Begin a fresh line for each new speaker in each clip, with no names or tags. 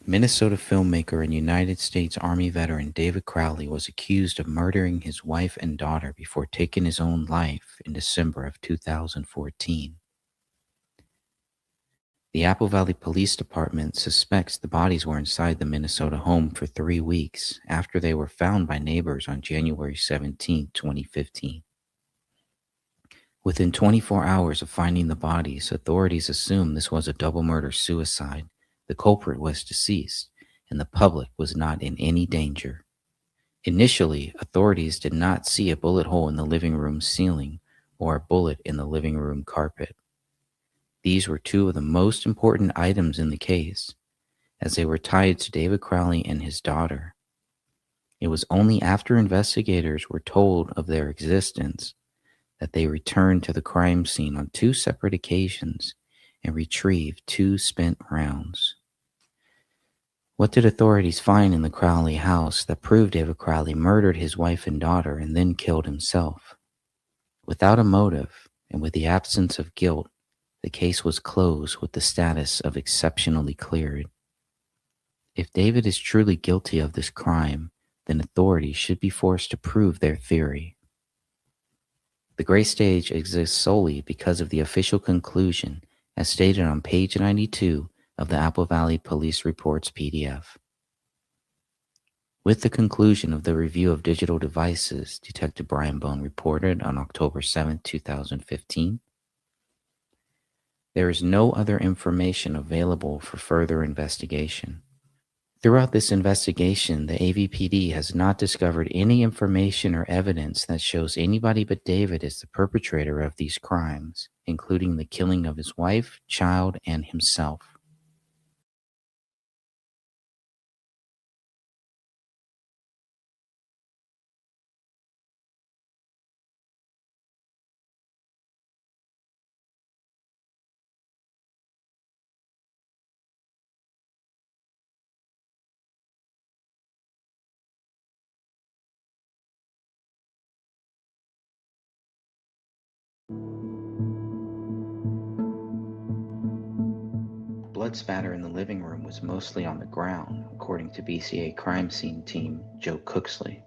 Minnesota filmmaker and United States Army veteran David Crowley was accused of murdering his wife and daughter before taking his own life in December of 2014. The Apple Valley Police Department suspects the bodies were inside the Minnesota home for 3 weeks after they were found by neighbors on January 17, 2015. Within 24 hours of finding the bodies, authorities assumed this was a double murder suicide. The culprit was deceased, and the public was not in any danger. Initially, authorities did not see a bullet hole in the living room ceiling or a bullet in the living room carpet. These were two of the most important items in the case, as they were tied to David Crowley and his daughter. It was only after investigators were told of their existence that they returned to the crime scene on two separate occasions and retrieved two spent rounds. What did authorities find in the Crowley house that proved David Crowley murdered his wife and daughter and then killed himself? Without a motive and with the absence of guilt, the case was closed with the status of exceptionally cleared. If David is truly guilty of this crime, then authorities should be forced to prove their theory. The gray stage exists solely because of the official conclusion, as stated on page 92 of the Apple Valley Police Reports PDF. With the conclusion of the review of digital devices, Detective Brian Bone reported on October 7, 2015, there is no other information available for further investigation. Throughout this investigation, the AVPD has not discovered any information or evidence that shows anybody but David is the perpetrator of these crimes, including the killing of his wife, child, and himself. Blood spatter in the living room was mostly on the ground, according to BCA crime scene team Joe Cooksley.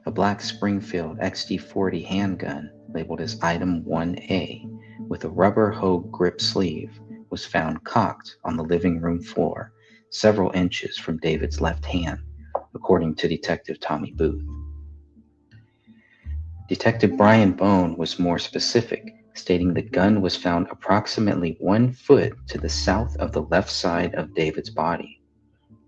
A black Springfield XD40 handgun, labeled as Item 1A, with a rubber hoe grip sleeve, was found cocked on the living room floor, several inches from David's left hand, according to Detective Tommy Booth. Detective Brian Bone was more specific, stating the gun was found approximately 1 foot to the south of the left side of David's body.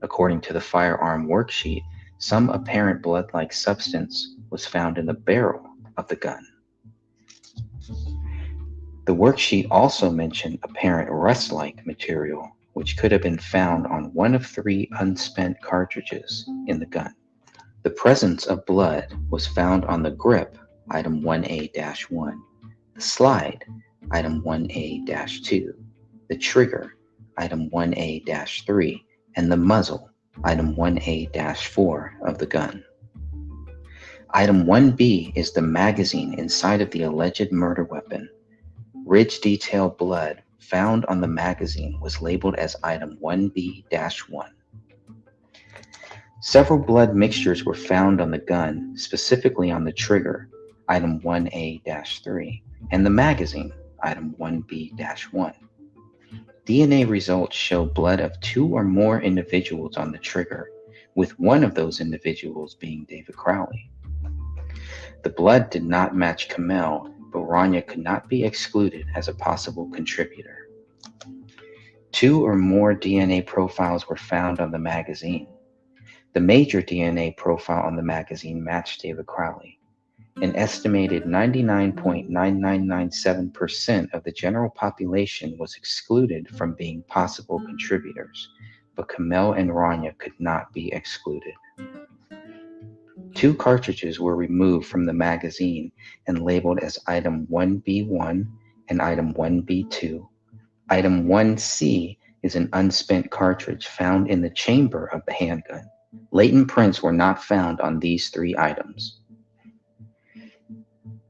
According to the firearm worksheet, some apparent blood-like substance was found in the barrel of the gun. The worksheet also mentioned apparent rust-like material, which could have been found on one of 3 unspent cartridges in the gun. The presence of blood was found on the grip, Item 1A-1, the slide, Item 1A-2, the trigger, Item 1A-3, and the muzzle, Item 1A-4 of the gun. Item 1B is the magazine inside of the alleged murder weapon. Ridge detail blood found on the magazine was labeled as Item 1B-1. Several blood mixtures were found on the gun, specifically on the trigger, Item 1A-3, and the magazine, Item 1B-1. DNA results show blood of 2 or more individuals on the trigger, with one of those individuals being David Crowley. The blood did not match Kamel, but Rania could not be excluded as a possible contributor. 2 or more DNA profiles were found on the magazine. The major DNA profile on the magazine matched David Crowley. An estimated 99.9997% of the general population was excluded from being possible contributors, but Kamel and Rania could not be excluded. 2 cartridges were removed from the magazine and labeled as Item 1B1 and Item 1B2. Item 1C is an unspent cartridge found in the chamber of the handgun. Latent prints were not found on these 3 items.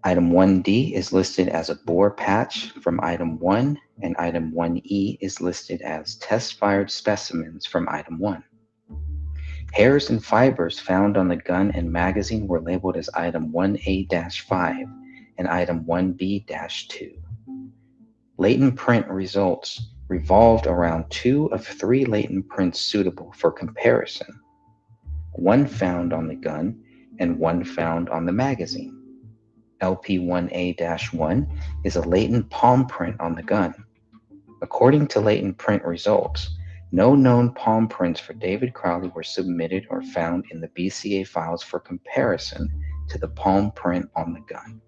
Item 1D is listed as a bore patch from item 1, and item 1E is listed as test-fired specimens from item 1. Hairs and fibers found on the gun and magazine were labeled as item 1A-5 and item 1B-2. Latent print results revolved around 2 of 3 latent prints suitable for comparison, 1 found on the gun and 1 found on the magazine. LP1A-1 is a latent palm print on the gun. According to latent print results, no known palm prints for David Crowley were submitted or found in the BCA files for comparison to the palm print on the gun.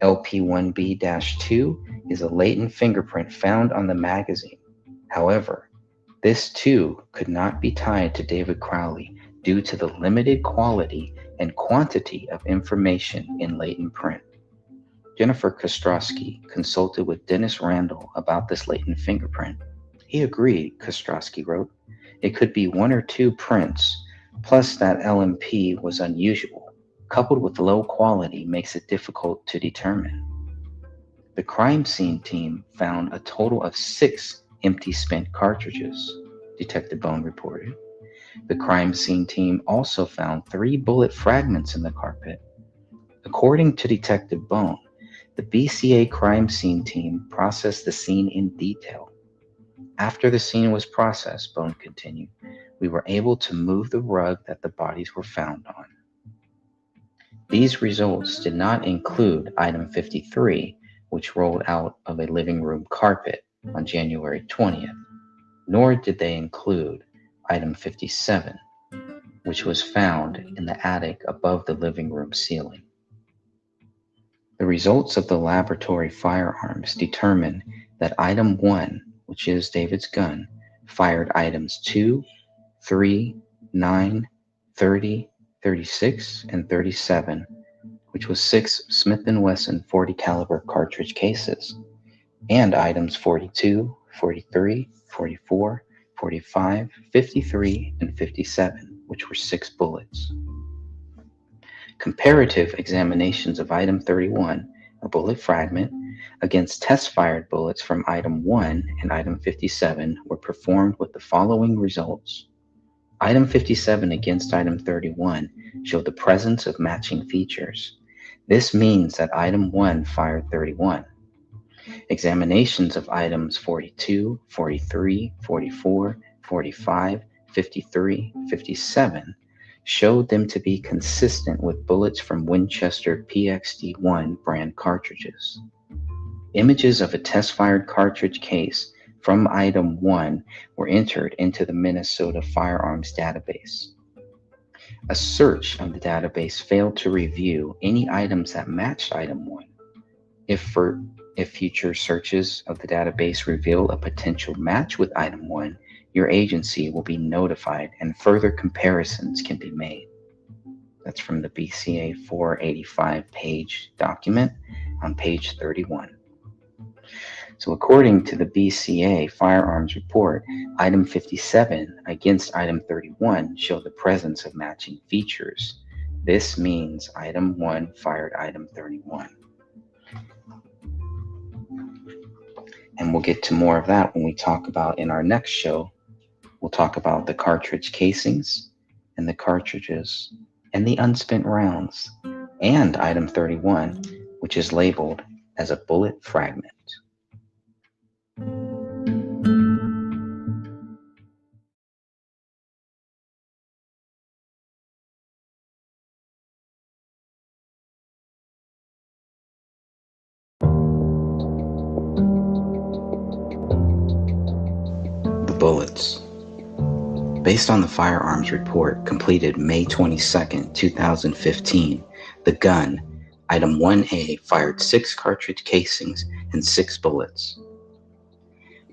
LP1B-2 is a latent fingerprint found on the magazine. However, this too could not be tied to David Crowley due to the limited quality and quantity of information in latent print. Jennifer Kostrowski consulted with Dennis Randall about this latent fingerprint. He agreed, Kostrowski wrote. It could be 1 or 2 prints, plus that LMP was unusual, coupled with low quality makes it difficult to determine. The crime scene team found a total of 6 empty spent cartridges, Detective Bone reported. The crime scene team also found 3 bullet fragments in the carpet. According to Detective Bone, the BCA crime scene team processed the scene in detail. After the scene was processed, Bone continued, we were able to move the rug that the bodies were found on. These results did not include item 53, which rolled out of a living room carpet on January 20th, nor did they include item 57, which was found in the attic above the living room ceiling. The results of the laboratory firearms determined that item 1, which is David's gun, fired items 2, 3, 9, 30, 36, and 37, which was 6 Smith & Wesson .40 caliber cartridge cases, and items 42, 43, 44, 45, 53, and 57, which were 6 bullets. Comparative examinations of item 31, a bullet fragment, against test-fired bullets from item 1 and item 57 were performed with the following results. Item 57 against item 31 showed the presence of matching features. This means that item 1 fired 31. Examinations of items 42, 43, 44, 45, 53, 57 showed them to be consistent with bullets from Winchester PXD-1 brand cartridges. Images of a test-fired cartridge case from item 1 were entered into the Minnesota Firearms Database. A search of the database failed to review any items that matched item 1. If future searches of the database reveal a potential match with item 1, your agency will be notified and further comparisons can be made. That's from the BCA 485-page document on page 31. So according to the BCA firearms report, item 57 against item 31 show the presence of matching features. This means item 1 fired item 31. And we'll get to more of that when we talk about in our next show. We'll talk about the cartridge casings and the cartridges and the unspent rounds and item 31, which is labeled as a bullet fragment. The bullets. Based on the firearms report completed May 22, 2015, the gun, item 1A, fired 6 cartridge casings and 6 bullets.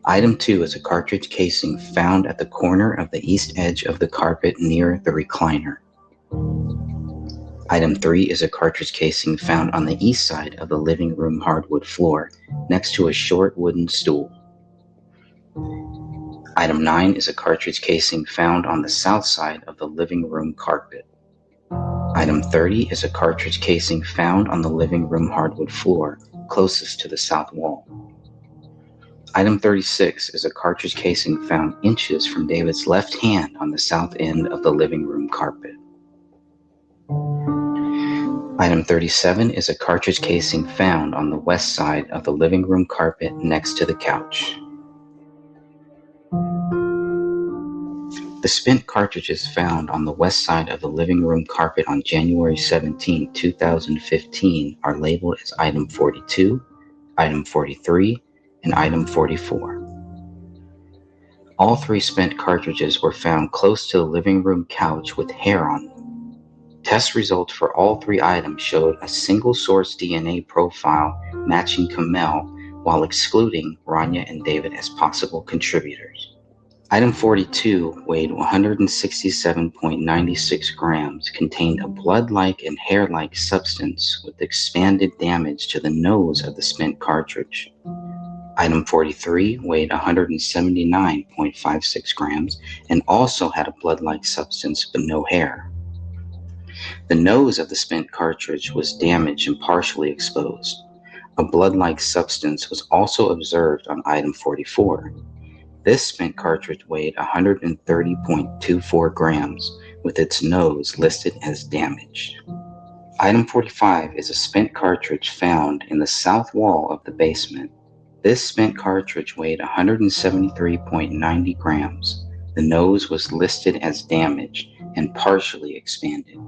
Item 2 is a cartridge casing found at the corner of the east edge of the carpet near the recliner. Item 3 is a cartridge casing found on the east side of the living room hardwood floor next to a short wooden stool. Item 9 is a cartridge casing found on the south side of the living room carpet. Item 30 is a cartridge casing found on the living room hardwood floor, closest to the south wall. Item 36 is a cartridge casing found inches from David's left hand on the south end of the living room carpet. Item 37 is a cartridge casing found on the west side of the living room carpet next to the couch. The spent cartridges found on the west side of the living room carpet on January 17, 2015 are labeled as Item 42, Item 43, and Item 44. All three spent cartridges were found close to the living room couch with hair on them. Test results for all three items showed a single-source DNA profile matching Kamel while excluding Rania and David as possible contributors. Item 42 weighed 167.96 grams, contained a blood-like and hair-like substance with expanded damage to the nose of the spent cartridge. Item 43 weighed 179.56 grams and also had a blood-like substance but no hair. The nose of the spent cartridge was damaged and partially exposed. A blood-like substance was also observed on item 44. This spent cartridge weighed 130.24 grams, with its nose listed as damaged. Item 45 is a spent cartridge found in the south wall of the basement. This spent cartridge weighed 173.90 grams. The nose was listed as damaged and partially expanded.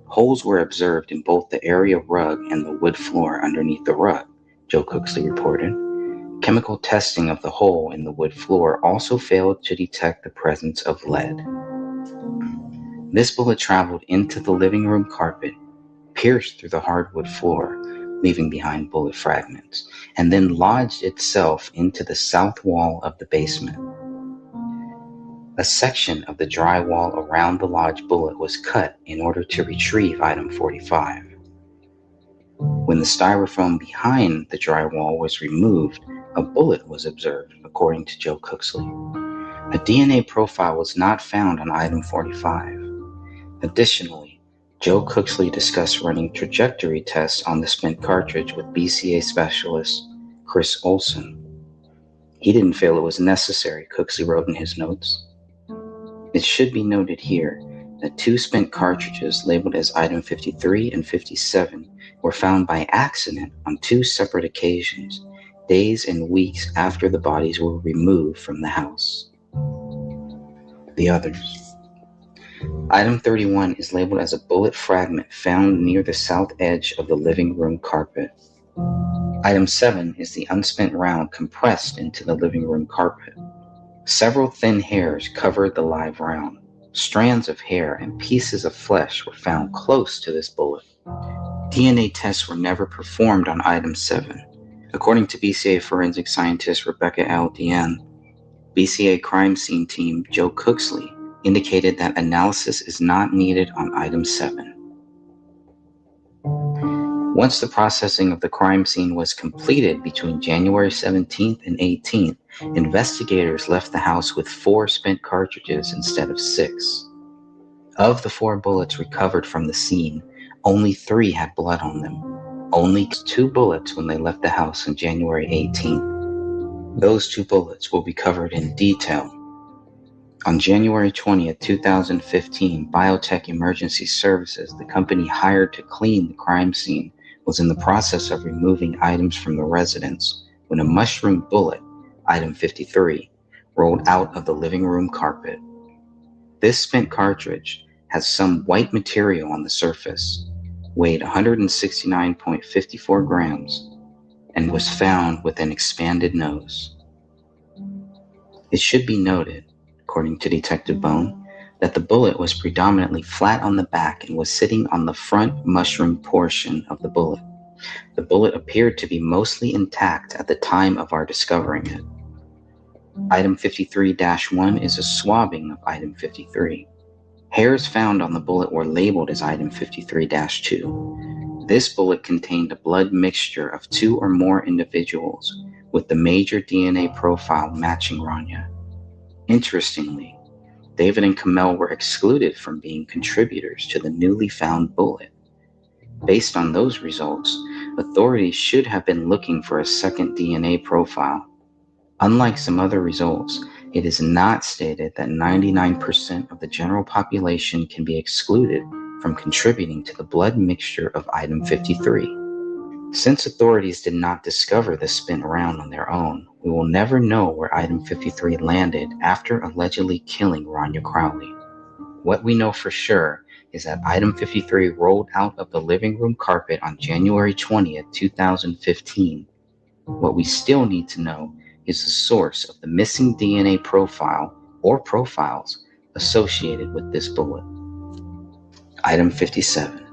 Holes were observed in both the area rug and the wood floor underneath the rug, Joe Cooksley reported. Chemical testing of the hole in the wood floor also failed to detect the presence of lead. This bullet traveled into the living room carpet, pierced through the hardwood floor, leaving behind bullet fragments, and then lodged itself into the south wall of the basement. A section of the drywall around the lodged bullet was cut in order to retrieve item 45. When the styrofoam behind the drywall was removed, a bullet was observed, according to Joe Cooksley. A DNA profile was not found on item 45. Additionally, Joe Cooksley discussed running trajectory tests on the spent cartridge with BCA specialist Chris Olson. He didn't feel it was necessary, Cooksley wrote in his notes. It should be noted here that two spent cartridges labeled as item 53 and 57 were found by accident on two separate occasions, days and weeks after the bodies were removed from the house. The others. Item 31 is labeled as a bullet fragment found near the south edge of the living room carpet. Item 7 is the unspent round compressed into the living room carpet. Several thin hairs covered the live round. Strands of hair and pieces of flesh were found close to this bullet. DNA tests were never performed on item 7. According to BCA forensic scientist Rebecca L. Deanne, BCA crime scene team Joe Cooksley indicated that analysis is not needed on item 7. Once the processing of the crime scene was completed between January 17th and 18th, investigators left the house with 4 spent cartridges instead of 6. Of the 4 bullets recovered from the scene, only 3 had blood on them. Only 2 bullets when they left the house on January 18th. Those 2 bullets will be covered in detail. On January 20th, 2015, Biotech Emergency Services, the company hired to clean the crime scene, was in the process of removing items from the residence when a mushroom bullet, item 53, rolled out of the living room carpet. This spent cartridge has some white material on the surface, weighed 169.54 grams, and was found with an expanded nose. It should be noted, according to Detective Bone, that the bullet was predominantly flat on the back and was sitting on the front mushroom portion of the bullet. The bullet appeared to be mostly intact at the time of our discovering it. Item 53-1 is a swabbing of item 53. Hairs found on the bullet were labeled as item 53-2. This bullet contained a blood mixture of 2 or more individuals, with the major DNA profile matching Rania. Interestingly, David and Kamel were excluded from being contributors to the newly found bullet. Based on those results, authorities should have been looking for a second DNA profile. Unlike some other results, it is not stated that 99% of the general population can be excluded from contributing to the blood mixture of item 53. Since authorities did not discover the spent round on their own, we will never know where item 53 landed after allegedly killing Rania Crowley. What we know for sure is that item 53 rolled out of the living room carpet on January 20th, 2015. What we still need to know is the source of the missing DNA profile or profiles associated with this bullet. Item 57.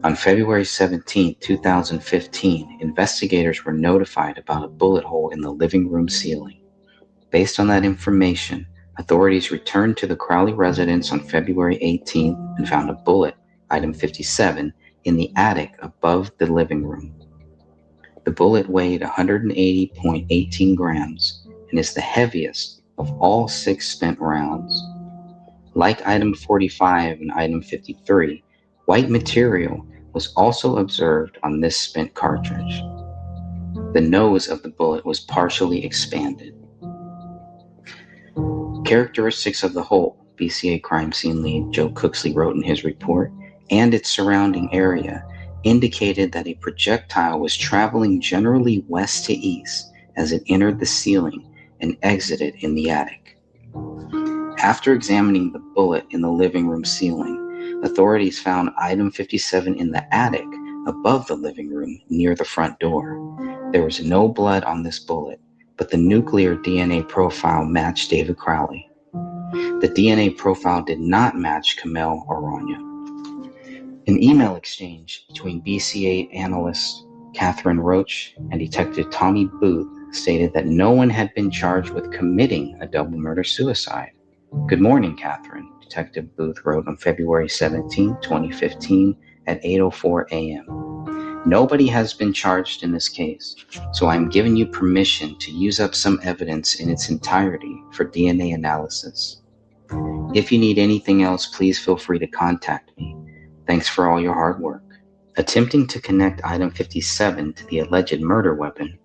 On February 17, 2015, investigators were notified about a bullet hole in the living room ceiling. Based on that information, authorities returned to the Crowley residence on February 18th and found a bullet, item 57, in the attic above the living room. The bullet weighed 180.18 grams and is the heaviest of all 6 spent rounds. Like item 45 and item 53, white material was also observed on this spent cartridge. The nose of the bullet was partially expanded. Characteristics of the hole, BCA crime scene lead Joe Cooksley wrote in his report, and its surrounding area indicated that a projectile was traveling generally west to east as it entered the ceiling and exited in the attic. After examining the bullet in the living room ceiling, authorities found item 57 in the attic above the living room near the front door. There was no blood on this bullet, but the nuclear DNA profile matched David Crowley. The DNA profile did not match Kamel or Rania. An email exchange between BCA analyst Catherine Roach and Detective Tommy Booth stated that no one had been charged with committing a double murder-suicide. "Good morning, Catherine," Detective Booth wrote on February 17, 2015 at 8:04 a.m. "Nobody has been charged in this case, so I'm giving you permission to use up some evidence in its entirety for DNA analysis. If you need anything else, please feel free to contact me. Thanks for all your hard work." Attempting to connect item 57 to the alleged murder weapon,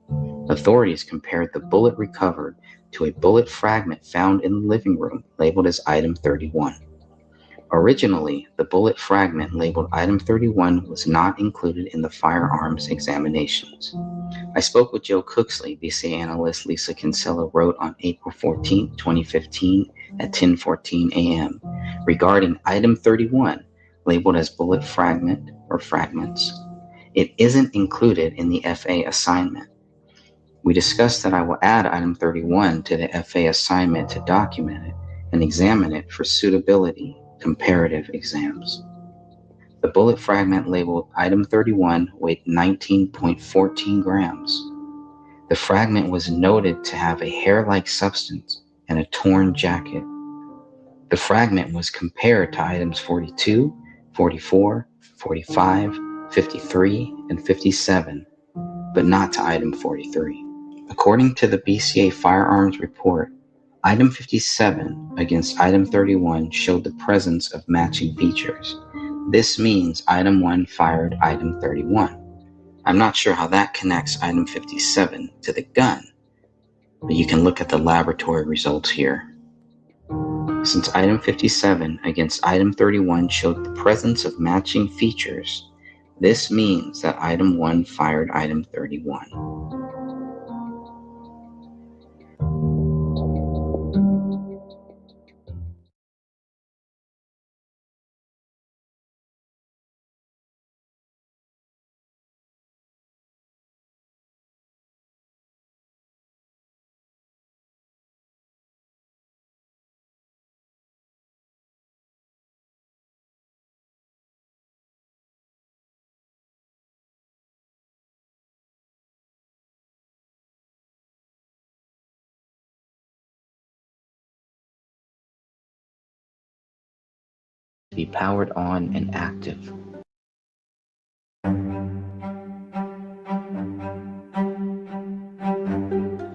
authorities compared the bullet recovered to a bullet fragment found in the living room labeled as item 31. Originally, the bullet fragment labeled item 31 was not included in the firearms examinations. I spoke with Joe Cooksley, BCA analyst Lisa Kinsella wrote on April 14, 2015 at 10:14 a.m. regarding item 31, labeled as bullet fragment or fragments. It isn't included in the FA assignment. We discussed that I will add item 31 to the FA assignment to document it and examine it for suitability comparative exams. The bullet fragment labeled item 31 weighed 19.14 grams. The fragment was noted to have a hair-like substance and a torn jacket. The fragment was compared to items 42, 44, 45, 53, and 57, but not to item 43. According to the BCA firearms report, item 57 against item 31 showed the presence of matching features. This means item 1 fired item 31. I'm not sure how that connects item 57 to the gun, but you can look at the laboratory results here. Since item 57 against item 31 showed the presence of matching features, this means that item 1 fired item 31. Be powered on and active.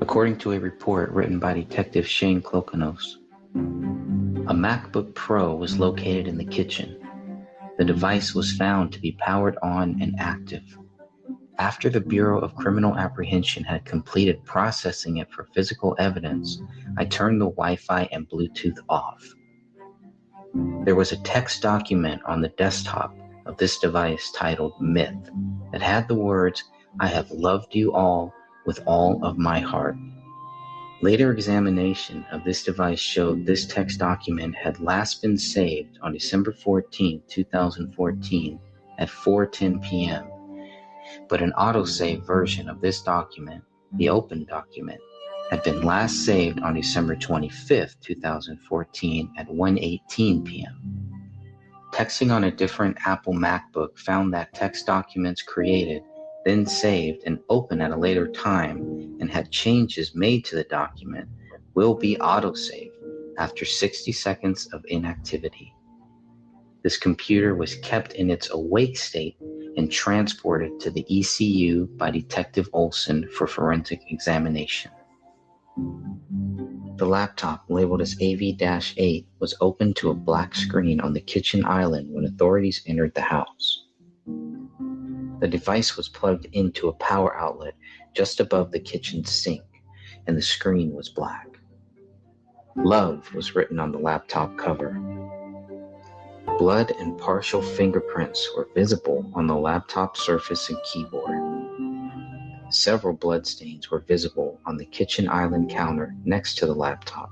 According to a report written by Detective Shane Klokanos, A MacBook Pro was located in the kitchen. The device was found to be powered on and active. After the Bureau of Criminal Apprehension had completed processing it for physical evidence, I turned the Wi-Fi and Bluetooth off. There was a text document on the desktop of this device titled Myth that had the words, "I have loved you all with all of my heart." Later examination of this device showed this text document had last been saved on December 14, 2014 at 4:10 p.m., but an autosave version of this document, the open document, had been last saved on December 25, 2014 at 1:18 p.m. Texting on a different Apple MacBook found that text documents created, then saved and opened at a later time and had changes made to the document will be autosaved after 60 seconds of inactivity. This computer was kept in its awake state and transported to the ECU by Detective Olson for forensic examination. The laptop, labeled as AV-8, was opened to a black screen on the kitchen island when authorities entered the house. The device was plugged into a power outlet just above the kitchen sink, and the screen was black. Love was written on the laptop cover. Blood and partial fingerprints were visible on the laptop surface and keyboard. Several bloodstains were visible on the kitchen island counter next to the laptop.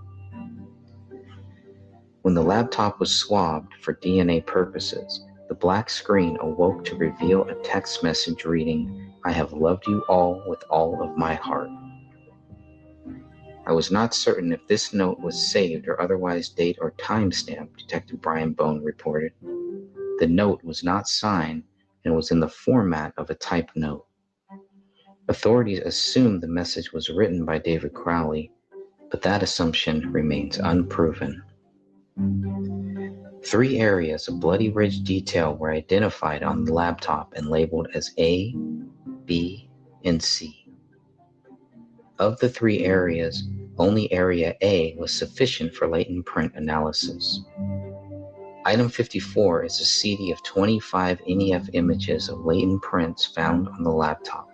When the laptop was swabbed for DNA purposes, the black screen awoke to reveal a text message reading, "I have loved you all with all of my heart." I was not certain if this note was saved or otherwise date or timestamped, Detective Brian Bone reported. The note was not signed and was in the format of a typed note. Authorities assumed the message was written by David Crowley, but that assumption remains unproven. 3 areas of bloody ridge detail were identified on the laptop and labeled as A, B, and C. Of the 3 areas, only area A was sufficient for latent print analysis. Item 54 is a CD of 25 NEF images of latent prints found on the laptop.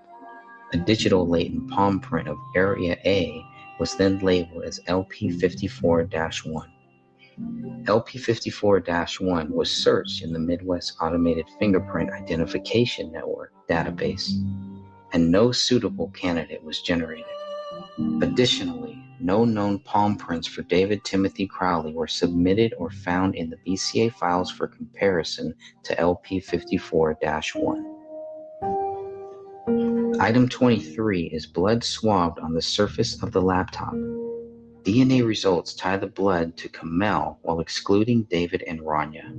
A digital latent palm print of area A was then labeled as LP54-1. LP54-1 was searched in the Midwest Automated Fingerprint Identification Network database, and no suitable candidate was generated. Additionally, no known palm prints for David Timothy Crowley were submitted or found in the BCA files for comparison to LP54-1. Item 23 is blood swabbed on the surface of the laptop. DNA results tie the blood to Kamel while excluding David and Rania.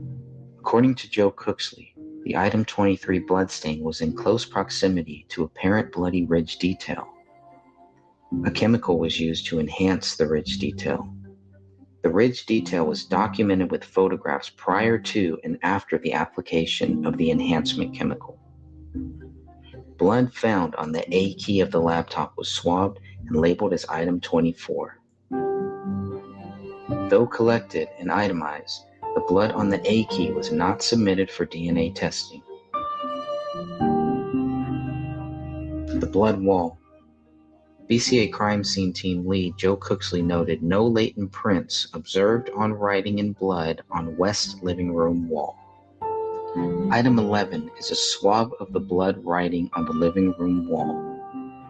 According to Joe Cooksley, the item 23 bloodstain was in close proximity to apparent bloody ridge detail. A chemical was used to enhance the ridge detail. The ridge detail was documented with photographs prior to and after the application of the enhancement chemical. Blood found on the A key of the laptop was swabbed and labeled as item 24. Though collected and itemized, the blood on the A key was not submitted for DNA testing. The blood wall. BCA crime scene team lead Joe Cooksley noted no latent prints observed on writing in blood on west living room wall. Item 11 is a swab of the blood writing on the living room wall.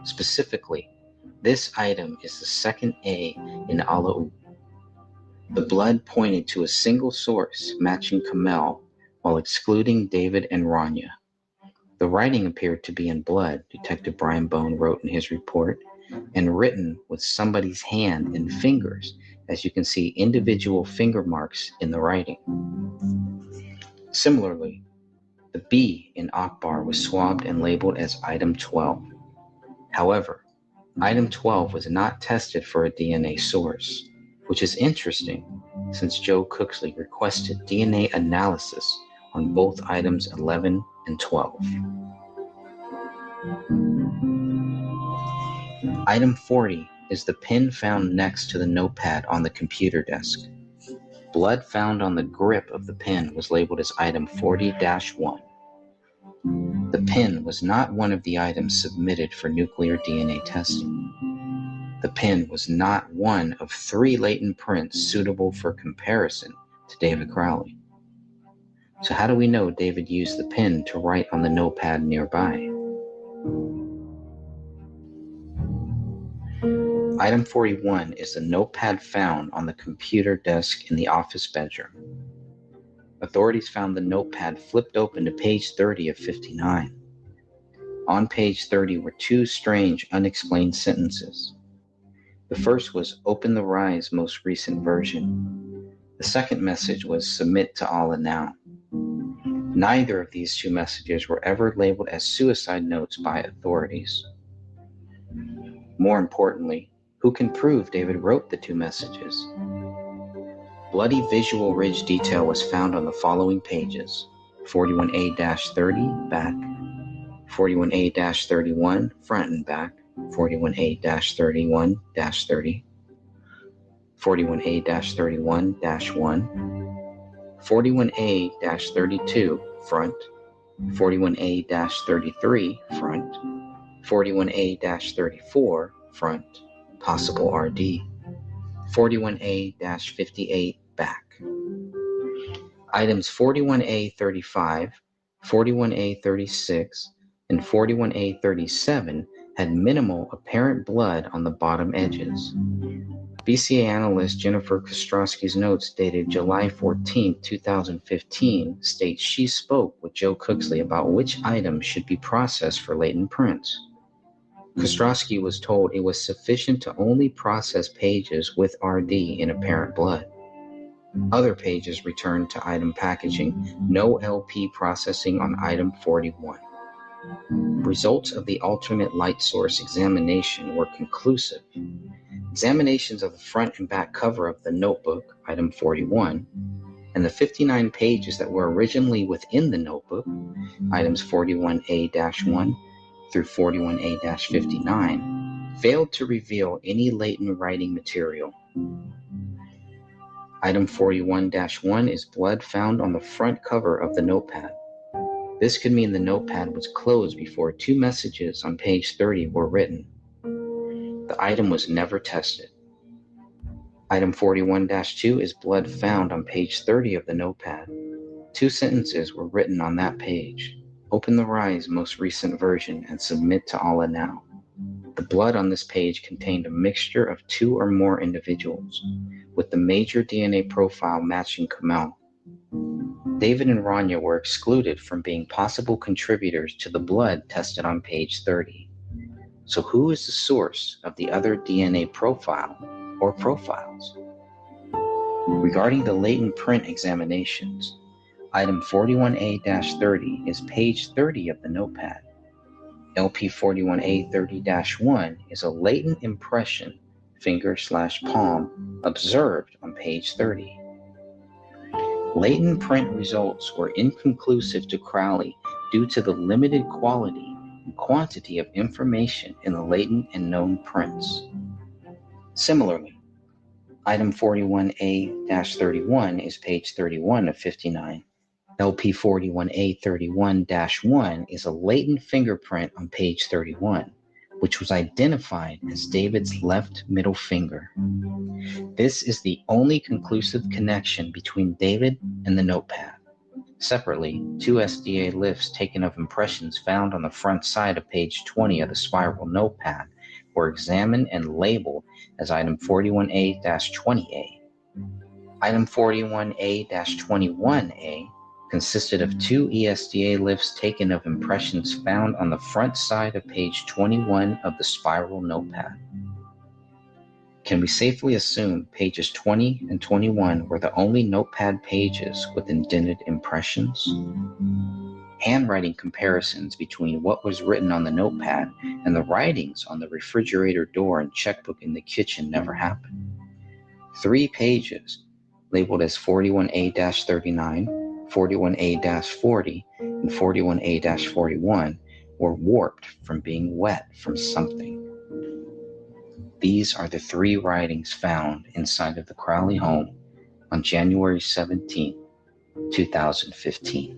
Specifically, this item is the second A in Ala'u. The blood pointed to a single source matching Kamel while excluding David and Rania. The writing appeared to be in blood, Detective Brian Bone wrote in his report, and written with somebody's hand and fingers, as you can see individual finger marks in the writing. Similarly, the B in Akbar was swabbed and labeled as item 12. However, item 12 was not tested for a DNA source, which is interesting since Joe Cooksley requested DNA analysis on both items 11 and 12. Item 40 is the pen found next to the notepad on the computer desk. Blood found on the grip of the pen was labeled as item 40-1. The pen was not one of the items submitted for nuclear DNA testing. The pen was not one of 3 latent prints suitable for comparison to David Crowley. So how do we know David used the pen to write on the notepad nearby? Item 41 is the notepad found on the computer desk in the office bedroom. Authorities found the notepad flipped open to page 30 of 59. On page 30 were 2 strange, unexplained sentences. The first was, "Open the Rise most recent version." The second message was, "Submit to Allah now." Neither of these 2 messages were ever labeled as suicide notes by authorities. More importantly, who can prove David wrote the 2 messages? Bloody visual ridge detail was found on the following pages: 41A-30 back, 41A-31 front and back, 41A-31-30, 41A-31-1, 41A-32 front, 41A-33 front, 41A-34 front, possible RD, 41A-58 back. Items 41A-35, 41A-36, and 41A-37 had minimal apparent blood on the bottom edges. BCA analyst Jennifer Kostrowski's notes dated July 14, 2015 states she spoke with Joe Cooksley about which items should be processed for latent prints. Kostrowski was told it was sufficient to only process pages with RD in apparent blood. Other pages returned to item packaging, no LP processing on item 41. Results of the alternate light source examination were conclusive. Examinations of the front and back cover of the notebook, item 41, and the 59 pages that were originally within the notebook, items 41A-1 through 41A-59, failed to reveal any latent writing material. Item 41-1 is blood found on the front cover of the notepad. This could mean the notepad was closed before 2 messages on page 30 were written. The item was never tested. Item 41-2 is blood found on page 30 of the notepad. 2 sentences were written on that page: "Open the Rise most recent version and submit to Allah now." The blood on this page contained a mixture of 2 or more individuals, with the major DNA profile matching Kamal. David and Rania were excluded from being possible contributors to the blood tested on page 30. So who is the source of the other DNA profile or profiles? Regarding the latent print examinations, item 41A-30 is page 30 of the notepad. LP 41A-30-1 is a latent impression, finger/palm, observed on page 30. Latent print results were inconclusive to Crowley due to the limited quality and quantity of information in the latent and known prints. Similarly, item 41A-31 is page 31 of 59. LP 41A-31-1 is a latent fingerprint on page 31, which was identified as David's left middle finger. This is the only conclusive connection between David and the notepad. Separately, 2 SDA lifts taken of impressions found on the front side of page 20 of the spiral notepad were examined and labeled as item 41A-20A. Item 41A-21A consisted of 2 ESDA lifts taken of impressions found on the front side of page 21 of the spiral notepad. Can we safely assume pages 20 and 21 were the only notepad pages with indented impressions? Handwriting comparisons between what was written on the notepad and the writings on the refrigerator door and checkbook in the kitchen never happened. 3 pages, labeled as 41A-39, 41A-40, and 41A-41, were warped from being wet from something. These are the 3 writings found inside of the Crowley home on January 17, 2015.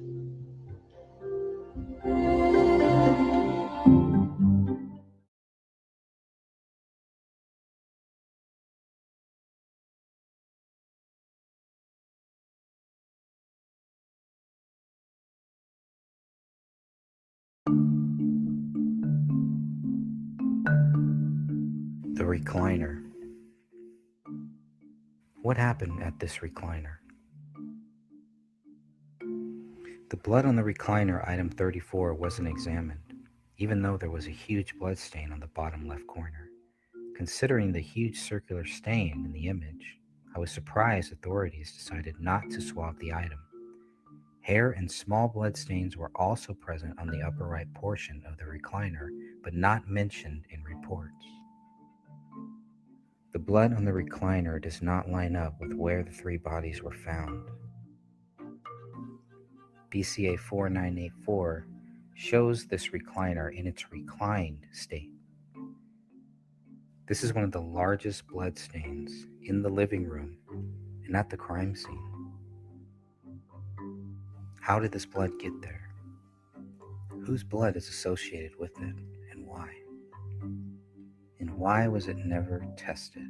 The recliner. What happened at this recliner? The blood on the recliner, item 34, wasn't examined, even though there was a huge blood stain on the bottom left corner. Considering the huge circular stain in the image, I was surprised authorities decided not to swab the item. Hair and small blood stains were also present on the upper right portion of the recliner, but not mentioned in reports. The blood on the recliner does not line up with where the three bodies were found. BCA 4984 shows this recliner in its reclined state. This is one of the largest blood stains in the living room and at the crime scene. How did this blood get there? Whose blood is associated with it, and why? And why was it never tested?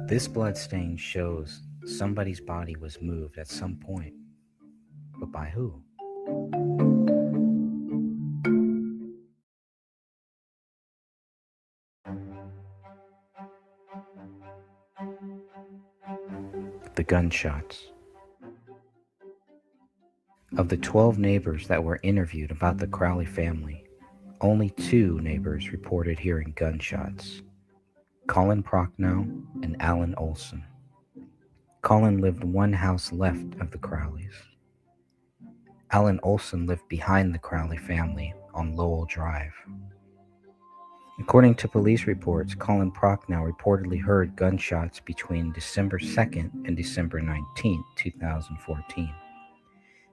This blood stain shows somebody's body was moved at some point, but by who? The gunshots. Of the 12 neighbors that were interviewed about the Crowley family, only 2 neighbors reported hearing gunshots: Colin Prochnow and Alan Olson. Colin lived one house left of the Crowleys. Alan Olson lived behind the Crowley family on Lowell Drive. According to police reports, Colin Prochnow reportedly heard gunshots between December 2nd and December 19th, 2014.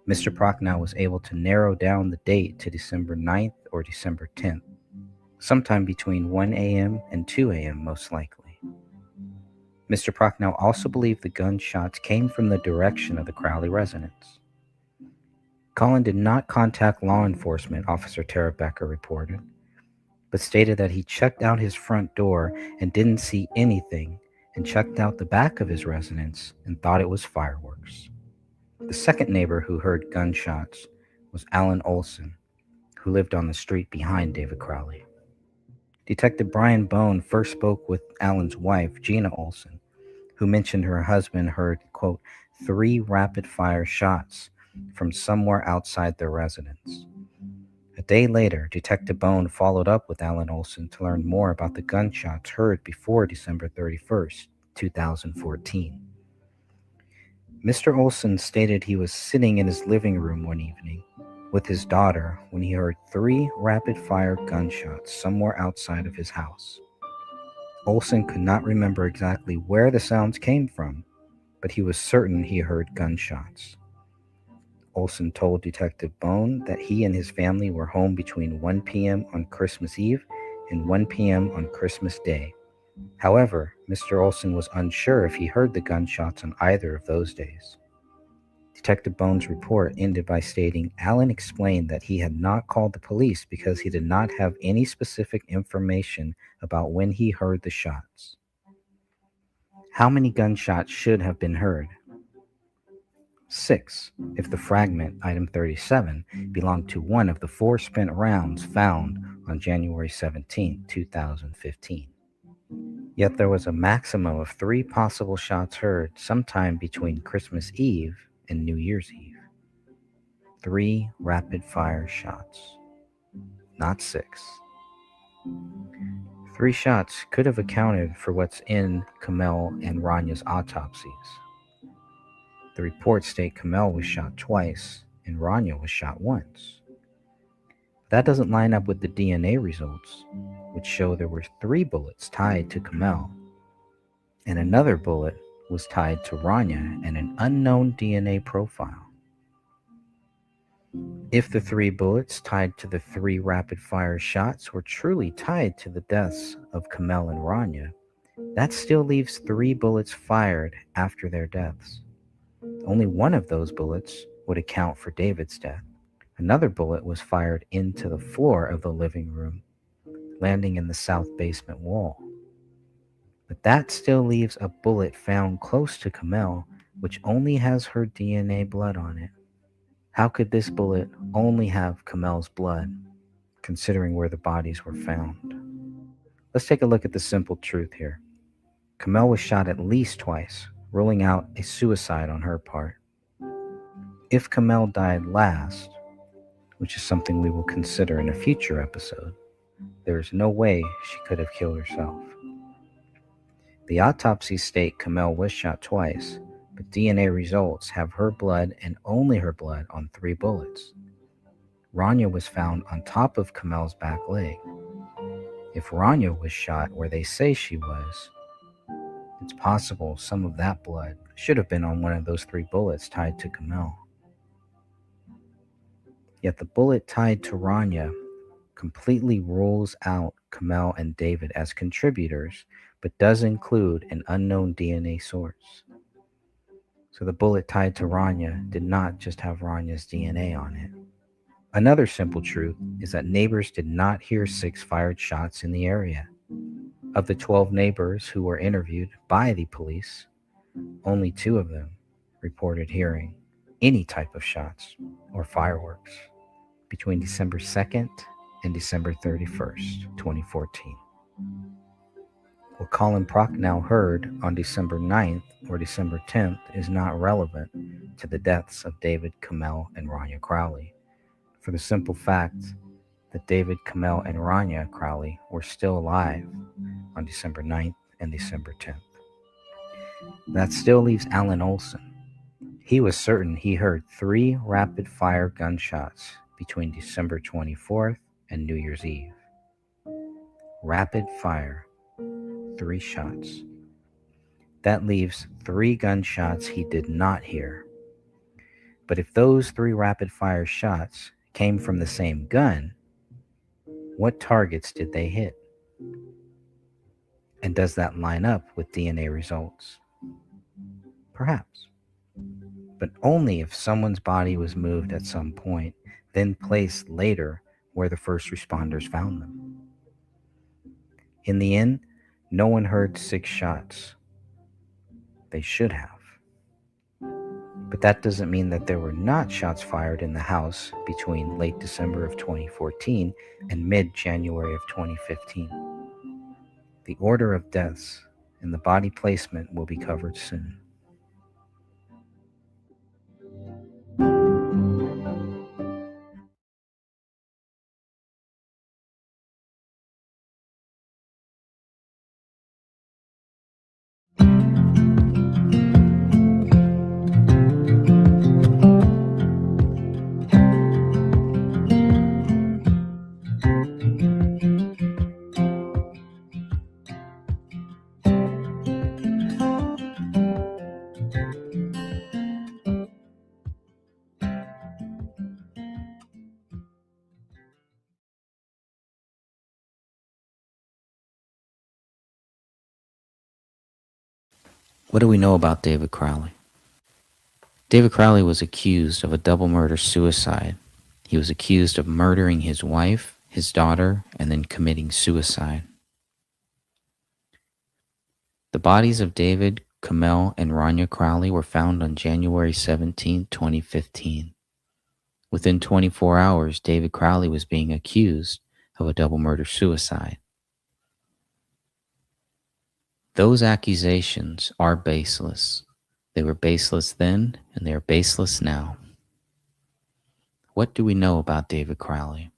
Mr. Prochnow was able to narrow down the date to December 9th or December 10th, sometime between 1 a.m. and 2 a.m. most likely. Mr. Prochnow also believed the gunshots came from the direction of the Crowley residence. Colin did not contact law enforcement, Officer Tara Becker reported, but stated that he checked out his front door and didn't see anything, and checked out the back of his residence and thought it was fireworks. The second neighbor who heard gunshots was Alan Olson, who lived on the street behind David Crowley. Detective Brian Bone first spoke with Alan's wife, Gina Olson, who mentioned her husband heard, quote, 3 rapid-fire shots from somewhere outside their residence. A day later, Detective Bone followed up with Alan Olson to learn more about the gunshots heard before December 31st, 2014. Mr. Olson stated he was sitting in his living room one evening with his daughter when he heard 3 rapid-fire gunshots somewhere outside of his house. Olson could not remember exactly where the sounds came from, but he was certain he heard gunshots. Olson told Detective Bone that he and his family were home between 1 p.m. on Christmas Eve and 1 p.m. on Christmas Day. However, Mr. Olson was unsure if he heard the gunshots on either of those days. Detective Bone's report ended by stating Alan explained that he had not called the police because he did not have any specific information about when he heard the shots. How many gunshots should have been heard? 6, if the fragment, item 37, belonged to one of the 4 spent rounds found on January 17, 2015. Yet there was a maximum of 3 possible shots heard sometime between Christmas Eve and New Year's Eve. 3 rapid-fire shots, not 6. 3 shots could have accounted for what's in Kamel and Ranya's autopsies. The reports state Kamel was shot twice and Rania was shot once. That doesn't line up with the DNA results, which show there were 3 bullets tied to Kamel, and another bullet was tied to Rania and an unknown DNA profile. If the 3 bullets tied to the 3 rapid-fire shots were truly tied to the deaths of Kamel and Rania, That still leaves 3 bullets fired after their deaths. Only one of those bullets would account for David's death. Another bullet was fired into the floor of the living room, landing in the south basement wall. But that still leaves a bullet found close to Kamel, which only has her DNA blood on it. How could this bullet only have Kamel's blood, considering where the bodies were found? Let's take a look at the simple truth here. Kamel was shot at least twice, ruling out a suicide on her part. If Kamel died last, which is something we will consider in a future episode, there is no way she could have killed herself. The autopsies state Kamel was shot twice, but DNA results have her blood and only her blood on 3 bullets. Rania was found on top of Kamel's back leg. If Rania was shot where they say she was, it's possible some of that blood should have been on one of those 3 bullets tied to Kamel. Yet the bullet tied to Rania completely rules out Kamel and David as contributors, but does include an unknown DNA source. So the bullet tied to Rania did not just have Ranya's DNA on it. Another simple truth is that neighbors did not hear 6 fired shots in the area. Of the 12 neighbors who were interviewed by the police, only 2 of them reported hearing any type of shots or fireworks between December 2nd and December 31st, 2014. What Colin Procknow heard on December 9th or December 10th is not relevant to the deaths of David, Kamel, and Rania Crowley, for the simple fact that David, Kamel, and Rania Crowley were still alive on December 9th and December 10th. That still leaves Alan Olson. He was certain he heard 3 rapid-fire gunshots between December 24th and New Year's Eve. Rapid fire, 3 shots. That leaves 3 gunshots he did not hear. But if those 3 rapid-fire shots came from the same gun, what targets did they hit? And does that line up with DNA results? Perhaps. But only if someone's body was moved at some point, then placed later where the first responders found them. In the end, no one heard 6 shots. They should have. But that doesn't mean that there were not shots fired in the house between late December of 2014 and mid-January of 2015. The order of deaths and the body placement will be covered soon. What do we know about David Crowley? David Crowley was accused of a double murder-suicide. He was accused of murdering his wife, his daughter, and then committing suicide. The bodies of David, Kamel, and Rania Crowley were found on January 17, 2015. Within 24 hours, David Crowley was being accused of a double murder-suicide. Those accusations are baseless. They were baseless then, and they are baseless now. What do we know about David Crowley?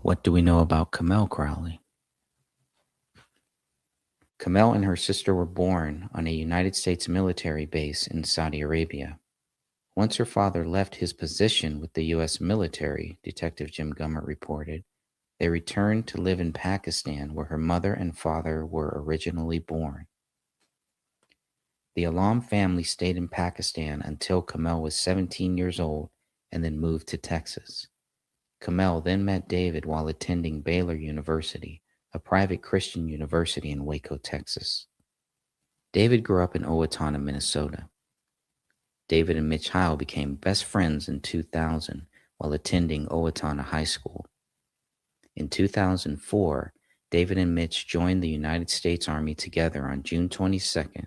What do we know about Kamel Crowley? Kamel and her sister were born on a United States military base in Saudi Arabia. Once her father left his position with the U.S. military, Detective Jim Gummert reported, they returned to live in Pakistan, where her mother and father were originally born. The Alam family stayed in Pakistan until Kamel was 17 years old and then moved to Texas. Kamel then met David while attending Baylor University, a private Christian university in Waco, Texas. David grew up in Owatonna, Minnesota. David and Mitch Heil became best friends in 2000 while attending Owatonna High School. In 2004, David and Mitch joined the United States Army together on June 22nd.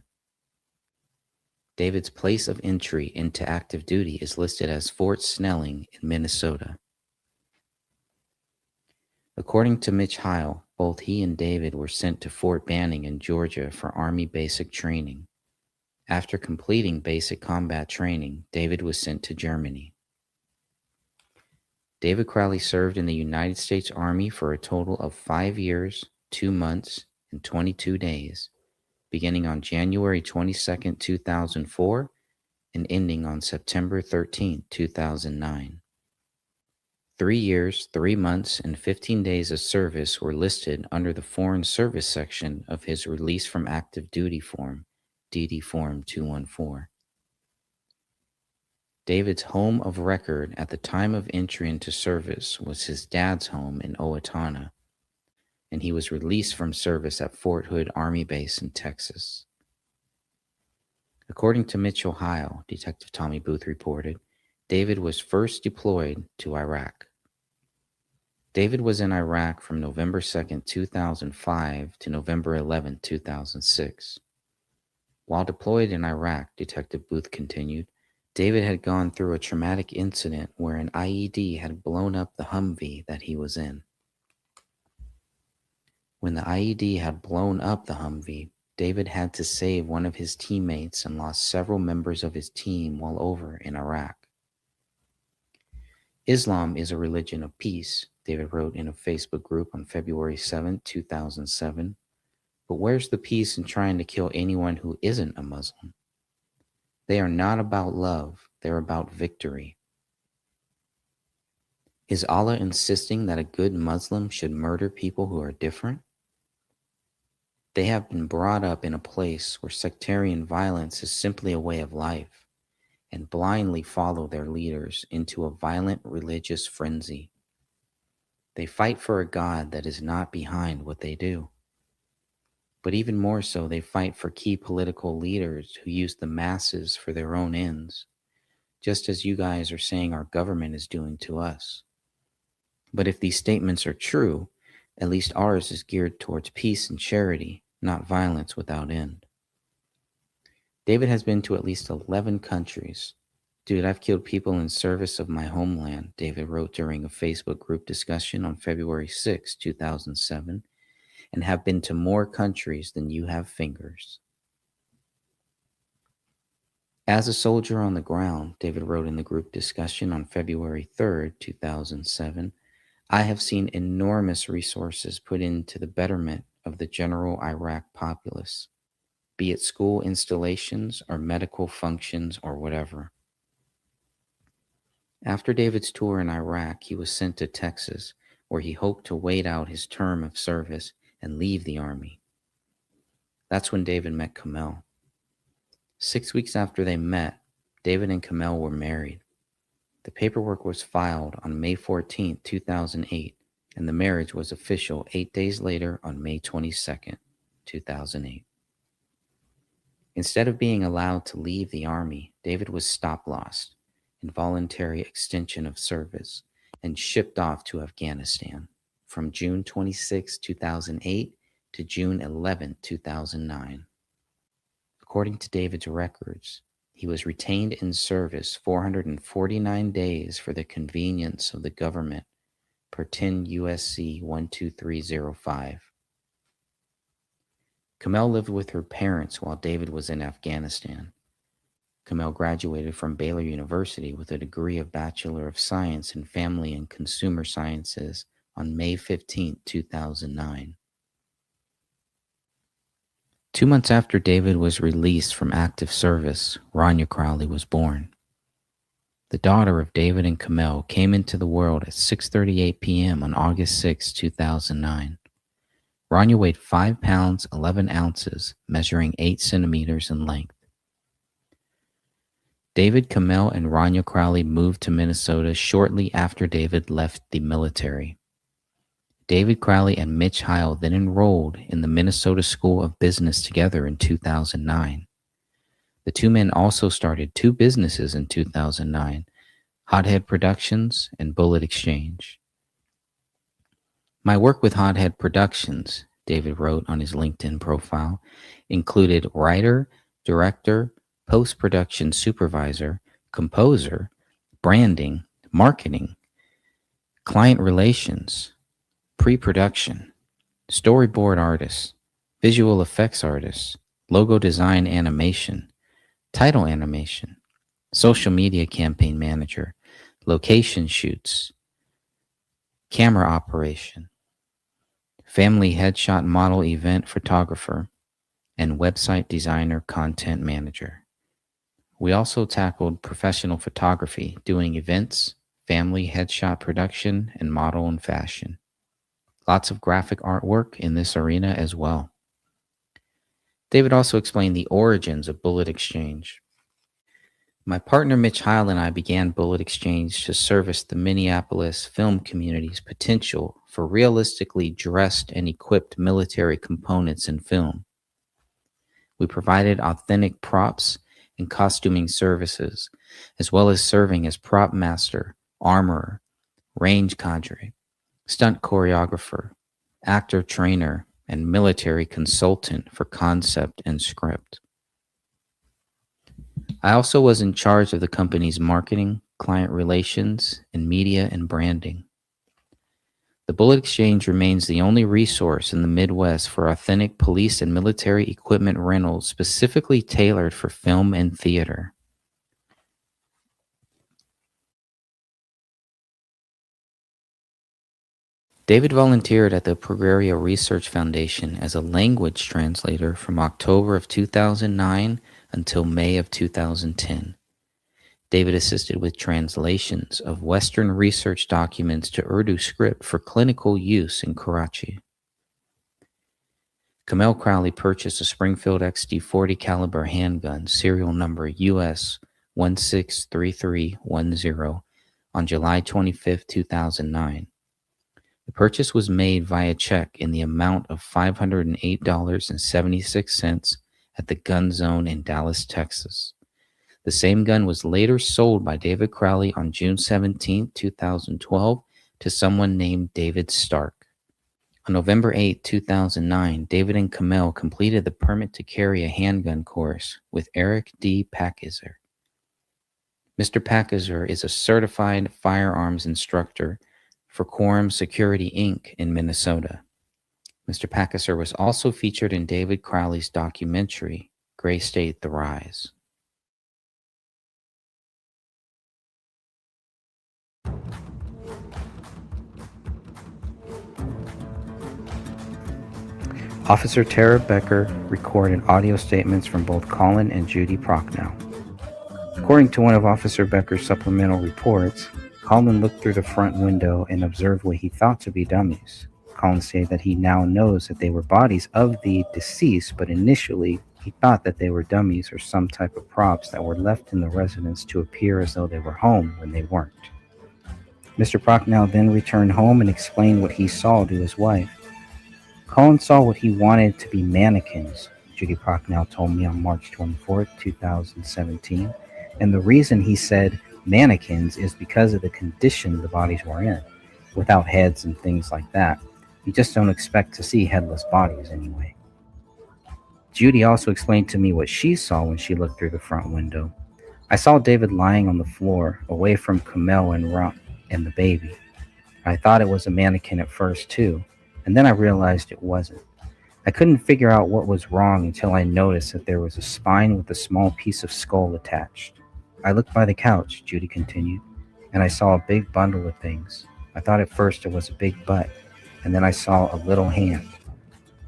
David's place of entry into active duty is listed as Fort Snelling in Minnesota. According to Mitch Heil, both he and David were sent to Fort Banning in Georgia for Army basic training. After completing basic combat training, David was sent to Germany. David Crowley served in the United States Army for a total of 5 years, 2 months, and 22 days, beginning on January 22, 2004, and ending on September 13, 2009. 3 years, 3 months, and 15 days of service were listed under the Foreign Service section of his Release from Active Duty Form, DD Form 214. David's home of record at the time of entry into service was his dad's home in Owatonna, and he was released from service at Fort Hood Army Base in Texas. According to Mitchell Heil, Detective Tommy Booth reported, David was first deployed to Iraq. David was in Iraq from November 2, 2005 to November 11, 2006. While deployed in Iraq, Detective Booth continued, David had gone through a traumatic incident where an IED had blown up the Humvee that he was in. When the IED had blown up the Humvee, David had to save one of his teammates and lost several members of his team while over in Iraq. Islam is a religion of peace, David wrote in a Facebook group on February 7, 2007. But where's the peace in trying to kill anyone who isn't a Muslim? They are not about love, they're about victory. Is Allah insisting that a good Muslim should murder people who are different? They have been brought up in a place where sectarian violence is simply a way of life, and blindly follow their leaders into a violent religious frenzy. They fight for a God that is not behind what they do. But even more so, they fight for key political leaders who use the masses for their own ends, just as you guys are saying our government is doing to us. But if these statements are true, at least ours is geared towards peace and charity, not violence without end. David has been to at least 11 countries. Dude, I've killed people in service of my homeland, David wrote during a Facebook group discussion on February 6, 2007, and have been to more countries than you have fingers. As a soldier on the ground, David wrote in the group discussion on February 3, 2007, I have seen enormous resources put into the betterment of the general Iraq populace, be it school installations or medical functions or whatever. After David's tour in Iraq, he was sent to Texas, where he hoped to wait out his term of service and leave the Army. That's when David met Kamel. 6 weeks after they met, David and Kamel were married. The paperwork was filed on May 14, 2008, and the marriage was official 8 days later on May 22, 2008. Instead of being allowed to leave the Army, David was stop-lossed, involuntary extension of service, and shipped off to Afghanistan from June 26, 2008 to June 11, 2009. According to David's records, he was retained in service 449 days for the convenience of the government per 10 USC 12305. Kamel lived with her parents while David was in Afghanistan. Kamel graduated from Baylor University with a degree of Bachelor of Science in Family and Consumer Sciences on May 15, 2009. 2 months after David was released from active service, Rania Crowley was born. The daughter of David and Kamel came into the world at 6:38 p.m. on August 6, 2009. Rania weighed 5 pounds, 11 ounces, measuring 8 centimeters in length. David, Kamel, and Rania Crowley moved to Minnesota shortly after David left the military. David Crowley and Mitch Heil then enrolled in the Minnesota School of Business together in 2009. The two men also started two businesses in 2009, Hothead Productions and Bullet Exchange. My work with Hothead Productions, David wrote on his LinkedIn profile, included writer, director, post-production supervisor, composer, branding, marketing, client relations, pre-production, storyboard artist, visual effects artist, logo design animation, title animation, social media campaign manager, location shoots, camera operation, family headshot model event photographer, and website designer content manager. We also tackled professional photography, doing events, family headshot production, and model and fashion. Lots of graphic artwork in this arena as well. David also explained the origins of Bullet Exchange. My partner Mitch Heil and I began Bullet Exchange to service the Minneapolis film community's potential for realistically dressed and equipped military components in film. We provided authentic props and costuming services, as well as serving as prop master, armorer, range cadre, stunt choreographer, actor trainer, and military consultant for concept and script. I also was in charge of the company's marketing, client relations, and media and branding. The Bullet Exchange remains the only resource in the Midwest for authentic police and military equipment rentals specifically tailored for film and theater. David volunteered at the Progreria Research Foundation as a language translator from October of 2009 until May of 2010. David assisted with translations of Western research documents to Urdu script for clinical use in Karachi. Kamel Crowley purchased a Springfield XD-40 caliber handgun, serial number US 163310, on July 25, 2009. The purchase was made via check in the amount of $508.76 at the Gun Zone in Dallas, Texas. The same gun was later sold by David Crowley on June 17, 2012, to someone named David Stark. On November 8, 2009, David and Kamel completed the permit to carry a handgun course with Eric D. Packizer. Mr. Packizer is a certified firearms instructor for Quorum Security, Inc. in Minnesota. Mr. Packizer was also featured in David Crowley's documentary, Gray State: The Rise. Officer Tara Becker recorded audio statements from both Colin and Judy Prochnow. According to one of Officer Becker's supplemental reports, Colin looked through the front window and observed what he thought to be dummies. Colin said that he now knows that they were bodies of the deceased, but initially he thought that they were dummies or some type of props that were left in the residence to appear as though they were home when they weren't. Mr. Prochnow then returned home and explained what he saw to his wife. Colin saw what he wanted to be mannequins, Judy Prochnow told me on March 24, 2017, and the reason he said mannequins is because of the condition the bodies were in, without heads and things like that. You just don't expect to see headless bodies anyway. Judy also explained to me what she saw when she looked through the front window. I saw David lying on the floor, away from Kamel and the baby. I thought it was a mannequin at first too, and then I realized it wasn't. I couldn't figure out what was wrong until I noticed that there was a spine with a small piece of skull attached. I looked by the couch, Judy continued, and I saw a big bundle of things. I thought at first it was a big butt, and then I saw a little hand.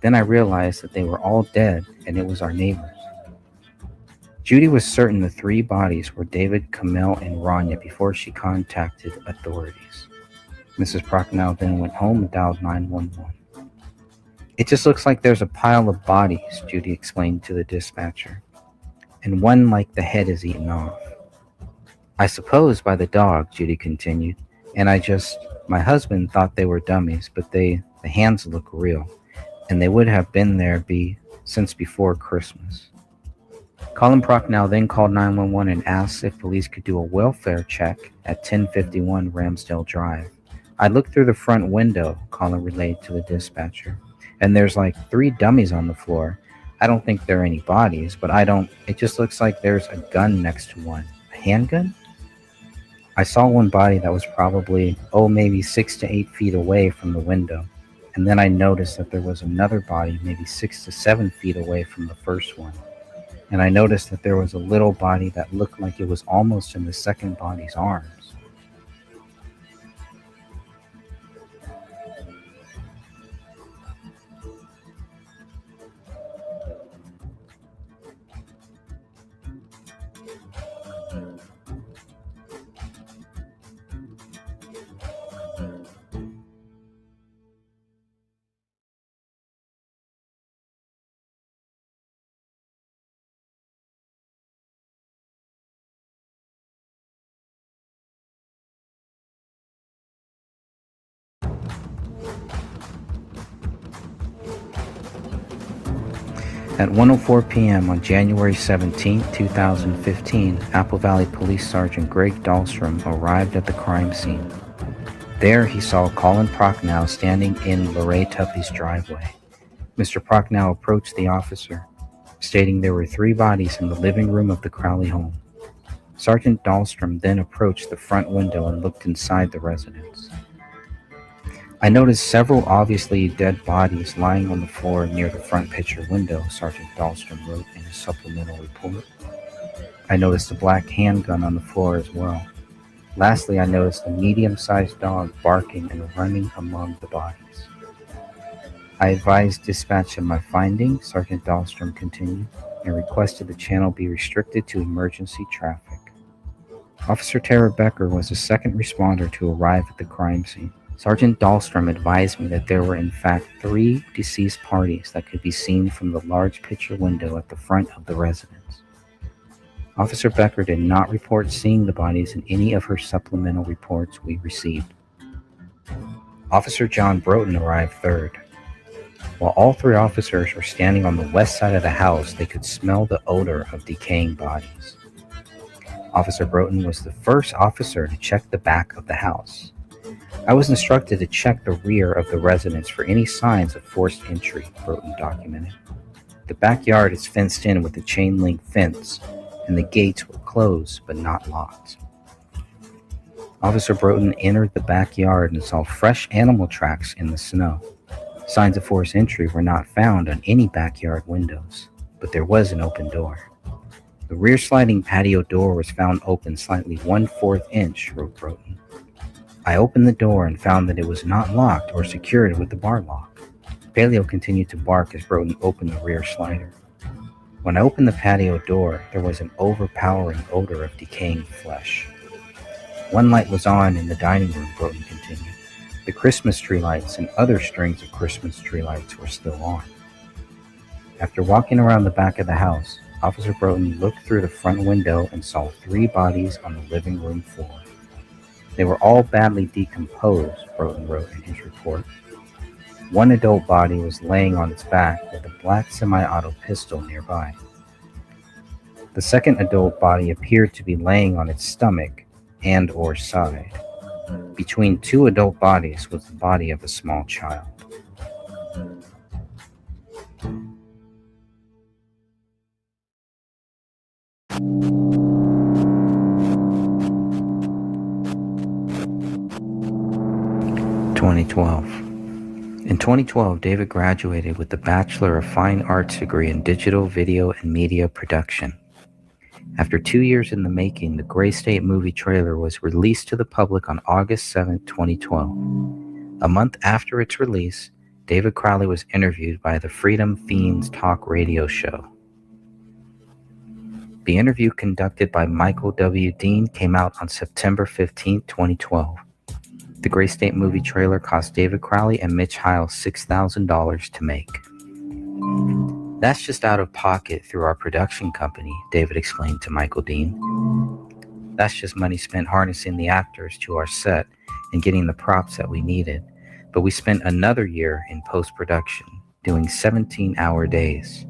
Then I realized that they were all dead, and it was our neighbors. Judy was certain the three bodies were David, Kamel, and Rania before she contacted authorities. Mrs. Prochnow then went home and dialed 911. It just looks like there's a pile of bodies, Judy explained to the dispatcher, and one like the head is eaten off. I suppose by the dog, Judy continued, and I just My husband thought they were dummies, but the hands look real, and they would have been there since before Christmas. Colin Procknow then called 911 and asked if police could do a welfare check at 1051 Ramsdale Drive. I looked through the front window, Colin relayed to the dispatcher, and there's like 3 dummies on the floor. I don't think there are any bodies, but it just looks like there's a gun next to one. A handgun? I saw one body that was probably, maybe 6 to 8 feet away from the window. And then I noticed that there was another body maybe 6 to 7 feet away from the first one. And I noticed that there was a little body that looked like it was almost in the second body's arms. At 1:04 p.m. on January 17, 2015, Apple Valley Police Sergeant Greg Dahlstrom arrived at the crime scene. There he saw Colin Procknow standing in Lorraine Tuppy's driveway. Mr. Procknow approached the officer, stating there were 3 bodies in the living room of the Crowley home. Sergeant Dahlstrom then approached the front window and looked inside the residence. I noticed several obviously dead bodies lying on the floor near the front picture window, Sergeant Dahlstrom wrote in his supplemental report. I noticed a black handgun on the floor as well. Lastly, I noticed a medium-sized dog barking and running among the bodies. I advised dispatch of my findings, Sergeant Dahlstrom continued, and requested the channel be restricted to emergency traffic. Officer Tara Becker was the second responder to arrive at the crime scene. Sergeant Dahlstrom advised me that there were in fact 3 deceased parties that could be seen from the large picture window at the front of the residence. Officer Becker did not report seeing the bodies in any of her supplemental reports we received. Officer John Broughton arrived third. While all 3 officers were standing on the west side of the house, they could smell the odor of decaying bodies. Officer Broughton was the first officer to check the back of the house. I was instructed to check the rear of the residence for any signs of forced entry, Broughton documented. The backyard is fenced in with a chain-link fence, and the gates were closed but not locked. Officer Broughton entered the backyard and saw fresh animal tracks in the snow. Signs of forced entry were not found on any backyard windows, but there was an open door. The rear sliding patio door was found open slightly 1/4 inch, wrote Broughton. I opened the door and found that it was not locked or secured with the bar lock. Paleo continued to bark as Broughton opened the rear slider. When I opened the patio door, there was an overpowering odor of decaying flesh. One light was on in the dining room, Broughton continued. The Christmas tree lights and other strings of Christmas tree lights were still on. After walking around the back of the house, Officer Broughton looked through the front window and saw 3 bodies on the living room floor. They were all badly decomposed, Broughton wrote in his report. One adult body was laying on its back with a black semi-auto pistol nearby. The second adult body appeared to be laying on its stomach and/or side. Between 2 adult bodies was the body of a small child. In 2012, David graduated with the Bachelor of Fine Arts degree in Digital, Video, and Media Production. After 2 years in the making, the Gray State movie trailer was released to the public on August 7, 2012. A month after its release, David Crowley was interviewed by the Freedom Fiends talk radio show. The interview, conducted by Michael W. Dean, came out on September 15, 2012. The Gray State movie trailer cost David Crowley and Mitch Heil $6,000 to make. That's just out of pocket through our production company, David explained to Michael Dean. That's just money spent harnessing the actors to our set and getting the props that we needed, but we spent another year in post production, doing 17-hour days.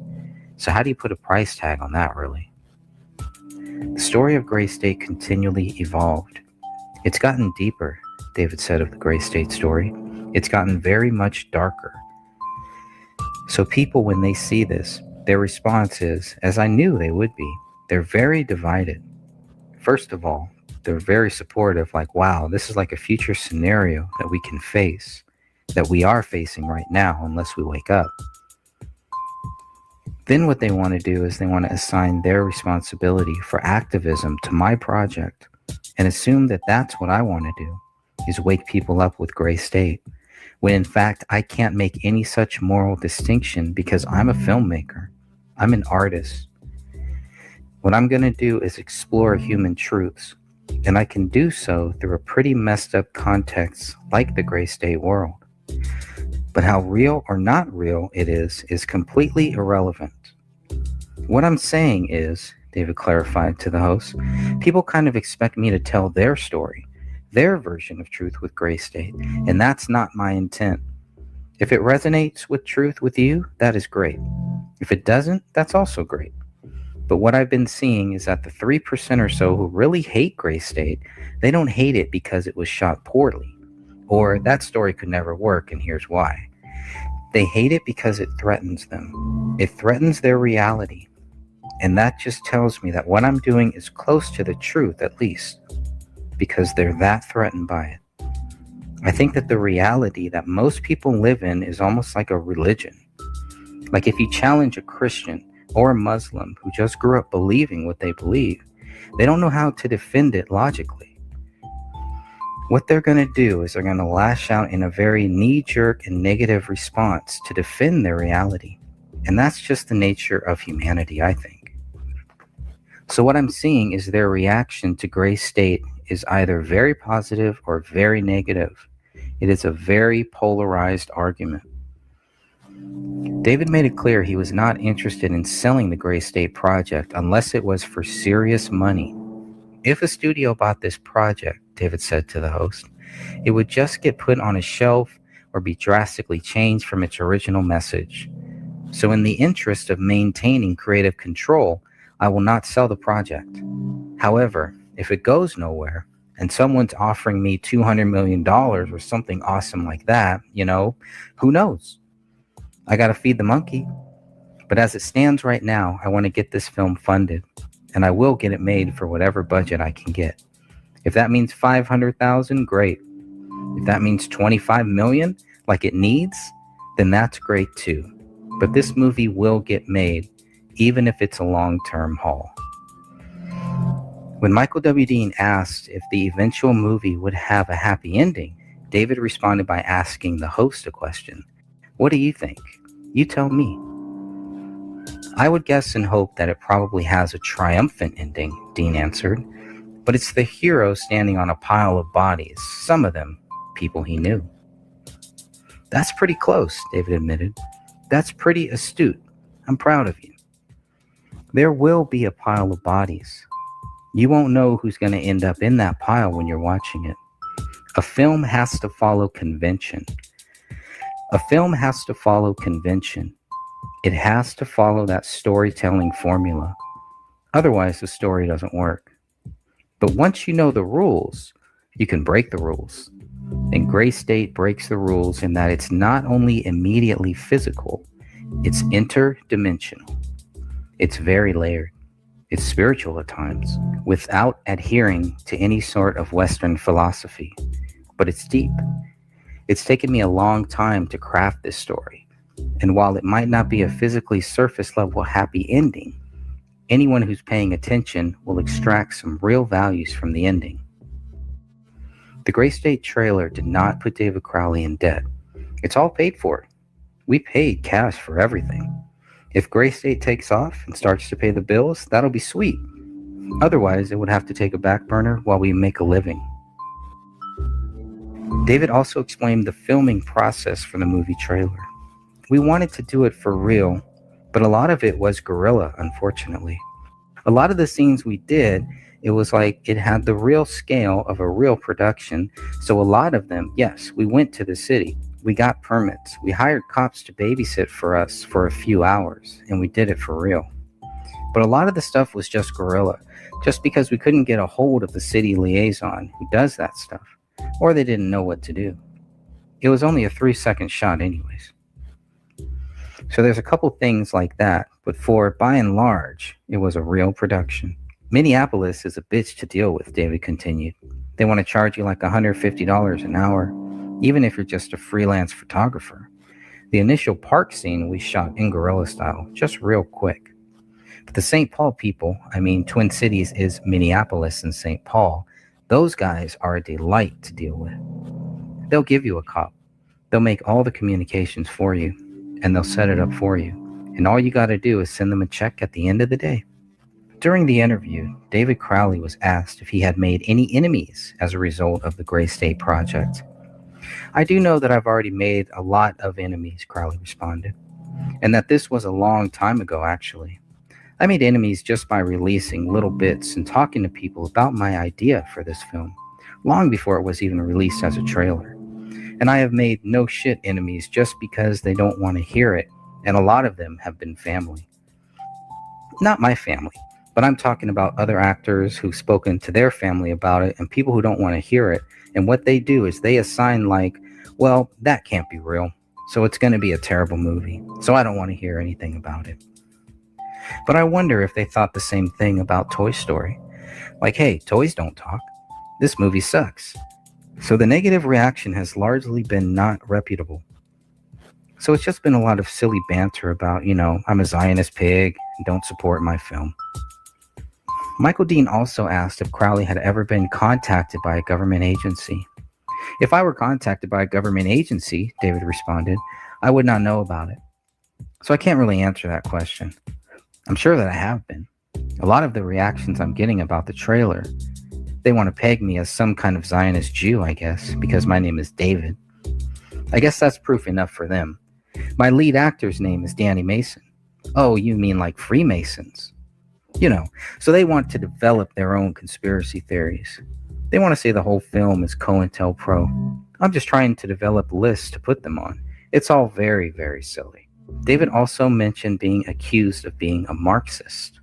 So, how do you put a price tag on that, really? The story of Gray State continually evolved. It's gotten deeper, David said of the Gray State story. It's gotten very much darker. So, people, when they see this, their response is, as I knew they would be, they're very divided. First of all, they're very supportive, like, wow, this is like a future scenario that we can face, that we are facing right now unless we wake up. Then what they want to do is they want to assign their responsibility for activism to my project and assume that that's what I want to do, is wake people up with Gray State, when in fact I can't make any such moral distinction because I'm a filmmaker. I'm an artist. What I'm going to do is explore human truths, and I can do so through a pretty messed up context like the Gray State world. But how real or not real it is completely irrelevant. What I'm saying is, David clarified to the host, people kind of expect me to tell their story, their version of truth with Gray State, and that's not my intent. If it resonates with truth with you, that is great. If it doesn't, that's also great. But what I've been seeing is that the 3% or so who really hate Gray State, they don't hate it because it was shot poorly, or that story could never work, and here's why. They hate it because it threatens them. It threatens their reality. And that just tells me that what I'm doing is close to the truth, at least, because they're that threatened by it. I think that the reality that most people live in is almost like a religion. Like if you challenge a Christian or a Muslim who just grew up believing what they believe, they don't know how to defend it logically. What they're going to do is they're going to lash out in a very knee-jerk and negative response to defend their reality. And that's just the nature of humanity, I think. So what I'm seeing is their reaction to Gray State is either very positive or very negative. It is a very polarized argument. David made it clear he was not interested in selling the Gray State project unless it was for serious money. If a studio bought this project, David said to the host, it would just get put on a shelf or be drastically changed from its original message. So in the interest of maintaining creative control, I will not sell the project. However, if it goes nowhere and someone's offering me $200 million or something awesome like that, who knows? I got to feed the monkey. But as it stands right now, I want to get this film funded, and I will get it made for whatever budget I can get. If that means $500,000, great. If that means $25 million, like it needs, then that's great too. But this movie will get made, even if it's a long-term haul. When Michael W. Dean asked if the eventual movie would have a happy ending, David responded by asking the host a question. What do you think? You tell me. I would guess and hope that it probably has a triumphant ending, Dean answered. But it's the hero standing on a pile of bodies, some of them people he knew. That's pretty close, David admitted. That's pretty astute. I'm proud of you. There will be a pile of bodies. You won't know who's going to end up in that pile when you're watching it. A film has to follow convention. A film has to follow convention. It has to follow that storytelling formula. Otherwise, the story doesn't work. But once you know the rules, you can break the rules. And Gray State breaks the rules in that it's not only immediately physical, it's interdimensional. It's very layered. It's spiritual at times, without adhering to any sort of Western philosophy. But it's deep. It's taken me a long time to craft this story. And while it might not be a physically surface level happy ending, anyone who's paying attention will extract some real values from the ending. The Gray State trailer did not put David Crowley in debt. It's all paid for. We paid cash for everything. If Gray State takes off and starts to pay the bills, that'll be sweet. Otherwise, it would have to take a back burner while we make a living. David also explained the filming process for the movie trailer. We wanted to do it for real, but a lot of it was guerrilla, unfortunately. A lot of the scenes we did, it was like it had the real scale of a real production. So a lot of them, yes, we went to the city. We got permits. We hired cops to babysit for us for a few hours, and we did it for real. But a lot of the stuff was just guerrilla, just because we couldn't get a hold of the city liaison who does that stuff, or they didn't know what to do. It was only a 3-second shot, anyways. So there's a couple things like that, but for by and large, it was a real production. Minneapolis is a bitch to deal with, David continued. They want to charge you like $150 an hour, even if you're just a freelance photographer. The initial park scene we shot in guerrilla style, just real quick. But the St. Paul people, I mean, Twin Cities is Minneapolis and St. Paul, those guys are a delight to deal with. They'll give you a cop. They'll make all the communications for you, and they'll set it up for you. And all you got to do is send them a check at the end of the day. During the interview, David Crowley was asked if he had made any enemies as a result of the Gray State Project. I do know that I've already made a lot of enemies, Crowley responded, and that this was a long time ago, actually. I made enemies just by releasing little bits and talking to people about my idea for this film, long before it was even released as a trailer. And I have made no shit enemies just because they don't want to hear it, and a lot of them have been family. Not my family, but I'm talking about other actors who've spoken to their family about it and people who don't want to hear it. And what they do is they assign, like, well, that can't be real, so it's going to be a terrible movie, so I don't want to hear anything about it. But I wonder if they thought the same thing about Toy Story. Like, hey, toys don't talk. This movie sucks. So the negative reaction has largely been not reputable. So it's just been a lot of silly banter about, I'm a Zionist pig and don't support my film. Michael Dean also asked if Crowley had ever been contacted by a government agency. If I were contacted by a government agency, David responded, I would not know about it. So I can't really answer that question. I'm sure that I have been. A lot of the reactions I'm getting about the trailer, they want to peg me as some kind of Zionist Jew, I guess, because my name is David. I guess that's proof enough for them. My lead actor's name is Danny Mason. Oh, you mean like Freemasons? So they want to develop their own conspiracy theories. They want to say the whole film is COINTELPRO. I'm just trying to develop lists to put them on. It's all very, very silly. David also mentioned being accused of being a Marxist.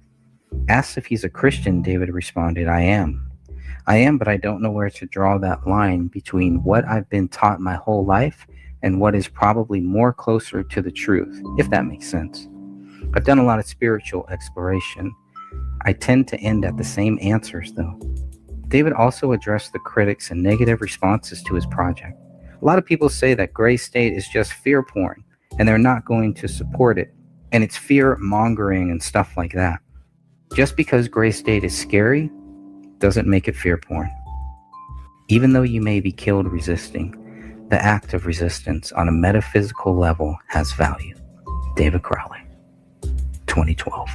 Asked if he's a Christian, David responded, I am. But I don't know where to draw that line between what I've been taught my whole life and what is probably more closer to the truth, if that makes sense. I've done a lot of spiritual exploration. I tend to end at the same answers, though. David also addressed the critics and negative responses to his project. A lot of people say that Gray State is just fear porn, and they're not going to support it, and it's fear mongering and stuff like that. Just because Gray State is scary doesn't make it fear porn. Even though you may be killed resisting, the act of resistance on a metaphysical level has value. David Crowley, 2012.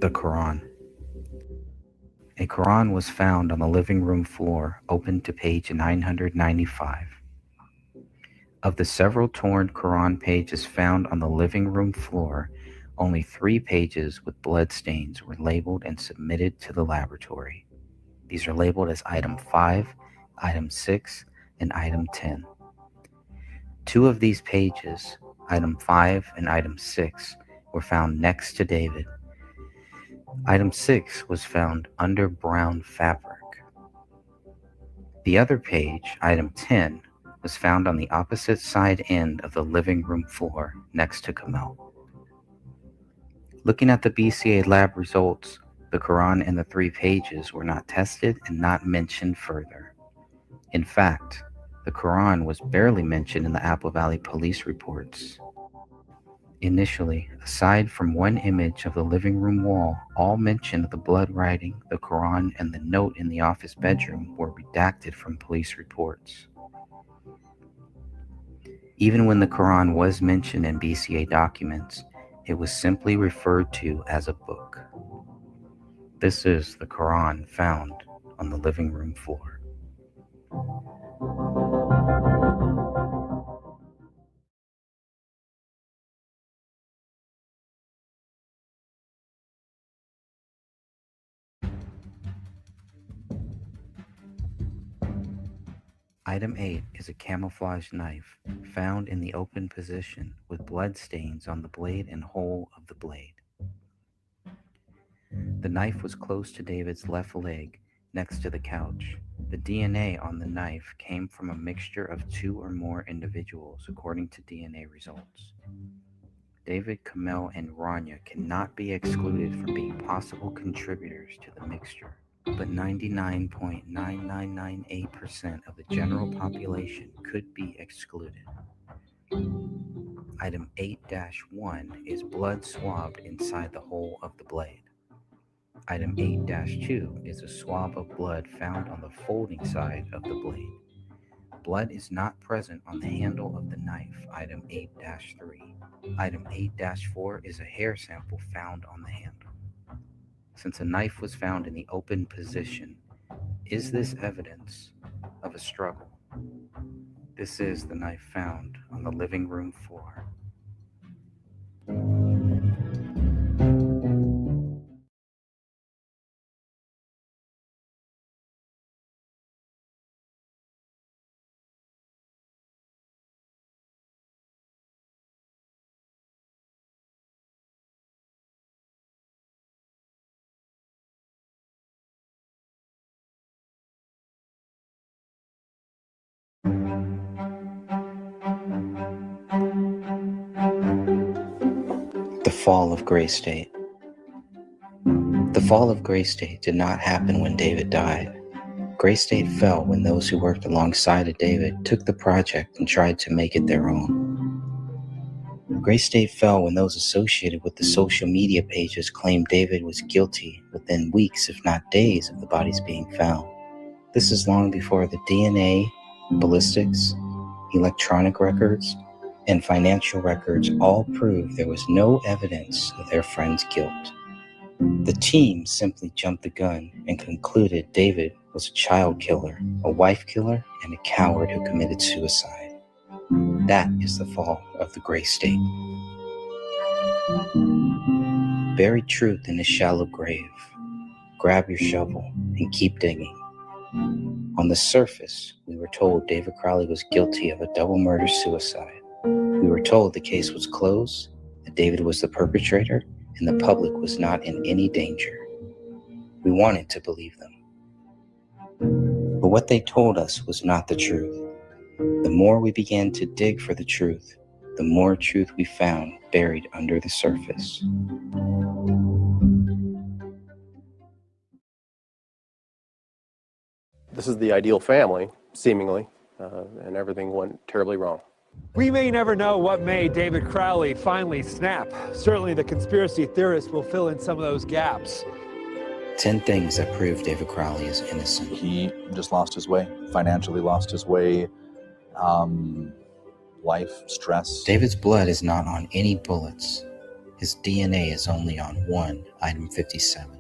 The Quran. A Quran was found on the living room floor, open to page 995. Of the several torn Quran pages found on the living room floor, only 3 pages with blood stains were labeled and submitted to the laboratory. These are labeled as Item 5, Item 6, and Item 10. 2 of these pages, Item 5 and Item 6, were found next to David. Item 6 was found under brown fabric. The other page, Item 10, was found on the opposite side end of the living room floor next to Kamal. Looking at the BCA lab results, the Quran and the 3 pages were not tested and not mentioned further. In fact, the Quran was barely mentioned in the Apple Valley police reports. Initially, aside from one image of the living room wall, all mention of the blood writing, the Quran, and the note in the office bedroom were redacted from police reports. Even when the Quran was mentioned in BCA documents, it was simply referred to as a book. This is the Quran found on the living room floor. Item 8 is a camouflage knife found in the open position with blood stains on the blade and hole of the blade. The knife was close to David's left leg next to the couch. The DNA on the knife came from a mixture of 2 or more individuals, according to DNA results. David, Kamel, and Rania cannot be excluded from being possible contributors to the mixture, but 99.9998% of the general population could be excluded. Item 8-1 is blood swabbed inside the hole of the blade. Item 8-2 is a swab of blood found on the folding side of the blade. Blood is not present on the handle of the knife, item 8-3. Item 8-4 is a hair sample found on the handle. Since a knife was found in the open position, is this evidence of a struggle? This is the knife found on the living room floor. The fall of Gray State. The fall of Gray State did not happen when David died. Gray State fell when those who worked alongside of David took the project and tried to make it their own. Gray State fell when those associated with the social media pages claimed David was guilty within weeks, if not days, of the bodies being found. This is long before the DNA, ballistics, electronic records, and financial records all proved there was no evidence of their friend's guilt. The team simply jumped the gun and concluded David was a child killer, a wife killer, and a coward who committed suicide. That is the fall of the Gray State. Bury truth in a shallow grave. Grab your shovel and keep digging. On the surface, we were told David Crowley was guilty of a double murder-suicide. We were told the case was closed, that David was the perpetrator, and the public was not in any danger. We wanted to believe them. But what they told us was not the truth. The more we began to dig for the truth, the more truth we found buried under the surface.
This is the ideal family, seemingly, and everything went terribly wrong.
We may never know what made David Crowley finally snap. Certainly the conspiracy theorists will fill in some of those gaps.
10 things that prove David Crowley is innocent.
He just lost his way, financially lost his way, life, stress.
David's blood is not on any bullets. His DNA is only on one, item 57.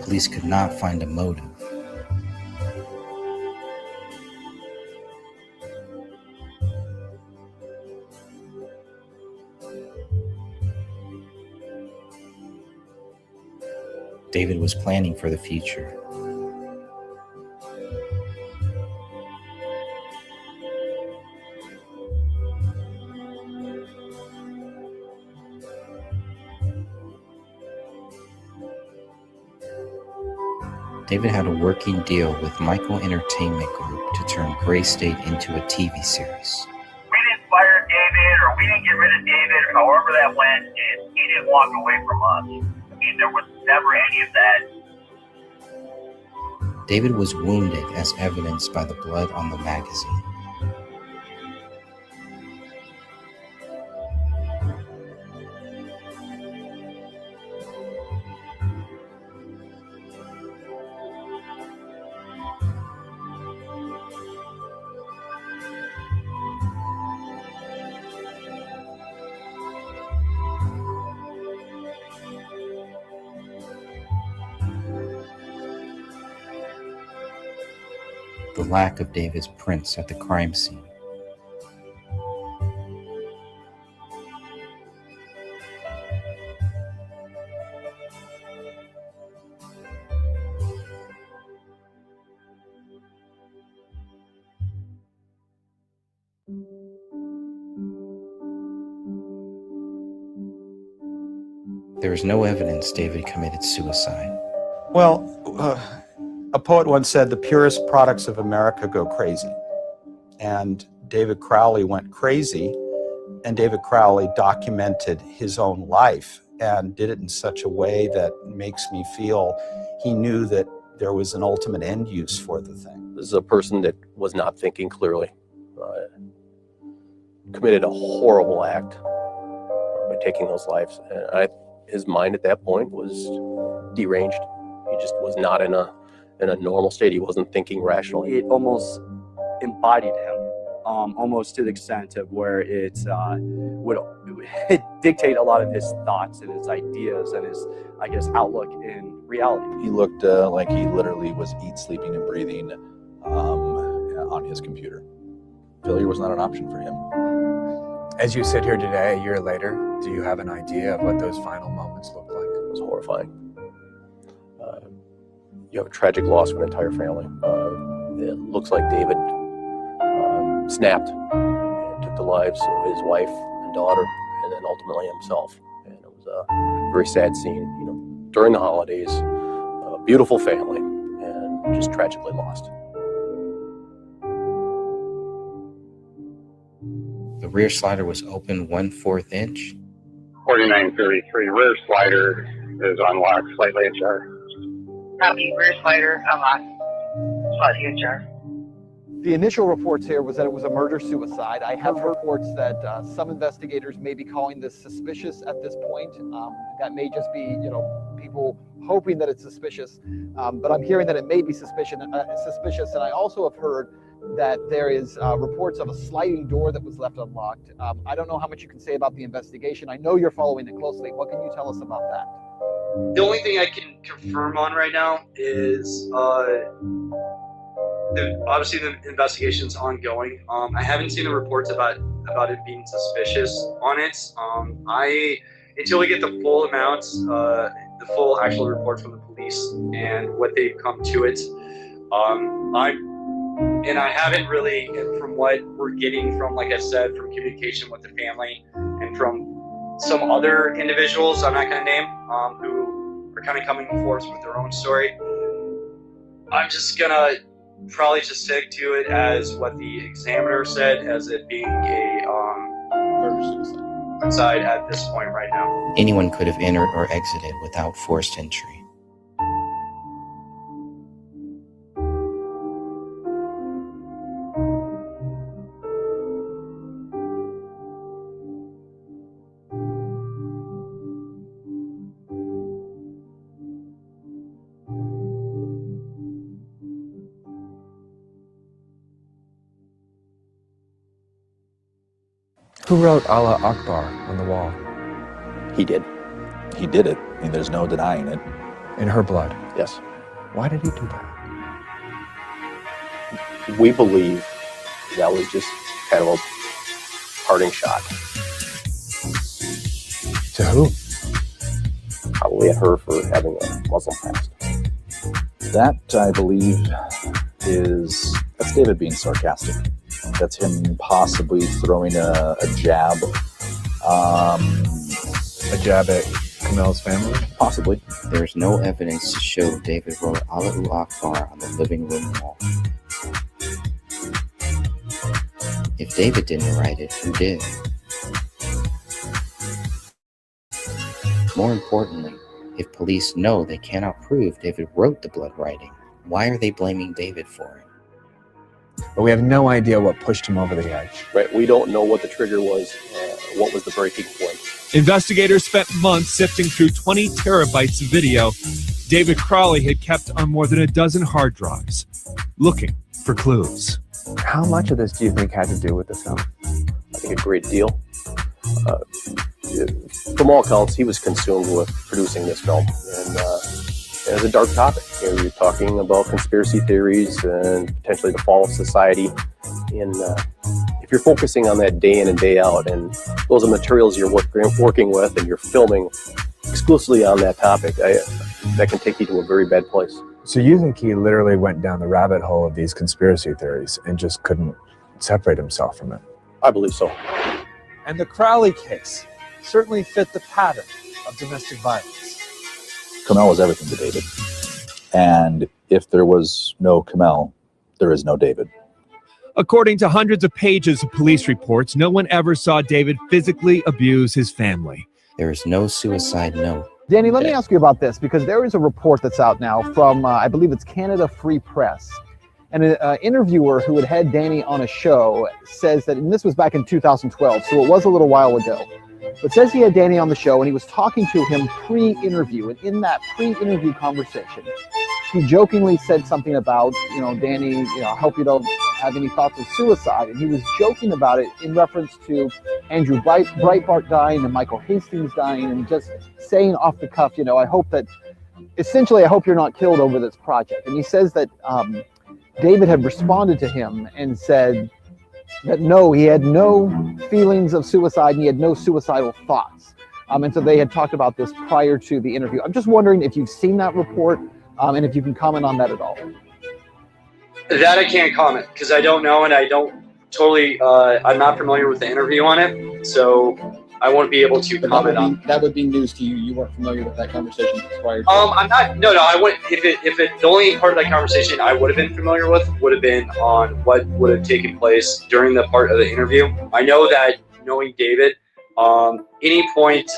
Police could not find a motive. David was planning for the future. David had a working deal with Michael Entertainment Group to turn Gray State into a TV series.
We didn't fire David or we didn't get rid of David or however that went. He didn't walk away from us. I mean, there was never any of that.
David was wounded as evidenced by the blood on the magazine. the lack of David's prints at the crime scene. There is no evidence David committed suicide.
Well, a poet once said, the purest products of America go crazy. And David Crowley went crazy, and David Crowley documented his own life and did it in such a way that makes me feel he knew that there was an ultimate end use for the thing.
This is a person that was not thinking clearly, committed a horrible act by taking those lives. And his mind at that point was deranged. He just was not in a normal state. He wasn't thinking rationally.
It almost embodied him, almost to the extent of where it would dictate a lot of his thoughts and his ideas and his, I guess, outlook in reality.
He looked like he literally was eat, sleeping, and breathing on his computer. Failure was not an option for him.
As you sit here today, a year later, do you have an idea of what those final moments looked like?
It was horrifying. You have a tragic loss of an entire family. It looks like David snapped and took the lives of his wife and daughter, and then ultimately himself. And it was a very sad scene. You know, during the holidays, a beautiful family, and just tragically lost.
The rear slider was open 1/4 inch.
4933 rear slider is unlocked, slightly ajar.
Copy, rear slider unlocked, slightly ajar.
The initial reports here was that it was a murder-suicide. I have reports that some investigators may be calling this suspicious at this point. That may just be, people hoping that it's suspicious. But I'm hearing that it may be suspicious. And I also have heard that there is reports of a sliding door that was left unlocked. I don't know how much you can say about the investigation. I know you're following it closely. What can you tell us about that?
The only thing I can confirm on right now is obviously the investigation's ongoing. I haven't seen the reports about it being suspicious on it. Until we get the full amounts, the full actual report from the police and what they've come to it, I haven't really, from what we're getting from, like I said, from communication with the family and from some other individuals I'm not going to name, who are kind of coming forth with their own story, I'm just going to probably just stick to it as what the examiner said, as it being a murder-suicide at this point right now.
Anyone could have entered or exited without forced entry.
Who wrote Allah Akbar on the wall?
He did.
He did it. I mean, there's no denying it.
In her blood?
Yes.
Why did he do that?
We believe that was just kind of a parting shot.
To who?
Probably at her for having a Muslim past.
That, I believe, that's David being sarcastic. That's him possibly throwing a jab.
A jab at Kamel's family?
Possibly.
There's no evidence to show David wrote Allahu Akbar on the living room wall. If David didn't write it, who did? More importantly, if police know they cannot prove David wrote the blood writing, why are they blaming David for it?
But we have no idea what pushed him over the edge.
Right, we don't know what the trigger was, what was the breaking point.
Investigators spent months sifting through 20 terabytes of video David Crowley had kept on more than a dozen hard drives, looking for clues.
How much of this do you think had to do with the film?
I think a great deal. From all accounts, he was consumed with producing this film, and as a dark topic. You're talking about conspiracy theories and potentially the fall of society. And if you're focusing on that day in and day out, and those are materials you're working with, and you're filming exclusively on that topic, that can take you to a very bad place.
So you think he literally went down the rabbit hole of these conspiracy theories and just couldn't separate himself from it?
I believe so.
And the Crowley case certainly fit the pattern of domestic violence.
Kamel was everything to David. And if there was no Kamel, there is no David.
According to hundreds of pages of police reports, no one ever saw David physically abuse his family.
There is no suicide note.
Danny, let me ask you about this, because there is a report that's out now from, I believe it's Canada Free Press. And an interviewer who had had Danny on a show says that, and this was back in 2012, so it was a little while ago, but says he had Danny on the show and he was talking to him pre-interview. And in that pre-interview conversation, he jokingly said something about, Danny, I hope you don't have any thoughts of suicide. And he was joking about it in reference to Andrew Breitbart dying and Michael Hastings dying, and just saying off the cuff, I hope that, essentially, I hope you're not killed over this project. And he says that David had responded to him and said that no, he had no feelings of suicide and he had no suicidal thoughts. And so they had talked about this prior to the interview. I'm just wondering if you've seen that report and if you can comment on that at all.
That I can't comment because I don't know, and I don't totally, I'm not familiar with the interview on it, so I won't be able to comment on.
That would be news to you. You weren't familiar with that conversation prior to.
I'm not. No, I wouldn't. If the only part of that conversation I would have been familiar with would have been on what would have taken place during the part of the interview. I know that knowing David, any point,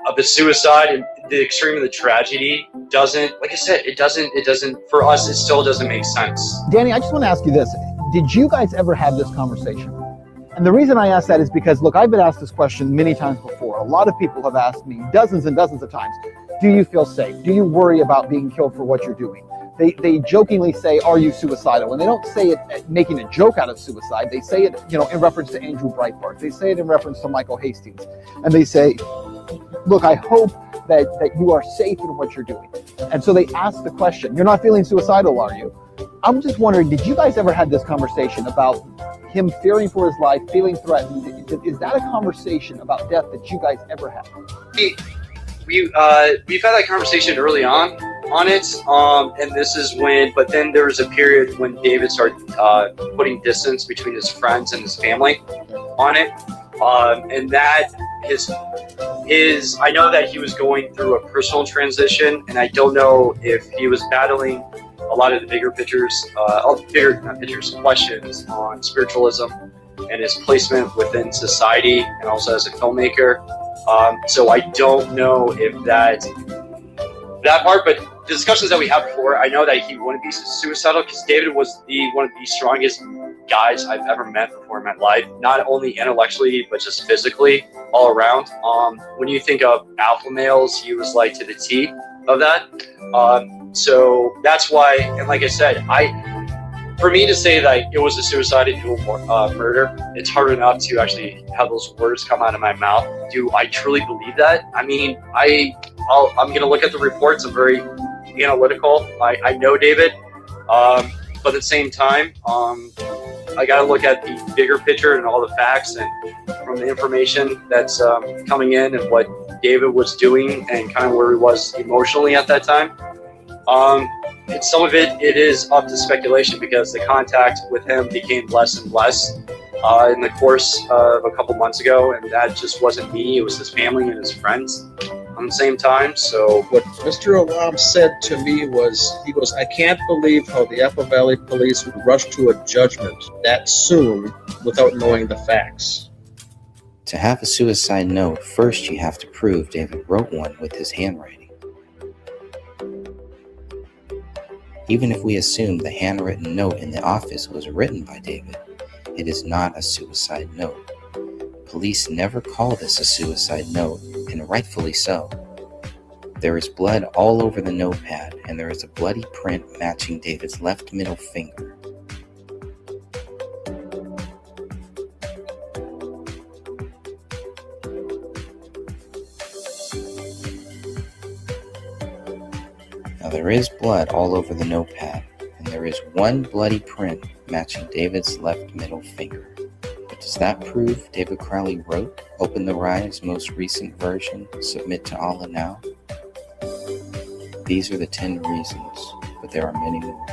of the suicide and the extreme of the tragedy doesn't, like I said, it doesn't, for us, it still doesn't make sense.
Danny, I just want to ask you this. Did you guys ever have this conversation? And the reason I ask that is because, look, I've been asked this question many times before. A lot of people have asked me dozens and dozens of times, do you feel safe? Do you worry about being killed for what you're doing? They jokingly say, are you suicidal? And they don't say it making a joke out of suicide. They say it, in reference to Andrew Breitbart. They say it in reference to Michael Hastings. And they say, look, I hope that you are safe in what you're doing. And so they ask the question, you're not feeling suicidal, are you? I'm just wondering, did you guys ever have this conversation about him fearing for his life, feeling threatened? Is that a conversation about death that you guys ever had?
We've had that conversation early on it, and this is when, but then there was a period when David started putting distance between his friends and his family on it, and that I know that he was going through a personal transition, and I don't know if he was battling a lot of the bigger questions on spiritualism and his placement within society and also as a filmmaker. So I don't know if that part, but the discussions that we had before, I know that he wouldn't be suicidal because David was one of the strongest guys I've ever met before in my life, not only intellectually, but just physically all around. When you think of alpha males, he was like to the T of that. So that's why, and like I said, for me to say that it was a suicide and murder, it's hard enough to actually have those words come out of my mouth. Do I truly believe that? I'm going to look at the reports. I'm very analytical. I know David, but at the same time, I got to look at the bigger picture and all the facts and from the information that's coming in and what David was doing and kind of where he was emotionally at that time. Some of it is up to speculation because the contact with him became less and less in the course of a couple months ago, and that just wasn't me. It was his family and his friends on the same time. So
what Mr. Alam said to me was, he goes, I can't believe how the Apple Valley Police would rush to a judgment that soon without knowing the facts.
To have a suicide note, first you have to prove David wrote one with his handwriting. Even if we assume the handwritten note in the office was written by David, it is not a suicide note. Police never call this a suicide note, and rightfully so. There is blood all over the notepad, and there is a bloody print matching David's left middle finger. Now there is blood all over the notepad, and there is one bloody print matching David's left middle finger. But does that prove David Crowley wrote Open the Rise most recent version, Submit to Allah Now? These are the 10 reasons, but there are many more.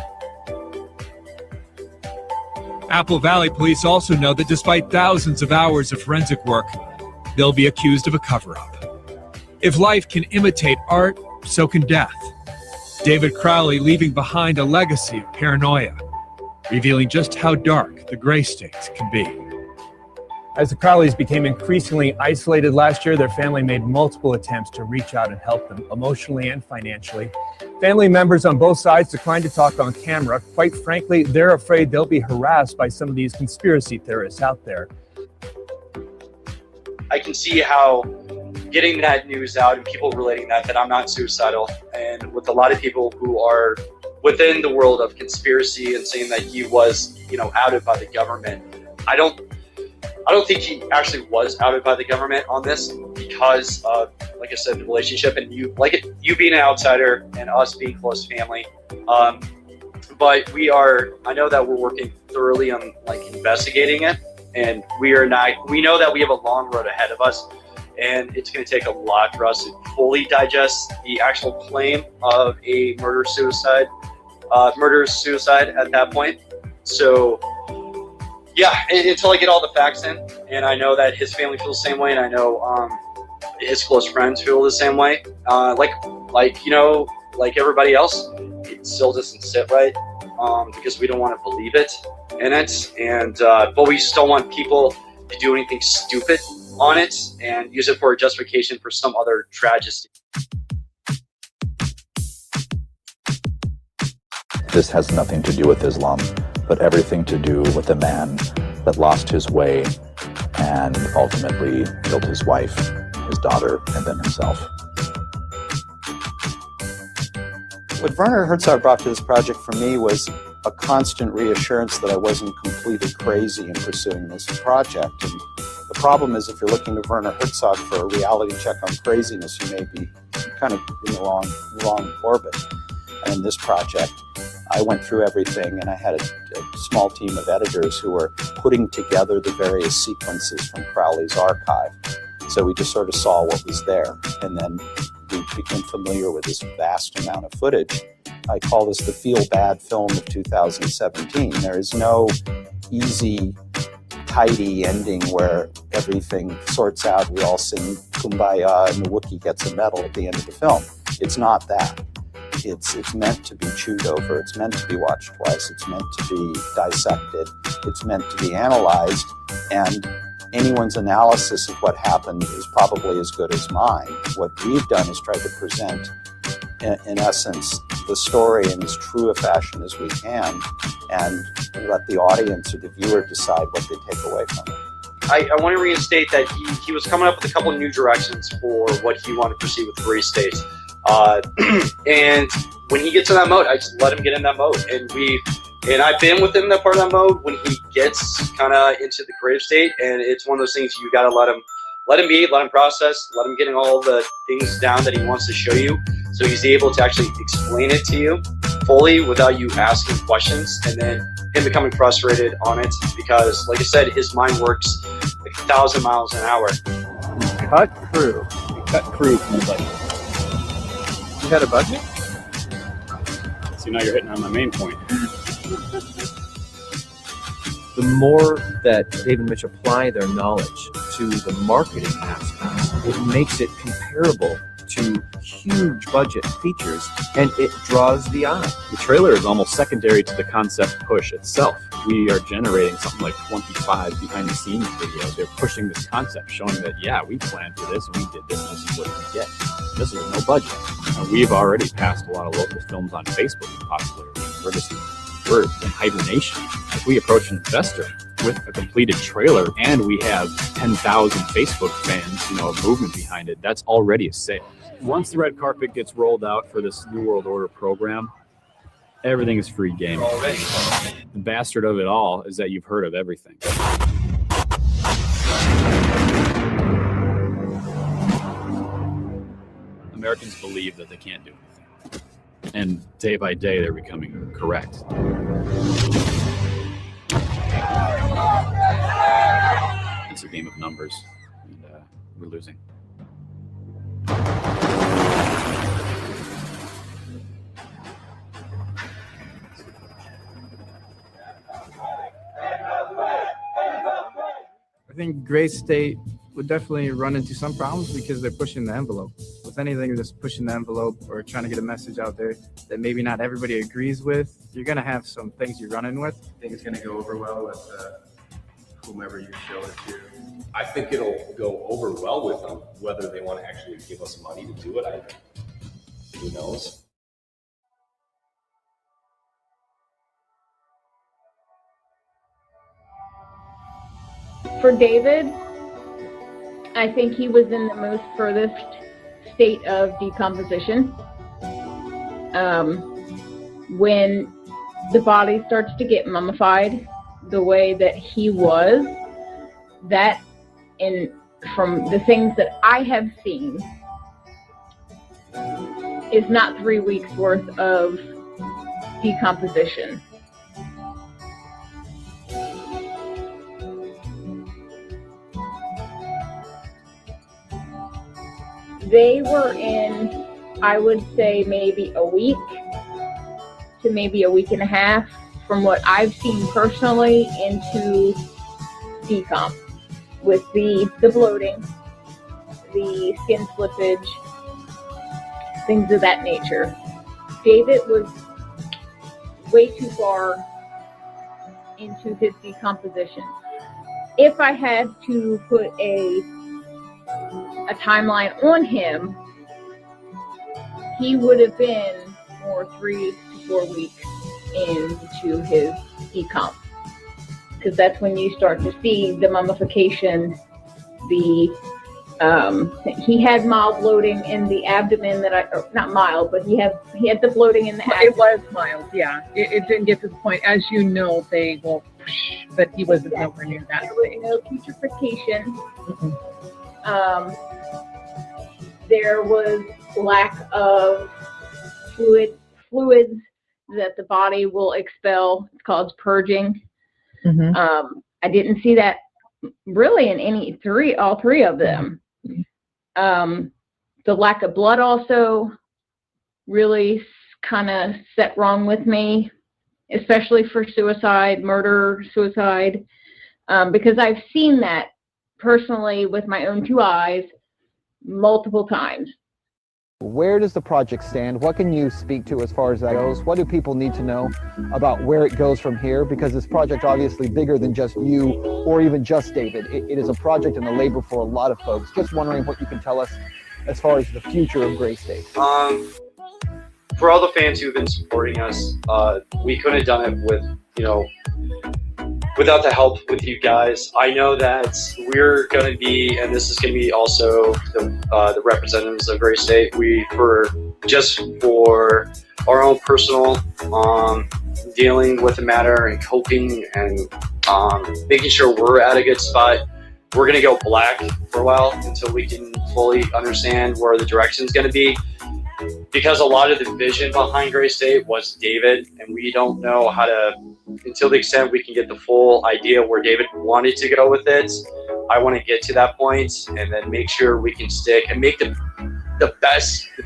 Apple Valley police also know that despite thousands of hours of forensic work, they'll be accused of a cover-up. If life can imitate art, so can death. David Crowley leaving behind a legacy of paranoia, revealing just how dark the gray states can be.
As the Crowleys became increasingly isolated last year, their family made multiple attempts to reach out and help them emotionally and financially. Family members on both sides declined to talk on camera. Quite frankly, they're afraid they'll be harassed by some of these conspiracy theorists out there.
I can see how getting that news out and people relating that I'm not suicidal, and with a lot of people who are within the world of conspiracy and saying that he was, outed by the government. I don't think he actually was outed by the government on this because of, like I said, the relationship and you being an outsider and us being close family. But I know that we're working thoroughly on investigating it, and we know that we have a long road ahead of us, and it's going to take a lot for us to fully digest the actual claim of a murder-suicide at that point. So yeah, until I get all the facts in, and I know that his family feels the same way, and I know his close friends feel the same way. Like everybody else, it still doesn't sit right because we don't want to believe it in it, and but we just don't want people to do anything stupid on it and use it for a justification for some other tragedy.
This has nothing to do with Islam, but everything to do with a man that lost his way and ultimately killed his wife, his daughter, and then himself.
What Werner Herzog brought to this project for me was a constant reassurance that I wasn't completely crazy in pursuing this project. And the problem is, if you're looking to Werner Herzog for a reality check on craziness, you may be kind of in the wrong orbit. And in this project, I went through everything, and I had a small team of editors who were putting together the various sequences from Crowley's archive. So we just sort of saw what was there, and then we became familiar with this vast amount of footage. I call this the feel-bad film of 2017. There is no easy, tidy ending where everything sorts out, we all sing Kumbaya, and the Wookiee gets a medal at the end of the film. It's not that. It's meant to be chewed over. It's meant to be watched twice. It's meant to be dissected. It's meant to be analyzed. And anyone's analysis of what happened is probably as good as mine. What we've done is tried to present, in essence, the story in as true a fashion as we can, and let the audience or the viewer decide what they take away from it.
I want to reinstate that he was coming up with a couple of new directions for what he wanted to proceed with Free State. And when he gets in that mode, I just let him get in that mode. And I've been within that part of that mode when he gets kind of into the creative state. And it's one of those things you got to let him be, let him process, let him getting all the things down that he wants to show you. So he's able to actually explain it to you fully without you asking questions. And then him becoming frustrated on it because, like I said, his mind works like 1,000 miles an hour.
Cut crew.
Cut crew from the budget.
You had a budget?
So now you're hitting on my main point.
The more that Dave and Mitch apply their knowledge to the marketing aspects, it makes it comparable to huge budget features, and it draws the eye.
The trailer is almost secondary to the concept push itself. We are generating something like 25 behind the scenes videos. They're pushing this concept, showing that, yeah, we planned for this, and we did this, and this is what we get. This is no budget. We've already passed a lot of local films on Facebook in popularity. We're in hibernation. If we approach an investor with a completed trailer and we have 10,000 Facebook fans, a movement behind it, that's already a sale. Once the red carpet gets rolled out for this New World Order program, everything is free game. The bastard of it all is that you've heard of everything. Americans believe that they can't do anything. And day by day, they're becoming correct. It's a game of numbers, and we're losing.
I think Gray State would definitely run into some problems because they're pushing the envelope. With anything that's pushing the envelope or trying to get a message out there that maybe not everybody agrees with, you're going to have some things you're running with.
I think it's going to go over well with whomever you show it to. I think it'll go over well with them. Whether they want to actually give us money to do it, who knows?
For David, I think he was in the most furthest state of decomposition. When the body starts to get mummified the way that he was, that, and from the things that I have seen, is not 3 weeks worth of decomposition. They were in, I would say, maybe a week to maybe a week and a half, from what I've seen personally, into decomp, with the bloating, the skin slippage, things of that nature. David was way too far into his decomposition. If I had to put a timeline on him, he would have been more 3 to 4 weeks into his decomp, because that's when you start to see the mummification. He had mild bloating in the abdomen not mild, but he had the bloating in the abdomen.
It was mild, yeah. It didn't get to the point, as you know, they will, but he wasn't nowhere near that.
There was no putrefaction. Mm-hmm. There was lack of fluids that the body will expel. It's called purging. Mm-hmm. I didn't see that really in all three of them. The lack of blood also really kind of set wrong with me, especially for murder, suicide, because I've seen that personally with my own 2 eyes multiple times.
Where does the project stand? What can you speak to as far as that goes? What do people need to know about where it goes from here? Because this project obviously bigger than just you or even just David. It is a project and a labor for a lot of folks. Just wondering what you can tell us as far as the future of Gray State.
For all the fans who've been supporting us, we couldn't have done it without the help with you guys. I know that we're going to be, and this is going to be also the representatives of Gray State, for our own personal dealing with the matter and coping and making sure we're at a good spot. We're going to go black for a while until we can fully understand where the direction is going to be, because a lot of the vision behind Gray State was David, and we don't know how to, until the extent we can get the full idea where David wanted to go with it. I want to get to that point and then make sure we can stick and make the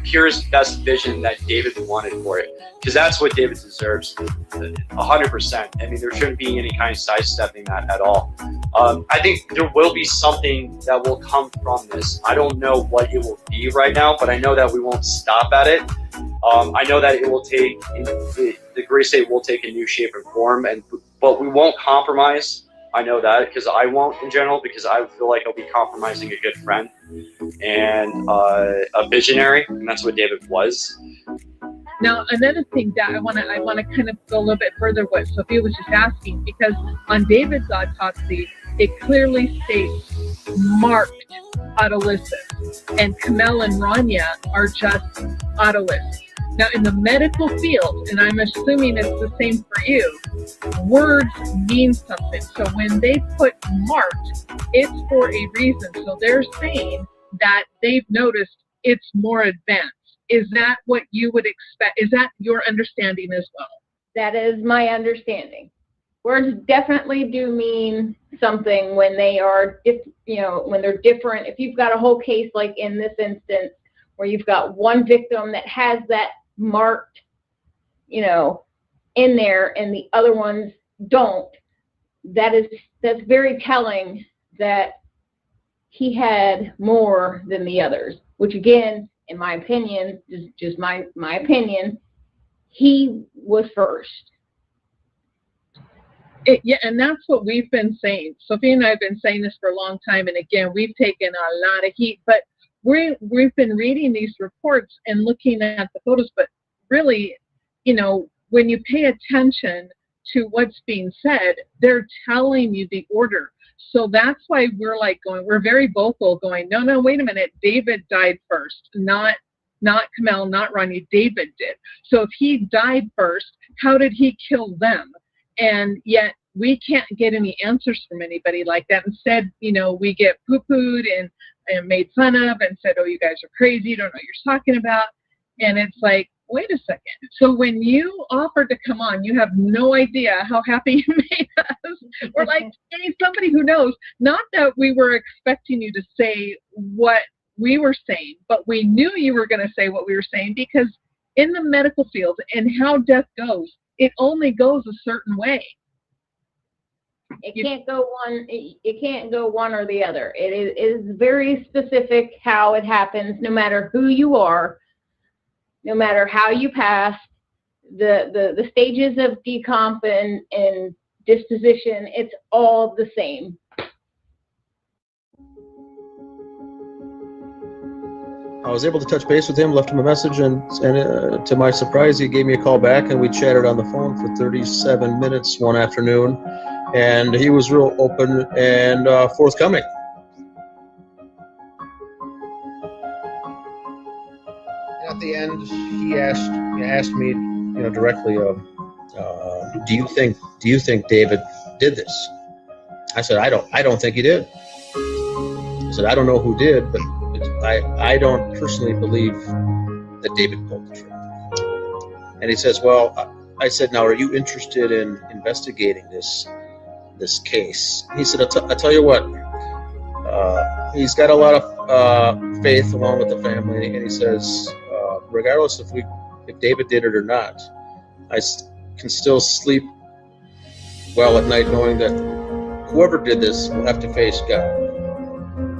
purest, best vision that David wanted for it, because that's what David deserves, 100%. I mean, there shouldn't be any kind of sidestepping that at all. I think there will be something that will come from this. I don't know what it will be right now, but I know that we won't stop at it. I know that it will take, the Gray State will take a new shape and form, but we won't compromise. I know that, because I won't in general, because I feel like I'll be compromising a good friend and a visionary, and that's what David was.
Now, another thing that I want to kind of go a little bit further what Sophia was just asking, because on David's autopsy, it clearly states marked autolysis, and Kamel and Rania are just autolysis. Now, in the medical field, and I'm assuming it's the same for you, words mean something. So when they put marked, it's for a reason. So they're saying that they've noticed it's more advanced. Is that what you would expect? Is that your understanding as well?
That is my understanding. Words definitely do mean something when they are, when they're different. If you've got a whole case like in this instance, where you've got one victim that has that marked, in there, and the other ones don't, that's very telling that he had more than the others. Which again, in my opinion, just my opinion, he was first.
Yeah, and that's what we've been saying. Sophia and I have been saying this for a long time, and again, we've taken a lot of heat, but we've been reading these reports and looking at the photos, but really, when you pay attention to what's being said, they're telling you the order. So that's why we're very vocal going, no, wait a minute, David died first, not Kamel, not Ronnie, David did. So if he died first, how did he kill them? And yet we can't get any answers from anybody like that. Instead, we get poo-pooed and made fun of and said, oh, you guys are crazy, you don't know what you're talking about. And it's like, wait a second. So when you offered to come on, you have no idea how happy you made us. We're like, hey, somebody who knows. Not that we were expecting you to say what we were saying, but we knew you were going to say what we were saying, because in the medical field and how death goes, it only goes a certain way.
It can't go one or the other. It is very specific how it happens, no matter who you are, no matter how you pass, the stages of decomp and disposition, it's all the same.
I was able to touch base with him, left him a message, and to my surprise, he gave me a call back, and we chatted on the phone for 37 minutes one afternoon, and he was real open and forthcoming. At the end, he asked me, directly, do you think David did this? I said, I don't think he did. I said, I don't know who did, but I don't personally believe that David pulled the trigger. And he says, well, I said, now, are you interested in investigating this case? He said, I'll tell you what, he's got a lot of faith along with the family, and he says, regardless if David did it or not, I can still sleep well at night knowing that whoever did this will have to face God.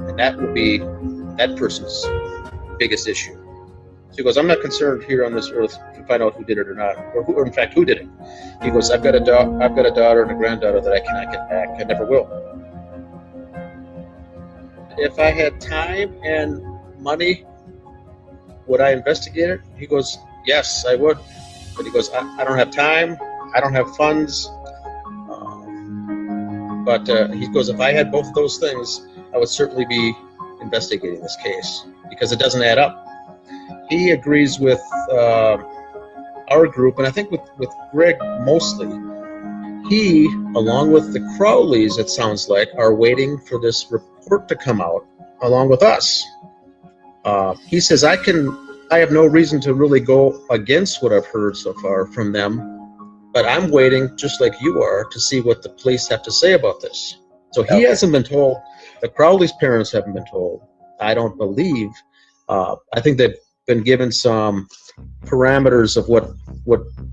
And that will be that person's biggest issue. So he goes, I'm not concerned here on this earth to find out who did it or not, or in fact, who did it. He goes, I've got a daughter and a granddaughter that I cannot get back. I never will. If I had time and money, would I investigate it? He goes, yes, I would. But he goes, I don't have time. I don't have funds. But he goes, if I had both of those things, I would certainly be investigating this case, because it doesn't add up. He agrees with our group, and I think with Greg mostly. He, along with the Crowleys, it sounds like, are waiting for this report to come out along with us. He says, I have no reason to really go against what I've heard so far from them, but I'm waiting, just like you are, to see what the police have to say about this. So he hasn't been told. The Crowley's parents haven't been told. I don't believe. I think they've been given some parameters of what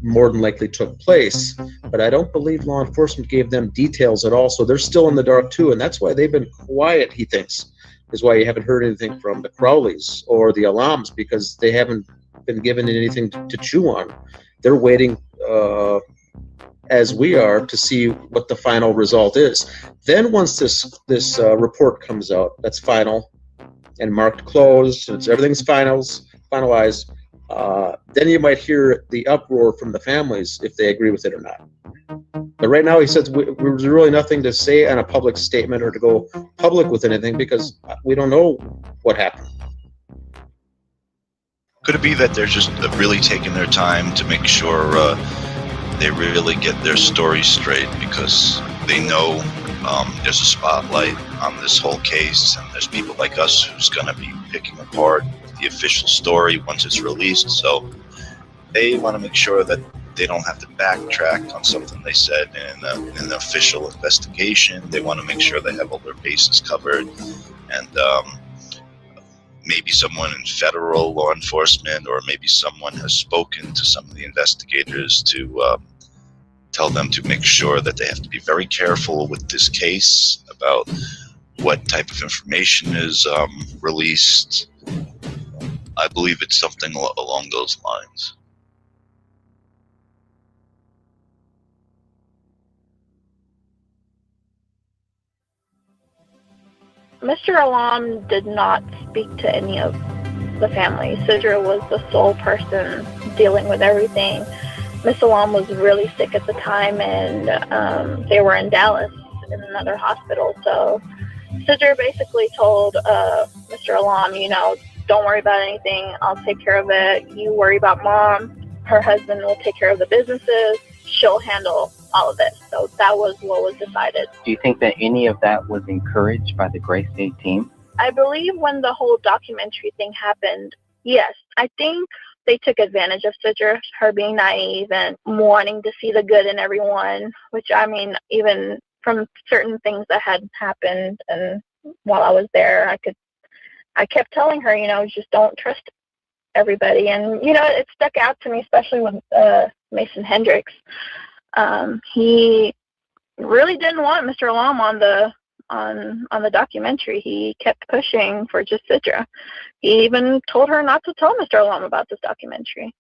more than likely took place, but I don't believe law enforcement gave them details at all. So they're still in the dark too, and that's why they've been quiet, he thinks, is why you haven't heard anything from the Crowleys or the Alams, because they haven't been given anything to chew on. They're waiting, as we are, to see what the final result is. Then once this report comes out, that's final and marked closed, and everything's finalized, then you might hear the uproar from the families if they agree with it or not. But right now, he says there's really nothing to say on a public statement or to go public with anything, because we don't know what happened.
Could it be that they're just really taking their time to make sure they really get their story straight, because they know there's a spotlight on this whole case, and there's people like us who's going to be picking apart the official story once it's released. So they want to make sure that they don't have to backtrack on something they said in an official investigation. They want to make sure they have all their bases covered, and maybe someone in federal law enforcement, or maybe someone has spoken to some of the investigators to tell them to make sure that they have to be very careful with this case about what type of information is released. I believe it's something along those lines.
Mr. Alam did not speak to any of the family. Sidra was the sole person dealing with everything. Miss Alam was really sick at the time, and they were in Dallas in another hospital. So Sidra basically told Mr. Alam, you know, don't worry about anything. I'll take care of it. You worry about Mom. Her husband will take care of the businesses. She'll handle all of it. So that was what was decided.
Do you think that any of that was encouraged by the Gray State team?
I believe when the whole documentary thing happened, yes. I think they took advantage of Sidra, her being naive and wanting to see the good in everyone, which, I mean, even from certain things that had happened and while I was there, I kept telling her, you know, just don't trust everybody. And, you know, it stuck out to me, especially with Mason Hendricks. He really didn't want Mr. Alam on the documentary. He kept pushing for just Sidra. He even told her not to tell Mr. Alam about this documentary.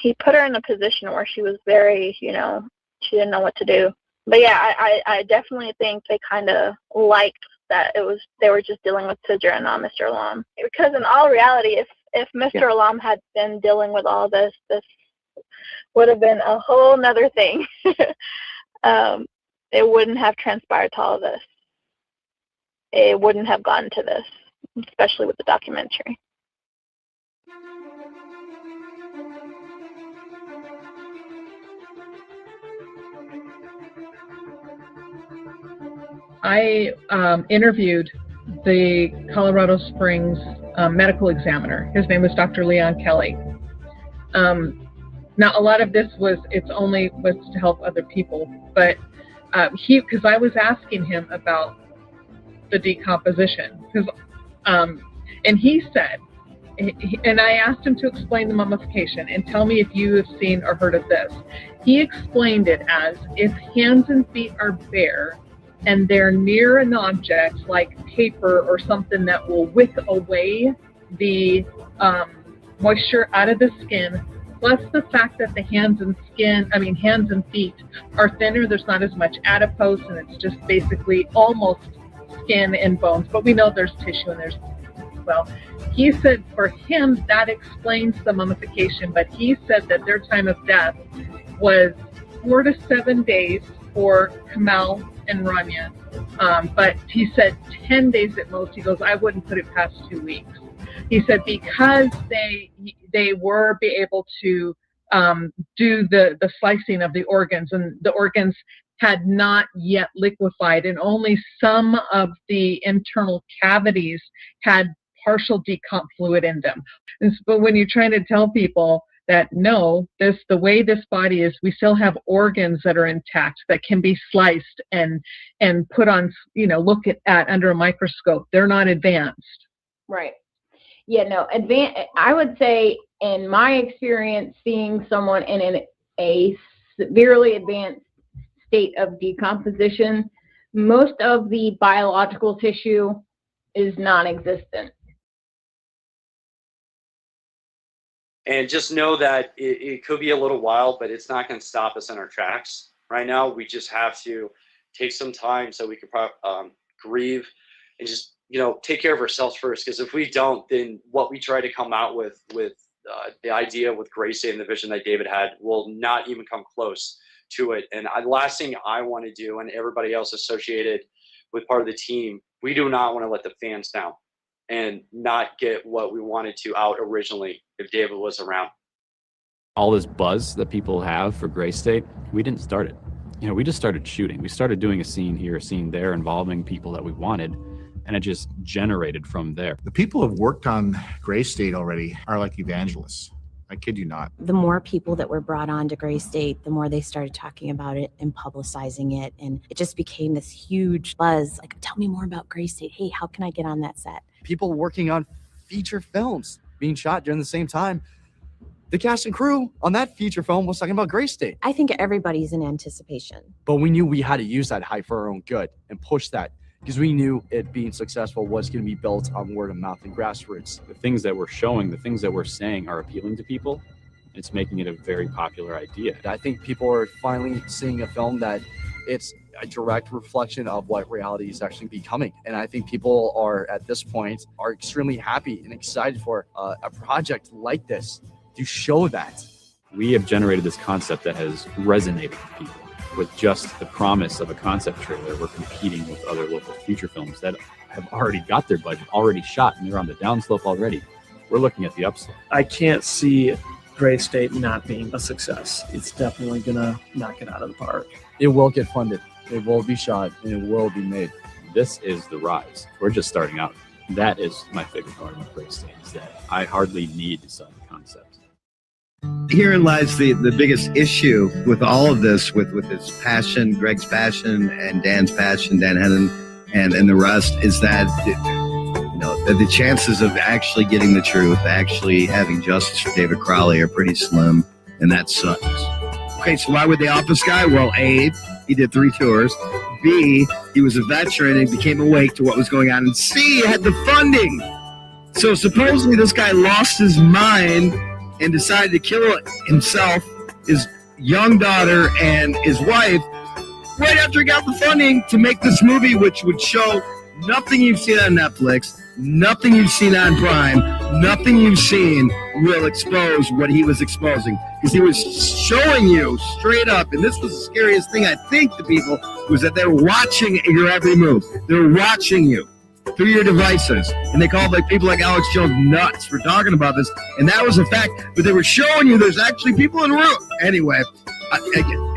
He put her in a position where she was very, you know, she didn't know what to do. But yeah, I definitely think they kind of liked that they were just dealing with Sidra and not Mr. Alam. Because in all reality, if Mr. Alam had been dealing with all this would have been a whole nother thing. It wouldn't have transpired to all of this. It wouldn't have gotten to this, especially with the documentary.
I interviewed the Colorado Springs medical examiner. His name was Dr. Leon Kelly. Now, a lot of this was to help other people, but because I was asking him about the decomposition, and he said, and I asked him to explain the mummification and tell me if you have seen or heard of this. He explained it as if hands and feet are bare and they're near an object like paper or something that will wick away the moisture out of the skin, plus the fact that the hands and feet are thinner, there's not as much adipose, and it's just basically almost skin and bones, but we know there's tissue and there's, well, he said for him that explains the mummification, but he said that their time of death was 4 to 7 days for Kamal and Rania, but he said 10 days at most. He goes, I wouldn't put it past 2 weeks. He said because they were be able to do the slicing of the organs, and the organs had not yet liquefied, and only some of the internal cavities had partial decomp fluid in them. But when you're trying to tell people that no, the way this body is, we still have organs that are intact that can be sliced and put on, you know, look at under a microscope. They're not advanced.
Right. Yeah, no, I would say in my experience, seeing someone in a severely advanced state of decomposition, most of the biological tissue is non-existent.
And just know that it could be a little while, but it's not going to stop us in our tracks. Right now, we just have to take some time so we can grieve and just, you know, take care of ourselves first. Because if we don't, then what we try to come out with the idea with Gracie and the vision that David had will not even come close to it. And the last thing I want to do, and everybody else associated with part of the team, we do not want to let the fans down and not get what we wanted to out originally if David was around.
All this buzz that people have for Gray State, we didn't start it. You know, we just started shooting. We started doing a scene here, a scene there, involving people that we wanted. and it just generated from there.
The people who have worked on Gray State already are like evangelists. I kid you not.
The more people that were brought on to Gray State, the more they started talking about it and publicizing it. And it just became this huge buzz. Like, tell me more about Gray State. Hey, how can I get on that set?
People working on feature films being shot during the same time. The cast and crew on that feature film was talking about Gray State.
I think everybody's in anticipation.
But we knew we had to use that hype for our own good and push that, because we knew it being successful was going to be built on word of mouth and grassroots.
The things that we're showing, the things that we're saying are appealing to people. It's making it a very popular idea.
I think people are finally seeing a film that it's a direct reflection of what reality is actually becoming. And I think people are, at this point, are extremely happy and excited for a project like this to show that.
We have generated this concept that has resonated with people. With just the promise of a concept trailer, we're competing with other local feature films that have already got their budget, already shot, and they're on the downslope already. We're looking at the upslope.
I can't see Gray State not being a success. It's definitely gonna knock it out of the park.
It will get funded, it will be shot, and it will be made.
This is the rise. We're just starting out. That is my favorite part of Gray State, is that I hardly need to sell the concept.
Herein lies the biggest issue with all of this, with his passion, Greg's passion, and Dan's passion, Dan Hennon, and the rest, is that the chances of actually getting the truth, actually having justice for David Crowley, are pretty slim, and that sucks. Okay, so why would they off this guy? Well, A, he did 3 tours. B, he was a veteran and became awake to what was going on. And C, he had the funding. So supposedly this guy lost his mind and decided to kill himself, his young daughter, and his wife right after he got the funding to make this movie, which would show nothing you've seen on Netflix, nothing you've seen on Prime, nothing you've seen will expose what he was exposing. Because he was showing you straight up, and this was the scariest thing, I think, to people, was that they're watching your every move. They're watching you through your devices, and they called people like Alex Jones nuts for talking about this, and that was a fact. But they were showing you there's actually people in the room. Anyway,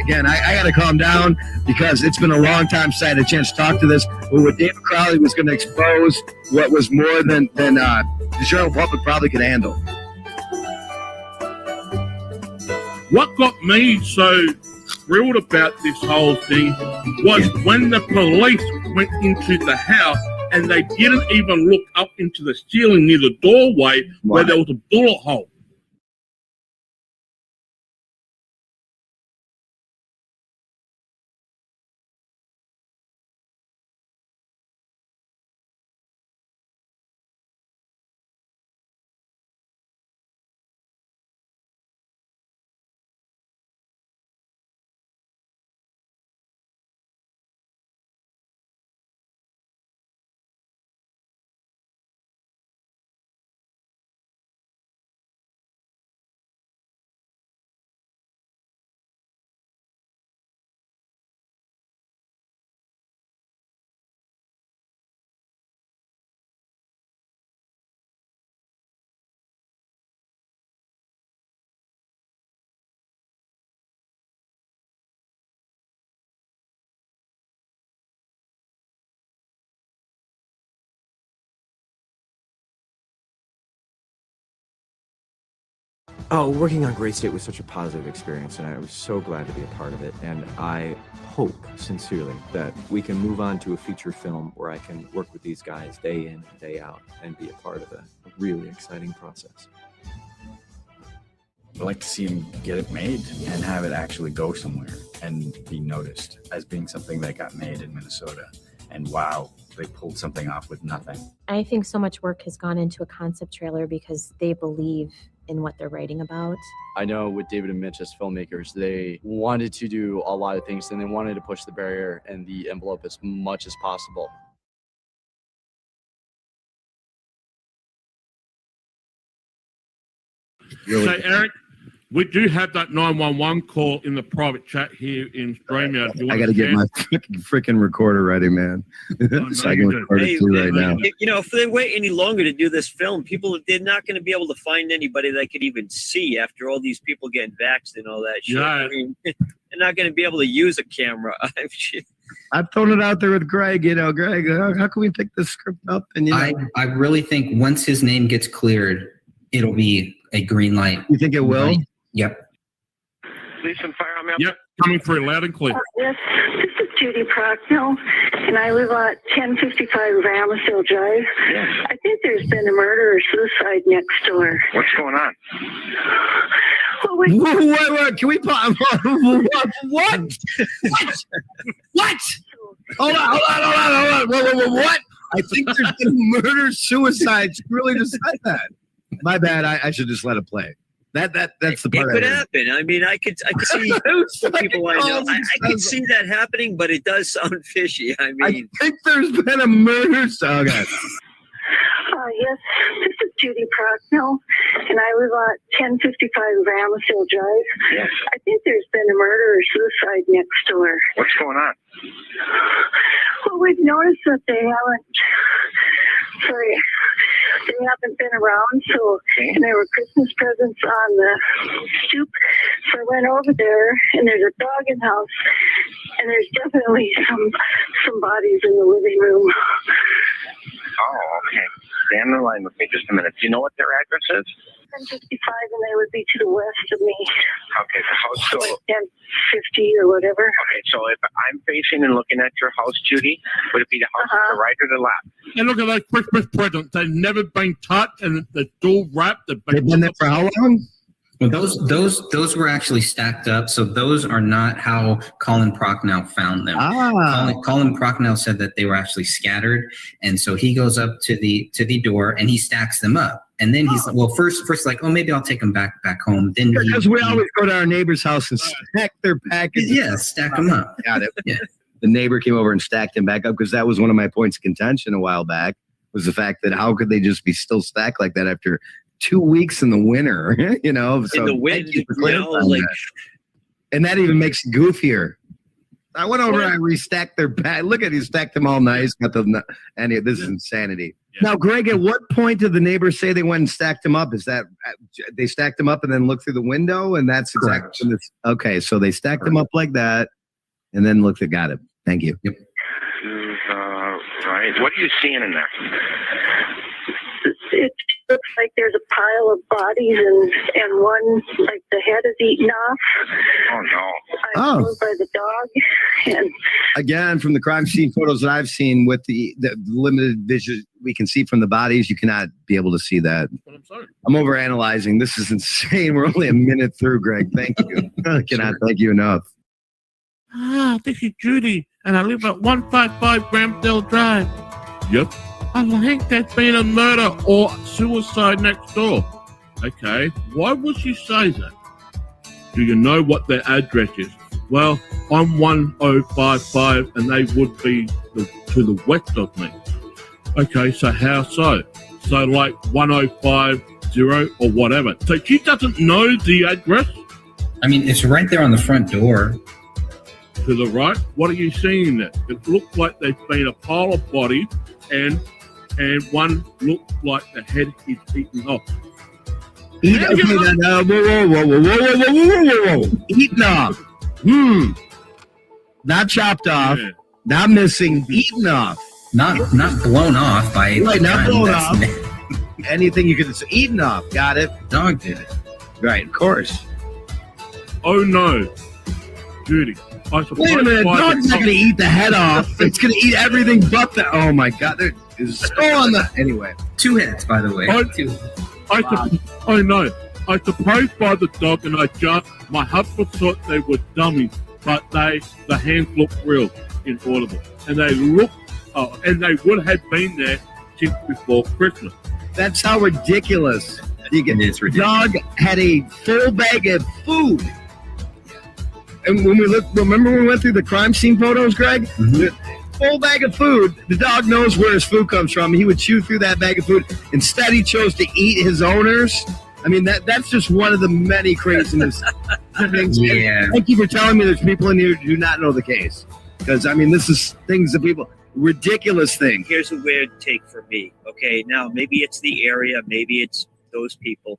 again, I got to calm down, because it's been a long time since I had a chance to talk to this. But what David Crowley was going to expose, what was more than the general public probably could handle.
What got me so thrilled about this whole thing was when the police went into the house and they didn't even look up into the ceiling near the doorway where there was a bullet hole.
Oh, working on Gray State was such a positive experience, and I was so glad to be a part of it. And I hope sincerely that we can move on to a feature film where I can work with these guys day in and day out and be a part of a really exciting process.
I'd like to see him get it made and have it actually go somewhere and be noticed as being something that got made in Minnesota. And wow, they pulled something off with nothing.
I think so much work has gone into a concept trailer because they believe in what they're writing about.
I know with David and Mitch as filmmakers, they wanted to do a lot of things, and they wanted to push the barrier and the envelope as much as possible.
So, Eric, we do have that 911 call in the private chat here in StreamYard.
I got to get my freaking recorder ready, man. So I can record it too right now.
You know, if they wait any longer to do this film, they're not going to be able to find anybody they could even see after all these people getting vaxxed and all that shit.
Yeah.
I mean, they're not going to be able to use a camera.
I've thrown it out there with Greg. Greg, how can we pick this script up? And
I really think once his name gets cleared, it'll be a green light.
You think it will?
Yep.
Police and fire, I'm out.
Yep, coming through loud and clear.
Yes, this is Judy Procknell, and I live at 1055 Ramsdale Drive.
Yes.
I think there's been a murder or suicide next door.
What's going on?
Well, wait.
Wait, can we pause? What? What? Hold on. Whoa, what? I think there's been murder, suicide. She really just said that. My bad. I should just let it play. That's the part.
It could happen. I mean, I could see some people I know. I could see that happening, but it does sound fishy. I mean,
I think there's been a murder. Okay.
Yes, this is Judy Procknell, and I live at 1055 Ramsdale Drive.
Yes.
I think there's been a murder or suicide next door.
What's going on?
Well, we've noticed that they haven't been around, and there were Christmas presents on the stoop. So I went over there, and there's a dog in the house, and there's definitely some bodies in the living room.
Oh, okay. Stay on the line with me just a minute. Do you know what their address is?
1055, and they would be to the west of me.
Okay, the house. So,
like 1050 or whatever.
Okay, so if I'm facing and looking at your house, Judy, would it be the house to the right or the left?
And look at those Christmas presents. They've never been touched, and they're still wrapped.
They've been there for how long?
Well, those were actually stacked up. So those are not how Colin Procknell found them. Colin Procknell said that they were actually scattered, and so he goes up to the door and he stacks them up. And then he's well, first like, oh, maybe I'll take them back home. Then
because we always go to our neighbor's house and stack their packages.
Yeah, stack them up.
Got it.
Yeah.
The neighbor came over and stacked them back up because that was one of my points of contention a while back. Was the fact that how could they just be still stacked like that after 2 weeks in the winter, So
in the wind,
and that even makes it goofier. I went over and I restacked their bag. Look at you, stacked them all nice. Got the this is insanity. Yeah. Now, Greg, at what point did the neighbors say they went and stacked them up? Is that they stacked them up and then looked through the window, and that's exactly okay. So they stacked them up like that, and then looked at got it. Thank you. Yep.
Right. What are you seeing in there?
It looks like there's a pile of bodies and one, like the head is eaten off.
Oh, no.
I'm killed by the dog. And
again, from the crime scene photos that I've seen with the limited vision we can see from the bodies, you cannot be able to see that. I'm overanalyzing. This is insane. We're only a minute through, Greg. Thank you. I cannot thank you enough.
This is Judy, and I live at 155 Ramsdale Drive. Yep. I think there's been a murder or suicide next door. Okay, why would you say that? Do you know what their address is? Well, I'm 1055 and they would be to the west of me. Okay, so how so? So like 1050 or whatever. So she doesn't know the address?
I mean, it's right there on the front door.
To the right? What are you seeing there? It looks like there's been a pile of bodies and one looks like the head is eaten off.
Whoa. Eaten off. Not chopped off. Yeah. Not missing. Eaten off.
Not blown off by.
Right, not blown off. Anything you could say. Eaten off. Got it.
Dog did it.
Right, of course.
Oh no, Judy.
Wait a minute, dog's not going to eat the head off. It's going to eat everything but the. Oh my God, there is skull on the. Anyway,
2 heads, by the way.
I know. I suppose by the dog, and my husband thought they were dummies, but the hands look real, inaudible, and they look, and they would have been there since before Christmas.
That's how ridiculous.
It's ridiculous.
Dog had a full bag of food. And when remember when we went through the crime scene photos, Greg? Mm-hmm. The full bag of food. The dog knows where his food comes from. He would chew through that bag of food. Instead, he chose to eat his owners. I mean, that's just one of the many craziness things.
Yeah.
And thank you for telling me there's people in here who do not know the case. Because, I mean, this is things that people, ridiculous things.
Here's a weird take for me. Okay, now maybe it's the area, maybe it's those people.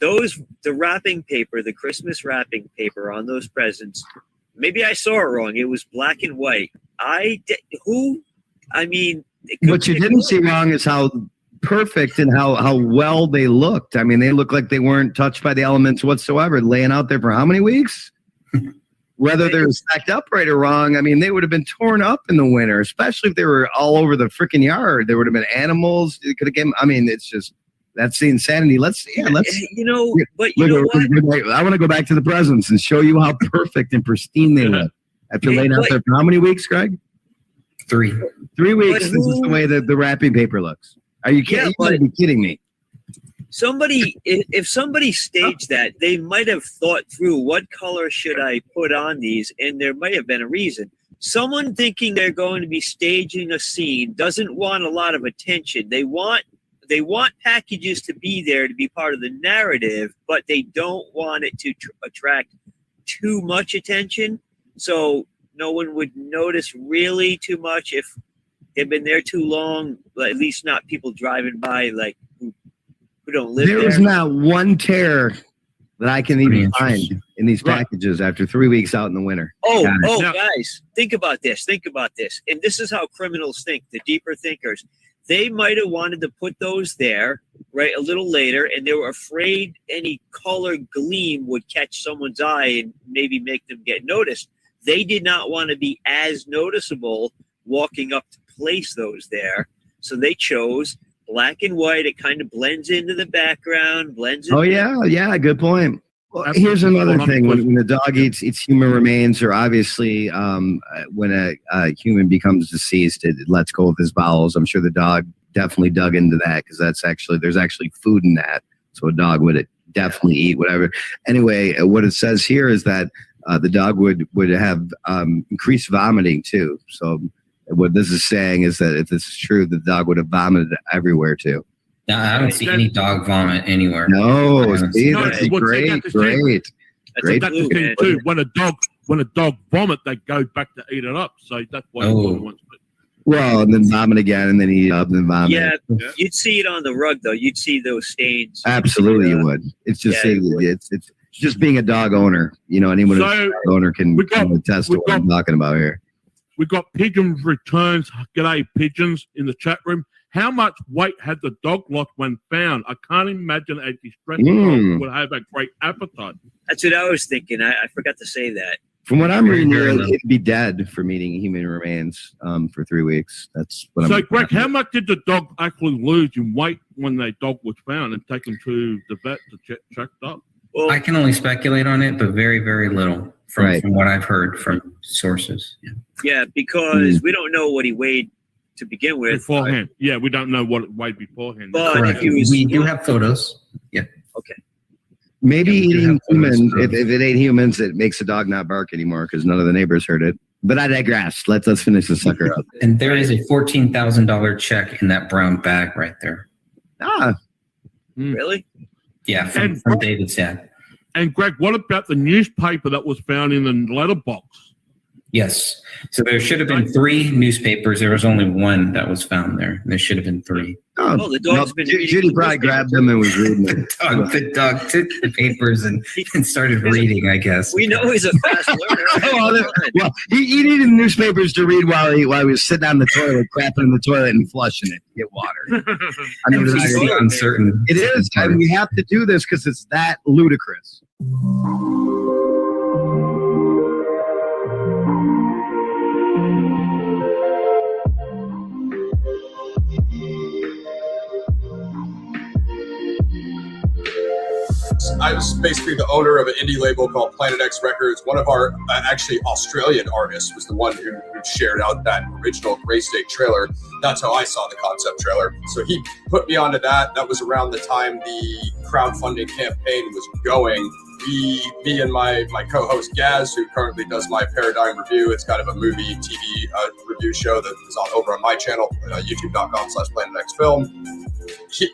The wrapping paper, the Christmas wrapping paper on those presents maybe I saw it wrong. It was black and white.
What you didn't see wrong is how perfect and how well they looked. I mean, they looked like they weren't touched by the elements whatsoever, laying out there for how many weeks? Whether they're stacked up right or wrong, I mean, they would have been torn up in the winter, especially if they were all over the freaking yard. There would have been animals. It could have came. I mean, it's just, that's the insanity. Let's.
But you know what?
I want to go back to the presents and show you how perfect and pristine they look. After laying out there for how many weeks, Greg?
3.
3 weeks. This is the way that the wrapping paper looks. Are you kidding? You gotta be kidding me.
If somebody staged that, they might have thought through what color should I put on these, and there might have been a reason. Someone thinking they're going to be staging a scene doesn't want a lot of attention. They want packages to be there to be part of the narrative, but they don't want it to attract too much attention. So no one would notice really too much if they've been there too long, at least not people driving by like who don't live there.
There is not one tear that I can even find in these packages after 3 weeks out in the winter.
Guys, think about this. And this is how criminals think, the deeper thinkers. They might have wanted to put those there, right, a little later, and they were afraid any color gleam would catch someone's eye and maybe make them get noticed. They did not want to be as noticeable walking up to place those there, so they chose black and white. It kind of blends into the background, blends in.
Oh yeah, good point. Well, here's another thing: when the dog eats human remains, or obviously when a human becomes deceased, it lets go of his bowels. I'm sure the dog definitely dug into that, because there's actually food in that, so a dog would definitely eat whatever. Anyway, what it says here is that the dog would have increased vomiting too. So what this is saying is that if this is true, the dog would have vomited everywhere too.
No, I don't see any dog vomit anywhere.
No, see, that's great.
That's the thing too. When a dog vomit, they go back to eat it up. So that's why.
Well, and then vomit again, and then eat up, and then vomit.
Yeah, you'd see it on the rug though. You'd see those stains.
Absolutely, you would. It's just it's just being a dog owner. You know, anyone who's a dog owner can attest to what I'm talking about here.
We got Pigeons Returns. G'day, Pigeons, in the chat room. How much weight had the dog lost when found? I can't imagine a distressed dog would have a great appetite.
That's what I was thinking. I forgot to say that.
From what I'm reading here, it'd be dead from eating human remains for 3 weeks. That's what
So, Greg, how much did the dog actually lose in weight when the dog was found and taken to the vet to get checked up?
Well, I can only speculate on it, but very, very little from what I've heard from sources.
Yeah, because we don't know what he weighed to begin with.
Beforehand. Yeah, we don't know what it weighed beforehand.
But if he was,
we do have photos. Yeah.
Okay.
Maybe eating humans, if it ate humans, it makes the dog not bark anymore because none of the neighbors heard it. But I digress. Let's finish the sucker up.
And there is a $14,000 check in that brown bag right there.
Really?
Yeah, from David's dad.
And Greg, what about the newspaper that was found in the letterbox?
Yes. So there should have been 3 newspapers. There was only 1 that was found there. There should have been 3.
The dog's been
Judy probably grabbed them and was reading them.
The dog took the papers and started reading, I guess.
We know he's a fast learner.
Well, he needed the newspapers to read while he was sitting on the toilet, crapping in the toilet and flushing it to get water. I mean,
it's uncertain.
It is. I mean, we have to do this because it's that ludicrous.
I was basically the owner of an indie label called Planet X Records. One of our actually Australian artists was the one who shared out that original Gray State trailer. That's how I saw the concept trailer. So he put me onto that. That was around the time the crowdfunding campaign was going. Me and my co-host Gaz, who currently does my Paradigm Review, it's kind of a movie TV review show that is over on my channel, youtube.com/PlanetXFilm.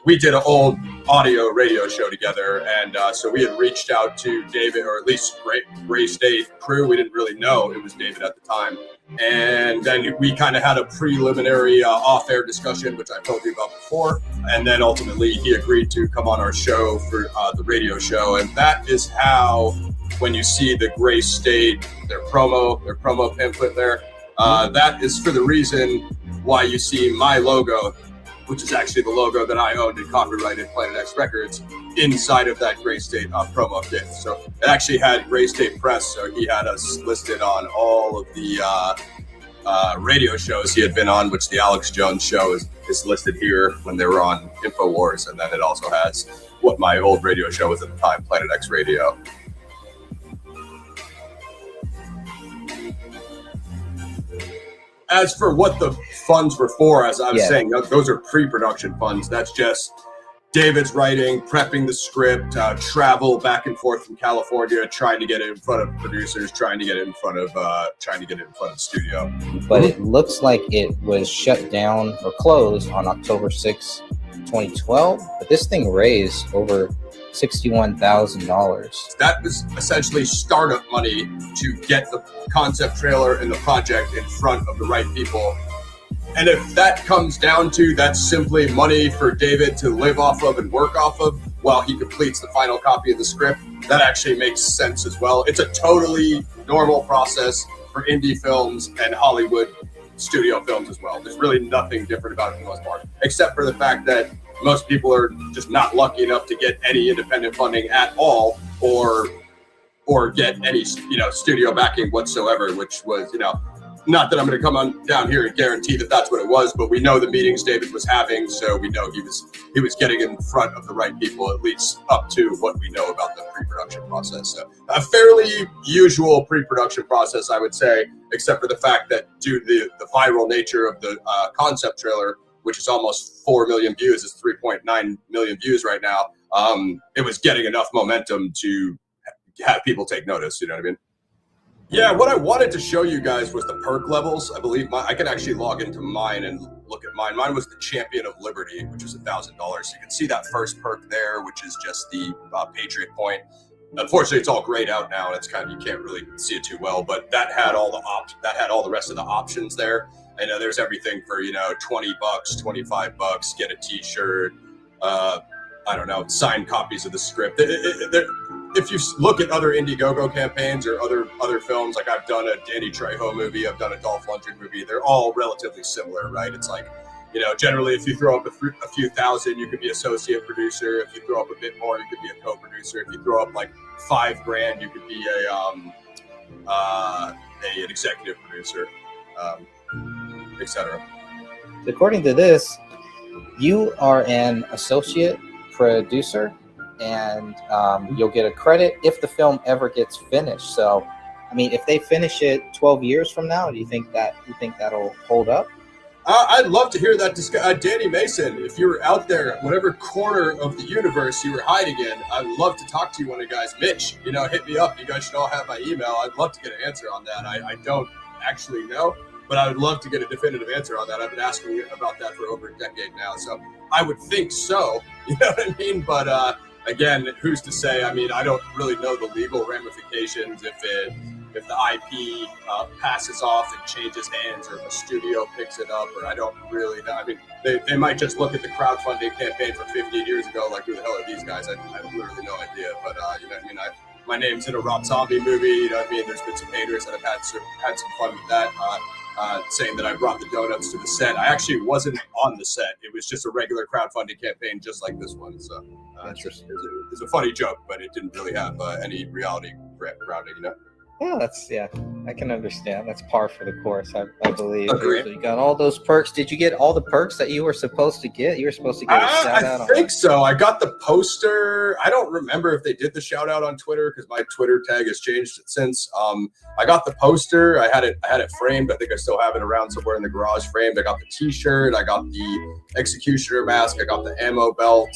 We did an old audio radio show together, and so we had reached out to David, or at least Gray State crew. We didn't really know it was David at the time. And then we kind of had a preliminary off-air discussion, which I told you about before. And then ultimately he agreed to come on our show for the radio show. And that is how when you see the Gray State, their promo pamphlet there, that is for the reason why you see my logo, which is actually the logo that I owned and copyrighted Planet X Records, inside of that Gray State promo kit. So it actually had Gray State Press, so he had us listed on all of the radio shows he had been on, which the Alex Jones show is listed here when they were on InfoWars, and then it also has what my old radio show was at the time, Planet X Radio. As for what the funds were for, as I was saying, those are pre-production funds. That's just David's writing, prepping the script, travel back and forth from California, trying to get it in front of producers, trying to get it in front of the studio.
But it looks like it was shut down or closed on October 6, 2012. But this thing raised over $61,000.
That was essentially startup money to get the concept trailer and the project in front of the right people. And if that comes down to that's simply money for David to live off of and work off of while he completes the final copy of the script, that actually makes sense as well. It's a totally normal process for indie films and Hollywood studio films as well. There's really nothing different about it for the most part, except for the fact that most people are just not lucky enough to get any independent funding at all, or get any studio backing whatsoever, which was not that I'm going to come on down here and guarantee that that's what it was, but we know the meetings David was having, so we know he was getting in front of the right people, at least up to what we know about the pre-production process. So a fairly usual pre-production process, I would say, except for the fact that due to the viral nature of the concept trailer, which is almost 4 million views, it's 3.9 million views right now, it was getting enough momentum to have people take notice, you know what I mean? Yeah, what I wanted to show you guys was the perk levels. I believe I can actually log into mine and look at mine. Mine was the Champion of Liberty, which was $1,000. So you can see that first perk there, which is just the Patriot point. Unfortunately, it's all grayed out now, and it's kind of, you can't really see it too well. But that had all the rest of the options there. I know there's everything for $20, $25, get a T-shirt. I don't know, signed copies of the script. If you look at other Indiegogo campaigns or other films, like I've done a Danny Trejo movie, I've done a Dolph Lundgren movie, they're all relatively similar, right? It's like, generally if you throw up a few thousand, you could be associate producer. If you throw up a bit more, you could be a co-producer. If you throw up like $5,000, you could be an executive producer, etc.
According to this, you are an associate producer, and you'll get a credit if the film ever gets finished. So, I mean, if they finish it 12 years from now, do you think that'll hold up?
I'd love to hear that. Danny Mason, if you were out there, whatever corner of the universe you were hiding in, I'd love to talk to you one of you guys. Mitch, hit me up. You guys should all have my email. I'd love to get an answer on that. I don't actually know, but I would love to get a definitive answer on that. I've been asking you about that for over a decade now, so I would think so. You know what I mean? But again, who's to say? I mean, I don't really know the legal ramifications if the IP passes off and changes hands, or if a studio picks it up, or I don't really know. I mean, they might just look at the crowdfunding campaign from 15 years ago, like, who the hell are these guys? I have literally no idea. But you know what I mean? My name's in a Rob Zombie movie. You know what I mean? There's been some haters that have had some fun with that. Saying that I brought the donuts to the set. I actually wasn't on the set. It was just a regular crowdfunding campaign, just like this one. So it's a funny joke, but it didn't really have any reality grounding,
Yeah, I can understand. That's par for the course, I believe.
Agreed.
So you got all those perks. Did you get all the perks that you were supposed to get? You were supposed to get a shout out.
I think so. I got the poster. I don't remember if they did the shout out on Twitter, because my Twitter tag has changed since. I got the poster. I had it framed. I think I still have it around somewhere in the garage framed. I got the T-shirt. I got the executioner mask. I got the ammo belt.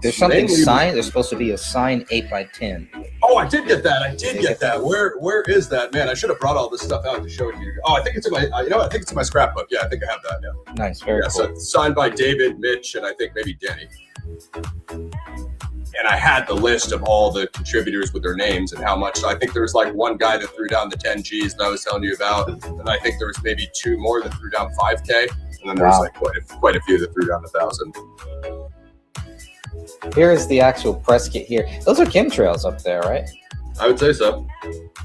There's something signed. There's supposed to be a signed 8x10.
Oh, I did get that. I did get that. Where is that, man? I should have brought all this stuff out to show you. Oh, I think it's in my. I think it's in my scrapbook. Yeah, I think I have that. Yeah.
Nice, very cool.
So signed by David, Mitch, and I think maybe Denny. And I had the list of all the contributors with their names and how much. So I think there was like one guy that threw down the 10 G's that I was telling you about, and I think there was maybe two more that threw down 5K, and then there was like quite a few that threw down 1,000.
Here is the actual press kit here. Those are chemtrails up there, right?
I would say so.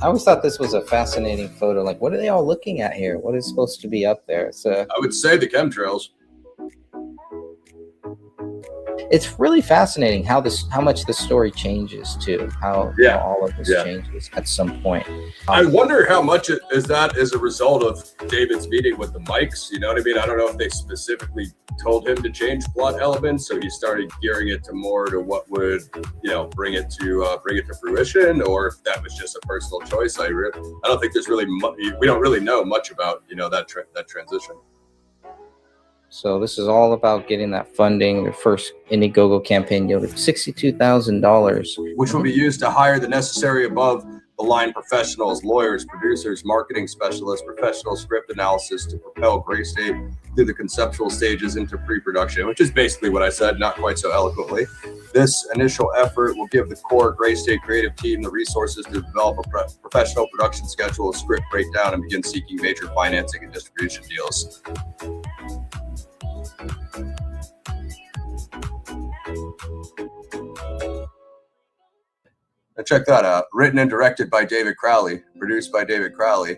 I always thought this was a fascinating photo. Like, what are they all looking at here? What is supposed to be up there?
I would say the chemtrails.
It's really fascinating how much the story changes too. How all of this changes at some point.
I wonder how much is that as a result of David's meeting with the mics. You know what I mean? I don't know if they specifically told him to change plot elements, so he started gearing it to more to what would bring it to fruition, or if that was just a personal choice. I don't think there's really we don't really know much about that transition.
So this is all about getting that funding. Their first Indiegogo campaign yielded $62,000,
which will be used to hire the necessary above-the-line professionals, lawyers, producers, marketing specialists, professional script analysis to propel Gray State through the conceptual stages into pre-production, which is basically what I said, not quite so eloquently. This initial effort will give the core Gray State creative team the resources to develop a professional production schedule, a script breakdown, and begin seeking major financing and distribution deals. Now check that out. Written and directed by David Crowley, produced by David Crowley,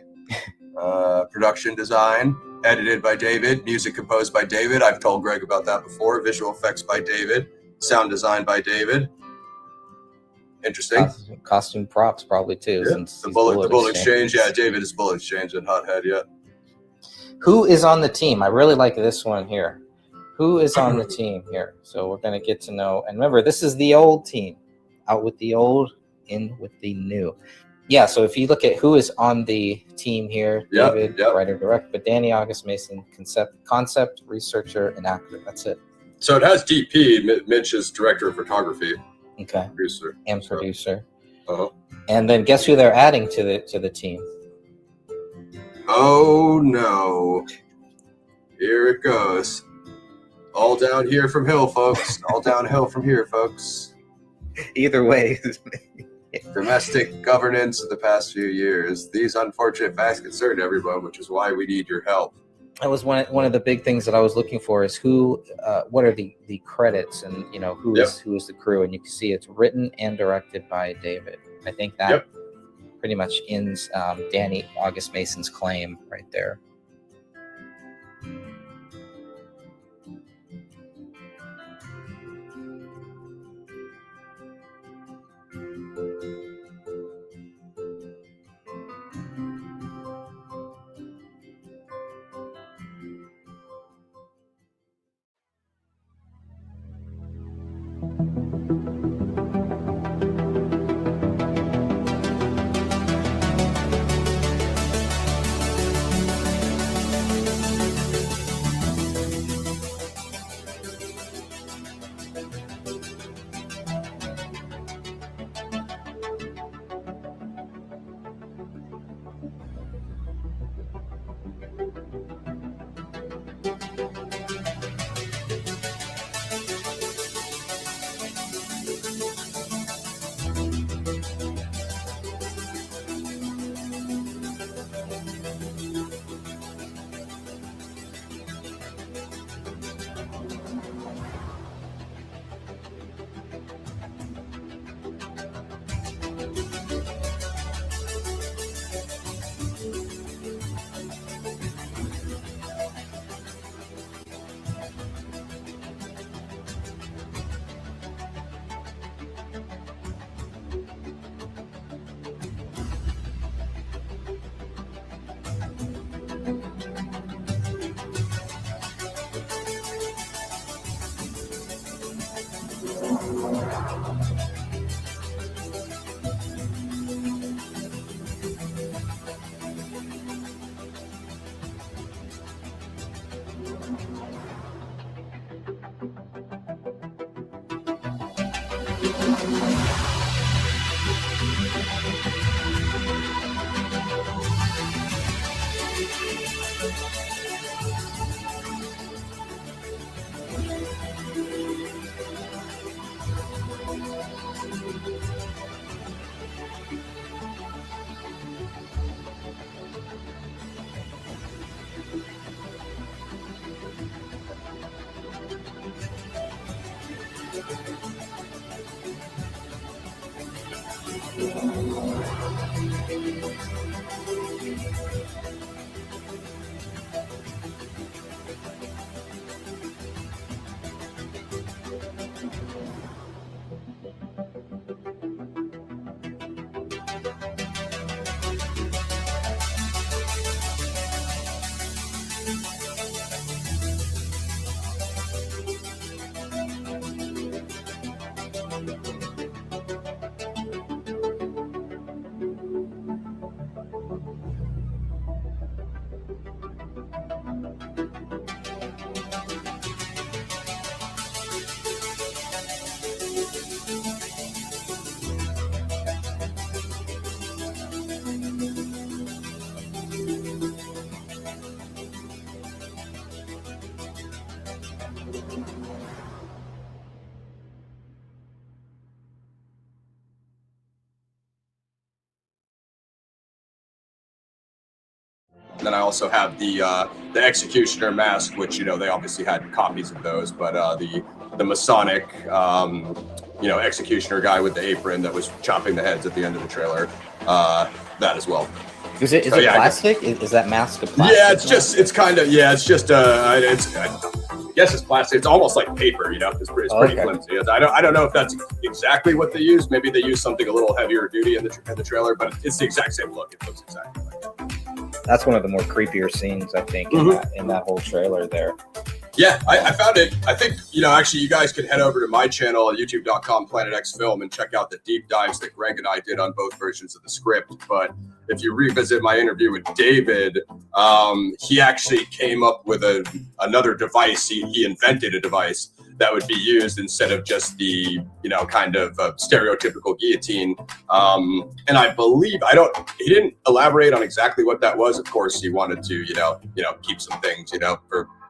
production design, edited by David, music composed by David. I've told Greg about that before. Visual effects by David, sound design by David. Interesting.
Costume props probably too.
Yeah.
Since
The bullet exchange. Yeah, David is bullet exchange and Hothead. Yeah.
Who is on the team? I really like this one here. Who is on the team here? So we're going to get to know. And remember, this is the old team. Out with the old, in with the new. Yeah, so if you look at who is on the team here, David, writer, direct, but Danny August Mason, concept, researcher, and actor. That's it.
So it has DP. Mitch is director of photography.
Okay.
Producer.
And producer.
Uh-huh.
And then guess who they're adding to the team?
Oh, no. Here it goes. All down here from Hill, folks. All downhill from here, folks.
Either way.
Domestic governance of the past few years. These unfortunate facts concern everyone, which is why we need your help.
That was one of the big things that I was looking for is what are the credits and who is the crew, and you can see it's written and directed by David. I think that pretty much ends Danny August Mason's claim right there.
And then I also have the executioner mask, which, you know, they obviously had copies of those, but the Masonic, you know, executioner guy with the apron that was chopping the heads at the end of the trailer, that as well.
Is it plastic? Is that mask of plastic?
Yeah, it's kind of, I guess it's plastic. It's almost like paper, you know. It's pretty flimsy. I don't know if that's exactly what they use. Maybe they use something a little heavier duty in the trailer, but it's the exact same look. It looks exactly like that.
That's one of the more creepier scenes, I think, in that whole trailer there.
Yeah, I found it. I think, you know, actually you guys could head over to my channel, youtube.com, Planet X Film, and check out the deep dives that Greg and I did on both versions of the script. But if you revisit my interview with David, he actually came up with another device. He invented a device that would be used instead of just the, you know, kind of stereotypical guillotine. And I believe, he didn't elaborate on exactly what that was. Of course, he wanted to, you know, keep some things, you know,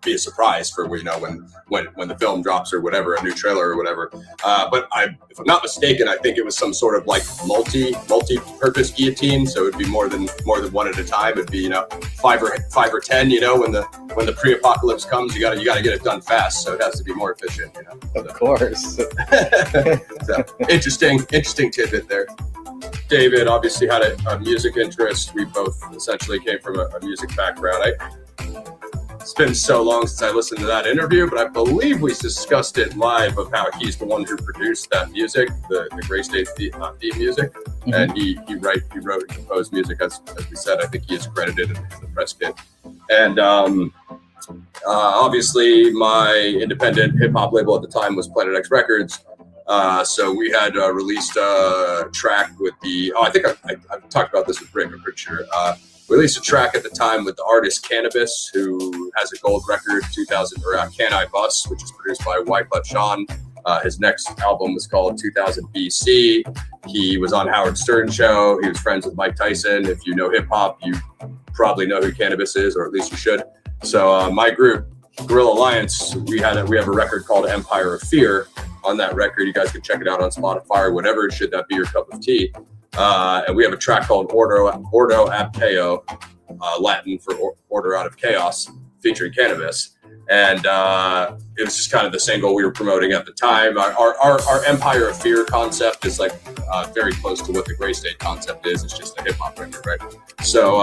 be a surprise for, you know, when the film drops or whatever, a new trailer or whatever. But if I'm not mistaken, I think it was some sort of like multi-purpose guillotine. So it'd be more than one at a time. It'd be, you know, five or 10. You know, when the pre-apocalypse comes, you gotta get it done fast. So it has to be more efficient. You know,
of course.
So, interesting tidbit there. David obviously had a music interest. We both essentially came from a music background. It's been so long since I listened to that interview, but I believe we discussed it live of how he's the one who produced that music, the Gray State theme music, and he wrote and composed music. As we said, I think he is credited in the press kit. And obviously, my independent hip hop label at the time was Planet X Records. So we had released a track with I think I've talked about this with Rick, I'm pretty sure. Released a track at the time with the artist Cannabis, who has a gold record, 2000, or Can I Bus, which is produced by Wyclef Sean. His next album was called 2000 BC. He was on Howard Stern show. He was friends with Mike Tyson. If you know hip hop, you probably know who Cannabis is, or at least you should. So my group, Guerrilla Alliance, we have a record called Empire of Fear. On that record, you guys can check it out on Spotify or whatever, should that be your cup of tea. And we have a track called Ordo ab Chaos, Latin for Order Out of Chaos, featuring Cannabis. And it was just kind of the single we were promoting at the time. Our Empire of Fear concept is like very close to what the Gray State concept is. It's just a hip hop record, right? So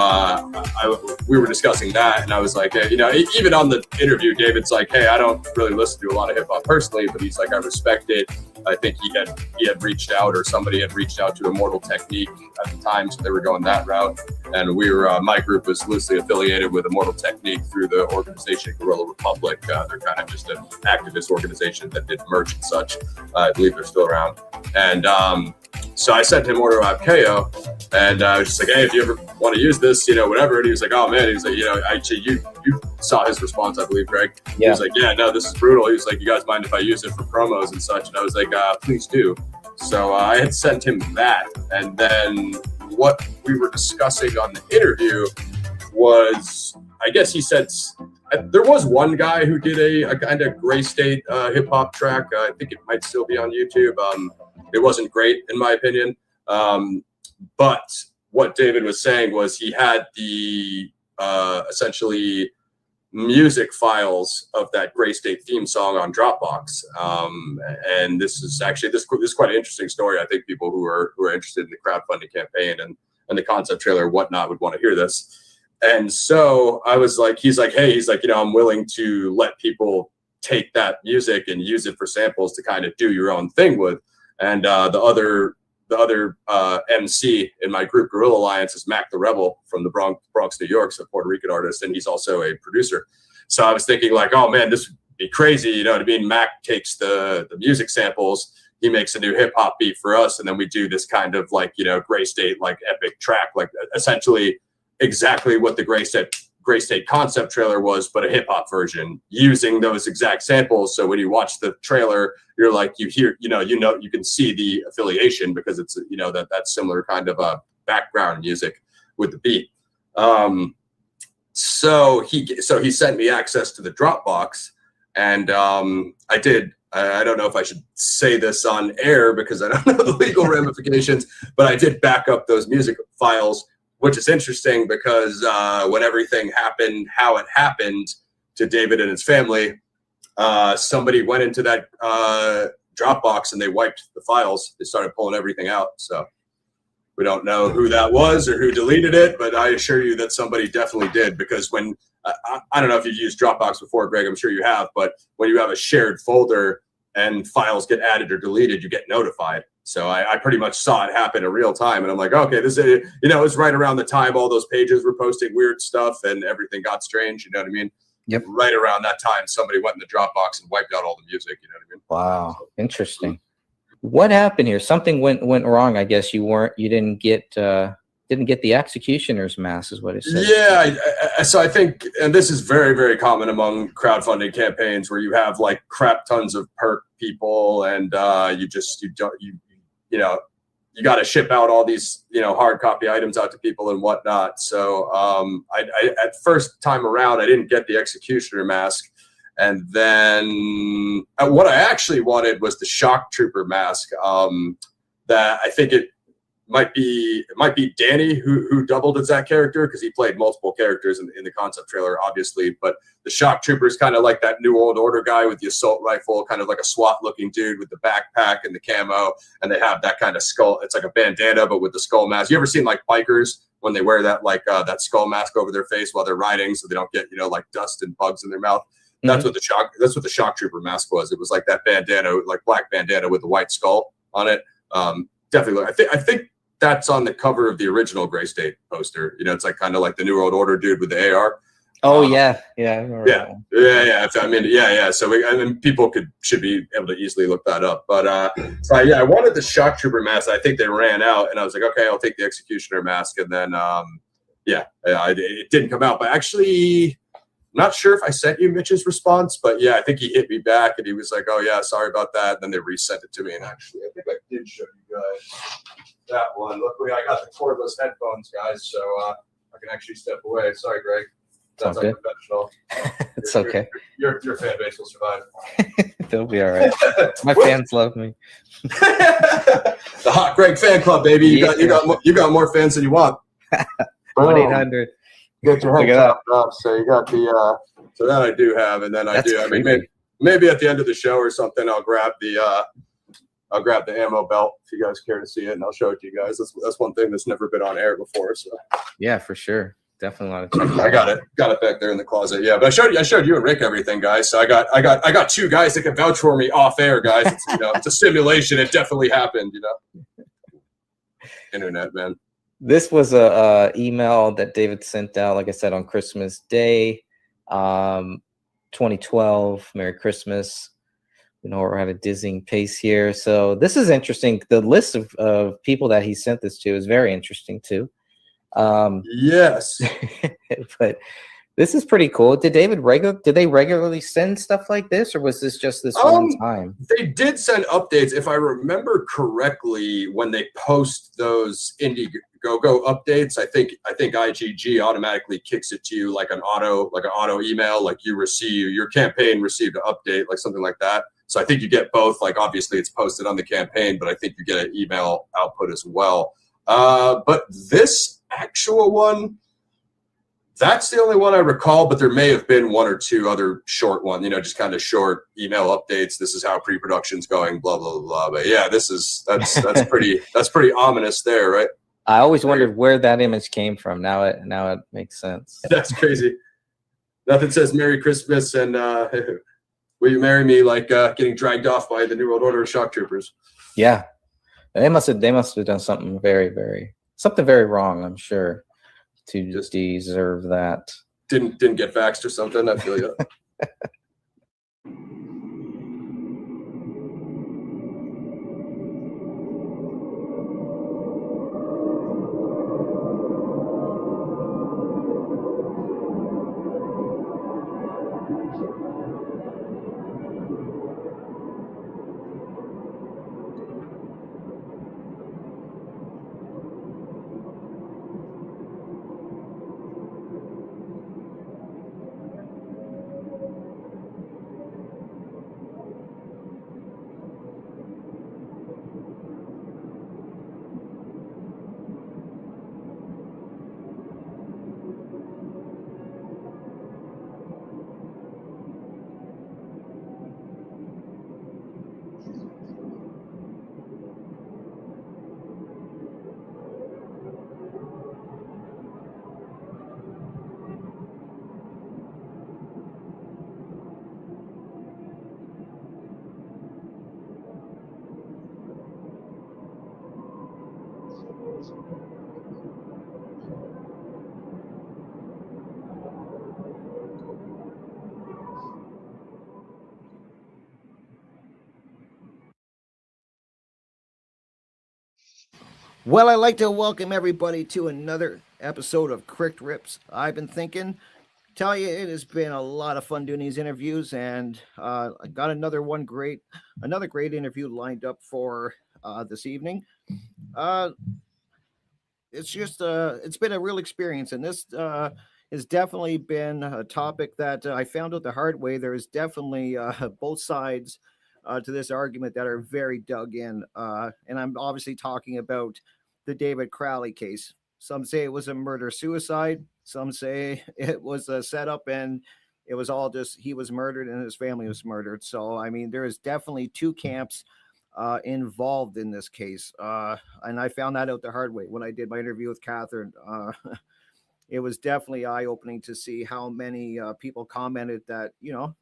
we were discussing that, and I was like, you know, even on the interview, David's like, hey, I don't really listen to a lot of hip hop personally, but he's like, I respect it. I think he had reached out, or somebody had reached out to Immortal Technique at the time, so they were going that route. And we were, my group was loosely affiliated with Immortal Technique through the organization Guerrilla Republic. They're kind of just an activist organization that did merch and such. I believe they're still around. And so I sent him Order Ab Chaos, and I was just like, hey, if you ever want to use this, you know, whatever. And he was like, oh man, he was like, you know, actually, you saw his response, I believe, Greg. Yeah. He was like, yeah, no, this is brutal. He was like, you guys mind if I use it for promos and such? And I was like, please do. So I had sent him that, and then what we were discussing on the interview was, I guess he said there was one guy who did a kind of Gray State hip hop track. I think it might still be on YouTube. It wasn't great in my opinion. But what David was saying was he had the essentially music files of that Gray State theme song on Dropbox. And this is actually, this is quite an interesting story. I think people who are interested in the crowdfunding campaign and the concept trailer and whatnot would want to hear this. And so I was like, he's like, you know, I'm willing to let people take that music and use it for samples to kind of do your own thing with. And the other MC in my group, Guerrilla Alliance, is Mac the Rebel from the Bronx, New York, so a Puerto Rican artist, and he's also a producer. So I was thinking like, oh man, this would be crazy, you know what I mean? Mac takes the music samples, he makes a new hip hop beat for us, and then we do this kind of like, you know, Gray State like epic track, like essentially exactly what the Gray State concept trailer was, but a hip hop version using those exact samples. So when you watch the trailer, you're like, you hear, you can see the affiliation because it's, you know, that similar kind of background music with the beat. So he sent me access to the Dropbox, And I did. I don't know if I should say this on air because I don't know the legal ramifications, but I did back up those music files, which is interesting because when everything happened, how it happened to David and his family, somebody went into that Dropbox and they wiped the files. They started pulling everything out. So we don't know who that was or who deleted it, but I assure you that somebody definitely did, because when I don't know if you've used Dropbox before, Greg, I'm sure you have, but when you have a shared folder and files get added or deleted, you get notified. So I pretty much saw it happen in real time, and I'm like, okay, this is, you know, it's right around the time all those pages were posting weird stuff and everything got strange. You know what I mean?
Yep.
Right around that time, somebody went in the Dropbox and wiped out all the music. You know what I mean?
Wow, interesting. What happened here? Something went wrong. I guess you didn't get the executioner's mask, is what it says.
Yeah, so I think, and this is very, very common among crowdfunding campaigns, where you have like crap tons of perk people, and you got to ship out all these, you know, hard copy items out to people and whatnot. So I at first time around, I didn't get the executioner mask. And then what I actually wanted was the shock trooper mask. That I think it might be Danny who doubled as that character, because he played multiple characters in the concept trailer, obviously. But the shock trooper is kind of like that New World Order guy with the assault rifle, kind of like a SWAT looking dude with the backpack and the camo, and they have that kind of skull. It's like a bandana, but with the skull mask. You ever seen like bikers when they wear that that skull mask over their face while they're riding, so they don't get, you know, like dust and bugs in their mouth? That's what the shock trooper mask was. It was like that bandana, like black bandana with the white skull on it. Definitely. I think that's on the cover of the original Gray State poster. You know, it's like kind of like the New World Order dude with the AR.
Oh yeah. I remember that one.
Yeah. I mean, yeah. So people should be able to easily look that up. But so yeah, I wanted the shock trooper mask. I think they ran out, and I was like, okay, I'll take the executioner mask. And then it didn't come out. But actually, I'm not sure if I sent you Mitch's response, but yeah, I think he hit me back and he was like, oh yeah, sorry about that. And then they resent it to me, and actually, I think I did show you guys that one. Luckily, I got the cordless headphones, guys, so I can actually step away. Sorry, Greg. That's unprofessional.
It's okay.
Your fan base will survive.
They'll be all right. My fans love me.
The Hot Greg fan club, baby. You got more fans than you want.
1-800.
Get your head chopped up. So you got the so that I do have, and then I mean, maybe at the end of the show or something, I'll grab the ammo belt if you guys care to see it, and I'll show it to you guys. That's one thing that's never been on air before. So yeah,
for sure, definitely want to check.
I got it back there in the closet. Yeah, but I showed you and Rick everything, guys. So I got two guys that can vouch for me off air, guys. It's, you know, it's a simulation. It definitely happened. You know, internet, man.
This was a email that David sent out, like I said, on Christmas Day, 2012. Merry Christmas. You know, we're at a dizzying pace here. So this is interesting. The list of people that he sent this to is very interesting too.
Yes.
But this is pretty cool. Did they regularly send stuff like this, or was this just this one time?
They did send updates. If I remember correctly, when they post those Indiegogo updates, I think IGG automatically kicks it to you like an auto email, like your campaign received an update, like something like that. So I think you get both. Like obviously it's posted on the campaign, but I think you get an email output as well. But this actual one, that's the only one I recall, but there may have been one or two other short ones, you know, just kind of short email updates. This is how pre-production's going, blah, blah, blah. But yeah, that's pretty ominous there, right?
I always wondered where that image came from. Now it makes sense.
That's crazy. Nothing says Merry Christmas and will you marry me like getting dragged off by the New World Order of shock troopers.
Yeah. They must have done something very wrong, I'm sure, to just deserve that.
Didn't get vaxxed or something. I feel you.
Well, I'd like to welcome everybody to another episode of Crick Rips. I've been thinking, tell you, it has been a lot of fun doing these interviews, and I got another great interview lined up for this evening. It's been a real experience, and this has definitely been a topic that I found out the hard way. There is definitely both sides to this argument that are very dug in, and I'm obviously talking about the David Crowley case. Some say it was a murder-suicide. Some say it was a setup, and it was all just he was murdered and his family was murdered. So, I mean, there is definitely two camps involved in this case. And I found that out the hard way when I did my interview with Catherine. It was definitely eye-opening to see how many people commented that,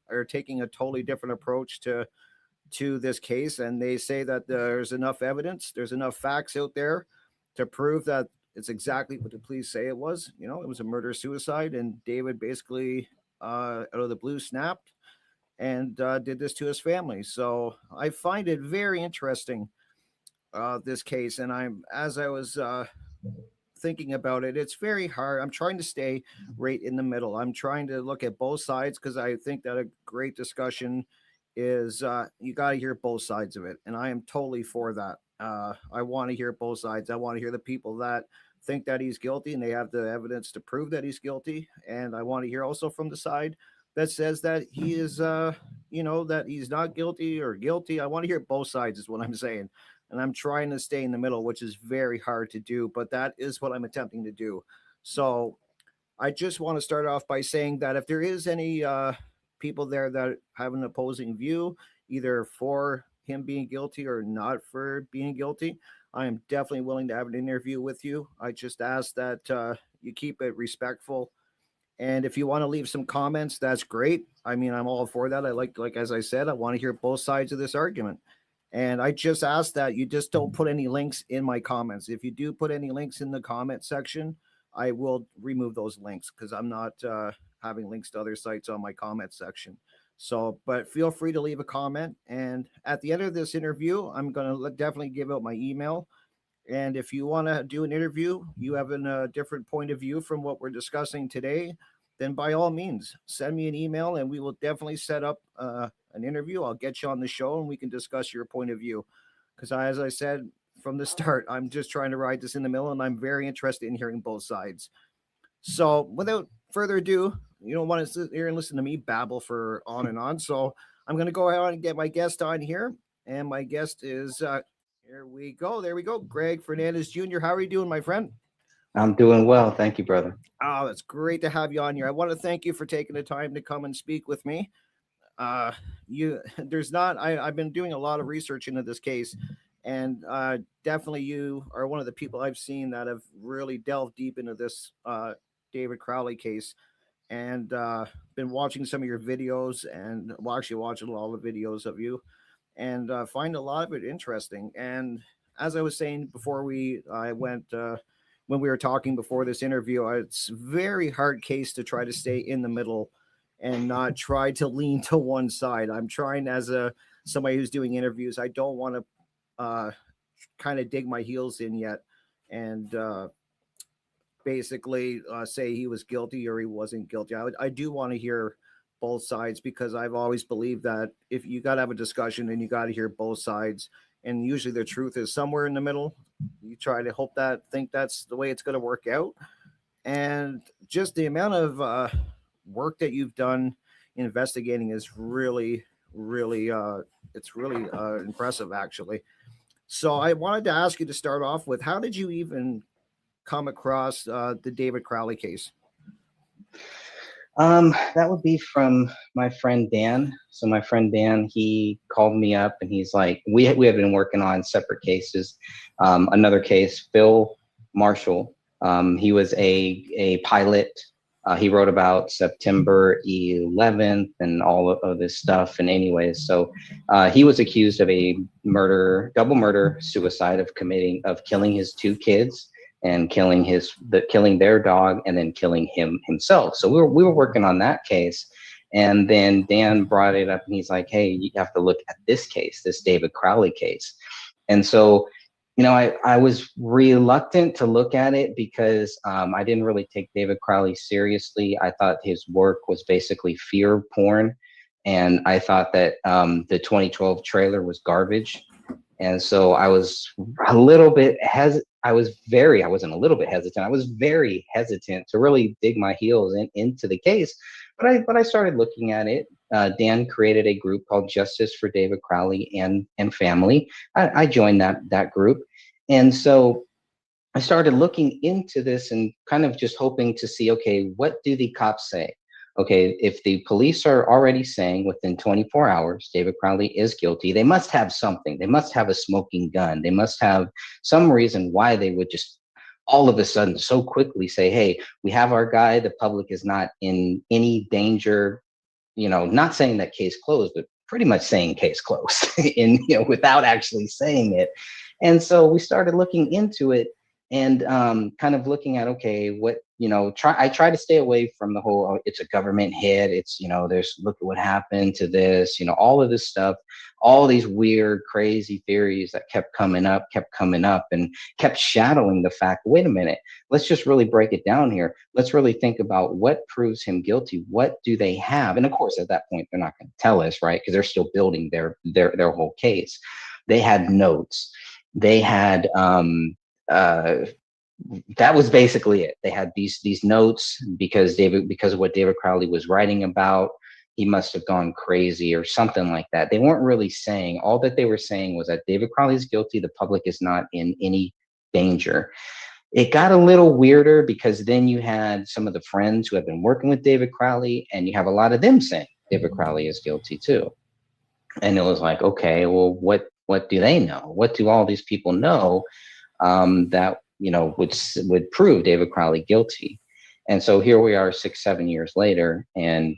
are taking a totally different approach to this case. And they say that there's enough evidence, there's enough facts out there to prove that it's exactly what the police say it was. It was a murder-suicide, and David basically out of the blue snapped and did this to his family. So I find it very interesting, this case. And as I was thinking about it, it's very hard. I'm trying to stay right in the middle. I'm trying to look at both sides, because I think that a great discussion is you got to hear both sides of it. And I am totally for that. I want to hear both sides. I want to hear the people that think that he's guilty and they have the evidence to prove that he's guilty. And I want to hear also from the side that says that he is, that he's not guilty or guilty. I want to hear both sides is what I'm saying. And I'm trying to stay in the middle, which is very hard to do, but that is what I'm attempting to do. So I just want to start off by saying that if there is any people there that have an opposing view, either for him being guilty or not for being guilty, I am definitely willing to have an interview with you. I just ask that you keep it respectful. And if you want to leave some comments, that's great. I mean, I'm all for that. I like as I said, I want to hear both sides of this argument. And I just ask that you just don't put any links in my comments. If you do put any links in the comment section, I will remove those links, because I'm not having links to other sites on my comment section. So, but feel free to leave a comment. And at the end of this interview, I'm going to definitely give out my email. And if you want to do an interview, you have a different point of view from what we're discussing today, then by all means, send me an email and we will definitely set up an interview. I'll get you on the show and we can discuss your point of view. Because as I said from the start, I'm just trying to ride this in the middle, and I'm very interested in hearing both sides. So without further ado, you don't want to sit here and listen to me babble for on and on. So I'm going to go ahead and get my guest on here. And my guest is, here we go. There we go. Greg Fernandez Jr. How are you doing, my friend?
I'm doing well. Thank you, brother.
Oh, it's great to have you on here. I want to thank you for taking the time to come and speak with me. I've been doing a lot of research into this case, and definitely you are one of the people I've seen that have really delved deep into this David Crowley case, and been watching some of your videos, and actually watching all the videos of you, and find a lot of it interesting. And as I was saying before when we were talking before this interview, it's a very hard case to try to stay in the middle and not try to lean to one side. I'm trying, as somebody who's doing interviews, I don't want to kind of dig my heels in yet and basically say he was guilty or he wasn't guilty. I do want to hear both sides, because I've always believed that if you got to have a discussion and you got to hear both sides, and usually the truth is somewhere in the middle. You try to think that's the way it's going to work out. And just the amount of work that you've done investigating is really impressive, actually. So I wanted to ask you to start off with, how did you even come across the David Crowley case?
That would be from my friend Dan. So my friend Dan, he called me up and he's like, we have been working on separate cases. Another case, Phil Marshall, he was a pilot He wrote about September 11th and all of this stuff. And anyways, so he was accused of a double murder, suicide, of killing his 2 kids and killing their dog and then killing himself. So we were working on that case. And then Dan brought it up and he's like, hey, you have to look at this case, this David Crowley case. And so, I was reluctant to look at it because I didn't really take David Crowley seriously. I thought his work was basically fear porn. And I thought that the 2012 trailer was garbage. And so I was a little bit hesitant. I wasn't a little bit hesitant. I was very hesitant to really dig my heels into the case. But I started looking at it. Dan created a group called Justice for David Crowley and Family. I joined that group. And so I started looking into this and kind of just hoping to see, okay, what do the cops say? Okay, if the police are already saying within 24 hours David Crowley is guilty, they must have something. They must have a smoking gun. They must have some reason why they would just all of a sudden so quickly say, hey, we have our guy. The public is not in any danger. Not saying that case closed, but pretty much saying case closed without actually saying it. And so we started looking into it and kind of looking at, okay, what, I try to stay away from the whole, it's a government hit. It's, there's, look at what happened to this, all of this stuff, all these weird, crazy theories that kept coming up and kept shadowing the fact, wait a minute, let's just really break it down here. Let's really think about what proves him guilty. What do they have? And of course, at that point, they're not going to tell us, right? Because they're still building their whole case. They had notes. They had, that was basically it. They had these notes because of what David Crowley was writing about. He must have gone crazy or something like that. They weren't really saying, all that they were saying was that David Crowley is guilty. The public is not in any danger. It got a little weirder because then you had some of the friends who have been working with David Crowley, and you have a lot of them saying David Crowley is guilty too. And it was like, okay, well, what do they know? What do all these people know that would prove David Crowley guilty? And so here we are 6-7 years later, and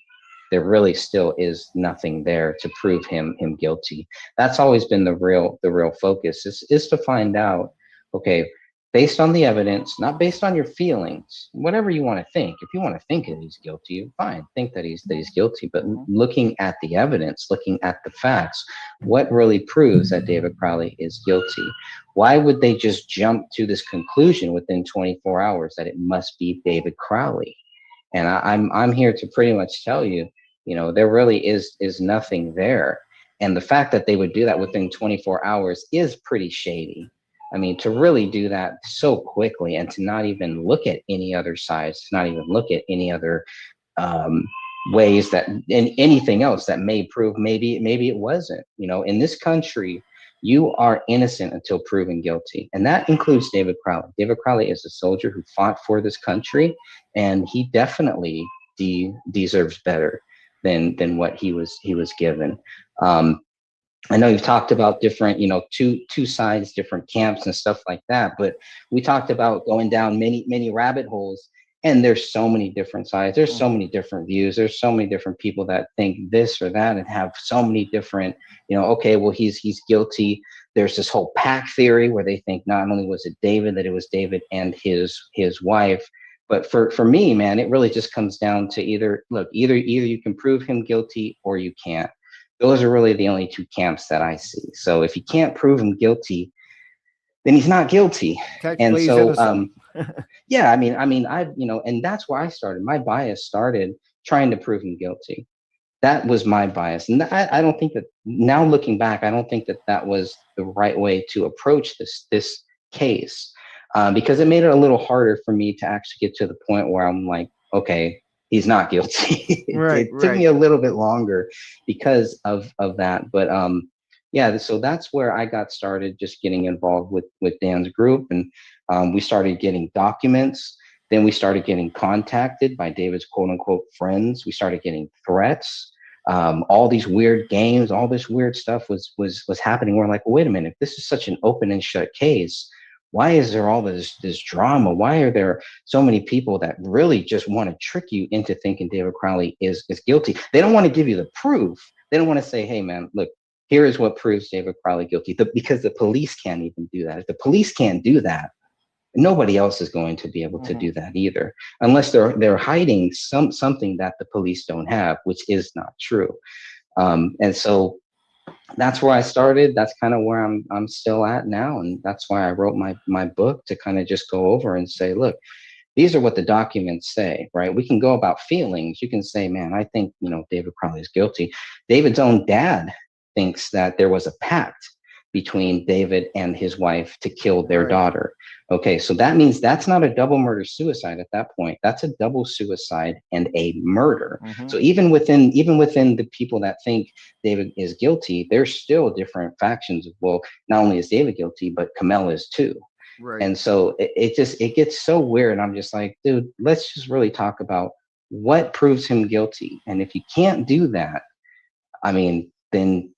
there really still is nothing there to prove him guilty. That's always been the real focus is to find out, okay, based on the evidence, not based on your feelings, whatever you want to think. If you want to think that he's guilty, fine, think that he's guilty. But looking at the evidence, looking at the facts, what really proves that David Crowley is guilty? Why would they just jump to this conclusion within 24 hours that it must be David Crowley? And I'm here to pretty much tell you, there really is nothing there. And the fact that they would do that within 24 hours is pretty shady. I mean, to really do that so quickly and to not even look at any other sides, to not even look at any other ways that, and anything else that may prove maybe it wasn't. In this country, you are innocent until proven guilty. And that includes David Crowley. David Crowley is a soldier who fought for this country, and he definitely deserves better than what he was given. I know you've talked about different, two sides, different camps and stuff like that, but we talked about going down many rabbit holes, and there's so many different sides. There's so many different views. There's so many different people that think this or that and have so many different, okay, well, he's guilty. There's this whole pack theory where they think not only was it David, that it was David and his wife. But for me, man, it really just comes down to either you can prove him guilty or you can't. Those are really the only two camps that I see. So if you can't prove him guilty, then he's not guilty. And so, yeah, I mean, and that's where I started. My bias started trying to prove him guilty. That was my bias. And I don't think that, now looking back, I don't think that was the right way to approach this case, because it made it a little harder for me to actually get to the point where I'm like, okay, he's not guilty. It took me a little bit longer because of that. But yeah, so that's where I got started, just getting involved with Dan's group. And we started getting documents. Then we started getting contacted by David's quote unquote friends. We started getting threats. All these weird games, all this weird stuff was happening. We're like, well, wait a minute, if this is such an open and shut case, Why is there all this drama? Why are there so many people that really just want to trick you into thinking David Crowley is guilty? They don't want to give you the proof. They don't want to say, hey, man, look, here is what proves David Crowley guilty. Because the police can't even do that. If the police can't do that, nobody else is going to be able to do that either, unless they're hiding something that the police don't have, which is not true. And so that's where I started. That's kind of where I'm still at now, and that's why I wrote my book, to kind of just go over and say, look, these are what the documents say, right? We can go about feelings. You can say, man, I think, David Crowley is guilty. David's own dad thinks that there was a pact between David and his wife to kill their daughter. Okay, so that means that's not a double murder suicide at that point. That's a double suicide and a murder. So even within the people that think David is guilty, there's still different factions of, well, not only is David guilty, but Kamel is too.
Right.
And so it gets so weird. I'm just like, dude, let's just really talk about what proves him guilty. And if you can't do that, I mean, then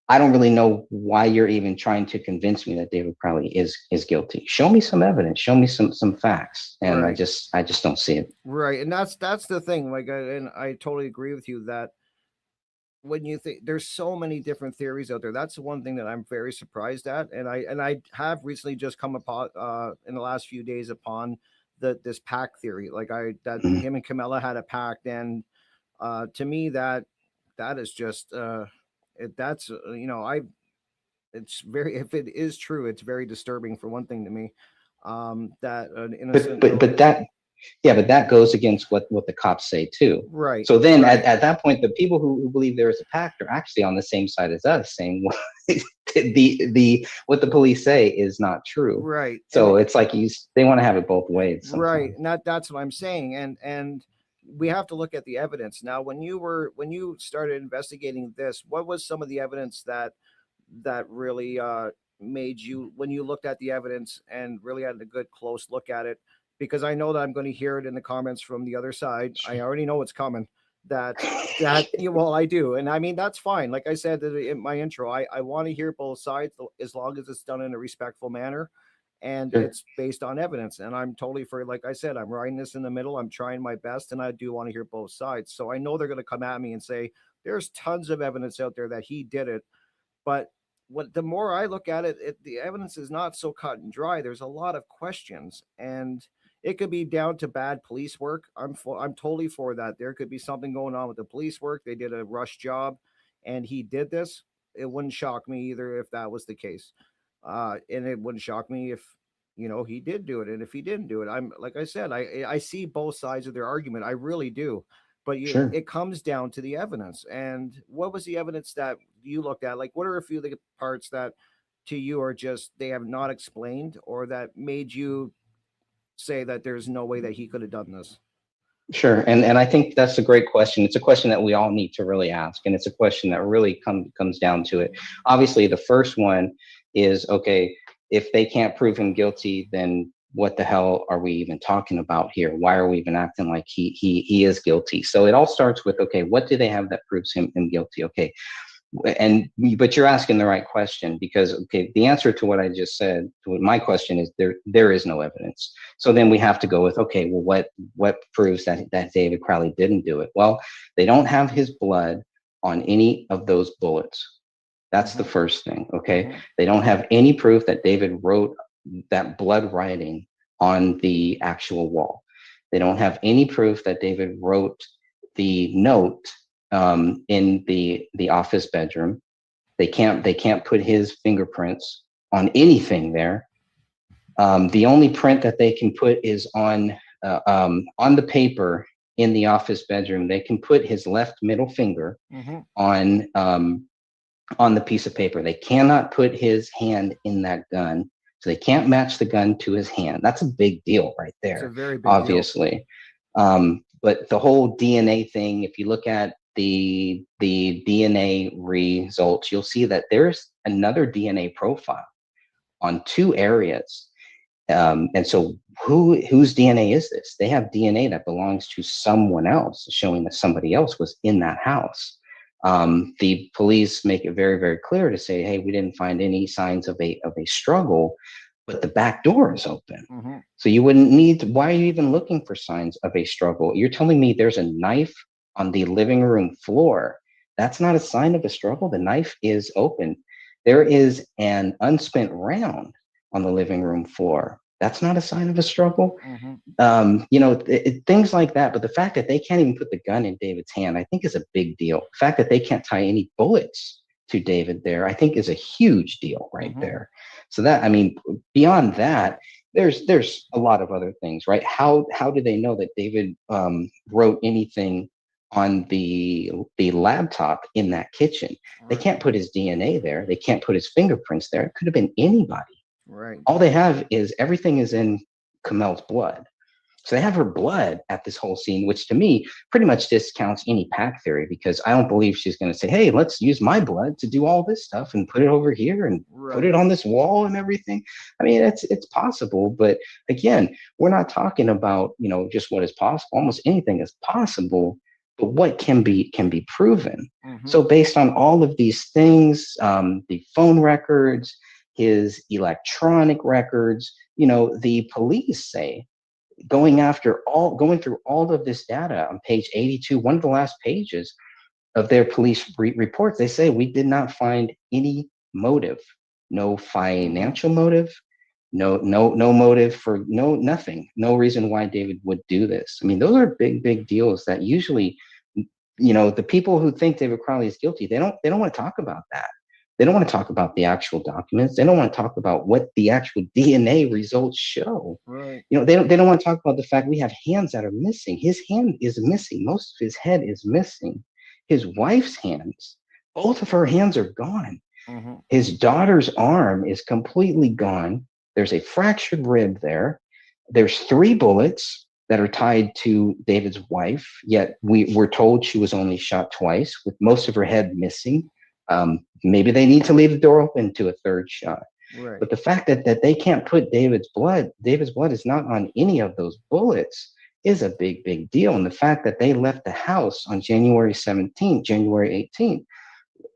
I don't really know why you're even trying to convince me that David Crowley is guilty. Show me some evidence. Show me some facts, and
Right.
I just don't see it.
Right, and that's the thing. Like, and I totally agree with you that when you think there's so many different theories out there, that's the one thing that I'm very surprised at. And I have recently just come upon in the last few days upon this pact theory. Like that him and Camilla had a pact, and to me that is just that's it's very, if it is true, it's very disturbing for one thing to me. That an innocent
But that goes against what the cops say too.
Right.
So then
right.
at that point, the people who believe there is a pact are actually on the same side as us, saying the what the police say is not true.
Right.
So it's like they want to have it both ways. Sometimes.
Right. And that's what I'm saying. And we have to look at the evidence. Now, when you started investigating this, what was some of the evidence that really made you, when you looked at the evidence and really had a good close look at it? Because I know that I'm going to hear it in the comments from the other side. I already know it's coming. Well, I do, and I mean that's fine. Like I said in my intro, I want to hear both sides as long as it's done in a respectful manner, and it's based on evidence. And I'm totally for, like I said, I'm riding this in the middle. I'm trying my best, and I do want to hear both sides. So I know they're going to come at me and say there's tons of evidence out there that he did it, but the more I look at it, the evidence is not so cut and dry. There's a lot of questions, and it could be down to bad police work. I'm totally for that. There could be something going on with the police work. They did a rush job, and he did this. It wouldn't shock me either if that was the case, and it wouldn't shock me if he did do it. And if he didn't do it, I'm like I said, I see both sides of their argument. I really do. But it comes down to the evidence. And what was the evidence that you looked at? Like, what are a few of the parts that to you are just they have not explained, or that made you say that there's no way that he could have done this?
Sure. And I think that's a great question. It's a question that we all need to really ask. And it's a question that really comes down to it. Obviously, the first one is, okay, if they can't prove him guilty, then what the hell are we even talking about here? Why are we even acting like he is guilty? So it all starts with, okay, what do they have that proves him guilty? Okay. But you're asking the right question, because, okay, the answer to what I just said, to my question is there is no evidence. So then we have to go with, okay, well, what proves that David Crowley didn't do it? Well, they don't have his blood on any of those bullets. That's the first thing. Okay. They don't have any proof that David wrote that blood writing on the actual wall. They don't have any proof that David wrote the note in the office bedroom. They can't put his fingerprints on anything there. The only print that they can put is on the paper in the office bedroom. They can put his left middle finger on the piece of paper. They cannot put his hand in that gun. So they can't match the gun to his hand. That's a big deal right there.
It's a very big
obviously. Deal. But the whole DNA thing, if you look at the DNA results, you'll see that there's another DNA profile on 2 areas. And so whose DNA is this? They have DNA that belongs to someone else, showing that somebody else was in that house. The police make it very, very clear to say, hey, we didn't find any signs of a struggle. but the back door is open.
Mm-hmm.
So you wouldn't need to, why are you even looking for signs of a struggle? You're telling me there's a knife on the living room floor. That's not a sign of a struggle. The knife is open. There is an unspent round on the living room floor. That's not a sign of a struggle.
Mm-hmm.
Things like that. But the fact that they can't even put the gun in David's hand, I think is a big deal. The fact that they can't tie any bullets to David there, I think is a huge deal right there. So that, I mean, beyond that, there's a lot of other things, right? How do they know that David wrote anything on the laptop in that kitchen? They can't put his DNA there. They can't put his fingerprints there. It could have been anybody.
Right.
All they have is everything is in Kamel's blood. So they have her blood at this whole scene, which to me pretty much discounts any pack theory, because I don't believe she's going to say, hey, let's use my blood to do all this stuff and put it over here and put it on this wall and everything. I mean, it's possible. But again, we're not talking about, just what is possible. Almost anything is possible, but what can be proven. So based on all of these things, the phone records, his electronic records, the police say, going through all of this data on page 82, one of the last pages of their police reports, they say we did not find any motive, no financial motive, no motive for nothing, no reason why David would do this. I mean, those are big deals that usually, the people who think David Crowley is guilty, they don't want to talk about that. They don't want to talk about the actual documents. They don't want to talk about what the actual DNA results show.
Right.
They don't want to talk about the fact we have hands that are missing. His hand is missing. Most of his head is missing. His wife's hands, both of her hands are gone.
Mm-hmm.
His daughter's arm is completely gone. There's a fractured rib there. There's 3 bullets that are tied to David's wife, yet we're told she was only shot twice, with most of her head missing. Maybe they need to leave the door open to a 3rd shot.
Right.
But the fact that they can't put David's blood is not on any of those bullets is a big deal. And the fact that they left the house on January 17th, January 18th,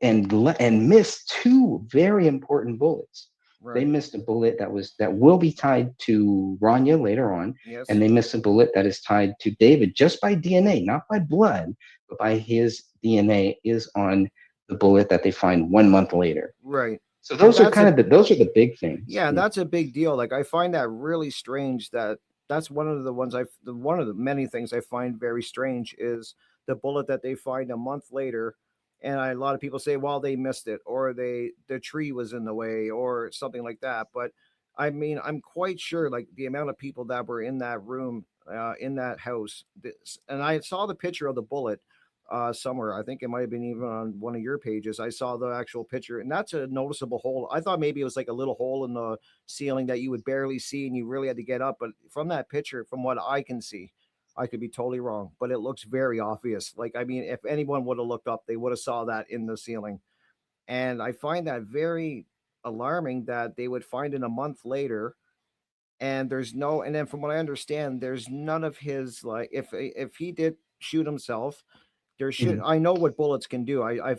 and missed 2 very important bullets.
Right.
They missed a bullet that will be tied to Rania later on.
Yes.
And they missed a bullet that is tied to David just by DNA, not by blood, but by his DNA is on the bullet that they find 1 month later.
Right.
So those are the big things.
Yeah, that's a big deal. Like, I find that really strange. That's one of the many things I find very strange is the bullet that they find a month later. And a lot of people say, well, they missed it, or the tree was in the way, or something like that. But I mean, I'm quite sure, like, the amount of people that were in that room, in that house, and I saw the picture of the bullet somewhere. I think it might have been even on one of your pages. I saw the actual picture, and that's a noticeable hole. I thought maybe it was like a little hole in the ceiling that you would barely see, and you really had to get up. But from that picture, from what I can see, I could be totally wrong, but it looks very obvious. Like, I mean, if anyone would have looked up, they would have saw that in the ceiling. And I find that very alarming that they would find it a month later. And then from what I understand, there's none of his, like, if he did shoot himself, there should, I know what bullets can do. I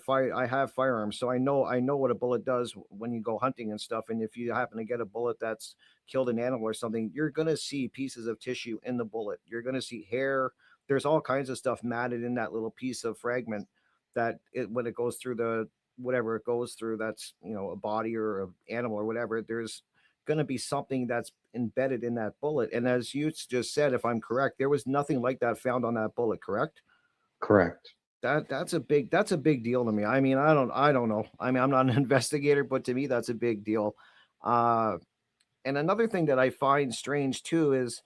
have firearms, so I know what a bullet does when you go hunting and stuff. And if you happen to get a bullet that's killed an animal or something, you're gonna see pieces of tissue in the bullet. You're gonna see hair. There's all kinds of stuff matted in that little piece of fragment when it goes through whatever it goes through, that's a body or an animal or whatever. There's gonna be something that's embedded in that bullet. And as you just said, if I'm correct, there was nothing like that found on that bullet, correct?
Correct.
That's a big deal to me. I mean, I don't know. I mean, I'm not an investigator, but to me, that's a big deal. And another thing that I find strange too is,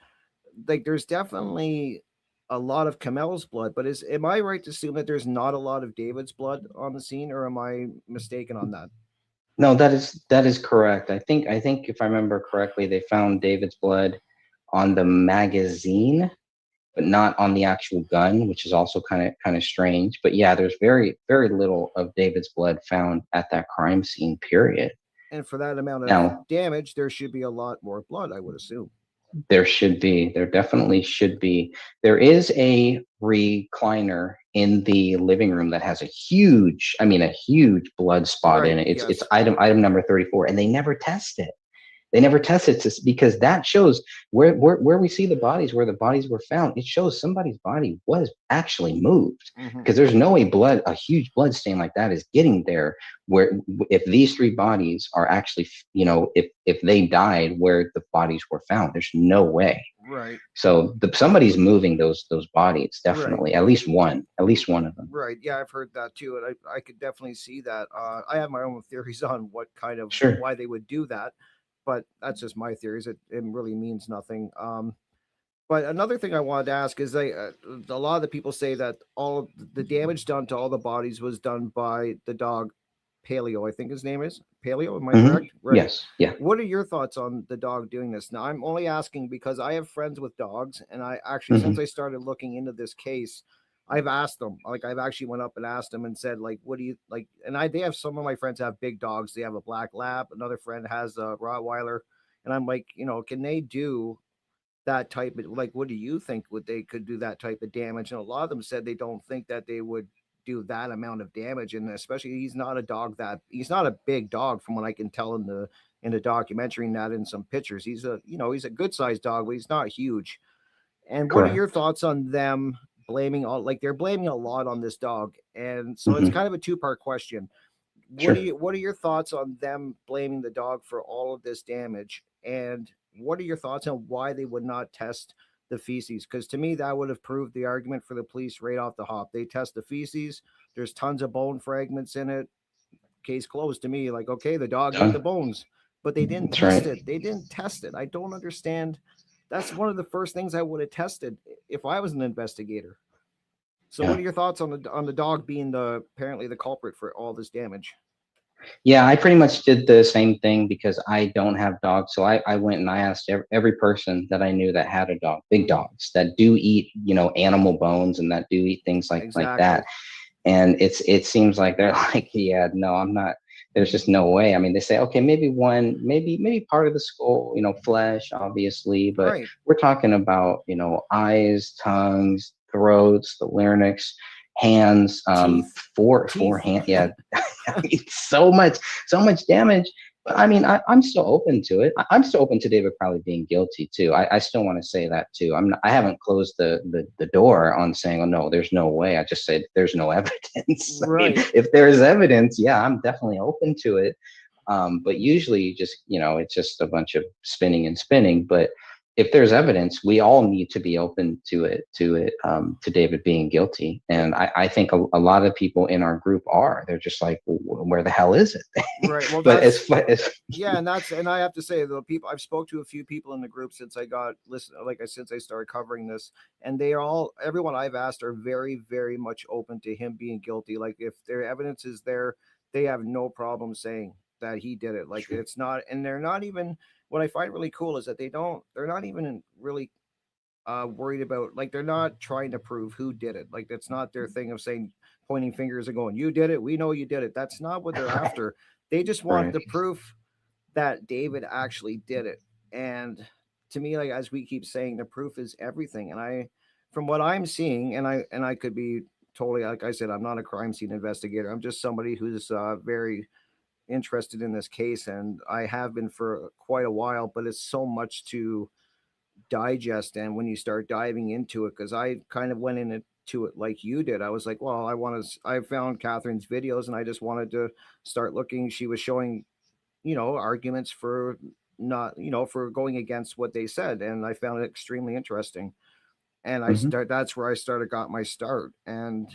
like, there's definitely a lot of Kamel's blood, but am I right to assume that there's not a lot of David's blood on the scene, or am I mistaken on that?
No, that is correct. I think if I remember correctly, they found David's blood on the magazine, but not on the actual gun, which is also kind of strange. But yeah, there's very little of David's blood found at that crime scene, period.
And for that amount of damage, there should be a lot more blood, I would assume.
There definitely should be. There is a recliner in the living room that has a huge blood spot in it. It's item number 34, and they never test it. They never tested this because that shows where we see the bodies, where the bodies were found. It shows somebody's body was actually moved, because there's no way a huge blood stain like that is getting there. Where if these 3 bodies are actually, if they died where the bodies were found, there's no way.
Right.
So somebody's moving those bodies, definitely.
Right.
At least one of them.
Right. Yeah, I've heard that too, and I could definitely see that. I have my own theories on what kind of
Sure.
why they would do that, but that's just my theories. It really means nothing. But another thing I wanted to ask is a lot of the people say that all of the damage done to all the bodies was done by the dog Paleo, I think his name is Paleo. Am I correct? Right.
Yes. Yeah.
What are your thoughts on the dog doing this? Now, I'm only asking because I have friends with dogs, and I actually, since I started looking into this case, I've asked them. Like, I've actually went up and asked them and said, like, what do you like? And they have some of my friends have big dogs. They have a black lab. Another friend has a Rottweiler, and I'm like, can they do that type of, like, what do you think they could do that type of damage? And a lot of them said they don't think that they would do that amount of damage, and especially he's not a big dog from what I can tell in the documentary and that in some pictures. He's a good sized dog, but he's not huge. And what are your thoughts on them blaming they're blaming a lot on this dog? And so it's kind of a 2-part question. What are your thoughts on them blaming the dog for all of this damage? And what are your thoughts on why they would not test the feces? Because to me, that would have proved the argument for the police right off the hop. They test the feces. There's tons of bone fragments in it. Case closed to me. Like, okay, the dog ate the bones, but they didn't test it. They didn't test it. I don't understand. That's one of the first things I would have tested if I was an investigator. So what are your thoughts on the dog being apparently the culprit for all this damage?
Yeah, I pretty much did the same thing because I don't have dogs. So I went and I asked every person that I knew that had a dog, big dogs that do eat, animal bones and that do eat things like that. And it seems like they're like, yeah, no, I'm not. There's just no way. I mean, they say, okay, maybe maybe part of the skull, flesh, obviously, but we're talking about, eyes, tongues, throats, the larynx, hands, four hands. Yeah. I mean, so much damage. But I mean, I'm still open to it. I'm still open to David Crowley being guilty too. I still want to say that too. I haven't closed the door on saying, oh no, there's no way. I just said there's no evidence.
Right.
I mean, if there's evidence, yeah, I'm definitely open to it. But usually it's just a bunch of spinning. But if there's evidence, we all need to be open to David being guilty. And I think a lot of people in our group are. They're just like, where the hell is it?
Right. Well,
but
yeah, and I have to say, the people I've spoke to a few people in the group since I started covering this, and everyone I've asked are very, very much open to him being guilty. Like, if their evidence is there, they have no problem saying that he did it. Like, it's not, and they're not even. What I find really cool is that they're not even really worried about, like, they're not trying to prove who did it. Like, that's not their thing of saying, pointing fingers and going, you did it, we know you did it. That's not what they're after. They just want the proof that David actually did it. And to me, like, as we keep saying, the proof is everything. And from what I'm seeing, and I could be totally, like I said, I'm not a crime scene investigator. I'm just somebody who's very interested in this case, and I have been for quite a while, but it's so much to digest. And when you start diving into it, because I kind of went into it like you did, I was like, well, I found Catherine's videos and I just wanted to start looking. She was showing, arguments for not, for going against what they said, and I found it extremely interesting. And that's where I got my start. And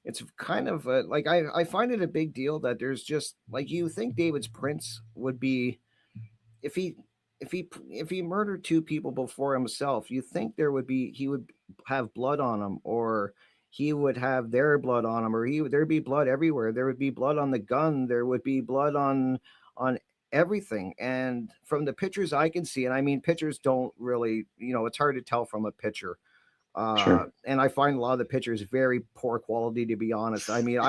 it's kind of like I find it a big deal that there's just, like, you think David's prints would be, if he murdered 2 people before himself, you think he would have blood on him, or he would have their blood on him, or there'd be blood everywhere. There would be blood on the gun. There would be blood on everything. And from the pictures I can see, and I mean, pictures don't really, it's hard to tell from a picture. And I find a lot of the pictures very poor quality, to be honest. I mean,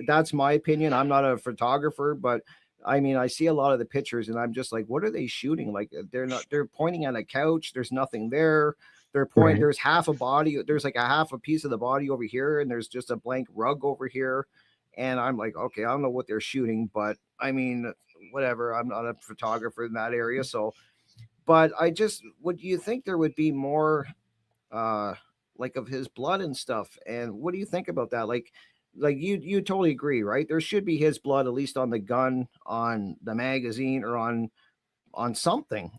that's my opinion. I'm not a photographer, but I mean, I see a lot of the pictures and I'm just like, what are they shooting? Like, they're pointing at a couch. There's nothing there. There's half a body. There's like a half a piece of the body over here, and there's just a blank rug over here. And I'm like, okay, I don't know what they're shooting, but I mean, whatever. I'm not a photographer in that area, so. But would you think there would be more, like of his blood and stuff? And what do you think about that? Like you totally agree, right? There should be his blood at least on the gun, on the magazine, or on something.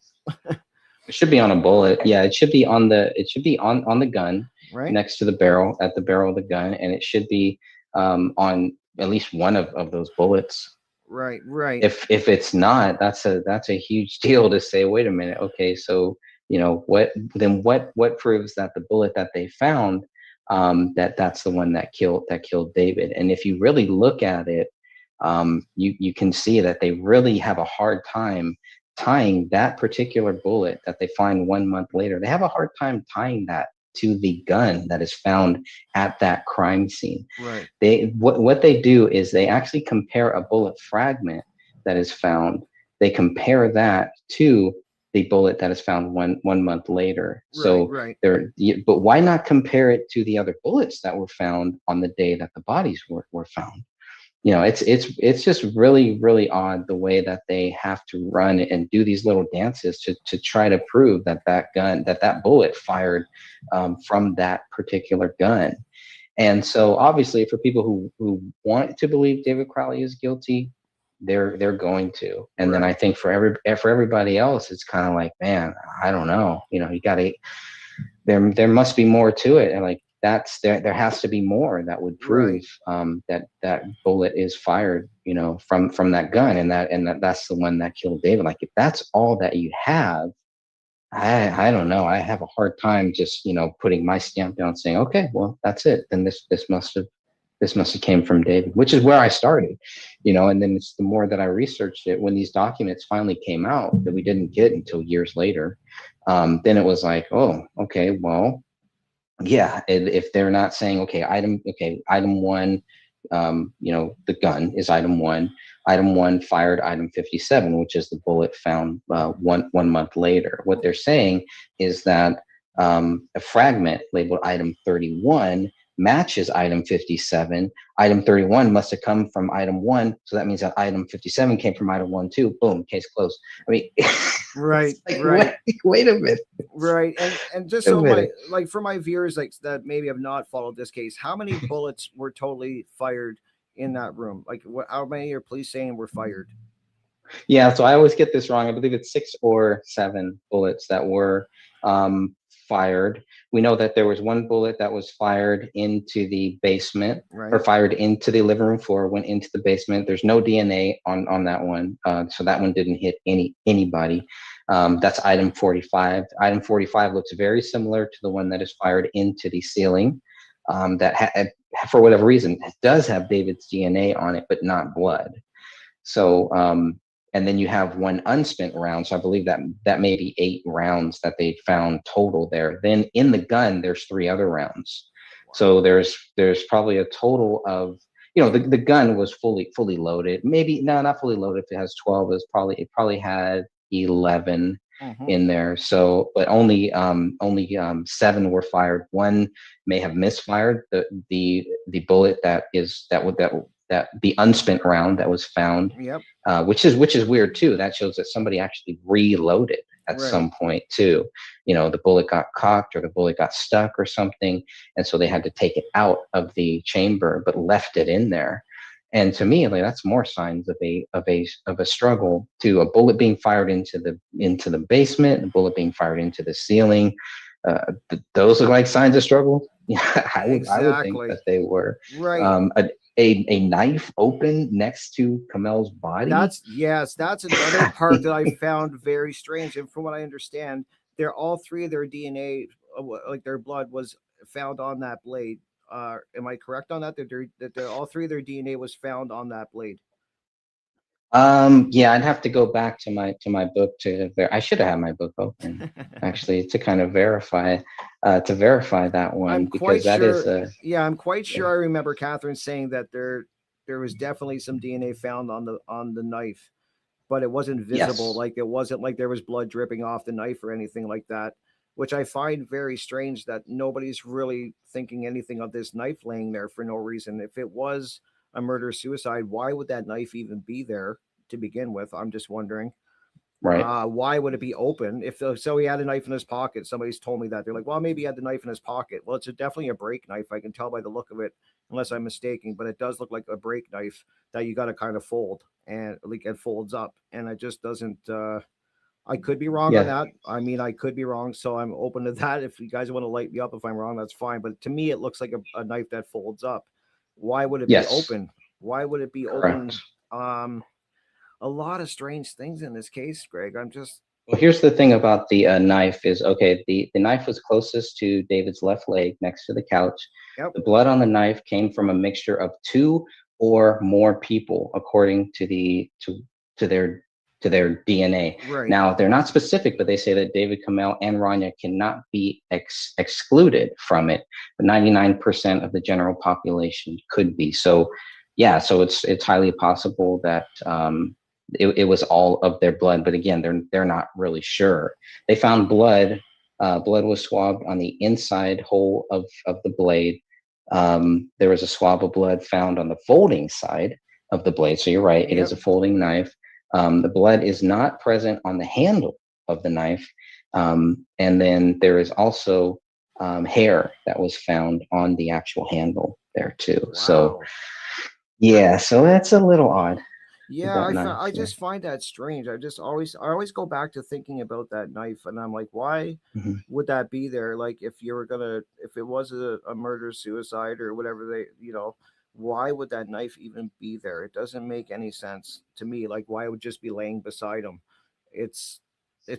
It should be on a bullet. Yeah, it should be on the gun,
right
next to the barrel, at the barrel of the gun, and it should be on at least one of those bullets.
Right.
If it's not, that's a huge deal to say, wait a minute, okay, so what proves that the bullet that they found, that's the one that killed David? And if you really look at it, you can see that they really have a hard time tying that particular bullet that they find 1 month later. They have a hard time tying that to the gun that is found at that crime scene.
Right.
What they do is they actually compare a bullet fragment that is found. They compare that to the bullet that is found one month later. So
right.
But why not compare it to the other bullets that were found on the day that the bodies were found? It's just really, really odd the way that they have to run and do these little dances to try to prove that bullet fired from that particular gun. And so obviously for people who want to believe David Crowley is guilty, they're going to. And then I think for everybody else, it's kind of like, man, I don't know. You gotta, there must be more to it. And like, there has to be more that would prove that bullet is fired, from that gun, and that's the one that killed David. Like, if that's all that you have, I don't know. I have a hard time just putting my stamp down, saying, okay, well, that's it. Then this must have came from David, which is where I started, And then it's the more that I researched it, when these documents finally came out that we didn't get until years later, then it was like, oh, okay, well. Yeah, if they're not saying item one, the gun is item one fired item 57, which is the bullet found 1 month later. What they're saying is that a fragment labeled item 31 matches item 57. Item 31 must have come from item 1, so that means that item 57 came from item 1 too. Boom, case closed. I mean,
right.
Wait a minute.
Right. And just so for my viewers that maybe have not followed this case, how many bullets were totally fired in that room? Like, how many are police saying were fired?
Yeah, so I always get this wrong. I believe it's 6 or 7 bullets that were fired. We know that there was 1 bullet that was fired into the basement, or fired into the living room floor, went into the basement. There's no DNA on that one, so that one didn't hit anybody. That's item 45. Item 45 looks very similar to the one that is fired into the ceiling. That for whatever reason, it does have David's DNA on it, but not blood. So, and then you have 1 unspent round. So I believe that may be 8 rounds that they found total there. Then in the gun, there's 3 other rounds. So there's probably a total of, the gun was fully loaded. Maybe not fully loaded. If it has 12, it probably had 11 in there. So, but only 7 were fired. 1 may have misfired the bullet that the unspent round that was found.
Yep.
Which is weird too. That shows that somebody actually reloaded at some point too. The bullet got cocked or the bullet got stuck or something, and so they had to take it out of the chamber but left it in there. And to me, like, that's more signs of a struggle, to a bullet being fired into the basement, a bullet being fired into the ceiling. Those look like signs of struggle. Yeah, I would think that they were.
Right.
A knife open next to Kamel's body.
That's another part that I found very strange. And from what I understand, all 3 of their DNA, like their blood, was found on that blade. Am I correct on that? That all 3 of their DNA was found on that blade?
Yeah, I'd have to go back to my book I should have had my book open actually to kind of verify that one, because that is
I'm quite sure I remember Catherine saying that there was definitely some DNA found on the knife, but it wasn't visible.
Yes.
Like, it wasn't like there was blood dripping off the knife or anything like that, which I find very strange that nobody's really thinking anything of this knife laying there for no reason. If it was a murder-suicide, why would that knife even be there? to begin with. I'm just wondering.
Right.
Why would it be open? If so, he had a knife in his pocket. Somebody's told me that. They're like, well, maybe he had the knife in his pocket. Well, it's definitely a break knife. I can tell by the look of it, unless I'm mistaken. But it does look like a break knife that you got to kind of fold, and like it folds up, and it just doesn't. I could be wrong on that. I mean, I could be wrong, so I'm open to that. If you guys want to light me up if I'm wrong, that's fine. But to me, it looks like a knife that folds up. Why would it be open? Why would it be open? A lot of strange things in this case, Greg. I'm just.
Well, here's the thing about the knife is, okay, the knife was closest to David's left leg next to the couch.
Yep.
The blood on the knife came from a mixture of 2 or more people, according to their DNA.
Right.
Now, they're not specific, but they say that David Kamel and Rania cannot be excluded from it, but 99% of the general population could be. So, yeah, so it's highly possible that it was all of their blood, but again, they're not really sure. They found blood. Blood was swabbed on the inside hole of the blade. There was a swab of blood found on the folding side of the blade. So you're right, it is a folding knife. The blood is not present on the handle of the knife. And then there is also hair that was found on the actual handle there too. Wow. So yeah, so that's a little odd.
Yeah, I just find that strange. I always go back to thinking about that knife, and I'm like, why would that be there? Like, if it was a murder suicide or whatever, why would that knife even be there? It doesn't make any sense to me. Like, why it would just be laying beside him? It's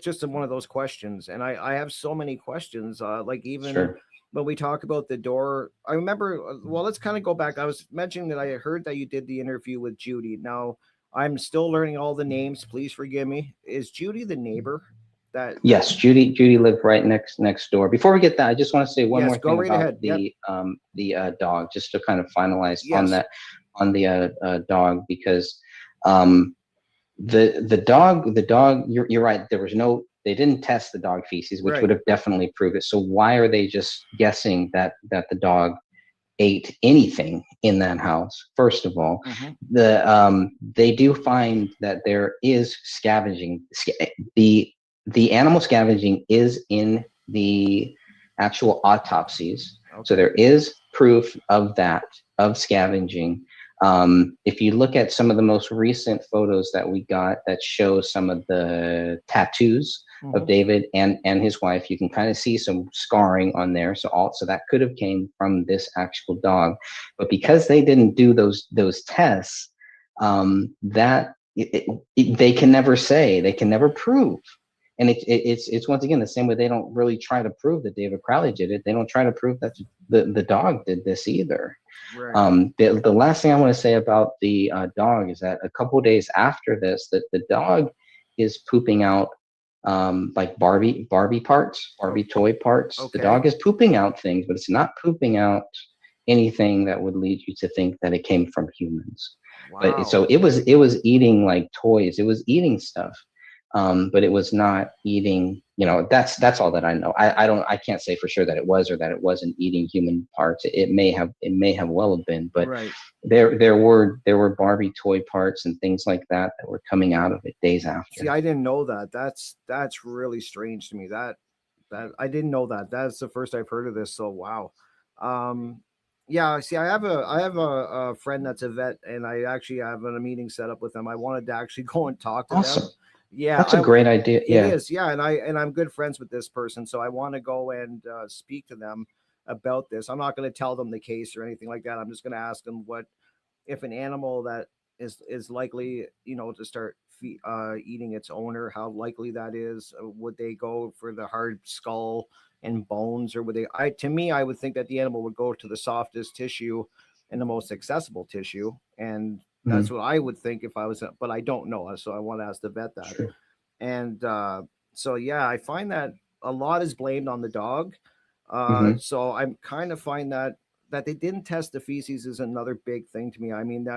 just one of those questions, and I have so many questions. Like even when we talk about the door, I remember. Well, let's kind of go back. I was mentioning that I heard that you did the interview with Judy. Now, I'm still learning all the names. Please forgive me. Is Judy the neighbor?
Yes, Judy lived right next door. Before we get that, I just want to say one more thing about the dog, just to kind of finalize on the dog, because the dog. You're right. They didn't test the dog feces, which would have definitely proved it. So why are they just guessing that the dog ate anything in that house? First of all, they do find that there is scavenging. The animal scavenging is in the actual autopsies. So there is proof of scavenging. If you look at some of the most recent photos that we got that show some of the tattoos of David and his wife, you can kind of see some scarring on there. So that could have came from this actual dog, but because they didn't do those tests, they can never say, they can never prove. And it's once again the same way they don't really try to prove that David Crowley did it. They don't try to prove that the dog did this either. Right. The last thing I want to say about the dog is that a couple of days after this, that the dog is pooping out like Barbie parts, Barbie toy parts. The dog is pooping out things, but it's not pooping out anything that would lead you to think that it came from humans. Wow. But so it was eating like toys. It was eating stuff. But it was not eating, that's all that I know. I can't say for sure that it was or that it wasn't eating human parts. It may have well have been, but there were Barbie toy parts and things like that were coming out of it days after.
See, I didn't know that. That's really strange to me. That I didn't know that. That's the first I've heard of this. So wow. Yeah, see, I have a friend that's a vet, and I actually have a meeting set up with them. I wanted to actually go and talk to them. Yeah,
that's a great idea.
It is. Yeah, and I'm good friends with this person, so I want to go and speak to them about this. I'm not going to tell them the case or anything like that. I'm just going to ask them what if an animal that is likely, to start eating its owner, how likely that is. Would they go for the hard skull and bones, or would they? To me, I would think that the animal would go to the softest tissue and the most accessible tissue, and that's what I would think if I was, but I don't know. So I want to ask the vet that. Sure. And so, yeah, I find that a lot is blamed on the dog. So I'm kind of find that they didn't test the feces is another big thing to me. I mean,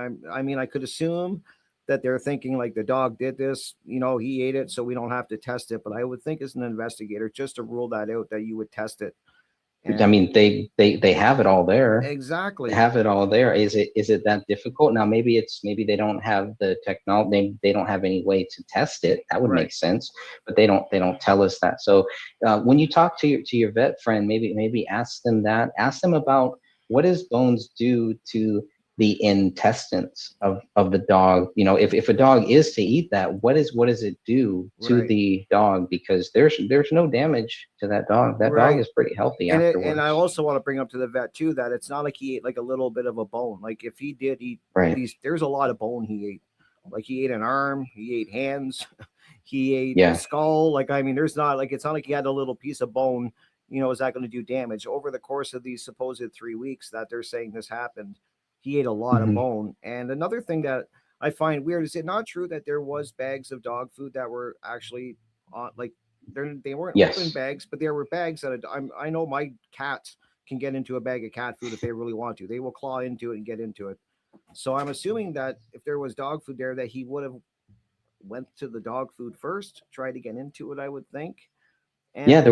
I could assume that they're thinking like the dog did this, he ate it, so we don't have to test it. But I would think as an investigator, just to rule that out, that you would test it.
And
I mean, they have it all there.
exactly.
They have it all there. Is it that difficult? Now, maybe they don't have the technology. They don't have any way to test it. That would make sense, but they don't tell us that. So when you talk to your vet friend, maybe ask them that. Ask them about what does bones do to the intestines of the dog. You know, if a dog is to eat that, what does it do to the dog? Because there's no damage to that dog. That dog is pretty healthy afterwards.
And I also want to bring up to the vet too that it's not like he ate like a little bit of a bone. Like if he did eat these, there's a lot of bone he ate. Like he ate an arm, he ate hands, he ate a skull. Like I mean, there's not like it's not like he had a little piece of bone. You know, is that going to do damage over the course of these supposed 3 weeks that they're saying this happened? He ate a lot of bone. And another thing that I find weird is it not true that there was bags of dog food that were actually on like they weren't open bags, but there were bags that I know my cats can get into a bag of cat food if they really want to. They will claw into it and get into it. So I'm assuming that if there was dog food there, that he would have went to the dog food first, tried to get into it. I would think. And
yeah, there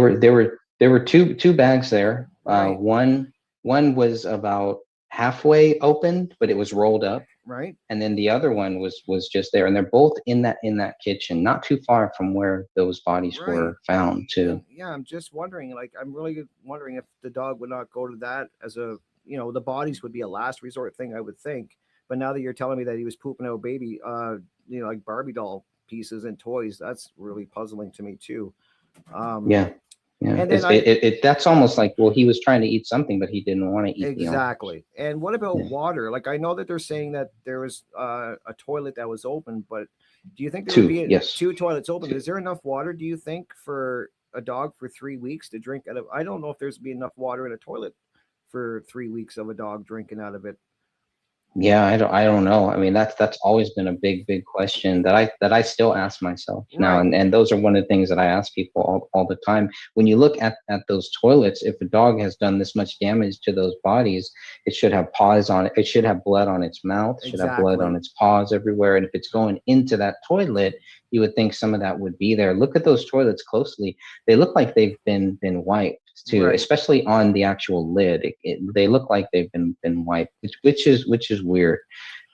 were two bags there. One was about halfway opened, but it was rolled up.
Right.
And then the other one was just there, and they're both in that kitchen, not too far from where those bodies were found too.
Yeah, I'm just wondering, like, I'm really wondering if the dog would not go to that as a, you know, the bodies would be a last resort thing, I would think. But now that you're telling me that he was pooping out baby, you know, like Barbie doll pieces and toys, that's really puzzling to me too.
Yeah. And that's almost like, well, he was trying to eat something, but he didn't want to eat.
Exactly. And what about water? Like, I know that they're saying that there was a toilet that was open, but do you think there would be two toilets open? Is there enough water, do you think, for a dog for 3 weeks to drink out of? I don't know if there's be enough water in a toilet for 3 weeks of a dog drinking out of it.
Yeah, I don't know. I mean, that's always been a big question that I still ask myself now, and those are one of the things that I ask people all the time. When you look at those toilets, if a dog has done this much damage to those bodies, it should have paws on it. It should have blood on its mouth. It should have blood on its paws everywhere. And if it's going into that toilet, you would think some of that would be there. Look at those toilets closely. They look like they've been wiped too, especially on the actual lid. They look like they've been wiped, which is weird.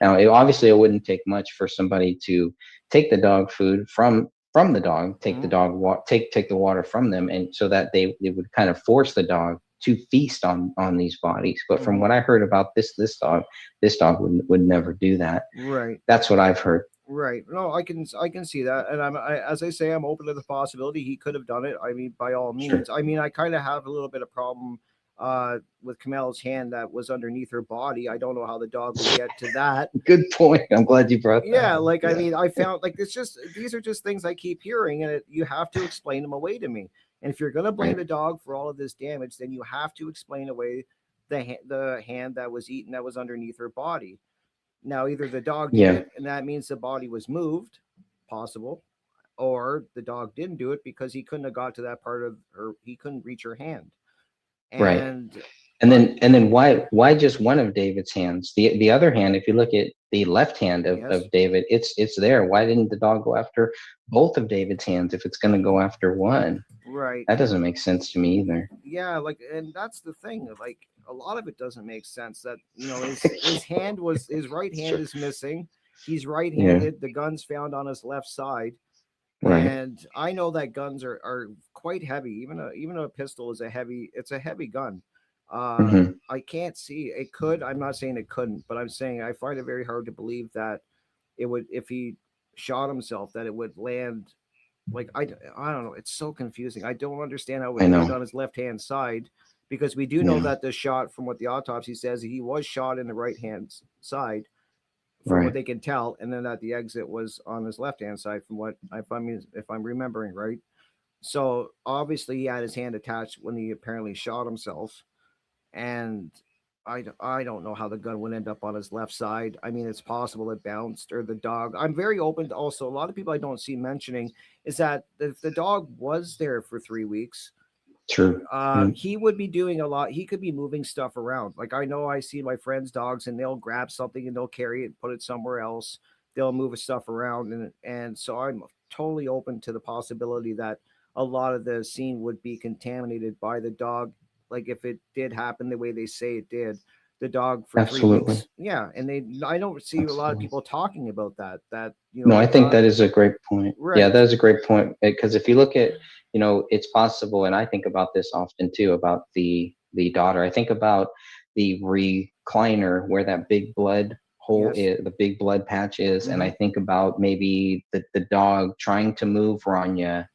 Now, obviously, it wouldn't take much for somebody to take the dog food from the dog, take the dog take the water from them, and so that they would kind of force the dog to feast on these bodies. But from what I heard about this dog would never do that.
Right.
That's what I've heard.
Right. No, I can see that, and as I say, I'm open to the possibility he could have done it. I mean, by all means. I mean, I kind of have a little bit of problem with Kamel's hand that was underneath her body. I don't know how the dog would get to that.
Good point. I'm glad you brought that.
Yeah, like I mean, I found like these are just things I keep hearing, and you have to explain them away to me. And if you're going to blame the dog for all of this damage, then you have to explain away the hand that was eaten that was underneath her body. Now, either the dog did it, and that means the body was moved, possible, or the dog didn't do it because he couldn't have got to that part of her. He couldn't reach her hand. And
then why just one of David's hands? The other hand, if you look at the left hand of David, it's there. Why didn't the dog go after both of David's hands if it's going to go after one?
Right.
That doesn't make sense to me either.
Yeah, like, and that's the thing. Like, a lot of it doesn't make sense. That, you know, his right hand is missing. He's right-handed. The gun's found on his left side.
Right.
And I know that guns are quite heavy. Even a pistol is a heavy gun. I can't see it could. I'm not saying it couldn't, but I'm saying I find it very hard to believe that it would, if he shot himself, that it would land. Like, I don't know. It's so confusing. I don't understand how it would land on his left-hand side, because we do know that the shot, from what the autopsy says, he was shot in the right-hand side, from what they can tell, and then that the exit was on his left-hand side, from what if I'm remembering right. So obviously he had his hand attached when he apparently shot himself, and I don't know how the gun would end up on his left side. I mean, it's possible it bounced, or the dog. I'm very open to also, a lot of people I don't see mentioning is that if the dog was there for 3 weeks,
true,
he would be doing a lot. He could be moving stuff around. Like, I know I see my friends' dogs, and they'll grab something and they'll carry it and put it somewhere else. They'll move stuff around, and so I'm totally open to the possibility that a lot of the scene would be contaminated by the dog like if it did happen the way they say it did, the dog for 3
Absolutely.
weeks. Yeah, and I don't see a lot of people talking about that.
No, I
the
think
dog,
that is a great point.
right.
Yeah, that is a great point, because if you look at, it's possible, and I think about this often too, about the daughter. I think about the recliner where that big blood hole
Yes.
is, the big blood patch is, and I think about maybe the dog trying to move Rania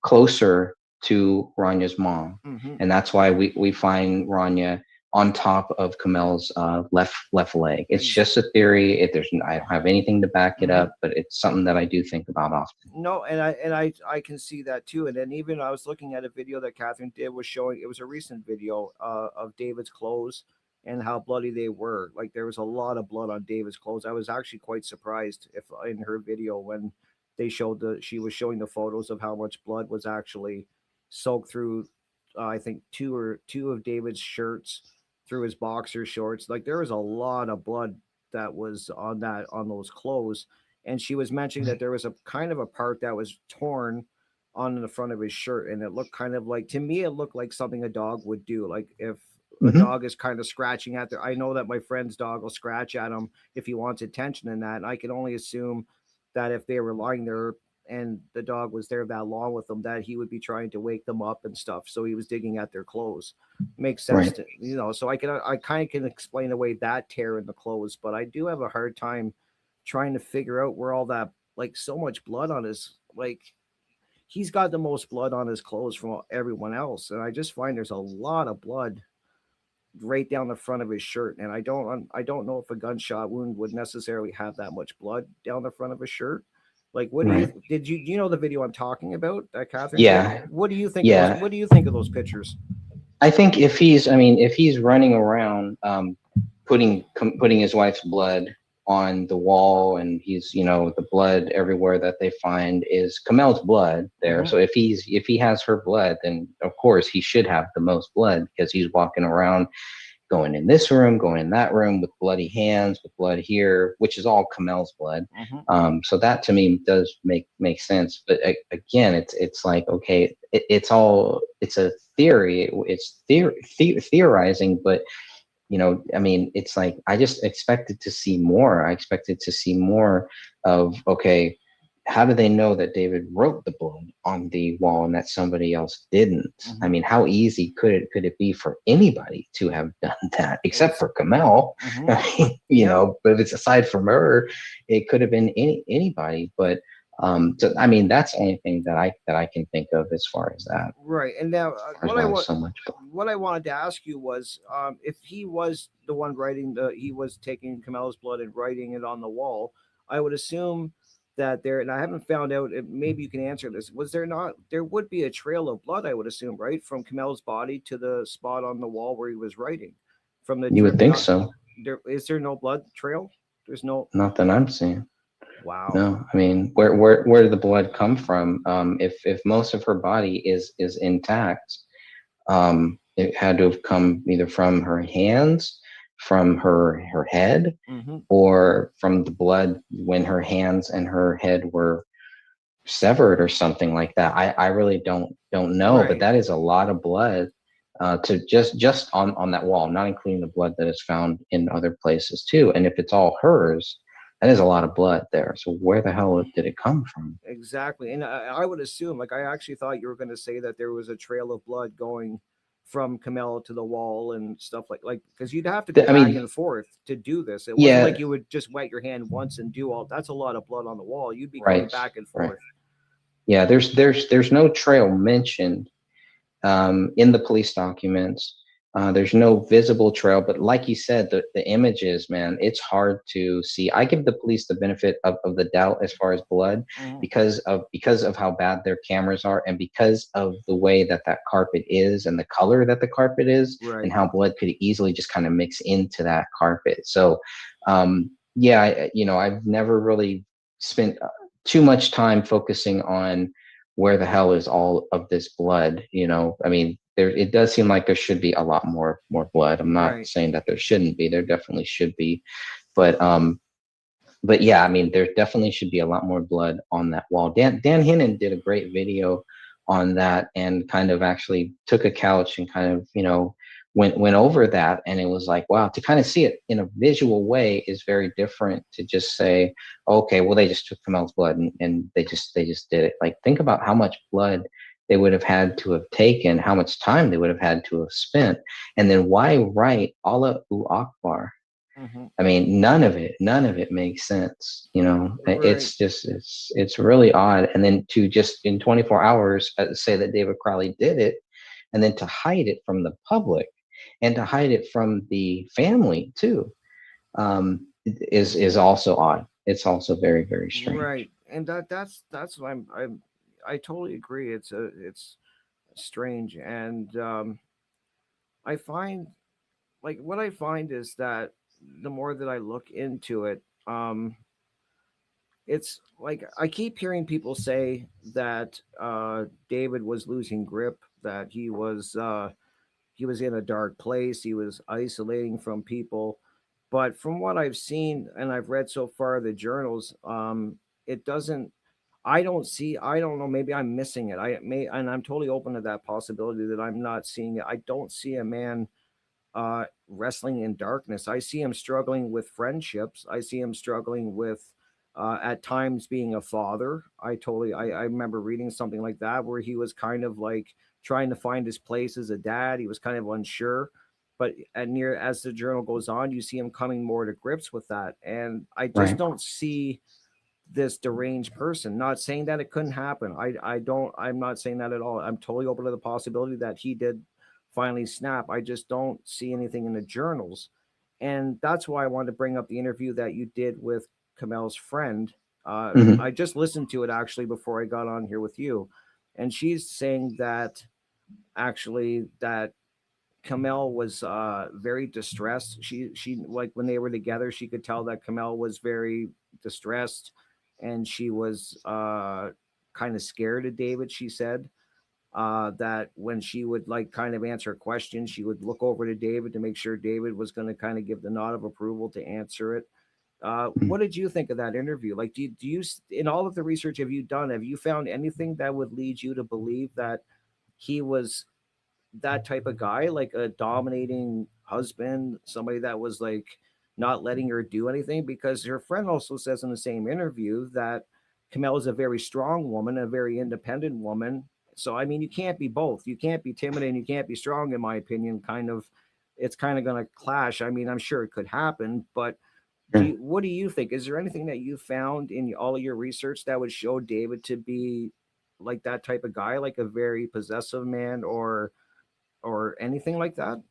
closer to Ranya's mom,
Mhm.
and that's why we find Rania on top of Kamel's left leg. It's just a theory. I don't have anything to back it up, but it's something that I do think about often.
No, and I can see that too. And then even I was looking at a video that Catherine did, was showing, it was a recent video of David's clothes and how bloody they were. Like there was a lot of blood on David's clothes. I was actually quite surprised if in her video when she was showing the photos of how much blood was actually soaked through I think two of David's shirts, through his boxer shorts. Like there was a lot of blood that was on those clothes. And she was mentioning that there was a kind of a part that was torn on the front of his shirt, and it looked kind of like, to me, it looked like something a dog would do. Like if a dog is kind of scratching at I know that my friend's dog will scratch at him if he wants attention in that. And I can only assume that if they were lying there and the dog was there that long with them, that he would be trying to wake them up and stuff. So he was digging at their clothes. Makes sense,
Right.
so I kind of can explain away that tear in the clothes, but I do have a hard time trying to figure out where all that, like so much blood on his, like he's got the most blood on his clothes from everyone else. And I just find there's a lot of blood right down the front of his shirt. And I don't know if a gunshot wound would necessarily have that much blood down the front of his shirt. Like, what
Right.
do you know the video I'm talking about that Catherine
Yeah.
did? What do you think?
Yeah.
What do you think of those pictures?
I think if he's running around, putting his wife's blood on the wall, and he's, the blood everywhere that they find is Kamel's blood there.
Mhm.
So if he has her blood, then of course he should have the most blood, because he's walking around, going in this room, going in that room with bloody hands, with blood here, which is all Kamel's blood. So that to me does make sense. But again, it's like, okay, it's a theory. It's theorizing, but it's like I just expected to see more. I expected to see more of, okay, how do they know that David wrote the blood on the wall and that somebody else didn't? I mean, how easy could it be for anybody to have done that, except for Kamel? But if it's aside from her, it could have been anybody. But so that's the only thing that I can think of as far as that.
Right. And now
So much blood.
what I wanted to ask you was, if he was the one he was taking Kamel's blood and writing it on the wall, I would assume that and I haven't found out, maybe you can answer this. There would be a trail of blood, I would assume, right? From Kamel's body to the spot on the wall where he was writing.
You would think so.
Is there no blood trail? There's no.
Not that I'm seeing.
Wow.
No, I mean, where did the blood come from? If most of her body is intact, it had to have come either from her hands, from her head, or from the blood when her hands and her head were severed or something like that. I really don't know, but that is a lot of blood to just on that wall, not including the blood that is found in other places too. And if it's all hers, that is a lot of blood there. So where the hell did it come from?
Exactly. And I would assume, like, I actually thought you were going to say that there was a trail of blood going from Kamel to the wall and stuff like because you'd have to go back and forth to do this. It wasn't like you would just wet your hand once and do all. That's a lot of blood on the wall. You'd be going back and forth.
Right. Yeah, there's no trail mentioned in the police documents. There's no visible trail, but like you said, the images, man, it's hard to see. I give the police the benefit of the doubt as far as blood, because of how bad their cameras are, and because of the way that carpet is and the color that the carpet is, and how blood could easily just kind of mix into that carpet. So, I've never really spent too much time focusing on where the hell is all of this blood. I mean, it does seem like there should be a lot more blood. I'm not saying that there shouldn't be. There definitely should be, but yeah, I mean, there definitely should be a lot more blood on that wall. Dan Hinnon did a great video on that, and kind of actually took a couch and kind of, went over that. And it was like, wow, to kind of see it in a visual way is very different to just say, okay, well, they just took Kamel's blood and they just did it. Like, think about how much blood they would have had to have taken, how much time they would have had to have spent. And then why write Allah Akbar? I mean, none of it makes sense. It's just, it's really odd. And then to just in 24 hours say that David Crowley did it, and then to hide it from the public and to hide it from the family too, is also odd. It's also very, very strange.
Right, and that's what I totally agree. It's strange, and I find, like, what I find is that the more that I look into it, it's like I keep hearing people say that David was losing grip, that he was in a dark place, he was isolating from people. But from what I've seen and I've read so far, the journals, it doesn't. I don't see. I don't know. Maybe I'm missing it. I may, and I'm totally open to that possibility that I'm not seeing it. I don't see a man wrestling in darkness. I see him struggling with friendships. I see him struggling with, at times, being a father. I remember reading something like that where he was kind of like trying to find his place as a dad. He was kind of unsure. But as the journal goes on, you see him coming more to grips with that. And I just
Right.
don't see this deranged person. Not saying that it couldn't happen. I'm not saying that at all. I'm totally open to the possibility that he did finally snap. I just don't see anything in the journals. And that's why I wanted to bring up the interview that you did with Kamel's friend.
Mhm.
I just listened to it actually before I got on here with you. And she's saying that actually that Kamel was very distressed. She like when they were together, she could tell that Kamel was very distressed, and she was kind of scared of David. She said that when she would like kind of answer a question, she would look over to David to make sure David was going to kind of give the nod of approval to answer it. What did you think of that interview? Like, do you in all of the research have you found anything that would lead you to believe that he was that type of guy, like a dominating husband, somebody that was like not letting her do anything? Because her friend also says in the same interview that Kamel is a very strong woman, a very independent woman. So I mean, you can't be both. You can't be timid and you can't be strong, in my opinion. Kind of, it's kind of going to clash. I mean, I'm sure it could happen, but what do you think? Is there anything that you found in all of your research that would show David to be like that type of guy, like a very possessive man, or anything like that?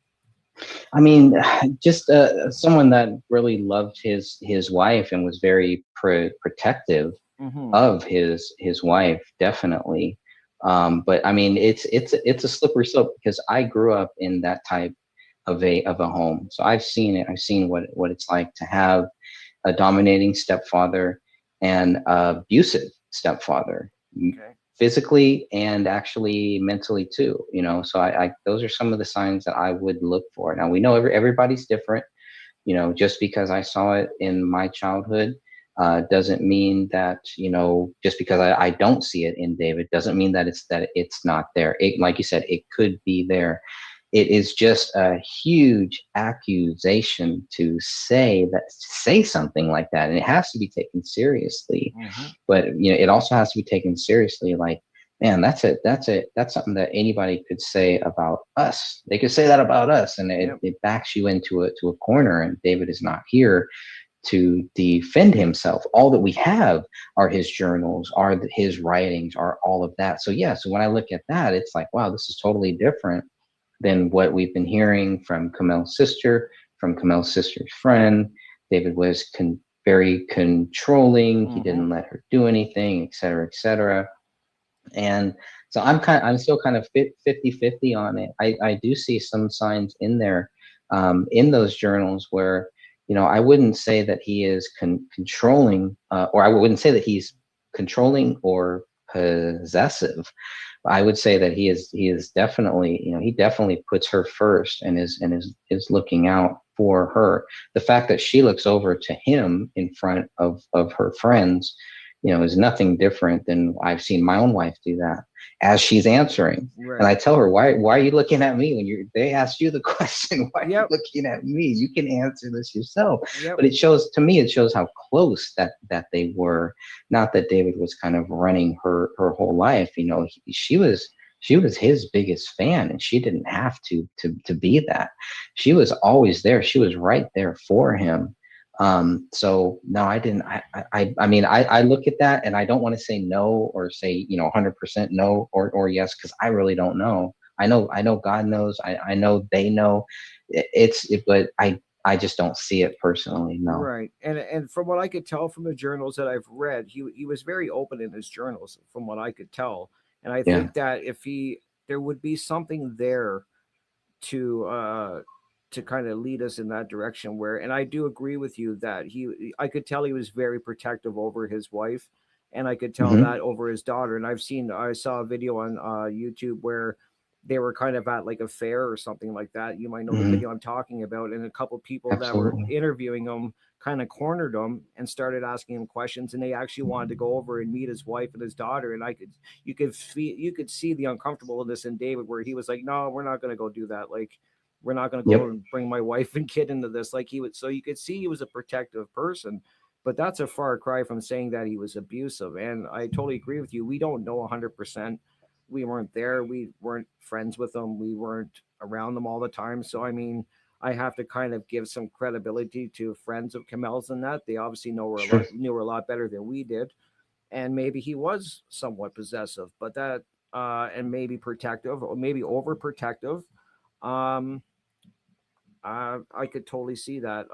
I mean, just someone that really loved his wife and was very protective
Mhm.
of his wife, definitely. But I mean, it's a slippery slope because I grew up in that type of a home, so I've seen it. I've seen what it's like to have a dominating stepfather and abusive stepfather. Physically and actually mentally too, so I those are some of the signs that I would look for. Now we know everybody's different, just because I saw it in my childhood doesn't mean that, just because I don't see it in David doesn't mean that it's not there. Like you said, it could be there. It is just a huge accusation to say something like that, and it has to be taken seriously. But it also has to be taken seriously. Like, man, that's something that anybody could say about us. They could say that about us, and it backs you into a corner. And David is not here to defend himself. All that we have are his journals, are his writings, are all of that. So so when I look at that, it's like, wow, this is totally different than what we've been hearing from Kamel's sister, from Kamel's sister's friend. David was very controlling. He didn't let her do anything, et cetera, et cetera. And so I'm still kind of 50-50 on it. I do see some signs in there, in those journals where, I wouldn't say that he is controlling, or I wouldn't say that he's controlling or possessive. I would say that he is definitely, he definitely puts her first and is looking out for her. The fact that she looks over to him in front of her friends, is nothing different than I've seen my own wife do that as she's answering.
Right.
And I tell her, why are you looking at me when they asked you the question? Why are you looking at me? You can answer this yourself. But it shows how close that they were. Not that David was kind of running her whole life. She was his biggest fan, and she didn't have to be that. She was always there. She was right there for him. So no, I didn't. I mean, I look at that and I don't want to say no or say 100% no or yes, because I really don't know. I know God knows. I know they know. But I just don't see it personally. No.
Right. And from what I could tell from the journals that I've read, he was very open in his journals, from what I could tell. And I think that if there would be something there to kind of lead us in that direction where, and I do agree with you that I could tell he was very protective over his wife, and I could tell that over his daughter. And I saw a video on YouTube where they were kind of at like a fair or something like that. You might know the video I'm talking about. And a couple people that were interviewing him kind of cornered him and started asking him questions. And they actually wanted to go over and meet his wife and his daughter. And you could see the uncomfortableness in David, where he was like, no, we're not going to go do that. Like, we're not going to go and bring my wife and kid into this. Like so you could see he was a protective person, but that's a far cry from saying that he was abusive. And I totally agree with you. We don't know 100%. We weren't there. We weren't friends with them. We weren't around them all the time. So, I mean, I have to kind of give some credibility to friends of Kamel's and that. They obviously knew her a lot better than we did. And maybe he was somewhat possessive, but that, and maybe protective or maybe overprotective. I could totally see that.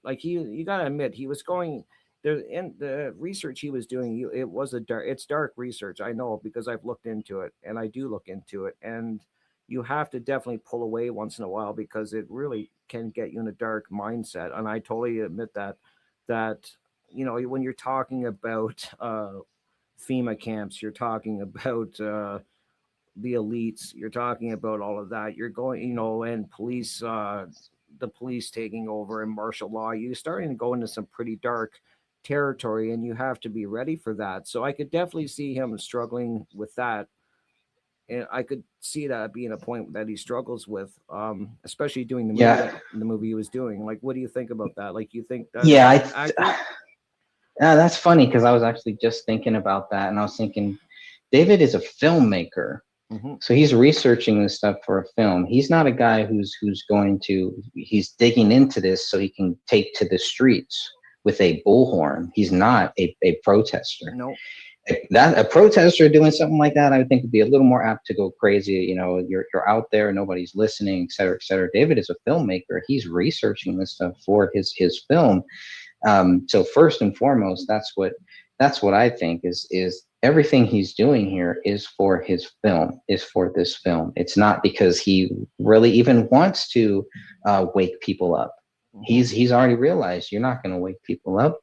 Like you gotta admit, he was going there in the research he was doing. It's dark research. I know, because I've looked into it, and I do look into it. And you have to definitely pull away once in a while, because it really can get you in a dark mindset. And I totally admit that when you're talking about FEMA camps, you're talking about the elites, you're talking about all of that, you're going, and police, the police taking over and martial law, you're starting to go into some pretty dark territory, and you have to be ready for that. So I could definitely see him struggling with that. And I could see that being a point that he struggles with, especially doing the movie he was doing. Like, what do you think about that? Like, you think that?
Yeah, that's funny, because I was actually just thinking about that, and I was thinking, David is a filmmaker, so he's researching this stuff for a film. He's not a guy who's he's digging into this so he can take to the streets with a bullhorn. He's not a protester.
No.
That a protester doing something like that, I would think would be a little more apt to go crazy. You're out there, nobody's listening, et cetera, et cetera. David is a filmmaker. He's researching this stuff for his film. So first and foremost, that's what I think is everything he's doing here is for his film, is for this film. It's not because he really even wants to wake people up. He's already realized you're not going to wake people up.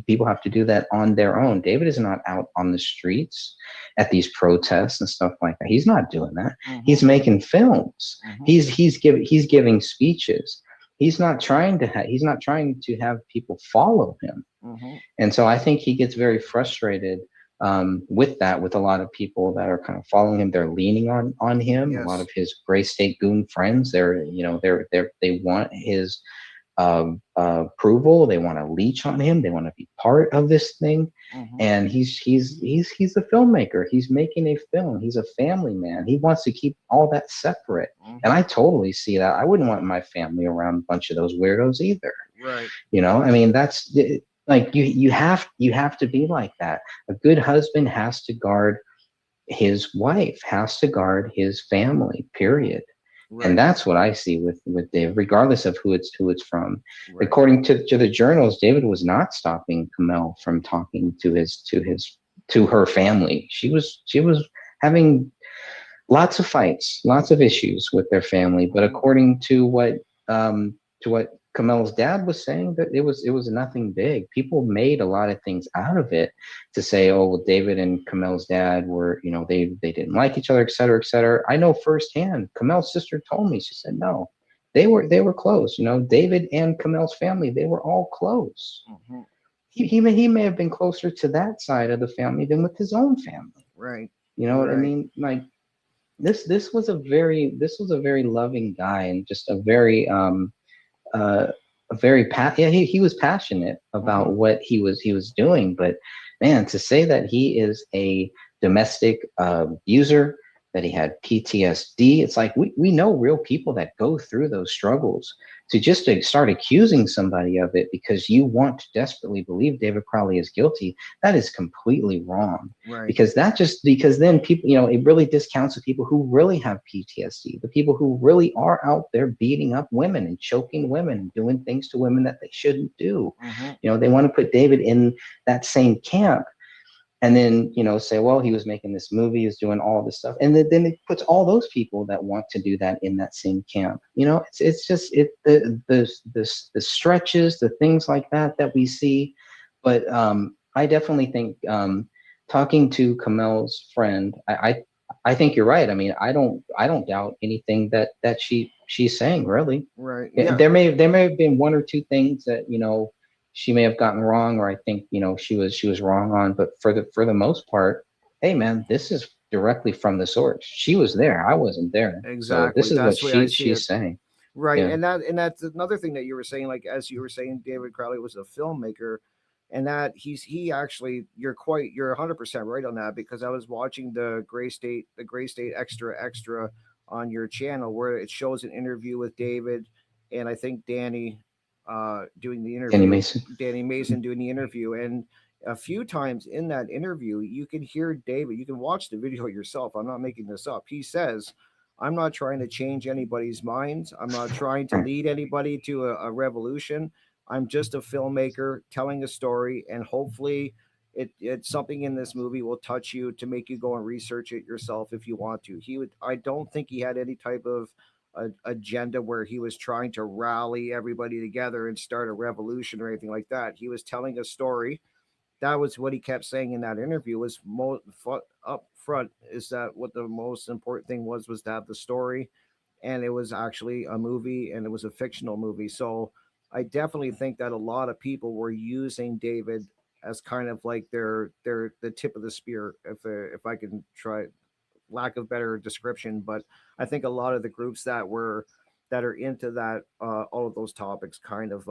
People have to do that on their own. David is not out on the streets at these protests and stuff like that. He's not doing that. He's making films. He's giving speeches. He's not trying to have people follow him. And so I think he gets very frustrated with a lot of people that are kind of following him. They're leaning on him. Yes. A lot of his Gray State goon friends, they want his approval. They want to leech on him. They want to be part of this thing. And he's a filmmaker. He's making a film. He's a family man. He wants to keep all that separate. And I totally see that. I wouldn't want my family around a bunch of those weirdos either.
Right.
I mean, that's like you have to be like that. A good husband has to guard his wife, has to guard his family, period. Right. And that's what I see with David, regardless of who it's from. Right. According to the journals, David was not stopping Kamel from talking to her family. She was having lots of fights, lots of issues with their family. But according to what Kamel's dad was saying, that it was nothing big. People made a lot of things out of it to say, oh, well, David and Kamel's dad were, they didn't like each other, et cetera, et cetera. I know firsthand. Kamel's sister told me, she said, no, they were close. David and Kamel's family, they were all close he may have been closer to that side of the family than with his own family.
Right.
You know what I
Right.
mean? Like this was a very loving guy, and just a very he was passionate about what he was doing. But man, to say that he is a domestic abuser, that he had PTSD, it's like we know real people that go through those struggles. To start accusing somebody of it because you want to desperately believe David Crowley is guilty, that is completely wrong.
Right.
Because then people, it really discounts the people who really have PTSD, the people who really are out there beating up women and choking women and doing things to women that they shouldn't do. They want to put David in that same camp. And then, say, well, he was making this movie, he was doing all this stuff. And then it puts all those people that want to do that in that same camp. It's just the stretches, the things like that we see. But I definitely think talking to Kamel's friend, I think you're right. I mean, I don't doubt anything that she's saying, really.
Right. Yeah.
There may have been one or two things that, she may have gotten wrong, or I think, she was wrong on, but for the most part, hey man, this is directly from the source. She was there. I wasn't there.
Exactly.
So this is
That's
what
the way I see
she's
it.
saying.
Right.
Yeah.
And that's another thing that you were saying, like, as you were saying, David Crowley was a filmmaker, and that he actually, you're 100% right on that, because I was watching the Gray State extra on your channel, where it shows an interview with David, and I think Danny doing the interview. Danny Mason doing the interview. And a few times in that interview, you can hear David, you can watch the video yourself. I'm not making this up. He says, I'm not trying to change anybody's minds. I'm not trying to lead anybody to a revolution. I'm just a filmmaker telling a story, and hopefully it's something in this movie will touch you to make you go and research it yourself if you want to. I don't think he had any type of agenda where he was trying to rally everybody together and start a revolution or anything like that. He was telling a story. That was what he kept saying in that interview, was up front, is that what the most important thing was to have the story. And it was actually a movie, and it was a fictional movie. So I definitely think that a lot of people were using David as kind of like their the tip of the spear, if I can try, lack of better description. But I think a lot of the groups that are into that all of those topics kind of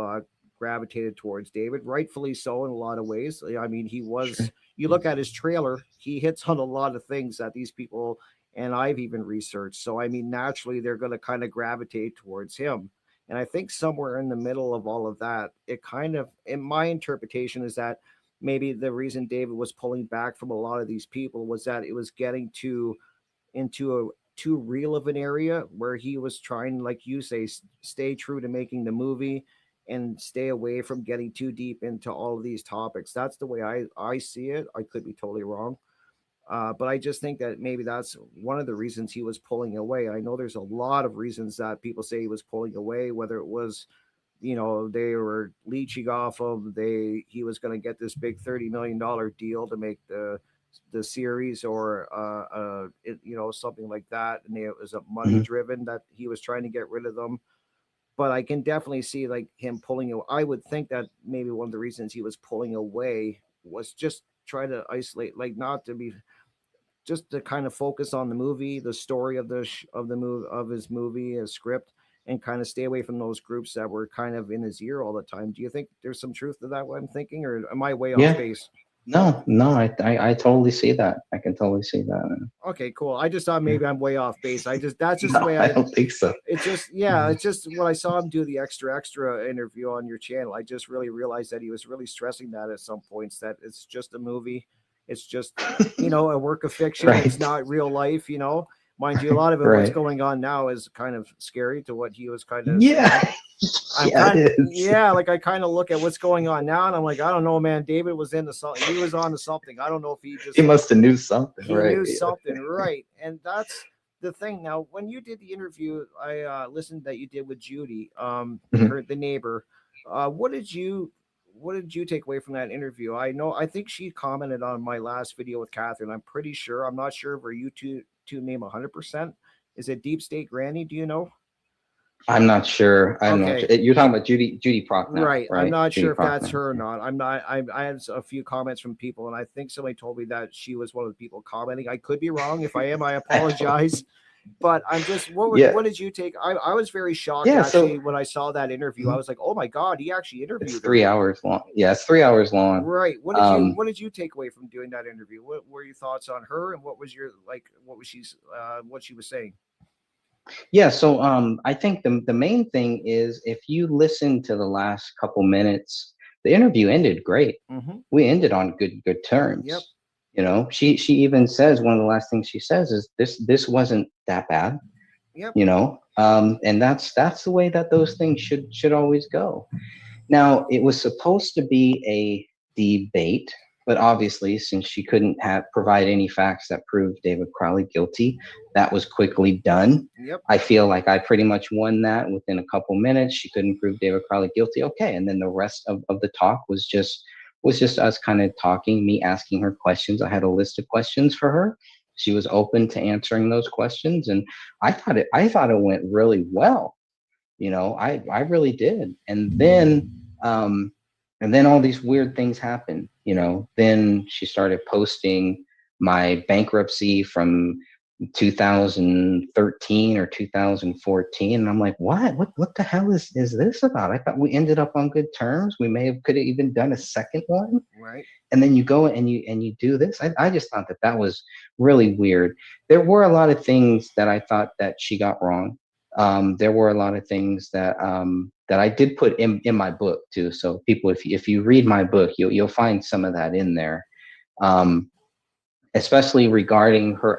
gravitated towards David, rightfully so in a lot of ways. I mean, he was, sure. You look at his trailer, he hits on a lot of things that these people, and I've even researched. So I mean, naturally they're going to kind of gravitate towards him. And I think somewhere in the middle of all of that, it kind of, in my interpretation, is that maybe the reason David was pulling back from a lot of these people was that it was getting into a too real of an area, where he was trying, like you say, stay true to making the movie and stay away from getting too deep into all of these topics. That's the way I see it. I could be totally wrong. But I just think that maybe that's one of the reasons he was pulling away. I know there's a lot of reasons that people say he was pulling away, whether it was, they were leeching off of, he was going to get this big $30 million deal to make the series, or something like that, and it was a money driven that he was trying to get rid of them. But I can definitely see like him pulling away. I would think that maybe one of the reasons he was pulling away was just try to isolate, like not to be, just to kind of focus on the movie, the story of his movie, his script, and kind of stay away from those groups that were kind of in his ear all the time. Do you think there's some truth to that, what I'm thinking, or am I way off base?
No, I totally see that. I can totally see that.
Okay, cool. I just thought maybe I'm way off base. That's just the way
I don't think so.
It's just, it's just when I saw him do the extra interview on your channel, I just really realized that he was really stressing that at some points, that it's just a movie. It's just, a work of fiction. Right. It's not real life, Mind you, a lot of it, what's going on now is kind of scary to what he was kind of like I kind of look at what's going on now, and I'm like, I don't know, man. David was into something. He was on to something. I don't know if he must have knew something. He knew something, right? And that's the thing. Now, when you did the interview, I listened that you did with Judy, the neighbor. What did you take away from that interview? I think she commented on my last video with Catherine. I'm pretty sure. I'm not sure if her YouTube name 100%. Is it Deep State Granny? Do you know?
I'm not sure. I'm not
Okay.
sure. You're talking about Judy Prochnow,
Right.
right?
I'm not
Judy
sure if that's
Prochnow.
her or not. I'm not. I had a few comments from people, and I think somebody told me that she was one of the people commenting. I could be wrong. If I am, I apologize. But I'm just.
Yeah.
What did you take? I was very shocked
Yeah, so-
actually when I saw that interview. I was like, oh my god, he actually interviewed
It's
her.
3 hours long. Yeah, it's 3 hours long.
Right. What did you take away from doing that interview? What were your thoughts on her, and what was your what she was saying?
Yeah, so I think the main thing is if you listen to the last couple minutes, the interview ended great.
Mhm.
We ended on good terms.
Yep.
You know, she even says one of the last things she says is this wasn't that bad.
Yep.
You know, and that's the way that those things should always go. Now, it was supposed to be a debate, but obviously, since she couldn't provide any facts that proved David Crowley guilty, that was quickly done.
Yep.
I feel like I pretty much won that within a couple minutes. She couldn't prove David Crowley guilty. Okay, and then the rest of the talk was just us kind of talking, me asking her questions. I had a list of questions for her. She was open to answering those questions, and I thought it went really well. You know, I really did. And then all these weird things happened. You know, then she started posting my bankruptcy from 2013 or 2014, and I'm like, what the hell is this about? I thought we ended up on good terms. We could have even done a second one.
Right.
And then you go and you do this. I just thought that was really weird. There were a lot of things that I thought that she got wrong. There were a lot of things that I did put in my book too. So people, if you read my book, you'll find some of that in there. Especially regarding her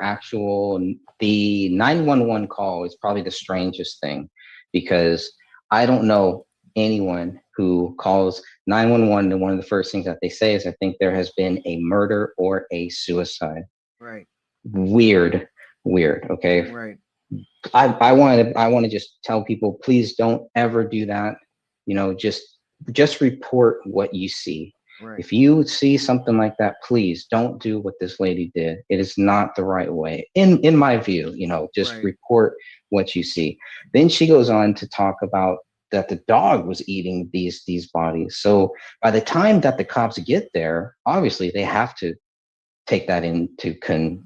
the 911 call is probably the strangest thing, because I don't know anyone who calls 911 and one of the first things that they say is, I think there has been a murder or a suicide.
Right.
Weird. Okay.
Right.
I want to just tell people, please don't ever do that. You know, just report what you see.
Right.
If you see something like that, please don't do what this lady did. It is not the right way, in my view. You know, just report what you see. Then she goes on to talk about that the dog was eating these bodies. So by the time that the cops get there, obviously they have to take that into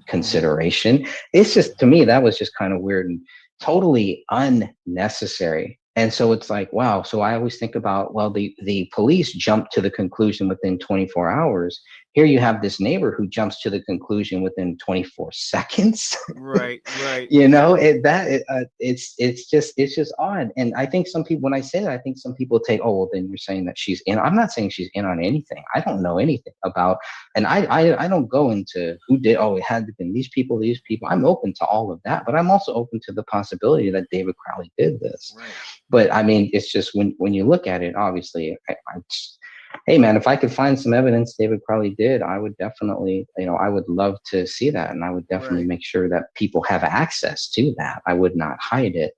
consideration. It's just, to me, that was just kind of weird and totally unnecessary. And so it's like, wow. So I always think about, well, the police jumped to the conclusion within 24 hours. Here you have this neighbor who jumps to the conclusion within 24 seconds.
Right.
You know, it's just odd. And I think some people, when I say that, I think some people take, oh, well, then you're saying that she's in. I'm not saying she's in on anything. I don't know anything about, and I don't go into who did. Oh, it had to be these people. I'm open to all of that, but I'm also open to the possibility that David Crowley did this.
Right.
But I mean, it's just when you look at it, obviously, hey man, if I could find some evidence David Crowley did, I would definitely, I would love to see that. And I would definitely make sure that people have access to that. I would not hide it.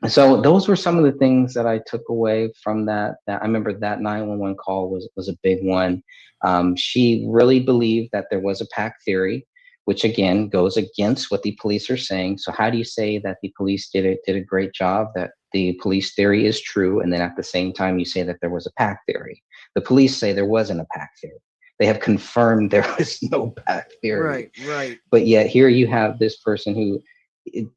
So those were some of the things that I took away from that I remember that 911 call was a big one. She really believed that there was a pack theory, which again goes against what the police are saying. So how do you say that the police did a great job, that the police theory is true, and then at the same time you say that there was a pack theory? The police say there wasn't a pack theory. They have confirmed there was no pack theory.
Right.
But yet here you have this person who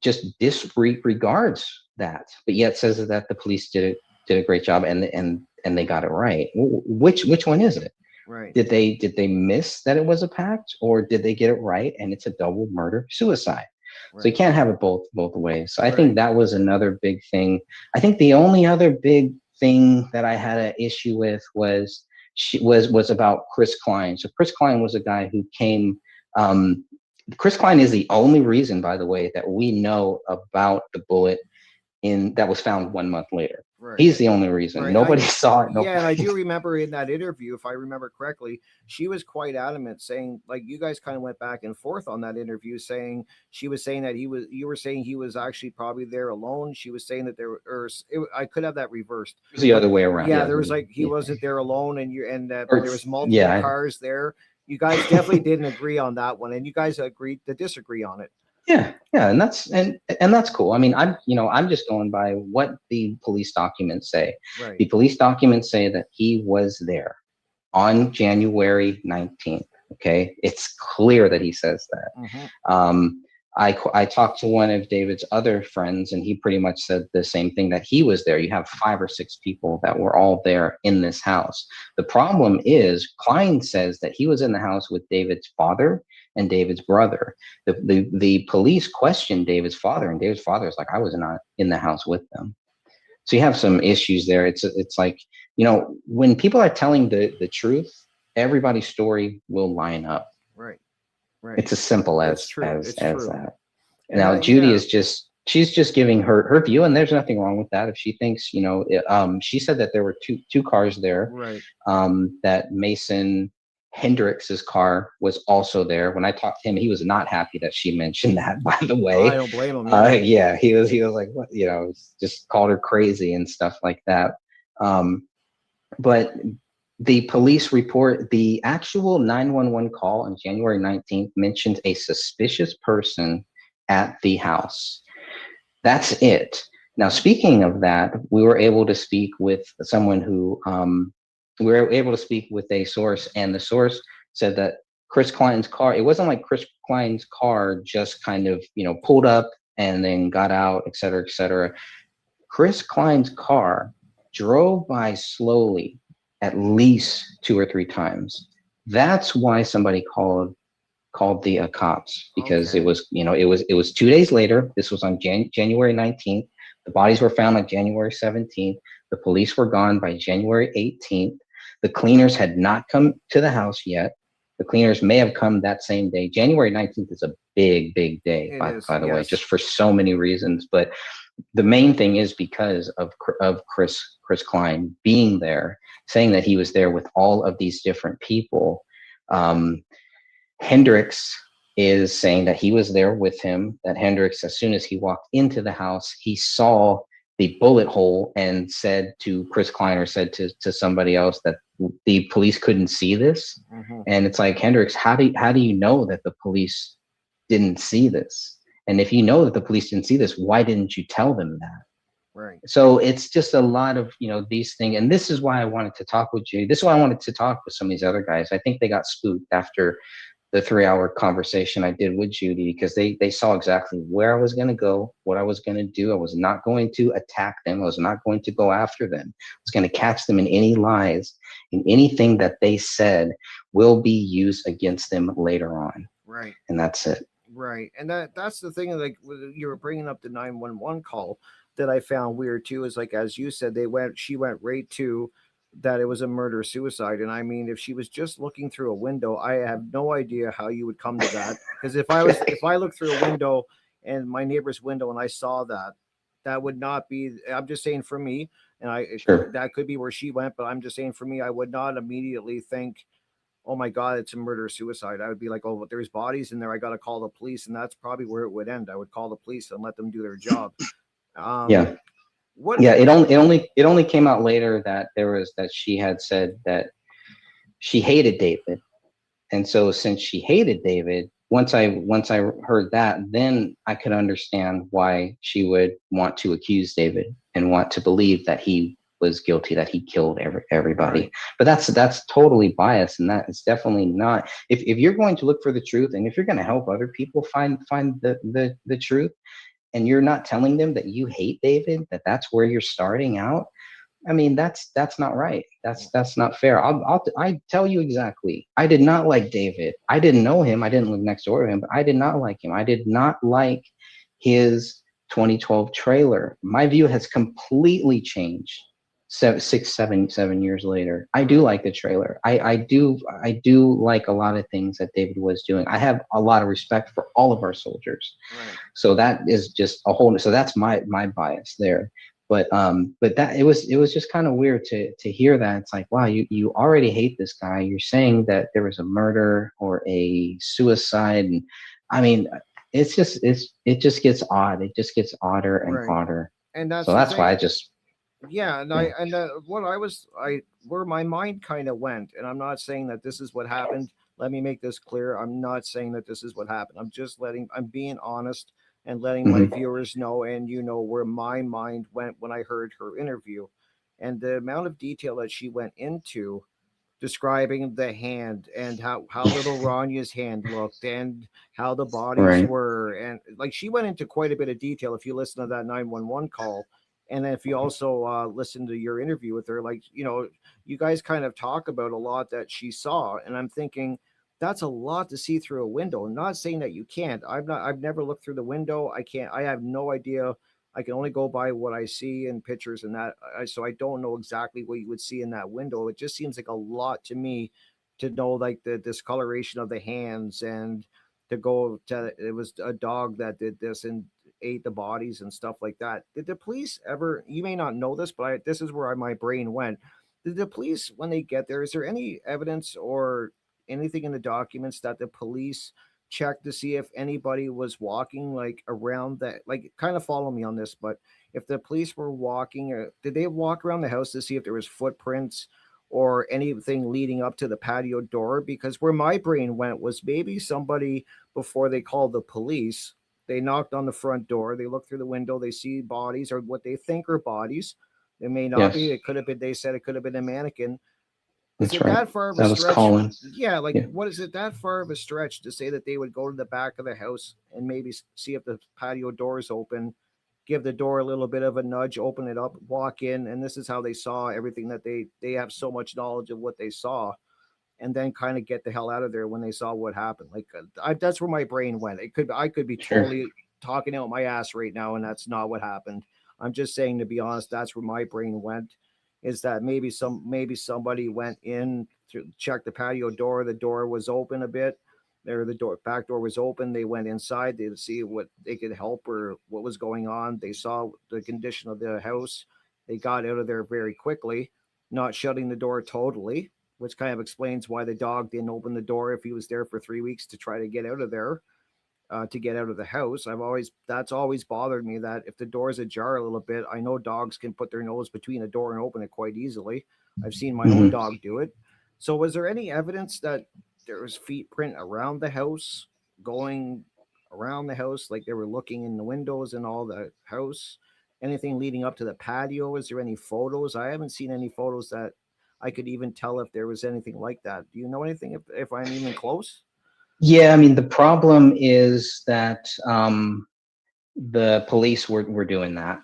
just disregards that, but yet says that the police did a great job and they got it right. Which one is it?
Right.
Did they miss that it was a pact, or did they get it right and it's a double murder suicide? Right. So you can't have it both ways. So I think that was another big thing. I think the only other big thing that I had an issue with was about Chris Klein. So Chris Klein was a guy who came. Chris Klein is the only reason, by the way, that we know about the bullet that was found 1 month later.
Right.
He's the only reason.
Right.
Nobody saw it.
Yeah, and I do remember in that interview, if I remember correctly, she was quite adamant, saying, like, you guys kind of went back and forth on that interview, saying she was saying that you were saying he was actually probably there alone. She was saying that I could have that reversed.
It was the other way around.
Yeah, there was he wasn't there alone, and there was multiple cars there. You guys definitely didn't agree on that one, and you guys agreed to disagree on it.
Yeah, and that's cool. I mean, I'm just going by what the police documents say.
Right.
The police documents say that he was there on January 19th. Okay, it's clear that he says that. I talked to one of David's other friends, and he pretty much said the same thing, that he was there. You have 5 or 6 people that were all there in this house. The problem is Klein says that he was in the house with David's father and David's brother. The police questioned David's father, and David's father is like, I was not in the house with them. So you have some issues there. It's like, when people are telling the truth, everybody's story will line up.
Right. Right.
It's as simple as
It's true.
as that.
And
Now Judy is she's just giving her view, and there's nothing wrong with that. If she thinks, she said that there were two cars there.
Right.
That Mason Hendrix's car was also there. When I talked to him, he was not happy that she mentioned that, by the way.
I don't blame him.
Yeah, he was like, what, just called her crazy and stuff like that. But the police report, the actual 911 call on January 19th mentioned a suspicious person at the house. That's it. Now, speaking of that, we were able to speak with someone who, we were able to speak with a source, and the source said that Chris Klein's car, it wasn't like Chris Klein's car just kind of, pulled up and then got out, et cetera, et cetera. Chris Klein's car drove by slowly at least 2 or 3 times. That's why somebody called the cops, because it was 2 days later. This was on January 19th. The bodies were found on January 17th. The police were gone by January 18th. The cleaners had not come to the house yet. The cleaners may have come that same day. January 19th is a big, big day, by the way, just for so many reasons. But the main thing is because of Chris Klein being there, saying that he was there with all of these different people. Hendrix is saying that he was there with him, that Hendrix, as soon as he walked into the house, he saw the bullet hole and said to Chris Klein, or said to somebody else, that the police couldn't see this. And it's like, Hendrix, how do you know that the police didn't see this? And if you know that the police didn't see this, why didn't you tell them that?
Right.
So it's just a lot of, these things. And this is why I wanted to talk with you. This is why I wanted to talk with some of these other guys. I think they got spooked after the 3-hour conversation I did with Judy, because they saw exactly where I was going to go, what I was going to do. I was not going to attack them. I was not going to go after them. I was going to catch them in any lies, and anything that they said will be used against them later on.
Right.
And that's it.
Right. And that's the thing, like you were bringing up the 911 call that I found weird too, is like, as you said, she went right to that it was a murder suicide. And I mean, if she was just looking through a window, I have no idea how you would come to that. Because if I looked through a window and my neighbor's window and I saw that would not be, I'm just saying for me, and that could be where she went, but I'm just saying for me, I would not immediately think, oh my God, it's a murder suicide. I would be like, oh, but there's bodies in there, I got to call the police. And that's probably where it would end. I would call the police and let them do their job.
It only came out later that she had said that she hated David. And so since she hated David, once I heard that, then I could understand why she would want to accuse David and want to believe that he was guilty, that he killed everybody. Right. But that's totally biased, and that is definitely not. If you're going to look for the truth, and if you're going to help other people find the truth, and you're not telling them that you hate David, that's where you're starting out, I mean, that's not right. That's not fair. I tell you exactly. I did not like David. I didn't know him. I didn't live next door to him, but I did not like him. I did not like his 2012 trailer. My view has completely changed 7 years later. I do like the trailer. I do like a lot of things that David was doing. I have a lot of respect for all of our soldiers. Right. So that is just a whole. So that's my bias there. But that it was just kind of weird to hear that. It's like, wow, you already hate this guy. You're saying that there was a murder or a suicide, and I mean, it just gets odd. It just gets odder and odder.
And that's
why I just.
Yeah, and where my mind kind of went, and I'm not saying that this is what happened, let me make this clear. I'm not saying that this is what happened. I'm being honest and letting my viewers know, and where my mind went when I heard her interview, and the amount of detail that she went into describing the hand and how little Ranya's hand looked and how the bodies
Right.
were, and like she went into quite a bit of detail. If you listen to that 911 call, and then if you also listen to your interview with her, like you guys kind of talk about a lot that she saw, and I'm thinking that's a lot to see through a window. I'm not saying that you can't. I've never looked through the window. I can't. I have no idea. I can only go by what I see in pictures and that. So I don't know exactly what you would see in that window. It just seems like a lot to me to know like the discoloration of the hands and to go to it was a dog that did this and ate the bodies and stuff like that. Did the police ever? You may not know this, but this is where my brain went. Did the police, when they get there, is there any evidence or anything in the documents that the police check to see if anybody was walking like around that, like kind of follow me on this, but if the police were walking, did they walk around the house to see if there was footprints or anything leading up to the patio door? Because where my brain went was maybe somebody, before they called the police, they knocked on the front door, they look through the window, they see bodies or what they think are bodies. It may not be.
Yes.
It could have been, they said it could have been a mannequin. Is
That's
it
right.
that far of
That
a
was
stretch?
Colin.
Yeah, like
Yeah.
what is it that far of a stretch to say that they would go to the back of the house and maybe see if the patio door is open, give the door a little bit of a nudge, open it up, walk in, and this is how they saw everything that they have so much knowledge of what they saw, and then kind of get the hell out of there when they saw what happened. Like that's where my brain went. I could be
Sure.
totally talking out my ass right now, and that's not what happened. I'm just saying, to be honest, that's where my brain went. Is that maybe somebody went in to check the patio door. The door was open a bit. There, the back door was open. They went inside. They see what they could help or what was going on. They saw the condition of the house. They got out of there very quickly, not shutting the door totally, which kind of explains why the dog didn't open the door if he was there for 3 weeks to try to get out of there. To get out of the house. That's always bothered me, that if the door is ajar a little bit, I know dogs can put their nose between a door and open it quite easily. I've seen my own dog do it. So was there any evidence that there was feet print around the house, going around the house, like they were looking in the windows and all the house? Anything leading up to the patio? Is there any photos? I haven't seen any photos that I could even tell if there was anything like that. Do you know anything if I'm even close?
Yeah, I mean, the problem is that the police were doing that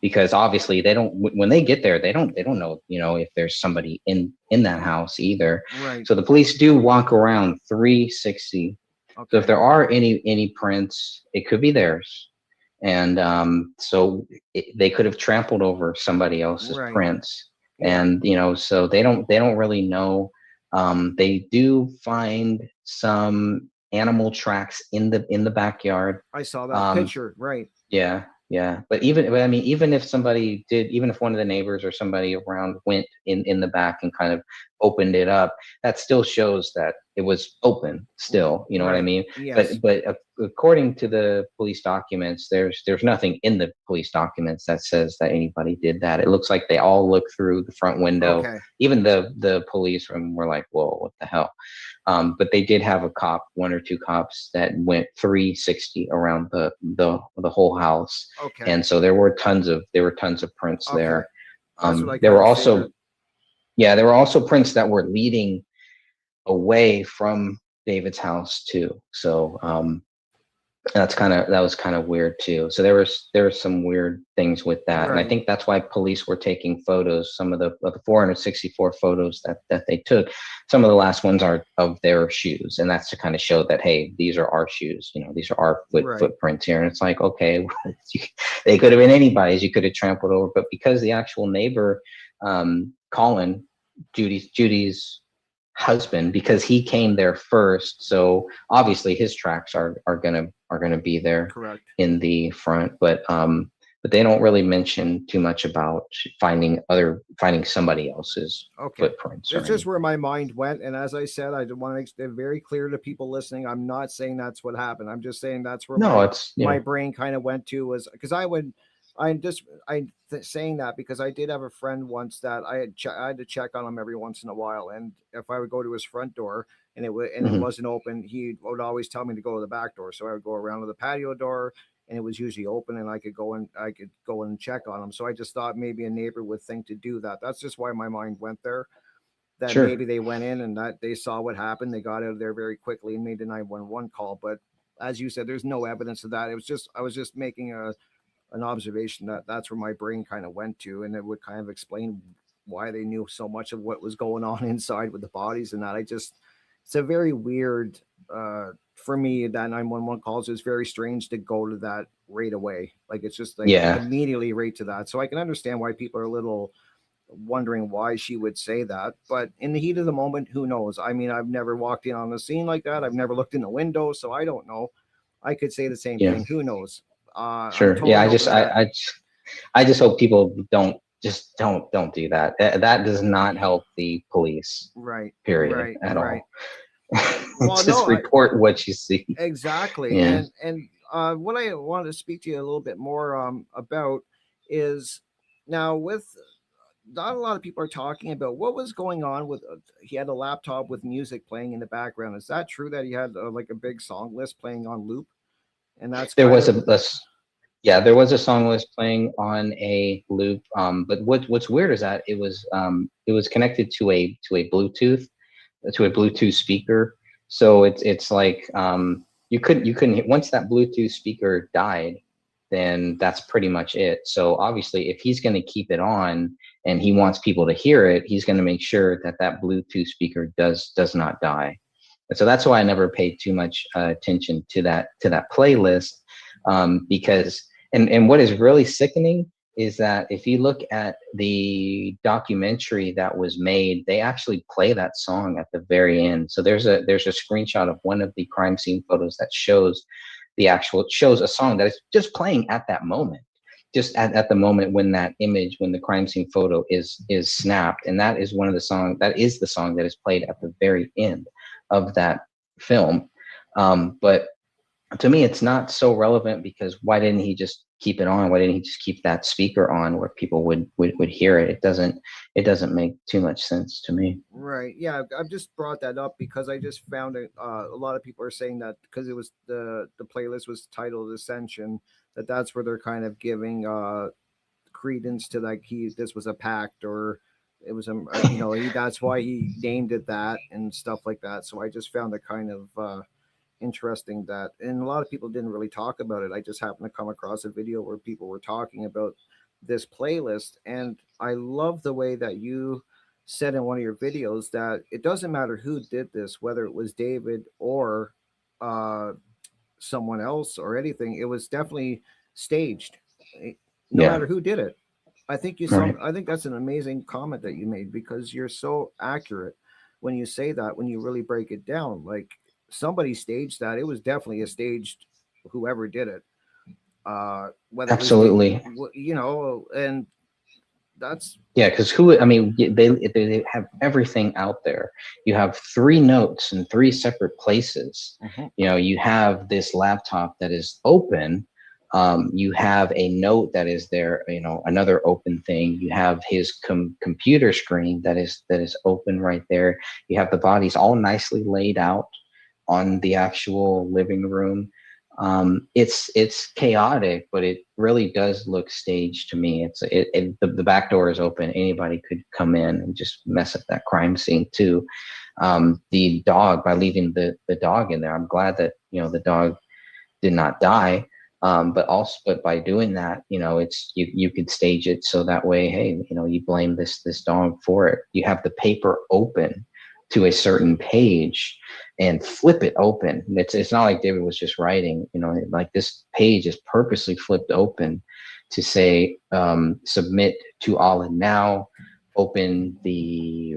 because obviously they don't, when they get there, they don't know, if there's somebody in that house either.
Right.
So the police do walk around 360.
Okay.
So if there are any prints, it could be theirs. And so they could have trampled over somebody else's
Right.
prints. And, so they don't really know. They do find some animal tracks in the backyard.
I saw that picture. Right.
Yeah. But even if somebody did, even if one of the neighbors or somebody around went in the back and kind of opened it up, that still shows that it was open still. You know what I mean?
Yes.
But according to the police documents, there's nothing in the police documents that says that anybody did that. It looks like they all looked through the front window.
Okay.
Even the police were like, whoa, what the hell? But they did have one or two cops that went 360 around the whole house.
Okay.
And so there were tons of prints
Okay.
there.
That's what I
There were
kinda
also
figured.
there were also prints that were leading away from David's house too. So that was kind of weird too. So there were some weird things with that. And I
Right.
think that's why police were taking photos. Some of the 464 photos that they took, some of the last ones are of their shoes. And that's to kind of show that, hey, these are our shoes, these are our
Right.
footprints here. And it's like, okay, they could have been anybody's, you could have trampled over, but because the actual neighbor, Colin, Judy's husband, because he came there first, so obviously his tracks are gonna be there.
Correct.
In the front, but they don't really mention too much about finding somebody else's footprints.
It's just where my mind went, and as I said, I want to make it very clear to people listening. I'm not saying that's what happened. I'm just saying that's where my brain kind of went to, was because I saying that because I did have a friend once that I had to check on him every once in a while, and if I would go to his front door and it wasn't open, he would always tell me to go to the back door. So I would go around to the patio door, and it was usually open, and I could go in and check on him. So I just thought maybe a neighbor would think to do that. That's just why my mind went there. That
Sure.
maybe they went in and that they saw what happened. They got out of there very quickly and made a 911 call. But as you said, there's no evidence of that. I was just making an observation that's where my brain kind of went to, and it would kind of explain why they knew so much of what was going on inside with the bodies and that. It's a very weird for me that 911 calls. It's very strange to go to that right away. Like it's just like immediately right to that. So I can understand why people are a little wondering why she would say that, but in the heat of the moment, who knows? I mean, I've never walked in on a scene like that. I've never looked in the window, so I don't know. I could say the same thing. Who knows?
Sure.
Totally
I just hope people don't do that. That does not help the police.
Right.
Period. At all.
Well,
just report what you see.
Exactly.
Yeah.
And what I wanted to speak to you a little bit more about is now with not a lot of people are talking about what was going on with he had a laptop with music playing in the background. Is that true that he had like a big song list playing on loop? And that's
there was there was a song list playing on a loop. But what's weird is that it was connected to a Bluetooth speaker. So it's like you couldn't once that Bluetooth speaker died, then that's pretty much it. So obviously, if he's going to keep it on and he wants people to hear it, he's going to make sure that Bluetooth speaker does not die. And so that's why I never paid too much attention to that playlist, because and what is really sickening is that if you look at the documentary that was made, they actually play that song at the very end. So there's a screenshot of one of the crime scene photos that shows a song that is just playing at that moment, just at the moment when the crime scene photo is snapped. And that is the song that is played at the very end of that film. But to me, it's not so relevant because why didn't he just keep it on? Why didn't he just keep that speaker on where people would hear it? It doesn't make too much sense to me.
Right. Yeah. I've just brought that up because I just found it. A lot of people are saying that because it was the playlist was titled Ascension, that's where they're kind of giving credence to like this was a pact or it was that's why he named it that and stuff like that. So I just found it kind of interesting that, and a lot of people didn't really talk about it. I just happened to come across a video where people were talking about this playlist, and I love the way that you said in one of your videos that it doesn't matter who did this, whether it was David or someone else or anything. It was definitely staged, no matter who did it. I think I think that's an amazing comment that you made because you're so accurate when you say that. When you really break it down, like somebody staged that. It was definitely a staged, whoever did it. Whether
absolutely,
it was, and that's
because they have everything out there. You have 3 notes in 3 separate places. You have this laptop that is open. You have a note that is there. Another open thing. You have his computer screen that is open right there. You have the bodies all nicely laid out on the actual living room. It's chaotic, but it really does look staged to me. The back door is open. Anybody could come in and just mess up that crime scene too. The dog, by leaving the dog in there, I'm glad that the dog did not die. But by doing that, it's you could stage it so that way, hey, you blame this dog for it. You have the paper open to a certain page and flip it open. It's not like David was just writing, like this page is purposely flipped open to say, submit to Allah now, open the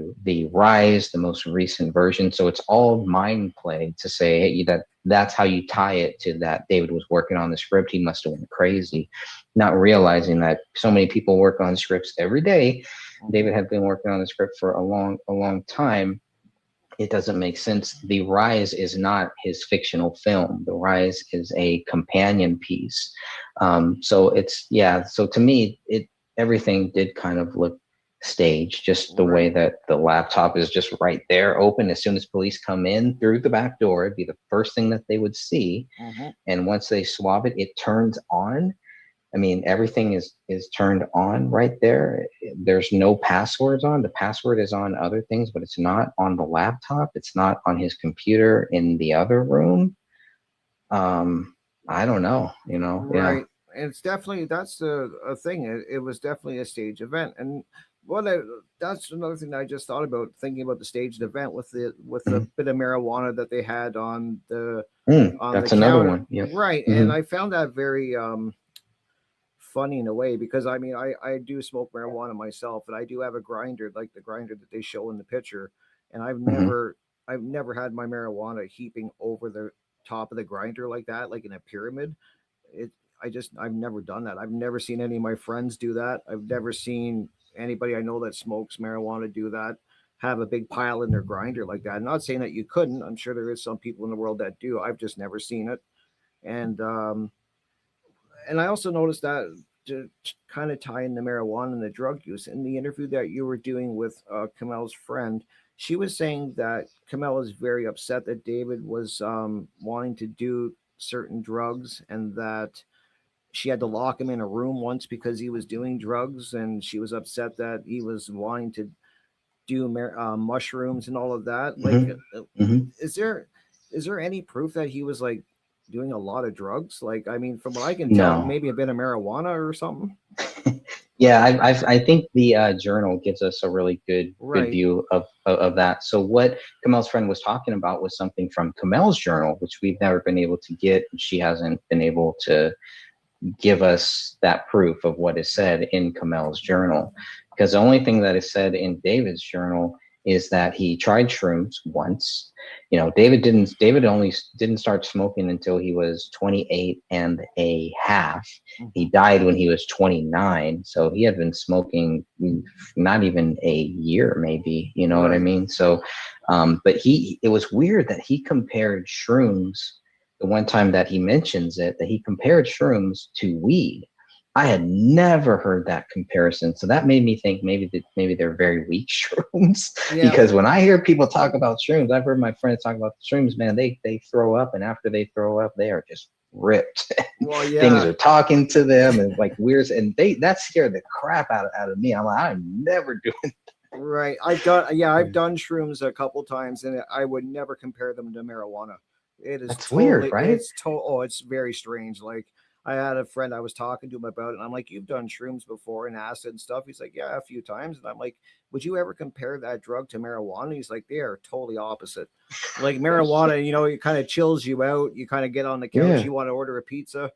Rise, the most recent version. So it's all mind play to say, hey, that's how you tie it to that David was working on the script. He must have went crazy, not realizing that so many people work on scripts every day. David had been working on the script for a long time. it doesn't make sense. The Rise is not his fictional film. The Rise is a companion piece. So it's, yeah. So to me, everything did kind of look staged, just the way that the laptop is just right there open. As soon as police come in through the back door, it'd be the first thing that they would see. And once they swab it, it turns on. I mean, everything is turned on right there. There's no passwords on. The password is on other things, but it's not on the laptop. It's not on his computer in the other room. I don't know, you know.
Right. And it's definitely, that's a thing. It was definitely a stage event. And that's another thing I just thought about, thinking about the staged event with the bit of marijuana that they had on the
that's
the
another
counter.
one. Yep.
Right. And I found that very funny in a way, because I mean, I do smoke marijuana myself, and I do have a grinder, like the grinder that they show in the picture, and I've never had my marijuana heaping over the top of the grinder like that, like in a pyramid. I've never done that. I've never seen any of my friends do that. I've never seen anybody I know that smokes marijuana do that, have a big pile in their grinder like that. I'm not saying that you couldn't. I'm sure there is some people in the world that do. I've just never seen it. And I also noticed that, to kind of tie in the marijuana and the drug use, in the interview that you were doing with Kamel's friend, she was saying that Kamel is very upset that David was wanting to do certain drugs, and that she had to lock him in a room once because he was doing drugs, and she was upset that he was wanting to do mushrooms and all of that. Like, is there any proof that he was like doing a lot of drugs? Like, I mean, from what I can tell, maybe a bit of marijuana or something.
Yeah, I think the journal gives us a really good view of that. So what Kamel's friend was talking about was something from Kamel's journal, which we've never been able to get. She hasn't been able to give us that proof of what is said in Kamel's journal, because the only thing that is said in David's journal is that he tried shrooms once. You know, David only didn't start smoking until he was 28 and a half. He died when he was 29. So he had been smoking not even a year, maybe, you know what I mean? So, but it was weird that he compared shrooms, the one time that he mentions it, that he compared shrooms to weed. I had never heard that comparison. So that made me think maybe they're very weak shrooms. Because when I hear people talk about shrooms, I've heard my friends talk about shrooms, man, they throw up, and after they throw up, they are just ripped. Things are talking to them and like weird, and that scared the crap out of me. I'm like, I'm never doing that.
Right. I've done shrooms a couple times, and I would never compare them to marijuana. It is
weird, right?
It's very strange. Like, I had a friend, I was talking to him about it, and I'm like, you've done shrooms before and acid and stuff? He's like, yeah, a few times. And I'm like, would you ever compare that drug to marijuana? He's like, they are totally opposite. Like, marijuana, you know, it kind of chills you out. You kind of get on the couch, you want to order a pizza,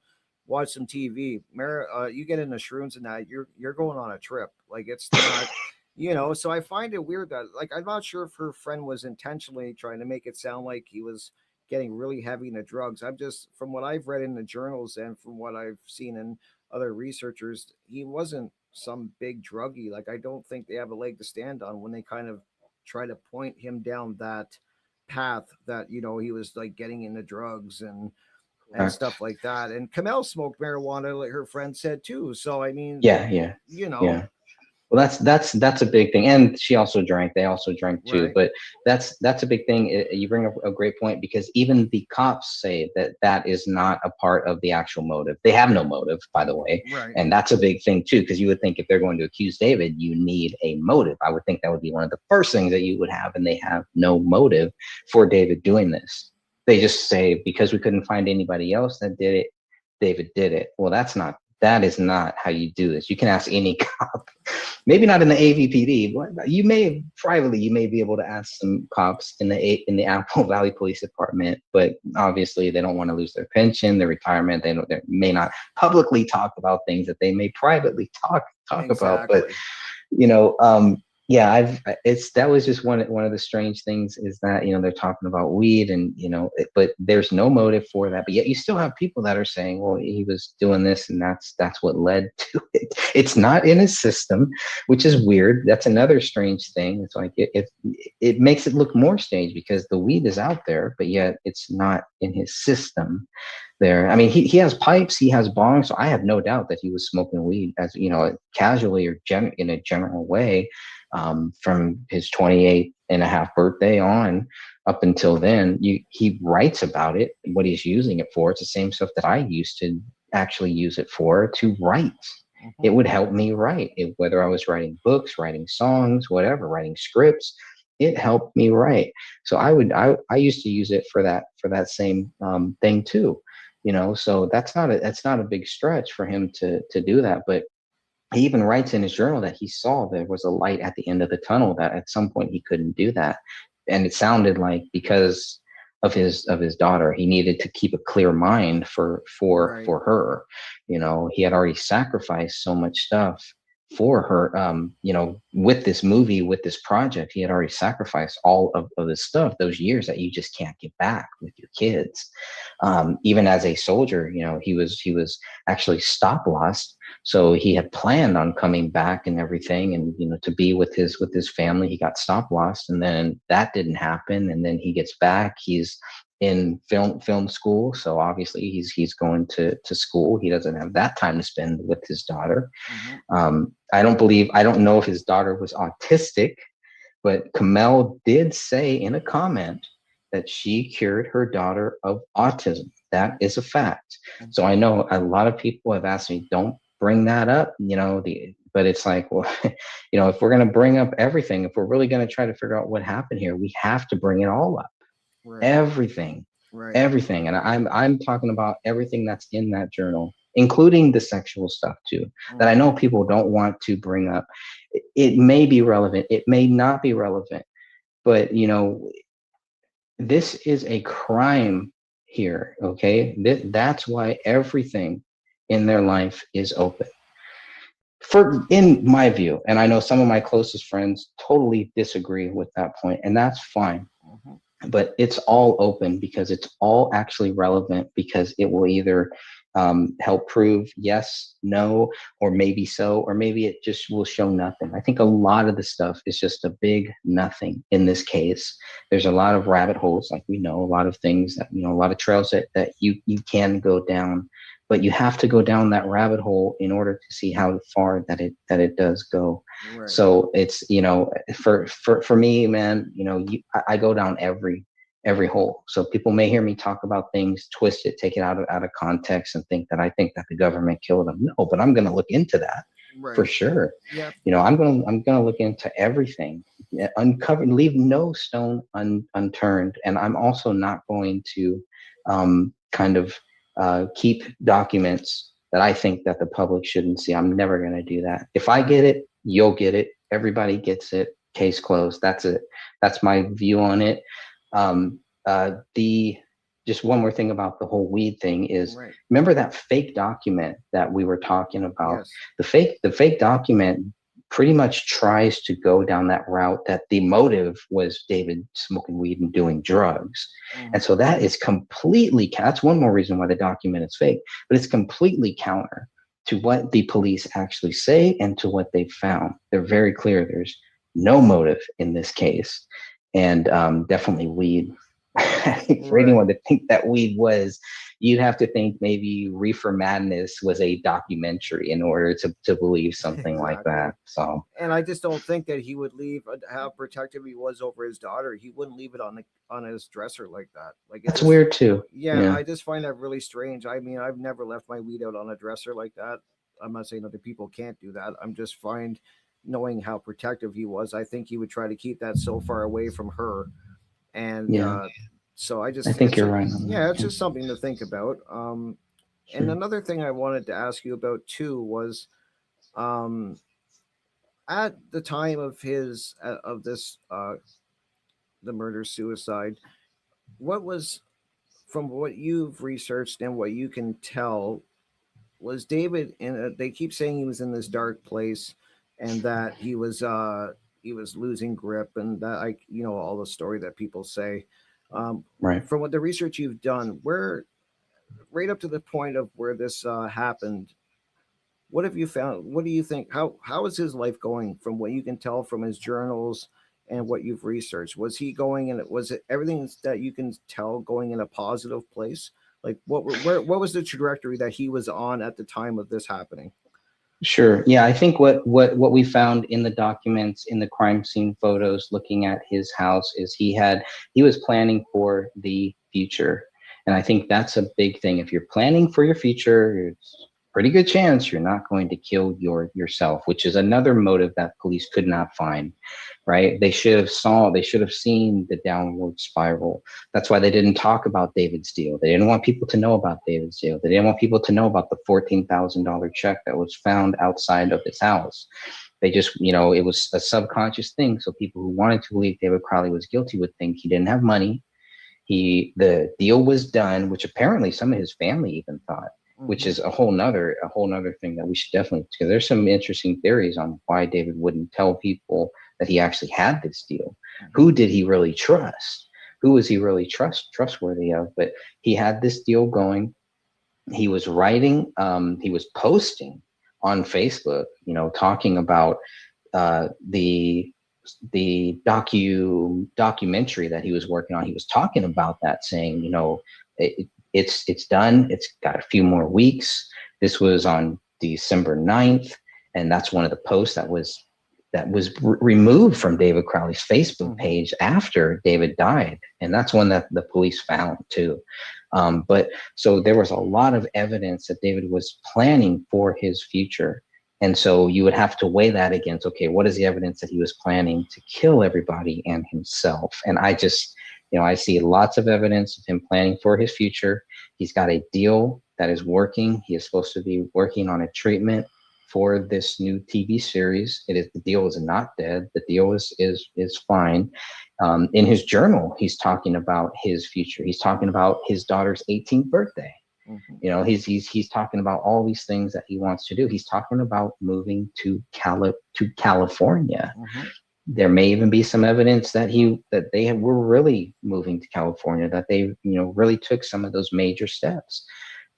watch some TV. You get into shrooms and that, you're going on a trip. Like, it's not, you know. So I find it weird that, like, I'm not sure if her friend was intentionally trying to make it sound like he was getting really heavy into drugs. I'm just, from what I've read in the journals and from what I've seen in other researchers, he wasn't some big druggie. Like, I don't think they have a leg to stand on when they kind of try to point him down that path, that, you know, he was like getting into drugs and stuff like that. And Kamel smoked marijuana, like her friend said too. So I mean, you know.
Yeah. Well, that's a big thing, and she also drank. They also drank too, but that's a big thing. You bring up a great point, because even the cops say that is not a part of the actual motive. They have no motive, by the way, and that's a big thing too, because you would think if they're going to accuse David, you need a motive. I would think that would be one of the first things that you would have, and they have no motive for David doing this. They just say, because we couldn't find anybody else that did it, David did it. Well, that is not how you do this. You can ask any cop, maybe not in the AVPD, but you may be able to ask some cops in the Apple Valley Police Department, but obviously they don't want to lose their pension, their retirement. They may not publicly talk about things that they may privately talk about. But, you know, Yeah, that was just one of the strange things is that, they're talking about weed and, but there's no motive for that. But yet you still have people that are saying, well, he was doing this and that's what led to it. It's not in his system, which is weird. That's another strange thing. It's like it makes it look more strange because the weed is out there, but yet it's not in his system there. I mean, he has pipes, he has bongs, so I have no doubt that he was smoking weed as, casually or in a general way. From his 28 and a half birthday on up until then, he writes about it, what he's using it for. It's the same stuff that I used to actually use it for, to write. It would help me write, whether I was writing books, writing songs, whatever, writing scripts. It helped me write. So I used to use it for that same thing too, so that's not a big stretch for him to do that. But he even writes in his journal that he saw there was a light at the end of the tunnel, that at some point he couldn't do that. And it sounded like because of his daughter, he needed to keep a clear mind for her. He had already sacrificed so much stuff for her. With this movie, with this project, he had already sacrificed all of this stuff, those years that you just can't get back with your kids. Even as a soldier, he was actually stop lost. So he had planned on coming back and everything, and to be with his family. He got stop lost, and then that didn't happen. And then he gets back. He's in film school, so obviously he's going to school. He doesn't have that time to spend with his daughter. I don't know if his daughter was autistic, but Kamel did say in a comment that she cured her daughter of autism. That is a fact. So I know a lot of people have asked me, don't bring that up, but it's like, well, if we're going to bring up everything, if we're really going to try to figure out what happened here, we have to bring it all up. Right. Everything. And I'm talking about everything that's in that journal, including the sexual stuff too, that I know people don't want to bring up. It may be relevant. It may not be relevant, but this is a crime here. Okay. That's why everything in their life is open, in my view. And I know some of my closest friends totally disagree with that point, and that's fine. But it's all open because it's all actually relevant, because it will either help prove yes, no, or maybe so, or maybe it just will show nothing. I think a lot of the stuff is just a big nothing in this case. There's a lot of rabbit holes, like we know, a lot of things that, a lot of trails that you can go down, but you have to go down that rabbit hole in order to see how far that it does go. Right. So it's, for me, man, I go down every hole. So people may hear me talk about things, twist it, take it out of context, and think that I think that the government killed them. No, but I'm going to look into that for sure. Yeah. I'm going to look into everything, uncover, leave no stone unturned. And I'm also not going to keep documents that I think that the public shouldn't see. I'm never going to do that. If I get it, you'll get it. Everybody gets it. Case closed. That's it. That's my view on it. Just one more thing about the whole weed thing is, remember that fake document that we were talking about? Yes. The fake document pretty much tries to go down that route, that the motive was David smoking weed and doing drugs. And so that is completely, that's one more reason why the document is fake, but it's completely counter to what the police actually say and to what they found. They're very clear. There's no motive in this case. And definitely weed. For anyone to think that weed was, you'd have to think maybe Reefer Madness was a documentary in order to believe something like that. So,
and I just don't think that he would leave how protective he was over his daughter. He wouldn't leave it on his dresser like that. Like,
that's weird too.
Yeah, I just find that really strange. I mean, I've never left my weed out on a dresser like that. I'm not saying other people can't do that. I'm just knowing how protective he was, I think he would try to keep that so far away from her. And so I
think you're right.
Yeah, it's just something to think about. And another thing I wanted to ask you about too was, at the time of his the murder suicide, what was, from what you've researched and what you can tell, was David they keep saying he was in this dark place, and that he was he was losing grip, and that all the story that people say.
Right.
From what the research you've done, where right up to the point of where this happened, what have you found? What do you think? How is his life going from what you can tell from his journals and what you've researched? Was he going and was it everything that you can tell going in a positive place? Like what was the trajectory that he was on at the time of this happening?
Sure. Yeah, I think what we found in the documents, in the crime scene photos, looking at his house, is he was planning for the future. And I think that's a big thing. If you're planning for your future, it's a pretty good chance you're not going to kill yourself, which is another motive that police could not find, right? They should have seen the downward spiral. That's why they didn't talk about David's deal. They didn't want people to know about David's deal. They didn't want people to know about the $14,000 check that was found outside of his house. They just, it was a subconscious thing. So people who wanted to believe David Crowley was guilty would think he didn't have money. The deal was done, which apparently some of his family even thought, which is a whole nother thing that we should definitely, because there's some interesting theories on why David wouldn't tell people that he actually had this deal. Who did he really trust? Who was he really trustworthy of? But he had this deal going. He was writing, he was posting on Facebook, talking about the documentary that he was working on. He was talking about that, saying, it's done. It's got a few more weeks. This was on December 9th. And that's one of the posts that was removed from David Crowley's Facebook page after David died. And that's one that the police found too. But so there was a lot of evidence that David was planning for his future. And so you would have to weigh that against, okay, what is the evidence that he was planning to kill everybody and himself? And I just, I see lots of evidence of him planning for his future. He's got a deal that is working. He is supposed to be working on a treatment for this new TV series. The deal is not dead. The deal is fine. In his journal, he's talking about his future. He's talking about his daughter's 18th birthday. He's talking about all these things that he wants to do. He's talking about moving to California. There may even be some evidence that they were really moving to California, that they really took some of those major steps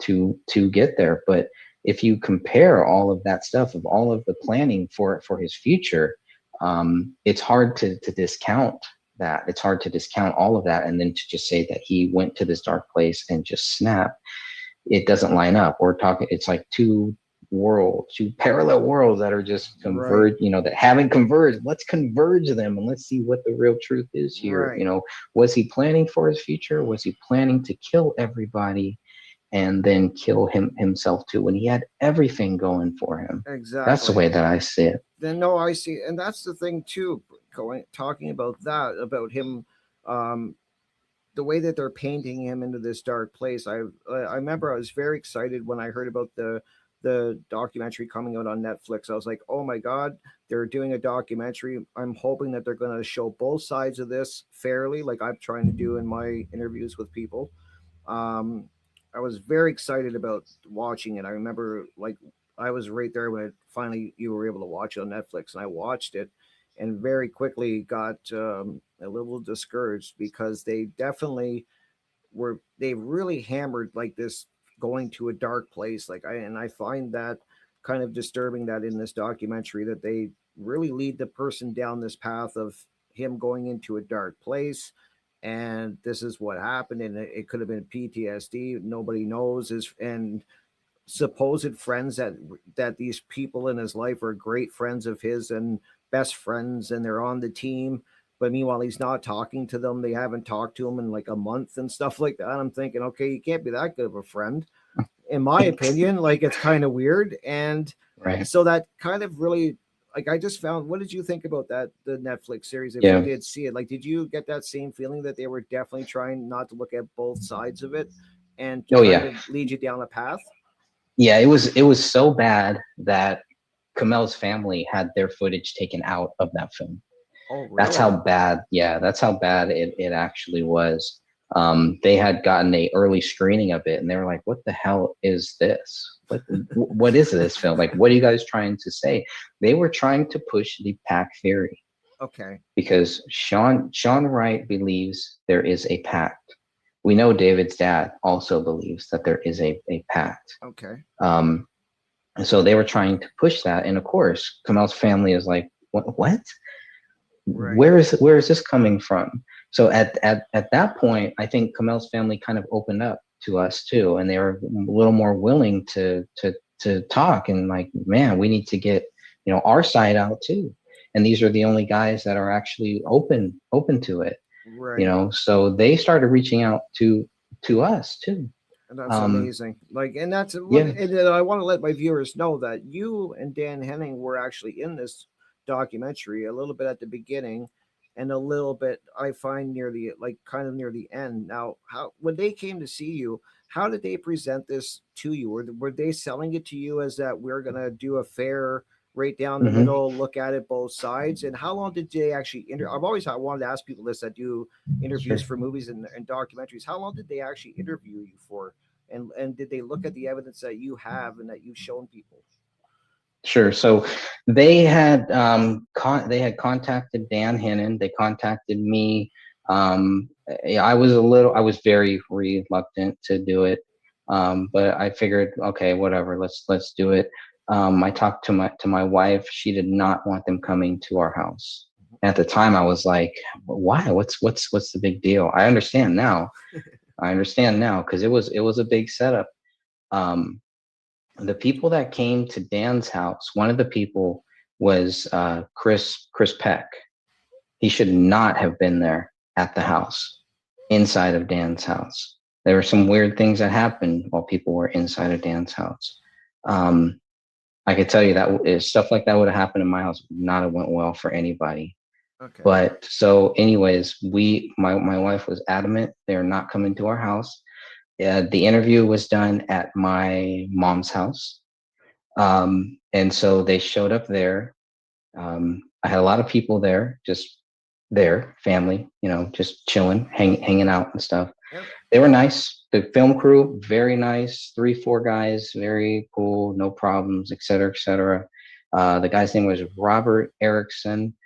to get there. But if you compare all of that stuff, of all of the planning for his future, it's hard to discount that. It's hard to discount all of that, and then to just say that he went to this dark place and just snapped. It doesn't line up. It's like two parallel worlds that are just converged, that haven't converged. Let's converge them and let's see what the real truth is here.
Right.
Was he planning for his future? Was he planning to kill everybody and then kill himself too, when he had everything going for him?
Exactly.
That's the way that I see it.
I see, and that's the thing too. Talking about that, about him, the way that they're painting him into this dark place. I remember I was very excited when I heard about the documentary coming out on Netflix. I was like, oh my God, they're doing a documentary. I'm hoping that they're going to show both sides of this fairly, like I'm trying to do in my interviews with people. I was very excited about watching it. I remember I was right there when you were able to watch it on Netflix, and I watched it and very quickly got a little discouraged, because they definitely they really hammered this going to a dark place. I find that kind of disturbing, that in this documentary that they really lead the person down this path of him going into a dark place. And this is what happened. And it could have been PTSD. Nobody knows. And supposed friends that these people in his life are great friends of his and best friends, and they're on the team. But meanwhile, he's not talking to them. They haven't talked to him in a month and stuff like that. I'm thinking, okay, you can't be that good of a friend, in my opinion. It's kind of weird. And so that kind of really, I just found, what did you think about the Netflix series? If you did see it, did you get that same feeling that they were definitely trying not to look at both sides of it and to lead you down a path?
Yeah, it was so bad that Kamel's family had their footage taken out of that film.
Oh, really?
That's how bad. Yeah, that's how bad it actually was. They had gotten an early screening of it, and they were like, "What the hell is this? What is this film? What are you guys trying to say?" They were trying to push the pack theory.
Okay.
because Sean Wright believes there is a pact. We know David's dad also believes that there is a pact.
Okay.
And so they were trying to push that, and of course, Kamel's family is like, what?
Right.
Where is this coming from? So at that point, I think Kamel's family kind of opened up to us too, and they were a little more willing to talk and like, man, we need to get our side out too. And these are the only guys that are actually open to it.
Right.
So they started reaching out to us too.
And that's amazing. Like, and that's
Yeah.
and I want to let my viewers know that you and Dan Henning were actually in this documentary a little bit at the beginning and a little bit I find near the kind of near the end. Now, how when they came to see you, how did they present this to you? Were they selling it to you as that we're gonna do a fair right down the
Mhm.
middle, look at it both sides? And how long did they actually I wanted to ask people this that do interviews
Sure.
for movies and documentaries. How long did they actually interview you for? And did they look at the evidence that you have and that you've shown people?
Sure. So they had contacted Dan Hennon. They contacted me. I was very reluctant to do it, but I figured, okay, whatever. Let's do it. I talked to my wife. She did not want them coming to our house. At the time, I was like, why? What's the big deal? I understand now. Because it was a big setup. The people that came to Dan's house, one of the people was Chris Peck. He should not have been there at the house, inside of Dan's house. There were some weird things that happened while people were inside of Dan's house. I could tell you that if stuff like that would have happened in my house, would not have went well for anybody.
Okay.
But so anyways, my wife was adamant they're not coming to our house. The interview was done at my mom's house. And so they showed up there. I had a lot of people there, just their family, just chilling, hanging out and stuff.
Yep.
They were nice. The film crew, very nice. 3-4 guys, very cool, no problems, et cetera, et cetera. The guy's name was Robert Erickson.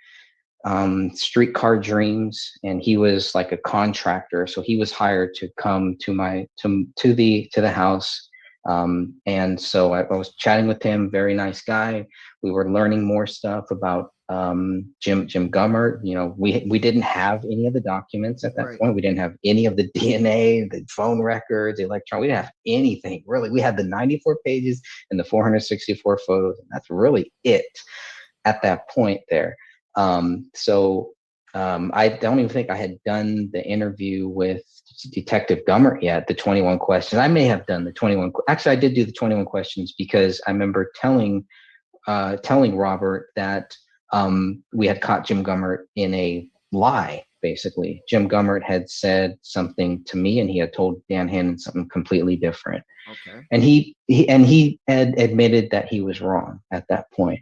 Streetcar Dreams, and he was like a contractor, so he was hired to come to the house. And so I was chatting with him, very nice guy. We were learning more stuff about Jim Gummert. We didn't have any of the documents at that point. We didn't have any of the DNA, the phone records, the electron. We didn't have anything really. We had the 94 pages and the 464 photos, and that's really it at that point there. I don't even think I had done the interview with Detective Gummert yet, the 21 questions. I may have done the 21. Actually, I did do the 21 questions because I remember telling Robert that we had caught Jim Gummert in a lie, basically. Jim Gummert had said something to me and he had told Dan Hannon something completely different.
Okay.
And he had admitted that he was wrong at that point.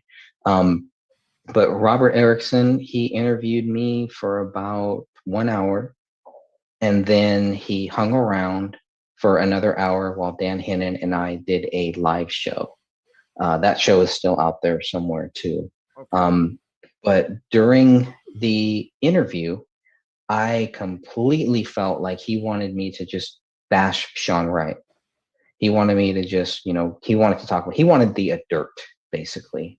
But Robert Erickson, he interviewed me for about 1 hour, and then he hung around for another hour while Dan Hennon and I did a live show. That show is still out there somewhere too.
Okay.
But during the interview, I completely felt like he wanted me to just bash Sean Wright. He wanted me to just, he wanted to talk about, he wanted the dirt, basically.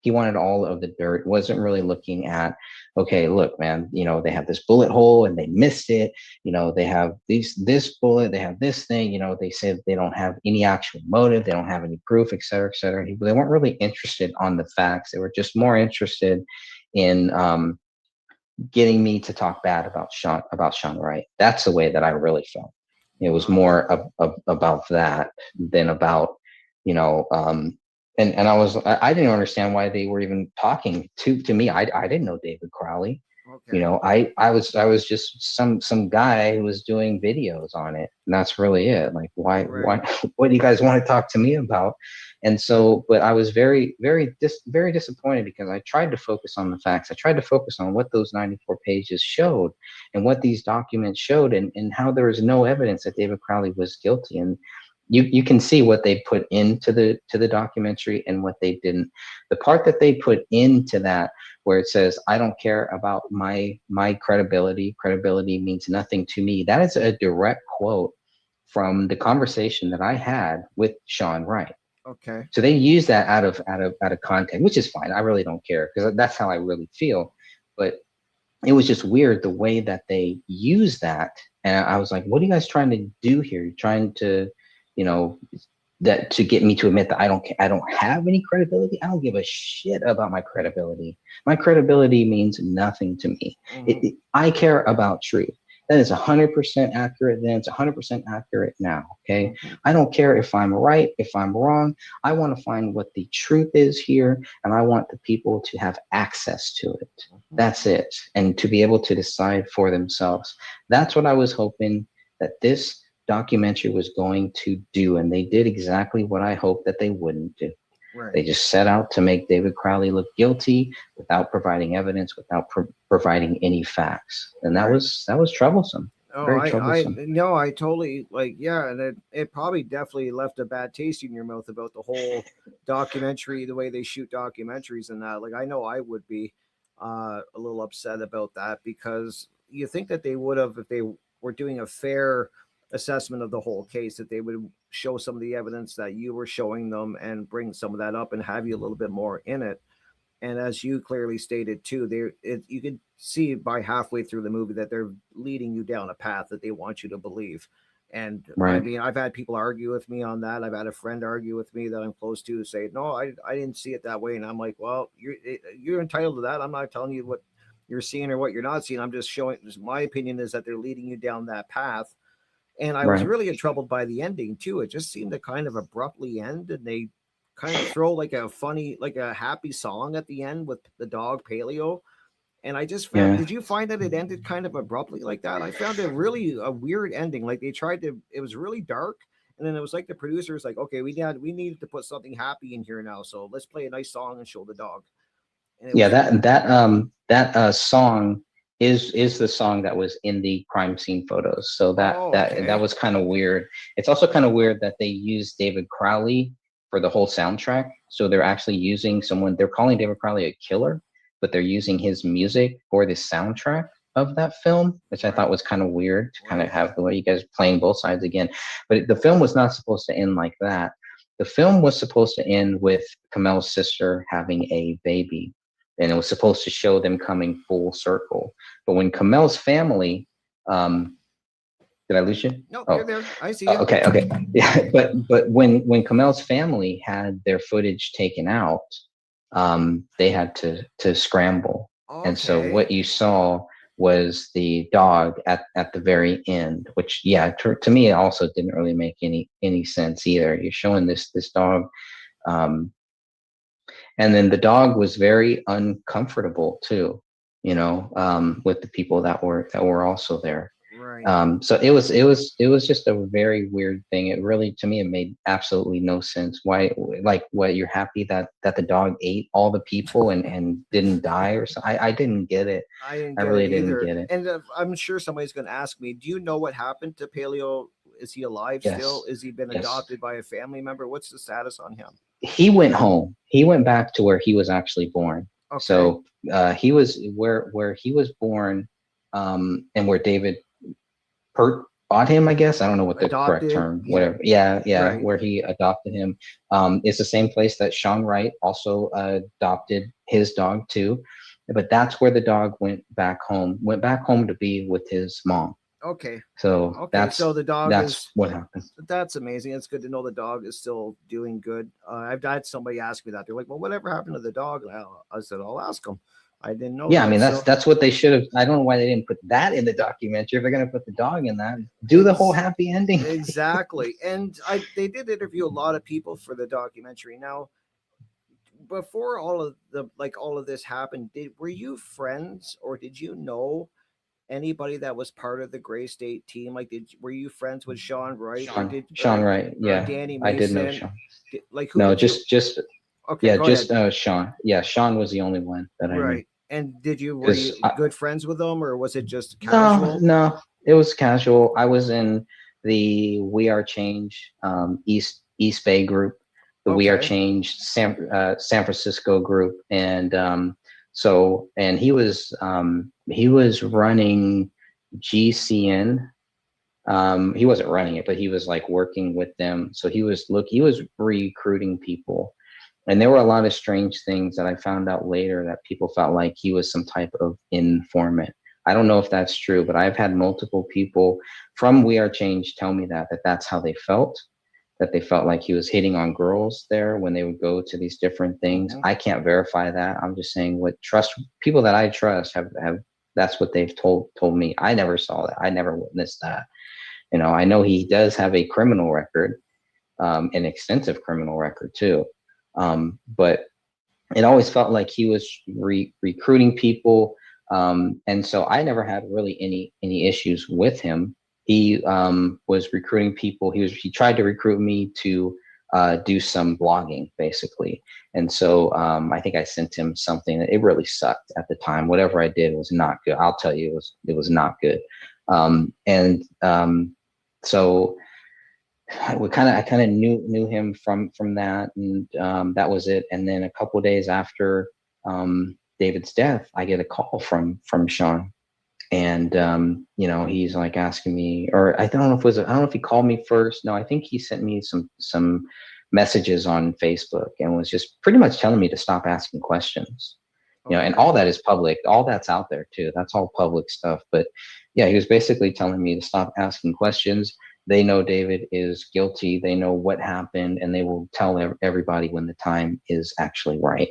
He wanted all of the dirt, wasn't really looking at, okay, look, man, they have this bullet hole and they missed it. They have this bullet, they have this thing, they said they don't have any actual motive. They don't have any proof, et cetera, et cetera. They weren't really interested on the facts. They were just more interested in getting me to talk bad about Sean Wright. That's the way that I really felt. It was more about that than about, and I didn't understand why they were even talking to me. I didn't know David Crowley.
Okay.
I was just some guy who was doing videos on it, and that's really it. Like, why what do you guys want to talk to me about? And so, but I was very disappointed because I tried to focus on the facts. I tried to focus on what those 94 pages showed and what these documents showed, and how there was no evidence that David Crowley was guilty. And you can see what they put into the documentary and what they didn't. The part that they put into that, where it says, I don't care about my credibility means nothing to me, that is a direct quote from the conversation that I had with Sean Wright.
Okay.
So they use that out of context, which is fine. I really don't care, because that's how I really feel. But it was just weird the way that they use that. And I was like, what are you guys trying to do here? You're trying to, that to get me to admit that I don't have any credibility. I don't give a shit about my credibility. My credibility means nothing to me. I care about truth. That is 100% accurate then. It's 100% accurate now. Okay. I don't care if I'm right, if I'm wrong. I want to find what the truth is here, and I want the people to have access to it. That's it. And to be able to decide for themselves. That's what I was hoping that this documentary was going to do. And they did exactly what I hoped that they wouldn't do.
Right.
They just set out to make David Crowley look guilty without providing evidence, without providing any facts, and that was troublesome.
Oh,
Very troublesome.
I totally and it probably definitely left a bad taste in your mouth about the whole documentary, the way they shoot documentaries and that. Like, I know I would be a little upset about that, because you think that they would have, if they were doing a fair assessment of the whole case, that they would show some of the evidence that you were showing them and bring some of that up and have you a little bit more in it. And as you clearly stated too, you can see by halfway through the movie that they're leading you down a path that they want you to believe. And
right.
I mean, I've had people argue with me on that. I've had a friend argue with me that I'm close to say, no, I didn't see it that way. And I'm like, well, you're entitled to that. I'm not telling you what you're seeing or what you're not seeing. I'm just showing, my opinion is that they're leading you down that path. And I was really troubled by the ending too. It just seemed to kind of abruptly end, and they kind of throw like a happy song at the end with the dog Paleo. And I just found, did you find that it ended kind of abruptly like that? I found it really a weird ending. Like they tried to, it was really dark. And then it was like the producers like, okay, we needed to put something happy in here now. So let's play a nice song and show the dog.
That song is the song that was in the crime scene photos. So that was kind of weird. It's also kind of weird that they used David Crowley for the whole soundtrack. So they're actually using they're calling David Crowley a killer, but they're using his music for the soundtrack of that film, which I thought was kind of weird to kind of have the way you guys playing both sides again. But the film was not supposed to end like that. The film was supposed to end with Kamel's sister having a baby, and it was supposed to show them coming full circle. But when Kamel's family, did I lose you?
No, you're there. I see you.
Okay. Yeah, but when Kamel's family had their footage taken out, they had to scramble. Okay. And so what you saw was the dog at the very end, which to me it also didn't really make any sense either. You're showing this dog, and then the dog was very uncomfortable too, with the people that were also there.
Right.
So it was just a very weird thing. It really, to me, it made absolutely no sense. Why, what, you're happy that the dog ate all the people and didn't die or something? I didn't get it. I really didn't get it.
And I'm sure somebody's going to ask me, do you know what happened to Paleo? Is he alive still? Is he been adopted by a family member? What's the status on him?
He went home. He went back to where he was actually born.
Okay.
So he was where he was born, and where David bought him, I guess. I don't know what the correct term, whatever. Yeah. Right. Where he adopted him. It's the same place that Sean Wright also adopted his dog too. But that's where the dog went back home to be with his mom.
Okay.
So
so the dog
that's what happened.
That's amazing. It's good to know the dog is still doing good. I've had somebody ask me that. They're like, well, whatever happened to the dog? I said, I'll ask them. I didn't know.
Yeah, I mean that's what they should have. I don't know why they didn't put that in the documentary. If they're going to put the dog in that, do the whole happy ending.
Exactly. And they did interview a lot of people for the documentary. Now, before all of this happened, were you friends, or did you know anybody that was part of the Gray State team? Like, were you friends with Sean Wright?
Sean Wright, yeah.
Danny Mason?
I did know Sean.
Who?
No, just
okay.
Yeah, just Sean. Yeah, Sean was the only one that I knew.
Right. And were you good friends with them, or was it just casual?
No, it was casual. I was in the We Are Change East Bay group, the We Are
Okay.
Change San Francisco group, and and he was running GCN. He wasn't running it, but he was like working with them. So he was recruiting people. And there were a lot of strange things that I found out later that people felt like he was some type of informant. I don't know if that's true, but I've had multiple people from We Are Change tell me that that's how they felt, that they felt like he was hitting on girls there when they would go to these different things. I can't verify that. I'm just saying people that I trust have that's what they've told me. I never saw that. I never witnessed that. You know, I know he does have a criminal record, an extensive criminal record too. But it always felt like he was recruiting people. And so I never had really any issues with him. He was recruiting people. He tried to recruit me to do some blogging, basically. And so I think I sent him something that it really sucked at the time. Whatever I did was not good. I'll tell you, it was not good. So I kind of knew him from that, and that was it. And then a couple of days after David's death, I get a call from Sean, and you know, he's like asking me, or I don't know if he called me first. No, I think he sent me some messages on Facebook and was just pretty much telling me to stop asking questions. You know, and all that is public. All that's out there too. That's all public stuff. But yeah, he was basically telling me to stop asking questions. They know David is guilty. They know what happened, and they will tell everybody when the time is actually right.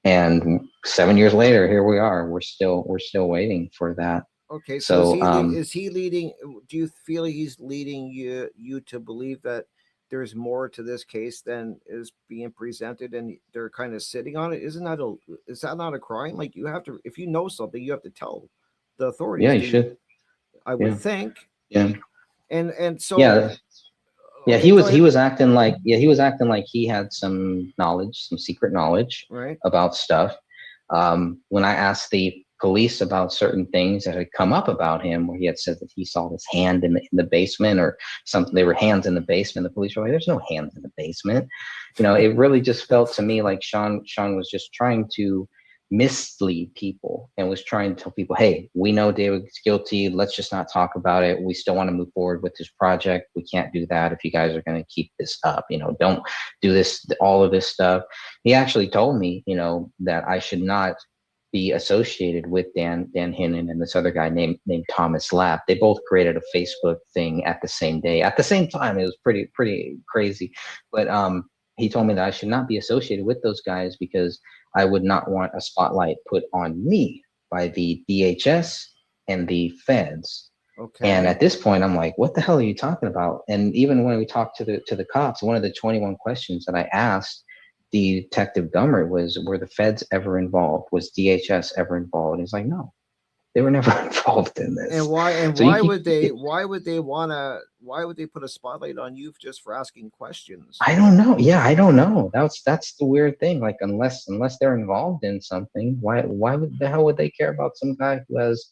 And 7 years later, here we are. We're still waiting for that.
Okay, so is he leading? Do you feel he's leading you to believe that there's more to this case than is being presented, and they're kind of sitting on it? Is that not a crime? Like, you have to, if you know something, you have to tell the authorities.
Yeah, you should.
I would think.
Yeah.
And so
yeah, he was acting like he had some knowledge, some secret knowledge,
right,
about stuff. When I asked the police about certain things that had come up about him, where he had said that he saw his hand in the basement or something, there were hands in the basement. The police were like, "There's no hands in the basement." You know, it really just felt to me like Sean was just trying to mislead people and was trying to tell people, hey, we know David's guilty. Let's just not talk about it. We still want to move forward with this project. We can't do that if you guys are going to keep this up. You know, don't do this, all of this stuff. He actually told me, you know, that I should not be associated with Dan Hinnon and this other guy named Thomas Lapp. They both created a Facebook thing at the same day, at the same time. It was pretty crazy. But he told me that I should not be associated with those guys because I would not want a spotlight put on me by the DHS and the feds.
Okay.
And at this point, I'm like, what the hell are you talking about? And even when we talked to the cops, one of the 21 questions that I asked Detective Gummer was, were the feds ever involved? Was DHS ever involved? And he's like, no, they were never involved in this.
And why would they put a spotlight on you just for asking questions?
I don't know. Yeah, I don't know. That's the weird thing. Like, unless they're involved in something, why the hell would they care about some guy who has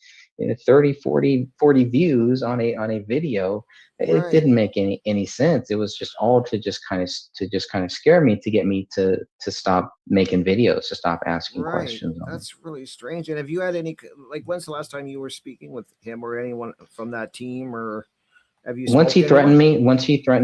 30, 40 views on a video? It didn't make any sense. It was just all to just kind of scare me, to get me to stop making videos, to stop asking questions.
That's really strange. And have you had any, like, when's the last time you were speaking with him or anyone from that team, or have you?
Once he threatened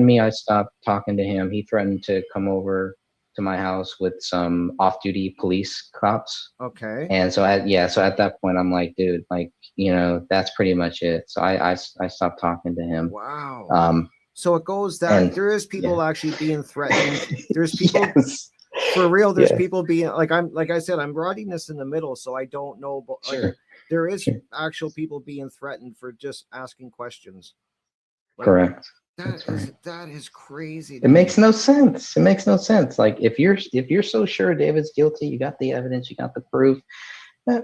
me, I stopped talking to him. He threatened to come over to my house with some off-duty police cops.
Okay.
And so at that point, I'm like, dude, like, you know, that's pretty much it. So I stopped talking to him.
Wow. So it goes that there is people actually being threatened. There's people for real. There's people being like I said, I'm writing this in the middle, so I don't know, but like, there is actual people being threatened for just asking questions. Like,
correct.
That is crazy.
It makes no sense. It makes no sense. Like, if you're so sure David's guilty, you got the evidence, you got the proof.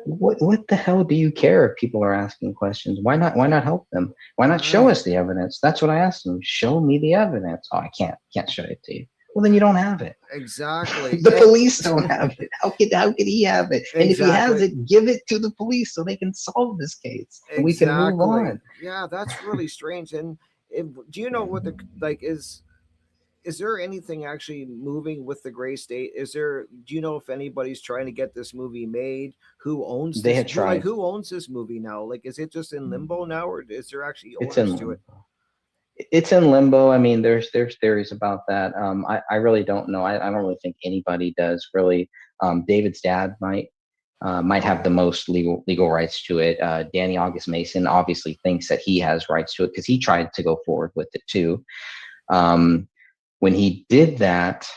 What the hell do you care if people are asking questions? Why not help them? Why not show us the evidence? That's what I asked them. Show me the evidence. Oh, I can't show it to you. Well, then you don't have it.
Exactly.
The police don't have it. How could he have it? And if he has it, give it to the police so they can solve this case and we can move on.
Yeah, that's really strange. And Do you know what the like is? Is there anything actually moving with the gray state? Do you know if anybody's trying to get this movie made? Who owns
They
this?
had tried.
Who owns this movie now? Like, is it just in limbo now, or is there actually
It's
owners
in
to it?
it's in limbo. I mean, there's theories about that. I really don't know. I don't really think anybody does really. David's dad might have the most legal rights to it. Danny August Mason obviously thinks that he has rights to it because he tried to go forward with it too. When he did that,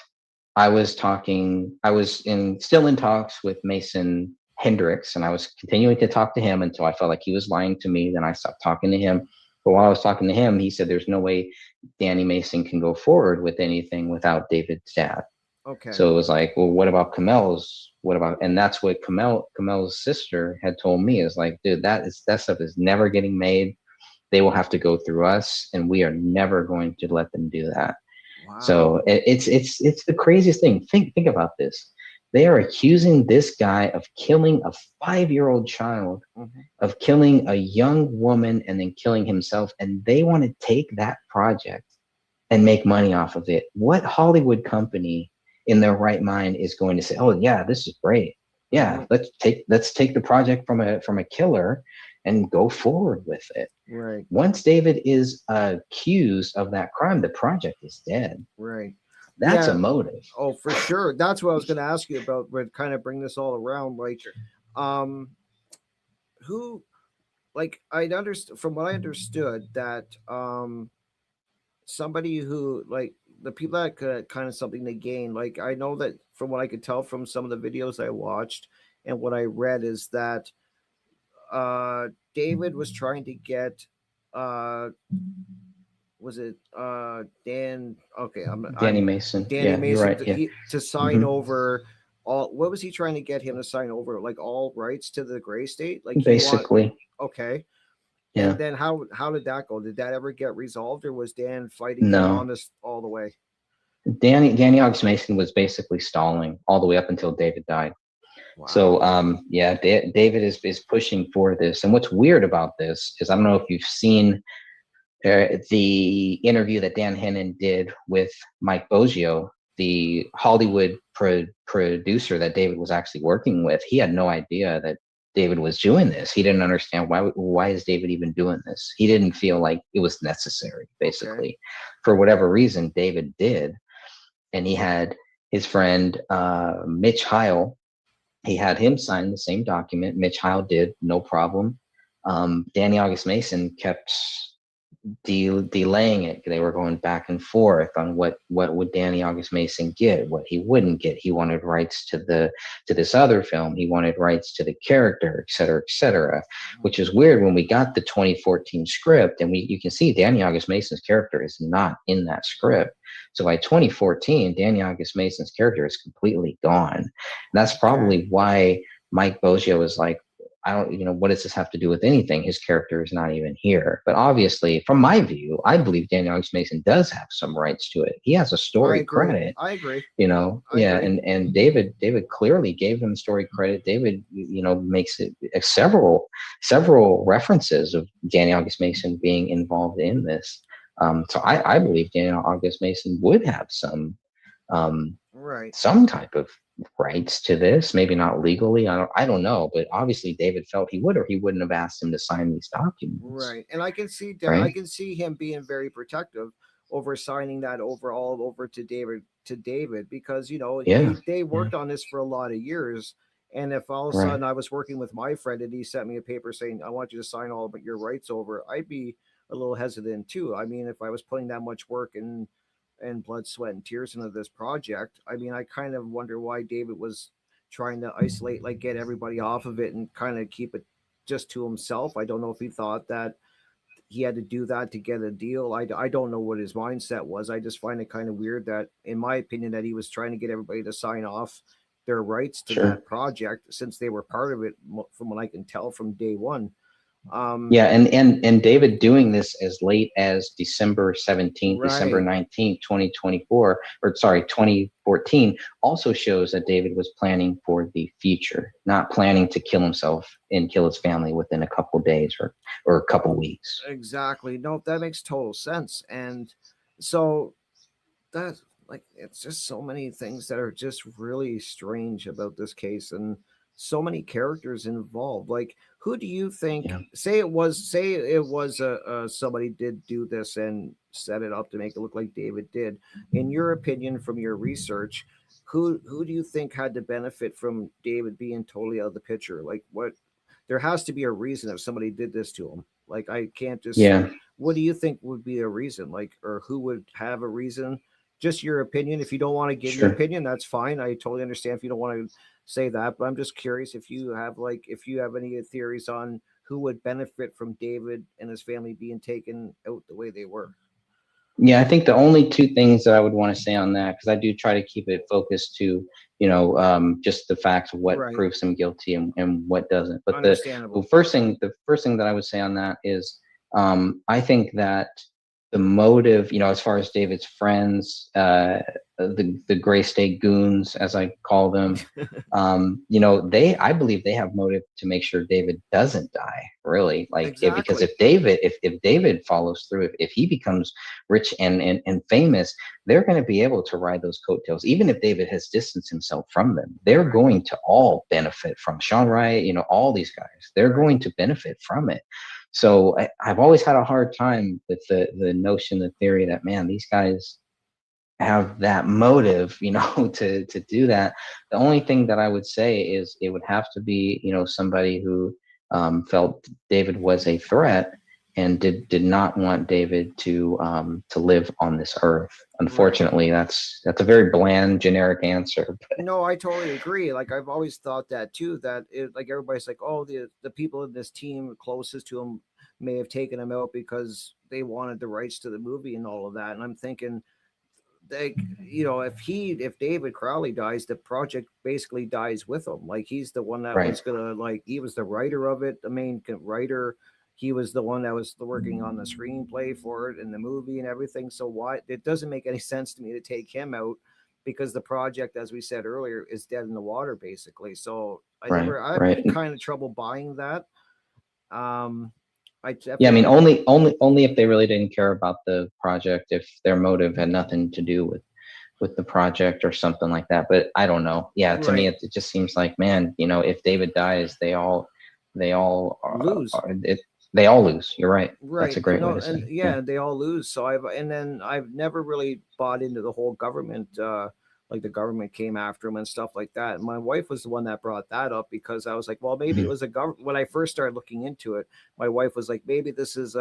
I was still in talks with Mason Hendricks, and I was continuing to talk to him until I felt like he was lying to me. Then I stopped talking to him. But while I was talking to him, he said there's no way Danny Mason can go forward with anything without David's dad.
Okay.
So it was like, well, what about Kamel's? What about? And that's what Kamel's sister had told me, is like, dude, that stuff is never getting made. They will have to go through us, and we are never going to let them do that.
Wow.
So it's the craziest thing. Think about this. They are accusing this guy of killing a 5-year-old child, of killing a young woman, and then killing himself. And they want to take that project and make money off of it. What Hollywood company in their right mind is going to say, "Oh yeah, this is great. Yeah, let's take the project from a killer and go forward with it."
Right.
Once David is accused of that crime, the project is dead.
Right.
That's a motive.
Oh, for sure. That's what I was going to ask you about. But kind of bring this all around, like, who, like, I'd understand from what I understood that somebody who, like, the people that could kind of something they gain. Like, I know that from what I could tell from some of the videos I watched and what I read is that David was trying to get was it Dan? Okay,
Danny Mason.
Danny
Yeah,
Mason
you're right. Yeah.
to sign over all. What was he trying to get him to sign over? Like all rights to the gray state? Like
Basically.
Okay.
Yeah.
And then how did that go? Did that ever get resolved, or was Dan fighting him on this all the way?
Danny August Mason was basically stalling all the way up until David died. Wow. So David is pushing for this. And what's weird about this is, I don't know if you've seen the interview that Dan Hennon did with Mike Boggio, the Hollywood producer that David was actually working with. He had no idea that David was doing this. He didn't understand why is David even doing this. He didn't feel like it was necessary, basically. For whatever reason, David did. And he had his friend Mitch Heil. He had him sign the same document. Mitch Heil did, no problem. Danny August Mason kept delaying it. They were going back and forth on what would Danny August Mason get, what he wouldn't get. He wanted rights to this other film. He wanted rights to the character, et cetera, which is weird. When we got the 2014 script, and you can see Danny August Mason's character is not in that script. So by 2014, Danny August Mason's character is completely gone. And that's probably why Mike Boggio was like, what does this have to do with anything? His character is not even here. But obviously, from my view, I believe Danny August Mason does have some rights to it. He has a story credit.
I agree.
And David clearly gave him story credit. David, makes it several references of Danny August Mason being involved in this. So I believe Danny August Mason would have some type of rights to this, maybe not legally. I don't know, but obviously David felt he would, or he wouldn't have asked him to sign these documents.
Right. And I can see I can see him being very protective over signing that over to David because they worked on this for a lot of years. And if all of a sudden I was working with my friend and he sent me a paper saying, I want you to sign all of your rights over, I'd be a little hesitant too. I mean, if I was putting that much work and blood, sweat, and tears into this project, I mean, I kind of wonder why David was trying to isolate, like get everybody off of it and kind of keep it just to himself. I don't know if he thought that he had to do that to get a deal. I don't know what his mindset was. I just find it kind of weird that, in my opinion, that he was trying to get everybody to sign off their rights to that project since they were part of it, from what I can tell from day one.
Yeah, and David doing this as late as December 17th, December
Right.
19th, 2024, or sorry, 2014, also shows that David was planning for the future, not planning to kill himself and kill his family within a couple days or a couple weeks.
Exactly. No, that makes total sense. And so that, like, it's just so many things that are just really strange about this case, and so many characters involved. Like, who do you think?
Yeah.
Say it was somebody did do this and set it up to make it look like David did. In your opinion, from your research, who do you think had to benefit from David being totally out of the picture? Like, what? There has to be a reason if somebody did this to him. Like, I can't just.
Yeah.
What do you think would be a reason? Like, or who would have a reason? Just your opinion. If you don't want to give your
Sure.
opinion, that's fine. I totally understand if you don't want to say that, but I'm just curious if you have any theories on who would benefit from David and his family being taken out the way they were.
Yeah, I think the only two things that I would want to say on that, because I do try to keep it focused to, just the facts of what
Right.
proves him guilty and what doesn't. But the
Understandable.
first thing that I would say on that is, I think that the motive, as far as David's friends, the Gray State goons, as I call them, I believe they have motive to make sure David doesn't die. Really, because
Exactly.
if David follows through, if he becomes rich and famous, they're going to be able to ride those coattails. Even if David has distanced himself from them, they're going to all benefit from Sean Wright. All these guys, they're going to benefit from it. So I've always had a hard time with the notion, the theory that, man, these guys have that motive, to do that. The only thing that I would say is it would have to be, somebody who felt David was a threat and did not want David to live on this earth. Unfortunately, that's a very bland, generic answer.
No, I totally agree. Like, I've always thought that too, that like everybody's like, oh, the people in this team closest to him may have taken him out because they wanted the rights to the movie and all of that. And I'm thinking, like, if David Crowley dies, the project basically dies with him. Like, he's the one that
Right.
was gonna, like, he was the writer of it, the main writer. He was the one that was working on the screenplay for it and the movie and everything. So why it doesn't make any sense to me to take him out, because the project, as we said earlier, is dead in the water basically. So I have
Right.
kind of trouble buying that.
Yeah, I mean, only if they really didn't care about the project, if their motive had nothing to do with the project or something like that. But I don't know. Yeah, to me,
Right.
it just seems like, man, if David dies, they all
Lose.
They all lose. You're right.
Right.
That's a great way
No,
to say
and
it.
yeah, they all lose. So I've never really bought into the whole government, like the government came after him and stuff like that. My wife was the one that brought that up, because I was like, well, maybe it was a government. When I first started looking into it, my wife was like, maybe this is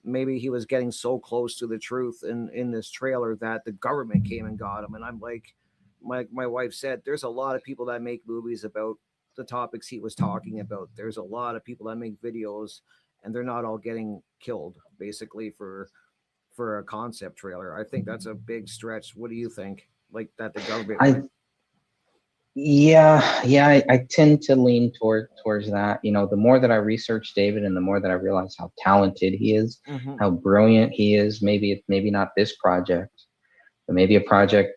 maybe he was getting so close to the truth in this trailer that the government came and got him. And I'm like, my wife said, there's a lot of people that make movies about the topics he was talking about. There's a lot of people that make videos, and they're not all getting killed basically for a concept trailer. I think that's a big stretch. What do you think? Like, that the government
I tend to lean towards that. The more that I research David and the more that I realize how talented he is,
Mhm.
how brilliant he is, maybe not this project, but maybe a project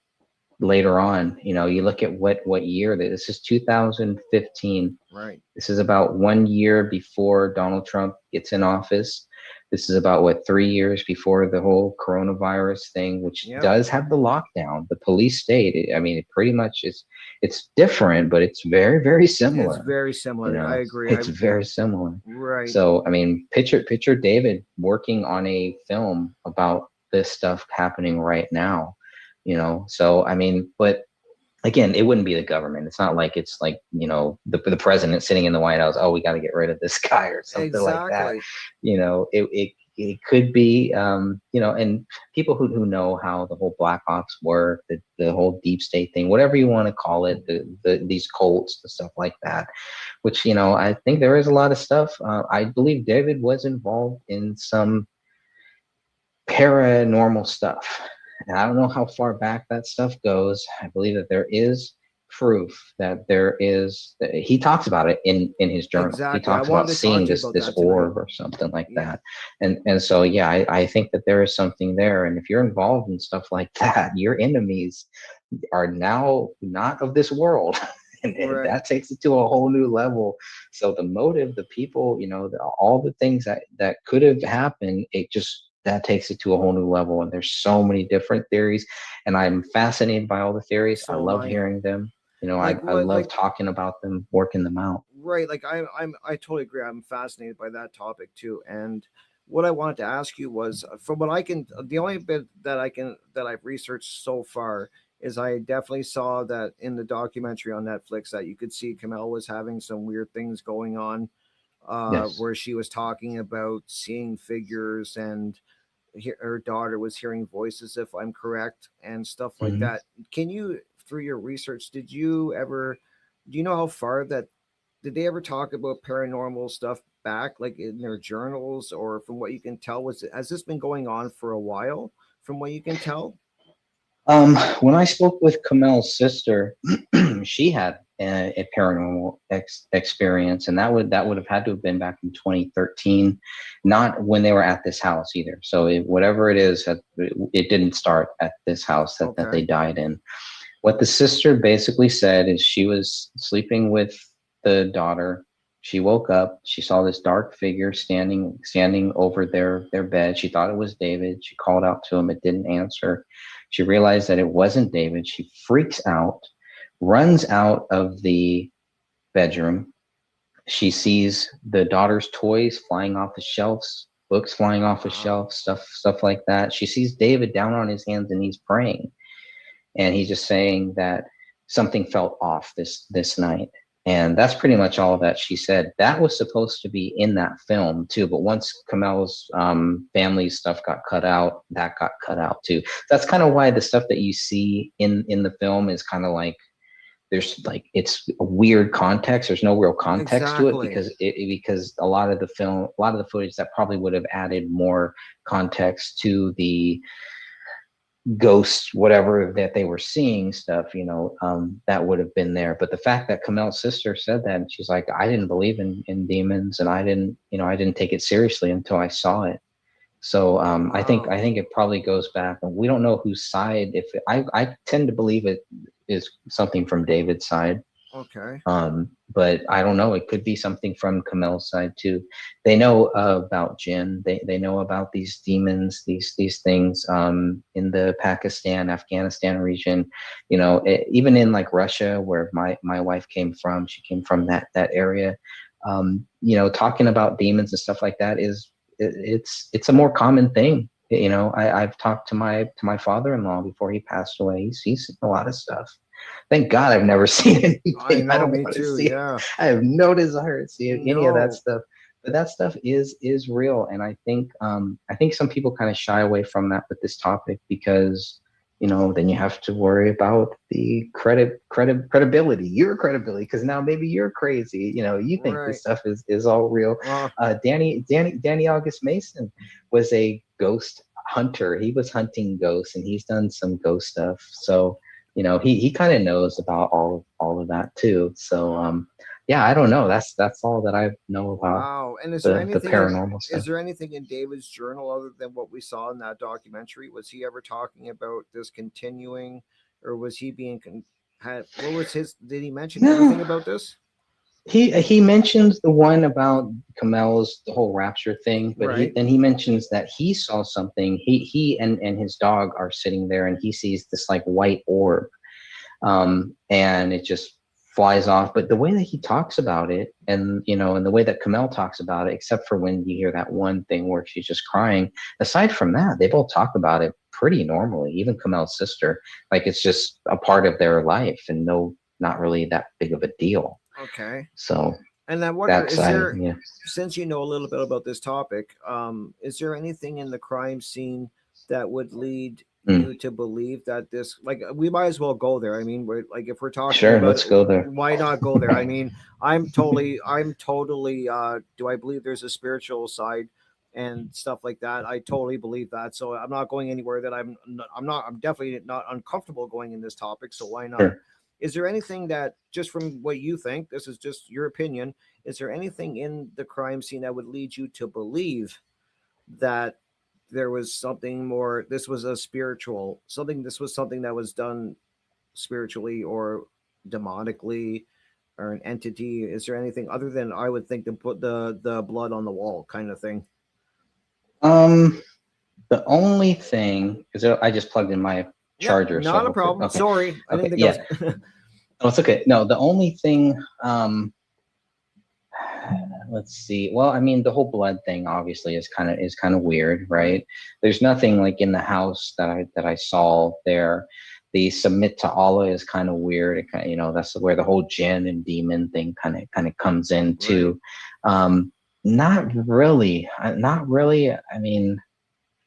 later on. You look at what year this is, 2015.
Right.
This is about 1 year before Donald Trump gets in office. This is about 3 years before the whole coronavirus thing, which
Yep.
does have the lockdown, the police state. I mean, it pretty much is. It's different, but it's very, very similar.
It's very similar. I agree.
It's very similar.
Right.
So, I mean, picture David working on a film about this stuff happening right now. So, I mean, but again, it wouldn't be the government. It's not like it's like, the president sitting in the White House, oh, we got to get rid of this guy or something like that.
Exactly.
It could be, and people who know how the whole Black Ops work, the whole deep state thing, whatever you want to call it, these cults, the stuff like that, which, I think there is a lot of stuff. I believe David was involved in some paranormal stuff. And I don't know how far back that stuff goes. I believe that there is proof that there is. He talks about it in his journal.
Exactly.
He talks about seeing this orb or something like that. And so yeah, I think that there is something there. And if you're involved in stuff like that, your enemies are now not of this world. And that takes it to a whole new level. So the motive, the people, all the things that could have happened, that takes it to a whole new level. And there's so many different theories, and I'm fascinated by all the theories. I love hearing them. I love talking about them, working them out.
Right. Like I totally agree. I'm fascinated by that topic too. And what I wanted to ask you was, from what the only bit that I've researched so far is I definitely saw that in the documentary on Netflix that you could see Kamel was having some weird things going on, where she was talking about seeing figures, and her daughter was hearing voices, if I'm correct, and stuff like that. Can you, through your research, do you know how far did they ever talk about paranormal stuff back, like in their journals, or from what you can tell, has this been going on for a while, from what you can tell?
When I spoke with Kamel's sister, she had a paranormal experience, and that would have had to have been back in 2013, not when they were at this house either. So whatever it is, it didn't start at this house that they died in. What the sister basically said is she was sleeping with the daughter. She woke up. She saw this dark figure standing over their bed. She thought it was David. She called out to him. It didn't answer. She realized that it wasn't David. She freaks out, runs out of the bedroom. She sees the daughter's toys flying off the shelves, books flying off the shelves, stuff like that. She sees David down on his hands and knees praying. And he's just saying that something felt off this night. And that's pretty much all that she said. That was supposed to be in that film too, but once Kamel's family stuff got cut out, that got cut out too. That's kind of why the stuff that you see in the film is kind of like, it's a weird context. There's no real context to it because a lot of the footage that probably would have added more context to the ghosts, whatever that they were seeing stuff, that would have been there. But the fact that Kamel's sister said that, and she's like, I didn't believe in demons, and I didn't take it seriously until I saw it. So I think it probably goes back, and we don't know whose side. I tend to believe it is something from David's side.
Okay.
But I don't know. It could be something from Kamel's side too. They know about jinn. They know about these demons, these things in the Pakistan, Afghanistan region. Even in like Russia, where my wife came from. She came from that area. Talking about demons and stuff like that it's a more common thing. I've talked to my father-in-law before he passed away. He's seen a lot of stuff. Thank God I've never seen anything. I don't want to see it. I have no desire to see any of that stuff. But that stuff is real, and I think some people kind of shy away from that with this topic because then you have to worry about the credibility, your credibility, because now maybe you're crazy. You think this stuff is all real. Danny August Mason was a ghost hunter. He was hunting ghosts, and he's done some ghost stuff. So he kind of knows about all of that too. So I don't know. That's all that I know about.
Wow. And is
the
there anything
paranormal stuff.
Is there anything in David's journal other than what we saw in that documentary? Was he ever talking about this continuing, or was he being what was his? Did he mention anything about this?
He mentions the one about Kamel's, the whole rapture thing, but
Right.
then he mentions that he saw something. He and his dog are sitting there, and he sees this like white orb, and it just flies off. But the way that he talks about it, and and the way that Kamel talks about it, except for when you hear that one thing where she's just crying, aside from that, they both talk about it pretty normally. Even Kamel's sister, like it's just a part of their life, and not really that big of a deal.
Okay.
So,
and then since you know a little bit about this topic, is there anything in the crime scene that would lead you to believe that this, like, we might as well go there? I mean, if we're talking
sure,
about,
let's go there.
Why not go there? I mean, I'm totally do I believe there's a spiritual side and stuff like that? I totally believe that. So I'm not going anywhere that I'm definitely not uncomfortable going in this topic. So why not?
Sure.
Is there anything that, just from what you think, this is just your opinion, is there anything in the crime scene that would lead you to believe that there was something more, this was a spiritual, this was something that was done spiritually or demonically, or an entity? Is there anything other than, I would think, to put the blood on the wall kind of thing?
The only thing is that I just plugged in my charger.
Not
so
a problem.
Okay.
Sorry, I didn't think
Yeah.
I was.
Oh, it's okay. No, the only thing, let's see. Well, I mean, the whole blood thing obviously is kind of weird, right? There's nothing like in the house that I saw there. The submit to Allah is kind of weird. It kind of, that's where the whole jinn and demon thing kind of comes in too. Not really. I mean,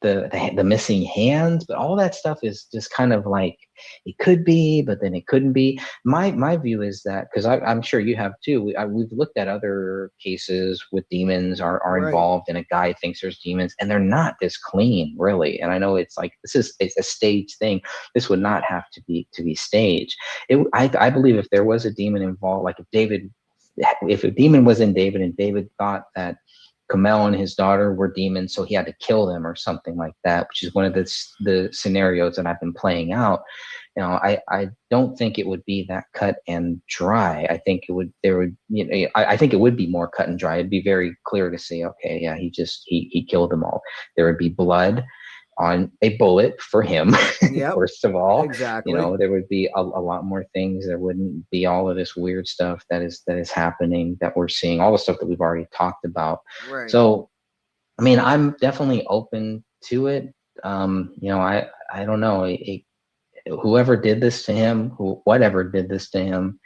the missing hands, but all that stuff is just kind of like, it could be, but then it couldn't be. My view is that, because I'm sure you have too, we've looked at other cases with demons are involved, and a guy thinks there's demons, and they're not this clean, really. And I know it's like, it's a staged thing. This would not have to be staged. I believe if there was a demon involved, like if a demon was in David, and David thought that Kamel and his daughter were demons, so he had to kill them or something like that, which is one of the scenarios that I've been playing out. I don't think it would be that cut and dry. I think I think it would be more cut and dry. It'd be very clear to say, okay, yeah, he killed them all. There would be blood on a bullet for him. First of all,
exactly.
There would be a lot more things. There wouldn't be all of this weird stuff that is happening, that we're seeing, all the stuff that we've already talked about.
Right.
So, I mean, I'm definitely open to it. I don't know. Whoever did this to him, whatever did this to him,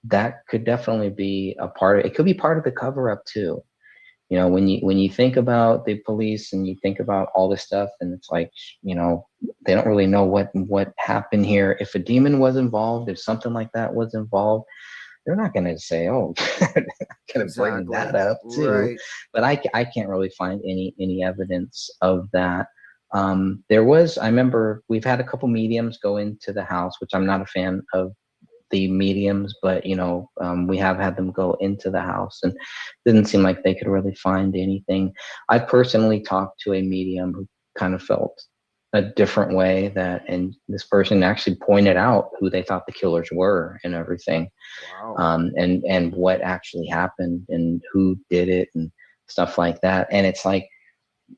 that could definitely be a part of it. It could be part of the cover up too. When you think about the police and you think about all this stuff, and it's like, they don't really know what happened here. If a demon was involved, if something like that was involved, they're not going to say, oh, going to bring that up too.
Right.
But I can't really find any evidence of that. I remember we've had a couple mediums go into the house, which I'm not a fan of the mediums, but we have had them go into the house, and didn't seem like they could really find anything. I personally talked to a medium who kind of felt a different way, and this person actually pointed out who they thought the killers were and everything.
Wow.
And what actually happened and who did it and stuff like that. And it's like,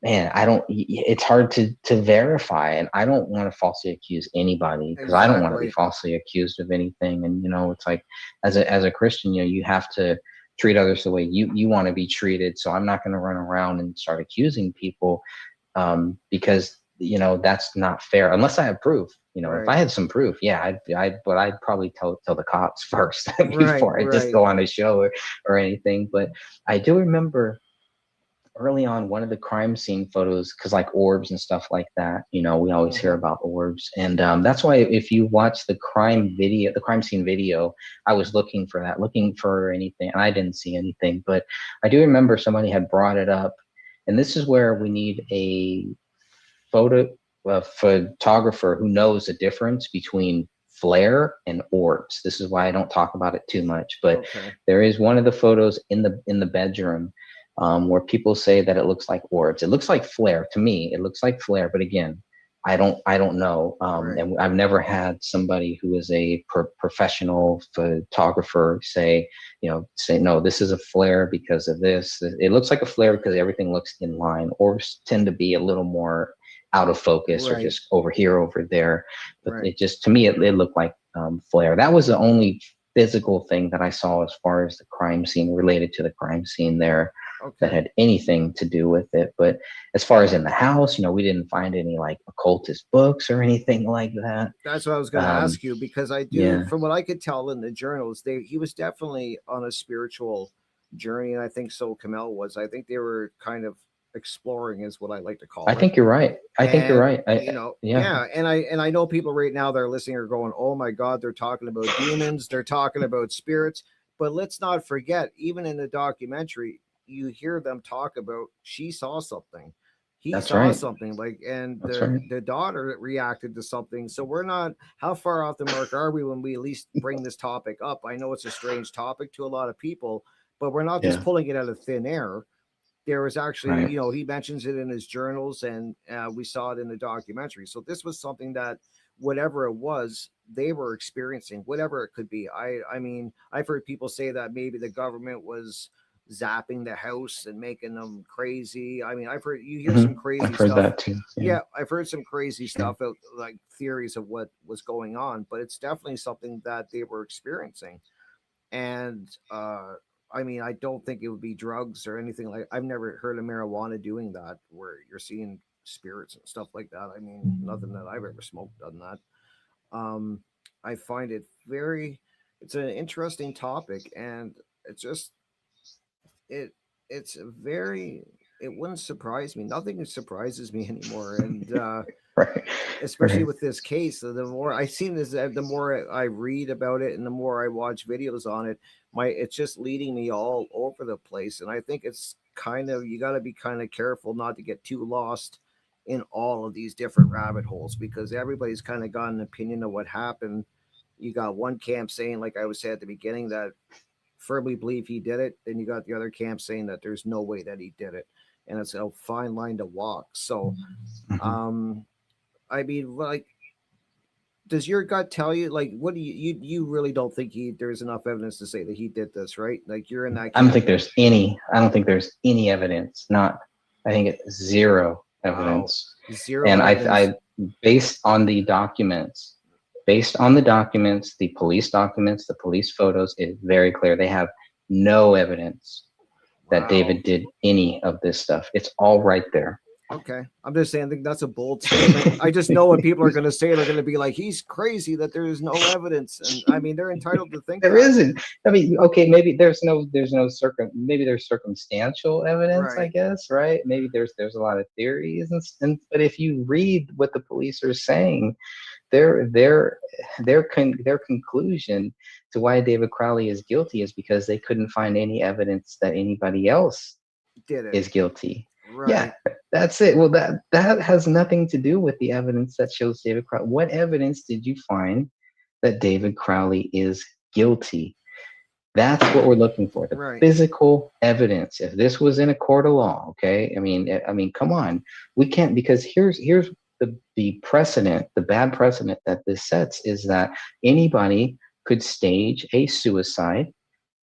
man, it's hard to verify, and I don't want to falsely accuse anybody, because I don't want to be falsely accused of anything. And it's like, as a Christian, you have to treat others the way you want to be treated. So I'm not going to run around and start accusing people, because that's not fair unless I have proof. If I had some proof, yeah, I'd probably tell the cops first before I just go on a show or anything. But I do remember early on, one of the crime scene photos, because like orbs and stuff like that, we always hear about orbs. And that's why if you watch the crime scene video, I was looking for anything, and I didn't see anything. But I do remember somebody had brought it up, and this is where we need a photographer who knows the difference between flare and orbs. This is why I don't talk about it too much, but there is one of the photos in the bedroom where people say that it looks like orbs. It looks like flare to me. It looks like flare, but again, I don't know. And I've never had somebody who is a professional photographer say no, this is a flare because of this. It looks like a flare because everything looks in line. Orbs tend to be a little more out of focus, or just over here, over there. But it just, to me, it looked like flare. That was the only physical thing that I saw as far as the crime scene, related to the crime scene there, that had anything to do with it. But as far as in the house, we didn't find any like occultist books or anything like that.
That's what I was going to ask you, because I do, from what I could tell in the journals, he was definitely on a spiritual journey, and I think so Kamel was. I think they were kind of exploring, is what I like to call it.
I think you're right. And
I know people right now that are listening are going, oh my God, they're talking about demons, they're talking about spirits. But let's not forget, even in the documentary, you hear them talk about, she saw something.
He That's
saw
right.
something like, and
That's right.
the daughter reacted to something. So we're not, how far off the mark are we when we at least bring this topic up? I know it's a strange topic to a lot of people, but we're not just
Yeah.
pulling it out of thin air. There was actually,
Right.
you know, he mentions it in his journals, and we saw it in the documentary. So this was something that, whatever it was, they were experiencing, whatever it could be. I mean, I've heard people say that maybe the government was zapping the house and making them crazy. I mean, I've heard, you hear some crazy
I've heard
stuff.
that too.
Yeah, I've heard some crazy stuff, like theories of what was going on, but it's definitely something that they were experiencing. And I mean, I don't think it would be drugs or anything like. I've never heard of marijuana doing that, where you're seeing spirits and stuff like that. I mean, nothing that I've ever smoked done that. Um, I find it very. It's an interesting topic, and it's just it. It's a very. It wouldn't surprise me. Nothing surprises me anymore, and
Right.
especially
Right.
with this case. The more I seen this, the more I read about it, and the more I watch videos on it, it's just leading me all over the place. And I think it's kind of, you got to be kind of careful not to get too lost in all of these different rabbit holes, because everybody's kind of got an opinion of what happened. You got one camp saying, like I was saying at the beginning, that firmly believe he did it. Then you got the other camp saying that there's no way that he did it, and it's a fine line to walk. So, I mean, like, does your gut tell you, like, what do you really don't think there's enough evidence to say that he did this, right? Like, you're in that
I don't
camp.
think there's any. I don't think there's any evidence. Not. I think it's zero evidence.
Zero
And
evidence.
I based on the documents, the police documents, the police photos, it's very clear they have no evidence that David did any of this stuff. It's all right there.
Okay, I'm just saying, I think that's a bold statement. I just know what people are going to say. They're going to be like, he's crazy that there is no evidence. And I mean, they're entitled to think
There
that.
isn't. I mean, okay, maybe there's maybe there's circumstantial evidence, I
Right.
guess, right? Maybe there's a lot of theories, but if you read what the police are saying, their conclusion to why David Crowley is guilty is because they couldn't find any evidence that anybody else
Did it.
is guilty.
Right.
Yeah, that's it. Well, that has nothing to do with the evidence that shows David Crowley. What evidence did you find that David Crowley is guilty? That's what we're looking for. The
Right.
physical evidence. If this was in a court of law, okay? I mean, come on. We can't, because here's the precedent, the bad precedent that this sets is that anybody could stage a suicide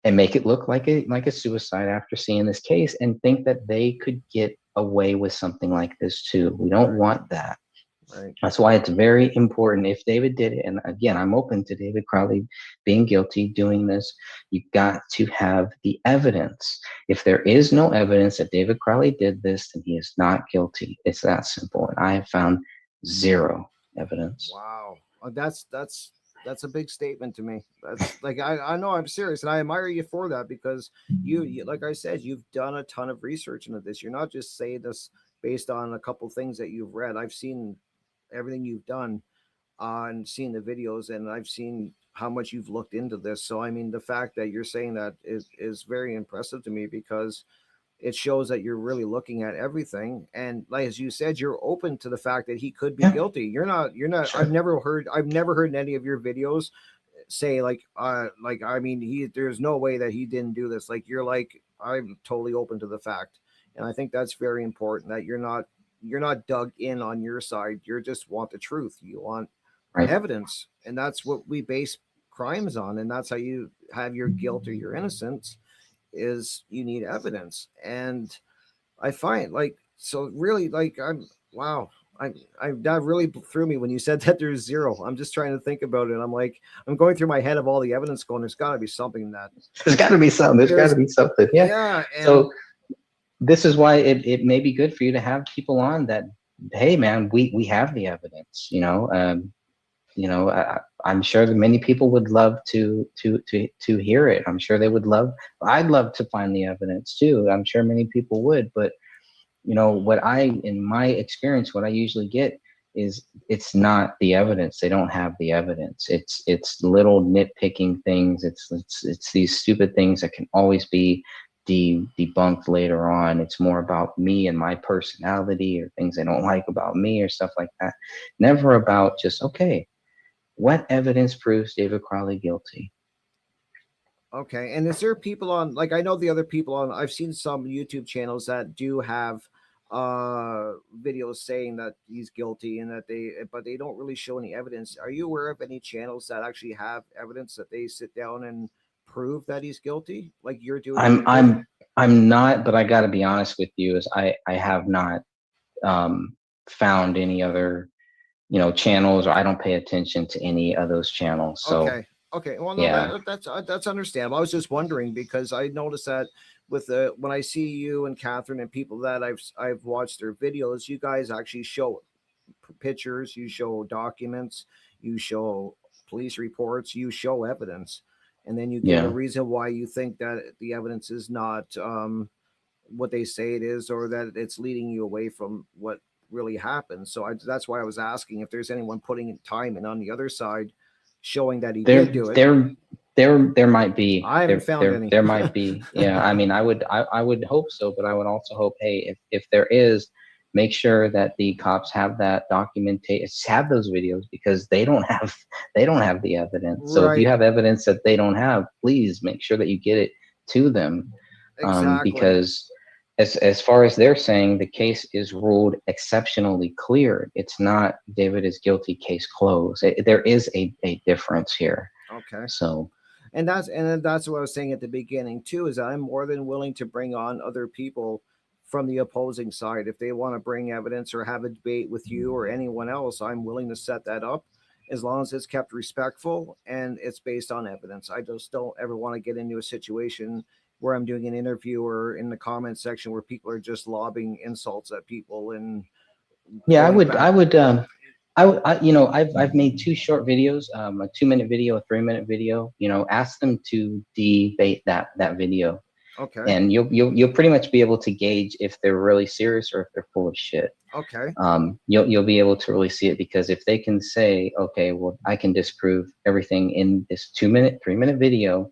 and make it look like a suicide after seeing this case and think that they could get away with something like this too. We don't want that.
Right.
That's why it's very important if David did it. And again, I'm open to David Crowley being guilty, doing this. You've got to have the evidence. If there is no evidence that David Crowley did this, then he is not guilty. It's that simple. And I have found zero evidence.
Wow. That's a big statement to me. That's like, I know, I'm serious, and I admire you for that, because you, like I said, you've done a ton of research into this. You're not just saying this based on a couple things that you've read. I've seen everything you've done and seen the videos, and I've seen how much you've looked into this. So I mean, the fact that you're saying that is very impressive to me, because it shows that you're really looking at everything. And like, as you said, you're open to the fact that he could be guilty. You're not,
Sure.
I've never heard in any of your videos say like, I mean, there's no way that he didn't do this. Like, you're like, I'm totally open to the fact. And I think that's very important, that you're not dug in on your side. You just want the truth. You want evidence. And that's what we base crimes on. And that's how you have your guilt or your innocence, is you need evidence. And I find, like, so really, like, that really threw me when you said that there's zero. I'm just trying to think about it. I'm like, I'm going through my head of all the evidence going, there's got to be something that
There's got to be something. There's got to be something. Yeah.
Yeah. And
So this is why it may be good for you to have people on that, hey man, we have the evidence, I'm sure that many people would love to hear it. I'm sure I'd love to find the evidence too. I'm sure many people would, but in my experience, what I usually get is it's not the evidence. They don't have the evidence. It's little nitpicking things. It's these stupid things that can always be debunked later on. It's more about me and my personality or things they don't like about me or stuff like that. Never about just, okay, what evidence proves David Crowley guilty?
Okay. And is there people on, like, I know the other people on, I've seen some YouTube channels that do have videos saying that he's guilty and that but they don't really show any evidence. Are you aware of any channels that actually have evidence that they sit down and prove that he's guilty, like you're doing?
I'm not, but I got to be honest with you, is I have not found any other, channels, or I don't pay attention to any of those channels. So
Okay. Well, no,
yeah.
that's understandable. I was just wondering because I noticed that with when I see you and Catherine and people that I've watched their videos, you guys actually show pictures, you show documents, you show police reports, you show evidence, and then you give a reason why you think that the evidence is not what they say it is, or that it's leading you away from what really happened. So that's why I was asking if there's anyone putting time in on the other side, showing that he did do it.
There might be.
I haven't found any.
There might be. Yeah, I mean, I would hope so, but I would also hope, hey, if there is, make sure that the cops have that documentation, have those videos, because they don't have the evidence. So if you have evidence that they don't have, please make sure that you get it to them.
Exactly.
Because as far as they're saying, the case is ruled exceptionally clear. It's not David is guilty, case closed. There is a difference here.
Okay.
So,
and that's what I was saying at the beginning too, is I'm more than willing to bring on other people from the opposing side. If they want to bring evidence or have a debate with you or anyone else, I'm willing to set that up, as long as it's kept respectful and it's based on evidence. I just don't ever want to get into a situation where I'm doing an interview or in the comment section where people are just lobbing insults at people. And
yeah, I've made 2 short videos, a 2-minute video, a 3-minute video. Ask them to debate that video.
Okay.
And you'll pretty much be able to gauge if they're really serious or if they're full of shit.
Okay.
You'll be able to really see it, because if they can say, okay, well, I can disprove everything in this 2-minute, 3-minute video,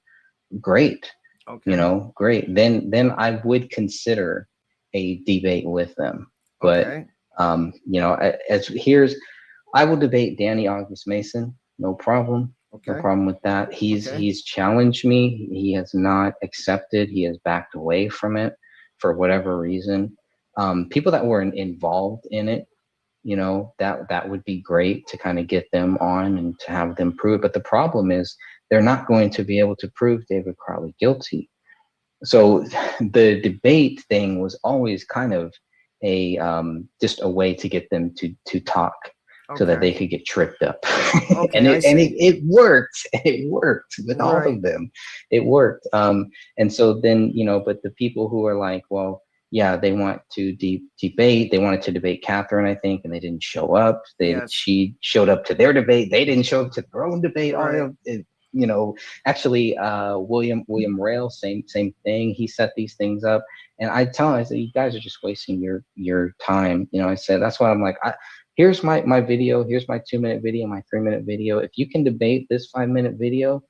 great.
Okay.
Great. Then I would consider a debate with them. But I will debate Danny August Mason, no problem.
Okay.
No problem with that. He's challenged me. He has not accepted. He has backed away from it for whatever reason. People that were involved in it, that would be great to kind of get them on and to have them prove it. But the problem is they're not going to be able to prove David Crowley guilty. So the debate thing was always kind of just a way to get them to talk. So that they could get tripped up.
Okay,
and it worked. It worked with all of them. It worked. And so then, but the people who are like, well, yeah, they want to debate. They wanted to debate Catherine, I think, and they didn't show up. She showed up to their debate. They didn't show up to their own debate. Actually, William Rail, same thing. He set these things up, and I tell him, I said, you guys are just wasting your time. I said, that's why I'm like, here's my video. Here's my 2-minute video, my 3-minute video. If you can debate this 5-minute video,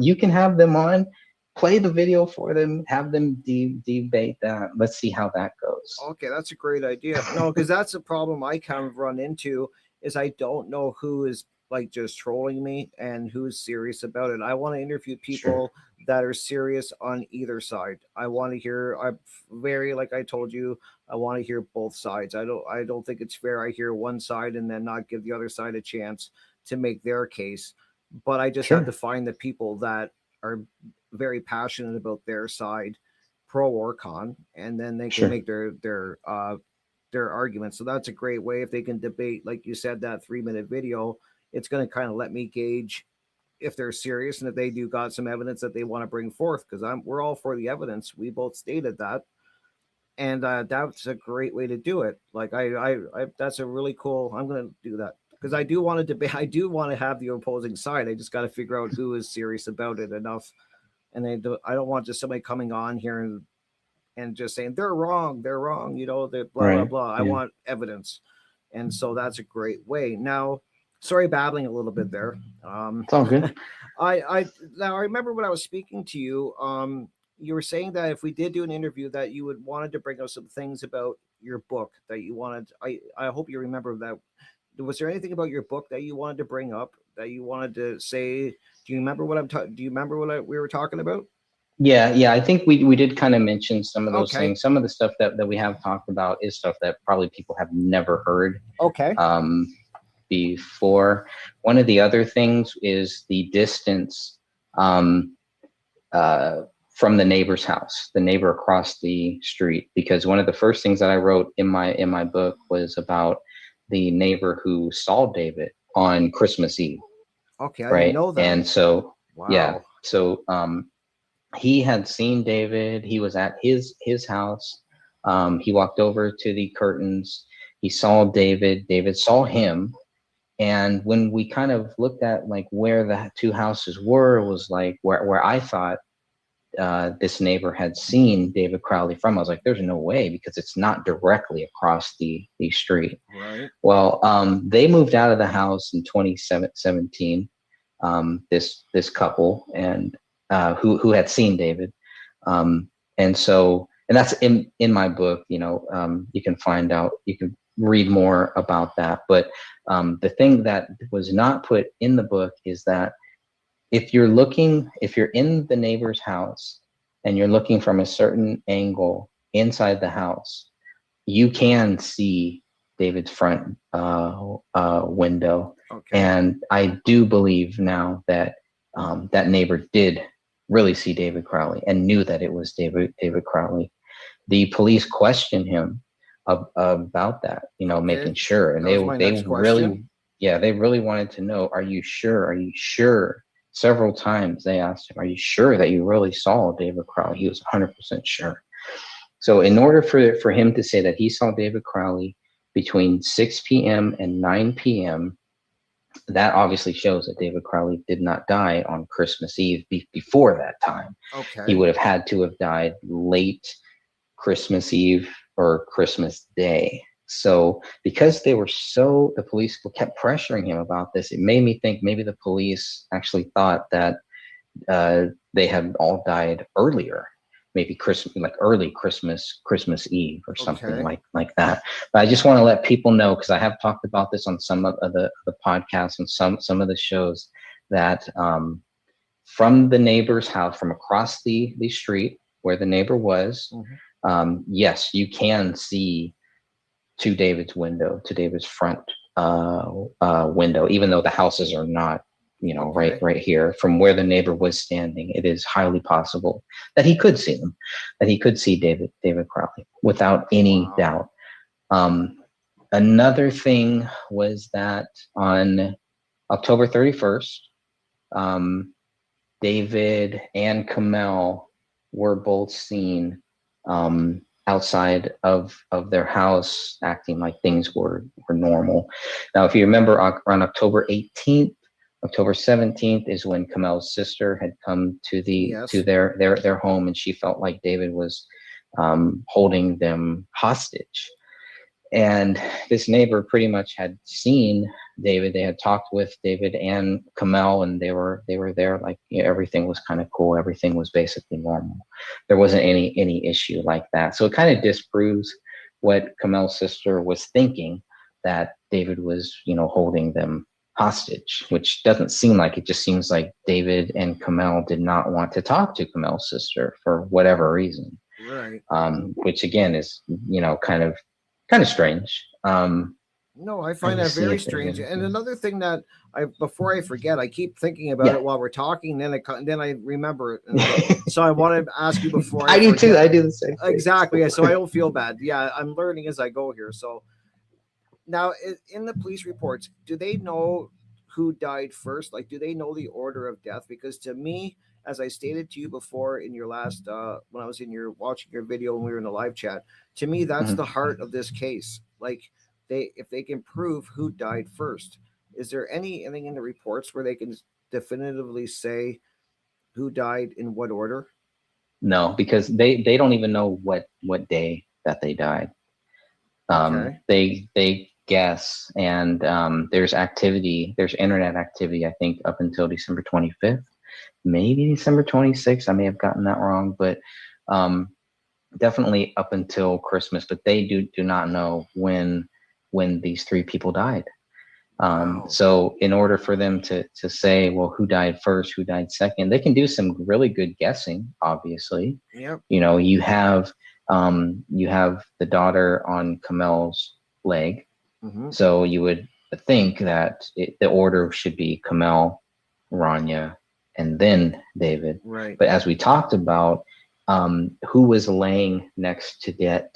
you can have them on, play the video for them, have them debate that. Let's see how that goes.
Okay, that's a great idea. No, because that's a problem I kind of run into, is I don't know who is like just trolling me and who's serious about it. I want to interview people that are serious on either side. I want to hear, like I told you, I want to hear both sides. I don't think it's fair I hear one side and then not give the other side a chance to make their case. But I just have to find the people that are very passionate about their side, pro or con, and then they can make their arguments. So that's a great way if they can debate, like you said, that 3-minute video. It's going to kind of let me gauge if they're serious and if they do got some evidence that they want to bring forth, because we're all for the evidence. We both stated that, and that's a great way to do it. Like I that's a really cool. I'm going to do that because I do want to debate. I do want to have the opposing side. I just got to figure out who is serious about it enough, and I don't want just somebody coming on here and just saying they're wrong. They're wrong. They're blah blah blah. I want evidence, and so that's a great way. Now, sorry, babbling a little bit there.
It's all good.
I remember when I was speaking to you, you were saying that if we did do an interview, that you would wanted to bring up some things about your book that you wanted. I hope you remember that. Was there anything about your book that you wanted to bring up, that you wanted to say? Do you remember what do you remember what we were talking about?
Yeah. I think we did kind of mention some of those
Okay.
things. Some of the stuff that we have talked about is stuff that probably people have never heard.
Okay.
Before. One of the other things is the distance from the neighbor's house, the neighbor across the street, because one of the first things that I wrote in my book was about the neighbor who saw David on Christmas Eve.
Okay, I
right?
didn't know that.
And so,
Wow.
yeah, so he had seen David. He was at his house. He walked over to the curtains. He saw David. David saw him. And when we kind of looked at like where the two houses were, it was like where I thought this neighbor had seen David Crowley from. I was like, there's no way, because it's not directly across the street.
Right.
Well, they moved out of the house in 2017. This couple, and who had seen David, and that's in my book. You know, you can find out, you can read more about that. But the thing that was not put in the book is that if you're in the neighbor's house and you're looking from a certain angle inside the house, you can see David's front window.
Okay.
And I do believe now that that neighbor did really see David Crowley and knew that it was David Crowley. The police questioned him about that, you know, making sure, and they really wanted to know, are you sure? Are you sure? Several times they asked him, are you sure that you really saw David Crowley? He was 100% sure. So in order for him to say that he saw David Crowley between 6 p.m. and 9 p.m., that obviously shows that David Crowley did not die on Christmas Eve before that time.
Okay.
He would have had to have died late Christmas Eve or Christmas Day. So because the police kept pressuring him about this, it made me think maybe the police actually thought that they had all died earlier, maybe Christmas, like early Christmas Eve or something like that. But I just want to let people know, because I have talked about this on some of the podcasts and some of the shows, that from the neighbor's house, from across the street where the neighbor was, yes, you can see to David's front window, even though the houses are not, you know, right here. From where the neighbor was standing, it is highly possible that he could see them, that he could see David Crowley without any doubt. Another thing was that on October 31st, David and Kamel were both seen outside of their house, acting like things were normal. Now, if you remember, on October 18th, October 17th is when Kamel's sister had come to their home, and she felt like David was holding them hostage. And this neighbor pretty much had seen David. They had talked with David and Kamel, and they were there, like, you know, everything was kind of cool. Everything was basically normal. There wasn't any issue like that. So it kind of disproves what Kamel's sister was thinking, that David was, you know, holding them hostage, which doesn't seem like it. Just seems like David and Kamel did not want to talk to Kamel's sister for whatever reason.
Right.
Which again is, you know, kind of strange.
No, I find that very strange. And another thing that before I forget, I keep thinking about it while we're talking, then I remember it. So I wanted to ask you before.
I do too. I do the same thing.
Exactly. So I don't feel bad. Yeah, I'm learning as I go here. So now, in the police reports, do they know who died first? Like, do they know the order of death? Because to me, as I stated to you before in your last, when I was watching your video when we were in the live chat, to me, that's the heart of this case. Like, if they can prove who died first, is there anything in the reports where they can definitively say who died in what order?
No, because they don't even know what day that they died. They guess, and there's internet activity, I think, up until December 25th. maybe December 26th. I may have gotten that wrong, but definitely up until Christmas. But they do not know when these three people died. So in order for them to say, well, who died first, who died second, they can do some really good guessing, obviously.
Yep.
You know, you have the daughter on Kamel's leg. So you would think that the order should be Kamel, Rania, and then David.
Right.
But as we talked about, who was laying next to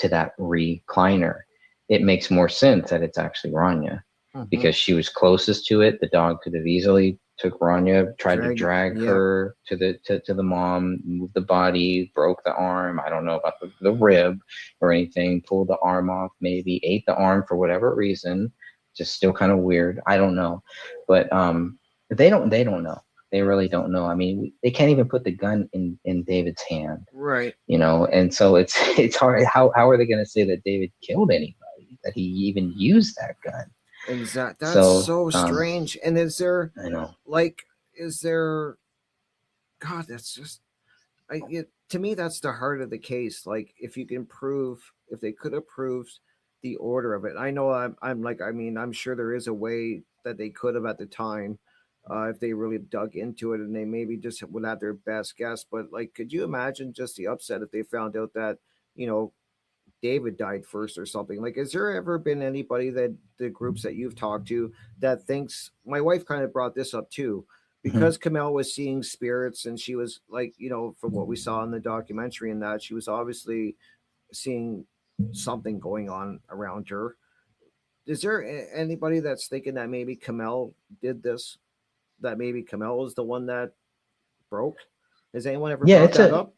that recliner, it makes more sense that it's actually Rania. Because she was closest to it. The dog could have easily took Rania, tried to drag her to the mom, moved the body, broke the arm. I don't know about the rib or anything, pulled the arm off, maybe ate the arm for whatever reason. Just still kind of weird. I don't know. But they don't know. They really don't know. I mean, they can't even put the gun in David's hand.
Right.
You know, and so it's hard. How are they going to say that David killed anybody, that he even used that gun?
Exactly. That's so strange. And is there,
I know,
God, that's just, to me, that's the heart of the case. Like, if they could have proved the order of it. I know I'm sure there is a way that they could have at the time, if they really dug into it, and they maybe just would have their best guess. But like, could you imagine just the upset if they found out that, David died first or something? Like, has there ever been anybody that the groups that you've talked to that thinks, my wife kind of brought this up too, because Kamel was seeing spirits, and she was like, from what we saw in the documentary, and that she was obviously seeing something going on around her. Is there anybody that's thinking that maybe Kamel did this? That maybe Kamel is the one that broke? Has anyone ever brought that up?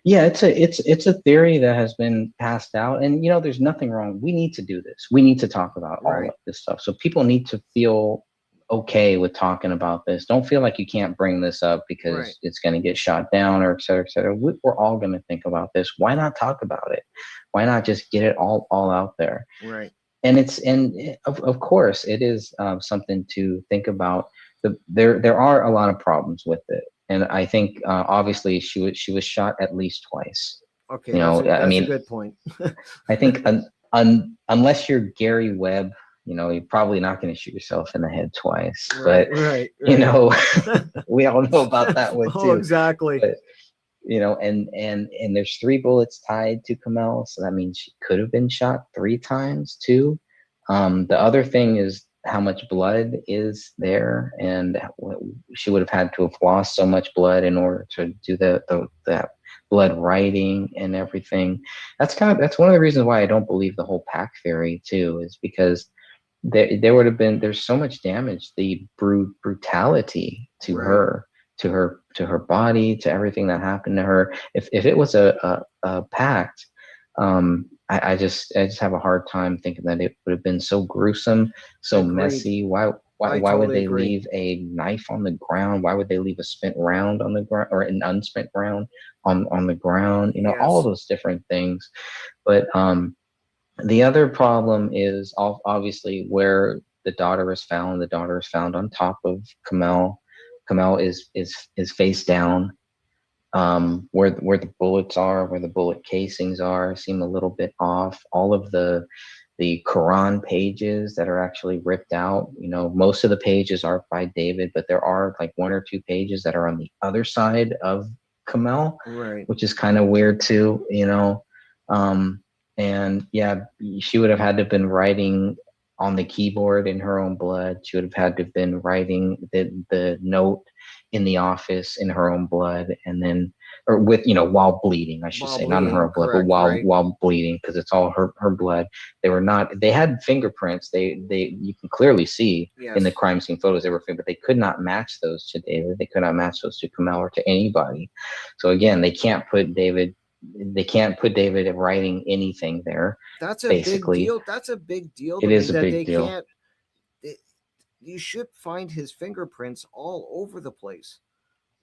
Yeah, it's a theory that has been passed out, and there's nothing wrong. We need to do this. We need to talk about all of this stuff. So people need to feel okay with talking about this. Don't feel like you can't bring this up because it's going to get shot down, or et cetera, et cetera. We're all going to think about this. Why not talk about it? Why not just get it all out there?
Right.
And of course it is something to think about. There are a lot of problems with it. And I think obviously she was shot at least twice.
Okay, that's a good point.
I think unless you're Gary Webb, you're probably not going to shoot yourself in the head twice. But we all know about that one too.
Oh, exactly.
But, and there's 3 bullets tied to Kamel, so that means she could have been shot 3 times too. The other thing is how much blood is there, and she would have had to have lost so much blood in order to do that blood writing and everything. That's one of the reasons why I don't believe the whole pack theory too, is because there would have been, there's so much damage, the brutality to her, to her body, to everything that happened to her. If it was a pact, I just have a hard time thinking that it would have been so gruesome, so messy. Why would they leave a knife on the ground? Why would they leave a spent round on the ground, or an unspent round on the ground? All of those different things. But the other problem is obviously where the daughter is found. The daughter is found on top of Kamel. Kamel is face down. Where the bullets are, where the bullet casings are, seem a little bit off. All of the Quran pages that are actually ripped out, most of the pages are by David, but there are like 1 or 2 pages that are on the other side of Kamel, which is kind of weird too, and yeah, she would have had to have been writing on the keyboard in her own blood. She would have had to have been writing the note in the office in her own blood, and then, or with, while bleeding, I should say, not in her own blood, but while bleeding, because it's all her blood. They had fingerprints. You can clearly see in the crime scene photos, they were, but they could not match those to David. They could not match those to Kamel or to anybody. So again, they can't put David writing anything there.
That's a
basically.
big deal. That's a big deal.
It is a big deal.
You should find his fingerprints all over the place.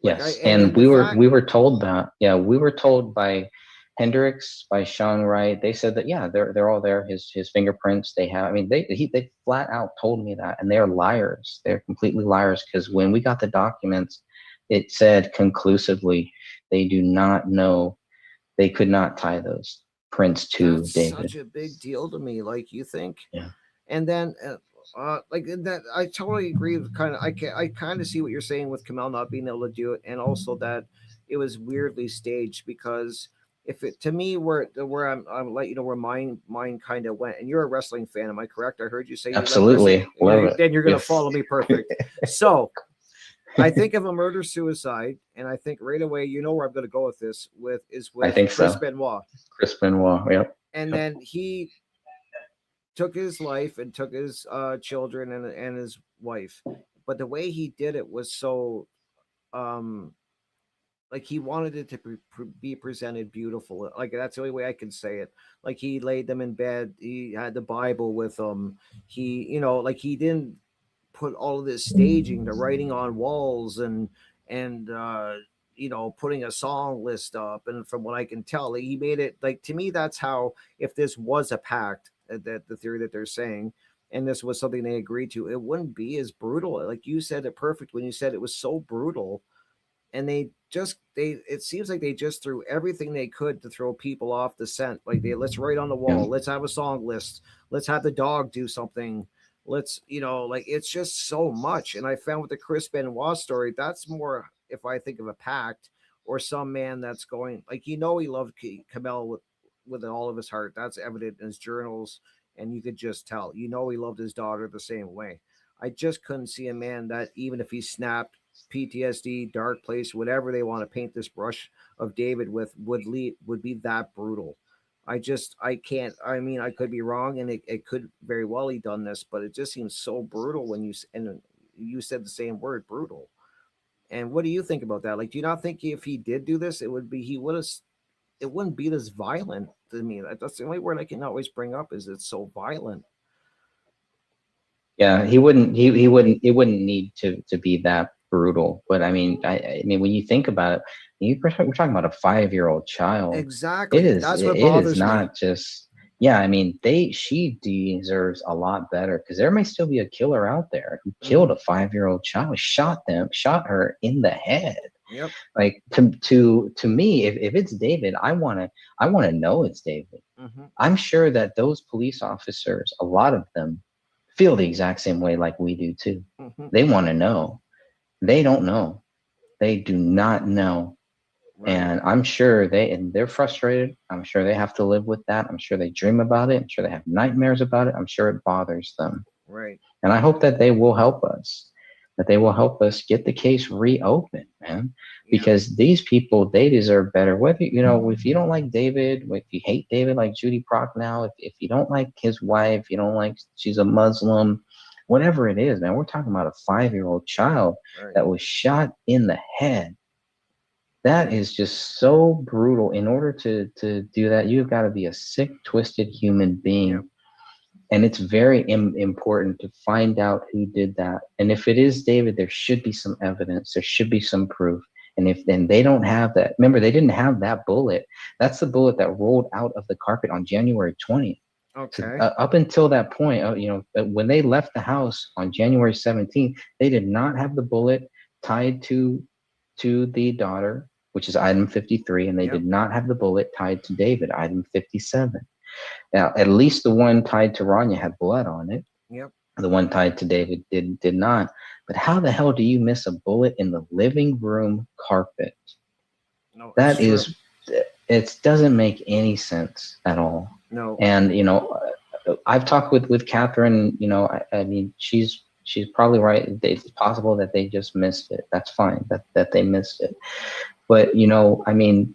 Yes, and we were told that. Yeah, we were told by Hendricks, by Sean Wright. They said that they're all there. His fingerprints. They have. I mean, they flat out told me that, and they are liars. They're completely liars, because when we got the documents it said conclusively they do not know, they could not tie those prints to
That's
David.
such a big deal to me. Like, you think,
Yeah.
and then like that, I totally agree with I kind of see what you're saying with Kamel not being able to do it, and also that it was weirdly staged, because if it to me where I'm let you know where mine kind of went, and you're a wrestling fan, am I correct? I heard you say you like
Absolutely.
wrestling.
Love it.
Then you're gonna
Yes.
follow me perfect. So I think of a murder suicide, and I think right away, you know where I'm going to go with this. Is with
I think
Chris
so.
Benoit,
Chris Benoit. Yep.
and then he took his life and took his children and his wife, but the way he did it was so like he wanted it to be presented beautiful. Like, that's the only way I can say it. Like, he laid them in bed, he had the Bible with him, he, you know, like, he didn't put all of this staging, the writing on walls, and you know, putting a song list up. And from what I can tell, he made it, like, to me, that's how, if this was a pact, that the theory that they're saying, and this was something they agreed to, it wouldn't be as brutal. Like, you said it perfect when you said it was so brutal, and they it seems like they just threw everything they could to throw people off the scent. Like, let's write on the wall, let's have a song list, let's have the dog do something, let's, you know, like, it's just so much. And I found with the Chris Benoit story, that's more, if I think of a pact, or some man that's going, like, you know, he loved Kamel with all of his heart. That's evident in his journals, and you could just tell, you know, he loved his daughter the same way. I just couldn't see a man that, even if he snapped, PTSD, dark place, whatever they want to paint this brush of David with, would be that brutal. I can't. I mean, I could be wrong, and it could very well he done this, but it just seems so brutal when you said the same word, brutal. And what do you think about that? Like, do you not think if he did do this, it wouldn't be this violent to me? That's the only word I can always bring up, is it's so violent.
Yeah, he wouldn't. He wouldn't. It wouldn't need to be that brutal. But I mean, I mean, when you think about it, we're talking about a 5-year-old child.
Exactly.
It is.
That's what
it
bothers
is not just. Yeah, I mean, she deserves a lot better, because there may still be a killer out there who killed a 5-year-old child, shot her in the head.
Yep.
Like, to me, if it's David, I want to know it's David.
Mm-hmm.
I'm sure that those police officers, a lot of them, feel the exact same way like we do too.
Mm-hmm.
They want to know. They don't know. They do not know. Right. And I'm sure they're frustrated. I'm sure they have to live with that. I'm sure they dream about it. I'm sure they have nightmares about it. I'm sure it bothers them.
Right.
And I hope that they will help us. That they will help us get the case reopened, man. Because these people, they deserve better. Whether, you know, if you don't like David, if you hate David like Judy Prochnow, if you don't like his wife, you don't like she's a Muslim, whatever it is, man, we're talking about a 5-year-old child that was shot in the head. That is just so brutal. In order to do that, you've got to be a sick, twisted human being. Yep. And it's very important to find out who did that. And if it is David, there should be some evidence. There should be some proof. And if then they don't have that, remember, they didn't have that bullet. That's the bullet that rolled out of the carpet on January 20th.
Okay.
So, up until that point, you know, when they left the house on January 17th, they did not have the bullet tied to the daughter, which is item 53, and they did not have the bullet tied to David, item 57. Now, at least the one tied to Rania had blood on it.
Yep.
The one tied to David did not. But how the hell do you miss a bullet in the living room carpet?
No,
that is, it doesn't make any sense at all.
No.
And, you know, I've talked with Catherine, you know, I mean, she's probably right. It's possible that they just missed it. That's fine, that they missed it. But, you know, I mean,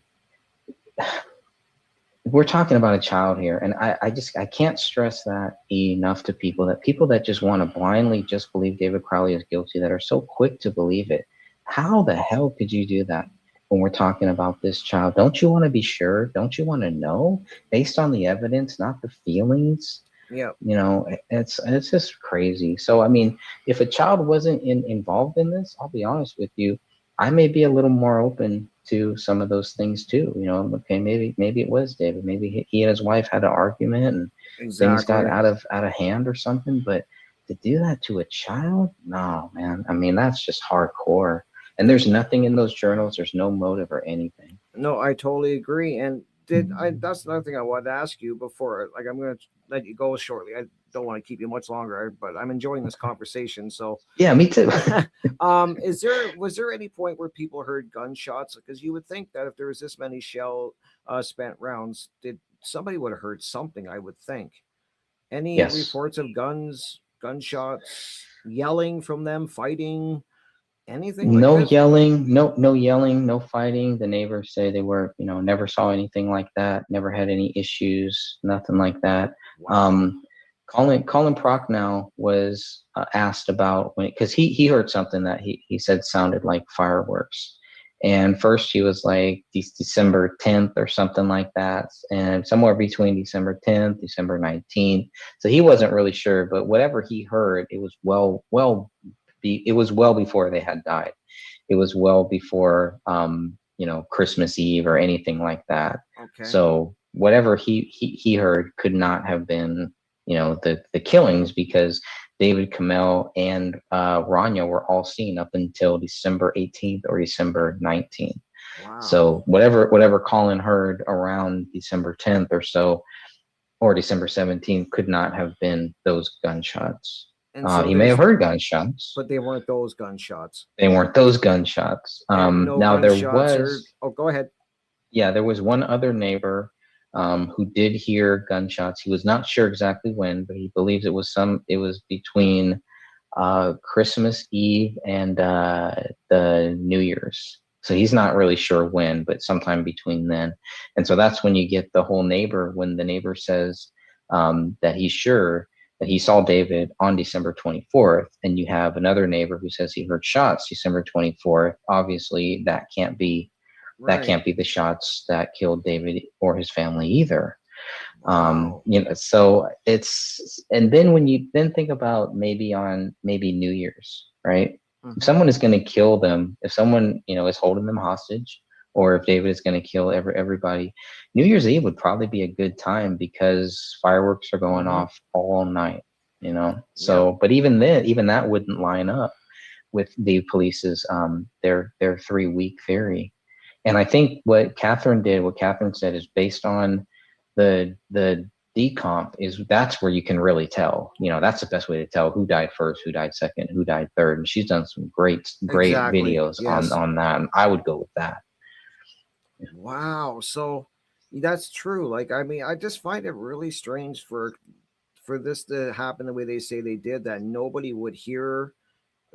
we're talking about a child here, and I can't stress that enough to people that just want to blindly just believe David Crowley is guilty, that are so quick to believe it. How the hell could you do that when we're talking about this child? Don't you want to be sure? Don't you want to know based on the evidence, not the feelings?
Yeah.
You know, it's just crazy. So, I mean, if a child wasn't involved in this, I'll be honest with you, I may be a little more open to some of those things too. You know, okay, maybe it was David. Maybe he and his wife had an argument and things got out of hand or something. But to do that to a child, no, man. I mean, that's just hardcore. And there's nothing in those journals. There's no motive or anything.
No, I totally agree. And that's another thing I wanted to ask you before. Like, I'm going to let you go shortly. I don't want to keep you much longer, but I'm enjoying this conversation. So
yeah, me too.
Was there any point where people heard gunshots? Because you would think that if there was this many shell spent rounds, somebody would have heard something, I would think. Any
Yes.
reports of gunshots, yelling from them, fighting, anything?
No
like that?
yelling, no yelling, no fighting. The neighbors say they were, never saw anything like that, never had any issues, nothing like that.
Wow.
Colin Prochnow was asked about because he heard something that he said sounded like fireworks. And first he was like December 10th or something like that, and somewhere between December 10th, December 19th. So he wasn't really sure, but whatever he heard, it was it was well before they had died. It was well before Christmas Eve or anything like that.
Okay.
So whatever he heard could not have been the killings, because David Kamel and Rania were all seen up until December 18th or December 19th.
Wow.
So whatever Colin heard around December 10th or so, or December 17th, could not have been those gunshots.
And so
he may have heard gunshots,
but they weren't those gunshots.
They weren't those gunshots.
No
now
gunshots
there was.
go ahead.
Yeah, there was one other neighbor who did hear gunshots. He was not sure exactly when, but he believes it was between Christmas Eve and the New Year's. So he's not really sure when, but sometime between then. And so that's when you get the whole neighbor, when the neighbor says that he's sure that he saw David on December 24th, and you have another neighbor who says he heard shots December 24th. Obviously, that can't be the shots that killed David or his family either.
Wow.
So it's, and then when you then think about maybe New Year's, right?
Mm-hmm.
If someone is going to kill them, if someone is holding them hostage, or if David is going to kill everybody, New Year's Eve would probably be a good time, because fireworks are going off all night, So, but even that wouldn't line up with the police's their 3-week theory. And I think what Catherine said is based on the decomp, that's where you can really tell. That's the best way to tell who died first, who died second, who died third. And she's done some great
Exactly.
videos
Yes.
on that. And I would go with that.
Wow. So that's true. Like, I mean, I just find it really strange for this to happen the way they say they did, that nobody would hear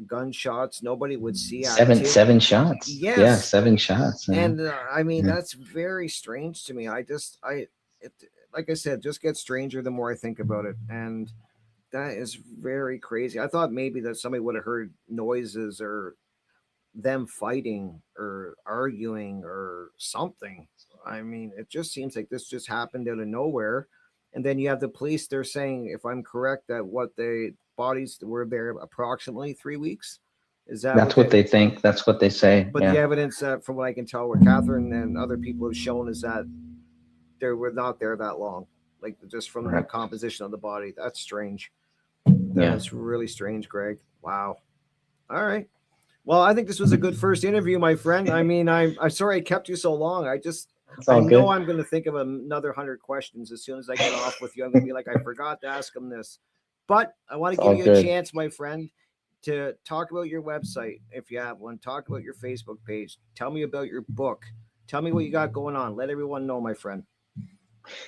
gunshots, nobody would see
seven shots.
Yes.
Yeah, 7 shots.
And I mean, that's very strange to me. Like I said, just gets stranger the more I think about it. And that is very crazy. I thought maybe that somebody would have heard noises or them fighting or arguing or something. I mean, it just seems like this just happened out of nowhere. And then you have the police, they're saying, if I'm correct, that bodies were there approximately 3 weeks.
That's what they think. That's what they say.
But the evidence from what I can tell, what Catherine and other people have shown, is that they were not there that long. Like, just from the composition of the body. That's strange. That's really strange, Greg. Wow. All right. Well, I think this was a good first interview, my friend. I mean, I'm sorry I kept you so long. I know I'm going to think of another 100 questions as soon as I get off with you. I'm going to be like, I forgot to ask them this. But I want to give you a chance, my friend, to talk about your website, if you have one. Talk about your Facebook page. Tell me about your book. Tell me what you got going on. Let everyone know, my friend.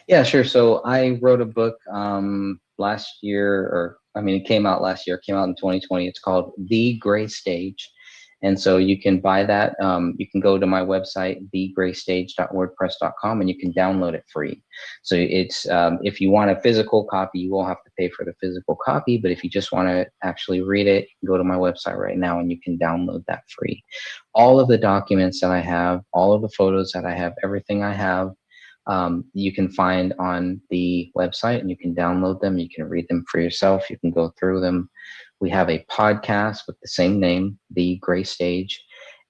Yeah, sure. So I wrote a book last year, it came out last year. It came out in 2020. It's called The Gray Stage. And so you can buy that. You can go to my website, thegraystage.wordpress.com, and you can download it free. So it's if you want a physical copy, you will have to pay for the physical copy. But if you just want to actually read it, go to my website right now and you can download that free. All of the documents that I have, all of the photos that I have, everything I have, you can find on the website, and you can download them. You can read them for yourself. You can go through them. We have a podcast with the same name, The Gray Stage,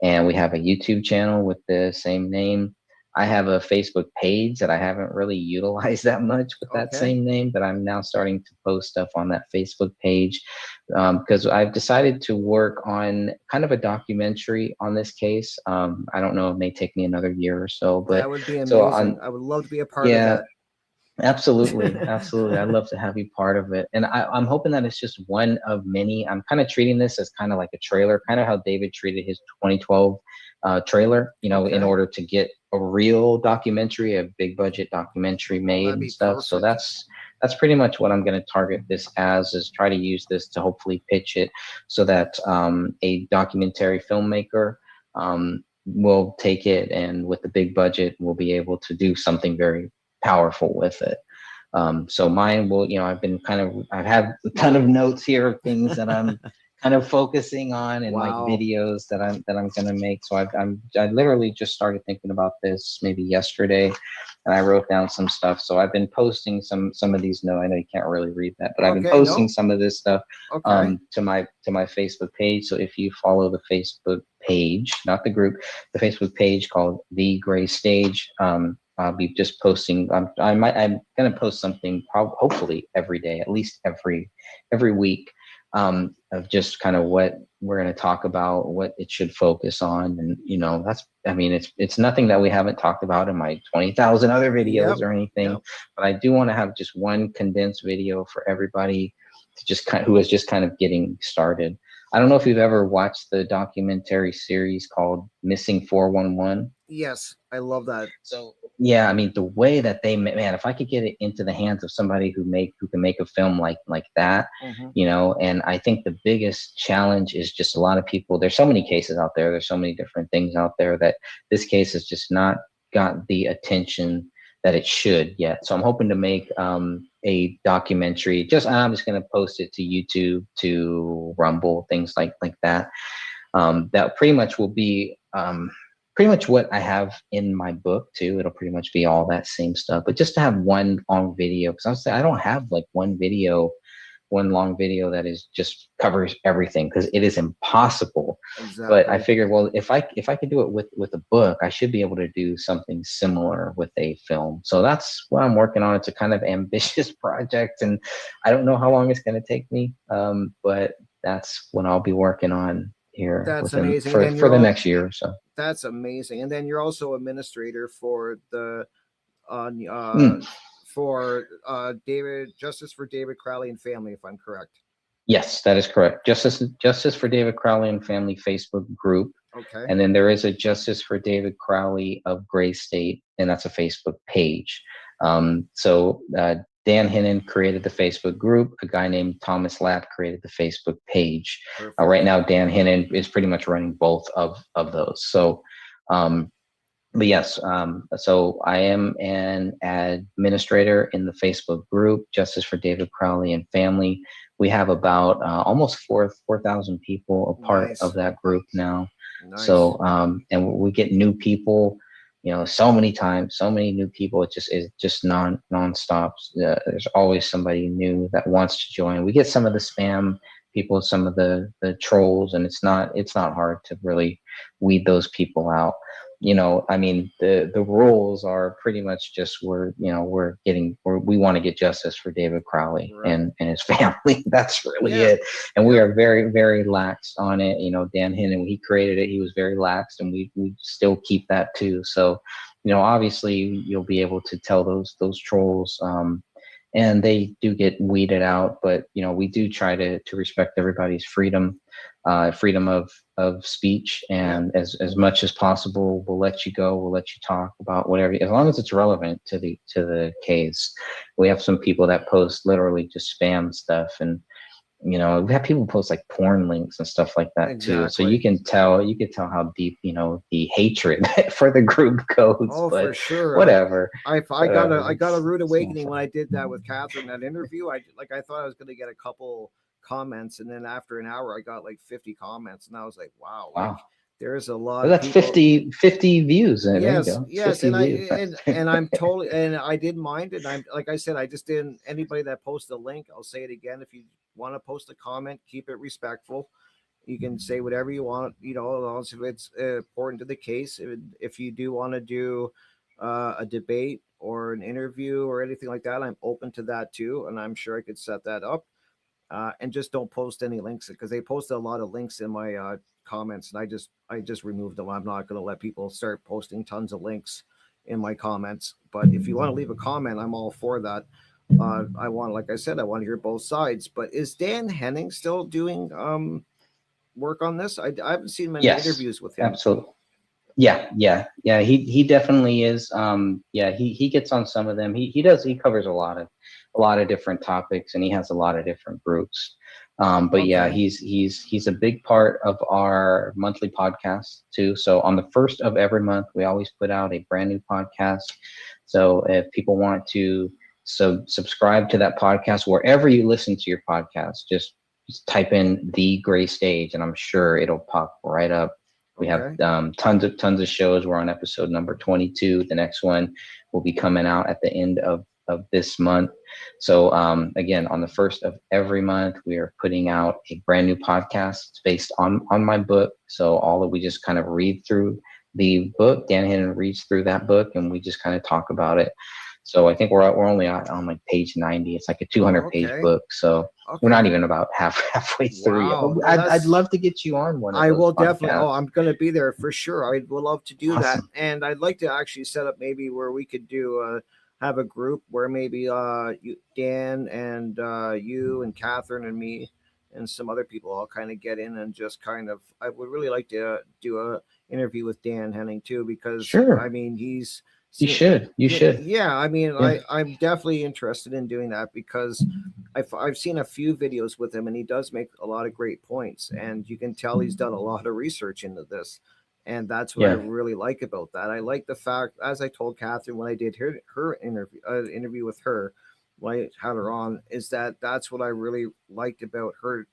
and we have a YouTube channel with the same name. I have a Facebook page that I haven't really utilized that much with that same name, but I'm now starting to post stuff on that Facebook page because I've decided to work on kind of a documentary on this case. I don't know, it may take me another year or so, but
That would be amazing.
so
I would love to be a part of that.
absolutely, absolutely. I'd love to have you part of it. And I'm hoping that it's just one of many. I'm kind of treating this as kind of like a trailer, kind of how David treated his 2012 trailer, you know, in order to get a real documentary, a big budget documentary made and stuff. So that's pretty much what I'm going to target this as, is try to use this to hopefully pitch it so that a documentary filmmaker will take it, and with the big budget, we'll be able to do something very powerful with it. So mine will, you know, I have a ton of notes here of things that I'm kind of focusing on, and like videos that I'm going to make. So I literally just started thinking about this maybe yesterday, and I wrote down some stuff. So I've been posting some of these. No, I know you can't really read that, but I've been posting some of this stuff to my Facebook page. So if you follow the Facebook page, not the group, the Facebook page called The Gray Stage, I'll be just posting. I'm going to post something hopefully every day, at least every week, of just kind of what we're going to talk about, what it should focus on. And, you know, it's nothing that we haven't talked about in my 20,000 other videos or anything, but I do want to have just one condensed video for everybody to just who is just kind of getting started. I don't know if you've ever watched the documentary series called Missing 411.
Yes, I love that.
So yeah, I mean, the way that man, if I could get it into the hands of somebody who can make a film like that, you know. And I think the biggest challenge is just a lot of people. There's so many cases out there. There's so many different things out there that this case has just not got the attention that it should yet. So I'm hoping to make a documentary. I'm just going to post it to YouTube, to Rumble, things like that. That pretty much will be pretty much what I have in my book too. It'll pretty much be all that same stuff, but just to have one long video, because I don't have like one long video that is just covers everything, because it is impossible. But I figured, well, if I could do it with a book, I should be able to do something similar with a film. So that's what I'm working on. It's a kind of ambitious project, and I don't know how long it's going to take me, but that's what I'll be working on here.
That's amazing.
For the next year or so.
That's amazing. And then you're also administrator for the David Justice for David Crowley and Family, if I'm correct.
Yes, that is correct. Justice for David Crowley and Family Facebook group.
Okay.
And then there is a Justice for David Crowley of Gray State, and that's a Facebook page. So Dan Hinnon created the Facebook group. A guy named Thomas Lapp created the Facebook page. Right now, Dan Hinnon is pretty much running both of those. So, but yes, so I am an administrator in the Facebook group, Justice for David Crowley and Family. We have about almost 4,000 people a part of that group now. Nice. So, and we get new people, you know, so many new people. It just nonstop. There's always somebody new that wants to join. We get some of the spam people, some of the trolls, and it's not hard to really weed those people out. You know, I mean, the rules are pretty much just we want to get justice for David Crowley and his family. That's really it. And we are very, very lax on it. You know, Dan Hinnon, when he created it, he was very lax, and we still keep that too. So, you know, obviously you'll be able to tell those trolls, and they do get weeded out, but you know, we do try to respect everybody's freedom of speech, and as much as possible, we'll let you go. We'll let you talk about whatever, as long as it's relevant to the case. We have some people that post literally just spam stuff, and you know, we have people post like porn links and stuff like that too. So you can tell how deep, you know, the hatred for the group goes.
Oh,
but
for sure.
Whatever.
I got a rude awakening when I did that with Catherine, that interview. I thought I was going to get a couple comments, and then after an hour I got like 50 comments, and I was like, wow. Like, there's a lot.
Well, that's
of people.
50 views.
Yes, and I'm totally, and I didn't mind it. I'm, like I said, I just didn't. Anybody that posts a link, I'll say it again. If you want to post a comment, keep it respectful. You can say whatever you want, you know, as long as it's important to the case. If you do want to do a debate or an interview or anything like that, I'm open to that too, and I'm sure I could set that up. And just don't post any links because they posted a lot of links in my comments, and I just removed them. I'm not going to let people start posting tons of links in my comments. But if you want to leave a comment, I'm all for that. Like I said, I want to hear both sides. But is Dan Henning still doing work on this? I haven't seen many
Yes,
interviews with him.
absolutely. Yeah. He definitely is. Yeah, he gets on some of them. He covers a lot of different topics, and he has a lot of different groups. But yeah,
Okay.
he's a big part of our monthly podcast too. So on the first of every month, we always put out a brand new podcast. So if people want to subscribe to that podcast wherever you listen to your podcast, just type in The Gray Stage, and I'm sure it'll pop right up. We have tons of shows. We're on episode number 22. The next one will be coming out at the end of this month. So again, on the first of every month, we are putting out a brand new podcast. It's based on my book. So we just kind of read through the book. Dan Hennon reads through that book, and we just kind of talk about it. So I think we're only on like page 90. It's like a 200-page book. So we're not even about halfway through yet.
Wow,
I'd love to get you on one of
I
those
will definitely.
podcasts.
Oh, I'm going to be there for sure. I would love to do that,
Awesome.
and I'd like to actually set up maybe where we could do have a group where maybe Dan and you and Catherine and me and some other people all kind of get in and just kind of. I would really like to do a interview with Dan Henning too, because
Sure.
I mean
You should.
Yeah, I mean,
Yeah.
I'm definitely interested in doing that because I've seen a few videos with him, and he does make a lot of great points, and you can tell he's done a lot of research into this, and that's what I
Yeah.
really like about that. I like the fact, as I told Catherine when I did her interview with her, when I had her on, is that's what I really liked about her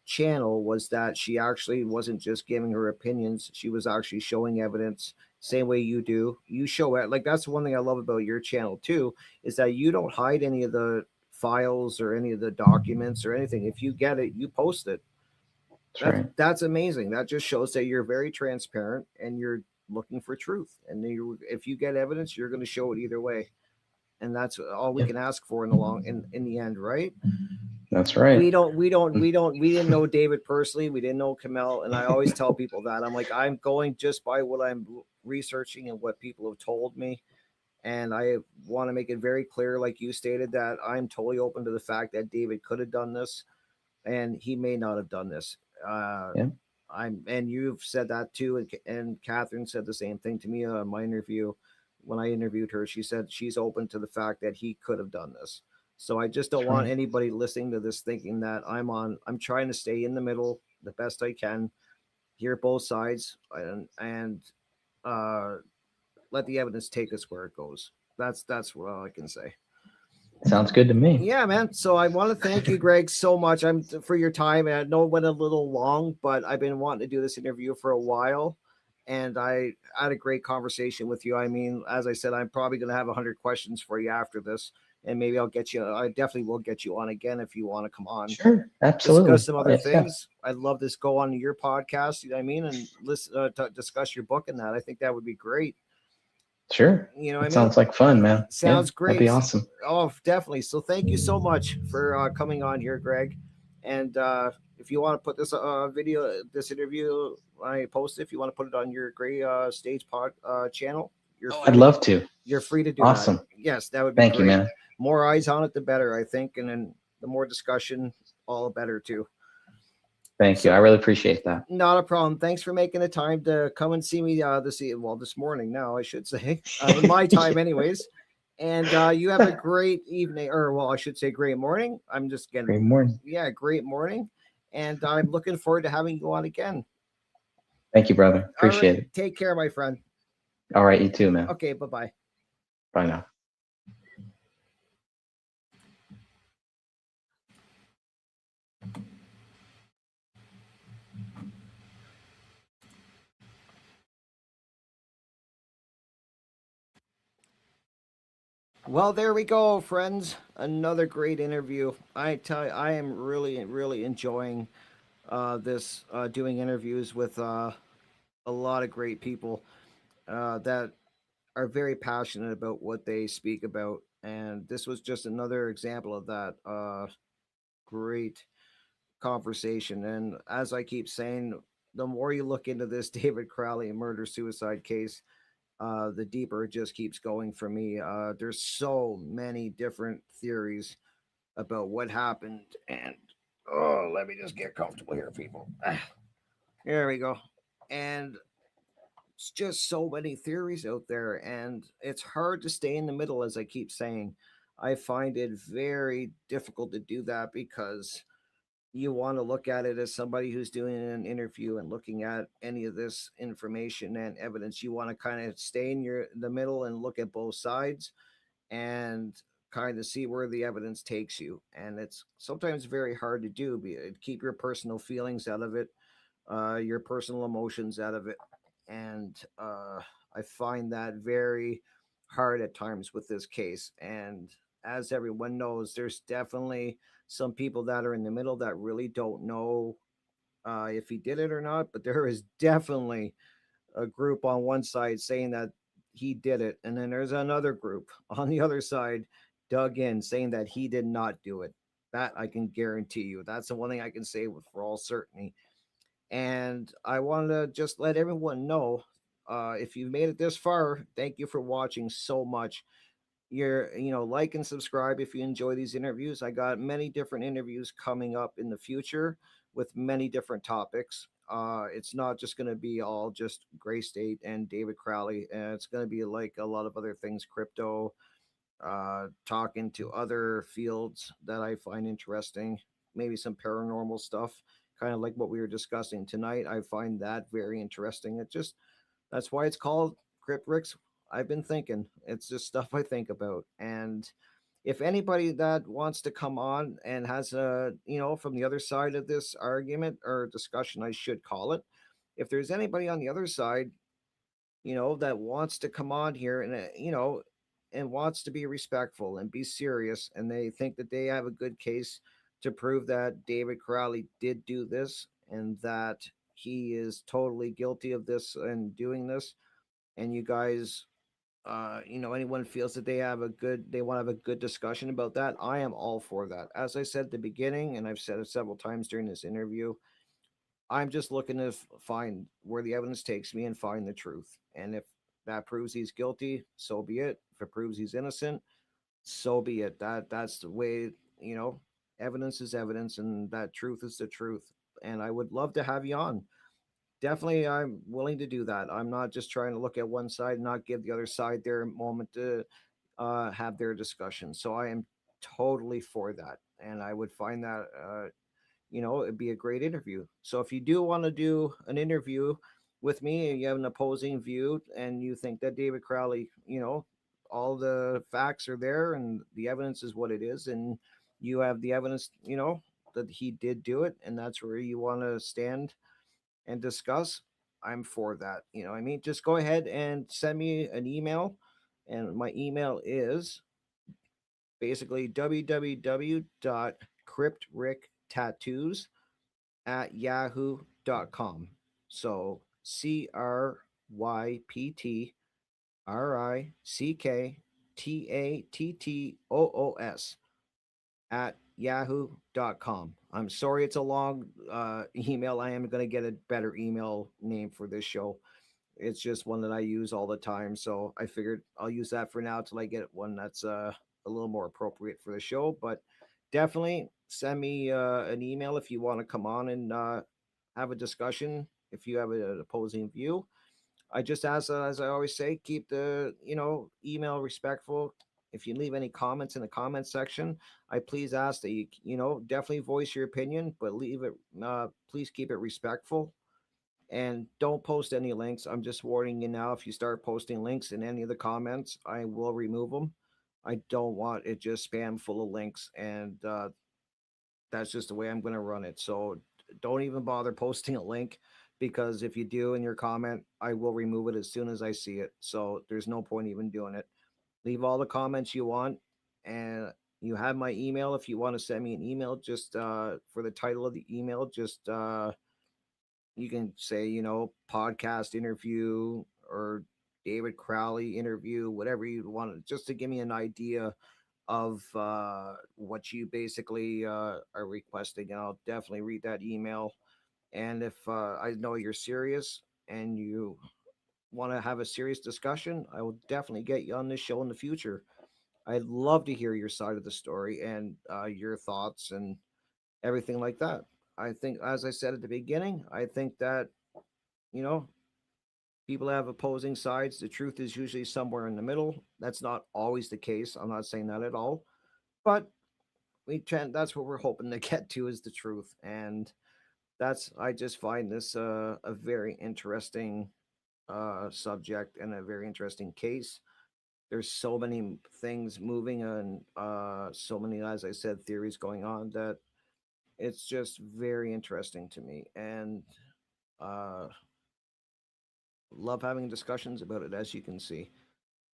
channel was that she actually wasn't just giving her opinions, she was actually showing evidence, same way you do. You show it. Like, that's one thing I love about your channel too, is that you don't hide any of the files or any of the documents or anything. If you get it, you post it. That's amazing. That just shows that you're very transparent and you're looking for truth, and if you get evidence, you're going to show it either way, and that's all we can ask for in the end, right?
That's right.
We didn't know David personally. We didn't know Kamel. And I always tell people that I'm like, I'm going just by what I'm researching and what people have told me. And I want to make it very clear, like you stated, that I'm totally open to the fact that David could have done this and he may not have done this. And you've said that too. And Catherine said the same thing to me on my interview. When I interviewed her, she said she's open to the fact that he could have done this. So I just don't want anybody listening to this thinking that I'm trying to stay in the middle the best I can, hear both sides, and let the evidence take us where it goes. That's what all I can say.
Sounds good to me.
Yeah, man. So I want to thank you, Greg, so much for your time. And I know it went a little long, but I've been wanting to do this interview for a while. And I had a great conversation with you. I mean, as I said, I'm probably going to have 100 questions for you after this. And maybe I definitely will get you on again if you want to come on.
Sure, absolutely.
Discuss some other
Yes,
things. I'd love to go on your podcast, you know what I mean, and listen to discuss your book and that. I think that would be great.
Sure.
You know
That
what I mean?
sounds like fun, man.
Sounds great.
That'd be awesome.
Oh, definitely. So thank you so much for coming on here, Greg. And if you want to put this this interview, I post it. If you want to put it on your Gray Stage pod channel,
I'd love to.
You're free to do
Awesome.
that. Yes, that would be
Thank
great.
you, man.
More eyes on it, the better, I think. And then the more discussion, all the better too.
Thank you. I really appreciate that.
Not a problem. Thanks for making the time to come and see me this morning now, I should say. In my time anyways. And you have a great evening, or I should say great morning. I'm just getting
Great morning.
Yeah, great morning. And I'm looking forward to having you on again.
Thank you, brother. Appreciate
All right,
it.
Take care, my friend.
All right, you too, man.
Okay, bye-bye.
Bye now.
Well, there we go, friends. Another great interview. I tell you, I am really, really enjoying this doing interviews with a lot of great people that are very passionate about what they speak about, and this was just another example of that. Great conversation, and as I keep saying, the more you look into this David Crowley murder suicide case, the deeper it just keeps going for me. There's so many different theories about what happened, and oh, let me just get comfortable here, people. There we go. And it's just so many theories out there, and it's hard to stay in the middle, as I keep saying. I find it very difficult to do that because you want to look at it as somebody who's doing an interview and looking at any of this information and evidence. You want to kind of stay in the middle and look at both sides and kind of see where the evidence takes you. And it's sometimes very hard to do. Keep your personal feelings out of it, your personal emotions out of it. And I find that very hard at times with this case. And as everyone knows, there's definitely some people that are in the middle that really don't know if he did it or not. But there is definitely a group on one side saying that he did it. And then there's another group on the other side dug in saying that he did not do it. That I can guarantee you. That's the one thing I can say with for all certainty. And I wanted to just let everyone know, if you've made it this far, thank you for watching so much. Like and subscribe if you enjoy these interviews. I got many different interviews coming up in the future with many different topics. It's not just going to be all just Gray State and David Crowley. It's going to be like a lot of other things, crypto, talking to other fields that I find interesting, maybe some paranormal stuff, kind of like what we were discussing tonight. I find that very interesting. That's why it's called Crypt Rick's. I've been thinking. It's just stuff I think about. And if anybody that wants to come on and has from the other side of this argument or discussion, I should call it. If there's anybody on the other side, that wants to come on here and wants to be respectful and be serious, and they think that they have a good case to prove that David Crowley did do this and that he is totally guilty of this and doing this, and you guys anyone feels that they want to have a good discussion about that, I am all for that. As I said at the beginning, and I've said it several times during this interview, I'm just looking to find where the evidence takes me and find the truth. And if that proves he's guilty, so be it. If it proves he's innocent, so be it. That's the way, evidence is evidence, and that truth is the truth. And I would love to have you on. Definitely, I'm willing to do that. I'm not just trying to look at one side and not give the other side their moment to have their discussion. So I am totally for that. And I would find that, it'd be a great interview. So if you do want to do an interview with me and you have an opposing view and you think that David Crowley, all the facts are there and the evidence is what it is, and you have the evidence, that he did do it, and that's where you want to stand and discuss, I'm for that. Just go ahead and send me an email. And my email is basically www.cryptricktattoos@yahoo.com. So CRYPTRICKTATTOOS at yahoo.com. I'm sorry it's a long email. I am going to get a better email name for this show. It's just one that I use all the time. So I figured I'll use that for now till I get one that's a little more appropriate for the show. But definitely send me an email if you want to come on and have a discussion if you have an opposing view. I just ask, as I always say, keep the email respectful. If you leave any comments in the comment section, I please ask that you definitely voice your opinion, but leave it. Please keep it respectful, and don't post any links. I'm just warning you now. If you start posting links in any of the comments, I will remove them. I don't want it just spam full of links, and that's just the way I'm going to run it. So don't even bother posting a link, because if you do in your comment, I will remove it as soon as I see it. So there's no point even doing it. Leave all the comments you want, and you have my email. If you want to send me an email, just for the title of the email, just you can say podcast interview, or David Crowley interview, whatever you want, just to give me an idea of what you basically are requesting. And I'll definitely read that email. And if I know you're serious and you want to have a serious discussion, I will definitely get you on this show in the future. I'd love to hear your side of the story and your thoughts and everything like that. I think, as I said at the beginning, I think that, you know, people have opposing sides. The truth is usually somewhere in the middle. That's not always the case. I'm not saying that at all. But that's what we're hoping to get to, is the truth. And I just find this a very interesting subject and a very interesting case. There's so many things moving and so many, as I said, theories going on, that it's just very interesting to me. And love having discussions about it, as you can see.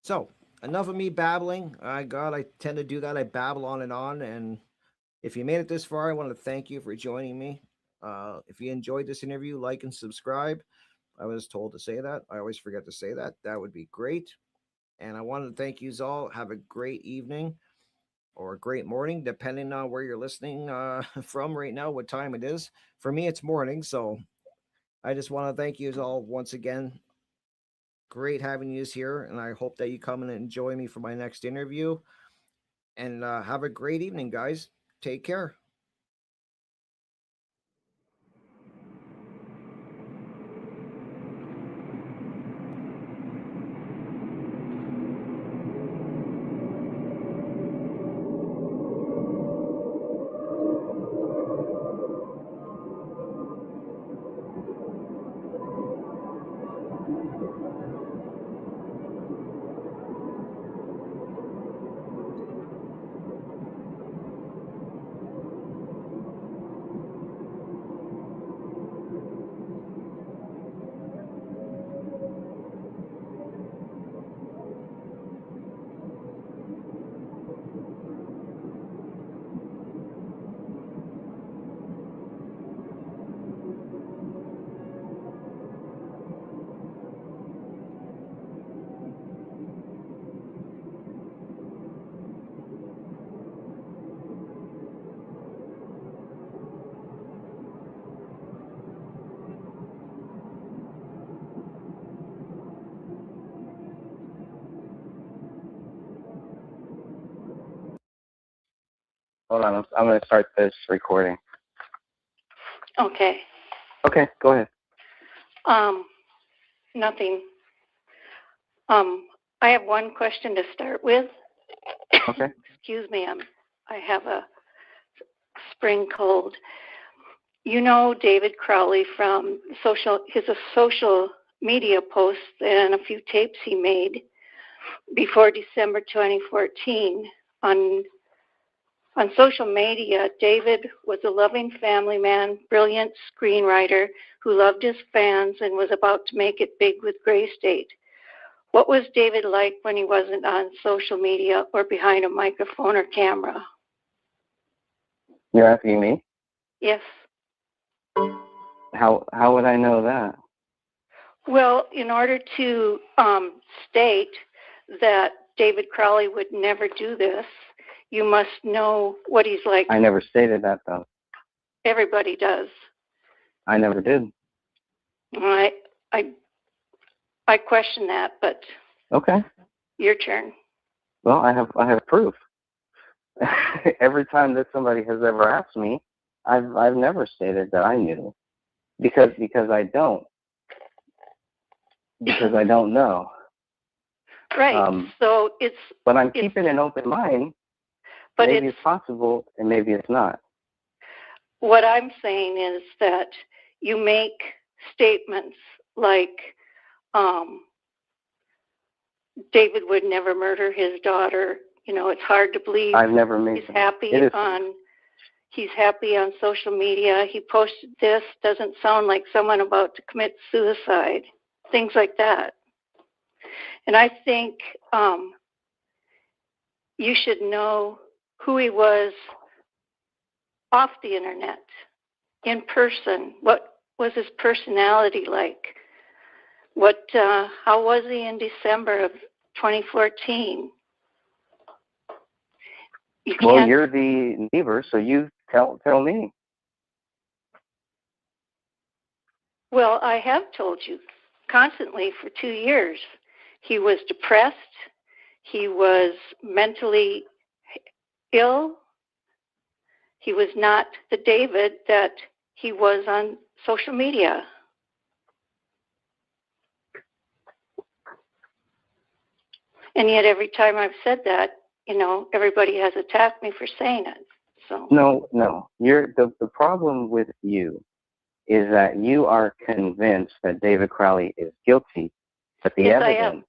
So enough of me babbling. I tend to do that. I babble on and on. And if you made it this far, I want to thank you for joining me. If you enjoyed this interview, like and subscribe. I was told to say that. I always forget to say that. That would be great. And I wanted to thank you all. Have a great evening or a great morning, depending on where you're listening from right now, what time it is. For me, it's morning. So I just want to thank you all once again. Great having you here. And I hope that you come and enjoy me for my next interview. And have a great evening, guys. Take care.
Hold on, I'm going to start this recording.
Okay.
Okay, go ahead.
Nothing. I have one question to start with.
Okay.
Excuse me, I have a spring cold. You know David Crowley from his social media posts and a few tapes he made before December 2014 on social media. David was a loving family man, brilliant screenwriter who loved his fans and was about to make it big with Gray State. What was David like when he wasn't on social media or behind a microphone or camera?
You're asking me?
Yes.
How would I know that?
Well, in order to state that David Crowley would never do this, you must know what he's like.
I never stated that, though.
Everybody does.
I never did.
I question that, but
Okay.
your turn.
Well, I have proof. Every time that somebody has ever asked me, I've never stated that I knew, because I don't. Because I don't know.
Right. So it's.
But I'm keeping an open mind. But maybe it's possible, and maybe it's not.
What I'm saying is that you make statements like David would never murder his daughter. You know, it's hard to believe.
I've never made.
He's happy on social media. He posted this. Doesn't sound like someone about to commit suicide. Things like that. And I think you should know who he was off the internet, in person. What was his personality like? How was he in December of 2014?
Well, you're the neighbor, so you tell me.
Well, I have told you constantly for 2 years. He was depressed. He was mentally ill. He was not the David that he was on social media. And yet every time I've said that, everybody has attacked me for saying it. So
No. The problem with you is that you are convinced that David Crowley is guilty, but the evidence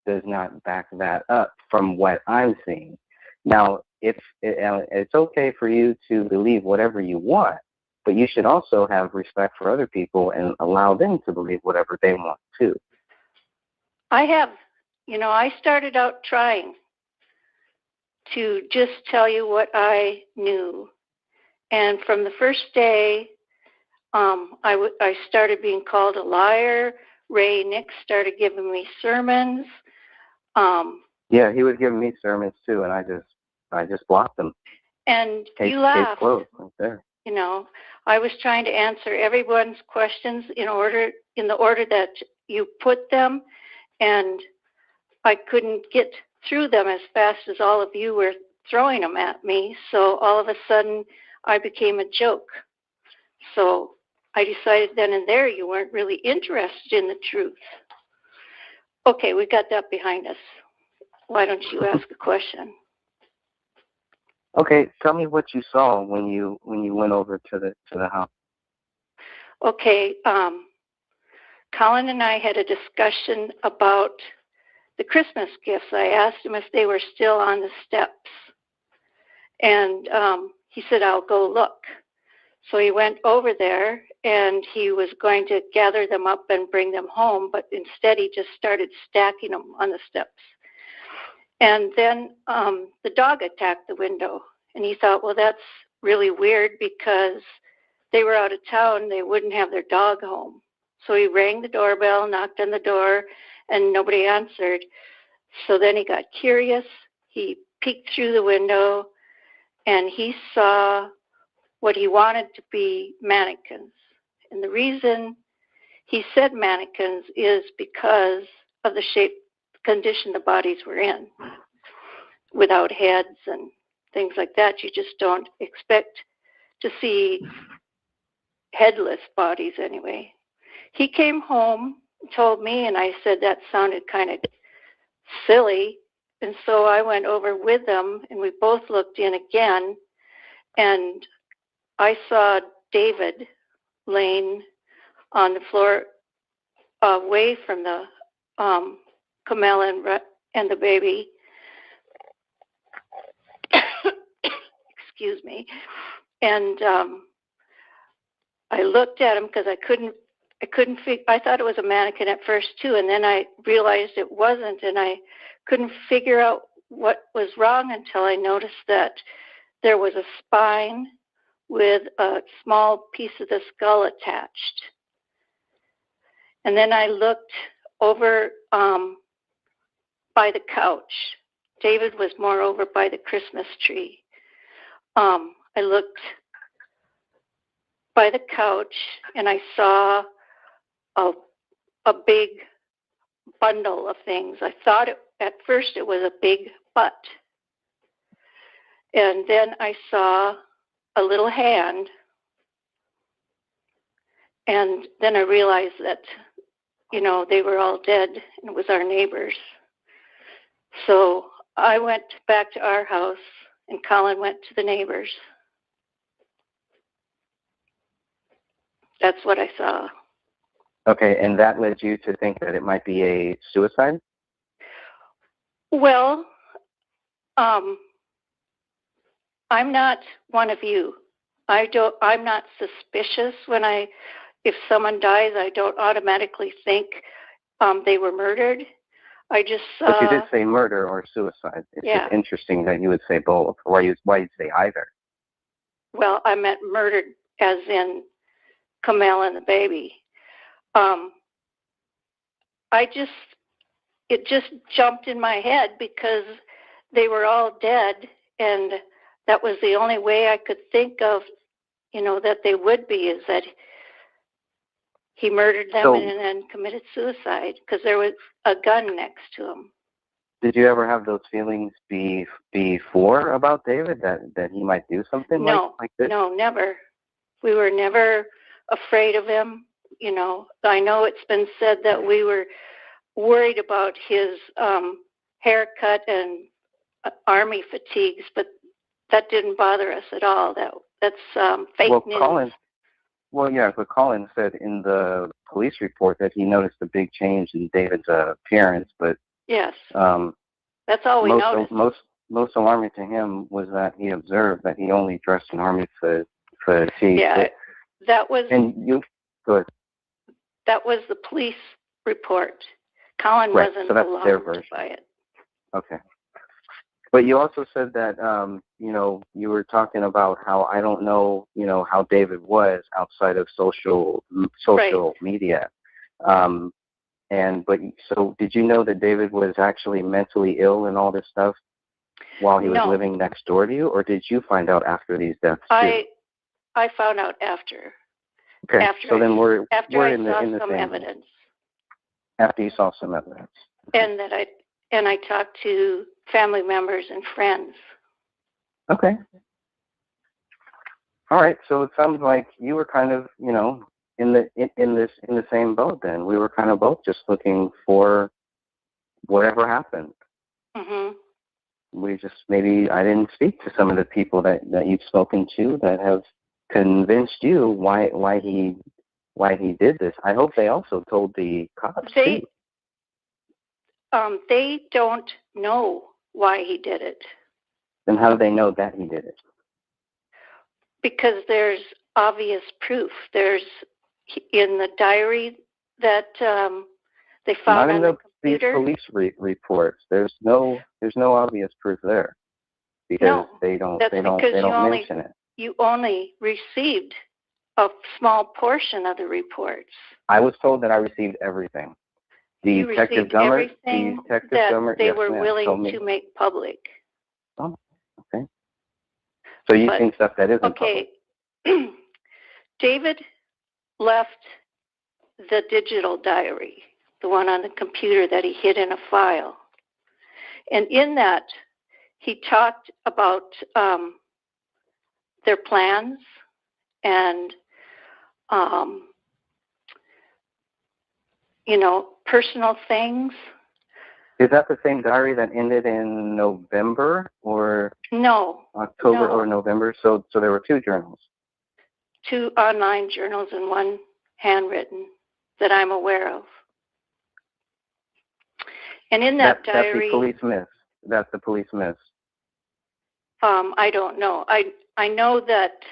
does not back that up from what I'm seeing. Now, it's okay for you to believe whatever you want, but you should also have respect for other people and allow them to believe whatever they want too.
I have, I started out trying to just tell you what I knew. And from the first day, I started being called a liar. Ray Nix started giving me sermons.
Yeah, he was giving me sermons too, and I just blocked them.
And
Case
laughed.
Closed right there.
I was trying to answer everyone's questions in the order that you put them, and I couldn't get through them as fast as all of you were throwing them at me. So all of a sudden, I became a joke. So I decided then and there you weren't really interested in the truth. Okay, we got that behind us. Why don't you ask a question?
Okay, tell me what you saw when you went over to the house.
Okay, Colin and I had a discussion about the Christmas gifts. I asked him if they were still on the steps, and he said, "I'll go look." So he went over there, and he was going to gather them up and bring them home, but instead he just started stacking them on the steps. And then the dog attacked the window, and he thought, well, that's really weird because they were out of town. They wouldn't have their dog home. So he rang the doorbell, knocked on the door, and nobody answered. So then he got curious. He peeked through the window, and he saw what he wanted to be mannequins. And the reason he said mannequins is because of the shape, condition the bodies were in. Without heads and things like that, you just don't expect to see headless bodies anyway. He came home, told me, and I said that sounded kind of silly. And so I went over with them, and we both looked in again, and I saw David laying on the floor away from the Camilla and the baby. Excuse me. And I looked at him because I couldn't I thought it was a mannequin at first too, and then I realized it wasn't, and I couldn't figure out what was wrong until I noticed that there was a spine with a small piece of the skull attached. And then I looked over by the couch. David was more over by the Christmas tree. I looked by the couch, and I saw a big bundle of things. I thought at first it was a big butt. And then I saw a little hand. And then I realized that, they were all dead, and it was our neighbors. So I went back to our house, and Colin went to the neighbors. That's what I saw.
Okay, and that led you to think that it might be a suicide?
Well, I'm not one of you. I'm not suspicious if someone dies, I don't automatically think they were murdered. I just saw.
But you did say murder or suicide. It's just interesting that you would say both. Why you'd say either?
Well, I meant murdered as in Camille and the baby.
it just jumped in my head because they were all dead, and that was the only way I could think of, that they would be, is that he murdered them and then committed suicide because there was a gun next to him.
Did you ever have those feelings before about David, that he might do something like this?
No, never. We were never afraid of him. I know it's been said that we were worried about his haircut and army fatigues, but that didn't bother us at all. That's fake news.
But Colin said in the police report that he noticed a big change in David's appearance, but
yes, that's all we noticed.
Most alarming to him was that he observed that he only dressed in army fatigue.
Yeah, that was.
And you good.
That was the police report. Colin wasn't alarmed by it.
Okay. But you also said that, you were talking about how I don't know, how David was outside of social media. So did you know that David was actually mentally ill and all this stuff while he was living next door to you, or did you find out after these deaths?
I found out after.
Okay. So then we're
in the
same
evidence.
After you saw some evidence.
And I talked to family members and friends.
Okay. All right. So it sounds like you were kind of, in the same boat. Then we were kind of both just looking for whatever happened.
Mhm.
We just maybe I didn't speak to some of the people that you've spoken to that have convinced you why he did this. I hope they also told the cops too.
They don't know why he did it.
Then how do they know that he did it?
Because there's obvious proof. There's in the diary that they found on the computer.
These police reports. There's no obvious proof there because they don't mention it.
You only received a small portion of the reports.
I was told that I received everything.
You received everything that they were willing to make public.
Oh, okay. So you think stuff that isn't public?
David left the digital diary, the one on the computer that he hid in a file. And in that, he talked about their plans and, personal things.
Is that the same diary that ended in November or
no
October or November? So there were two journals.
2 online journals and 1 handwritten that I'm aware of. And in that diary,
that's the police miss.
I don't know. I know that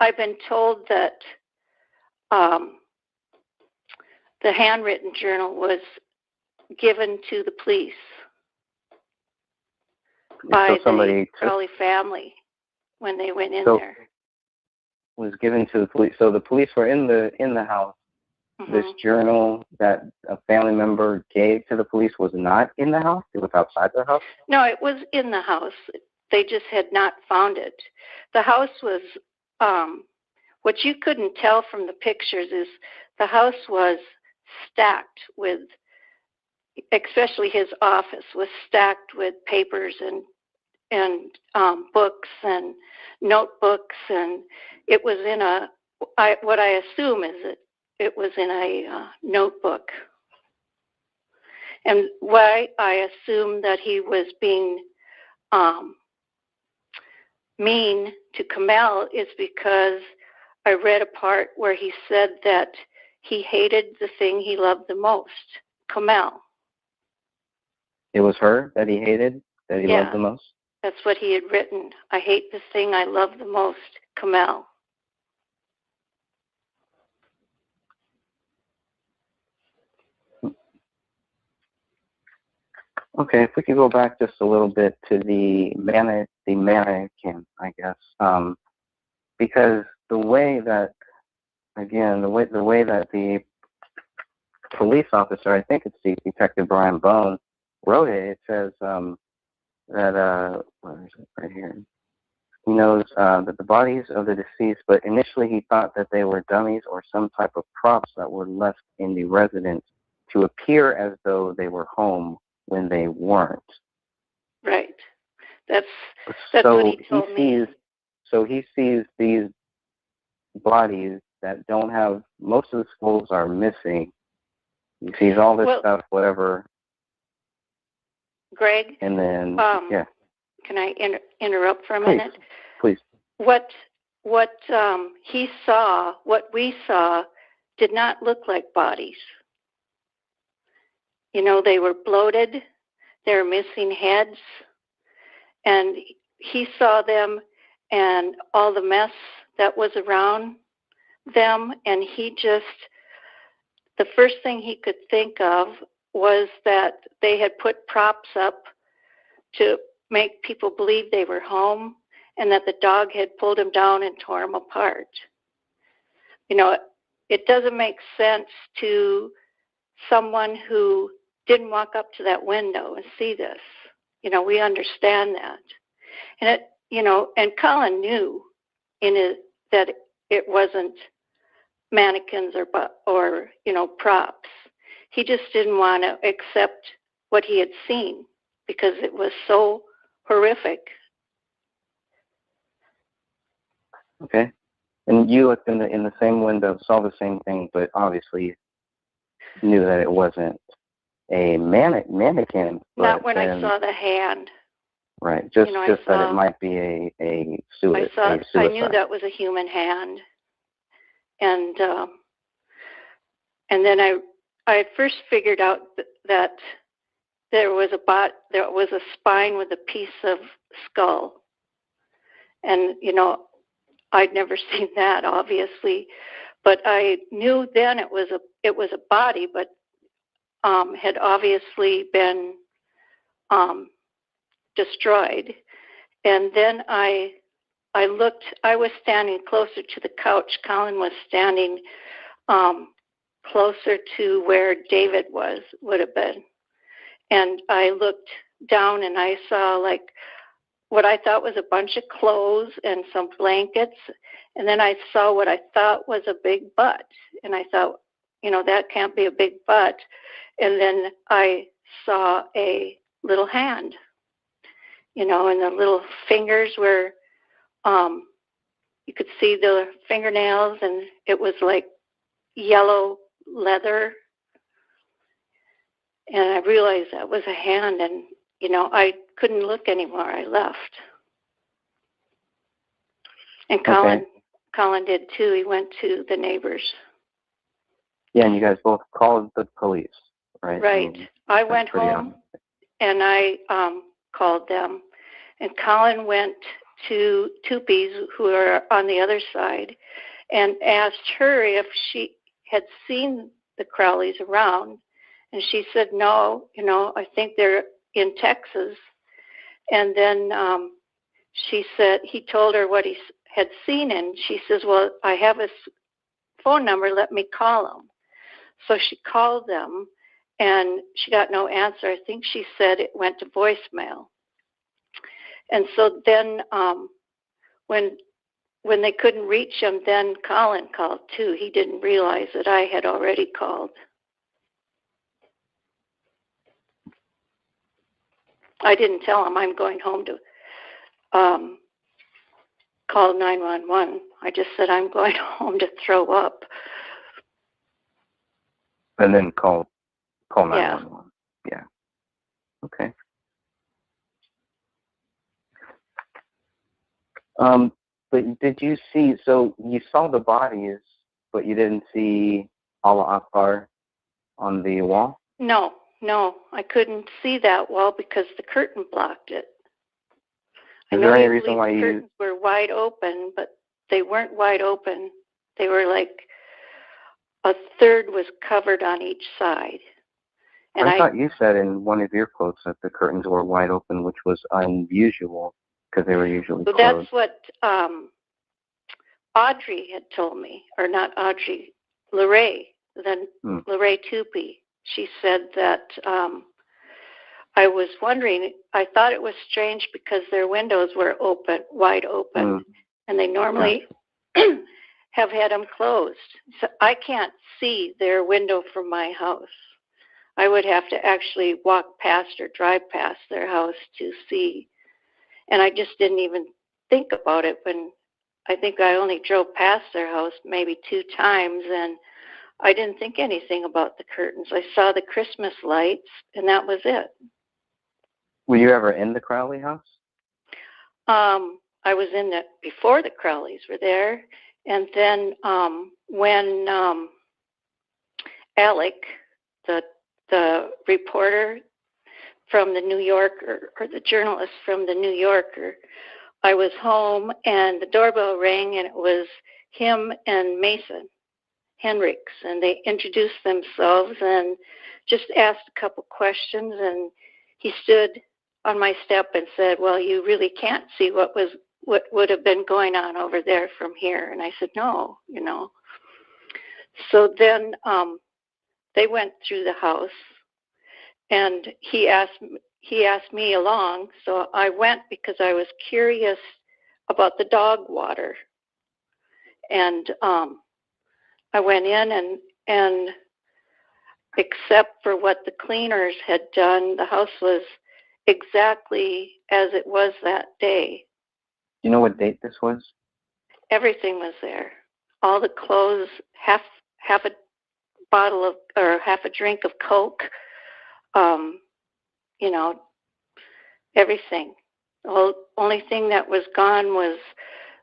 I've been told that the handwritten journal was given to the police by the Crowley family when they went in there.
Was given to the police. So the police were in the house. Mm-hmm. This journal that a family member gave to the police was not in the house? It was outside the house?
No, it was in the house. They just had not found it. The house was, what you couldn't tell from the pictures is the house was stacked with, especially his office was stacked with papers and books and notebooks, and it was in what I assume is that it was in a notebook. And why I assume that he was being mean to Kamel is because I read a part where he said that he hated the thing he loved the most, Kamel.
It was her that he hated, that he loved the most?
That's what he had written. I hate the thing I love the most, Kamel.
Okay, if we could go back just a little bit to the mannequin, I guess, because the way that, again, the way that the police officer, I think it's Detective Brian Bone, wrote it. It says that where is it right here? He knows that the bodies of the deceased, but initially he thought that they were dummies or some type of props that were left in the residence to appear as though they were home when they weren't.
Right. That's
so
what he told me.
So he sees these bodies that don't have, most of the skulls are missing. He sees all this stuff, whatever.
Greg?
And then, yeah.
Can I interrupt for a minute?
Please.
What he saw, what we saw, did not look like bodies. You know, they were bloated, they were missing heads, and he saw them and all the mess that was around them, and the first thing he could think of was that they had put props up to make people believe they were home, and that the dog had pulled them down and tore them apart. You know, it doesn't make sense to someone who didn't walk up to that window and see this. You know, we understand that. And and Colin knew that it wasn't mannequins or props. He just didn't want to accept what he had seen because it was so horrific.
Okay. And you looked in the same window, saw the same thing, but obviously knew that it wasn't a mannequin.
Not when I saw the hand.
Right. Just that it might be a suicide.
I knew that was a human hand. And then I at first figured out that there was a spine with a piece of skull. And I'd never seen that, obviously, but I knew then it was a body, but had obviously been destroyed. And then I looked. I was standing closer to the couch. Colin was standing closer to where David would have been. And I looked down and I saw like what I thought was a bunch of clothes and some blankets. And then I saw what I thought was a big butt. And I thought, that can't be a big butt. And then I saw a little hand, and the little fingers were, you could see the fingernails, and it was like yellow leather. And I realized that was a hand, and, I couldn't look anymore. I left. And Colin did too. He went to the neighbors.
Yeah, and you guys both called the police, right?
Right. I went home, and I called them. And Colin went to Tupi's, who are on the other side, and asked her if she had seen the Crowleys around. And she said, no, I think they're in Texas. And then she said, he told her what he had seen, and she says, well, I have his phone number, let me call him. So she called them, and she got no answer. I think she said it went to voicemail. And so then when they couldn't reach him, then Colin called too. He didn't realize that I had already called. I didn't tell him I'm going home to call 911. I just said I'm going home to throw up.
And then call 911. Yeah. Okay. But did you see? So you saw the bodies, but you didn't see Allah Akbar on the wall?
No, I couldn't see that wall because the curtain blocked it.
Is there any reason why
the curtains were wide open, but they weren't wide open. They were like a third was covered on each side. And
I thought you said in one of your quotes that the curtains were wide open, which was unusual because they were usually closed.
That's what Audrey had told me, or not Audrey, Lorraine then Lorraine Tupy, she said that I was wondering, I thought it was strange because their windows were open, wide open, and they normally have had them closed. So I can't see their window from my house. I would have to actually walk past or drive past their house to see. And I just didn't even think about it when I think I only drove past their house maybe 2 times, and I didn't think anything about the curtains. I saw the Christmas lights, and that was it.
Were you ever in the Crowley house?
I was in it before the Crowleys were there, and then when Alec, the reporter from the New Yorker, or the journalist from the New Yorker, I was home, and the doorbell rang, and it was him and Mason Hendricks, and they introduced themselves and just asked a couple questions, and he stood on my step and said, well, you really can't see what would have been going on over there from here. And I said, no, So then they went through the house, and he asked me along, so I went because I was curious about the dog water. And I went in, and except for what the cleaners had done, the house was exactly as it was that day.
Do you know what date this was?
Everything was there. All the clothes, half a bottle of, or half a drink of Coke, everything. The only thing that was gone was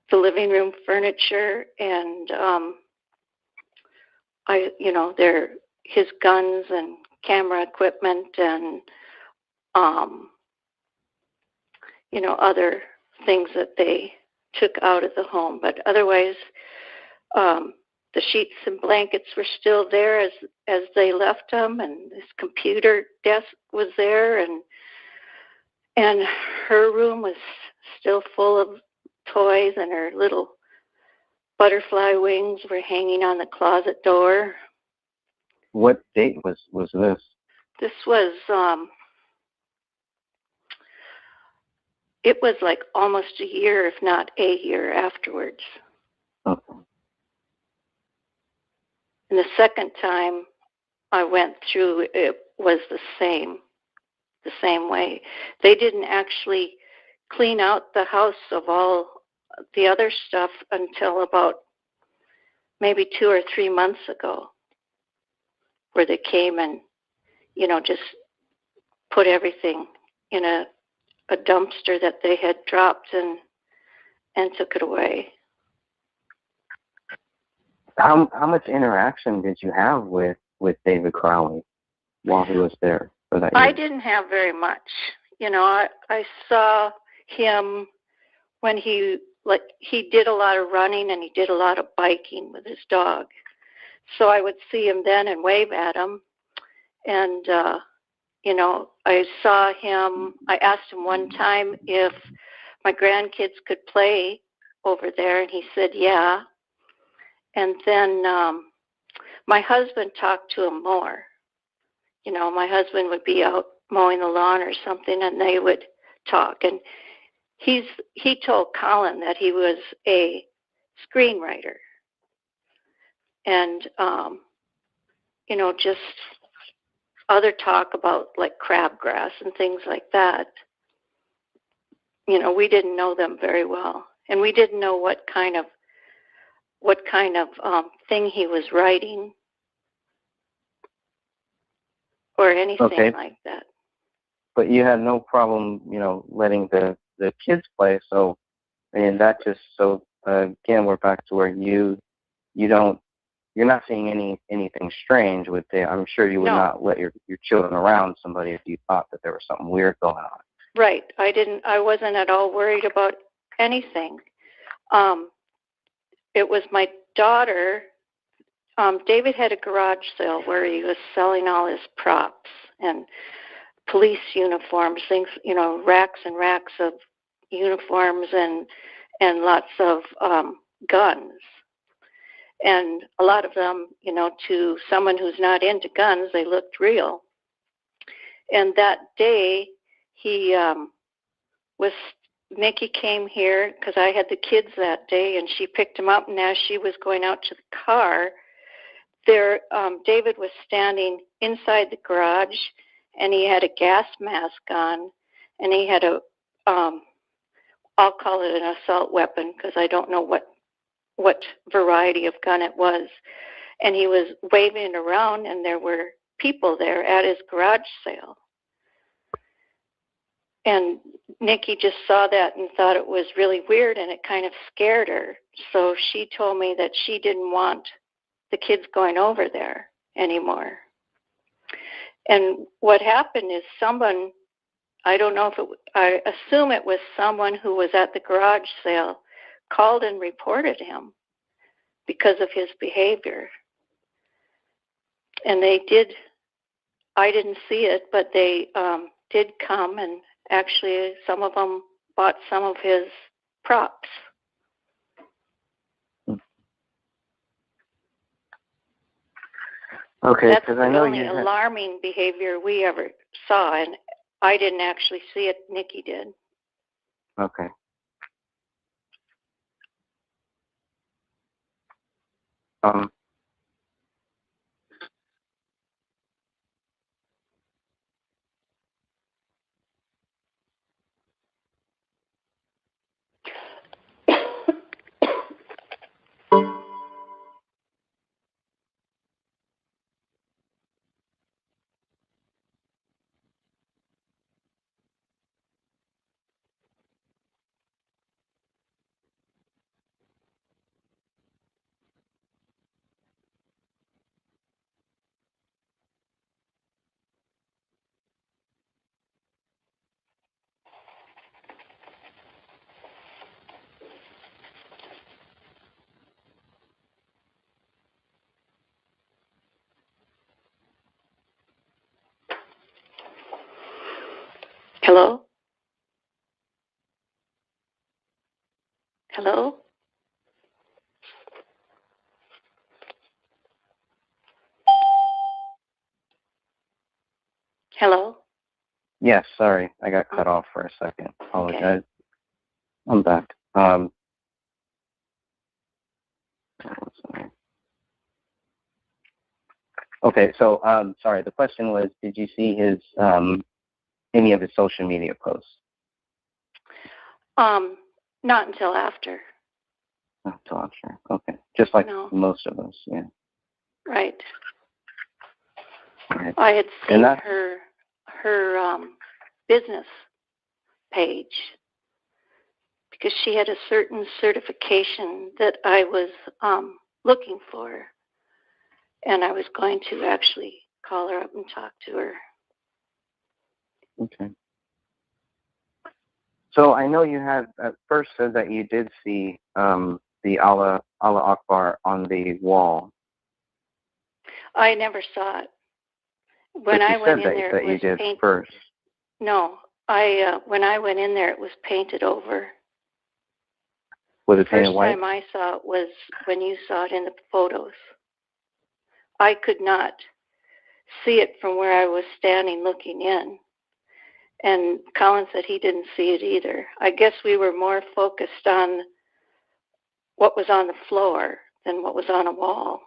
the living room furniture and his guns and camera equipment and other things that they took out of the home. But otherwise, the sheets and blankets were still there as they left them, and his computer desk was there, and her room was still full of toys, and her little butterfly wings were hanging on the closet door.
What date was this?
This was it was like almost a year, if not a year afterwards.
Okay.
And the second time I went through, it was the same way. They didn't actually clean out the house of all the other stuff until about maybe 2 or 3 months ago, where they came and, just put everything in a dumpster that they had dropped and took it away.
How much interaction did you have with David Crowley while he was there for that year?
I didn't have very much. I saw him when he did a lot of running and he did a lot of biking with his dog. So I would see him then and wave at him. And, I saw him, I asked him one time if my grandkids could play over there, and he said, yeah. And then my husband talked to him more. My husband would be out mowing the lawn or something, and they would talk. And he told Colin that he was a screenwriter. And, just other talk about like crabgrass and things like that. We didn't know them very well. And we didn't know what kind of thing he was writing or anything like that.
But you had no problem, letting the kids play. So, that just, so again, we're back to where you're not seeing anything strange with it. I'm sure you would not let your children around somebody if you thought that there was something weird going on.
Right. I wasn't at all worried about anything. It was my daughter. David had a garage sale where he was selling all his props and police uniforms, things, racks and racks of uniforms and lots of guns. And a lot of them, to someone who's not into guns, they looked real. And that day, Nikki came here because I had the kids that day, and she picked him up. And as she was going out to the car, David was standing inside the garage, and he had a gas mask on, and he had I'll call it an assault weapon because I don't know what variety of gun it was. And he was waving it around, and there were people there at his garage sale. And Nikki just saw that and thought it was really weird, and it kind of scared her. So she told me that she didn't want the kids going over there anymore. And what happened is someone, I don't know if I assume it was someone who was at the garage sale, called and reported him because of his behavior. And they did, I didn't see it, but they did come, and actually some of them bought some of his props.
Okay,
that's
because
the
I know
only
you had...
alarming behavior we ever saw, and I didn't actually see it. Nikki did.
Okay.
Hello? Hello? Hello?
Yes, sorry, I got cut off for a second. Apologize. Okay. I'm back. Okay, so sorry. The question was, did you see his any of his social media posts?
Not until after.
Not until after. Okay, just like most of us, yeah.
Right.
Right.
I had seen her business page because she had a certain certification that I was looking for, and I was going to actually call her up and talk to her.
Okay. So I know you had at first said that you did see the Allah Akbar on the wall.
I never saw it. When I went in there, it was painted.
First.
No, when I went in there, it was painted over.
Was it painted white?
The first time I saw it was when you saw it in the photos. I could not see it from where I was standing looking in. And Colin said he didn't see it either. I guess we were more focused on what was on the floor than what was on a wall.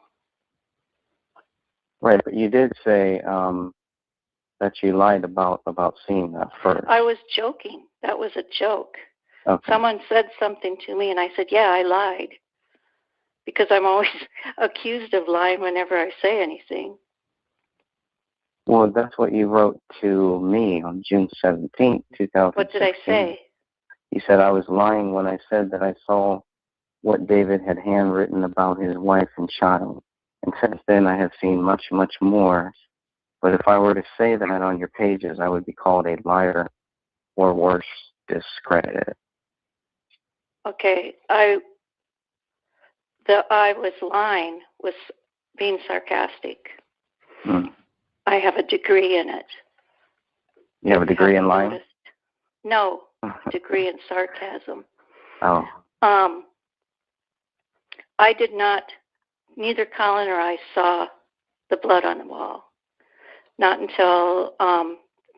Right, but you did say that you lied about seeing that first.
I was joking. That was a joke.
Okay.
Someone said something to me, and I said, yeah, I lied. Because I'm always accused of lying whenever I say anything.
Well, that's what you wrote to me on June 17th, 2016.
What did I say?
You said I was lying when I said that I saw what David had handwritten about his wife and child. And since then, I have seen much, much more. But if I were to say that on your pages, I would be called a liar or worse, discredited.
Okay, I was lying, was being sarcastic. I have a degree in it.
You have a degree in lying?
No, degree in sarcasm.
Oh.
I did not neither Colin or I saw the blood on the wall. Not until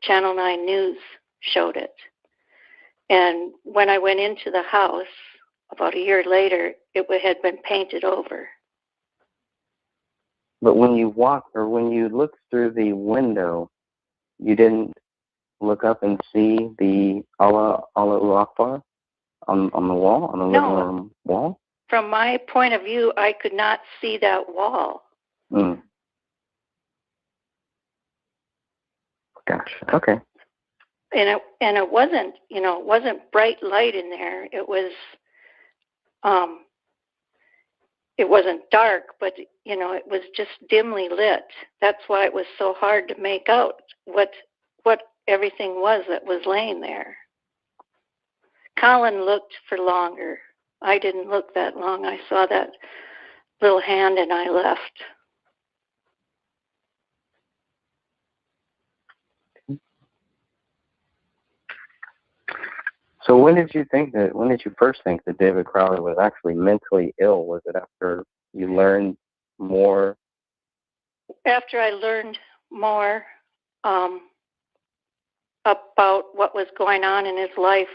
Channel 9 News showed it. And when I went into the house about a year later, it had been painted over.
But when you looked through the window, you didn't look up and see the Allah Akbar on the wall, on the living room wall?
From my point of view, I could not see that wall.
Mm. Gotcha. Okay.
And it wasn't, it wasn't bright light in there. It was, it wasn't dark, but it was just dimly lit. That's why it was so hard to make out what everything was that was laying there. Colin looked for longer. I didn't look that long. I saw that little hand and I left.
So when did you first think that David Crowley was actually mentally ill? Was it after you learned more?
After I learned more about what was going on in his life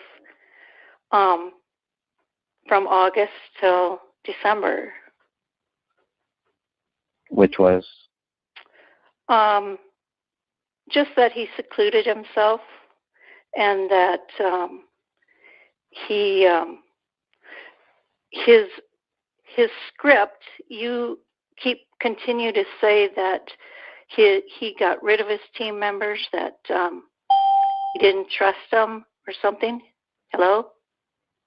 from August till December.
Which was?
Just that he secluded himself and that his script, you continue to say that he got rid of his team members, that he didn't trust them or something. Hello?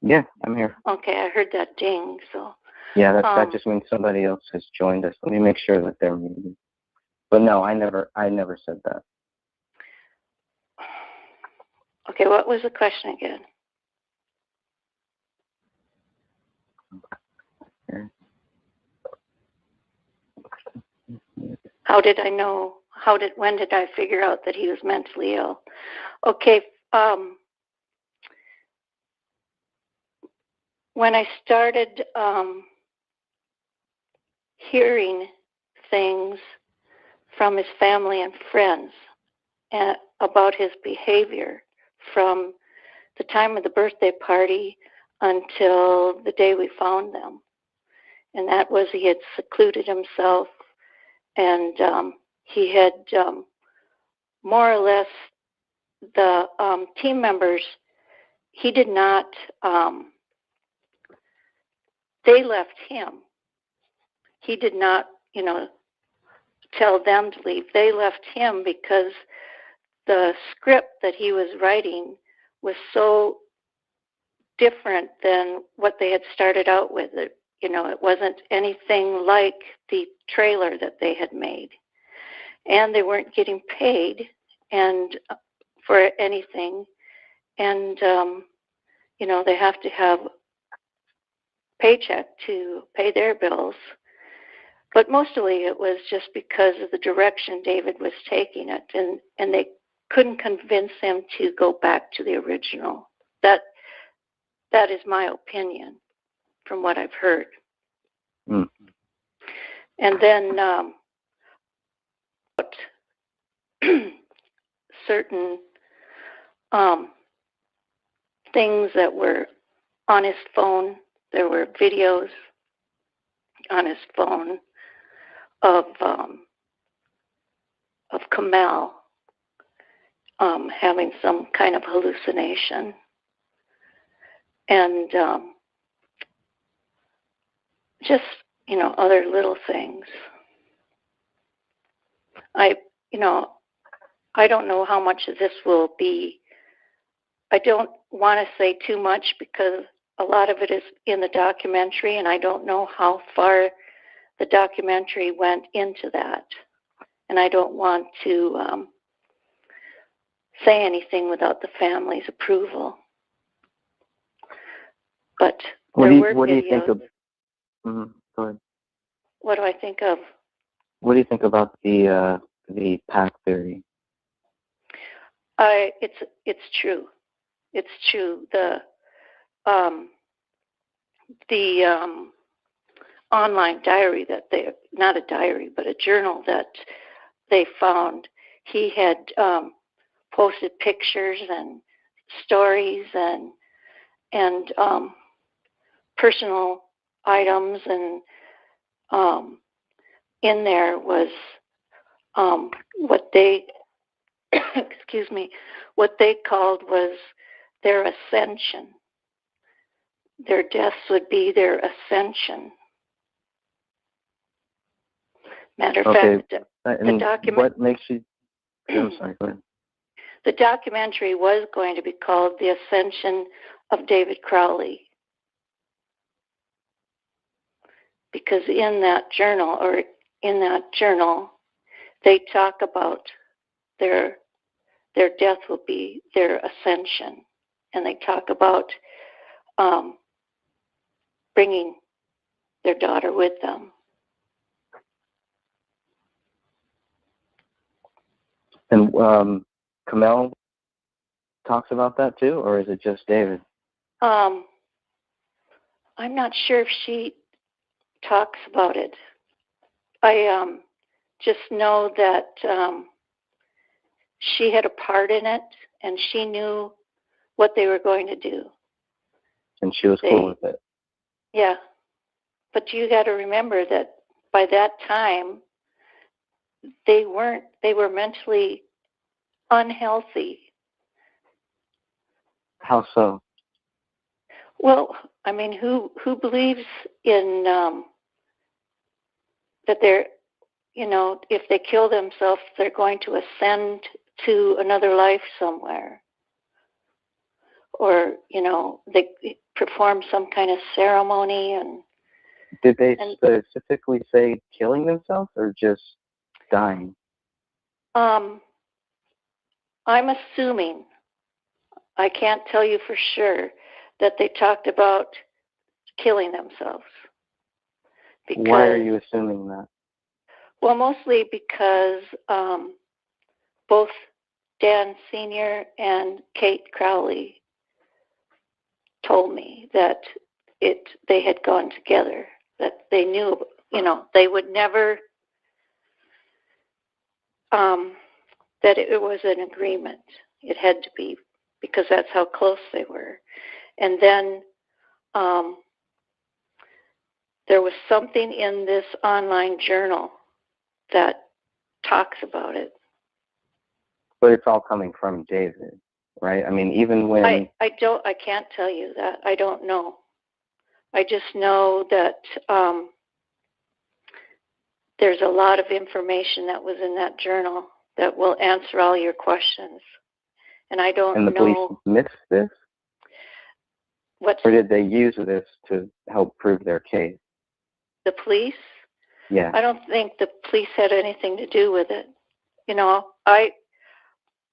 Yeah, I'm here.
Okay, I heard that ding. So
yeah, that just means somebody else has joined us. Let me make sure that they're muted. But no, I never said that.
Okay, what was the question again? How did I know? When did I figure out that he was mentally ill? Okay, when I started hearing things from his family and friends about his behavior from the time of the birthday party until the day we found them. And that was he had secluded himself and he had more or less the team members, he did not, they left him. He did not, tell them to leave. They left him because the script that he was writing was so different than what they had started out with. It wasn't anything like the trailer that they had made. And they weren't getting paid for anything. And, they have to have paycheck to pay their bills. But mostly it was just because of the direction David was taking it, and they couldn't convince him to go back to the original. That is my opinion from what I've heard.
Mm.
And then certain things that were on his phone, there were videos on his phone of Kamal having some kind of hallucination, and just other little things. I don't know how much of this will be. I don't want to say too much because a lot of it is in the documentary, and I don't know how far the documentary went into that. And I don't want to say anything without the family's approval. But
what do you think of? Mm-hmm. Go ahead.
What do I think of?
What do you think about the pack theory?
It's true. It's true. The online diary that not a diary, but a journal that they found. He had posted pictures and stories and personal items, and in there was what they excuse me, what they called was their ascension. Their deaths would be their ascension. Matter of fact, the document.
What makes you? I'm sorry. Go ahead.
The documentary was going to be called "The Ascension of David Crowley," because in that journal, they talk about their death will be their ascension, and they talk about bringing their daughter with them.
And Kamel talks about that too, or is it just David?
I'm not sure if she talks about it. I just know that she had a part in it, and she knew what they were going to do.
And she was cool with it.
Yeah. But you got to remember that by that time, they were mentally unhealthy.
How so?
Well, I mean, who believes in that they're, if they kill themselves, they're going to ascend to another life somewhere, or they perform some kind of ceremony. And
did they specifically say killing themselves or just dying?
I'm assuming, I can't tell you for sure, that they talked about killing themselves. Because,
why are you assuming that?
Well, mostly because both Dan Sr. and Kate Crowley told me that they had gone together, that they knew, they would never, that it was an agreement. It had to be, because that's how close they were. And then there was something in this online journal that talks about it.
But it's all coming from David, right? I mean, even when
I can't tell you that. I don't know. I just know that there's a lot of information that was in that journal that will answer all your questions. And I don't know.
And the police missed this? Or did they use this to help prove their case?
The police?
Yeah.
I don't think the police had anything to do with it.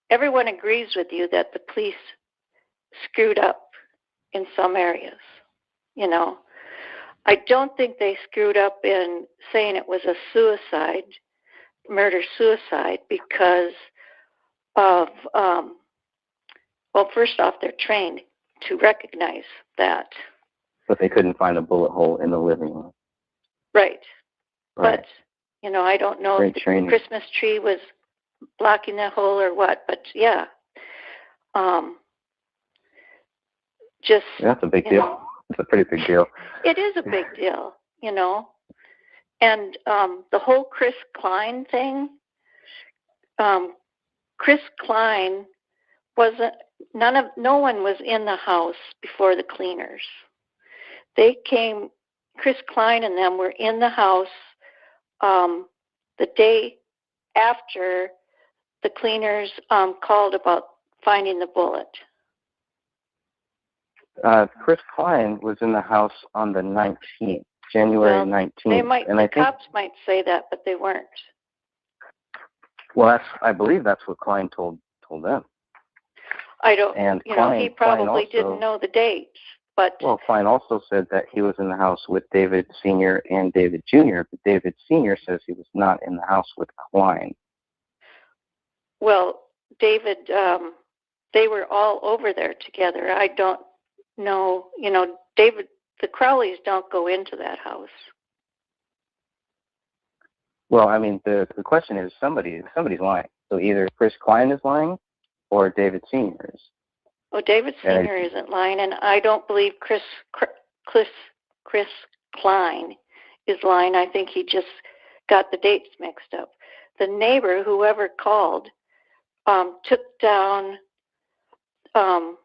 Everyone agrees with you that the police screwed up in some areas. I don't think they screwed up in saying it was a murder-suicide, because of, well, first off, they're trained to recognize that.
But they couldn't find a bullet hole in the living room.
Right.
Right.
But, I don't know
Great
if the
training.
Christmas tree was blocking that hole or what, but yeah.
That's a big deal. It's a pretty big deal.
It is a big deal, And the whole Chris Klein thing, Chris Klein no one was in the house before the cleaners. Chris Klein and them were in the house the day after the cleaners called about finding the bullet.
Chris Klein was in the house on the 19th, January 19th.
The cops might say that, but they weren't.
Well, I believe that's what Klein told them.
I don't,
and
he probably
Klein also
didn't know the dates, but...
Well, Klein also said that he was in the house with David Sr. and David Jr., but David Sr. says he was not in the house with Klein.
Well, David, they were all over there together. I don't know, David, the Crowleys don't go into that house.
Well, I mean, the question is somebody's lying. So either Chris Klein is lying, or David Senior is.
Well, David Senior isn't lying, and I don't believe Chris Klein is lying. I think he just got the dates mixed up. The neighbor, whoever called, took down the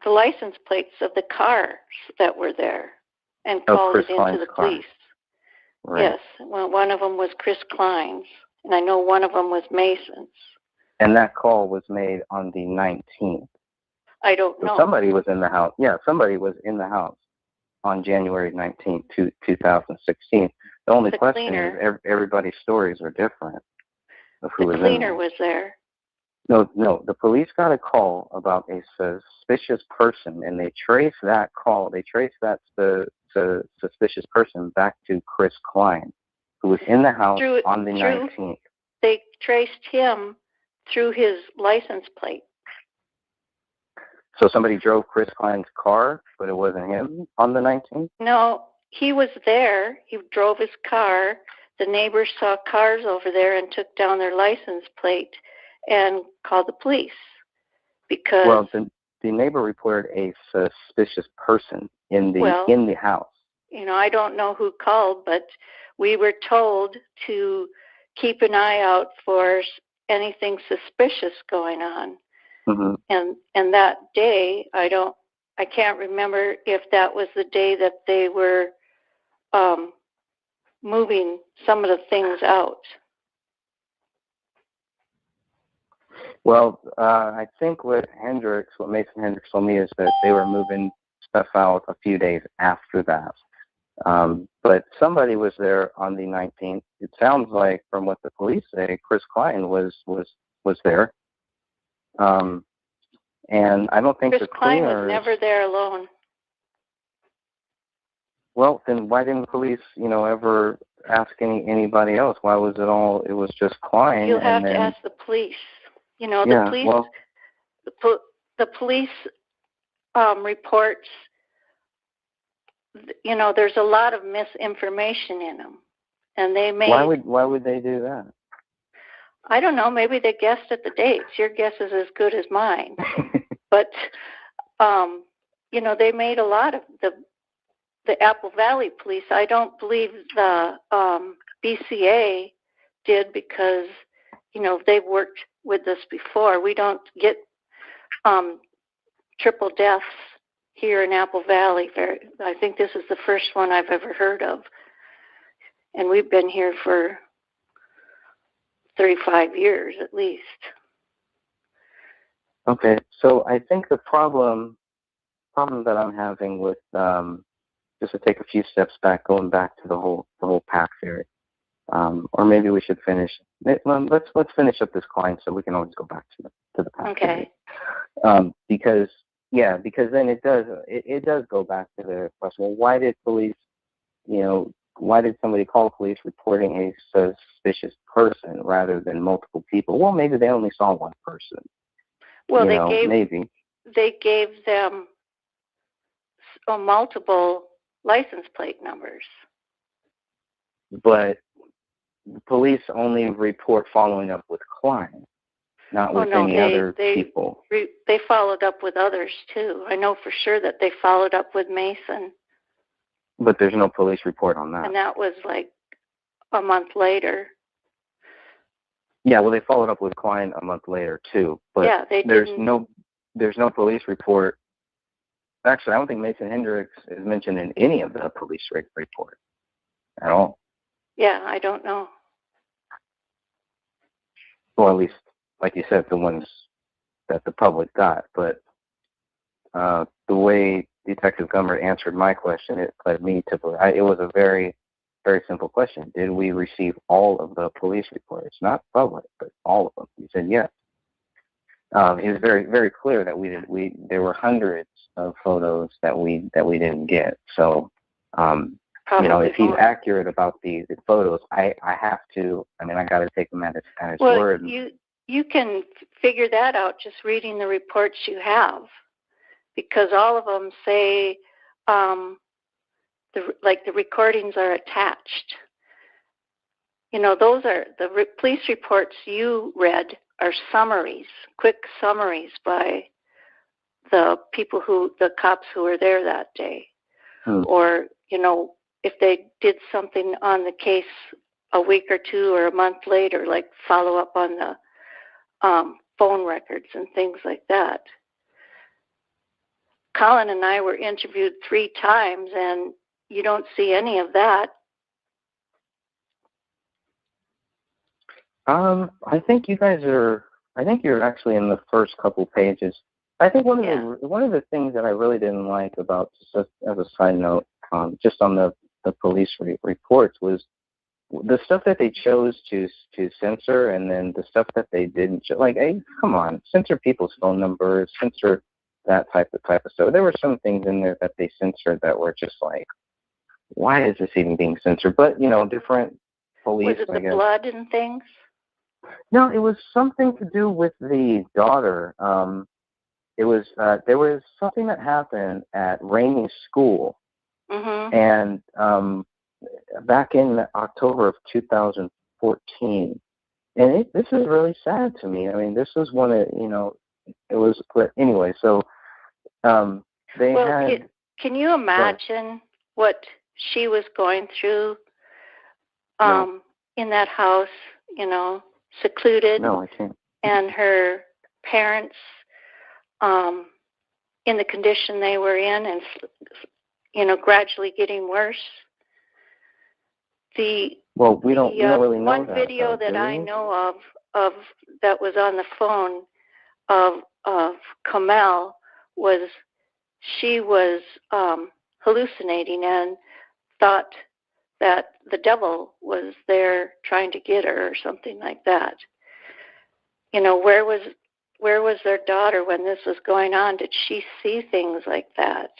license plates of the cars that were there and called
Chris
it into
Klein's
the
car.
police.
Right.
Yes, well, one of them was Chris Klein's, and I know one of them was Mason's.
And that call was made on the 19th.
I don't know.
So somebody was in the house. Yeah, somebody was in the house on January 19th, 2016. The only question is everybody's stories are different of who was in there.
The cleaner was there.
No, the police got a call about a suspicious person, and they traced that call. They traced that suspicious person back to Chris Klein, who was in the house on the 19th.
They traced him through his license plate.
So somebody drove Chris Klein's car, but it wasn't him on the 19th?
No, he was there. He drove his car. The neighbors saw cars over there and took down their license plate and called the police because...
Well, the neighbor reported a suspicious person in the house.
You know, I don't know who called, but we were told to keep an eye out for anything suspicious going on. Mm-hmm. And that day, I can't remember if that was the day that they were moving some of the things out.
Well, I think what Mason Hendricks told me is that they were moving stuff out a few days after that. But somebody was there on the 19th. It sounds like, from what the police say, Chris Klein was there. And I don't think
Chris Klein was never there alone.
Well, then why didn't the police, ever ask anybody else? Why was it was just Klein?
You'll have to ask the police. The police reports, there's a lot of misinformation in them. And they may...
Why would they do that?
I don't know. Maybe they guessed at the dates. Your guess is as good as mine. But, they made a lot of the Apple Valley police. I don't believe the BCA did because, they've worked with us before. We don't get triple deaths here in Apple Valley. I think this is the first one I've ever heard of. And we've been here for 35 years at least.
Okay, so I think the problem that I'm having with just to take a few steps back, going back to the whole pack theory, or maybe we should finish. Let's finish up this Klein so we can always go back to the pack
okay.
theory. Because then it does go back to the question: well, why did police, why did somebody call police reporting a suspicious person rather than multiple people? Well, maybe they only saw one person.
Well, they gave them multiple license plate numbers.
But the police only report following up with Klein, not with any other people.
They followed up with others too. I know for sure that they followed up with Mason.
But there's no police report on that.
And that was like a month later.
Yeah, well, they followed up with Klein a month later too. But
yeah,
there's no police report. Actually, I don't think Mason Hendricks is mentioned in any of the police report at all.
Yeah, I don't know.
Well, at least, like you said, the ones that the public got. But the way Detective Gummer answered my question, it led me to it was a very, very simple question. Did we receive all of the police reports? Not public, but all of them. He said yes. It was very, very clear that there were hundreds of photos that we didn't get. So, if he's accurate about the photos, I have to. I got to take him at his word.
You can figure that out just reading the reports you have, because all of them say the recordings are attached. those are the police reports you read are summaries, quick summaries by the cops who were there that day. Or, if they did something on the case a week or two or a month later, like follow up on the phone records and things like that. Colin and I were interviewed 3 times, and you don't see any of that.
I think you're actually in the first couple pages. I think one of the things that I really didn't like about, just as a side note, just on the police reports, was the stuff that they chose to censor, and then the stuff that they didn't. Like, hey, come on, censor people's phone numbers, censor that type of stuff. There were some things in there that they censored that were just like, why is this even being censored? But different police.
Was it the blood and things?
No, it was something to do with the daughter. It was there was something that happened at Rainey's school, and back in October of 2014, and this is really sad to me. I mean, this was one of it was. But anyway, so they had.
Can you imagine what she was going through in that house? Secluded.
No, I can't.
And her parents in the condition they were in, and gradually getting worse.
We don't really know
one
that.
video that I know of that was on the phone of Kamel was she was hallucinating and thought that the devil was there trying to get her or something like that. Where was their daughter when this was going on? Did she see things like that?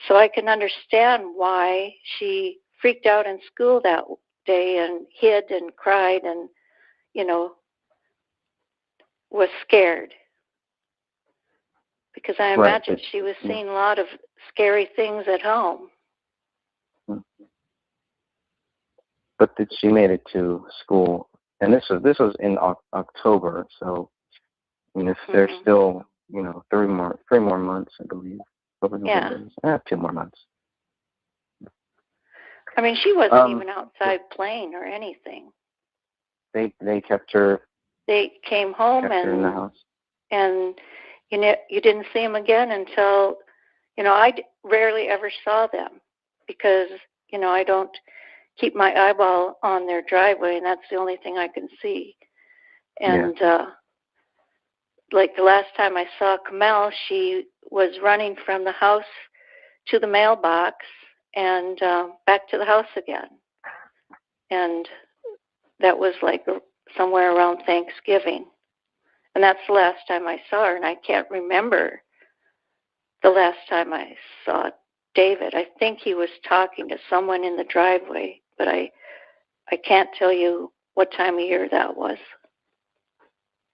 So I can understand why she freaked out in school that day and hid and cried and, was scared. Because I imagine she was seeing a lot of scary things at home.
But she made it to school, and this was in October. So, if there's still 3 more months, I believe. Yeah, 2 more months.
I mean, she wasn't even outside playing or anything.
They kept her.
They came home
in the house.
And you didn't see them again until I rarely ever saw them because I don't keep my eyeball on their driveway, and that's the only thing I can see. And like the last time I saw Kamel, she was running from the house to the mailbox and back to the house again. And that was like somewhere around Thanksgiving. And that's the last time I saw her, and I can't remember the last time I saw David. I think he was talking to someone in the driveway, but I can't tell you what time of year that was.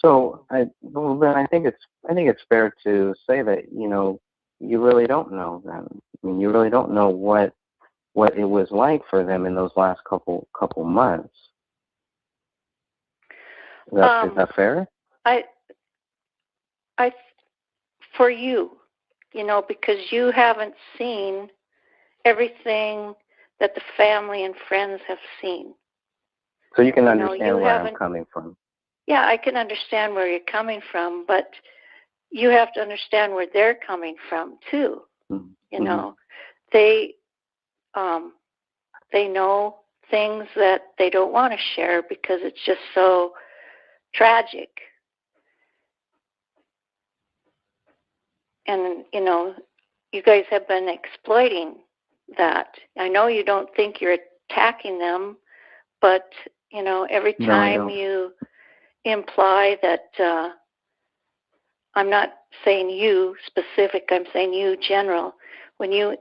So then I think it's fair to say that you really don't know them. I mean, you really don't know what it was like for them in those last couple months. Is that fair?
For you, because you haven't seen everything that the family and friends have seen.
So you can understand where I'm coming from.
Yeah, I can understand where you're coming from, but you have to understand where they're coming from too.
Mm-hmm.
They know things that they don't want to share because it's just so tragic. And, you guys have been exploiting that. I know you don't think you're attacking them, but, every time you imply that, I'm not saying you specific, I'm saying you general.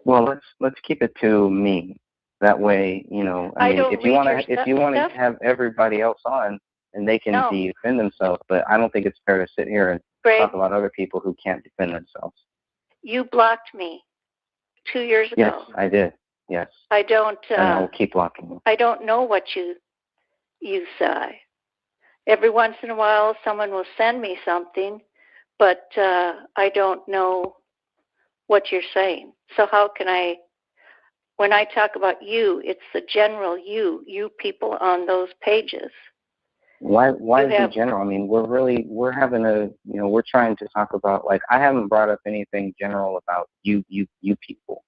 Well, let's keep it to me. That way, if you want to have everybody else on, and they can defend themselves, but I don't think it's fair to sit here and talk about other people who can't defend themselves.
You blocked me 2 years ago.
Yes, I did. Yes.
I don't.
And I will keep blocking you.
I don't know what you say. Every once in a while, someone will send me something, but I don't know what you're saying. So how can I? When I talk about you, it's the general you people on those pages.
Why is it general? I mean, we're having we're trying to talk about, like, I haven't brought up anything general about you people.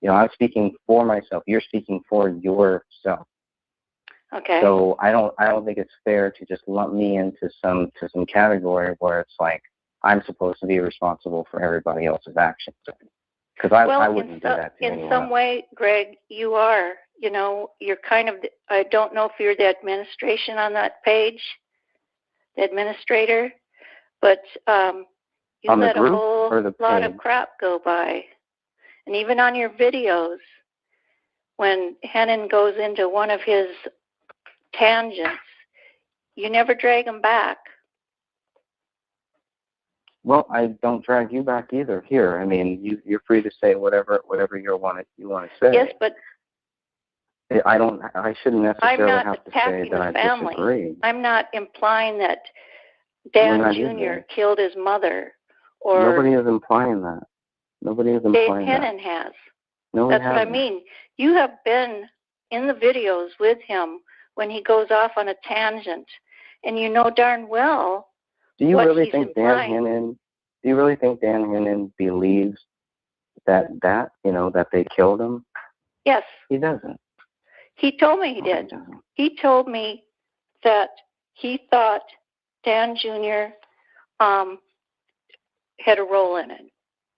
I'm speaking for myself. You're speaking for yourself.
Okay.
So I don't think it's fair to just lump me into some category where it's like I'm supposed to be responsible for everybody else's actions. Because I wouldn't do that to anyone
in some
else.
way, Greg, you are. You're kind of. I don't know if you're the administration on that page, the administrator, but you
On the
let a
group
whole
or the
lot
page?
of crap go by, and even on your videos, when Hennon goes into one of his tangents, you never drag him back.
Well, I don't drag you back either. Here, I mean, you're free to say whatever you want to say.
Yes, but
I shouldn't
I'm
necessarily
not
have to say
attacking
that
the
I
family.
disagree.
I'm not implying that Dan
not
Jr.
either.
killed his mother, or
Nobody is implying that. Nobody is
Dave
implying that.
Hennon has.
No,
That's
he
what I
hasn't.
mean. You have been in the videos with him when he goes off on a tangent, and you know darn well
Do you
what
really
he's
think
implying.
Do you really think Dan Hennon believes that they killed him?
Yes.
He doesn't.
He told me he did. He told me that he thought Dan Jr. Had a role in it.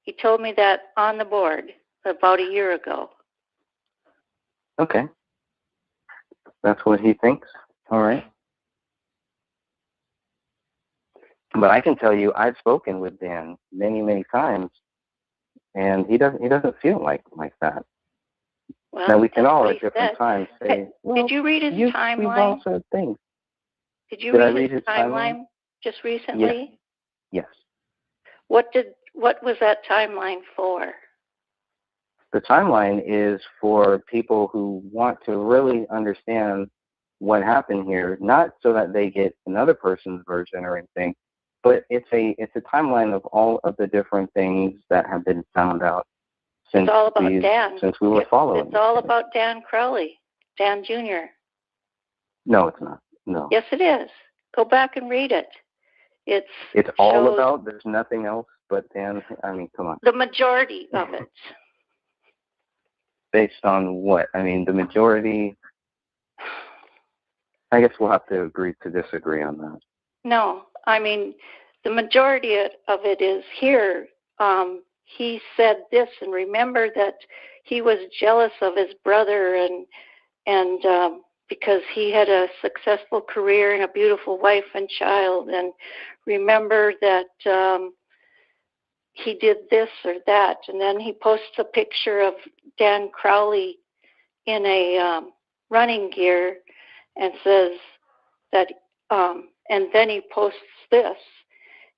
He told me that on the board about a year ago.
Okay. That's what he thinks. All right. But I can tell you, I've spoken with Dan many, many times, and he doesn't feel like that.
Well,
now we can
that's
all
what
at
he
different
said.
times say, well,
did you read his
we've
timeline?
all said things.
Did you
Did I
read
read
his
his timeline?
timeline just recently?
Yes.
What was that timeline for?
The timeline is for people who want to really understand what happened here, not so that they get another person's version or anything, but it's a timeline of all of the different things that have been found out since
It's all about Dan.
Since we were following.
It's all about Dan Crowley, Dan Jr.
No, it's not. No.
Yes, it is. Go back and read it.
It's all about. There's nothing else but Dan. I mean, come on.
The majority of it.
Based on what? I mean, the majority. I guess we'll have to agree to disagree on that.
No, I mean, the majority of it is here. He said this, and remember that he was jealous of his brother, and because he had a successful career and a beautiful wife and child, and remember that he did this or that, and then he posts a picture of Dan Crowley in a running gear, and says that, and then he posts this.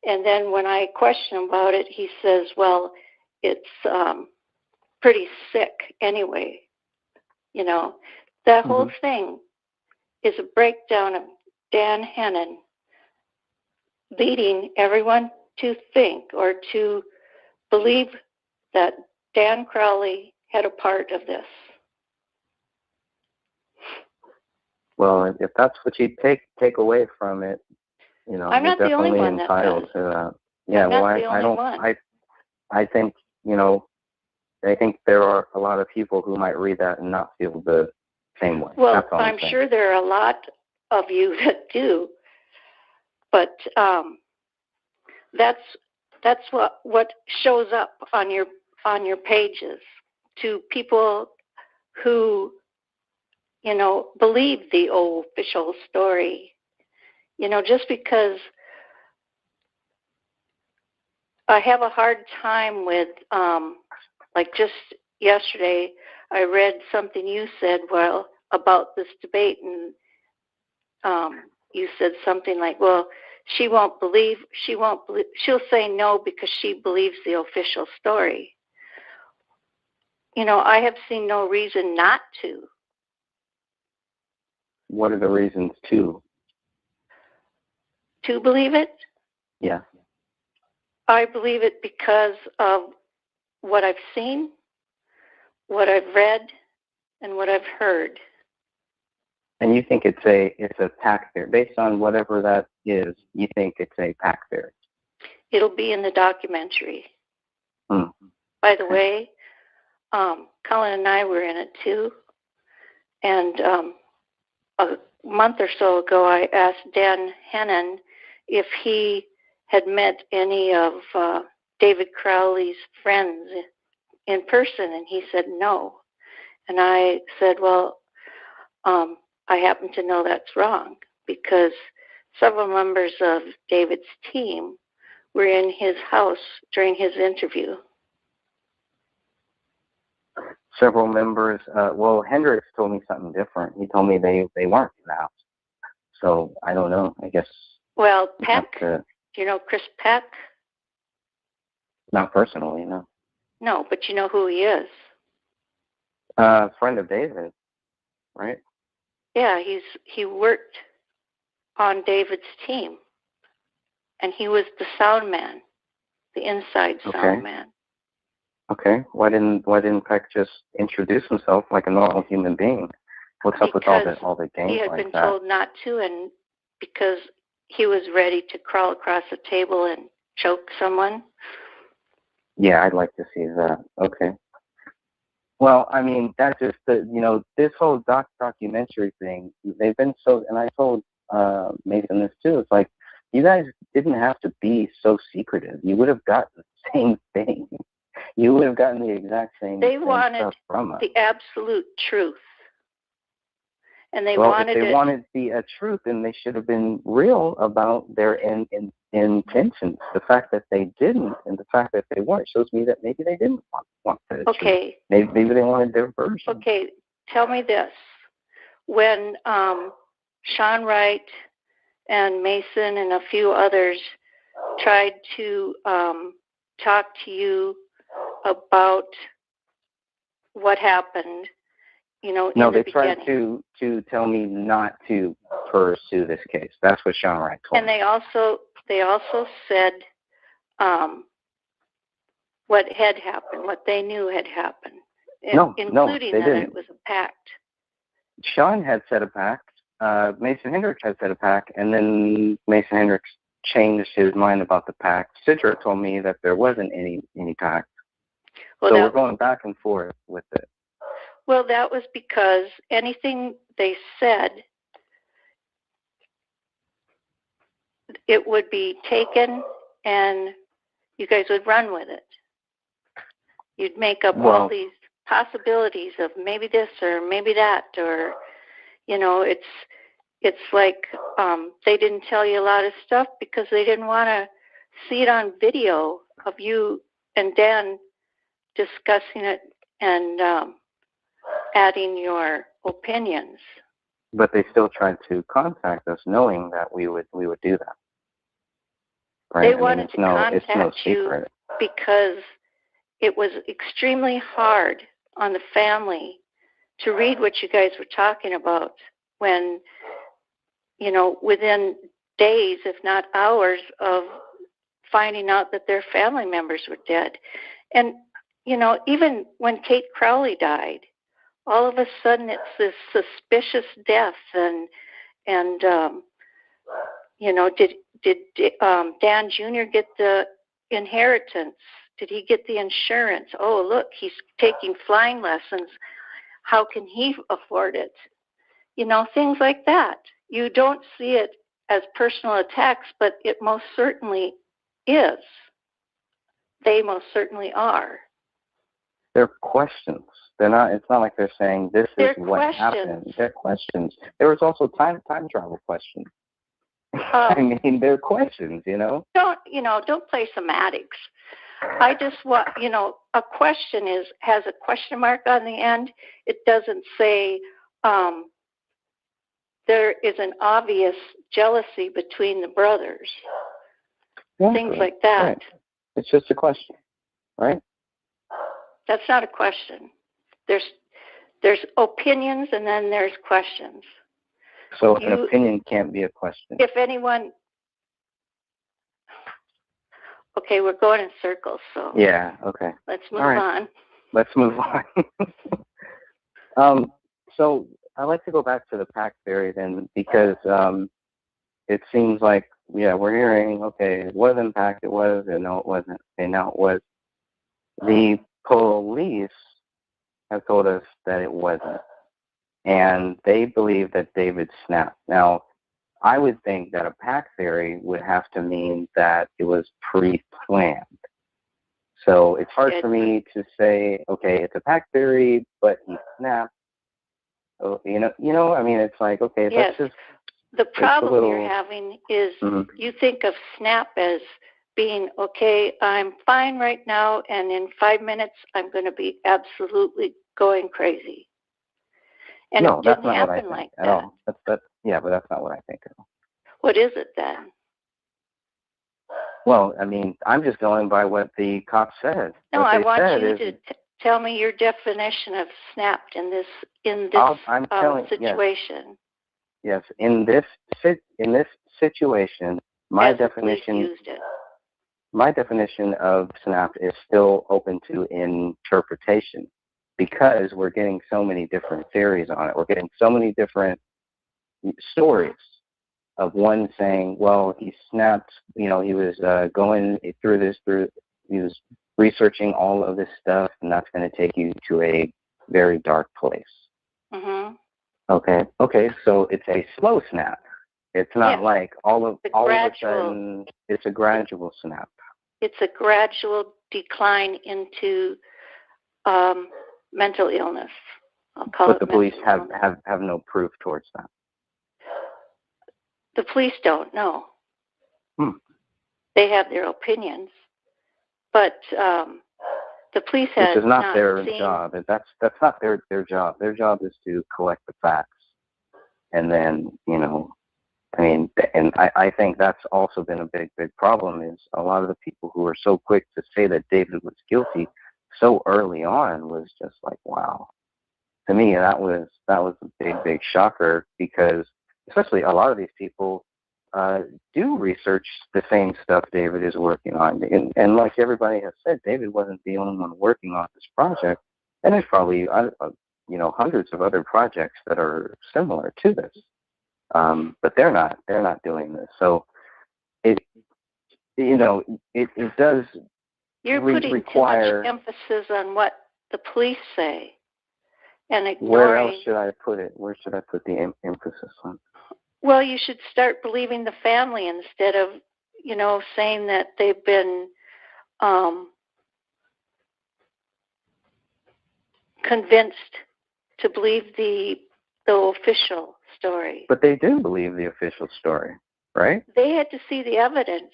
And then when I question him about it, he says, well, it's pretty sick anyway. That whole thing is a breakdown of Dan Hennon leading everyone to think or to believe that Dan Crowley had a part of this.
Well, if that's what you take away from it,
I'm not
you're
the only
definitely
one that
entitled
does.
to that. Yeah,
I'm
well,
not the
I
only
don't.
one.
I think I think there are a lot of people who might read that and not feel the same way.
Well,
That's all
I'm
saying.
sure there are a lot of you that do, but that's what shows up on your pages to people who believe the official story. Just because I have a hard time with, like just yesterday, I read something you said about this debate, and you said something like, well, she'll say no because she believes the official story. I have seen no reason not to.
What are the reasons to?
To believe it?
Yeah.
I believe it because of what I've seen, what I've read, and what I've heard.
And you think it's a pack theory. Based on whatever that is, you think it's a pack theory.
It'll be in the documentary.
Hmm.
By the way, Colin and I were in it too. And a month or so ago, I asked Dan Hennon if he had met any of David Crowley's friends in person, and he said no. And I said, well, I happen to know that's wrong, because several members of David's team were in his house during his interview.
Several members. Well, Hendricks told me something different. He told me they weren't in the house. So I don't know. I guess.
Well, Peck. Do you know Chris Peck?
Not personally, no.
No, but you know who he is.
Friend of David, right?
Yeah, he worked on David's team, and he was the sound man, the inside sound man.
Okay. Why didn't Peck just introduce himself like a normal human being? What's up with all the games
he had
like
been
that?
told not to, and because he was ready to crawl across the table and choke someone.
Yeah, I'd like to see that. Okay. Well, I mean, that's just this whole documentary thing. They've been so, and I told Mason this too. It's like, you guys didn't have to be so secretive. You would have gotten the same thing. You would have gotten the exact same.
They
same
wanted
stuff from us.
the absolute truth, and
if they wanted the truth, then they should have been real about their intentions. The fact that they didn't, and the fact that they weren't, shows me that maybe they didn't want the truth. Maybe they wanted their version.
Okay, tell me this: when Sean Wright and Mason and a few others tried to talk to you about what happened,
no, they tried to tell me not to pursue this case. That's what Sean Wright told me.
And they also said what had happened, what they knew had happened, including that it was a pact.
Sean had said a pact. Mason Hendricks had said a pact, and then Mason Hendricks changed his mind about the pact. Sidra told me that there wasn't any pact.
Well,
so we're going back and forth with it.
Well, that was because anything they said, it would be taken and you guys would run with it. You'd make up all these possibilities of maybe this or maybe that, or, it's like they didn't tell you a lot of stuff because they didn't want to see it on video of you and Dan discussing it and adding your opinions.
But they still tried to contact us, knowing that we would do that. Right?
They wanted to contact you because it was extremely hard on the family to read what you guys were talking about when, within days, if not hours, of finding out that their family members were dead. And, even when Kate Crowley died, all of a sudden it's this suspicious death, and did Dan Jr. get the inheritance? Did he get the insurance? Oh, look, he's taking flying lessons. How can he afford it? Things like that. You don't see it as personal attacks, but it most certainly is. They most certainly are.
They're questions. They're not. It's not like they're saying this is what happened. They're questions. There was also time travel questions. I mean, they're questions.
Don't play semantics. I just want a question has a question mark on the end. It doesn't say there is an obvious jealousy between the brothers.
Yeah,
things like that.
Right. It's just a question, right?
That's not a question. there's opinions and then there's questions.
So an opinion can't be a question.
If anyone, okay, we're going in circles, so
Yeah, okay.
let's move
All right.
on.
Let's move on. So I'd like to go back to the pack theory then, because it seems like, yeah, we're hearing, okay, it wasn't packed, it was, and no, it wasn't, and now it was. The police have told us that it wasn't, and they believe that David snapped. Now, I would think that a pack theory would have to mean that it was pre-planned. So it's hard for me to say, okay, it's a pack theory, but he snapped. Oh, you know, I mean, it's like, okay,
Yes.
that's just
The problem
little,
you're having is you think of snap as being, okay, I'm fine right now, and in 5 minutes I'm going to be absolutely going crazy. And
no,
it
that's
didn't
not what I
happen
think
like
at
that.
all. Yeah, but that's not what I think at all.
What is it then?
Well, I mean, I'm just going by what the cop said.
No,
what
I
they
want
said
you
is,
to tell me your definition of snapped in this
I'm telling,
situation.
Yes, in this situation, my
As the police
definition
used it.
my definition of snap is still open to interpretation, because we're getting so many different theories on it. We're getting so many different stories of one saying, well, he snapped, he was going through, he was researching all of this stuff, and that's going to take you to a very dark place.
Mm-hmm.
Okay, so it's a slow snap. It's not like all of a sudden, it's a gradual snap.
It's a gradual decline into mental illness. I'll call
But
it
the police
mental
have no proof towards that.
The police don't know. They have their opinions, but the police have
Which is not their
seen,
job. That's not their job. Their job is to collect the facts, and then I think that's also been a big problem, is a lot of the people who are so quick to say that David was guilty so early on was just like, wow. To me, that was a big shocker, because especially a lot of these people do research the same stuff David is working on. And like everybody has said, David wasn't the only one working on this project. And there's probably, hundreds of other projects that are similar to this. But they're not doing this. So it does
you're putting
require.
too much emphasis on what the police say and ignoring.
Where else should I put it? Where should I put the emphasis on?
Well, you should start believing the family instead of, saying that they've been convinced to believe the official story.
But they do believe the official story, right?
They had to see the evidence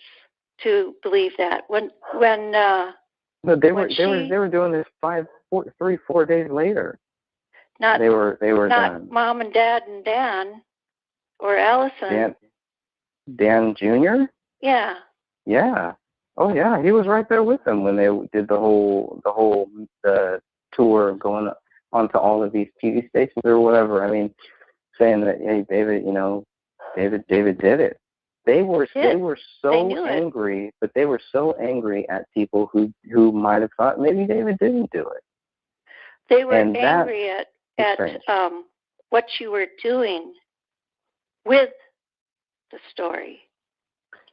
to believe that. When
No, they were doing this 4 days later.
Not
they were
not
done.
Mom and Dad and Dan or Allison.
Dan Jr.?
Yeah.
Yeah. Oh yeah, he was right there with them when they did the whole tour, going onto all of these TV stations or whatever. I mean, saying that, hey, David, David did it. They were so angry, but they were so angry at people who might have thought maybe David didn't do it.
They were angry at what you were doing with the story.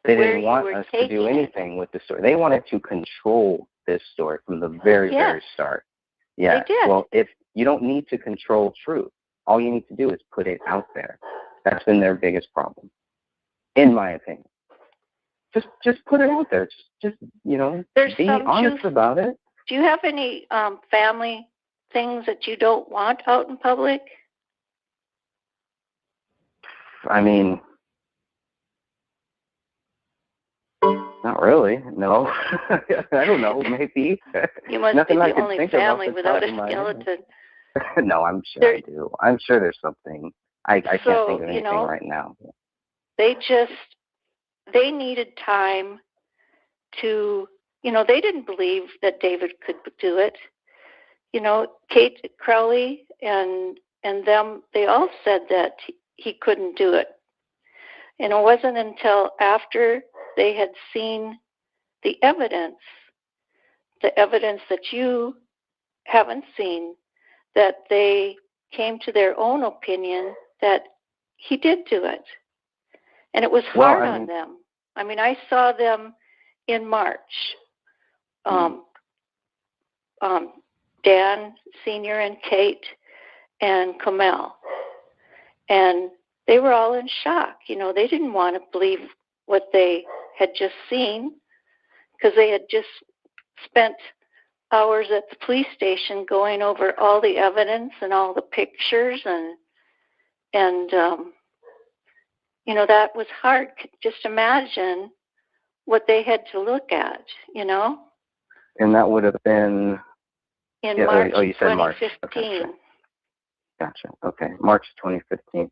They didn't want us to do anything with the story. They wanted to control this story from the very start. Yeah.
They did.
Well, if you don't need to control truth, all you need to do is put it out there. That's been their biggest problem, in my opinion. Just put it out there. Just be honest about it.
Do you have any family things that you don't want out in public?
I mean, not really. No. I don't know. Maybe.
You must
Nothing
be
I
the
could
only
think of off
family
the
without
top
a
of my head.
skeleton.
No, I'm sure I do. I'm sure there's something. I can't think of anything right now.
They needed time to, they didn't believe that David could do it. Kate Crowley and them, they all said that he couldn't do it. And it wasn't until after they had seen the evidence that you haven't seen, that they came to their own opinion that he did do it. And it was hard on them. I mean, I saw them in March. Dan Sr. and Kate and Kamel. And they were all in shock. They didn't want to believe what they had just seen, because they had just spent hours at the police station going over all the evidence and all the pictures, and that was hard. Just imagine what they had to look at,
And that would have been
in March
you said
2015.
March. Okay, sure. Gotcha. Okay, March 2015.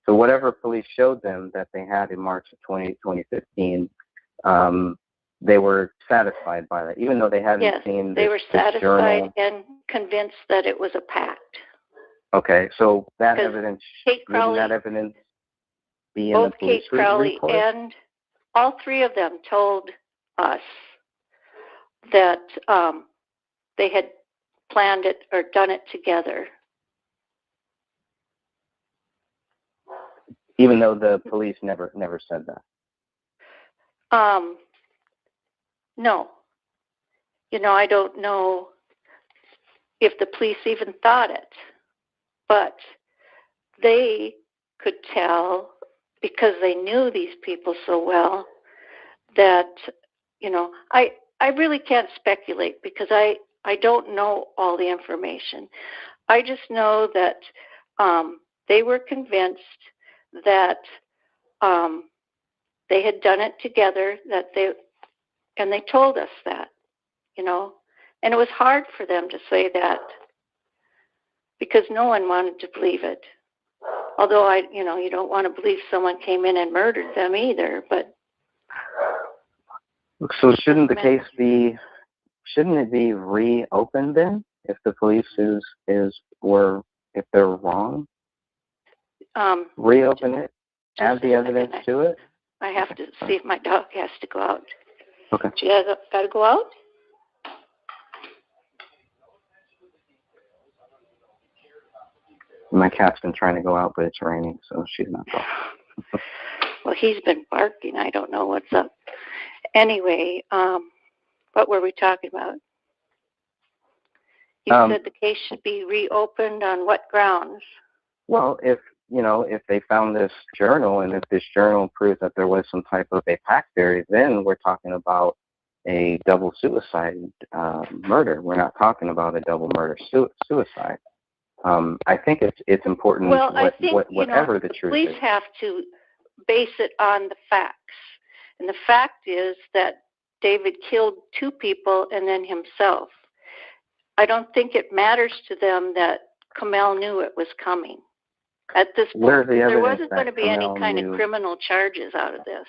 So whatever police showed them that they had in March of 2015, they were satisfied by that, even though they hadn't seen
they were
this
satisfied
journal.
and convinced that it was a pact.
Okay, so that evidence,
Kate Crowley,
wouldn't that evidence be in
both
the police
Kate Crowley
report?
and all three of them told us that they had planned it or done it together.
Even though the police never said that.
No. I don't know if the police even thought it, but they could tell, because they knew these people so well, that, I really can't speculate, because I don't know all the information. I just know that they were convinced that they had done it together, and they told us that, and it was hard for them to say that, because no one wanted to believe it. Although you don't want to believe someone came in and murdered them either, but.
So shouldn't it be reopened then, if the police if they're wrong? Reopen it, add the evidence to it?
I have to see if my dog has to go out.
Okay.
She has got to go out?
My cat's been trying to go out, but it's raining, so she's not going.
Well, he's been barking. I don't know what's up. Anyway, what were we talking about? You said the case should be reopened on what grounds?
Well, if they found this journal, and if this journal proves that there was some type of a pact theory, then we're talking about a double suicide murder. We're not talking about a double murder suicide. I think it's important.
Well, I think
whatever the truth
police
is.
have to base it on the facts, and the fact is that David killed two people and then himself. I don't think it matters to them that Kamel knew it was coming. At this point, there wasn't going to be any kind of criminal charges out of this.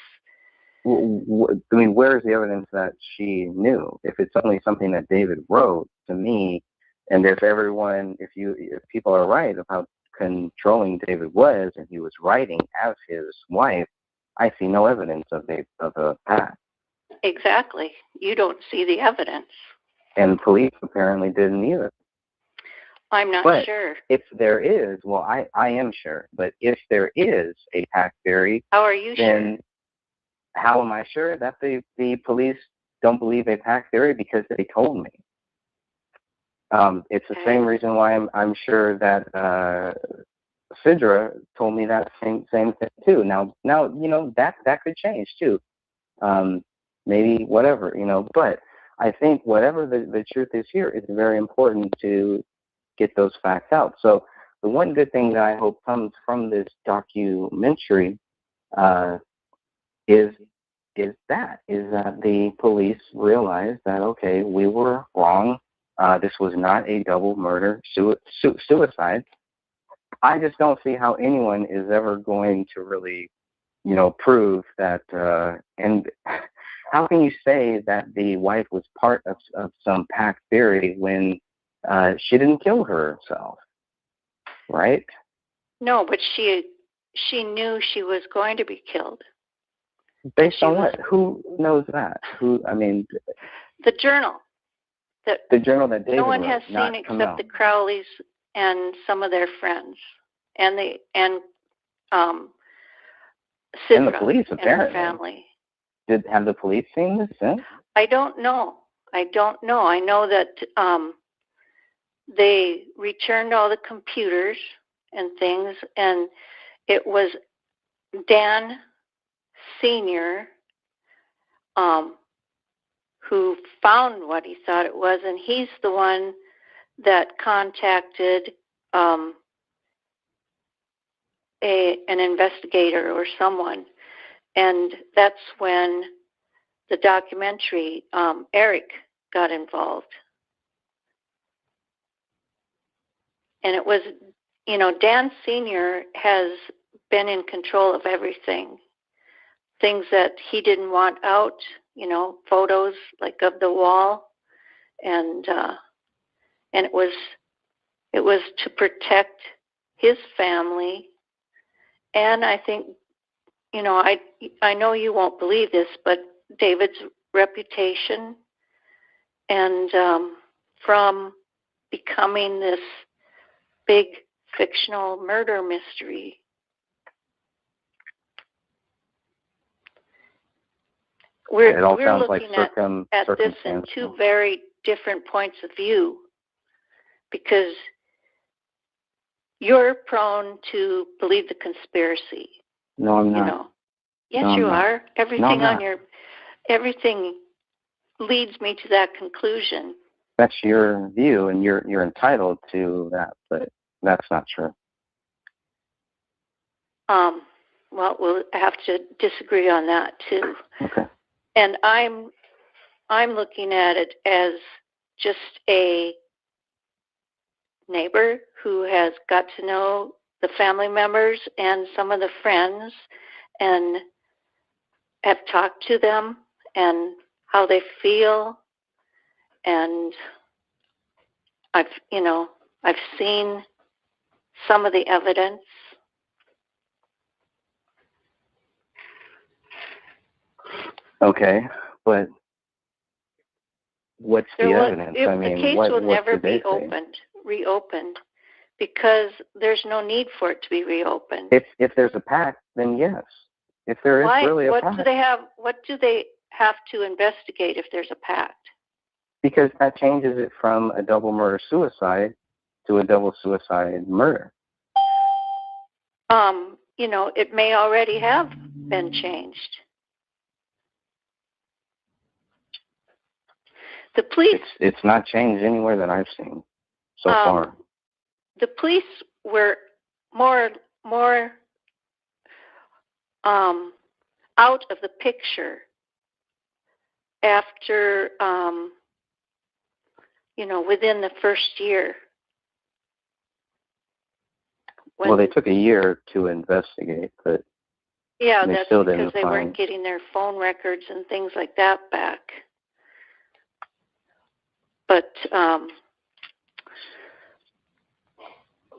I mean, where is the evidence that she knew? If it's only something that David wrote, to me, and if people are right of how controlling David was, and he was writing as his wife, I see no evidence of a pact.
Exactly. You don't see the evidence.
And police apparently didn't either.
I'm not sure.
If there is, well, I am sure. But if there is a pact theory,
how are you
then
sure?
How am I sure that the police don't believe a pact theory? Because they told me. It's the same reason why I'm sure that Sidra told me that same thing too. Now that could change too. Maybe whatever, but I think whatever the truth is here, it's very important to get those facts out. So the one good thing that I hope comes from this documentary is that the police realized that, okay, we were wrong. This was not a double murder suicide. I just don't see how anyone is ever going to really, prove that. And how can you say that the wife was part of some pact theory when She didn't kill herself, right?
No, but she knew she was going to be killed.
Based on what? Who knows that?
The journal.
The journal that David
no one
wrote,
has
not
seen
Kamel.
except the Crowleys and some of their friends, and Sidra
And the police,
and
apparently.
her family.
Have the police seen this since?
I don't know. I know that they returned all the computers and things, and it was Dan Sr. Who found what he thought it was, and he's the one that contacted an investigator or someone, and that's when the documentary, Eric got involved. And it was, Dan Sr. has been in control of everything. Things that he didn't want out, photos like of the wall, and it was to protect his family. And I think, I know you won't believe this, but David's reputation, and from becoming this big fictional murder mystery. We're looking at this in two very different points of view, because you're prone to believe the conspiracy.
No, I'm not.
Yes,
no,
you
I'm
are.
Not.
Everything
no,
on everything leads me to that conclusion.
That's your view, and you're entitled to that, but that's not true.
Well, we'll have to disagree on that too.
Okay.
And I'm looking at it as just a neighbor who has got to know the family members and some of the friends, and have talked to them and how they feel, and I've seen some of the evidence.
Okay, but what's the evidence?
The case will never be reopened, because there's no need for it to be reopened.
If there's a pact, then yes. If there is really a pact.
What do they have to investigate if there's a pact?
Because that changes it from a double murder-suicide to a double suicide murder.
It may already have been changed. The police.
It's not changed anywhere that I've seen so far.
The police were more out of the picture after within the first year.
Well, they took a year to investigate, but
yeah,
they
that's
still
because
didn't
they weren't getting their phone records and things like that back. But so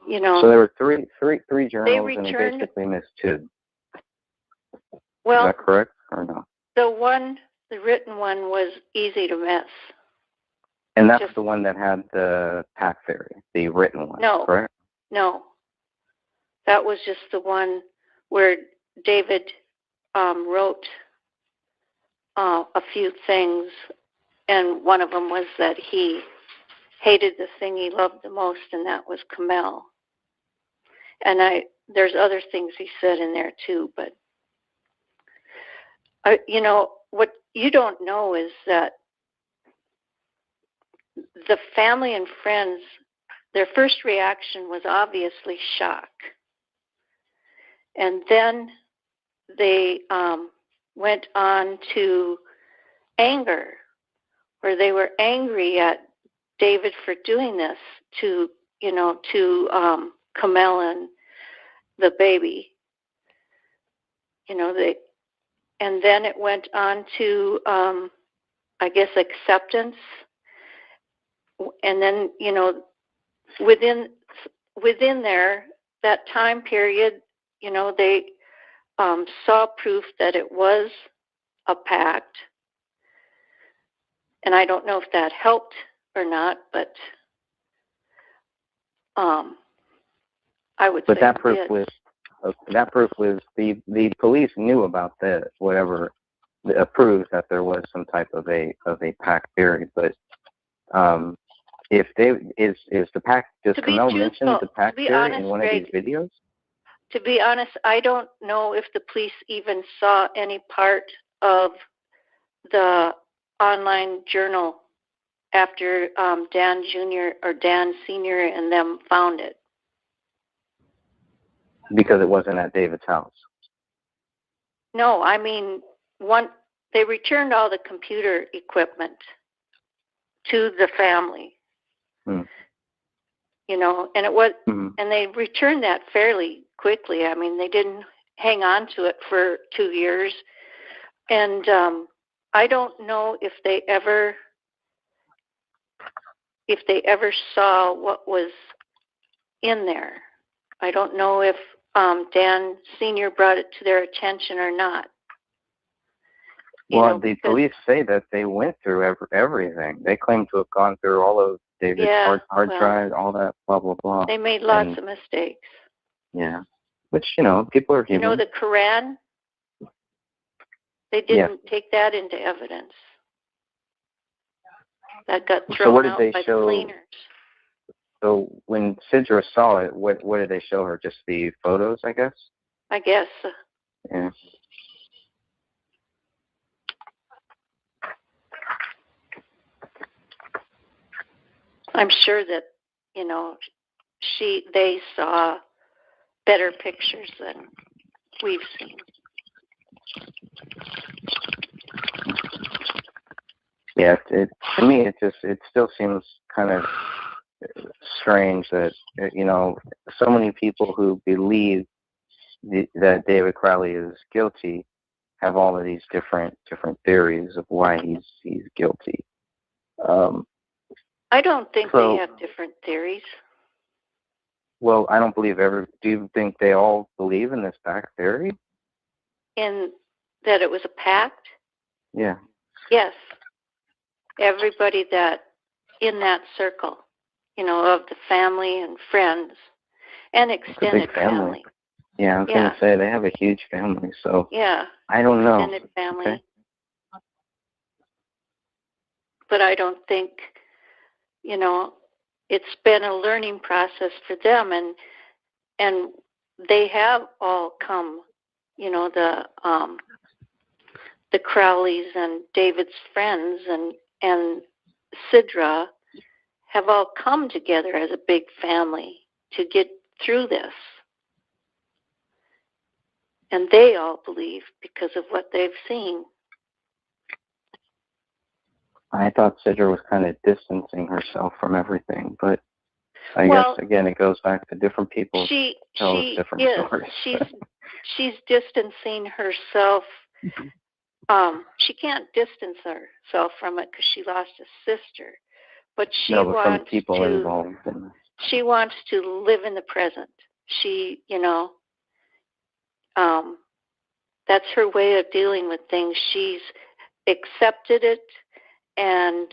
there were three journals, and they basically missed two.
Well,
is that correct or no?
The written one was easy to miss.
And that's the one that had the pack theory, the written one, correct?
No. That was just the one where David wrote a few things, and one of them was that he hated the thing he loved the most, and that was Kamel. And there's other things he said in there too, but what you don't know is that the family and friends, their first reaction was obviously shock. And then they went on to anger, where they were angry at David for doing this to Kamel and the baby. And then it went on to, I guess, acceptance. and then, you know, within there, that time period, you know, they saw proof that it was a pact. And I don't know if that helped or not, but I would
But
say
that proof
it did.
was the police knew about this, whatever proves that there was some type of a pact theory. But if they is the pact, does Kamel mention the pact theory in one of these videos?
To be honest, I don't know if the police even saw any part of the online journal after Dan Jr. or Dan Sr. and them found it.
Because it wasn't at David's house.
No, I mean, they returned all the computer equipment to the family. You know, and it was, and they returned that fairly quickly. I mean, they didn't hang on to it for 2 years, and I don't know if they ever saw what was in there. I don't know if Dan Sr. brought it to their attention or not.
Well, the police say that they went through everything. They claim to have gone through all of David's hard drive, all that, blah, blah, blah.
They made lots of mistakes.
Yeah. Which, you know, people are human.
You know, the Quran, they didn't take that into evidence. That got thrown out by the cleaners.
So when Sidra saw it, what did they show her? Just the photos, I guess?
I guess.
Yeah.
I'm sure that, you know, they saw better pictures than we've seen.
Yeah, to me, it still seems kind of strange that, you know, so many people who believe that David Crowley is guilty have all of these different theories of why he's guilty.
I don't think they have different theories.
Well, I don't believe do you think they all believe in this pact theory?
In that it was a pact?
Yeah.
Yes. Everybody that in that circle, you know, of the family and friends and extended family.
Yeah, I was going to say they have a huge family, so
yeah.
I don't know.
Extended family.
Okay.
But I don't think, you know, it's been a learning process for them, and they have all come, you know, the Crowleys and David's friends and Sidra have all come together as a big family to get through this. And they all believe because of what they've seen.
I thought Sidra was kind of distancing herself from everything, but I guess, again, it goes back to different people tell us different stories.
She's distancing herself. She can't distance herself from it because she lost a sister. But
from people involved.
She wants to live in the present. She, you know, that's her way of dealing with things. She's accepted it and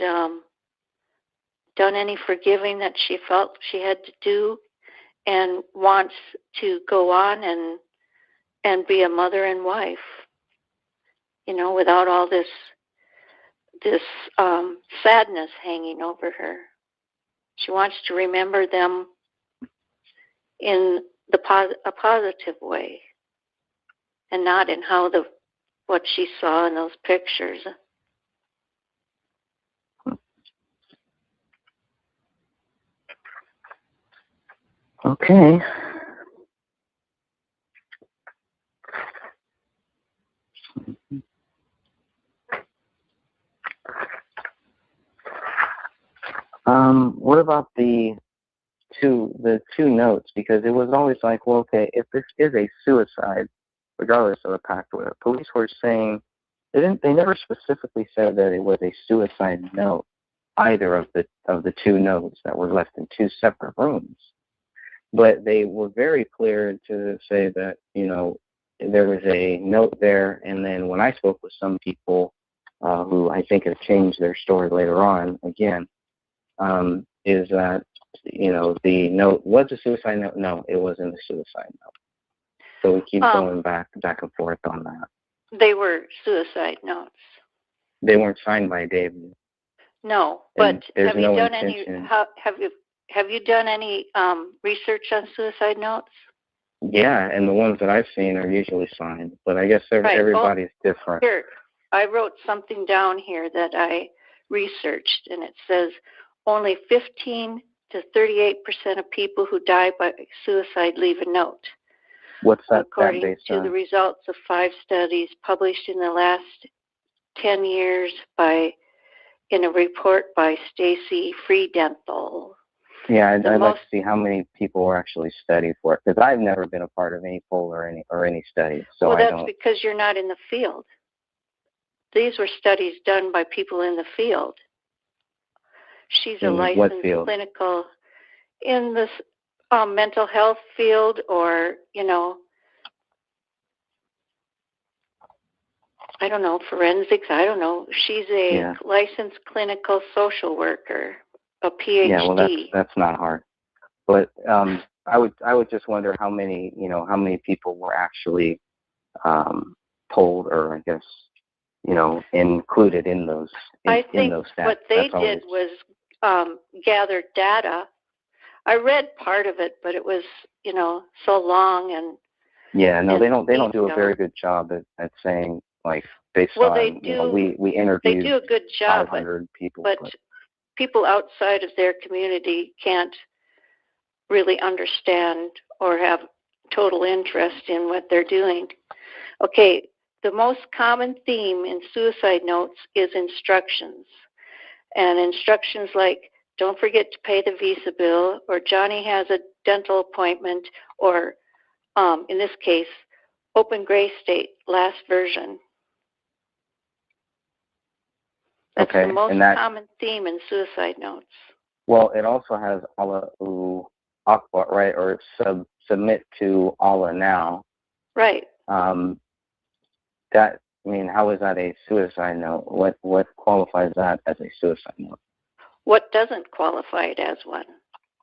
done any forgiving that she felt she had to do, and wants to go on and be a mother and wife, you know, without all this sadness hanging over her. She wants to remember them in a positive way, and not in what she saw in those pictures.
Okay. What about the two notes? Because it was always like, well, okay, if this is a suicide, regardless of the pact, police were saying they never specifically said that it was a suicide note. either of the two notes that were left in two separate rooms. But they were very clear to say that, there was a note there. And then when I spoke with some people who I think have changed their story later on, again, is that, the note was a suicide note. No, it wasn't a suicide note. So we keep going back and forth on that.
They were suicide notes.
They weren't signed by David.
No, but have you done
intention.
have you done any research on suicide notes?
Yeah, and the ones that I've seen are usually signed, but I guess everybody's different.
Here, I wrote something down here that I researched, and it says only 15 to 38% of people who die by suicide leave a note.
What's that
according
based
to
on?
the results of 5 studies published in the last 10 years in a report by Stacy Friedenthal.
Yeah, I'd like to see how many people were actually studied for it, because I've never been a part of any poll or any studies. So
well,
I
that's
don't.
because you're not in the field. These were studies done by people in the field. She's a licensed clinical in the mental health field, or I don't know, forensics. I don't know. She's a licensed clinical social worker, a PhD.
Yeah, well, that's not hard. But I would just wonder how many people were actually polled, or I guess included in those.
I think
in those stats.
what they did was gather data. I read part of it, but it was so long and.
Yeah, no, they don't do a very good job at saying, like, based on we interviewed
they do a good job,
500 people,
but people outside of their community can't really understand or have total interest in what they're doing. Okay, the most common theme in suicide notes is instructions, and instructions like don't forget to pay the visa bill, or Johnny has a dental appointment, or in this case, open gray state, last version. That's the most common theme in suicide notes.
Well, it also has Allahu Akbar, right? Or submit to Allah now.
Right.
How is that a suicide note? What qualifies that as a suicide note?
What doesn't qualify it as one?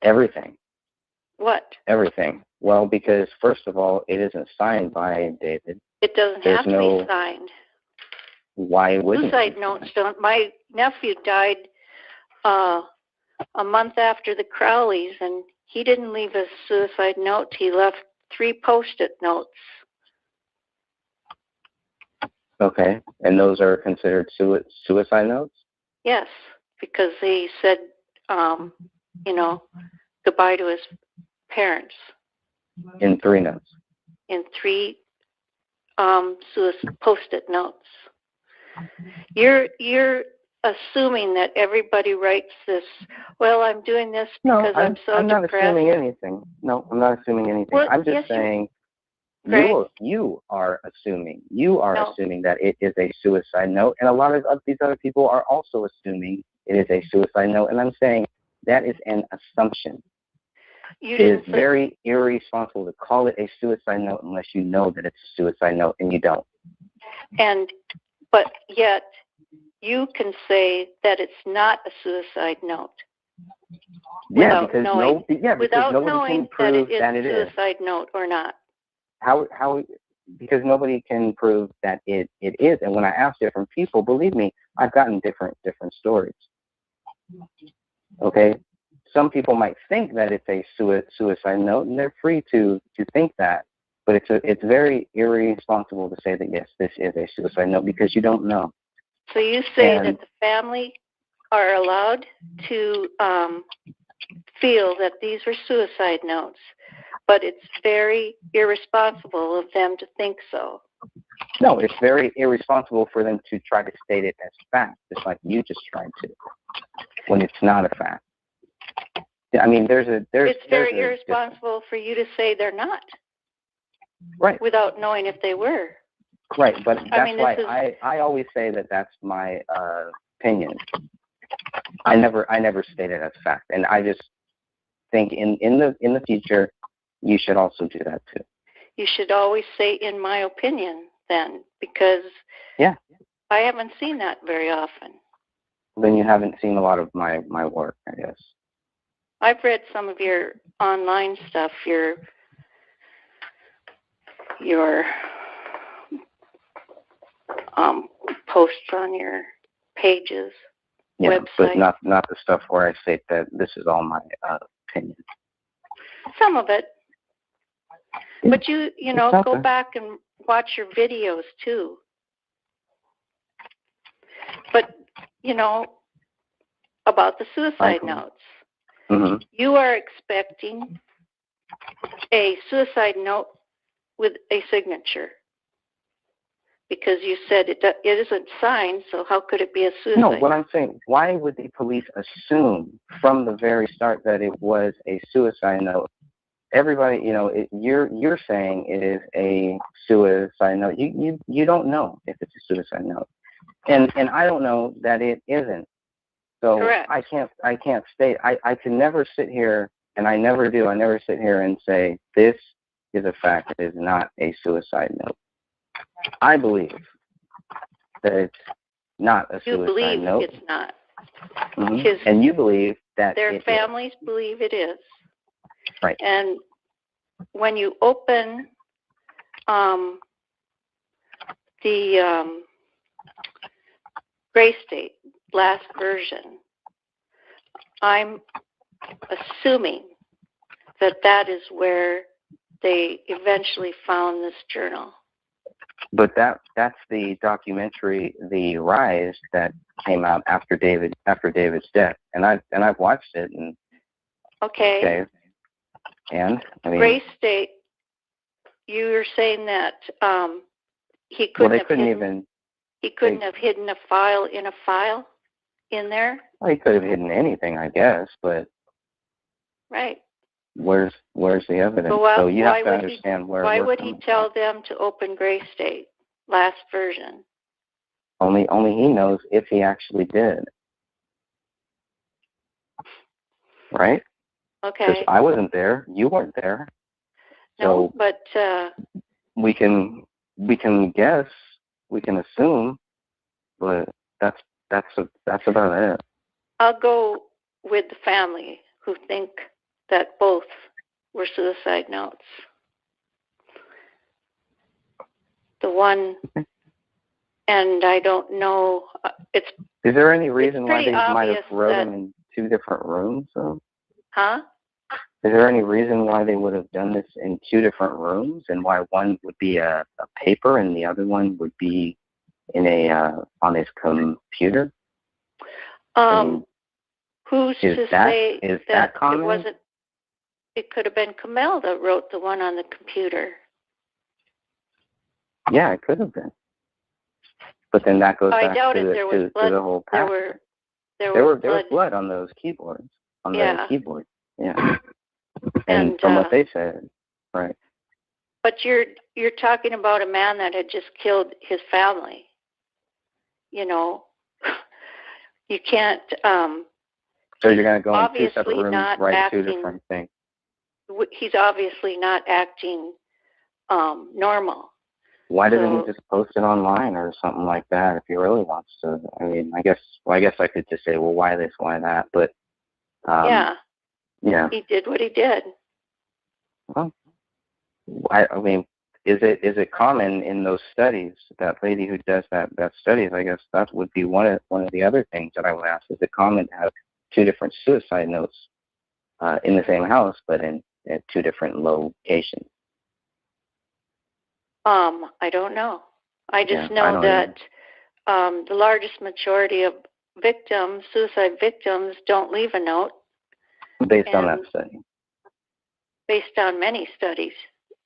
Everything.
What?
Everything. Well, because first of all, it isn't signed by David.
It doesn't have to be signed.
Why wouldn't
suicide notes don't? My nephew died a month after the Crowleys, and he didn't leave a suicide note. He left 3 Post-it notes.
Okay, and those are considered suicide notes?
Yes, because he said, goodbye to his parents.
In 3 notes?
In 3 Post-it notes. You're assuming that everybody writes this, well, I'm doing this because I'm so
I'm not
depressed.
assuming anything. No, I'm not assuming anything.
Well,
I'm just saying you are assuming. You are assuming that it is a suicide note, and a lot of these other people are also assuming it is a suicide note, and I'm saying that is an assumption. It is very irresponsible to call it a suicide note unless you know that it's a suicide note, and you don't.
But yet, you can say that it's not a suicide note.
Yeah,
without knowing that it is a suicide note or not.
How? Because nobody can prove that it is. And when I ask different people, believe me, I've gotten different stories. Okay, some people might think that it's a suicide note, and they're free to think that. But it's very irresponsible to say that, yes, this is a suicide note, because you don't know.
So you say that the family are allowed to feel that these were suicide notes, but it's very irresponsible of them to think so.
No, it's very irresponsible for them to try to state it as fact, just like you just tried to, when it's not a fact. I mean, it's
very irresponsible for you to say they're not.
Right.
Without knowing if they were.
Right, but that's why I always say that that's my opinion. I never stated as fact, and I just think in the future, you should also do that too.
You should always say, in my opinion, then, because I haven't seen that very often.
Then you haven't seen a lot of my work, I guess.
I've read some of your online stuff, your posts on your pages,
Yeah,
website.
but not the stuff where I say that this is all my opinion.
Some of it. But you know, go
okay.
back and watch your videos too. But, you know, about the suicide notes.
Mm-hmm.
You are expecting a suicide note with a signature. Because you said it isn't signed, so how could it be a suicide
No, what
note?
I'm saying, why would the police assume from the very start that it was a suicide note? Everybody, you know, you're saying it is a suicide note. You don't know if it's a suicide note, and I don't know that it isn't. So
Correct.
I can't state. I can never sit here, and I never do. I never sit here and say this is a fact. It is not a suicide note. I believe that it's not a
You
suicide
believe
note.
it's not.
Mm-hmm. And you believe that
their families believe it is.
Right.
And when you open the Gray State last version, I'm assuming that is where they eventually found this journal.
But that's the documentary, The Rise, that came out after David's death, and I've watched it. And
okay.
And I mean,
Gray State, you were saying that he couldn't have hidden a file in there.
Well, he could have hidden anything, I guess, but
right.
Where's the evidence? So you have to understand where.
Why would he tell them to open Gray State last version?
Only he knows if he actually did. Right?
Okay.
Because I wasn't there. You weren't there.
No,
so
but
we can guess, we can assume, but that's about it.
I'll go with the family who think that both were suicide notes. The one, and I don't know. Is
there any reason why they might have wrote
that,
them in two different rooms? Though?
Huh?
Is there any reason why they would have done this in two different rooms, and why one would be a paper and the other one would be in on his computer?
Who's to say that
common?
It wasn't? It could have been Kamel that wrote the one on the computer.
Yeah, it could have been. But then that goes back to the whole pattern. There was blood on those keyboards, the keyboard. Yeah. And from what they said, right.
But you're talking about a man that had just killed his family. You know, you can't.
So you're going to go in two separate rooms, write two different things.
He's obviously not acting normal.
Why doesn't he just post it online or something like that if he really wants to? I mean, I guess I could just say, well, why this, why that? But
yeah,
he
did what he did.
Well, I mean, is it common in those studies? That lady who does that studies, I guess that would be one of the other things that I would ask. Is it common to have two different suicide notes in the same house, but at two different locations?
I don't know. I just know that the largest majority of suicide victims, don't leave a note.
Based on that study.
Based on many studies,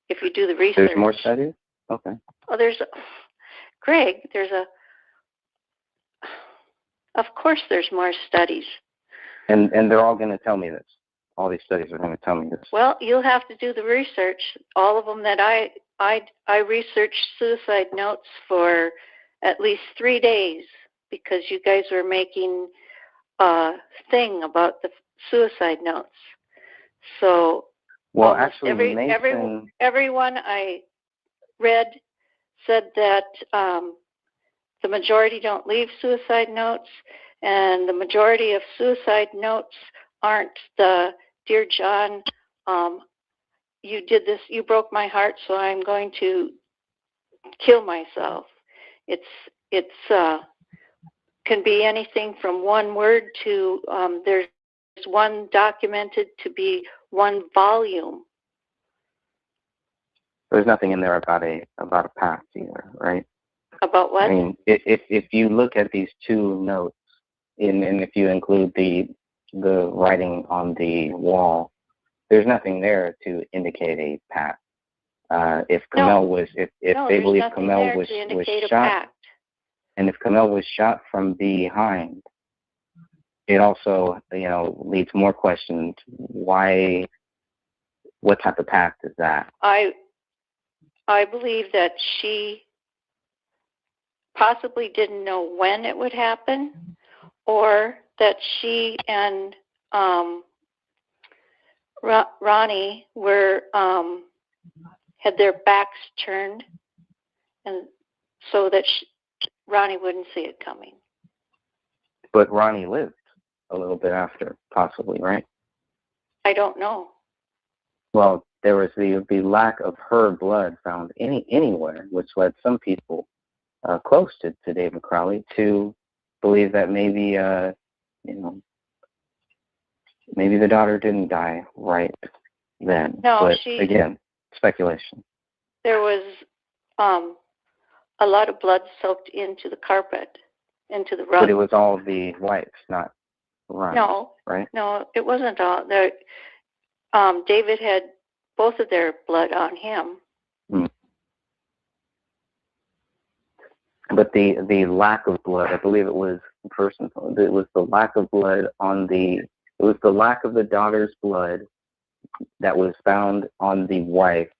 if you do the research.
There's more studies? Okay.
Oh, Greg, of course there's more studies.
And they're all going to tell me this. All these studies are going to tell me this.
Well, you'll have to do the research. All of them that I researched suicide notes for at least 3 days because you guys were making thing about the suicide notes. So
well,
almost
actually, Mason,
everyone I read said that the majority don't leave suicide notes, and the majority of suicide notes aren't the "Dear John, you did this, you broke my heart, so I'm going to kill myself." It's can be anything from one word to there's one documented to be one volume.
there's nothing in there about a pact either, right?
About what?
I mean, if you look at these two notes, and if you include the writing on the wall, there's nothing there to indicate a pact. If Kamel was, if they believe Kamel was shot, and if Kamel was shot from behind, it also, leads more questions. Why? What type of pact is that?
I believe that she possibly didn't know when it would happen, or that she and Ronnie were had their backs turned, and so that Ronnie wouldn't see it coming.
But Ronnie lived a little bit after, possibly, right?
I don't know.
Well, there was the lack of her blood found anywhere, which led some people close to David Crowley to believe that maybe maybe the daughter didn't die right then.
No,
but again, speculation.
There was a lot of blood soaked into the carpet, into the rug.
But it was all the wife's, not Ronnie's,
No,
right?
No, it wasn't all. David had both of their blood on him.
But the lack of blood, I believe it was it was the lack of blood it was the lack of the daughter's blood that was found on the wife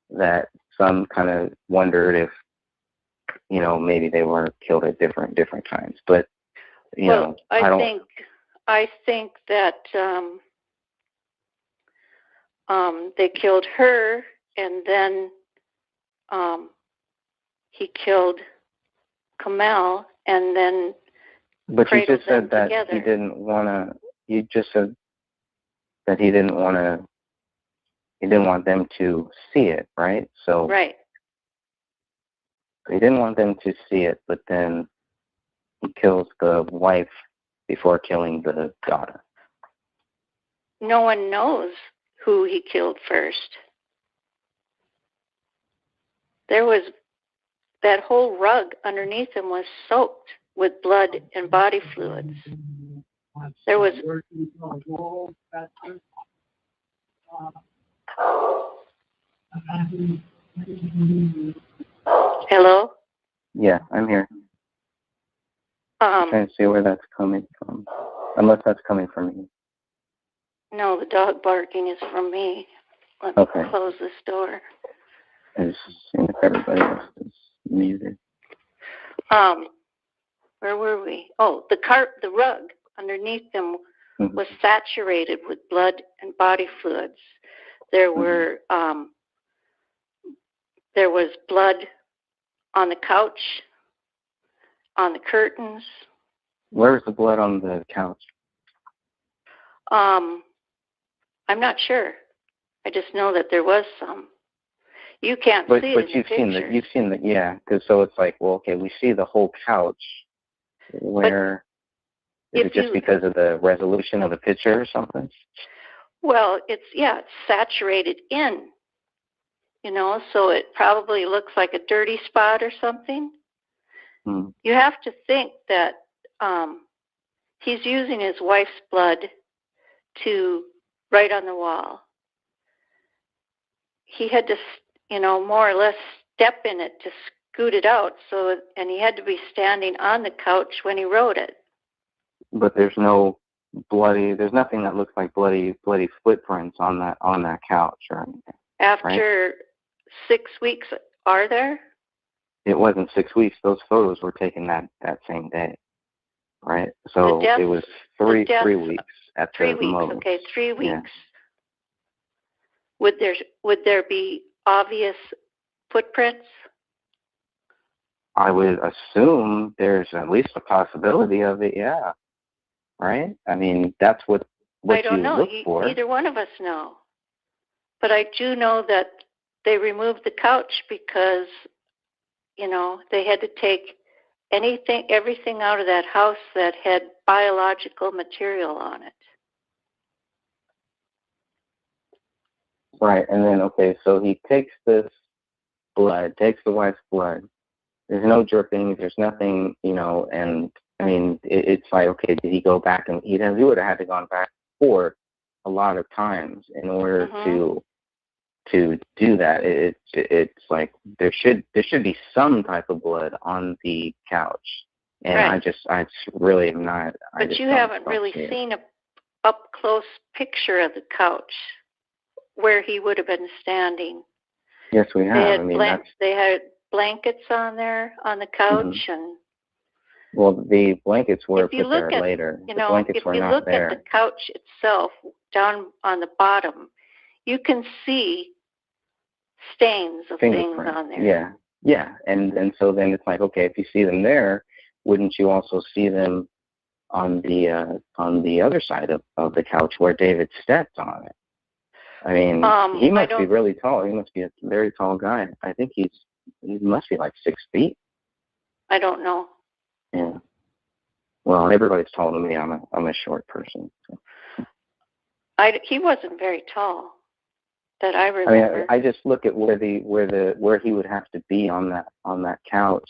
that some kind of wondered if, maybe they were killed at different times. But,
I think that they killed her, and then he killed Kamel, and then
But you just said that
together.
he didn't want to. You just said that he didn't want to. He didn't want them to see it, right? So
right.
He didn't want them to see it, but then he kills the wife before killing the daughter.
No one knows who he killed first. There was that whole rug underneath him was soaked with blood and body fluids. There was Hello?
Yeah, I'm here. I'm trying to see where that's coming from. Unless that's coming from you.
No, the dog barking is from me. Let me close this door.
I just seeing if everybody else is muted.
Where were we? Oh, the rug underneath them was saturated with blood and body fluids. There were there was blood on the couch, on the curtains.
Where's the blood on the couch?
I'm not sure. I just know that there was some. You can't see it in the pictures.
You've seen the yeah, because so it's like, well, okay, we see the whole couch. Where is it just because of the resolution of the picture or something?
Well, it's saturated in, so it probably looks like a dirty spot or something. You have to think that he's using his wife's blood to write on the wall. He had to, more or less step in it to scoot it out. And he had to be standing on the couch when he wrote it.
But there's no there's nothing that looks like bloody footprints on that couch or anything.
After 6 weeks, are there?
It wasn't 6 weeks. Those photos were taken that same day. right? So
death,
it was
the death,
3 weeks at
3
the
weeks.
most.
Okay, 3 weeks.
Yeah.
Would there be obvious footprints?
I would assume there's at least a possibility of it, yeah. Right? I mean, that's what
I don't
you
know.
look for.
Neither one of us know. But I do know that they removed the couch because, they had to take everything out of that house that had biological material on it.
Right, and then, okay, so he takes this blood, takes the wife's blood. There's no drippings, there's nothing, and, I mean, it's like, okay, did he go back and eat him? He would have had to gone back for a lot of times in order to do that. It's like there should be some type of blood on the couch, and
right.
I just really am not.
But you haven't really seen a up close picture of the couch where he would have been standing.
Yes, we have.
They had blankets on there on the couch, and
well, the blankets were put there later.
The
blankets were not there.
If you look at the couch itself, down on the bottom, you can see stains of things on there.
Yeah, and so then it's like, okay, if you see them there, wouldn't you also see them on the other side of the couch where David stepped on it? I mean, he must be really tall. He must be a very tall guy. I think he must be like 6 feet.
I don't know.
Yeah. Well, everybody's taller than me. I'm a short person. So.
He wasn't very tall. That I remember.
I mean, I just look at where he would have to be on that couch,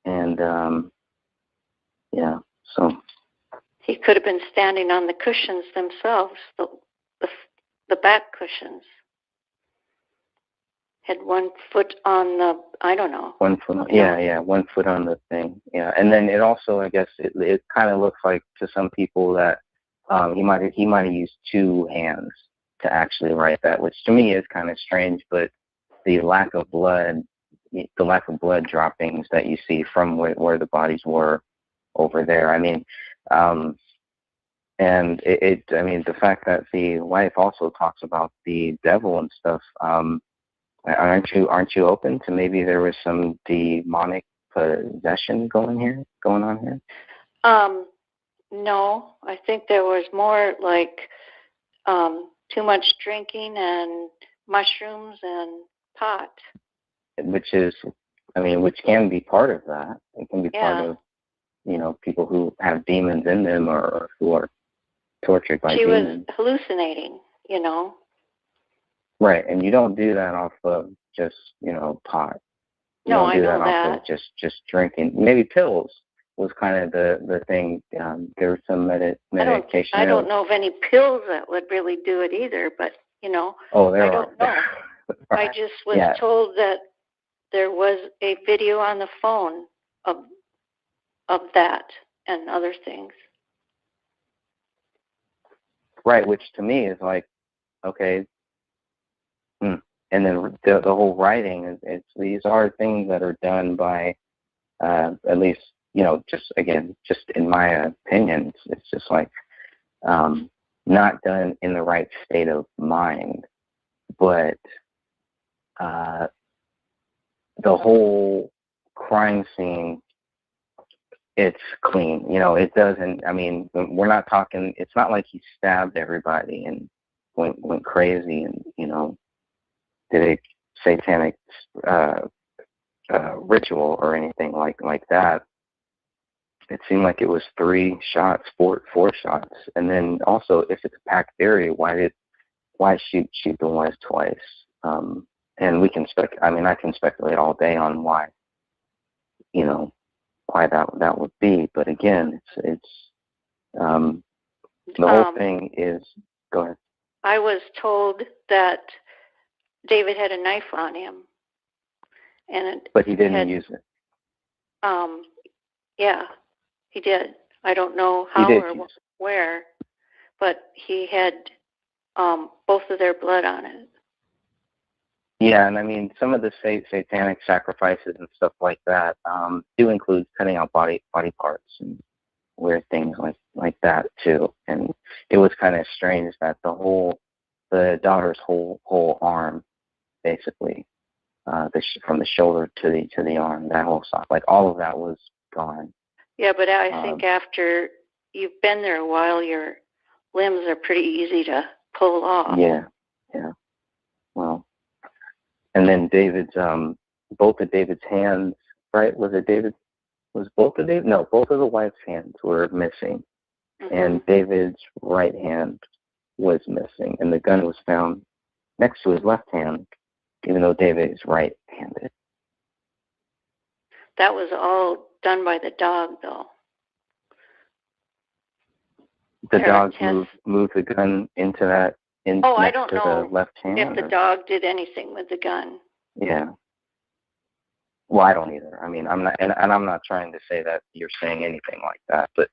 and so
he could have been standing on the cushions themselves, the back cushions. Had 1 foot on the, I don't know.
1 foot, yeah, 1 foot on the thing, yeah, and then it also, I guess, it kind of looks like to some people that he might have used 2 hands to actually write that, which to me is kind of strange, but the lack of blood droppings that you see from where the bodies were over there. I mean, and I mean, the fact that the wife also talks about the devil and stuff, aren't you open to maybe there was some demonic possession going on here?
No, I think there was more like too much drinking and mushrooms and pot.
Which can be part of that. It can be part of, people who have demons in them or who are tortured by demons.
She was hallucinating,
Right, and you don't do that off of just, pot. You don't do that off of just drinking. Maybe pills was kind of the thing. There was some medication.
I don't know of any pills that would really do it either, but
Oh, there
I don't know.
Right.
I just was told that there was a video on the phone of that and other things.
Right, which to me is like, okay, and then the whole writing these are things that are done by at least just in my opinion, it's just like not done in the right state of mind, but the whole crime scene, it's clean. It doesn't. I mean, we're not talking. It's not like he stabbed everybody and went crazy and did a satanic ritual or anything like that. It seemed like it was 3 shots, four shots, and then also if it's a packed area, why shoot the wife twice? And we can I can speculate all day on why that would be. But again, it's the whole thing is. Go ahead.
I was told that David had a knife on him,
but he didn't use it.
Yeah, he did. I don't know how or where, but he had both of their blood on it.
Yeah, and I mean, some of the satanic sacrifices and stuff like that do include cutting out body parts, and weird things like that too. And it was kind of strange that the daughter's whole arm, basically, from the shoulder to the arm, that whole side, like all of that was gone.
Yeah, but I think after you've been there a while, your limbs are pretty easy to pull off.
Yeah. Well, and then David's both of David's hands, right? Was both of David? No, both of the wife's hands were missing, and David's right hand was missing, and the gun was found next to his left hand, even though David is right-handed.
That was all done by the dog, though.
The dog moved the gun into that.
I don't know
the left hand,
if the dog did anything with the gun.
Yeah. Well, I don't either. I mean, I'm not, and I'm not trying to say that you're saying anything like that, but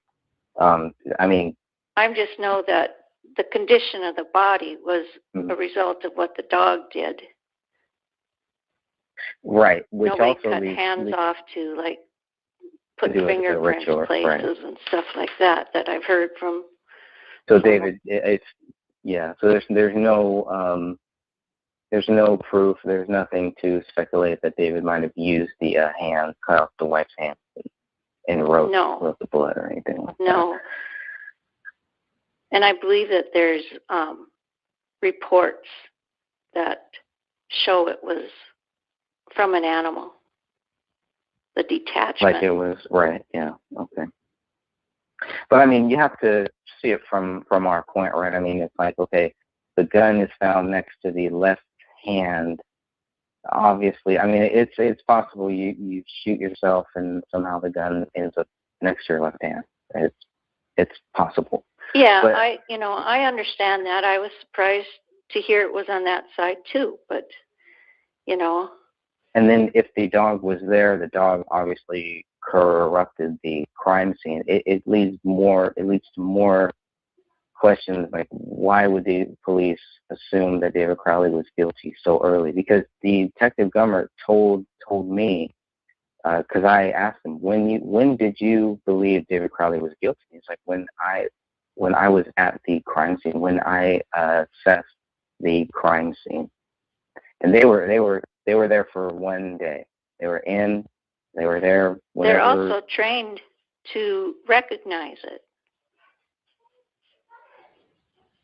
I mean,
I just know that the condition of the body was a result of what the dog did.
Right. Which
Nobody
also
cut hands off to like put fingerprints places and stuff like that I've heard from.
So David, so there's no proof, there's nothing to speculate that David might have used the hand, cut off the wife's hand, and wrote the blood or anything like that.
No. And I believe that there's reports that show it was from an animal, the detachment.
Like it was, right, yeah, okay. But I mean, you have to see it from our point, right? I mean, it's like, okay, the gun is found next to the left hand. Obviously, I mean, it's possible you shoot yourself and somehow the gun ends up next to your left hand. It's possible.
Yeah,
but,
I understand that. I was surprised to hear it was on that side too, but
And then if the dog was there, the dog obviously corrupted the crime scene. It leads to more questions, like why would the police assume that David Crowley was guilty so early? Because the Detective Gummert told me, because I asked him, when did you believe David Crowley was guilty? He's like, when I was at the crime scene, when I assessed the crime scene. And they were there for one day. They were there whenever.
They're also trained to recognize it.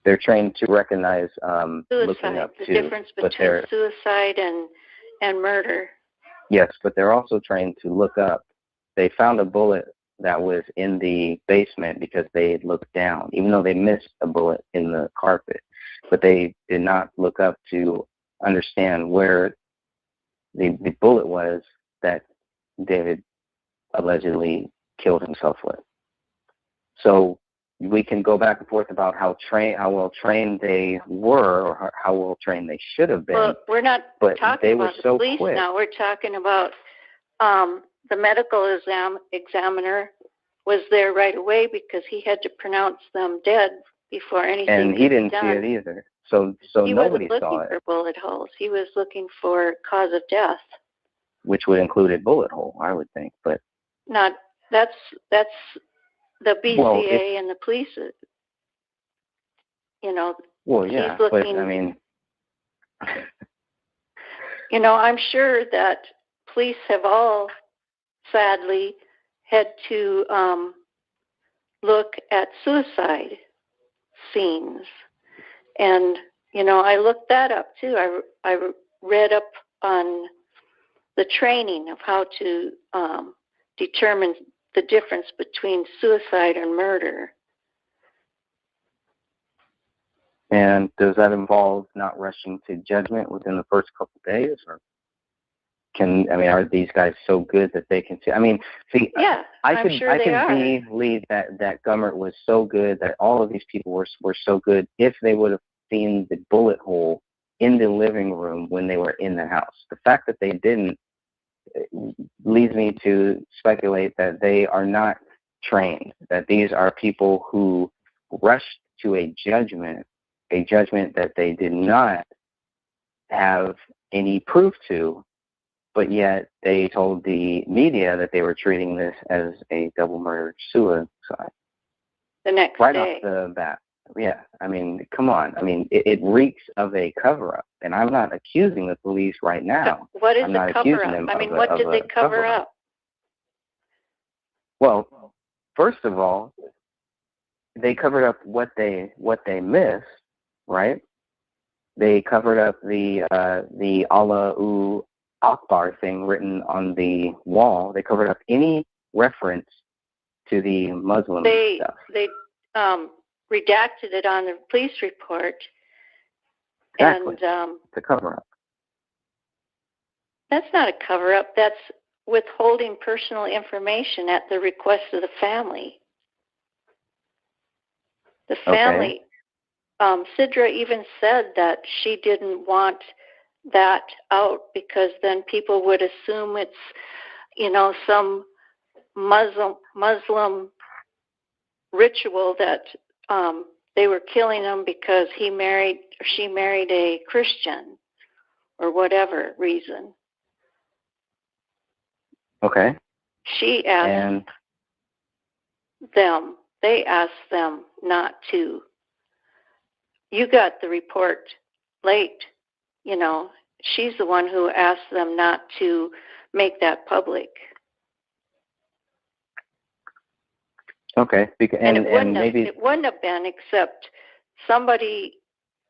They're trained to recognize
suicide,
looking up
the
to,
difference between suicide and murder.
Yes, but they're also trained to look up. They found a bullet that was in the basement because they had looked down, even though they missed a bullet in the carpet. But they did not look up to understand where the bullet was that David allegedly killed himself with. So we can go back and forth about how well trained they were, or how well trained they should have been.
Well, we're not talking about the police now. We're talking about the medical examiner was there right away because he had to pronounce them dead before anything.
And he didn't
done.
see it either. So nobody saw it.
He wasn't looking for bullet holes. He was looking for cause of death,
which would include a bullet hole, I would think. But
that's the BCA and the police.
Well, yeah,
he's looking,
but I mean,
I'm sure that police have all sadly had to look at suicide scenes. And, I looked that up too. I read up on the training of how to determine the difference between suicide and murder.
And does that involve not rushing to judgment within the first couple of days? Or are these guys so good that they can see?
Yeah,
I could
believe
that Gummert was so good, that all of these people were so good if they would have seen the bullet hole in the living room when they were in the house. The fact that they didn't leads me to speculate that they are not trained, that these are people who rushed to a judgment that they did not have any proof to, but yet they told the media that they were treating this as a double murder side.
The next
right
day.
off the bat. Yeah, I mean, come on. I mean, it reeks of a cover-up, and I'm not accusing the police right now.
What is
I'm
a
not accusing
cover-up?
them
I mean,
of
what did
a
they cover
cover-up.
up?
Well, first of all, they covered up what they missed, right? They covered up the Allahu Akbar thing written on the wall. They covered up any reference to the Muslim stuff.
They redacted it on the police report.
Exactly.
And
it's a cover-up.
that's not a cover-up. That's withholding personal information at the request of the family. The family, Sidra even said that she didn't want that out because then people would assume it's, some Muslim ritual that they were killing him because she married a Christian or whatever reason.
Okay.
She asked them, they asked them not to. You got the report late, She's the one who asked them not to make that public.
Okay.
And
maybe
it wouldn't have been except somebody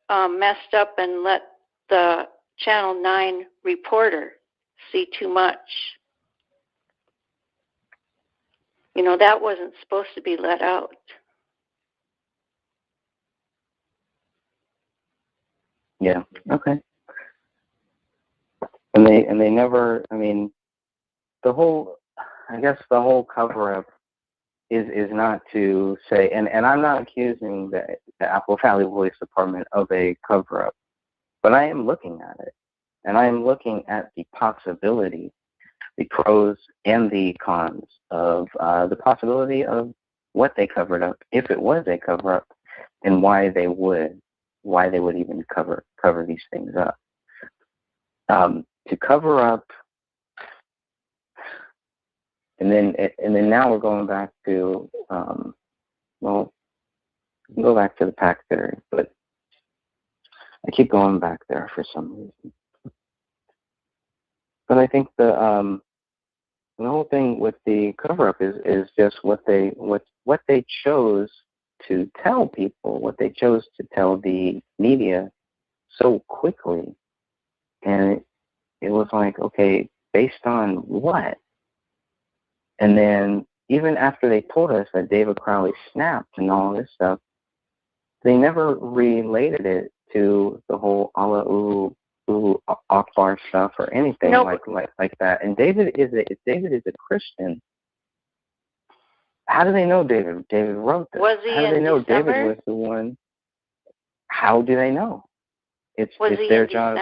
messed up and let the Channel 9 reporter see too much. That wasn't supposed to be let out.
Yeah. Okay. And they never. I mean, the whole cover up is not to say, and I'm not accusing the Apple Valley Police Department of a cover up, but I am looking at it, and I am looking at the possibility, the pros and the cons of the possibility of what they covered up, if it was a cover up, and why they would even cover these things up. To cover up, and then now we're going back to go back to the pack theory, but I keep going back there for some reason. But I think the whole thing with the cover up is just what they chose to tell people, what they chose to tell the media so quickly. And it was like, okay, based on what? And then even after they told us that David Crowley snapped and all this stuff, they never related it to the whole Allahu Akbar stuff or anything like that. And David is a Christian. How do they know David wrote this?
Was he
How do they know
December?
David was the one? How do they know? It's their job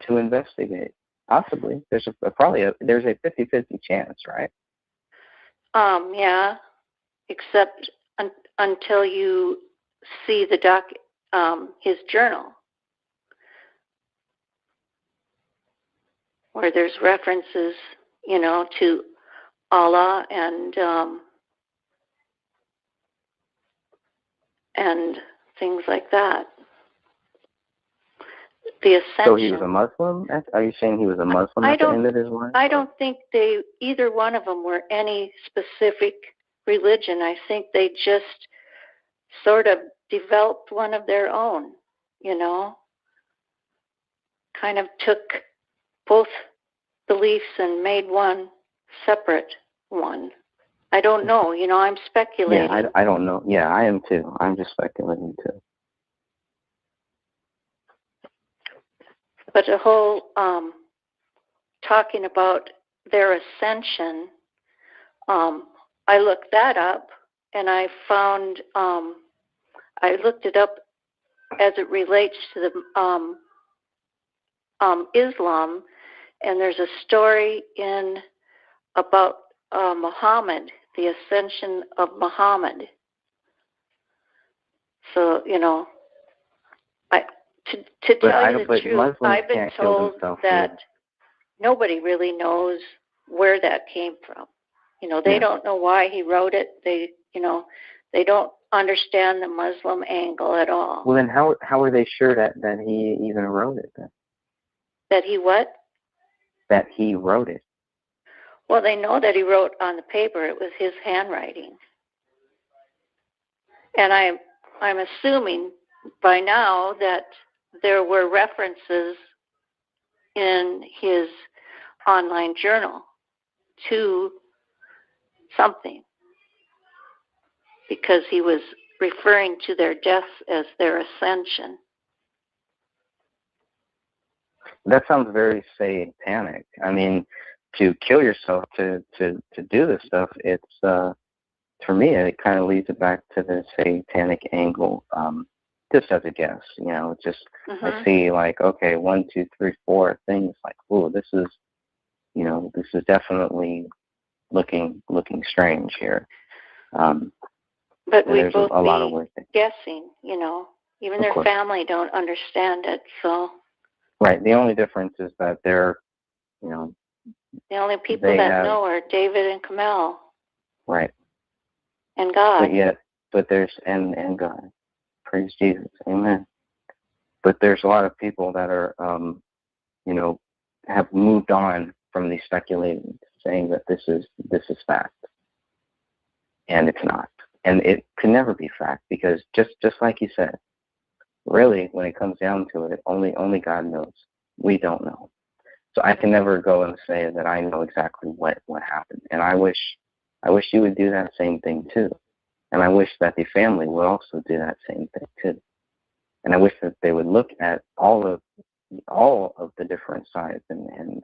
to investigate. Possibly. There's a 50-50 chance, right?
Yeah. Except until you see the his journal, where there's references, to Allah and things like that. The ascension.
So he was a Muslim? Are you saying he was a Muslim at the end of his life?
I don't think either one of them were any specific religion. I think they just sort of developed one of their own, kind of took both beliefs and made one separate one. I don't know, I'm speculating.
Yeah, I don't know. Yeah, I am too. I'm just speculating too.
But the whole talking about their ascension, I looked that up, and I found I looked it up as it relates to the Islam, and there's a story about Muhammad, the ascension of Muhammad. So to tell you the truth,
Muslims
I've been told that nobody really knows where that came from. They don't know why he wrote it. They, They don't understand the Muslim angle at all.
Well, then how are they sure that he even wrote it then?
That he what?
That he wrote it.
Well, they know that he wrote on the paper. It was his handwriting. And I'm assuming by now that there were references in his online journal to something, because he was referring to their deaths as their ascension.
That sounds very satanic. I mean, to kill yourself to do this stuff, it's for me it kind of leads it back to the satanic angle. Just as a guess, it's just I see like, okay, 1, 2, 3, 4 things, like, oh, this is definitely looking strange here.
But we both
a lot of weird things.
Guessing, even their family don't understand it. So
right, the only difference is that they're,
the only people that know are David and Kamel.
Right.
And God.
But there's and God. Praise Jesus. Amen. But there's a lot of people that are, have moved on from the speculating, saying that this is fact, and it's not, and it can never be fact, because just like you said, really, when it comes down to it, only God knows. We don't know. So I can never go and say that I know exactly what happened, and I wish you would do that same thing too. And I wish that the family would also do that same thing too. And I wish that they would look at all of the different sides and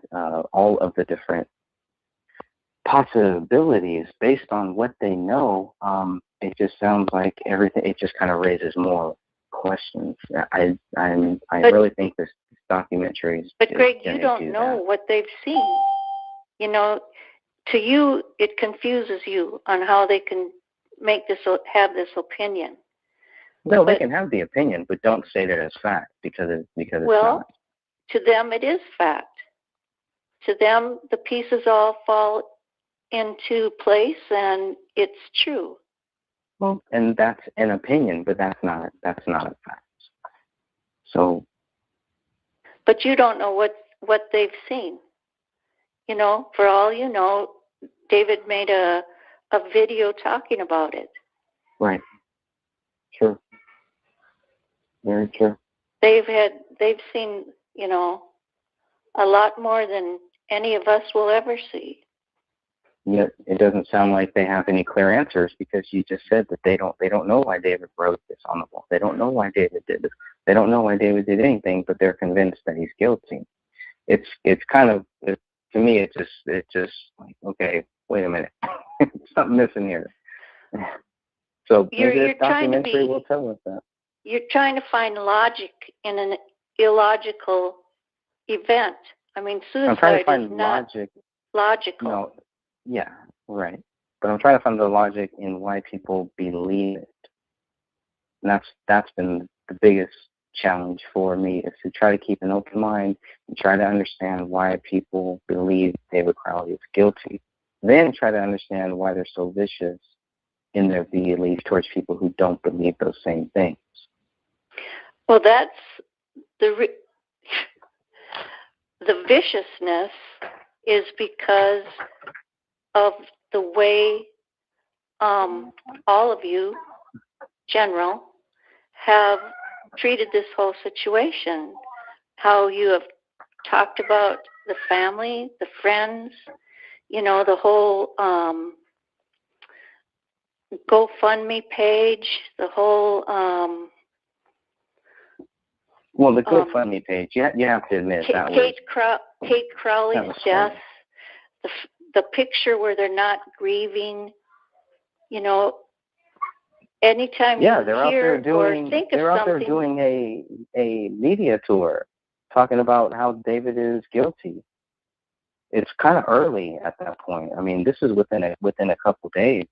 all of the different possibilities based on what they know. It just sounds like everything. It just kind of raises more questions. I really think this documentary is.
But Greg, you don't know what they've seen. To you, it confuses you on how they can have this opinion.
No, they can have the opinion, but don't say that it's fact, because it's not.
To them it is fact. To them, the pieces all fall into place, and it's true.
Well, and that's an opinion, but that's not a fact. So.
But you don't know what they've seen. For all you know, David made a video talking about it.
Right. True. Very true.
They've seen, a lot more than any of us will ever see.
Yet it doesn't sound like they have any clear answers, because you just said that they don't know why David wrote this on the wall. They don't know why David did this. They don't know why David did anything, but they're convinced that he's guilty. It's kind of, to me, it's just like, okay, wait a minute, something missing here. So maybe this documentary will tell us that.
You're trying to find logic in an illogical event. I mean, suicide
I'm trying to find
is not logical.
No, yeah, right. But I'm trying to find the logic in why people believe it. And that's been the biggest challenge for me, is to try to keep an open mind and try to understand why people believe David Crowley is guilty. Then try to understand why they're so vicious in their belief towards people who don't believe those same things.
Well, that's the viciousness is because of the way all of you, General, have treated this whole situation. How you have talked about the family, the friends, the whole GoFundMe page, the whole
well, the GoFundMe page, you have to admit that
Kate Crowley's death, the picture where they're not grieving, anytime
they're
you
out there doing a media tour talking about how David is guilty. It's kind of early at that point. I mean, this is within a couple of days.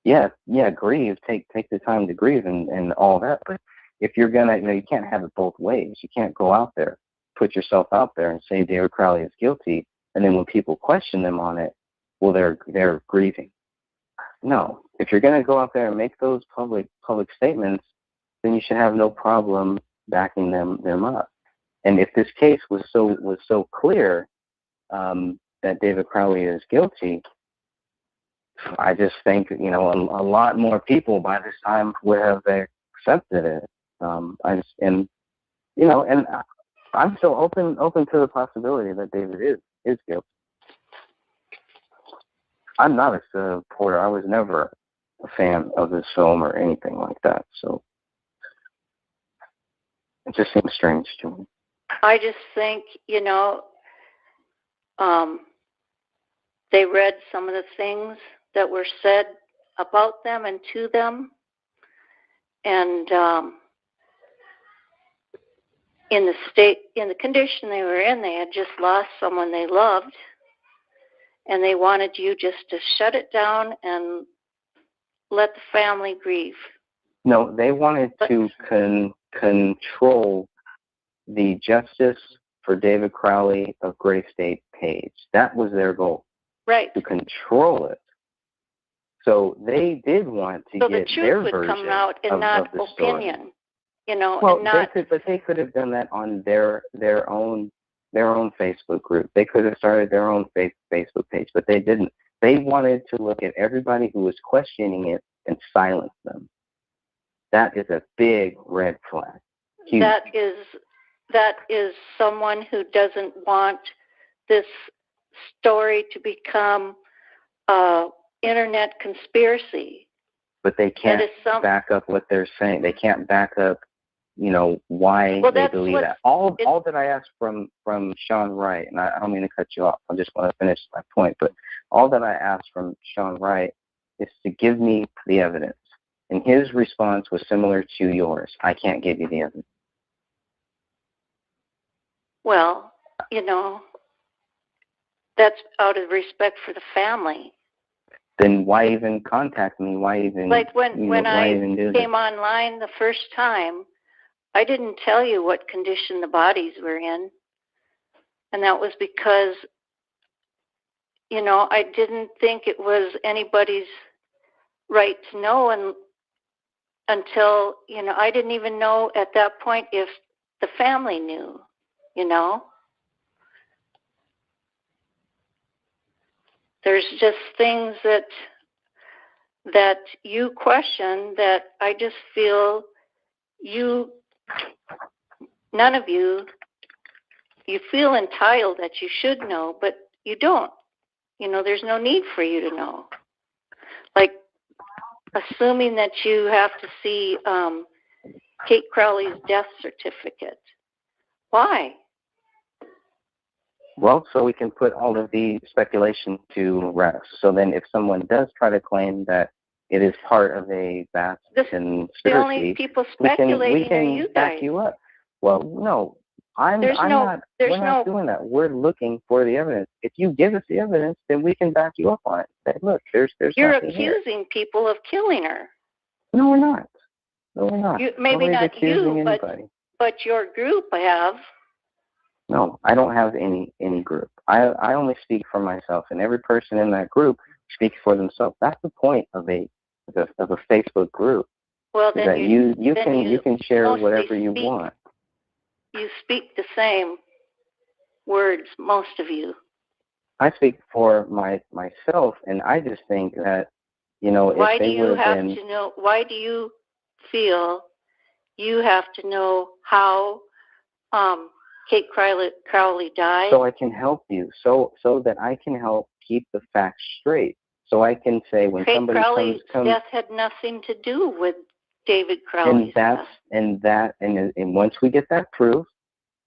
Yeah, grieve. Take the time to grieve and all that. But if you're gonna, you can't have it both ways. You can't go out there, put yourself out there, and say David Crowley is guilty, and then when people question them on it, well, they're grieving. No. If you're going to go out there and make those public statements, then you should have no problem backing them up. And if this case was so clear that David Crowley is guilty, I just think a lot more people by this time would have accepted it. And I'm still open to the possibility that David is guilty. I'm not a supporter. I was never a fan of this film or anything like that. So it just seems strange to me.
I just think, they read some of the things that were said about them and to them. And in the condition they were in, they had just lost someone they loved. And they wanted you just to shut it down and let the family grieve.
No, they wanted to control the Justice for David Crowley of Gray State page. That was their goal.
Right.
To control it. So they did want to get their version of the story. So the truth would come out and not opinion.
Well, and not...
they could have done that on their own Facebook group. They could have started their own Facebook page, but they didn't. They wanted to look at everybody who was questioning it and silence them. That is a big red flag. Huge.
That is someone who doesn't want this story to become internet conspiracy.
But they can't back up what they're saying. They can't back up, why they believe that. All that I asked from Sean Wright, and I don't mean to cut you off. I just want to finish my point. But all that I asked from Sean Wright is to give me the evidence. And his response was similar to yours. I can't give you the evidence.
Well, that's out of respect for the family.
Then why even contact me? Why even
when I came online the first time, I didn't tell you what condition the bodies were in. And that was because, I didn't think it was anybody's right to know until, I didn't even know at that point if the family knew, There's just things that you question that I just feel none of you feel entitled that you should know, but you don't. There's no need for you to know. Like assuming that you have to see Kate Crowley's death certificate. Why?
Well, so we can put all of the speculation to rest. So then if someone does try to claim that it is part of a vast conspiracy,
the only people speculating
we can
are you
back
guys.
you up. Well, no, we're not doing that. We're looking for the evidence. If you give us the evidence, then we can back you up on it. Say, look, there's
You're
nothing
accusing
here.
people of killing her.
No, we're not. No, we're not.
Maybe
Nobody's
not
accusing
you,
anybody.
but your group have.
No, I don't have any group. I only speak for myself, and every person in that group speaks for themselves. That's the point of a Facebook group.
Well, then
that you can share whatever you want.
You speak the same words, most of you.
I speak for myself, and I just think that
Why
if they
do you
would have
have
been,
to know? Why do you feel you have to know how Kate Crowley died?
so I can help you, so that I can help keep the facts straight. So I can say when
Kate
somebody
Crowley's
comes,
death had nothing to do with David Crowley's death.
And once we get that proof,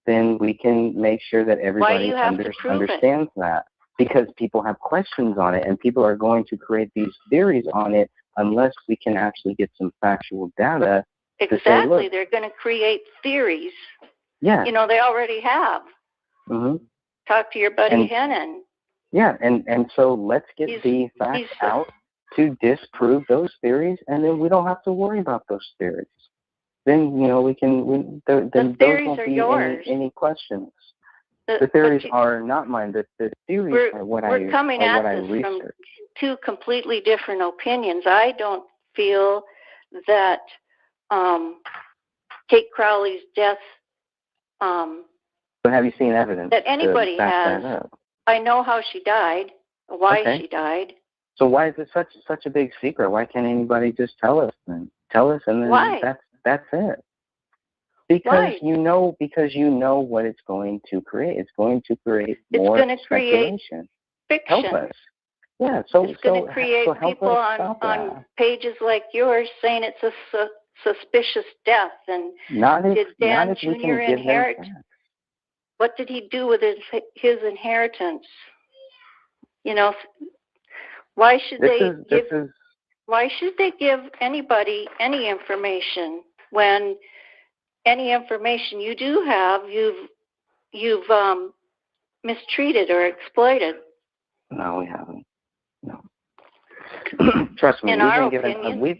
then we can make sure that everybody understands that. Because people have questions on it, and people are going to create these theories on it unless we can actually get some factual data.
Exactly.
To say, look,
they're going to create theories.
Yeah.
They already have.
Mm-hmm.
Talk to your buddy Hennon.
Yeah, and so let's get the facts out to disprove those theories, and then we don't have to worry about those theories. Then, we can, then
the theories
those won't
are
be
yours.
any questions. The theories are not mine. The theories are what
we're coming at this from two completely different opinions. I don't feel that Kate Crowley's death.
But have you seen evidence
that anybody
to back
has?
that up?
I know how she died, why
Okay.
she died.
So why is it such a big secret? Why can't anybody just tell us then? Tell us, and then
Why?
that's it. Because
Why?
you know what it's going to create. It's going to create more speculation.
Fiction.
Help us. Yeah. So
it's going to create people on pages like yours saying it's a suspicious death, and did Dan Jr. inherit? What did he do with his inheritance? You know, why should Why should they give anybody any information when any information you do have, you've mistreated or exploited?
No, we haven't. No. Trust me,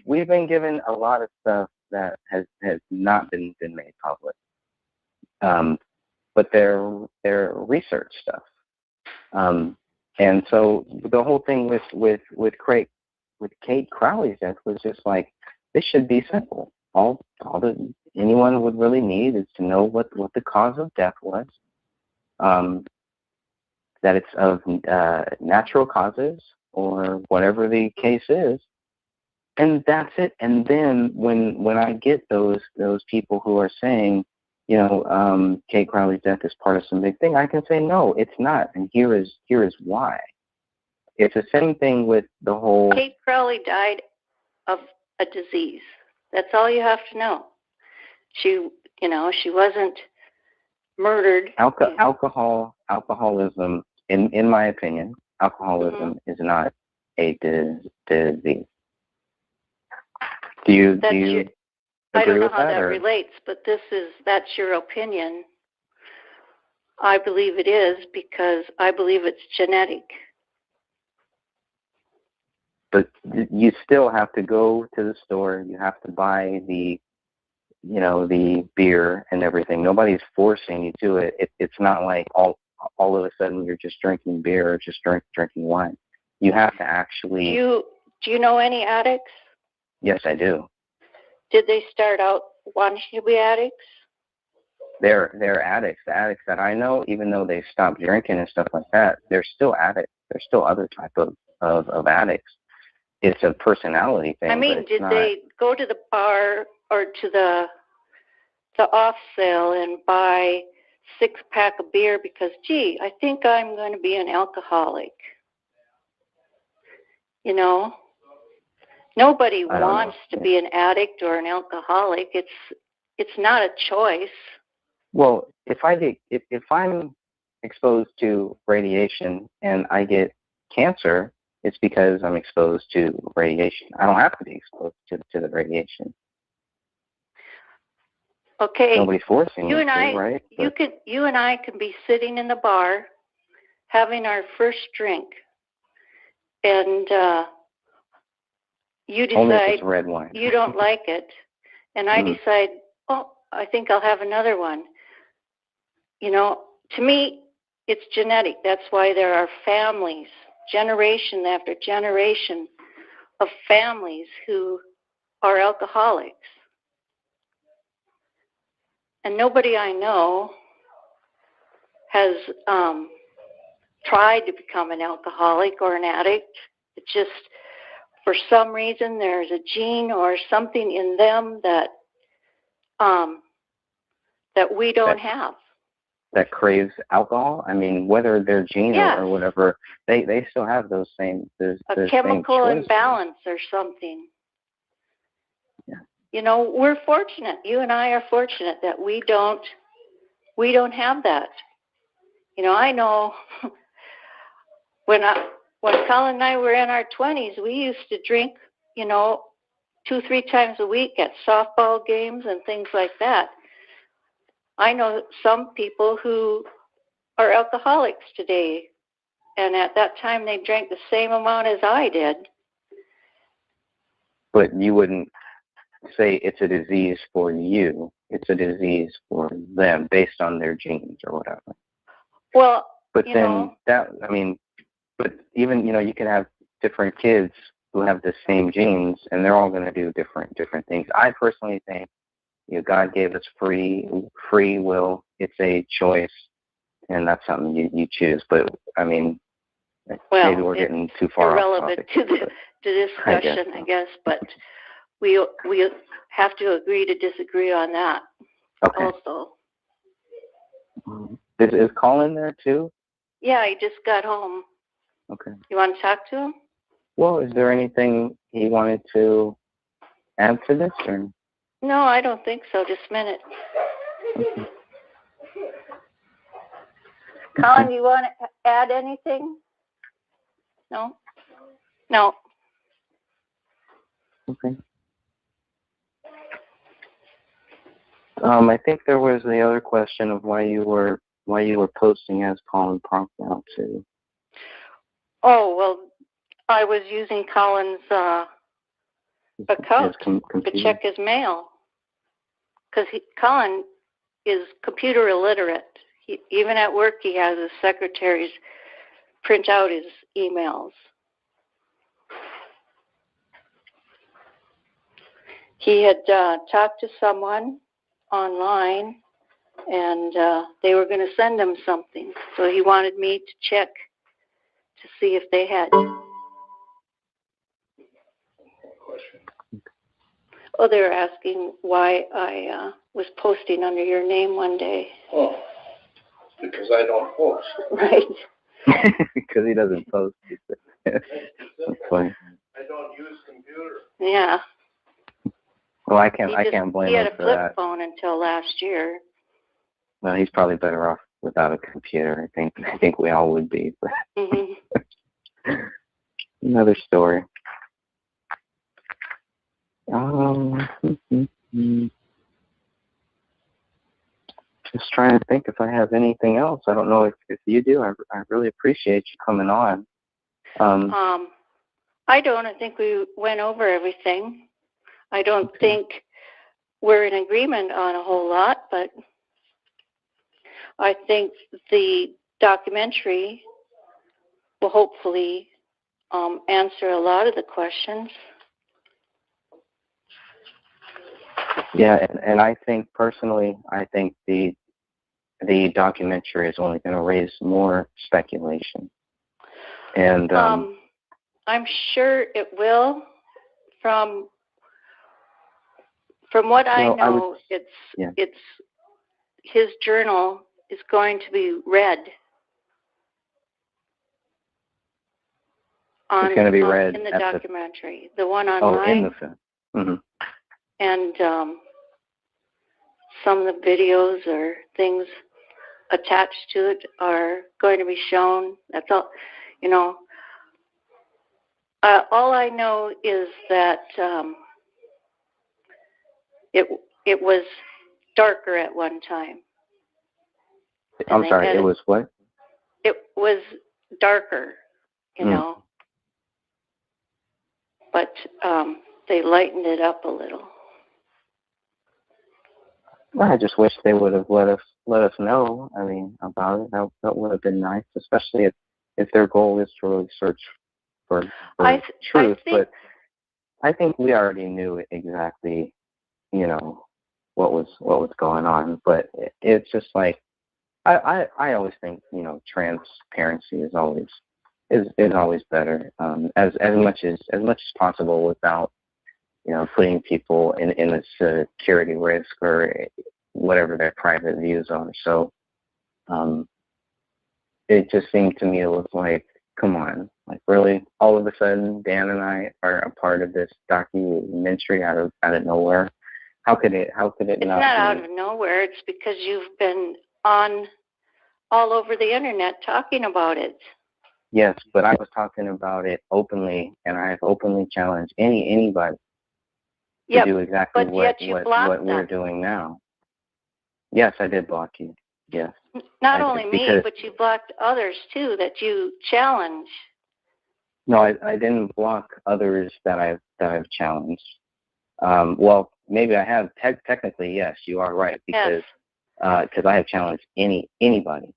we've been given a lot of stuff that has not been made public. But they're research stuff. And so the whole thing with Kate Crowley's death was just like, this should be simple. All that anyone would really need is to know what the cause of death was. That it's of natural causes or whatever the case is, and that's it. And then when I get those people who are saying, you know, Kate Crowley's death is part of some big thing, I can say no, it's not, and here is why. It's the same thing with the whole.
Kate Crowley died of a disease. That's all you have to know. She wasn't murdered.
Alcoholism, in my opinion, alcoholism is not a disease. Do you agree
I don't know
with
how that
or?
relates, but that's your opinion. I believe it is because I believe it's genetic.
But you still have to go to the store. You have to buy the beer and everything. Nobody's forcing you to it. It's not like all of a sudden you're just drinking beer or just drinking wine. You have to actually.
Do you know any addicts?
Yes, I do.
Did they start out wanting to be addicts?
They're addicts. The addicts that I know, even though they stopped drinking and stuff like that, they're still addicts. There's still other type of addicts. It's a personality thing.
I mean, did they go to the bar or to the off sale and buy 6-pack of beer because, gee, I think I'm going to be an alcoholic? You know, nobody wants to be an addict or an alcoholic. It's not a choice.
Well, if I'm exposed to radiation and I get cancer, it's because I'm exposed to radiation. I don't have to be exposed to the radiation.
Okay.
Nobody's forcing you to, right?
You and I can be sitting in the bar having our first drink, and you decide
only if it's red wine.
You don't like it, and I decide, oh, I think I'll have another one. You know, to me, it's genetic. That's why there are families, generation after generation of families who are alcoholics. And nobody I know has tried to become an alcoholic or an addict. It's just, for some reason, there's a gene or something in them that we don't have.
That craves alcohol. I mean, whether they're gene or whatever, they still have those same. Those
chemical
same
imbalance or something.
Yeah.
You know, we're fortunate. You and I are fortunate that we don't have that. You know, I know when Colin and I were in our 20s, we used to drink, 2-3 times a week at softball games and things like that. I know some people who are alcoholics today, and at that time they drank the same amount as I did.
But you wouldn't say it's a disease for you. It's a disease for them based on their genes or whatever.
Well,
but then but even, you can have different kids who have the same genes, and they're all going to do different things. I personally think, God gave us free will. It's a choice, and that's something you choose. But maybe we're getting too far
irrelevant
off topic.
to the discussion, I guess. But we have to agree to disagree on that.
Okay.
Also.
Is Colin there too?
Yeah, he just got home.
Okay.
You want to talk to him?
Well, is there anything he wanted to add to this, or?
No, I don't think so. Just a minute.
Okay.
Colin, you want to add anything? No? No.
Okay. I think there was the other question of why you were posting as Colin Pronknow too.
Oh, well, I was using Colin's account to check his mail. Because Colin is computer illiterate. Even at work, he has his secretaries print out his emails. He had talked to someone online, and they were going to send him something. So he wanted me to check to see if they had. Oh, they were asking why I was posting under your name one day.
Oh, because I don't post.
Right.
Because he doesn't post. That's funny.
I don't use computer.
Yeah.
Well, I can't blame
He had
him
a
for
flip
that.
phone until last year.
Well, he's probably better off without a computer. I think we all would be. But another story. Just trying to think if I have anything else. I don't know if you do. I really appreciate you coming on.
I don't. I think we went over everything. I don't think we're in agreement on a whole lot, but I think the documentary will hopefully answer a lot of the questions.
Yeah, and I think personally, the documentary is only going to raise more speculation. And
I'm sure it will. From what I know, it's his journal is going to be read.
It's going to be read
in the documentary, the one online.
Oh, in the film. Mm-hmm.
And some of the videos or things attached to it are going to be shown. That's all. All I know is that it was darker at one time.
I'm sorry, it was what?
It was darker, you know. But they lightened it up a little.
Well, I just wish they would have let us know. About it. That would have been nice, especially if their goal is to really search for truth. But I think we already knew exactly, what was going on. But it's just like I always think, transparency is always better, as much as possible, without putting people in a security risk or whatever their private views are. So it just seemed to me, it was like, come on, like really, all of a sudden Dan and I are a part of this documentary out of nowhere. How could it
It's not out of nowhere. It's because you've been on all over the internet talking about it.
Yes, but I was talking about it openly, and I have openly challenged anybody to do exactly what we're doing now. Yes, I did block you. Yes.
Not only me, but you blocked others too that you challenge.
No, I didn't block others that I've challenged. Well, maybe I have. Technically, yes, you are right, because I have challenged anybody.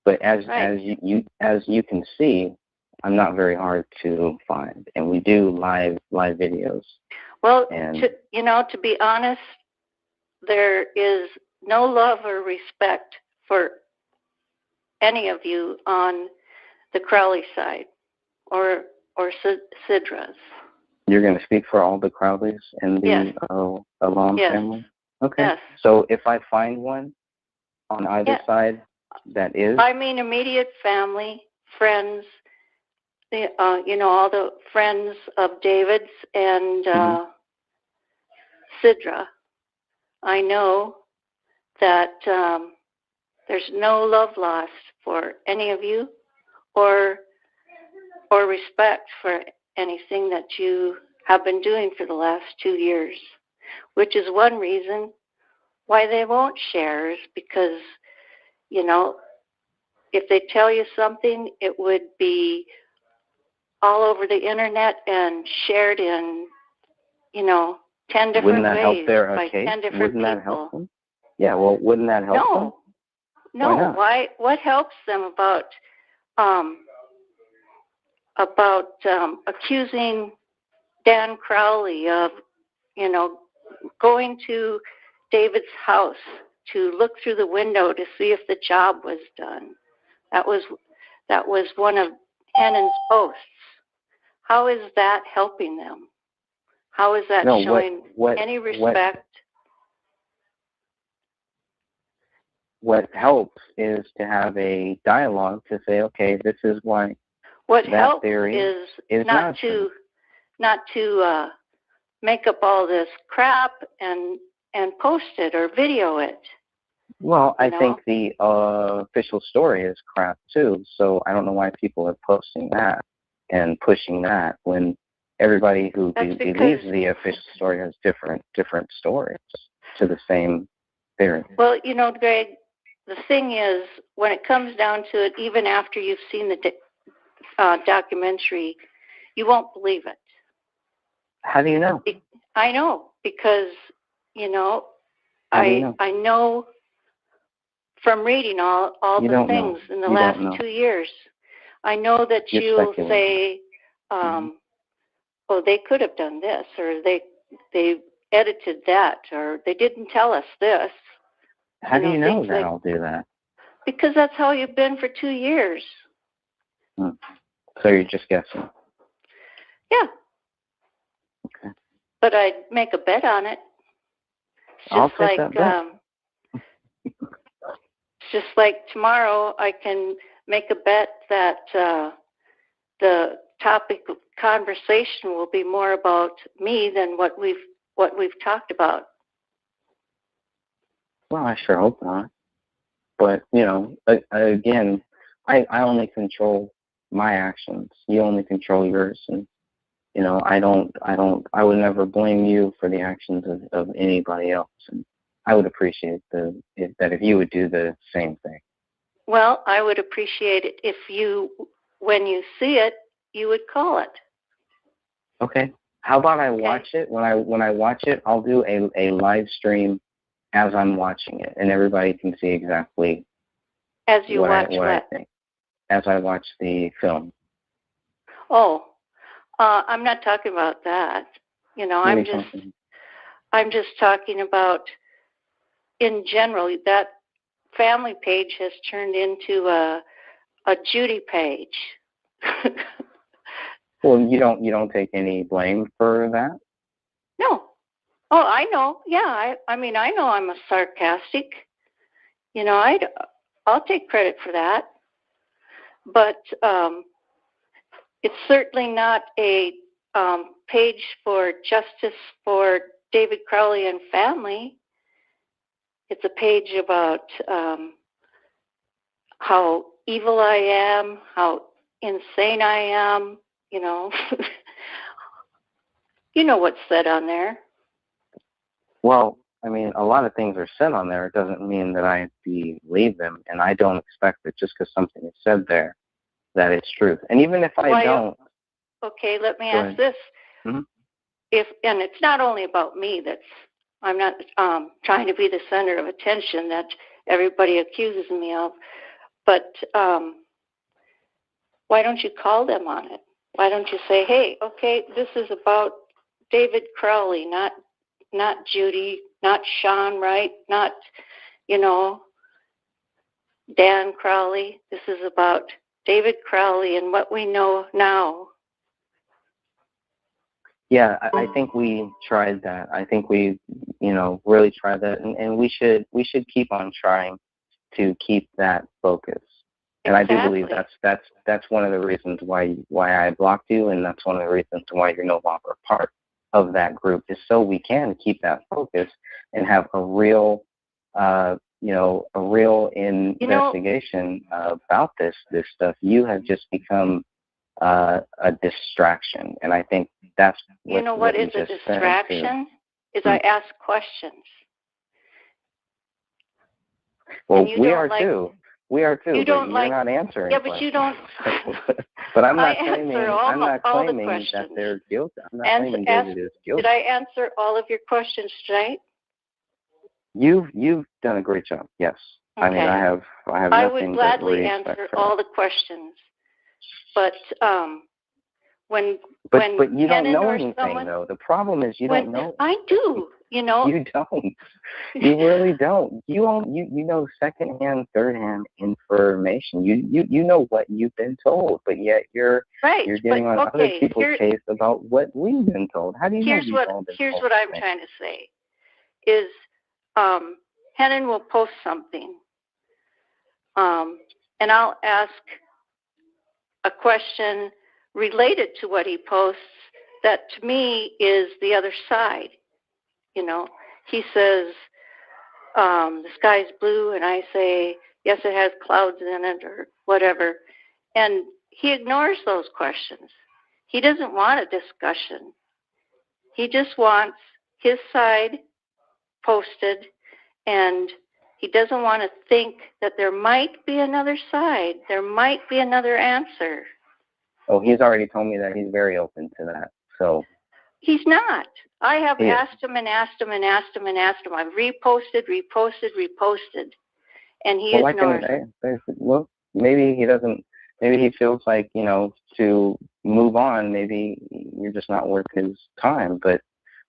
But as you can see, I'm not very hard to find, and we do live videos.
Well,
and
to be honest, there is no love or respect for any of you on the Crowley side or Sidra's.
You're going to speak for all the Crowleys in the Alam family? Okay.
Yes.
So if I find one on either side that is?
I mean immediate family, friends, all the friends of David's and Sidra. I know that there's no love lost for any of you or respect for anything that you have been doing for the last 2 years, which is one reason why they won't share, is because, if they tell you something, it would be all over the internet and shared in, 10 different
Wouldn't that
ways
help their
by
case?
10 different
Wouldn't
people.
that help them? Yeah, well, wouldn't that help them?
No.
Why not?
Why? What helps them about accusing Dan Crowley of, going to David's house to look through the window to see if the job was done? That was one of Hannon's posts. How is that helping them? How is that showing any respect?
What helps is to have a dialogue to say, okay, this is why.
What
that
helps
theory
is not to make up all this crap and post it or video it.
Well, I think the official story is crap too, so I don't know why people are posting that and pushing that when everybody who believes the official story has different stories to the same theory.
Well, Greg, the thing is, when it comes down to it, even after you've seen the documentary, you won't believe it.
How do you know?
I know, because, I know from reading all the things in the last 2 years. I know that you'll say, oh, they could have done this, or they edited that, or they didn't tell us this.
How do you know that I'll do that?
Because that's how you've been for 2 years.
So you're just guessing?
Yeah.
Okay.
But I'd make a bet on it.
I'll take that bet.
Just like tomorrow, I can make a bet that the topic of conversation will be more about me than what we've talked about.
Well, I sure hope not. But again, I only control my actions. You only control yours, and I would never blame you for the actions of anybody else. And I would appreciate that if you would do the same thing.
Well, I would appreciate it if you, when you see it, you would call it.
Okay. How about I watch it? When I watch it, I'll do a live stream as I'm watching it, and everybody can see exactly
as you
what
watch
I think as I watch the film.
Oh, I'm not talking about that. I'm just talking about, in general, that family page has turned into a Judy page.
Well, you don't take any blame for that?
No. Oh, I know. Yeah, I mean, I know I'm a sarcastic. I'll take credit for that. But it's certainly not a page for justice for David Crowley and family. It's a page about how evil I am, how insane I am, You know what's said on there.
Well, I mean, a lot of things are said on there. It doesn't mean that I believe them, and I don't expect that just because something is said there, that it's truth. And even if I don't...
Okay, let me ask this.
Mm-hmm.
And it's not only about me. I'm not trying to be the center of attention that everybody accuses me of. But why don't you call them on it? Why don't you say, hey, okay, this is about David Crowley, not Judy, not Sean Wright, not, Dan Crowley. This is about David Crowley and what we know now.
Yeah, I think we tried that. I think we, really tried that, and we should keep on trying to keep that focus. And
Exactly.
I do believe that's one of the reasons why I blocked you, and that's one of the reasons why you're no longer a part of that group, is so we can keep that focus and have a real, investigation about this stuff. You have just become a distraction, and I think that's
what is a distraction? Is I ask questions.
Well, we are too. We are too.
You don't
you're not answering.
Yeah, but you don't.
But I'm not
I
claiming.
answer
I'm not
all
claiming
the questions.
that they're guilty. I'm not claiming David is guilty.
Did I answer all of your questions tonight?
You've done a great job. Yes.
Okay.
I mean, I have.
I would
nothing
gladly
but respect
answer
for
all
that.
the questions, but when
you don't
Kenan
know
or
anything,
someone,
though. The problem is you don't know.
I do.
You don't. You really don't. You know secondhand, thirdhand information. You know what you've been told, but yet you're getting on other people's case about what we've been told. How do you know we've all been
Here's
told
what I'm
things?
trying to say is Kenan will post something, and I'll ask a question related to what he posts that to me is the other side. He says, the sky's blue, and I say, yes, it has clouds in it or whatever. And he ignores those questions. He doesn't want a discussion. He just wants his side posted, and he doesn't want to think that there might be another side. There might be another answer.
Oh, he's already told me that he's very open to that. So
he's not. I have
He is.
asked him and asked him and asked him and asked him. I've reposted, and he ignores it.
Well, maybe he doesn't. Maybe he feels like to move on. Maybe you're just not worth his time. But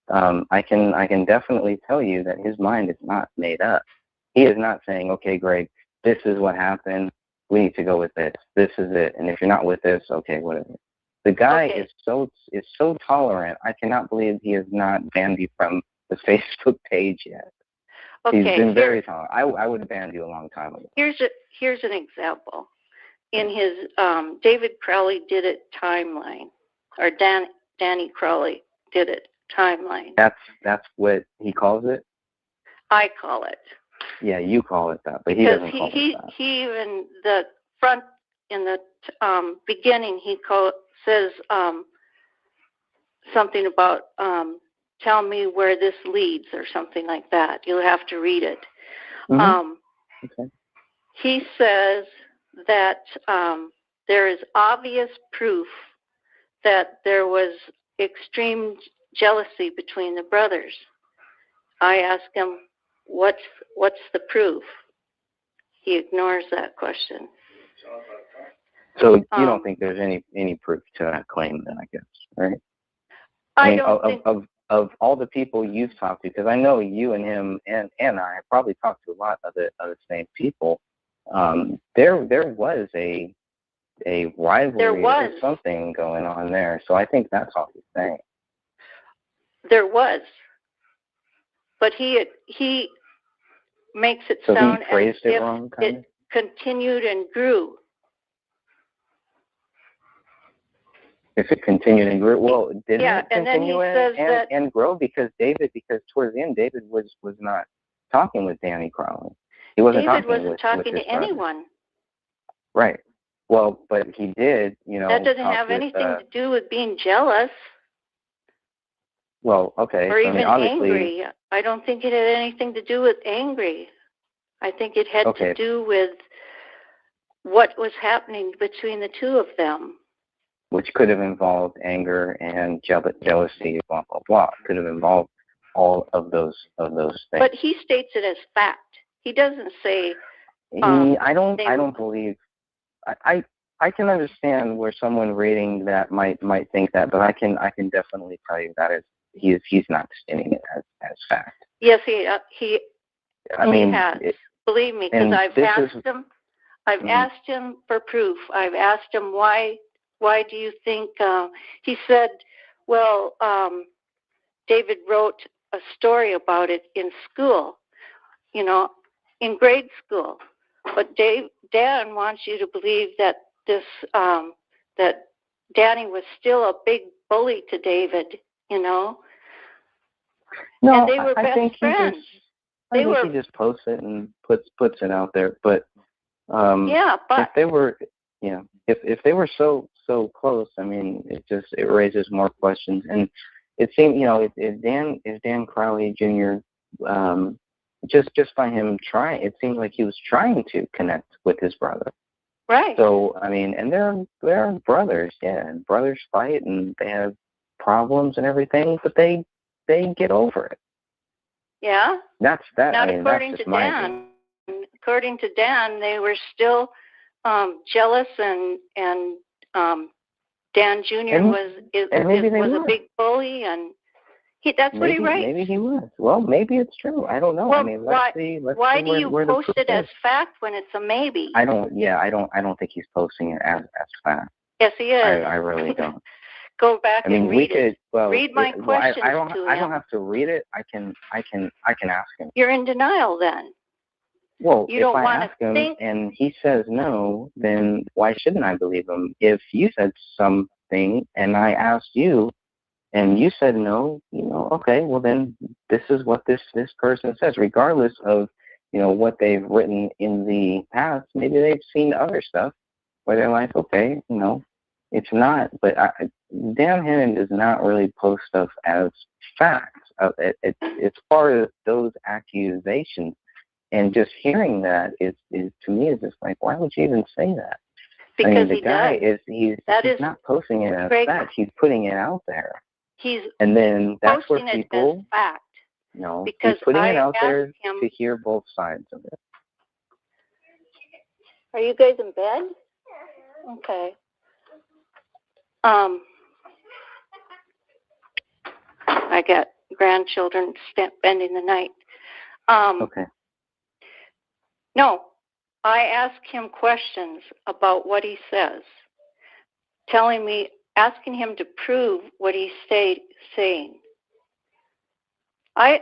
I can definitely tell you that his mind is not made up. He is not saying, okay, Greg, this is what happened. We need to go with this. This is it. And if you're not with this, okay, whatever. The guy is so tolerant. I cannot believe he has not banned you from the Facebook page yet.
Okay,
he's been very tolerant. I would have banned you a long time ago.
Here's an example. In his David Crowley did it timeline, or Danny Crowley did it timeline.
That's what he calls it?
I call it.
Yeah, you call it that, but he doesn't call it that.
He in the front, in the beginning, he says something about tell me where this leads or something like that. You'll have to read it.
Okay.
He says that there is obvious proof that there was extreme jealousy between the brothers. I ask him, what's the proof? He ignores that question.
So you don't think there's any proof to that claim then, I guess, right? I mean,
don't think...
of all the people you've talked to, because I know you and him and I have probably talked to a lot of the same people. There was a rivalry or something going on there. So I think that's all he's saying.
There was, but he makes it sound
he phrased
as
it
if
wrong,
it continued and grew.
If it continued and grew, well, didn't it
and then he
continue
says
and grow? Because towards the end, David was not talking with Danny Crowley. He wasn't
David
talking
wasn't talking
with
to anyone.
Right. Well, but he did,
That doesn't have anything to do with being jealous.
Well, okay.
Or even
obviously,
angry. I don't think it had anything to do with angry. I think it had to do with what was happening between the two of them.
Which could have involved anger and jealousy, blah, blah, blah. Could have involved all of those things.
But he states it as fact. He doesn't say
I don't believe. I can understand where someone reading that might think that, but I can definitely tell you that he's not stating it as fact.
Yes, he
has.
Believe me, because I've asked him. I've asked him for proof. I've asked him why do you think? He said, well, David wrote a story about it in school, in grade school. But Dan wants you to believe that that Danny was still a big bully to David,
No,
and they were
I
best
think
friends.
He just posts it and puts it out there. But if they were, if they were so close, I mean, it raises more questions. And it seemed, if Dan Crowley Jr. Just by him trying, it seemed like he was trying to connect with his brother.
Right.
So I mean, and they're brothers, yeah, and brothers fight and they have problems and everything, but they get over it.
Yeah.
Not
according to Dan. According to Dan, they were still jealous, and Dan Jr. was a big bully, and that's what he writes.
Maybe he was. Well, maybe it's true. I don't know.
Well,
I mean, let's see.
Why do you post it as fact when it's a maybe?
I don't think he's posting it as fact.
Yes, he is.
I really don't.
Go back and read it. Read my questions
I don't
to him.
I don't have to read it. I can ask him.
You're in denial then.
Well,
you don't
if I
want
ask
to
him
think.
and he says no, then why shouldn't I believe him? If you said something and I asked you and you said no, okay, well then this is what this person says, regardless of, what they've written in the past. Maybe they've seen other stuff where they're like, okay, it's not, but Dan Hannon does not really post stuff as facts. As far as those accusations, and just hearing that is to me is just like, why would you even say that?
Because
the guy he's not posting it as fact. He's putting it out there. And then that's where people.
It as fact.
No,
because
he's putting it out there
him,
to hear both sides of it.
Are you guys in bed? Okay. I got grandchildren spending the night.
Okay.
No, I ask him questions about what he says, asking him to prove what he's saying. I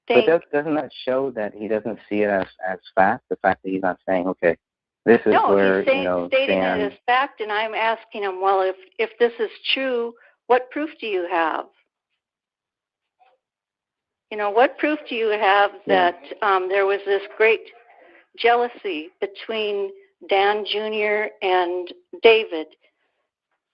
think.
But doesn't that show that he doesn't see it as fact? The fact that he's not saying, okay, this is where
he's stating it as fact, and I'm asking him, well, if this is true, what proof do you have? What proof do you have that there was this great jealousy between Dan Jr. and David?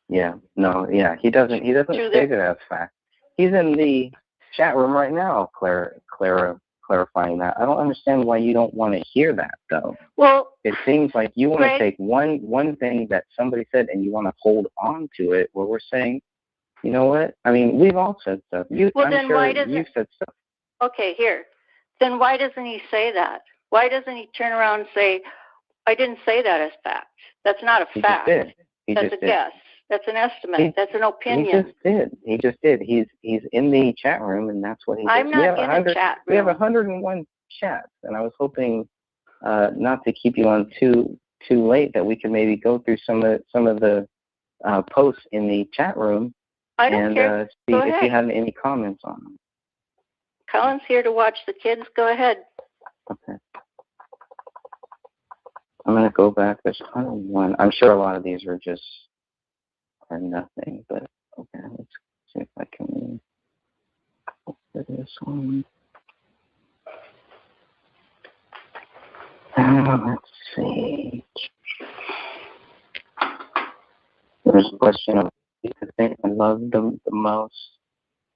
Yeah, no, yeah, he doesn't state it as fact. He's in the chat room right now, clarifying that. I don't understand why you don't want to hear that, though.
Well,
it seems like you want to take one thing that somebody said and you want to hold on to it, where we're saying, you know what? I mean, we've all said stuff. You've said stuff.
Okay, here. Then why doesn't he say that? Why doesn't he turn around and say, I didn't say that as fact? That's not a fact. That's a guess. That's an estimate. That's an opinion.
He just did. He's in the chat room, and that's what he did.
I'm not in a chat room.
We have 101 chats, and I was hoping not to keep you on too late, that we could maybe go through some of the posts in the chat room and see if you have any comments on them.
Colin's here to watch the kids. Go ahead.
Okay. I'm going to go back. There's 101. I'm sure a lot of these are nothing, but okay, let's see if I can look for this one. Let's see. There's a question of the thing I love the most.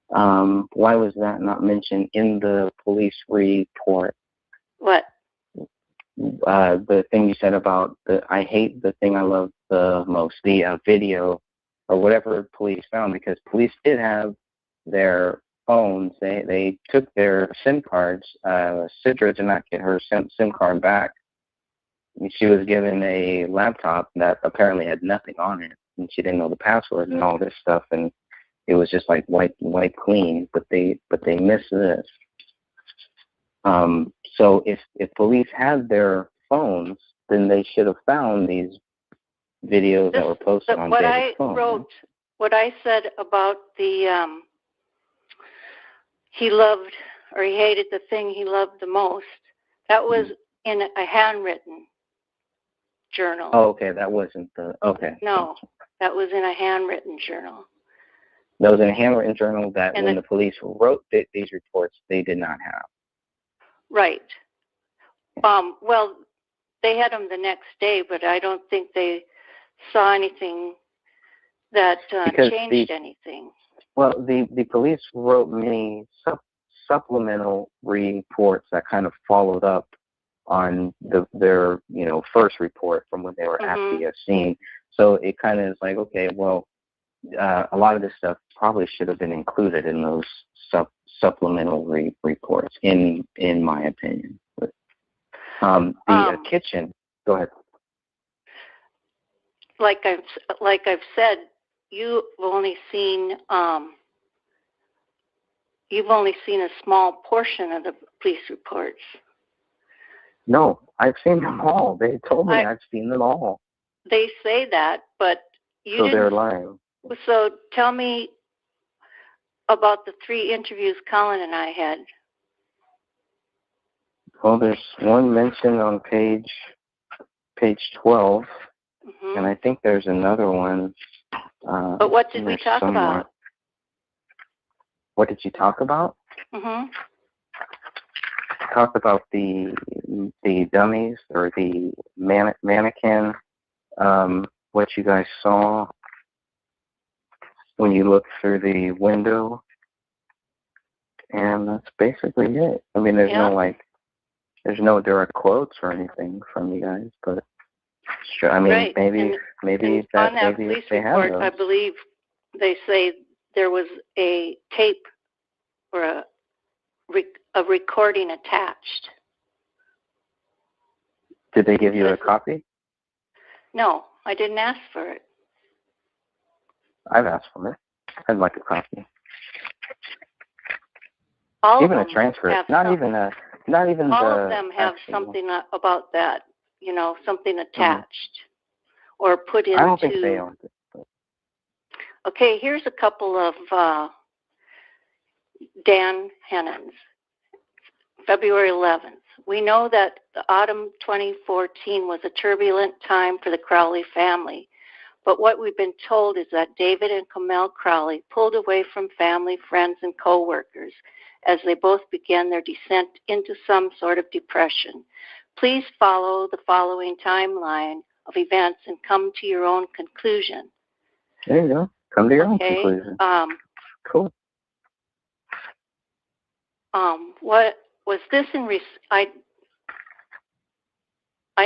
Why was that not mentioned in the police report?
What?
The thing you said about I hate the thing I love the most, the video or whatever police found, because police did have their phones. They took their SIM cards. Sidra did not get her SIM card back. She was given a laptop that apparently had nothing on it, and she didn't know the password and all this stuff, and it was just like white clean. But they missed this. So if police had their phones, then they should have found these videos that were posted on David's phone.
What I said about the he loved or he hated the thing he loved the most, that was in a handwritten journal.
Oh, okay, that wasn't the okay.
No, that was in a handwritten journal.
That was in a handwritten journal that when the police wrote these reports, they did not have.
Right. Well, they had them the next day, but I don't think they saw anything that changed anything.
Well, the police wrote many supplemental reports that kind of followed up on their first report from when they were at the scene. So it kind of is like, okay, well, a lot of this stuff probably should have been included in those supplemental reports, in my opinion. But, the kitchen. Go ahead.
Like I've said, you've only seen a small portion of the police reports.
No, I've seen them all. They told me I've seen them all.
They say that, but you didn't.
So they're lying.
So tell me about the 3 interviews Colin and I had.
Well, there's one mentioned on page 12, and I think there's another one.
But what did we talk about?
What did you talk about? Talked about the dummies or the mannequin. What you guys saw when you looked through the window, and that's basically it. I mean, there's no direct quotes or anything from you guys, but sure. I mean, maybe
on that police report, I believe they say there was a tape or a recording attached.
Did they give you a copy?
No, I didn't ask for it.
I've asked for it. I'd like a copy.
Even
a transcript. Not even
all of them have something about that, something attached or put into.
I don't think they are.
Okay, here's a couple of Dan Hennon's. February 11th. We know that the autumn 2014 was a turbulent time for the Crowley family, but what we've been told is that David and Kamel Crowley pulled away from family, friends, and co-workers as they both began their descent into some sort of depression. Please follow the following timeline of events and come to your own conclusion.
There you go. Come to your own conclusion. Cool.
What was this in? I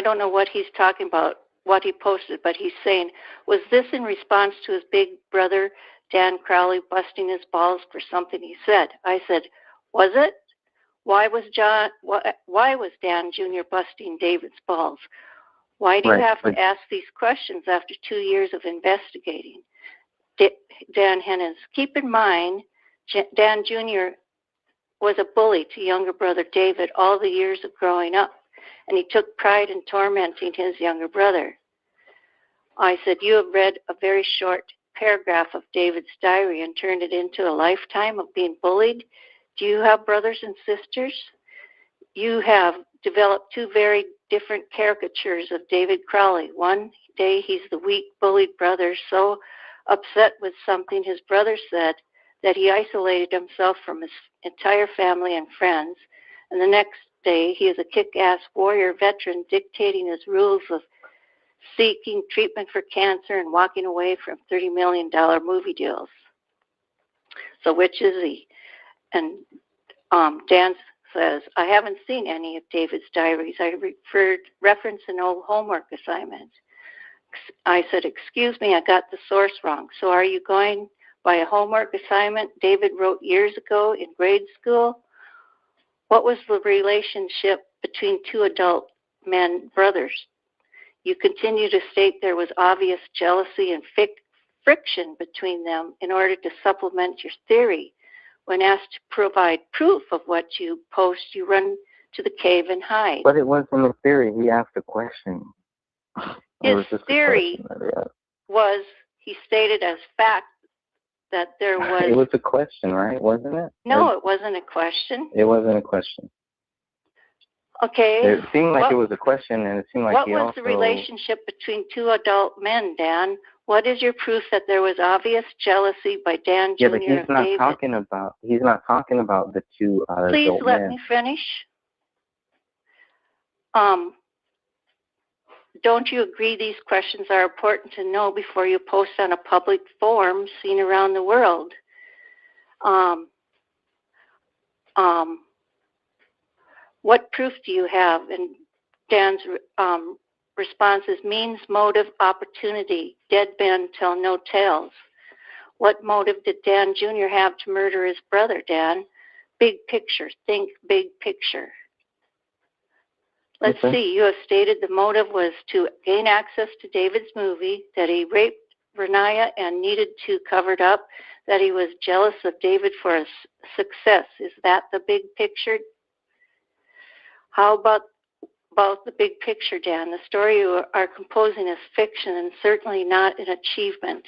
don't know what he's talking about, what he posted, but he's saying, was this in response to his big brother Dan Crowley busting his balls for something he said? I said, was it? Why was Dan Jr. busting David's balls? Why do you have to ask these questions after 2 years of investigating? Dan Hennons, keep in mind, Dan Jr. was a bully to younger brother David all the years of growing up, and he took pride in tormenting his younger brother. I said, you have read a very short paragraph of David's diary and turned it into a lifetime of being bullied. Do you have brothers and sisters? You have developed 2 very different caricatures of David Crowley. One day he's the weak, bullied brother, so upset with something his brother said that he isolated himself from his entire family and friends. And the next day, he is a kick-ass warrior veteran dictating his rules of seeking treatment for cancer and walking away from $30 million movie deals. So which is he? And Dan says, I haven't seen any of David's diaries. I referenced an old homework assignment. I said, excuse me, I got the source wrong. So are you going by a homework assignment David wrote years ago in grade school? What was the relationship between two adult men, brothers? You continue to state there was obvious jealousy and friction between them in order to supplement your theory. When asked to provide proof of what you post, you run to the cave and hide.
But it wasn't a theory. He asked a question.
His theory was, he stated as fact that there was...
It was a question, right? Wasn't it?
No, it wasn't a question.
It wasn't a question.
Okay.
It seemed like it was a question, and it seemed like he also...
What was the relationship between two adult men, Dan? What is your proof that there was obvious jealousy by Dan Jr.
Yeah, but he's not
David?
talking about. He's not talking about the two
Please
adult
let
men.
me finish. Don't you agree these questions are important to know before you post on a public forum seen around the world? What proof do you have? And Dan's response is means, motive, opportunity. Dead men tell no tales. What motive did Dan Jr. have to murder his brother, Dan? Big picture. Think big picture. Let's see. You have stated the motive was to gain access to David's movie, that he raped Renaya and needed to cover it up, that he was jealous of David for his success. Is that the big picture? How about the big picture, Dan? The story you are composing is fiction and certainly not an achievement.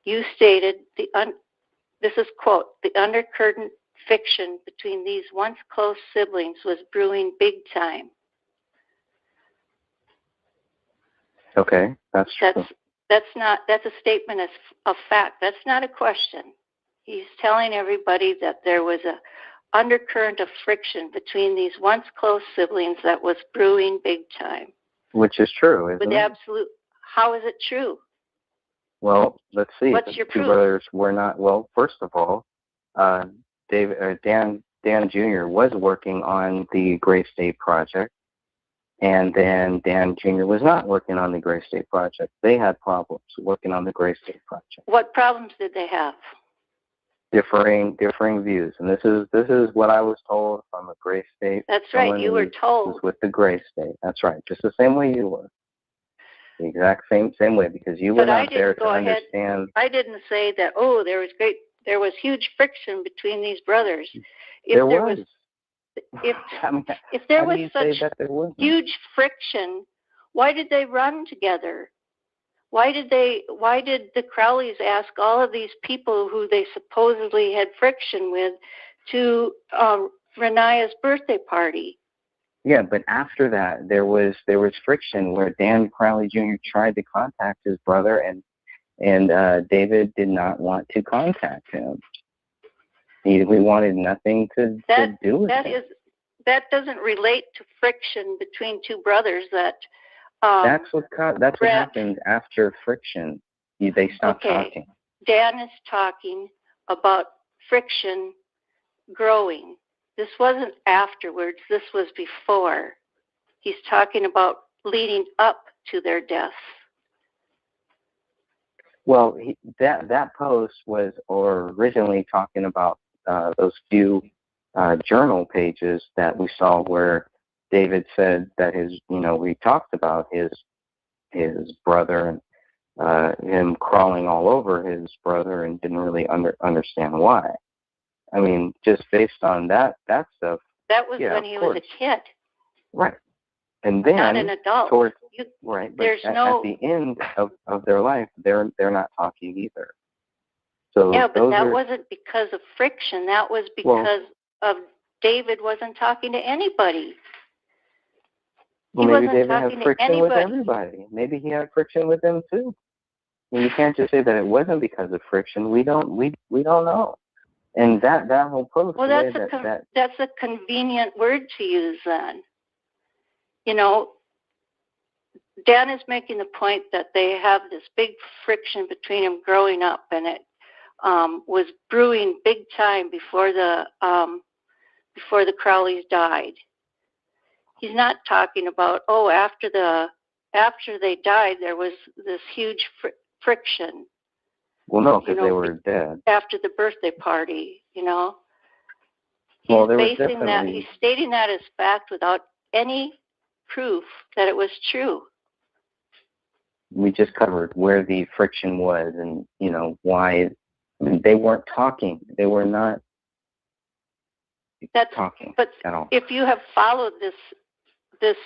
You stated, this is quote, the undercurrent fiction between these once close siblings was brewing big time.
Okay, that's true.
That's a statement of fact. That's not a question. He's telling everybody that there was a undercurrent of friction between these once close siblings that was brewing big time.
Which is true, isn't
With
it?
absolute, how is it true?
Well, let's see.
What's
the
your
two
proof?
brothers were not. Well, first of all, Dan Jr. was working on the Gray State Project, and then Dan Jr. was not working on the Gray State Project. They had problems working on the Gray State Project.
What problems did they have?
Differing views, and this is what I was told from a Gray State.
That's right. You were told.
Was with the Gray State. That's right. Just the same way you were. The exact same way, because you were not there to understand.
I didn't say that. Oh, there was huge friction between these brothers. If
there was.
If there was such huge friction, why did they run together? Why did the Crowleys ask all of these people who they supposedly had friction with to Renaya's birthday party?
Yeah, but after that, there was friction where Dan Crowley Jr. tried to contact his brother, and David did not want to contact him. He wanted nothing to do with it.
That doesn't relate to friction between two brothers.
That's what happened after friction. They stopped talking.
Dan is talking about friction growing. This wasn't afterwards. This was before. He's talking about leading up to their deaths.
Well, that post was originally talking about those few journal pages that we saw where David said that we talked about his brother and him crawling all over his brother and didn't really understand why. I mean, just based on that stuff.
That was when he was a kid.
Right. And then
not an adult.
But at the end of their life, they're not talking either. So
yeah, but that wasn't because of friction. That was because of David wasn't talking to anybody.
Well, maybe David had friction with everybody. Maybe he had friction with them too. And you can't just say that it wasn't because of friction. We don't know. And that whole post.
Well, that's a convenient word to use then. Dan is making the point that they have this big friction between them growing up, and it was brewing big time before the Crowleys died. He's not talking about after they died there was this huge friction.
Well, no, because they were dead.
After the birthday party,
Well, there was
he's stating that as fact without any proof that it was true.
We just covered where the friction was and, why they weren't talking. They were not talking at all.
If you have followed this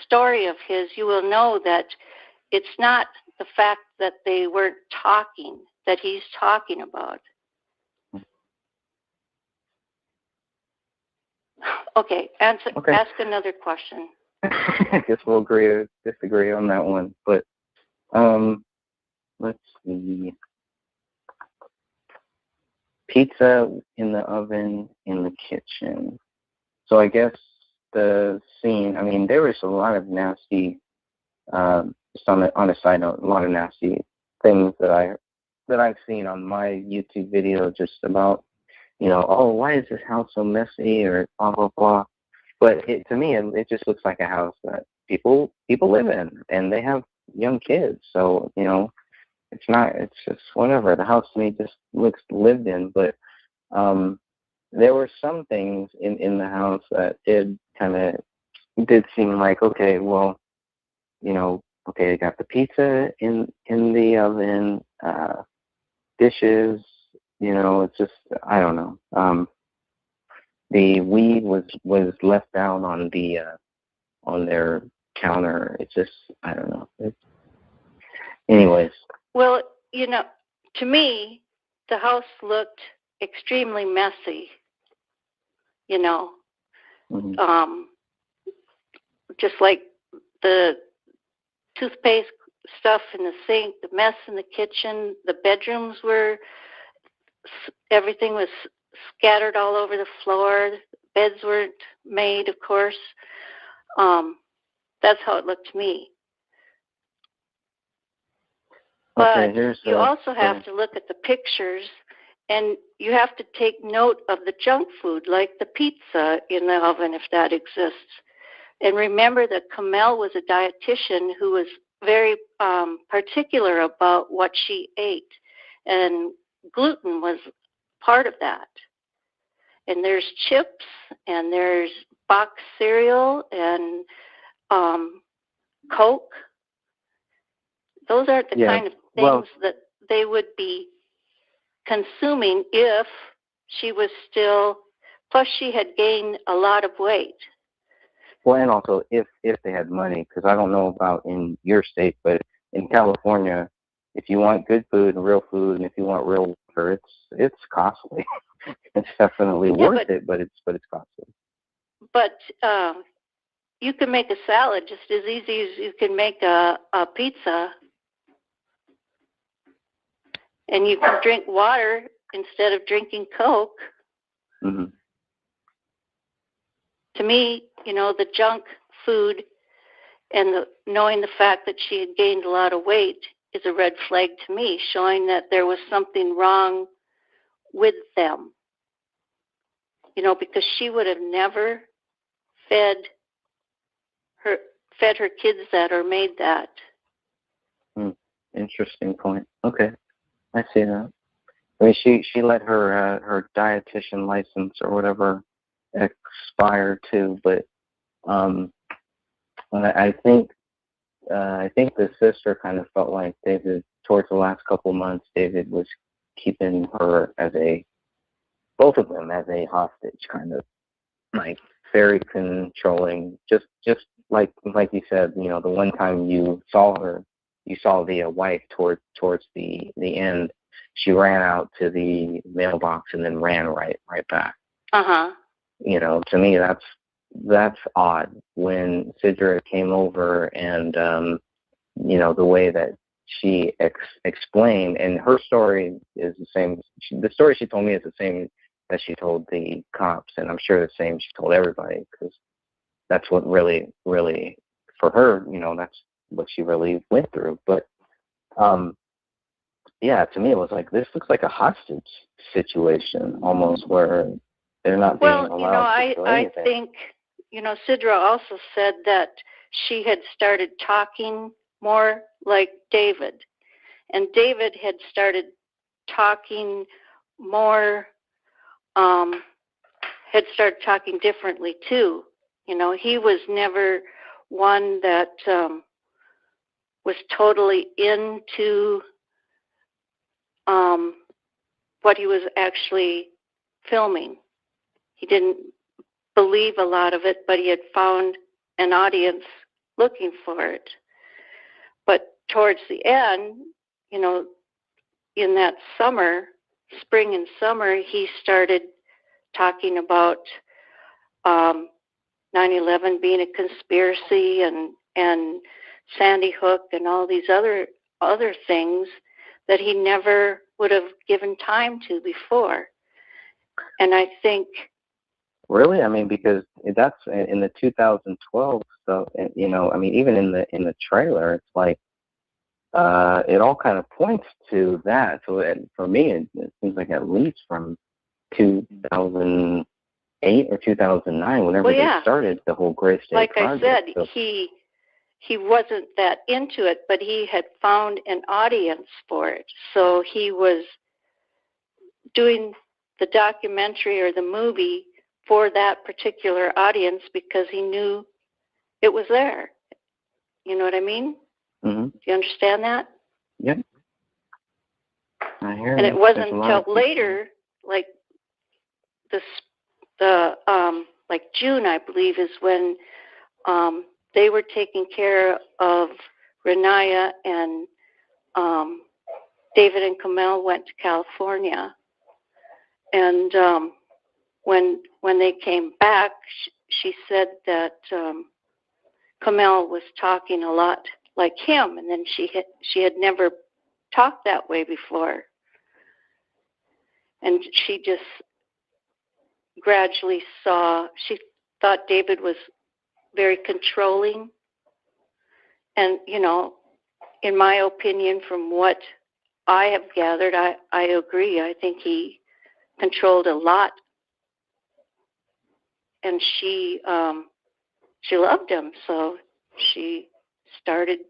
story of his, you will know that it's not the fact that they weren't talking that he's talking about. Okay, ask another question.
I guess we'll agree or disagree on that one. But let's see. Pizza in the oven in the kitchen. So I guess the scene, there was a lot of nasty, just on a side note, a lot of nasty things that I've seen on my YouTube video just about, why is this house so messy or blah, blah, blah. But to me, it just looks like a house that people live in, and they have young kids. So, it's just whatever. The house to me just looks lived in. But there were some things in the house that did seem like, okay, well, okay, they got the pizza in the oven, dishes, it's just, I don't know. The weed was left out on on their counter. It's just, I don't know. Anyways.
Well, to me, the house looked extremely messy.
Mm-hmm.
Just like the toothpaste stuff in the sink, the mess in the kitchen, the bedrooms everything was scattered all over the floor. Beds weren't made, of course. That's how it looked to me. But you also have to look at the pictures, and you have to take note of the junk food, like the pizza in the oven, if that exists. And remember that Kamel was a dietitian who was very particular about what she ate, and gluten was part of that. And there's chips, and there's box cereal, and Coke. Those aren't the kind of things that they would be consuming if she was still, plus she had gained a lot of weight.
Well, and also if they had money, because I don't know about in your state, but in California, if you want good food and real food, and if you want real water, it's costly. It's definitely worth it, but it's costly.
But you can make a salad just as easy as you can make a pizza, and you can drink water instead of drinking Coke.
Mm-hmm.
To me, the junk food and knowing the fact that she had gained a lot of weight is a red flag to me, showing that there was something wrong with them. Because she would have never fed her kids that or made that.
Interesting point. Okay, I see that. I mean, she let her dietitian license or whatever expire too, but I think the sister kind of felt like David, towards the last couple months, David was keeping her both of them as a hostage, kind of like very controlling. Just like you said, the one time you saw the wife towards the end, she ran out to the mailbox and then ran right back.
Uh-huh.
To me that's odd. When Sidra came over and the way that she explained, and her story is the same. The story she told me is the same that she told the cops, and I'm sure the same she told everybody, because that's what really, really, for her, that's what she really went through. But to me it was like, this looks like a hostage situation almost, where they're not being allowed to do anything.
I think, Sidra also said that she had started talking more like David, and David had started talking more, had started talking differently too. You know, he was never one that was totally into what he was actually filming. He didn't believe a lot of it, but he had found an audience looking for it. But towards the end, you know, in that summer, spring and summer, he started talking about 9/11 being a conspiracy and Sandy Hook and all these other things that he never would have given time to before. And I think
really, I mean, because that's in the 2012 stuff. You know, I mean, even in the trailer, it's like it all kind of points to that. So for me, it seems like at least from 2008 or 2009, whenever they started the whole Gray State
like
project.
I said,
so,
he wasn't that into it, but he had found an audience for it. So he was doing the documentary or the movie for that particular audience because he knew it was there. You know what I mean?
Mm-hmm.
Do you understand that?
Yep. I hear
And
you.
it wasn't
There's a lot
until later, like like June, I believe, is when they were taking care of Renaya, and David and Kamel went to California. And when they came back, she said that Kamel was talking a lot like him, and then she had never talked that way before. And she just gradually she thought David was very controlling. And, you know, in my opinion, from what I have gathered, I agree. I think he controlled a lot. And she loved him, so she started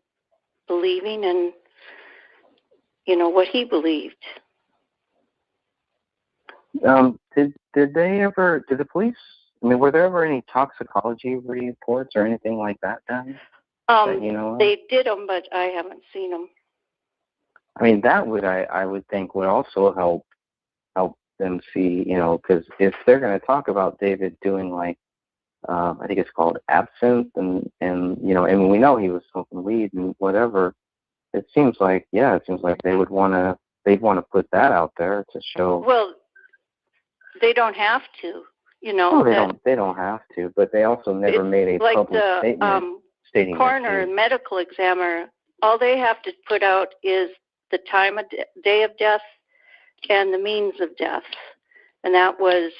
believing in, you know, what he believed.
Did the police, I mean, were there ever any toxicology reports or anything like that done? You know,
they did them, but I haven't seen them.
I mean, that would, I would think, would also help them see, you know, because if they're going to talk about David doing, like, I think it's called absinthe, and you know, and we know he was smoking weed and whatever. It seems like they'd want to put that out there to show.
Well, they don't have to, you know.
No, they don't have to, but they also never made a
like
public statement stating
coroner and medical examiner. All they have to put out is the time of day of death and the means of death, and that was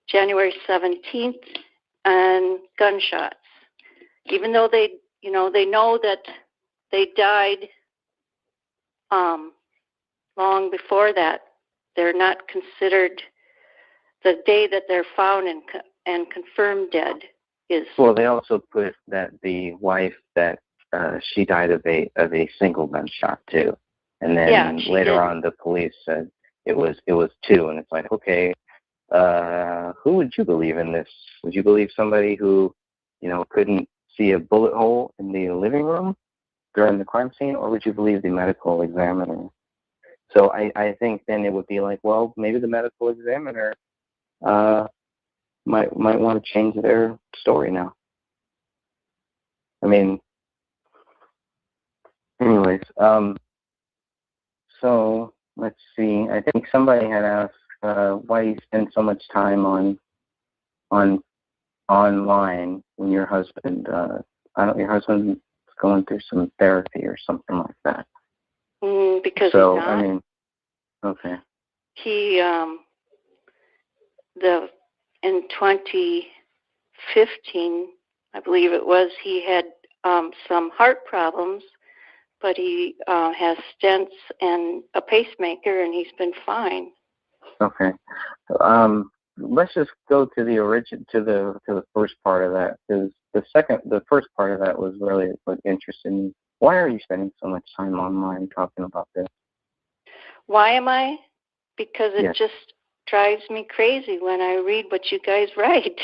January 17th, and gunshots. Even though they know that they died long before that, they're not considered. The day that they're found and confirmed dead is.
Well, they also put that the wife that she died of a single gunshot too, and then later on the police said it was two, and it's like, okay, who would you believe in this? Would you believe somebody who, you know, couldn't see a bullet hole in the living room during the crime scene, or would you believe the medical examiner? So I think then it would be like, well, maybe the medical examiner might want to change their story now. I mean, anyways, so let's see. I think somebody had asked why you spend so much time online when your husband your husband's going through some therapy or something like that.
Because
so
he's not.
I mean, okay.
He in 2015, I believe it was, he had some heart problems, but he has stents and a pacemaker, and he's been fine.
Okay. Let's just go to the first part of that, because the first part of that was really what interested me. Why are you spending so much time online talking about this?
Why am I? Because it
Yes.
just drives me crazy when I read what you guys write.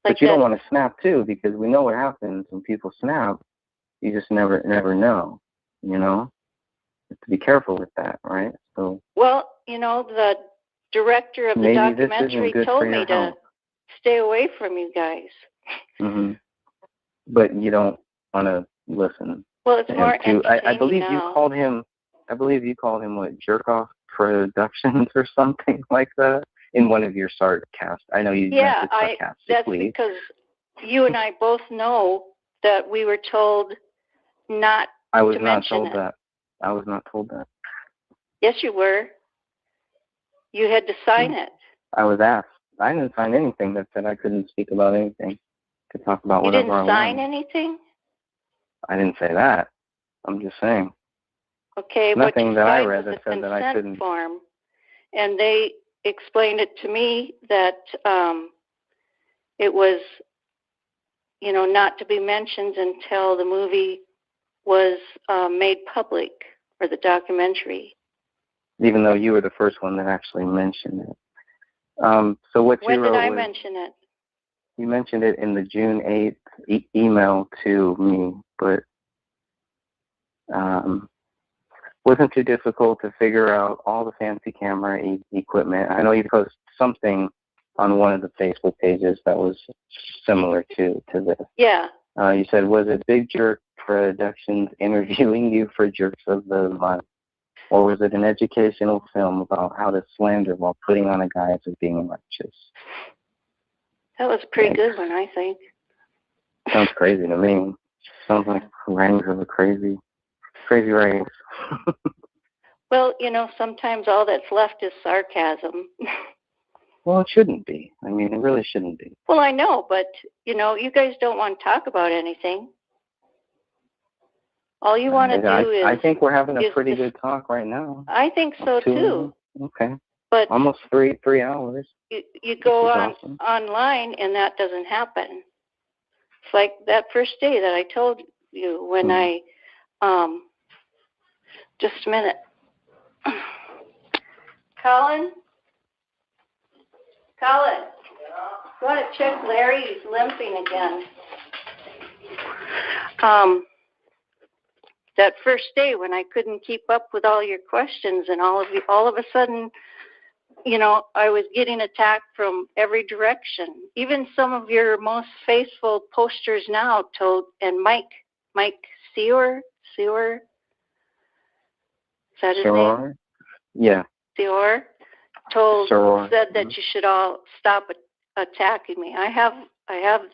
But you don't want to snap too, because we know what happens when people snap. You just never know. You know, you have to be careful with that, right? So.
Well, you know, the director of the
maybe this
documentary
isn't good
told
for your
me to
health.
stay away from you guys.
Mm-hmm. But you don't want to listen.
Well, it's more entertaining
I believe
now.
you called him. I believe you called him what, Jerk Off Productions or something like that in one of your sarcast. I know you meant it
That's
sarcastically.
because you and I both know that we were told not
I was
to
not
mention
told
it.
that. I was not told that.
Yes, you were. You had to sign it.
I was asked. I didn't sign anything that said I couldn't speak about anything. Could talk about
You
whatever
didn't
I
sign
wanted.
anything?
I didn't say that. I'm just saying.
Okay,
Nothing
what you
that I
signed
read
was
that
a
said that I
consent
couldn't.
form, and they explained it to me that it was, you know, not to be mentioned until the movie was made public, or the documentary.
Even though you were the first one that actually mentioned it. So what
When
you wrote
did I
was,
mention it?
you mentioned it in the June 8th email to me, but wasn't too difficult to figure out all the fancy camera equipment. I know you posted something on one of the Facebook pages that was similar to this.
Yeah.
You said, was it Big Jerk Productions interviewing you for Jerks of the Month? Or was it an educational film about how to slander while putting on a guise of being righteous?
That was a pretty good one, I think.
Sounds crazy to me. Sounds like range of a crazy range.
Well, you know, sometimes all that's left is sarcasm.
Well, it shouldn't be. I mean, it really shouldn't be.
Well, I know, but, you know, you guys don't want to talk about anything. All you want to do is...
I think we're having a pretty good talk right now.
I think so, too.
Okay.
But
almost three hours.
You go
awesome.
online, and that doesn't happen. It's like that first day that I told you when I... just a minute. Colin, you want to check Larry? He's limping again. That first day when I couldn't keep up with all your questions, and all of a sudden, you know, I was getting attacked from every direction. Even some of your most faithful posters now told, and Mike Sewer, is that his name?
Yeah.
Sewer said that you should all stop attacking me. I have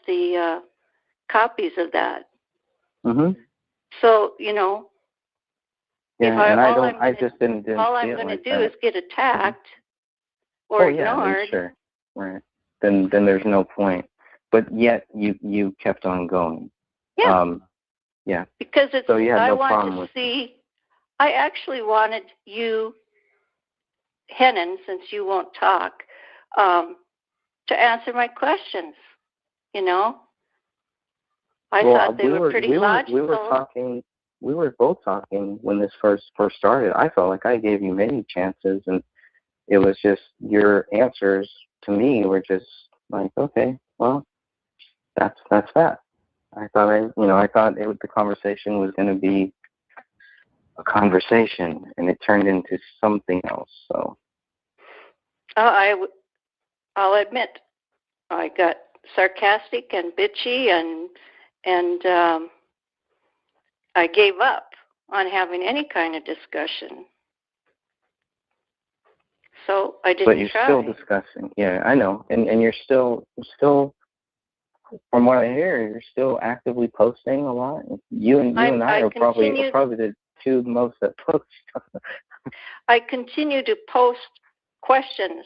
the copies of that.
Mhm.
So, you know,
yeah,
all I'm going to do is get attacked or ignored.
Sure. Right. Then there's no point. But yet you kept on going.
Yeah.
Yeah.
Because it's
so you had no
I
problem
wanted
with
to see. I actually wanted you, Hennon, since you won't talk, to answer my questions. You know. I thought they were pretty logical.
We were both talking when this first started. I felt like I gave you many chances, and it was just your answers to me were just like, okay, well, that's that. I thought the conversation was going to be a conversation, and it turned into something else. So,
I'll admit, I got sarcastic and bitchy, and I gave up on having any kind of discussion. So I didn't try.
But you're still discussing. Yeah, I know. And you're still, from what I hear, you're still actively posting a lot. You and I are probably the two most that post.
I continue to post questions.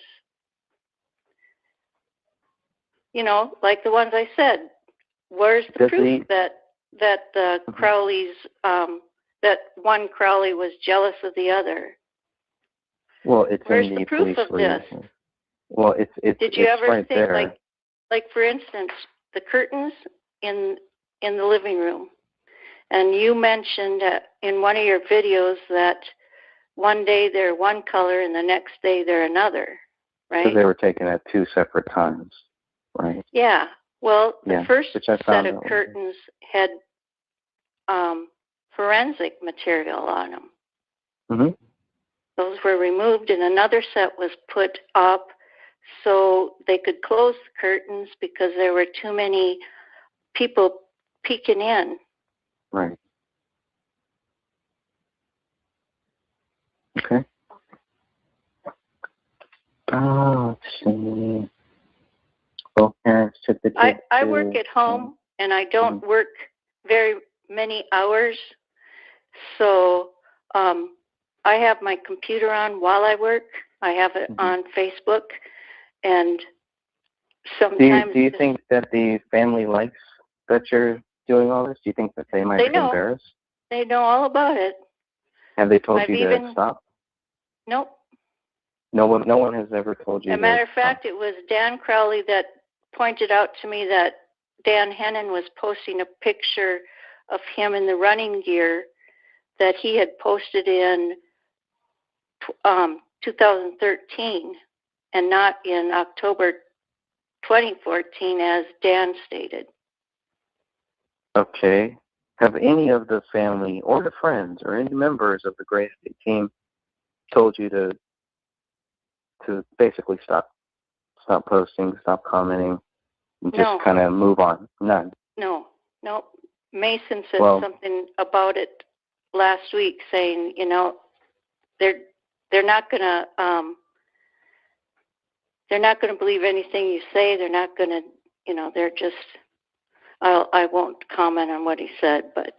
You know, like the ones I said. Where's the proof that the Crowleys, that one Crowley was jealous of the other?
Well, it's
Where's
in
the proof of this?
Well, it's
Did you ever
right
think,
there.
like for instance, the curtains in the living room, and you mentioned in one of your videos that one day they're one color and the next day they're another, right?
Because they were taken at 2 separate times, right?
Yeah. Well, the
Yeah,
first
which I
set
found
of
out.
curtains had forensic material on them.
Mm-hmm.
Those were removed, and another set was put up so they could close the curtains because there were too many people peeking in.
Right. Okay. Oh, let's see. Both parents took the kids
I
to-
work at home, and I don't work very many hours, so I have my computer on while I work. I have it on Facebook, and sometimes
Do you think that the family likes that you're doing all this? Do you think that they might
They
be
know.
embarrassed?
they know all about it.
Have they told
I've
you
even-
to stop?
Nope.
No one has ever told you
As a matter of fact, it was Dan Crowley that pointed out to me that Dan Hennon was posting a picture of him in the running gear that he had posted in 2013 and not in October 2014 as Dan stated.
Okay. Have any of the family or the friends or any members of the Gray State team told you to basically stop posting, stop commenting, and just
No.
kind of move on? None.
No. Mason said
Well-
something about it last week, saying, they're not gonna believe anything you say. They're not gonna, they're just. I won't comment on what he said, but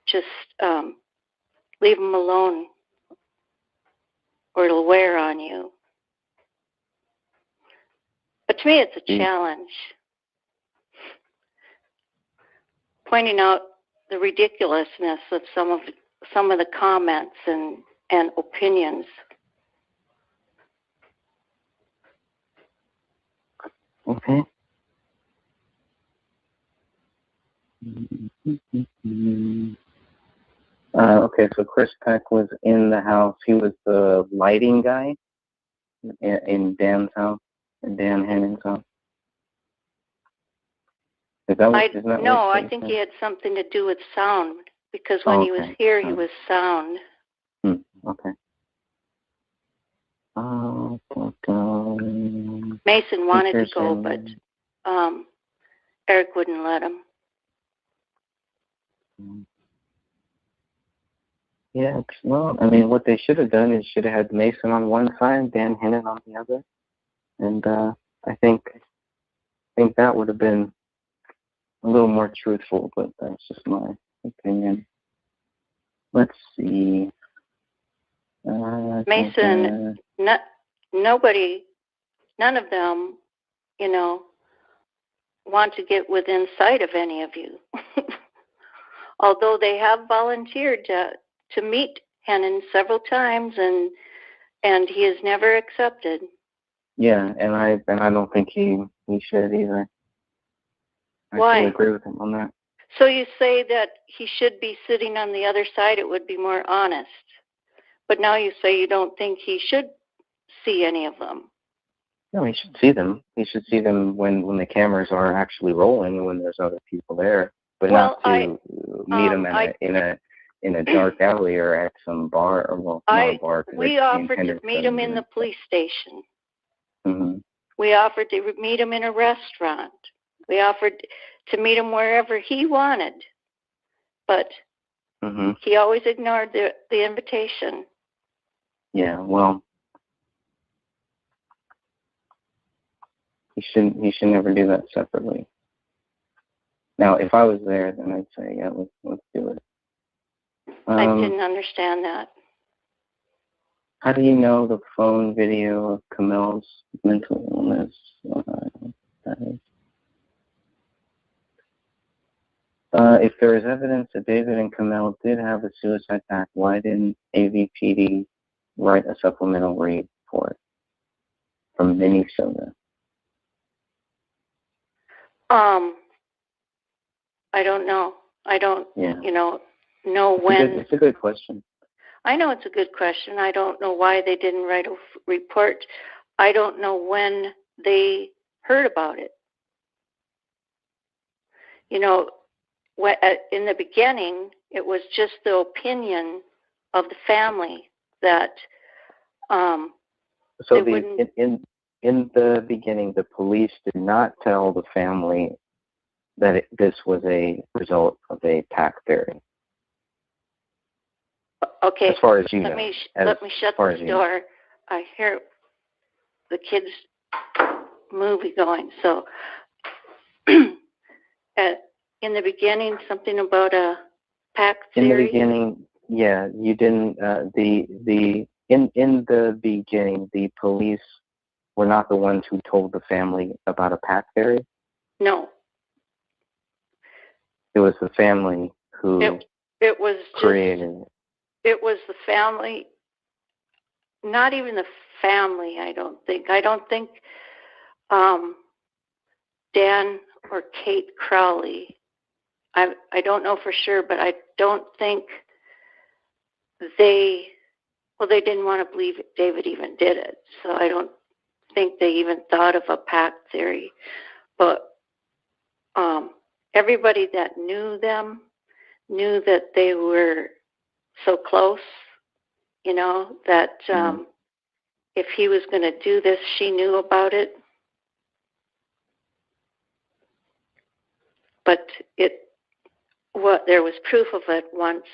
just leave them alone, or it'll wear on you. But to me, it's a challenge. Pointing out the ridiculousness of some of the comments and opinions.
Okay. Okay, so Chris Peck was in the house. He was the lighting guy in Dan's house, in Dan Hennon's house. Isn't that what
I think he had something to do with sound, because when he was here, he was sound.
Okay.
Mason wanted to go, but Eric wouldn't let him.
Yeah, well, I mean, what they should have done is should have had Mason on one side, Dan Hennon on the other, and I think that would have been a little more truthful, but that's just my opinion. Let's see.
Mason, nobody, none of them, want to get within sight of any of you. Although they have volunteered to meet Hennon several times, and he has never accepted.
Yeah, and I don't think he should either.
Why?
I fully agree with him on that.
So you say that he should be sitting on the other side, it would be more honest. But now you say you don't think he should see any of them.
No, he should see them. He should see them when the cameras are actually rolling and when there's other people there, but not to meet them in a dark alley or at some bar or not a bar.
We offered to meet him in the police station.
Mm-hmm.
We offered to meet him in a restaurant. We offered to meet him wherever he wanted, but he always ignored the invitation.
Yeah, well, he should never do that separately. Now, if I was there, then I'd say, yeah, let's do it.
I didn't understand that.
How do you know the phone video of Camille's mental illness? If there is evidence that David and Camille did have a suicide pact, why didn't AVPD write a supplemental read for it from Minnesota?
I don't know. I don't, know
It's
when.
It's a good question.
I know it's a good question. I don't know why they didn't write a report. I don't know when they heard about it. You know, in the beginning, it was just the opinion of the family that
So in the beginning, the police did not tell the family that this was a result of a pack theory.
Okay.
As far as you know.
Let me shut this door. I hear the kids' movie going. So, in the beginning, something about a pack theory.
In the beginning, yeah, you didn't. In the beginning, the police were not the ones who told the family about a pack theory.
No.
It was the family who
it was
created it.
It was the family, not even the family, I don't think. I don't think Dan or Kate Crowley, I don't know for sure, but I don't think they didn't want to believe David even did it. So I don't think they even thought of a pack theory. But everybody that knew them knew that they were so close, you know, that if he was going to do this, she knew about it. But there was proof of it once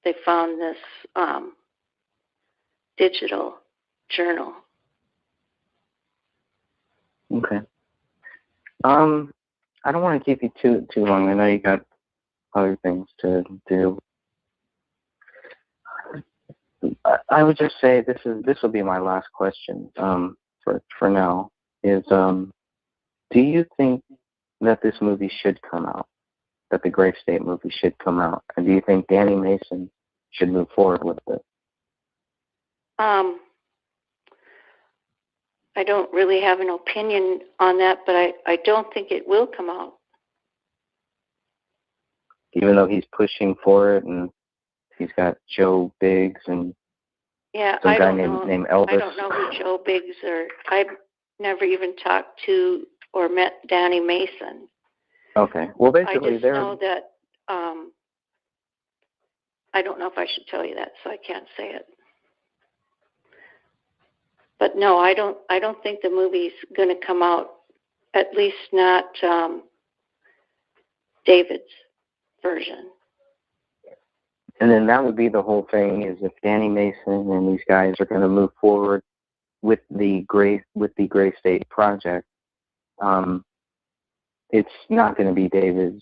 they found this digital journal.
Okay. I don't want to keep you too long. I know you got other things to do. I would just say this will be my last question for now. Is do you think that this movie should come out? That the Gray State movie should come out? And do you think Danny Mason should move forward with it?
I don't really have an opinion on that, but I don't think it will come out.
Even though he's pushing for it, and he's got Joe Biggs and some guy named Elvis.
I don't know who Joe Biggs or I've never even talked to or met Danny Mason.
Okay. Well, basically,
I just know that I don't know if I should tell you that, so I can't say it. But no, I don't think the movie's going to come out. At least not David's version.
And then that would be the whole thing: is if Danny Mason and these guys are going to move forward with the Gray State project, it's not going to be David's.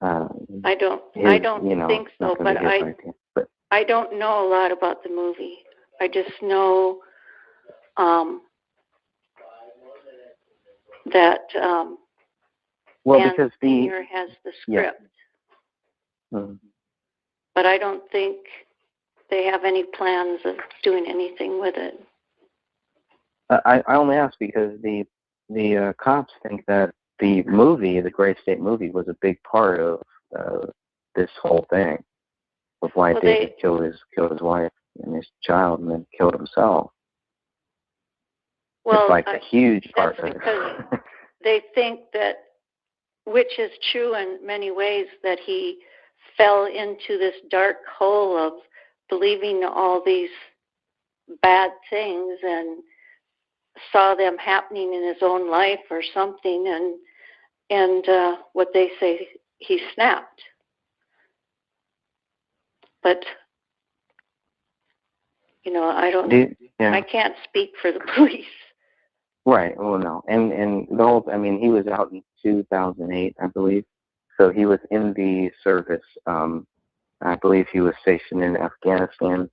I don't think so, but I don't know a lot about the movie. I just know that
because
Senior has the script, but I don't think they have any plans of doing anything with it.
I only ask because the cops think that the movie, the Gray State movie, was a big part of this whole thing, of why David killed his wife and his child, and then killed himself.
Well,
it's like a huge part
that's
of it.
because they think that, which is true in many ways, that he fell into this dark hole of believing all these bad things and saw them happening in his own life or something, and what they say, he snapped. But you know, I can't speak for the police.
Right. Well, no, and the whole. I mean, he was out in 2008, I believe. So he was in the service. I believe he was stationed in Afghanistan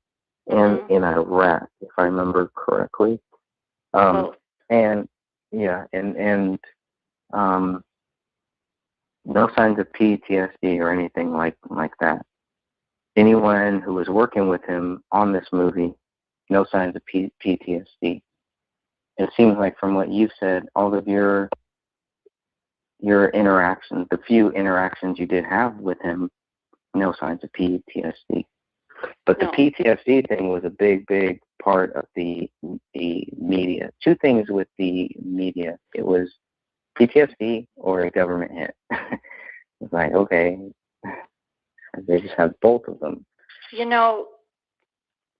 and in Iraq, if I remember correctly. And yeah, and no signs of PTSD or anything like that. Anyone who was working with him on this movie, no signs of PTSD. It seems like from what you said, all of your interactions, the few interactions you did have with him, no signs of PTSD. But the PTSD thing was a big part of the media. Two things with the media. It was PTSD or a government hit. It's like, okay, they just have both of them.
You know,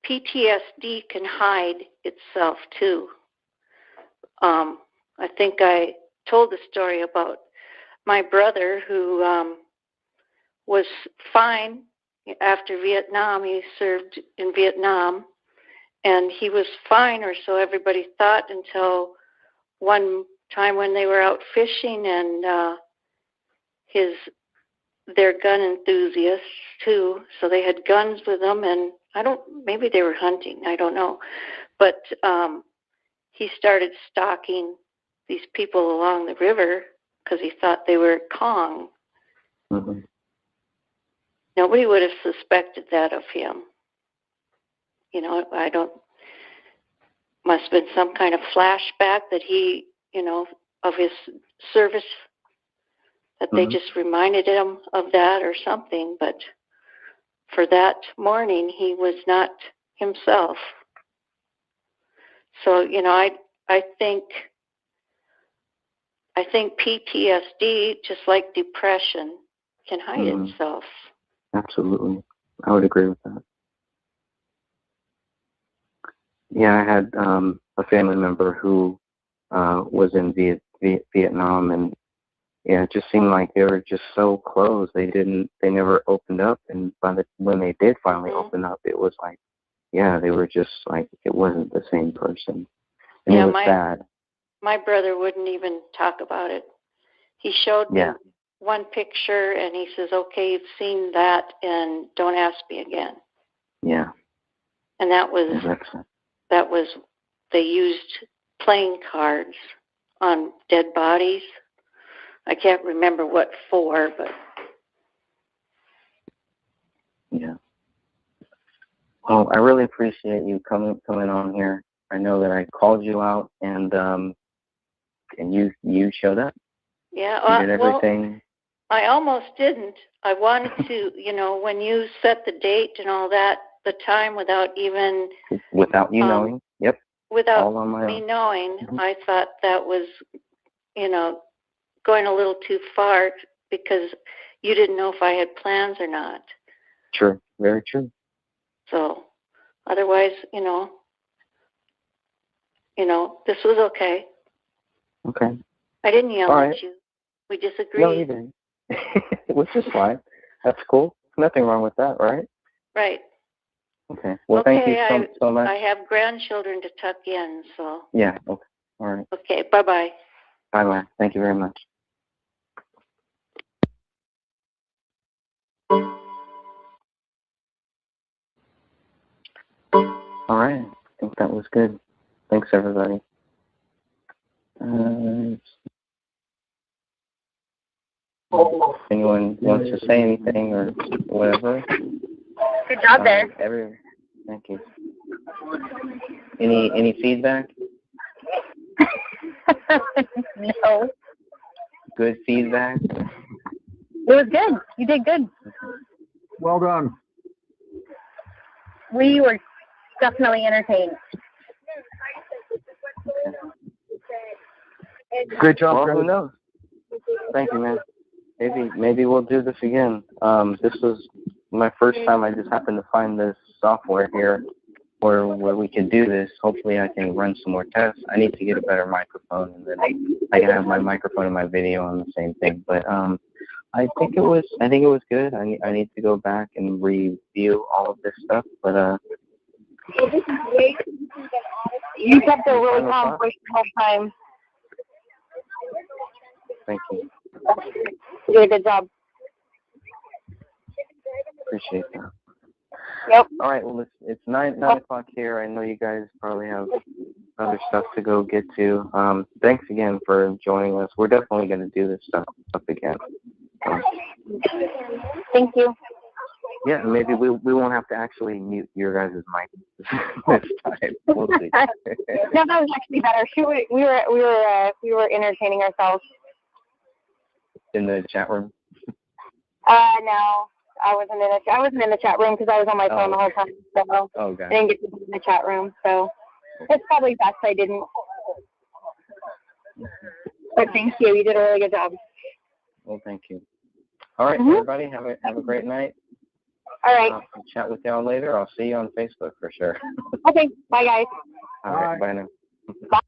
PTSD can hide itself too. I think I told the story about my brother who was fine after Vietnam. He served in Vietnam, and he was fine, or so everybody thought, until one time when they were out fishing, and they're gun enthusiasts too, so they had guns with them, and maybe they were hunting, I don't know, but he started stalking these people along the river because he thought they were Kong.
Mm-hmm.
Nobody would have suspected that of him. You know, must have been some kind of flashback that he, of his service, that they just reminded him of that or something. But for that morning, he was not himself. So, I think PTSD, just like depression, can hide itself.
Absolutely. I would agree with that. Yeah, I had a family member who was in Vietnam, and yeah, it just seemed like they were just so close. They never opened up, and when they did finally open up, it was like, yeah, they were just like, it wasn't the same person. And it was sad.
My brother wouldn't even talk about it. He showed me one picture, and he says, okay, you've seen that, and don't ask me again.
Yeah.
And that was, they used playing cards on dead bodies. I can't remember what for, but.
Yeah. Well, I really appreciate you coming on here. I know that I called you out, and you showed up.
Yeah,
you did everything.
Well, I almost didn't. I wanted to, when you set the date and all that, the time without even.
Without you knowing. Yep.
Without
all on my
me
own.
knowing, I thought that was, going a little too far because you didn't know if I had plans or not.
True. Very true.
So, otherwise, this was okay.
Okay.
I didn't yell
All
at
right.
you. We disagreed.
No, you didn't. Which is fine. That's cool. Nothing wrong with that, right?
Right.
Okay. Well, thank you so much.
I have grandchildren to tuck in, so.
Yeah. Okay. All right.
Okay. Bye-bye.
Bye-bye. Thank you very much. All right. I think that was good. Thanks, everybody. Anyone wants to say anything or whatever?
Good job there.
Thank you. Any feedback?
No.
Good feedback?
It was good. You did good.
Well done.
We were definitely entertained.
Great job,
Well,
Greg.
who knows? Thank you, man. Maybe we'll do this again. This was my first time. I just happened to find this software here where we can do this. Hopefully I can run some more tests. I need to get a better microphone, and then I can have my microphone and my video on the same thing. But I think it was good. I need to go back and review all of this stuff. But
you kept it really calm for the whole time.
Thank you.
You did a good job.
Appreciate that.
Yep.
All right. Well, it's 9 o'clock here. I know you guys probably have other stuff to go get to. Thanks again for joining us. We're definitely going to do this stuff again.
Thank you.
Yeah, maybe we won't have to actually mute your guys' mic this time. We'll see.
No, that was actually better. We were entertaining ourselves.
In the chat room.
No. I wasn't in the chat room because I was on my phone the whole time. So
Okay.
I didn't get to be in the chat room. So it's probably best I didn't. But thank you. You did a really good job.
Well, thank you. All right, everybody, have a great night.
All right.
I'll chat with y'all later. I'll see you on Facebook for sure.
Okay. Bye, guys.
All right. Bye now.
Bye.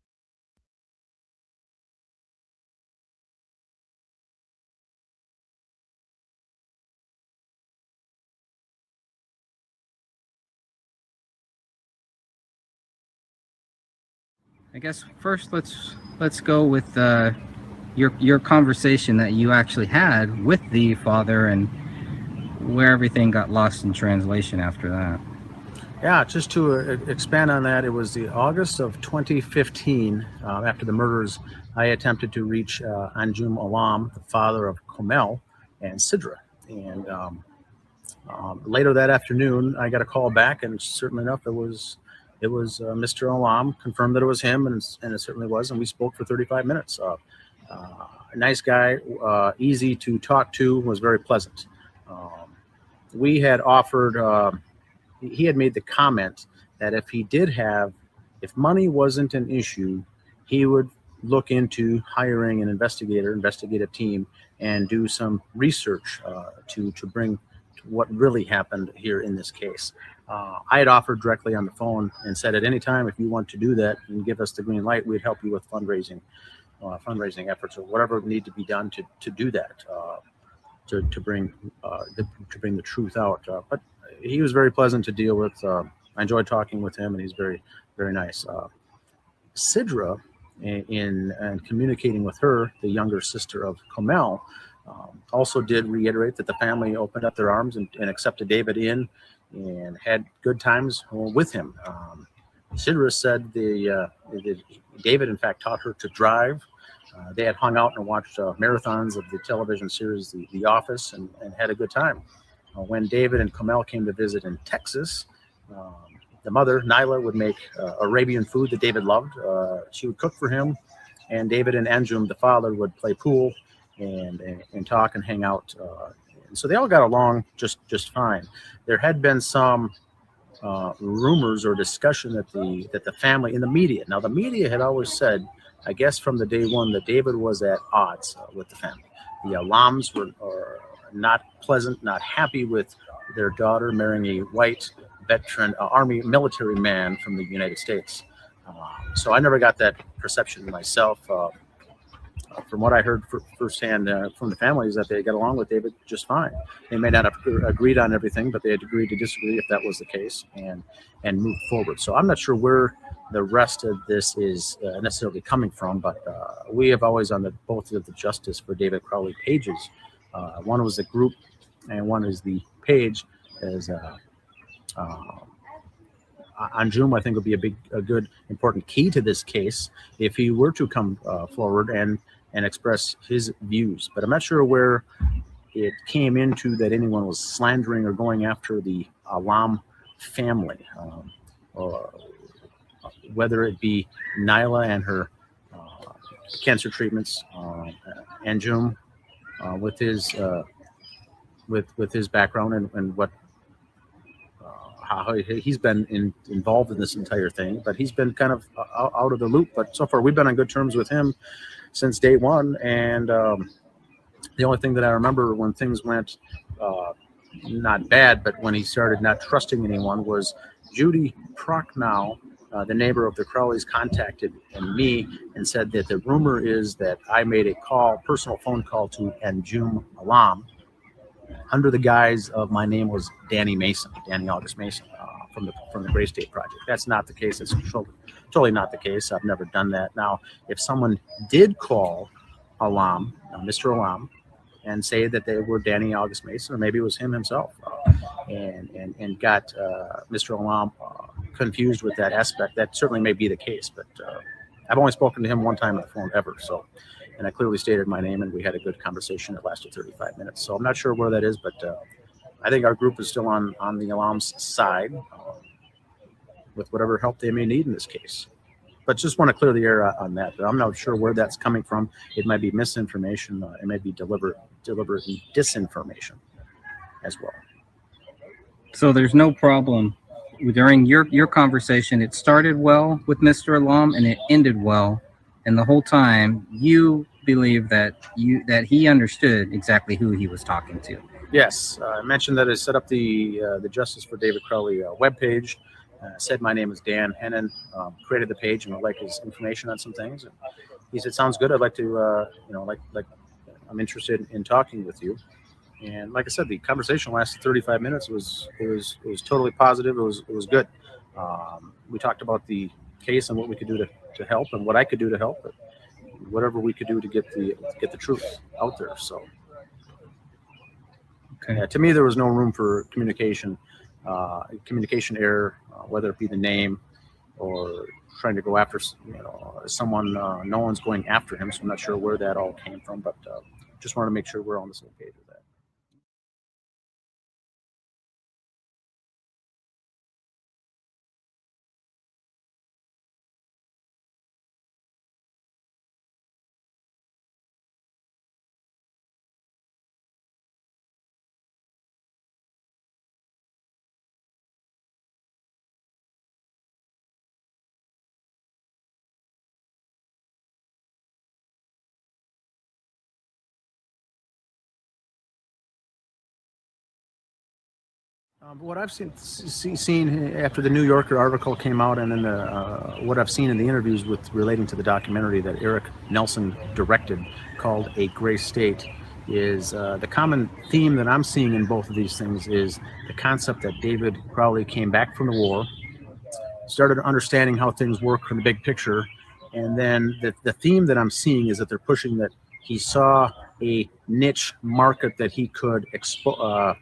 I guess first let's go with your conversation that you actually had with the father and where everything got lost in translation after that.
Yeah, just to expand on that, it was the August of 2015, after the murders, I attempted to reach Anjum Alam, the father of Komel and Sidra. And later that afternoon, I got a call back, and certainly enough, it was Mr. Alam, confirmed that it was him, and it certainly was, and we spoke for 35 minutes. A nice guy, easy to talk to, was very pleasant. We had offered... he had made the comment that if money wasn't an issue, he would look into hiring an investigative team, and do some research to bring to what really happened here in this case. I had offered directly on the phone and said, at any time, if you want to do that and give us the green light, we'd help you with fundraising efforts or whatever need to be done to do that, to bring the truth out. But he was very pleasant to deal with. I enjoyed talking with him, and he's very, very nice. Sidra, in communicating with her, the younger sister of Komel, also did reiterate that the family opened up their arms and accepted David in and had good times with him. Sidra said David, in fact, taught her to drive. They had hung out and watched marathons of the television series The Office, and had a good time. When David and Komel came to visit in Texas, the mother, Nyla, would make Arabian food that David loved. She would cook for him, and David and Anjum, the father, would play pool and talk and hang out. And so they all got along just fine. There had been some rumors or discussion that the family in the media. Now, the media had always said, I guess from the day one, that David was at odds with the family. The Alams were not pleasant, not happy with their daughter marrying a white veteran army military man from the United States. So I never got that perception myself. From what I heard firsthand from the family, is that they got along with David just fine. They may not have agreed on everything, but they had agreed to disagree if that was the case, and moved forward. So I'm not sure where the rest of this is necessarily coming from, but we have always on both of the Justice for David Crowley pages. One was the group, and one is the page. As Anjum, I think, would be a good, important key to this case if he were to come forward and express his views. But I'm not sure where it came into that anyone was slandering or going after the Alam family, or whether it be Nyla and her cancer treatments, Anjum with his background and what how he's been involved in this entire thing, but he's been kind of out of the loop. But so far, we've been on good terms with him since day one. And the only thing that I remember when things went not bad, but when he started not trusting anyone, was Judy Prochnow, the neighbor of the Crowleys, contacted me and said that the rumor is that I made a personal phone call to Anjum Alam under the guise of my name was Danny August Mason, from the Gray State Project. That's not the case. It's totally not the case. I've never done that. Now, if someone did call Alam, Mr. Alam, and say that they were Danny August Mason, or maybe it was him himself, and got Mr. Alam confused with that aspect, that certainly may be the case. But I've only spoken to him one time on the phone ever, so. And I clearly stated my name, and we had a good conversation that lasted 35 minutes. So I'm not sure where that is, but I think our group is still on the Alam's side with whatever help they may need in this case. But just want to clear the air on that. But I'm not sure where that's coming from. It might be misinformation. It may be deliberate disinformation. as well.
So there's no problem during your conversation. It started well with Mr. Alam and it ended well, and the whole time you believe that he understood exactly who he was talking to.
Yes, I mentioned that I set up the Justice for David Crowley webpage. Said my name is Dan Hennon. Created the page and would like his information on some things. And he said, "Sounds good. I'd like to, I'm interested in talking with you." And like I said, the conversation lasted 35 minutes. It was totally positive. It was good. We talked about the case and what we could do to help, and what I could do to help, but whatever we could do to get the truth out there. So.
Okay.
Yeah, to me, there was no room for communication error, whether it be the name or trying to go after someone. No one's going after him, so I'm not sure where that all came from, but just wanted to make sure we're on the same page with that. What I've seen after the New Yorker article came out, and then what I've seen in the interviews relating to the documentary that Eric Nelson directed, called A Gray State, is the common theme that I'm seeing in both of these things is the concept that David Crowley came back from the war, started understanding how things work from the big picture, and then the theme that I'm seeing is that they're pushing that he saw a niche market that he could exploit.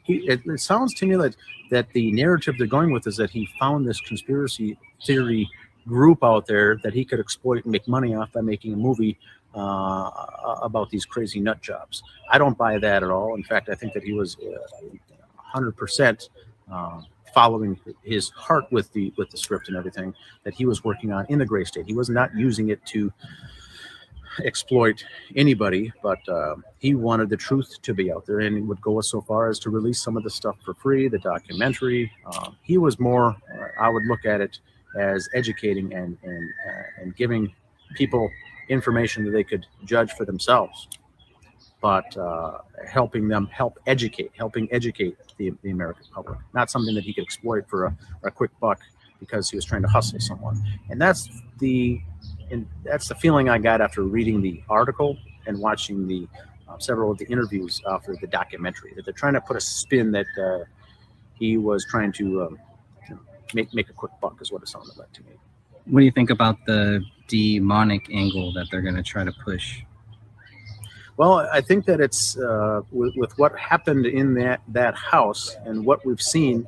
It sounds to me that the narrative they're going with is that he found this conspiracy theory group out there that he could exploit and make money off by making a movie about these crazy nut jobs. I don't buy that at all. In fact, I think that he was 100% following his heart with the script and everything that he was working on in the Gray State. He was not using it to exploit anybody, but he wanted the truth to be out there, and he would go so far as to release some of the stuff for free, the documentary. He was more, I would look at it as educating and giving people information that they could judge for themselves, but helping educate the American public, not something that he could exploit for a quick buck because he was trying to hustle someone. And that's the feeling I got after reading the article and watching the several of the interviews for the documentary, that they're trying to put a spin that he was trying to make a quick buck, is what it sounded like to me.
What do you think about the demonic angle that they're going to try to push?
Well, I think that it's with what happened in that house and what we've seen,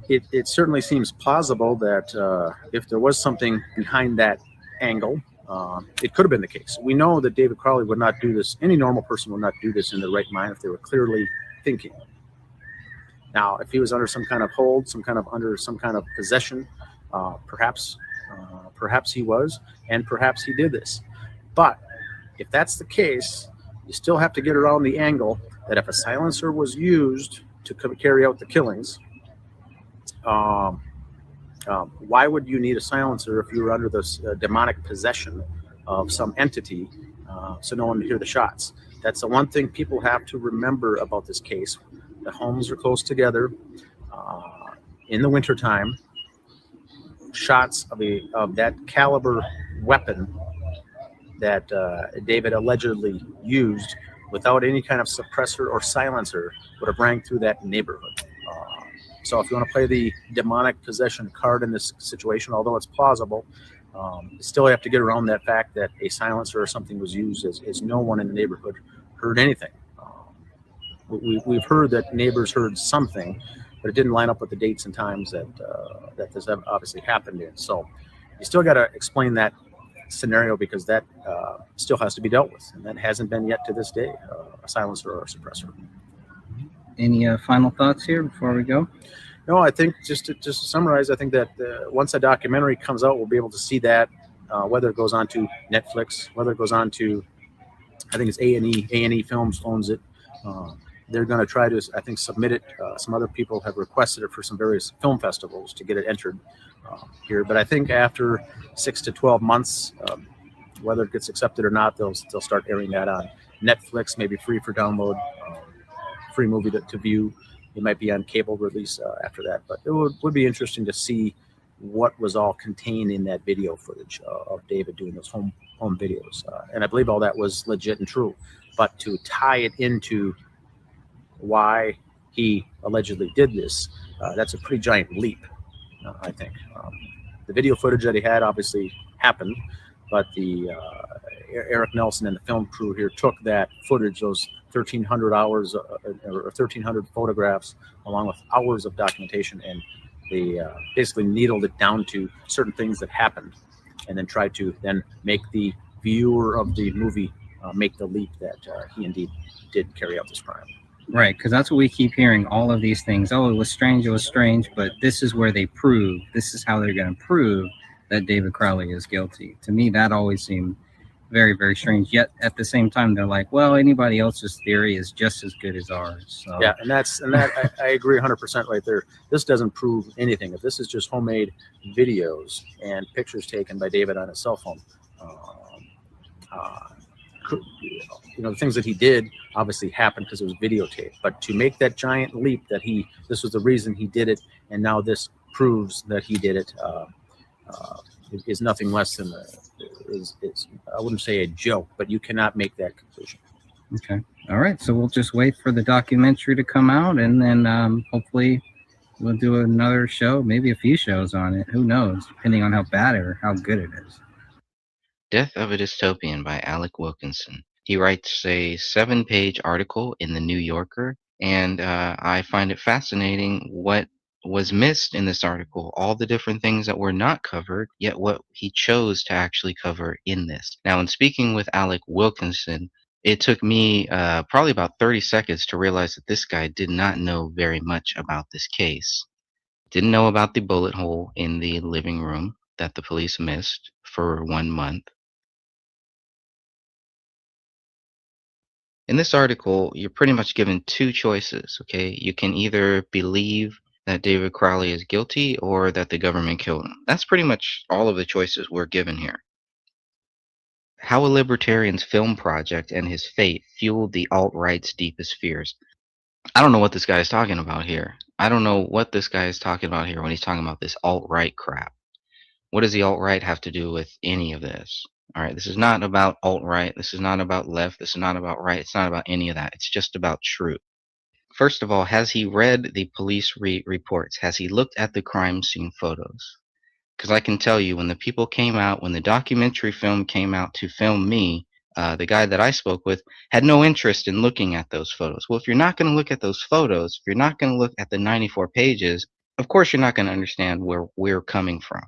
it certainly seems plausible that if there was something behind that angle, it could have been the case. We know that David Crowley would not do this. Any normal person would not do this in their right mind if they were clearly thinking. Now, if he was under some kind of hold, under some kind of possession, perhaps he was, and perhaps he did this. But if that's the case, you still have to get around the angle that if a silencer was used to carry out the killings, why would you need a silencer if you were under this demonic possession of some entity so no one would hear the shots? That's the one thing people have to remember about this case. The homes are close together. In the wintertime, shots of that caliber weapon that David allegedly used without any kind of suppressor or silencer would have rang through that neighborhood. So if you want to play the demonic possession card in this situation, although it's plausible, you still have to get around that fact that a silencer or something was used, as no one in the neighborhood heard anything. We've heard that neighbors heard something, but it didn't line up with the dates and times that this obviously happened in. So you still got to explain that scenario, because that still has to be dealt with, and that hasn't been yet to this day, a silencer or a suppressor.
Any final thoughts here before we go?
No, I think just to summarize, I think that once a documentary comes out, we'll be able to see that, whether it goes on to Netflix, whether it goes on to I think it's A&E Films owns it. They're going to try to, I think, submit it. Some other people have requested it for some various film festivals to get it entered here. But I think after 6 to 12 months, whether it gets accepted or not, they'll start airing that on Netflix, maybe free for download, free movie to view. It might be on cable release after that. But it would be interesting to see what was all contained in that video footage of David doing those home videos. And I believe all that was legit and true. But to tie it into why he allegedly did this, that's a pretty giant leap, I think. The video footage that he had obviously happened, but the Eric Nelson and the film crew here took that footage, those 1,300 hours or 1,300 photographs, along with hours of documentation, and they basically needled it down to certain things that happened, and then tried to then make the viewer of the movie make the leap that he indeed did carry out this crime.
Right, because that's what we keep hearing, all of these things. Oh, it was strange, but this is where they prove, this is how they're going to prove that David Crowley is guilty. To me, that always seemed very, very strange. Yet at the same time, they're like, well, anybody else's theory is just as good as ours. So.
Yeah, and I agree 100% right there. This doesn't prove anything. If this is just homemade videos and pictures taken by David on his cell phone, the things that he did obviously happened because it was videotaped. But to make that giant leap that this was the reason he did it, and now this proves that he did it, is nothing less than I wouldn't say a joke, but you cannot make that conclusion.
Okay. All right. So we'll just wait for the documentary to come out, and then hopefully we'll do another show, maybe a few shows on it. Who knows, depending on how bad or how good it is.
Death of a Dystopian by Alec Wilkinson. He writes a 7-page article in the New Yorker, and I find it fascinating what was missed in this article, all the different things that were not covered, yet what he chose to actually cover in this. Now, in speaking with Alec Wilkinson, it took me probably about 30 seconds to realize that this guy did not know very much about this case. Didn't know about the bullet hole in the living room that the police missed for 1 month. In this article, you're pretty much given two choices, okay? You can either believe that David Crowley is guilty or that the government killed him. That's pretty much all of the choices we're given here. How a libertarian's film project and his fate fueled the alt-right's deepest fears. I don't know what this guy is talking about here. I don't know what this guy is talking about here when he's talking about this alt-right crap. What does the alt-right have to do with any of this? All right, this is not about alt-right. This is not about left. This is not about right. It's not about any of that. It's just about truth. First of all, has he read the police reports? Has he looked at the crime scene photos? Because I can tell you, when the people came out, when the documentary film came out to film me, the guy that I spoke with had no interest in looking at those photos. Well, if you're not going to look at those photos, if you're not going to look at the 94 pages, of course you're not going to understand where we're coming from.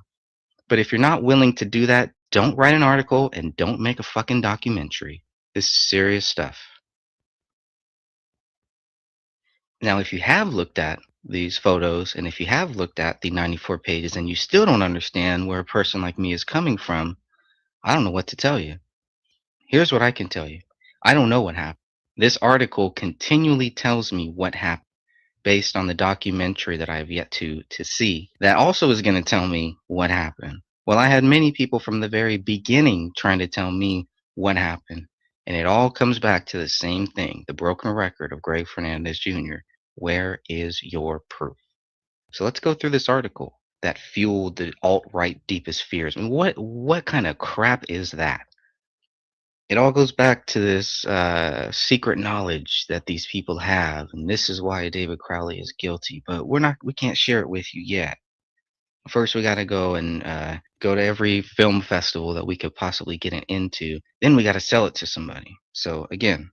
But if you're not willing to do that, don't write an article and don't make a fucking documentary. This is serious stuff. Now, if you have looked at these photos and if you have looked at the 94 pages and you still don't understand where a person like me is coming from, I don't know what to tell you. Here's what I can tell you. I don't know what happened. This article continually tells me what happened based on the documentary that I have yet to see. That also is going to tell me what happened. Well, I had many people from the very beginning trying to tell me what happened. And it all comes back to the same thing, the broken record of Greg Fernandez Jr. Where is your proof? So let's go through this article that fueled the alt-right deepest fears. I mean, what kind of crap is that? It all goes back to this secret knowledge that these people have, and this is why David Crowley is guilty. But we can't share it with you yet. First, we got to go and go to every film festival that we could possibly get it into. Then we got to sell it to somebody. So again,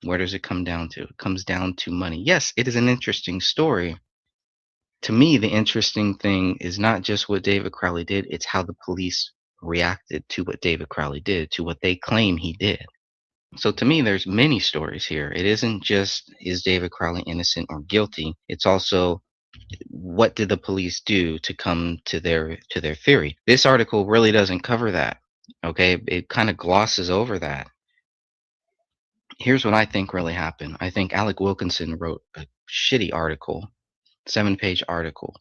where does it come down to? It comes down to money. Yes, it is an interesting story. To me, the interesting thing is not just what David Crowley did, it's how the police reacted to what David Crowley did, to what they claim he did. So to me, there's many stories here. It isn't just, is David Crowley innocent or guilty? It's also, what did the police do to come to their theory? This article really doesn't cover that. Okay, it kind of glosses over that. Here's what I think really happened. I think Alec Wilkinson wrote a shitty article, 7-page article.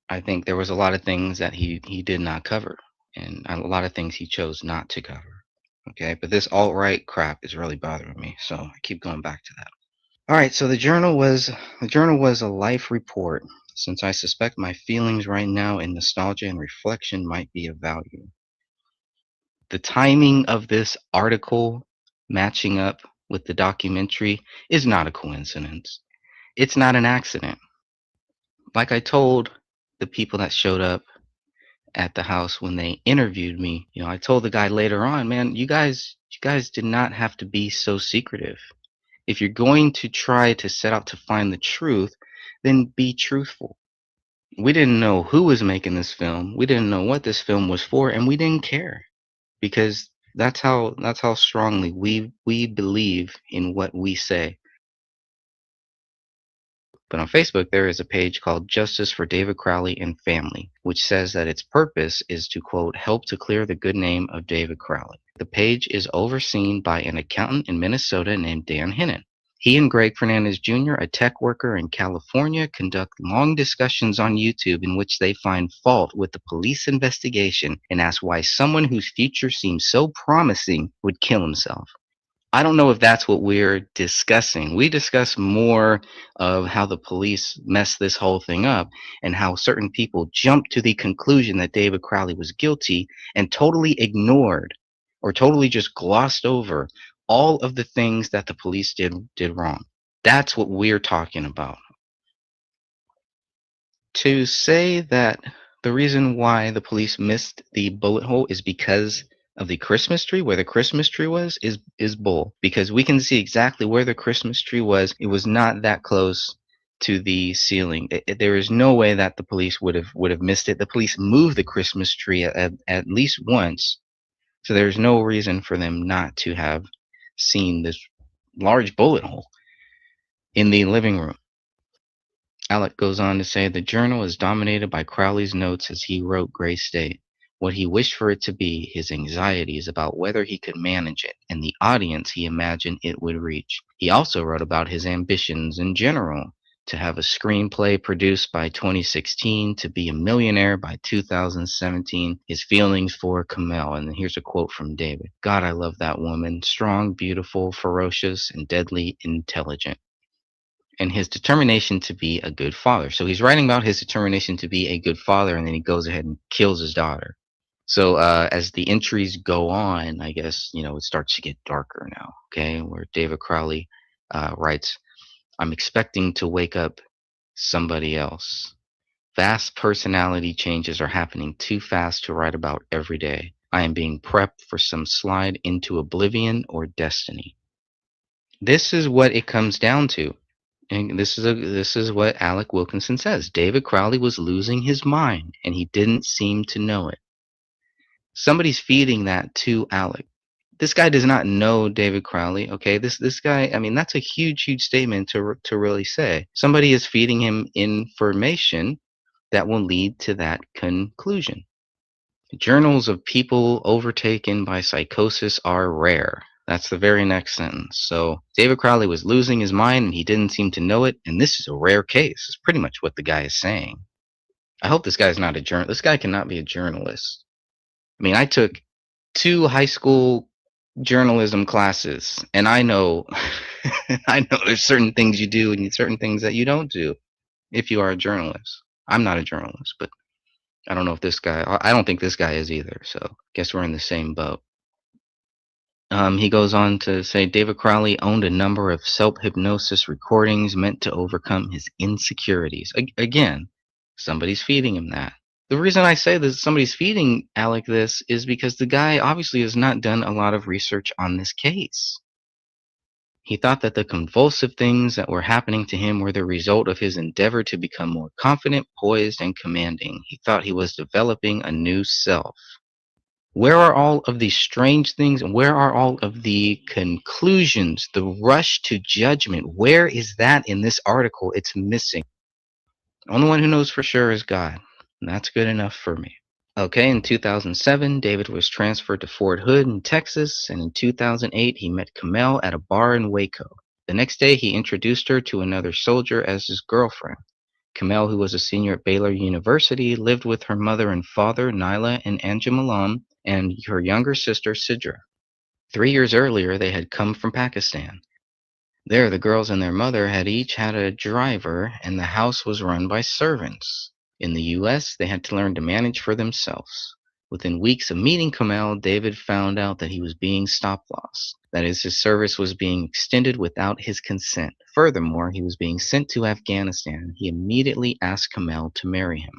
I think there was a lot of things that he did not cover, and a lot of things he chose not to cover. Okay, but this alt-right crap is really bothering me, so I keep going back to that. All right, so the journal was a life report. Since I suspect my feelings right now and nostalgia and reflection might be of value. The timing of this article matching up with the documentary is not a coincidence. It's not an accident. Like I told the people that showed up at the house when they interviewed me, I told the guy later on, man, you guys did not have to be so secretive. If you're going to try to set out to find the truth, then be truthful. We didn't know who was making this film. We didn't know what this film was for, and we didn't care, because that's how strongly we believe in what we say. But on Facebook, there is a page called Justice for David Crowley and Family, which says that its purpose is to, quote, help to clear the good name of David Crowley. The page is overseen by an accountant in Minnesota named Dan Hennon. He and Greg Fernandez Jr., a tech worker in California, conduct long discussions on YouTube in which they find fault with the police investigation and ask why someone whose future seems so promising would kill himself. I don't know if that's what we're discussing. We discuss more of how the police messed this whole thing up and how certain people jumped to the conclusion that David Crowley was guilty and totally ignored or totally just glossed over all of the things that the police did wrong. That's what we're talking about. To say that the reason why the police missed the bullet hole is because of the Christmas tree, where the Christmas tree was, is bull. Because we can see exactly where the Christmas tree was. It was not that close to the ceiling. There is no way that the police would have missed it. The police moved the Christmas tree at least once, so there's no reason for them not to have seen this large bullet hole in the living room. Alec goes on to say the journal is dominated by Crowley's notes as he wrote Gray State. What he wished for it to be, his anxieties about whether he could manage it, and the audience he imagined it would reach. He also wrote about his ambitions in general, to have a screenplay produced by 2016, to be a millionaire by 2017, his feelings for Kamel. And here's a quote from David. God, I love that woman. Strong, beautiful, ferocious, and deadly intelligent. And his determination to be a good father. So he's writing about his determination to be a good father, and then he goes ahead and kills his daughter. So as the entries go on, I guess, it starts to get darker now, okay? Where David Crowley writes, I'm expecting to wake up somebody else. Vast personality changes are happening too fast to write about every day. I am being prepped for some slide into oblivion or destiny. This is what it comes down to. And this is what Alec Wilkinson says. David Crowley was losing his mind, and he didn't seem to know it. Somebody's feeding that to Alec. This guy does not know David Crowley, okay? This guy, I mean, that's a huge statement to really say. Somebody is feeding him information that will lead to that conclusion. Journals of people overtaken by psychosis are rare. That's the very next sentence. So David Crowley was losing his mind and he didn't seem to know it, and this is a rare case. It's pretty much what the guy is saying. I hope this guy's not a journalist. This guy cannot be a journalist. I mean, I took 2 high school journalism classes, and I know there's certain things you do and certain things that you don't do if you are a journalist. I'm not a journalist, but I don't know if this guy, I don't think this guy is either, so I guess we're in the same boat. He goes on to say David Crowley owned a number of self-hypnosis recordings meant to overcome his insecurities. Again, somebody's feeding him that. The reason I say this, somebody's feeding Alec this, is because the guy obviously has not done a lot of research on this case. He thought that the convulsive things that were happening to him were the result of his endeavor to become more confident, poised, and commanding. He thought he was developing a new self. Where are all of these strange things, and where are all of the conclusions, the rush to judgment? Where is that in this article? It's missing. The only one who knows for sure is God. And that's good enough for me. Okay, in 2007, David was transferred to Fort Hood in Texas, and in 2008, he met Kamel at a bar in Waco. The next day, he introduced her to another soldier as his girlfriend. Kamel, who was a senior at Baylor University, lived with her mother and father, Nyla and Anjum and her younger sister, Sidra. 3 years earlier, they had come from Pakistan. There, the girls and their mother had each had a driver, and the house was run by servants. In the U.S., they had to learn to manage for themselves. Within weeks of meeting Kamel, David found out that he was being stop-loss. That is, his service was being extended without his consent. Furthermore, he was being sent to Afghanistan. He immediately asked Kamel to marry him.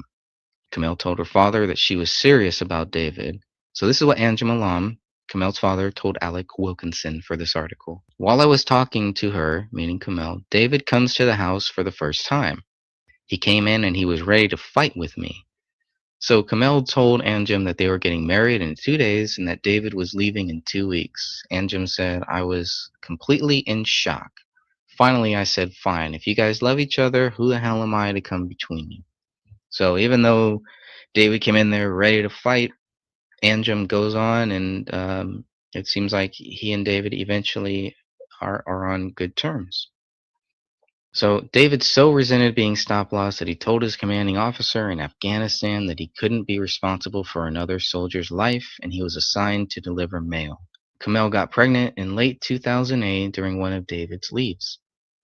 Kamel told her father that she was serious about David. So this is what Anjum Alam, Kamel's father, told Alec Wilkinson for this article. While I was talking to her, meaning Kamel, David comes to the house for the first time. He came in and he was ready to fight with me. So Kamel told Anjum that they were getting married in 2 days and that David was leaving in 2 weeks. Anjum said, I was completely in shock. Finally, I said, fine, if you guys love each other, who the hell am I to come between you? So even though David came in there ready to fight, Anjum goes on, and it seems like he and David eventually are on good terms. So David so resented being stop-loss that he told his commanding officer in Afghanistan that he couldn't be responsible for another soldier's life, and he was assigned to deliver mail. Kamel got pregnant in late 2008 during one of David's leaves.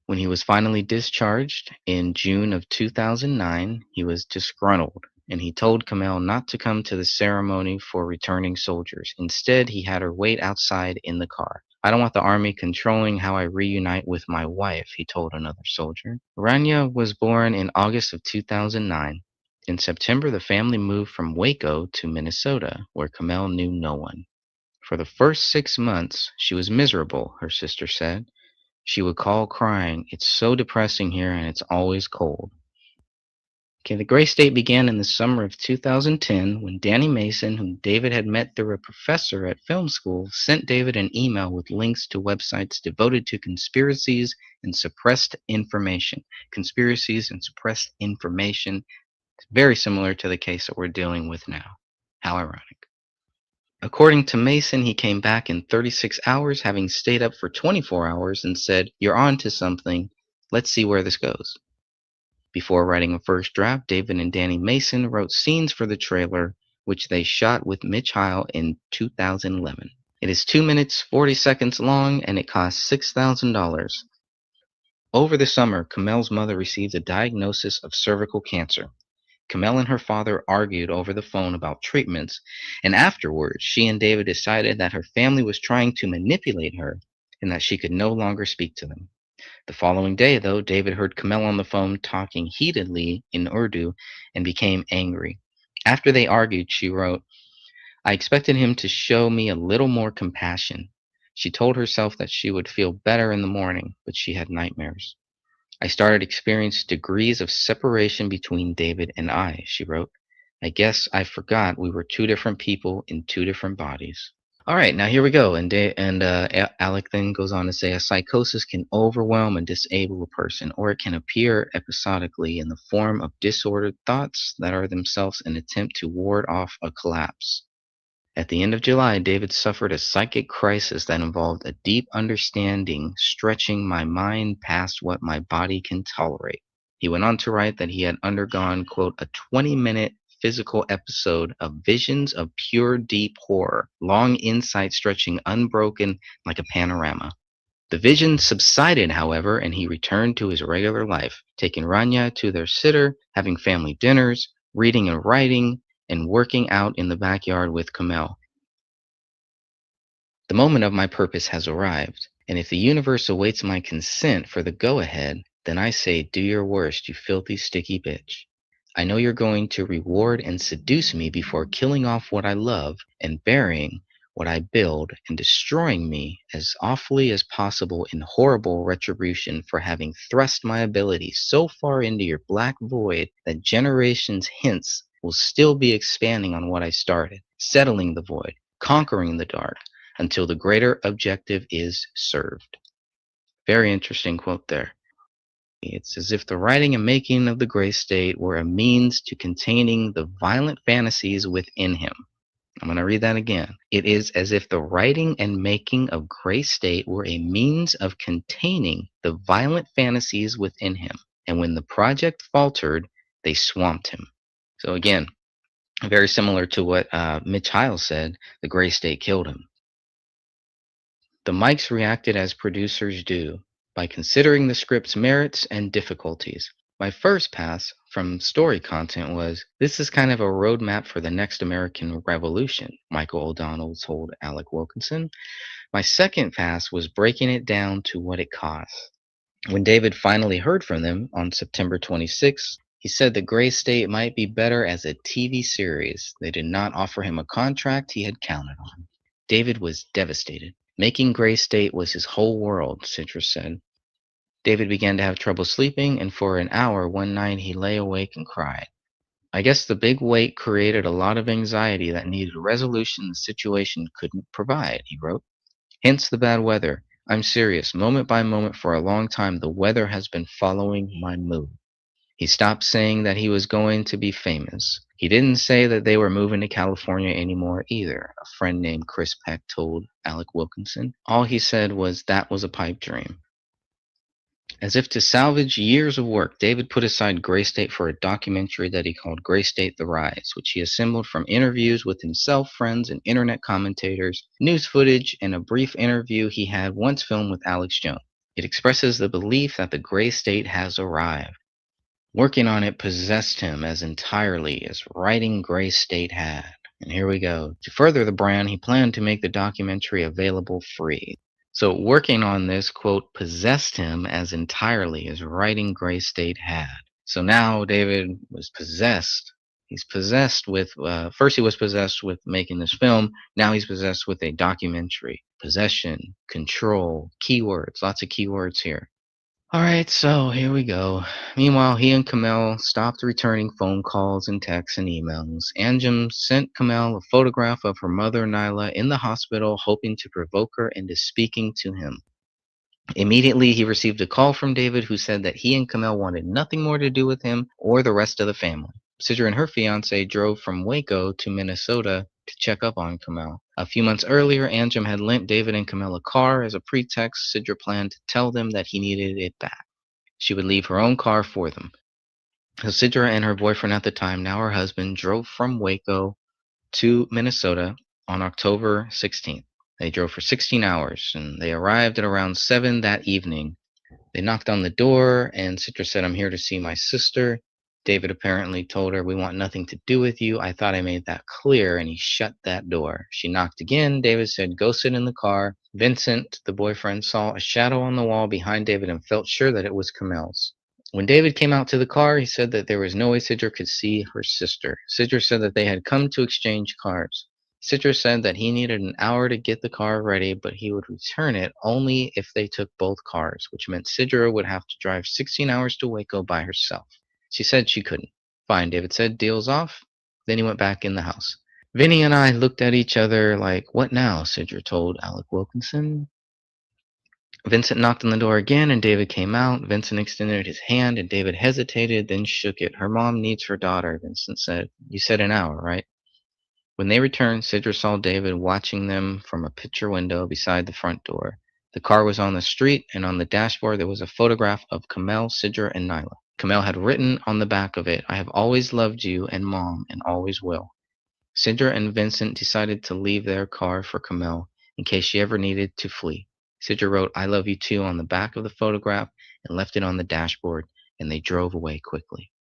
When he was finally discharged in June of 2009, he was disgruntled, and he told Kamel not to come to the ceremony for returning soldiers. Instead, he had her wait outside in the car. I don't want the army controlling how I reunite with my wife, he told another soldier. Rania was born in August of 2009. In September, the family moved from Waco to Minnesota, where Kamel knew no one. For the first 6 months, she was miserable, her sister said. She would call crying, it's so depressing here and it's always cold. Okay, the Gray State began in the summer of 2010 when Danny Mason, whom David had met through a professor at film school, sent David an email with links to websites devoted to conspiracies and suppressed information. Conspiracies and suppressed information, very similar to the case that we're dealing with now. How ironic. According to Mason, he came back in 36 hours, having stayed up for 24 hours, and said, "You're on to something. Let's see where this goes." Before writing a first draft, David and Danny Mason wrote scenes for the trailer, which they shot with Mitch Heil in 2011. It is 2 minutes, 40 seconds long, and it cost $6,000. Over the summer, Kamel's mother received a diagnosis of cervical cancer. Kamel and her father argued over the phone about treatments, and afterwards, she and David decided that her family was trying to manipulate her and that she could no longer speak to them. The following day, though, David heard Kamel on the phone talking heatedly in Urdu and became angry. After they argued, she wrote, I expected him to show me a little more compassion. She told herself that she would feel better in the morning, but she had nightmares. I started to experience degrees of separation between David and I, she wrote. I guess I forgot we were 2 different people in 2 different bodies. All right, now here we go. And Alec then goes on to say, a psychosis can overwhelm and disable a person, or it can appear episodically in the form of disordered thoughts that are themselves an attempt to ward off a collapse. At the end of July, David suffered a psychic crisis that involved a deep understanding, stretching my mind past what my body can tolerate. He went on to write that he had undergone, quote, a 20-minute physical episode of visions of pure deep horror, long insight stretching unbroken like a panorama. The vision subsided, however, and he returned to his regular life, taking Rania to their sitter, having family dinners, reading and writing, and working out in the backyard with Kamel. The moment of my purpose has arrived, and if the universe awaits my consent for the go-ahead, then I say, do your worst, you filthy, sticky bitch. I know you're going to reward and seduce me before killing off what I love and burying what I build and destroying me as awfully as possible in horrible retribution for having thrust my abilities so far into your black void that generations hence will still be expanding on what I started, settling the void, conquering the dark, until the greater objective is served. Very interesting quote there. It's as if the writing and making of the gray state were a means to containing the violent fantasies within him. I'm going to read that again. It is as if the writing and making of Gray State were a means of containing the violent fantasies within him. And when the project faltered, they swamped him. So again, very similar to what Mitch Hiles said, the Gray State killed him. The mics reacted as producers do, by considering the script's merits and difficulties. My first pass from story content was, this is kind of a roadmap for the next American Revolution, Michael O'Donnell told Alec Wilkinson. My second pass was breaking it down to what it costs. When David finally heard from them on September 26, he said the Gray State might be better as a TV series. They did not offer him a contract he had counted on. David was devastated. Making Gray State was his whole world, Citrus said. David began to have trouble sleeping, and for an hour one night he lay awake and cried. I guess the big wait created a lot of anxiety that needed a resolution the situation couldn't provide, he wrote. Hence the bad weather. I'm serious. Moment by moment for a long time, the weather has been following my mood. He stopped saying that he was going to be famous. He didn't say that they were moving to California anymore either, a friend named Chris Peck told Alec Wilkinson. All he said was that was a pipe dream. As if to salvage years of work, David put aside Gray State for a documentary that he called Gray State The Rise, which he assembled from interviews with himself, friends, and internet commentators, news footage, and a brief interview he had once filmed with Alex Jones. It expresses the belief that the Gray State has arrived. Working on it possessed him as entirely as writing Gray State had. And here we go. To further the brand, he planned to make the documentary available free. So working on this, quote, possessed him as entirely as writing Gray State had. So now David was possessed. He's possessed with, first he was possessed with making this film. Now he's possessed with a documentary. Possession, control, keywords, lots of keywords here. All right, so here we go. Meanwhile, he and Kamel stopped returning phone calls and texts and emails. Anjum sent Kamel a photograph of her mother, Nyla, in the hospital, hoping to provoke her into speaking to him. Immediately, he received a call from David, who said that he and Kamel wanted nothing more to do with him or the rest of the family. Sidra and her fiancé drove from Waco to Minnesota to check up on Kamel. A few months earlier, Anjum had lent David and Kamel a car as a pretext. Sidra planned to tell them that he needed it back. She would leave her own car for them. So Sidra and her boyfriend at the time, now her husband, drove from Waco to Minnesota on October 16th. They drove for 16 hours, and they arrived at around 7 that evening. They knocked on the door, and Sidra said, I'm here to see my sister. David apparently told her, we want nothing to do with you. I thought I made that clear, and he shut that door. She knocked again. David said, go sit in the car. Vincent, the boyfriend, saw a shadow on the wall behind David and felt sure that it was Kamel's. When David came out to the car, he said that there was no way Sidra could see her sister. Sidra said that they had come to exchange cars. Sidra said that he needed an hour to get the car ready, but he would return it only if they took both cars, which meant Sidra would have to drive 16 hours to Waco by herself. She said she couldn't. Fine, David said, deal's off. Then he went back in the house. Vinny and I looked at each other like, what now? Sidra told Alec Wilkinson. Vincent knocked on the door again, and David came out. Vincent extended his hand, and David hesitated, then shook it. Her mom needs her daughter, Vincent said. You said an hour, right? When they returned, Sidra saw David watching them from a picture window beside the front door. The car was on the street, and on the dashboard there was a photograph of Kamel, Sidra, and Nyla. Kamel had written on the back of it, I have always loved you and Mom, and always will. Sidra and Vincent decided to leave their car for Kamel in case she ever needed to flee. Sidra wrote, I love you too on the back of the photograph and left it on the dashboard, and they drove away quickly.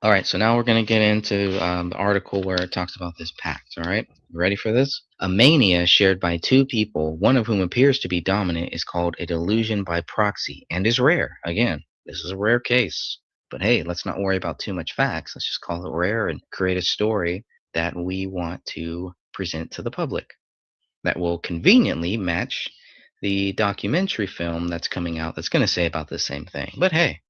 All right, so now we're going to get into the article where it talks about this pact, all right? You ready for this? A mania shared by two people, one of whom appears to be dominant, is called a delusion by proxy and is rare. Again, this is a rare case. But hey, let's not worry about too much facts. Let's just call it rare and create a story that we want to present to the public that will conveniently match the documentary film that's coming out that's going to say about the same thing. But hey,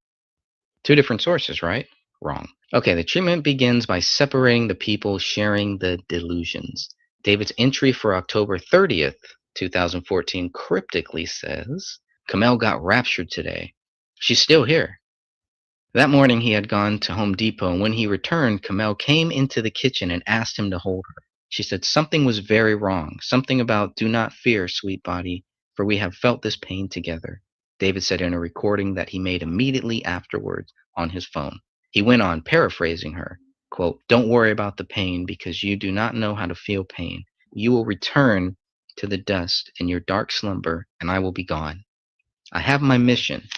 two different sources, right? Wrong. Okay, the treatment begins by separating the people sharing the delusions. David's entry for October 30th, 2014 cryptically says, Kamel got raptured today. She's still here. That morning he had gone to Home Depot, and when he returned, Kamel came into the kitchen and asked him to hold her. She said something was very wrong, something about "do not fear, sweet body, for we have felt this pain together," David said in a recording that he made immediately afterwards on his phone. He went on, paraphrasing her, quote, "Don't worry about the pain because you do not know how to feel pain. You will return to the dust in your dark slumber, and I will be gone. I have my mission,"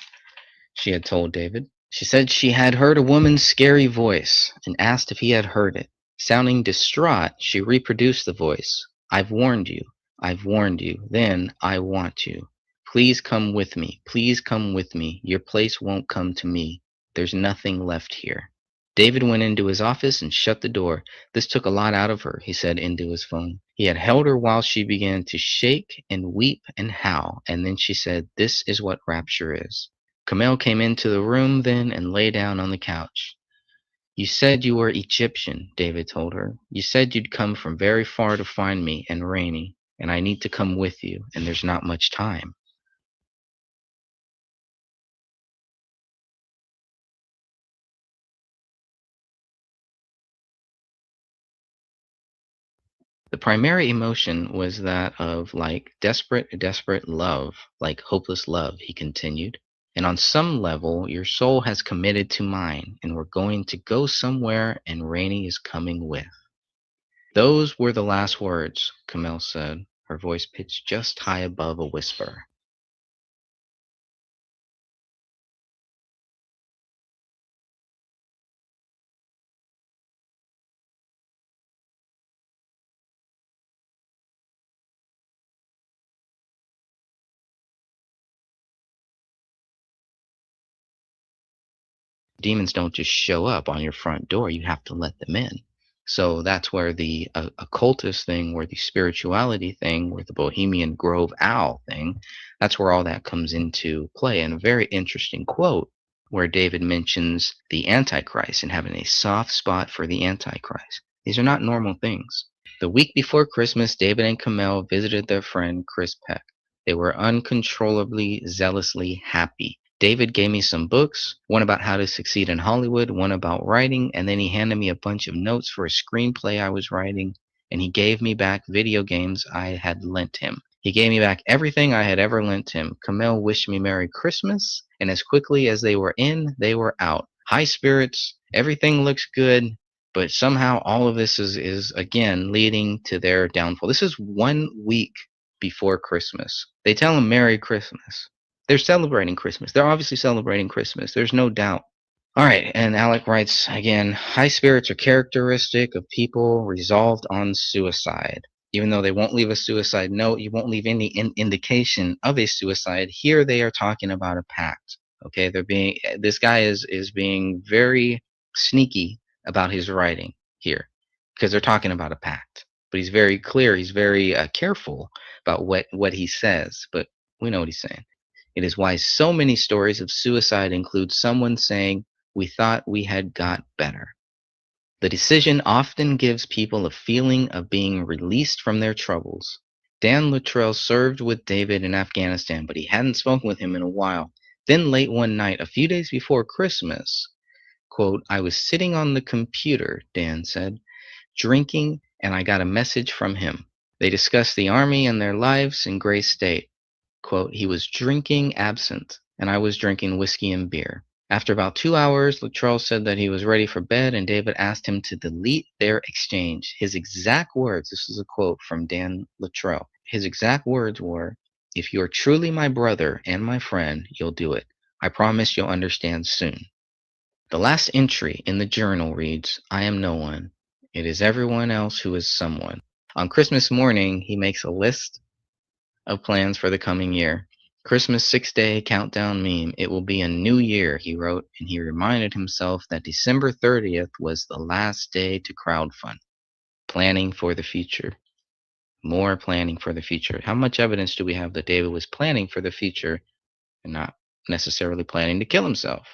she had told David. She said she had heard a woman's scary voice and asked if he had heard it. Sounding distraught, she reproduced the voice. "I've warned you. I've warned you. Then I want you. Please come with me. Please come with me. Your place won't come to me. There's nothing left here." David went into his office and shut the door. This took a lot out of her, he said into his phone. He had held her while she began to shake and weep and howl, and then she said, "This is what rapture is." Kamel came into the room then and lay down on the couch. "You said you were Egyptian," David told her. "You said you'd come from very far to find me and Rainey, and I need to come with you, and there's not much time." The primary emotion was that of desperate love, like hopeless love, he continued. "And on some level, your soul has committed to mine, and we're going to go somewhere, and Rainey is coming with." Those were the last words, Kamel said, her voice pitched just high above a whisper. Demons don't just show up on your front door. You have to let them in. So that's where the occultist thing, where the spirituality thing, where the Bohemian Grove owl thing, that's where all that comes into play. And a very interesting quote where David mentions the Antichrist and having a soft spot for the Antichrist. These are not normal things. The week before Christmas, David and Kamel visited their friend Chris Peck. They were uncontrollably, zealously happy. David gave me some books, one about how to succeed in Hollywood, one about writing, and then he handed me a bunch of notes for a screenplay I was writing, and he gave me back video games I had lent him. He gave me back everything I had ever lent him. Kamel wished me Merry Christmas, and as quickly as they were in, they were out. High spirits, everything looks good, but somehow all of this is again leading to their downfall. This is 1 week before Christmas. They tell him Merry Christmas. They're celebrating Christmas. They're obviously celebrating Christmas. There's no doubt. All right, and Alec writes again, high spirits are characteristic of people resolved on suicide. Even though they won't leave a suicide note, you won't leave any indication of a suicide. Here they are talking about a pact. Okay, this guy is being very sneaky about his writing here because they're talking about a pact. But he's very clear. He's very careful about what he says. But we know what he's saying. It is why so many stories of suicide include someone saying, "We thought we had got better." The decision often gives people a feeling of being released from their troubles. Dan Luttrell served with David in Afghanistan, but he hadn't spoken with him in a while. Then late one night, a few days before Christmas, quote, "I was sitting on the computer," Dan said, "drinking, and I got a message from him. They discussed the Army and their lives in Gray State. Quote, he was drinking absinthe, and I was drinking whiskey and beer. After about 2 hours, Luttrell said that he was ready for bed, and David asked him to delete their exchange. His exact words, this is a quote from Dan Luttrell, his exact words were, "If you are truly my brother and my friend, you'll do it. I promise you'll understand soon." The last entry in the journal reads, "I am no one. It is everyone else who is someone." On Christmas morning, he makes a list of plans for the coming year. Christmas 6-day countdown meme. It will be a new year, he wrote, and he reminded himself that December 30th was the last day to crowdfund. Planning for the future. More planning for the future. How much evidence do we have that David was planning for the future and not necessarily planning to kill himself?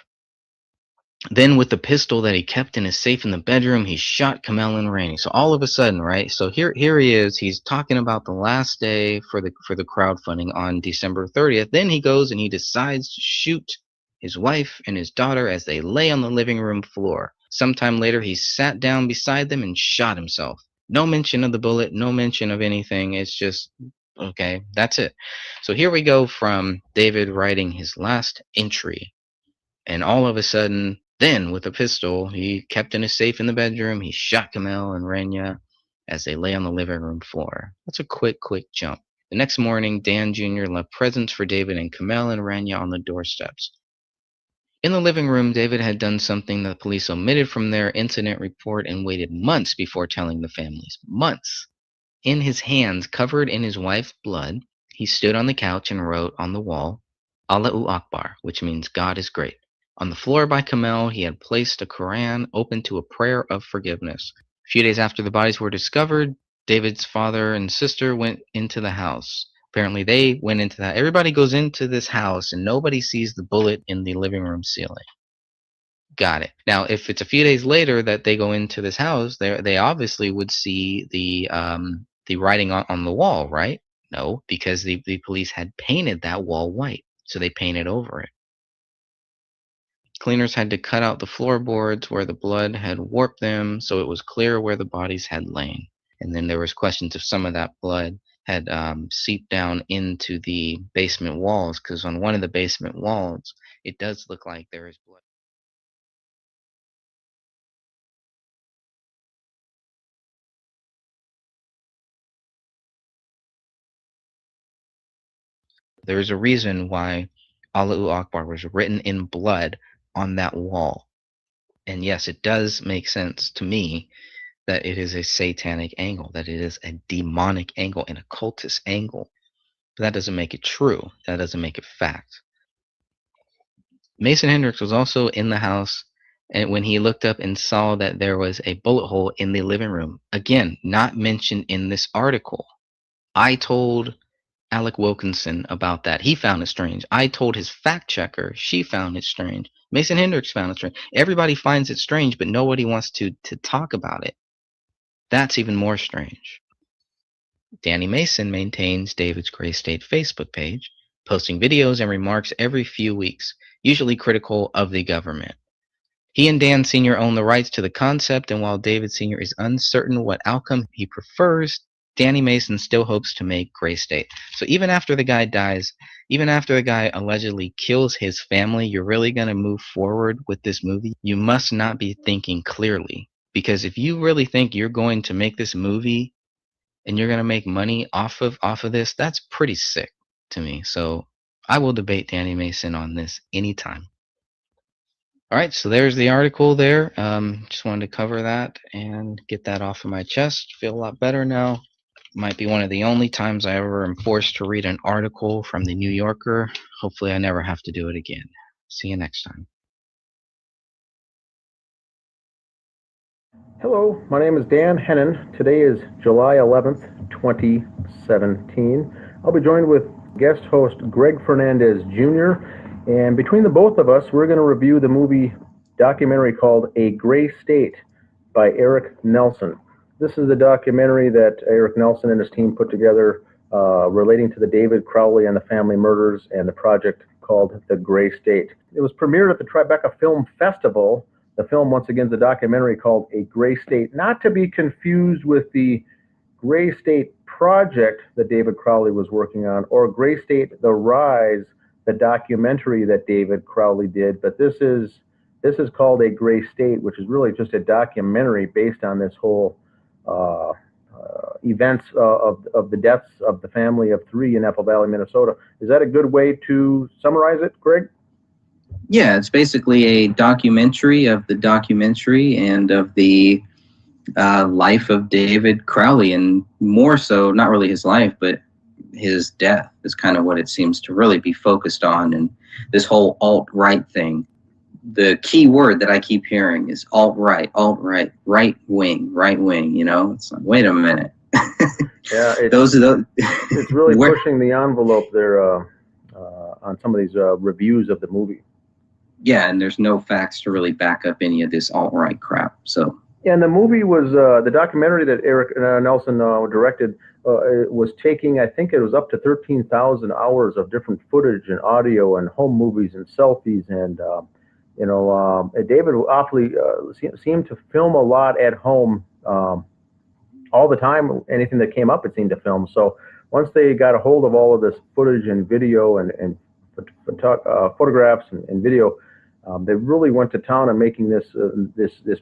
Then with the pistol that he kept in his safe in the bedroom, he shot Kamel and Rainey. So all of a sudden, right? So here he is. He's talking about the last day for the crowdfunding on December 30th. Then he goes and he decides to shoot his wife, and his daughter as they lay on the living room floor. Sometime later, he sat down beside them and shot himself. No mention of the bullet, no mention of anything. It's just, okay, that's it. So here we go from David writing his last entry. And all of a sudden, then with a pistol he kept in his safe in the bedroom, he shot Kamel and Renya as they lay on the living room floor. That's a quick jump. The next morning, Dan Jr. left presents for David and Kamel and Renya on the doorsteps. In the living room, David had done something the police omitted from their incident report and waited months before telling the families. Months. In his hands, covered in his wife's blood, he stood on the couch and wrote on the wall, Allahu Akbar, which means God is great. On the floor by Kamel, he had placed a Quran open to a prayer of forgiveness. A few days after the bodies were discovered, David's father and sister went into the house. Apparently they went into that. Everybody goes into this house and nobody sees the bullet in the living room ceiling. Got it. Now, if it's a few days later that they go into this house, they obviously would see the writing on the wall, right? No, because the police had painted that wall white, so they painted over it. Cleaners had to cut out the floorboards where the blood had warped them, so it was clear where the bodies had lain. And then there was questions if some of that blood had seeped down into the basement walls, because on one of the basement walls, it does look like there is blood. There's a reason why Allahu Akbar was written in blood on that wall. And yes, it does make sense to me that it is a satanic angle, that it is a demonic angle, an occultist angle. But that doesn't make it true. That doesn't make it fact. Mason Hendricks was also in the house and when he looked up and saw that there was a bullet hole in the living room. Again, not mentioned in this article. I told Alec Wilkinson about that. He found it strange. I told his fact checker. She found it strange. Mason Hendricks found it strange. Everybody finds it strange, but nobody wants to talk about it. That's even more strange. Danny Mason maintains David's Gray State Facebook page, posting videos and remarks every few weeks, usually critical of the government. He and Dan Sr. own the rights to the concept, and while David Sr. is uncertain what outcome he prefers, Danny Mason still hopes to make Gray State. So even after the guy dies, even after the guy allegedly kills his family, you're really going to move forward with this movie? You must not be thinking clearly. Because if you really think you're going to make this movie and you're going to make money off of this, that's pretty sick to me. So I will debate Danny Mason on this anytime. All right, so there's the article there. Just wanted to cover that and get that off of my chest. Feel a lot better now. Might be one of the only times I ever am forced to read an article from the New Yorker. Hopefully I never have to do it again. See you next time.
Hello, my name is Dan Hennon. Today is July 11th, 2017. I'll be joined with guest host Greg Fernandez Jr. And between the both of us, we're going to review the movie documentary called A Gray State by Eric Nelson. This is the documentary that Eric Nelson and his team put together relating to the David Crowley and the family murders and the project called The Gray State. It was premiered at the Tribeca Film Festival. The film, once again, is a documentary called A Gray State, not to be confused with the Gray State project that David Crowley was working on, or Gray State, The Rise, the documentary that David Crowley did. But this is called A Gray State, which is really just a documentary based on this whole events of the deaths of the family of 3 in Apple Valley, Minnesota. Is that a good way to summarize it, Greg?
Yeah, it's basically a documentary of the documentary and of the life of David Crowley, and more so, not really his life, but his death is kind of what it seems to really be focused on. And this whole alt-right thing, the key word that I keep hearing is alt-right, right wing, you know? It's like, wait a minute.
Yeah, it's really pushing the envelope there on some of these reviews of the movie.
Yeah, and there's no facts to really back up any of this alt-right crap. So
And the movie was the documentary that Eric Nelson directed was taking, I think it was up to 13,000 hours of different footage and audio and home movies and selfies. And, David awfully seemed to film a lot at home all the time. Anything that came up, it seemed to film. So once they got a hold of all of this footage and video and photographs and video, they really went to town on making this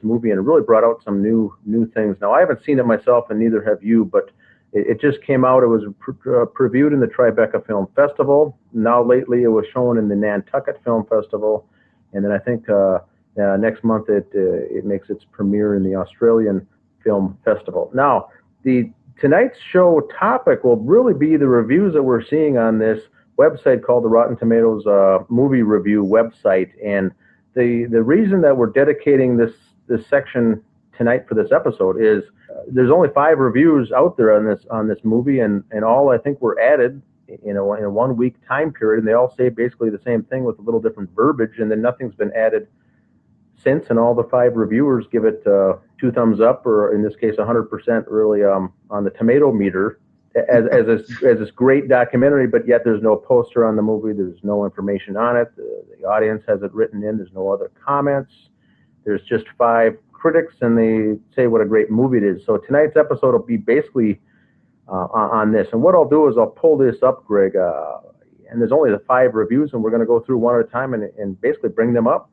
movie, and it really brought out some new things. Now, I haven't seen it myself, and neither have you, but it just came out. It was previewed in the Tribeca Film Festival. Now, lately, it was shown in the Nantucket Film Festival, and then I think next month it makes its premiere in the Australian Film Festival. Now, tonight's show topic will really be the reviews that we're seeing on this website called the Rotten Tomatoes movie review website. And the reason that we're dedicating this section tonight for this episode is there's only 5 reviews out there on this movie, and all I think were added in a 1 week time period, and they all say basically the same thing with a little different verbiage, and then nothing's been added since, and all the 5 reviewers give it 2 thumbs up, or in this case 100% really on the tomato meter, as this great documentary, but yet there's no poster on the movie, there's no information on it, the audience has it written in, there's no other comments, there's just 5 critics, and they say what a great movie it is. So tonight's episode will be basically on this, and what I'll do is I'll pull this up, Greg, and there's only the 5 reviews, and we're going to go through one at a time and basically bring them up.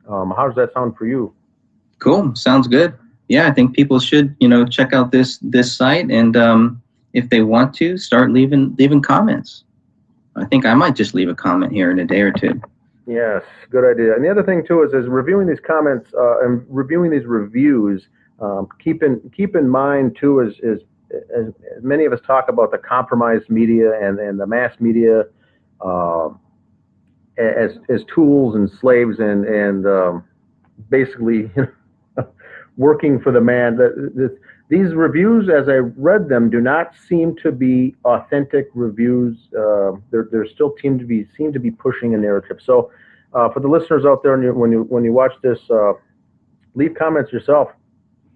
How does that sound for you?
Cool, sounds good. Yeah, I think people should, check out this site, and if they want to, start leaving comments. I think I might just leave a comment here in a day or two.
Yes, good idea. And the other thing too is reviewing these comments and reviewing these reviews. Keep in mind too is as many of us talk about the compromised media and the mass media as tools and slaves and basically working for the man. These reviews, as I read them, do not seem to be authentic reviews. They're still seem to be pushing a narrative. So, for the listeners out there, when you watch this, leave comments yourself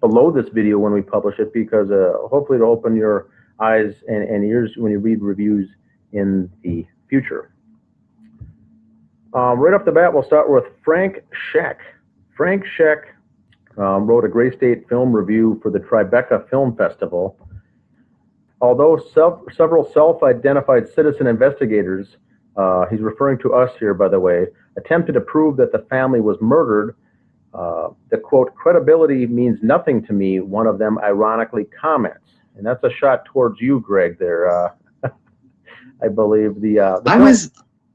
below this video when we publish it, because hopefully it'll open your eyes and ears when you read reviews in the future. Right off the bat, we'll start with Frank Scheck. Frank Scheck wrote a Gray State film review for the Tribeca Film Festival. Although several self-identified citizen investigators, he's referring to us here, by the way, attempted to prove that the family was murdered, the quote, credibility means nothing to me, one of them ironically comments. And that's a shot towards you, Greg, there. I believe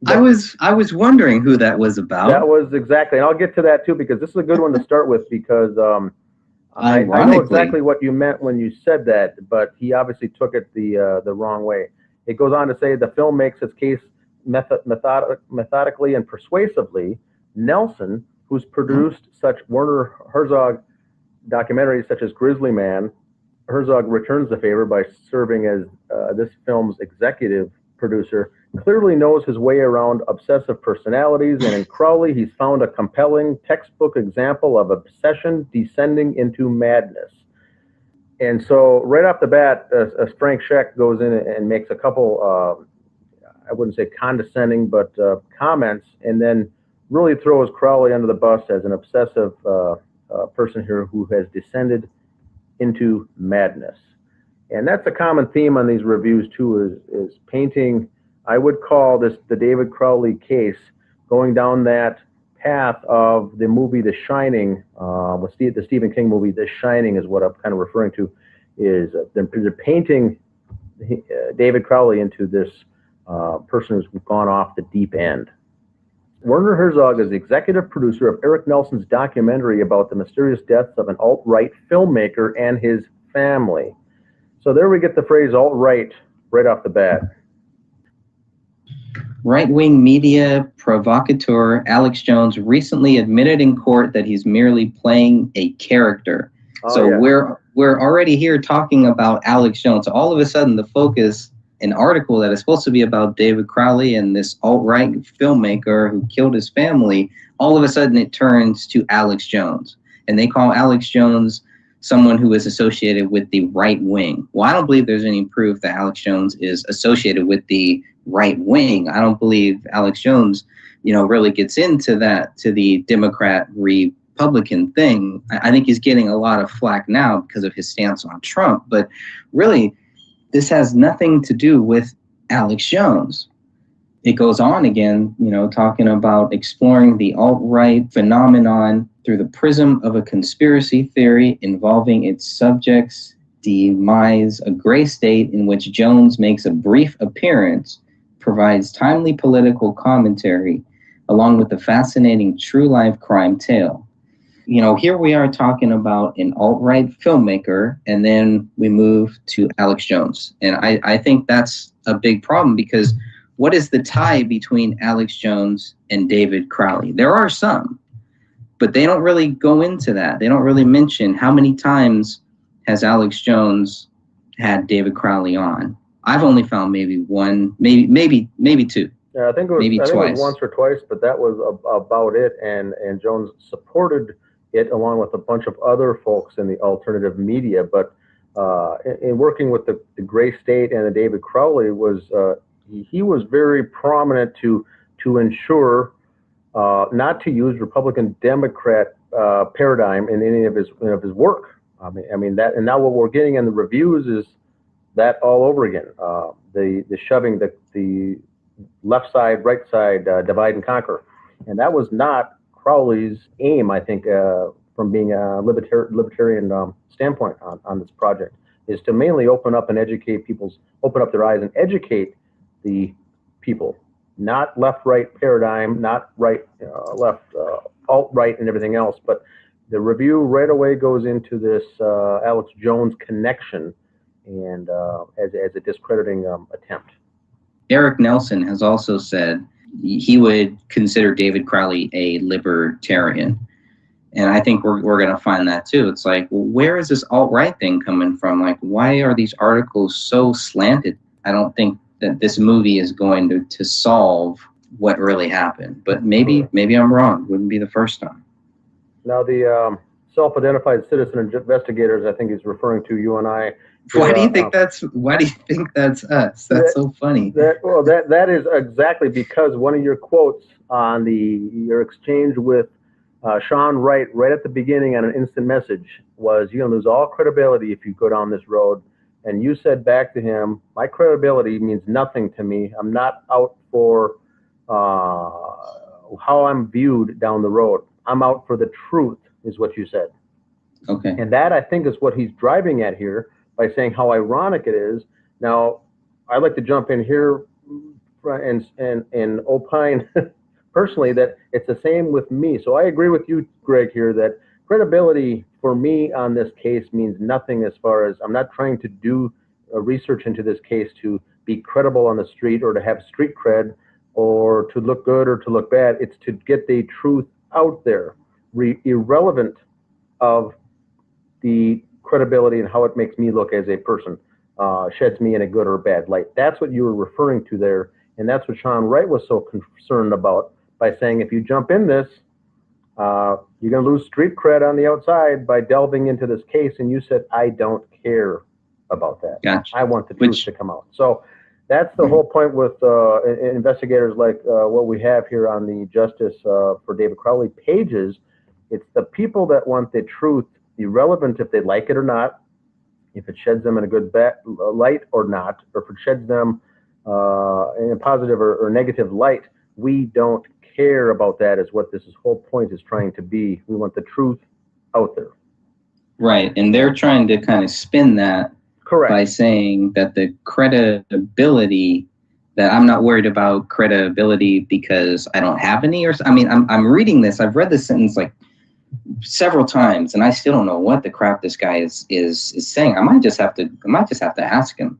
I
was wondering who that was about.
That was exactly, and I'll get to that too, because this is a good one to start with, because I know exactly what you meant when you said that, but he obviously took it the wrong way. It goes on to say the film makes its case methodically and persuasively. Nelson, who's produced such Werner Herzog documentaries such as Grizzly Man, Herzog returns the favor by serving as this film's executive producer, clearly knows his way around obsessive personalities, and in Crowley, he's found a compelling textbook example of obsession descending into madness. And so right off the bat, as Frank Scheck goes in and makes a couple, I wouldn't say condescending, but comments, and then really throws Crowley under the bus as an obsessive person here who has descended into madness. And that's a common theme on these reviews too, is painting, I would call this the David Crowley case, going down that path of the movie The Shining, the Stephen King movie The Shining is what I'm kind of referring to, is they're painting David Crowley into this person who's gone off the deep end. Werner Herzog is the executive producer of Eric Nelson's documentary about the mysterious deaths of an alt-right filmmaker and his family. So there we get the phrase alt-right right off the bat.
Right-wing media provocateur Alex Jones recently admitted in court that he's merely playing a character. We're already here talking about Alex Jones. All of a sudden, the focus, an article that is supposed to be about David Crowley and this alt-right filmmaker who killed his family, all of a sudden it turns to Alex Jones.
and they call Alex Jones someone who is associated with the right wing. Well, I don't believe there's any proof that Alex Jones is associated with the right wing. I don't believe Alex Jones, really gets into that, to the Democrat Republican thing. I think he's getting a lot of flack now because of his stance on Trump, but really, this has nothing to do with Alex Jones. It goes on again, talking about exploring the alt-right phenomenon through the prism of a conspiracy theory involving its subject's demise. A gray state in which Jones makes a brief appearance provides timely political commentary along with a fascinating true-life crime tale. Here we are talking about an alt-right filmmaker, and then we move to Alex Jones. And I think that's a big problem, because what is the tie between Alex Jones and David Crowley? There are some, but they don't really go into that. They don't really mention how many times has Alex Jones had David Crowley on. I've only found maybe one, maybe two.
Yeah, I think it was,
maybe
I think
twice.
It was once or twice, but that was about it. And Jones supported it along with a bunch of other folks in the alternative media. But in working with the Gray State and the David Crowley, he was very prominent to ensure not to use Republican Democrat paradigm in any of his work. I mean that, and now what we're getting in the reviews is that all over again. The shoving the left side, right side, divide and conquer, and that was not Crowley's aim, I think, from being a libertarian standpoint on this project, is to mainly open up their eyes and educate the people, not left-right paradigm, not left, alt-right and everything else. But the review right away goes into this Alex Jones connection, and as a discrediting attempt.
Eric Nelson has also said he would consider David Crowley a libertarian. And I think we're going to find that too. It's like, well, where is this alt-right thing coming from? Like, why are these articles so slanted? I don't think that this movie is going to solve what really happened. But maybe I'm wrong. Wouldn't be the first time.
Now, the self-identified citizen investigators, I think he's referring to you and I.
Why do you think that's us? That's so funny.
That is exactly because one of your quotes on your exchange with Sean Wright right at the beginning on an instant message was, "You're gonna lose all credibility if you go down this road." And you said back to him, "My credibility means nothing to me. I'm not out for how I'm viewed down the road. I'm out for the truth," is what you said.
Okay.
And that, I think, is what he's driving at here by saying how ironic it is. Now, I'd like to jump in here and opine personally that it's the same with me. So I agree with you, Greg, here that credibility for me on this case means nothing, as far as I'm not trying to do research into this case to be credible on the street or to have street cred or to look good or to look bad. It's to get the truth out there, irrelevant of the credibility and how it makes me look as a person, sheds me in a good or bad light. That's what you were referring to there, and that's what Sean Wright was so concerned about by saying, if you jump in this, you're going to lose street cred on the outside by delving into this case. And you said, I don't care about that.
Gotcha.
I want the truth to come out. So that's the whole point with investigators like what we have here on the Justice for David Crowley pages. It's the people that want the truth, irrelevant if they like it or not, if it sheds them in a good light or not, or if it sheds them in a positive or negative light. We don't care about that, is what this whole point is trying to be. We want the truth out there.
Right, and they're trying to kind of spin that.
Correct.
By saying that the credibility, that I'm not worried about credibility because I don't have any, or I mean, I'm reading this. I've read this sentence like several times, and I still don't know what the crap this guy is saying. I might just have to ask him.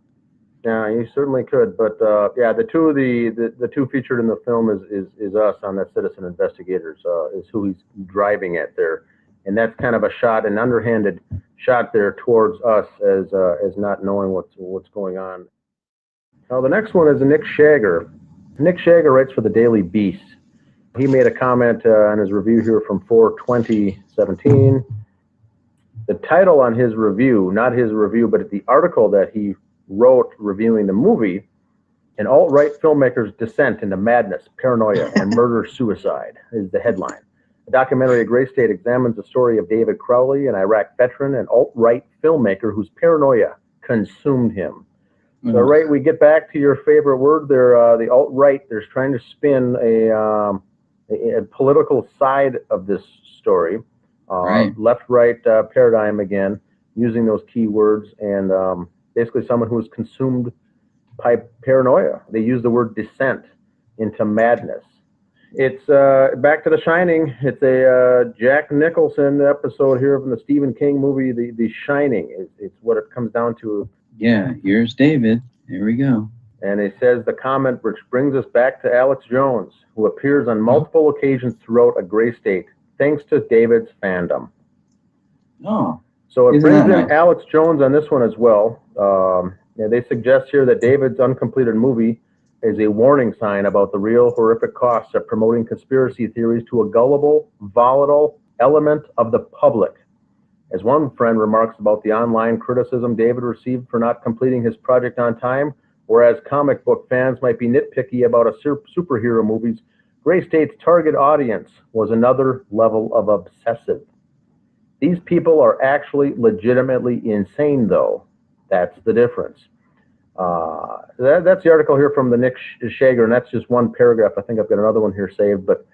Yeah, you certainly could. But yeah, the two featured in the film is us on that Citizen Investigators, is who he's driving at there, and that's kind of a shot, an underhanded shot there towards us as not knowing what's going on. Now the next one is Nick Shager. Nick Shager writes for the Daily Beast, He made a comment on his review here from 4/20/17. The title on his review, not his review, but the article that he wrote reviewing the movie, "An alt-right filmmaker's descent into madness, paranoia, and murder-suicide," is the headline. The documentary A Gray State examines the story of David Crowley, an Iraq veteran and alt-right filmmaker whose paranoia consumed him. So, right, we get back to your favorite word there, the alt-right. They're trying to spin a political side of this story, left-right paradigm again, using those key words, and basically someone who is consumed by paranoia. They use the word descent into madness. It's back to The Shining. It's a Jack Nicholson episode here from the Stephen King movie, The Shining. It's what it comes down to.
Yeah, here's David. Here we go.
And it says the comment, which brings us back to Alex Jones, who appears on multiple occasions throughout A Gray State, thanks to David's fandom.
Oh.
So it
Isn't
brings in
that nice?
Alex Jones on this one as well. They suggest here that David's uncompleted movie is a warning sign about the real horrific costs of promoting conspiracy theories to a gullible, volatile element of the public. As one friend remarks about the online criticism David received for not completing his project on time, whereas comic book fans might be nitpicky about superhero movies, Gray State's target audience was another level of obsessive. These people are actually legitimately insane, though. That's the difference. That's the article here from the Nick Shager, and that's just one paragraph. I think I've got another one here saved, but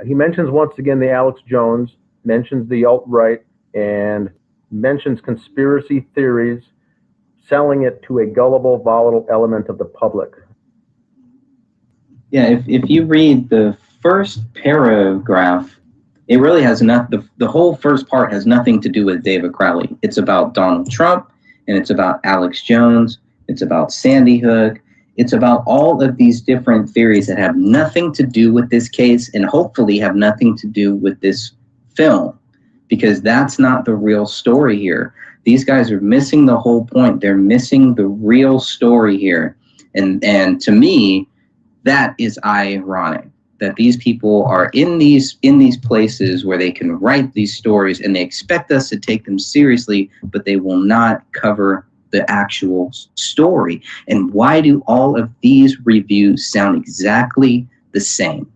he mentions once again the Alex Jones, mentions the alt-right, and mentions conspiracy theories, selling it to a gullible, volatile element of the public.
Yeah, if you read the first paragraph, it really has nothing. The whole first part has nothing to do with David Crowley. It's about Donald Trump, and it's about Alex Jones. It's about Sandy Hook. It's about all of these different theories that have nothing to do with this case, and hopefully have nothing to do with this film, because that's not the real story here. These guys are missing the whole point. They're missing the real story here. And to me, that is ironic, that these people are in these places where they can write these stories and they expect us to take them seriously, but they will not cover the actual story. And why do all of these reviews sound exactly the same?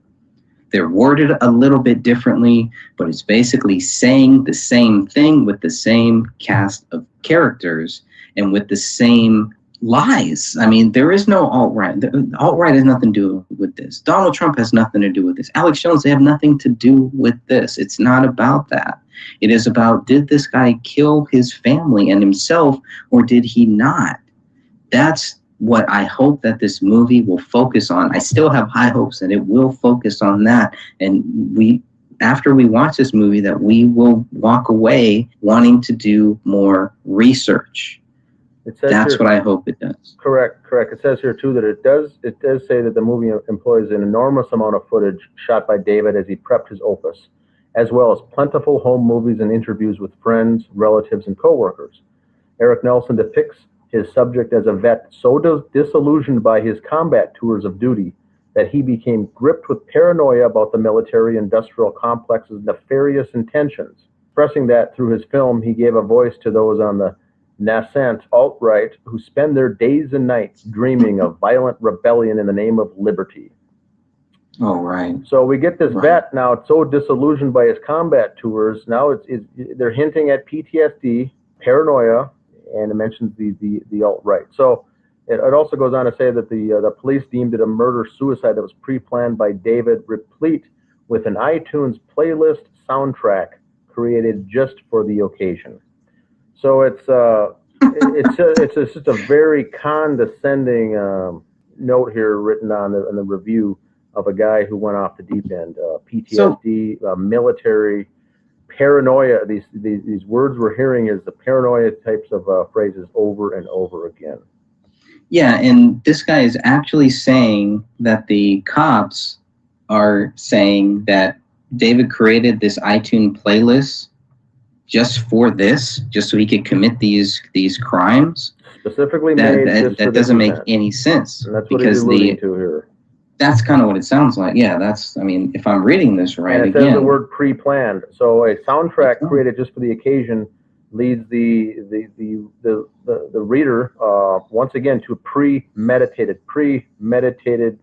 They're worded a little bit differently, but it's basically saying the same thing with the same cast of characters and with the same lies. I mean, there is no alt-right. The alt-right has nothing to do with this. Donald Trump has nothing to do with this. Alex Jones, they have nothing to do with this. It's not about that. It is about, did this guy kill his family and himself, or did he not? That's what I hope that this movie will focus on. I still have high hopes that it will focus on that. And after we watch this movie, that we will walk away wanting to do more research. That's
here,
what I hope it does.
Correct. It says here too that it does say that the movie employs an enormous amount of footage shot by David as he prepped his opus, as well as plentiful home movies and interviews with friends, relatives, and coworkers. Eric Nelson depicts his subject as a vet so disillusioned by his combat tours of duty that he became gripped with paranoia about the military-industrial complex's nefarious intentions. Expressing that through his film, he gave a voice to those on the nascent alt-right who spend their days and nights dreaming of violent rebellion in the name of liberty.
Oh, right.
So we get this vet now so disillusioned by his combat tours. Now they're hinting at PTSD, paranoia, and it mentions the alt-right. So it also goes on to say that the police deemed it a murder-suicide that was pre-planned by David, replete with an iTunes playlist soundtrack created just for the occasion. So it's just a very condescending note here written on the review of a guy who went off the deep end. PTSD, military, paranoia. These words we're hearing is the paranoia types of phrases over and over again.
Yeah, and this guy is actually saying that the cops are saying that David created this iTunes playlist just for this, just so he could commit these crimes.
Specifically
that doesn't make any sense.
And that's what he's alluding to here.
That's kind of what it sounds like. Yeah, that's, I mean, if I'm reading this right,
and it says the word pre-planned. So a soundtrack created just for the occasion leads the reader once again to premeditated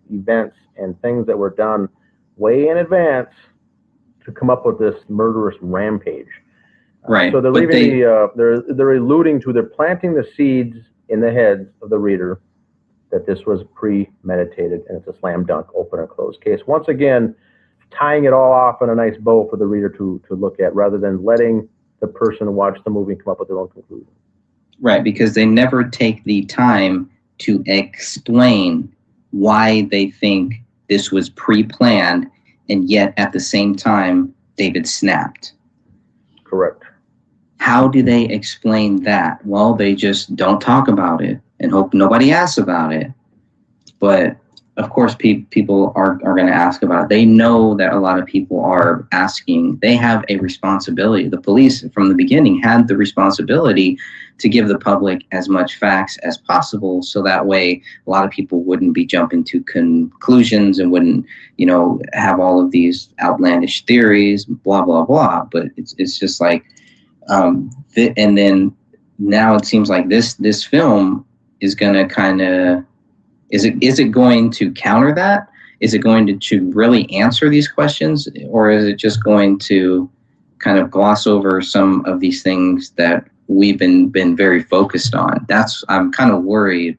events and things that were done way in advance to come up with this murderous rampage.
Right.
So they're leaving they're alluding to, they're planting the seeds in the heads of the reader that this was premeditated, and it's a slam dunk, open and closed case. Once again, tying it all off in a nice bow for the reader to look at, rather than letting the person watch the movie and come up with their own conclusion.
Right, because they never take the time to explain why they think this was pre-planned, and yet at the same time, David snapped.
Correct.
How do they explain that? Well, they just don't talk about it and hope nobody asks about it. But of course, people are going to ask about it. They know that a lot of people are asking. They have a responsibility. The police from the beginning had the responsibility to give the public as much facts as possible, so that way a lot of people wouldn't be jumping to conclusions and wouldn't, have all of these outlandish theories, blah, blah, blah. But it's just like, and then now it seems like this film is going to kind of, is it going to counter that? Is it going to really answer these questions, or is it just going to kind of gloss over some of these things that we've been very focused on? I'm kind of worried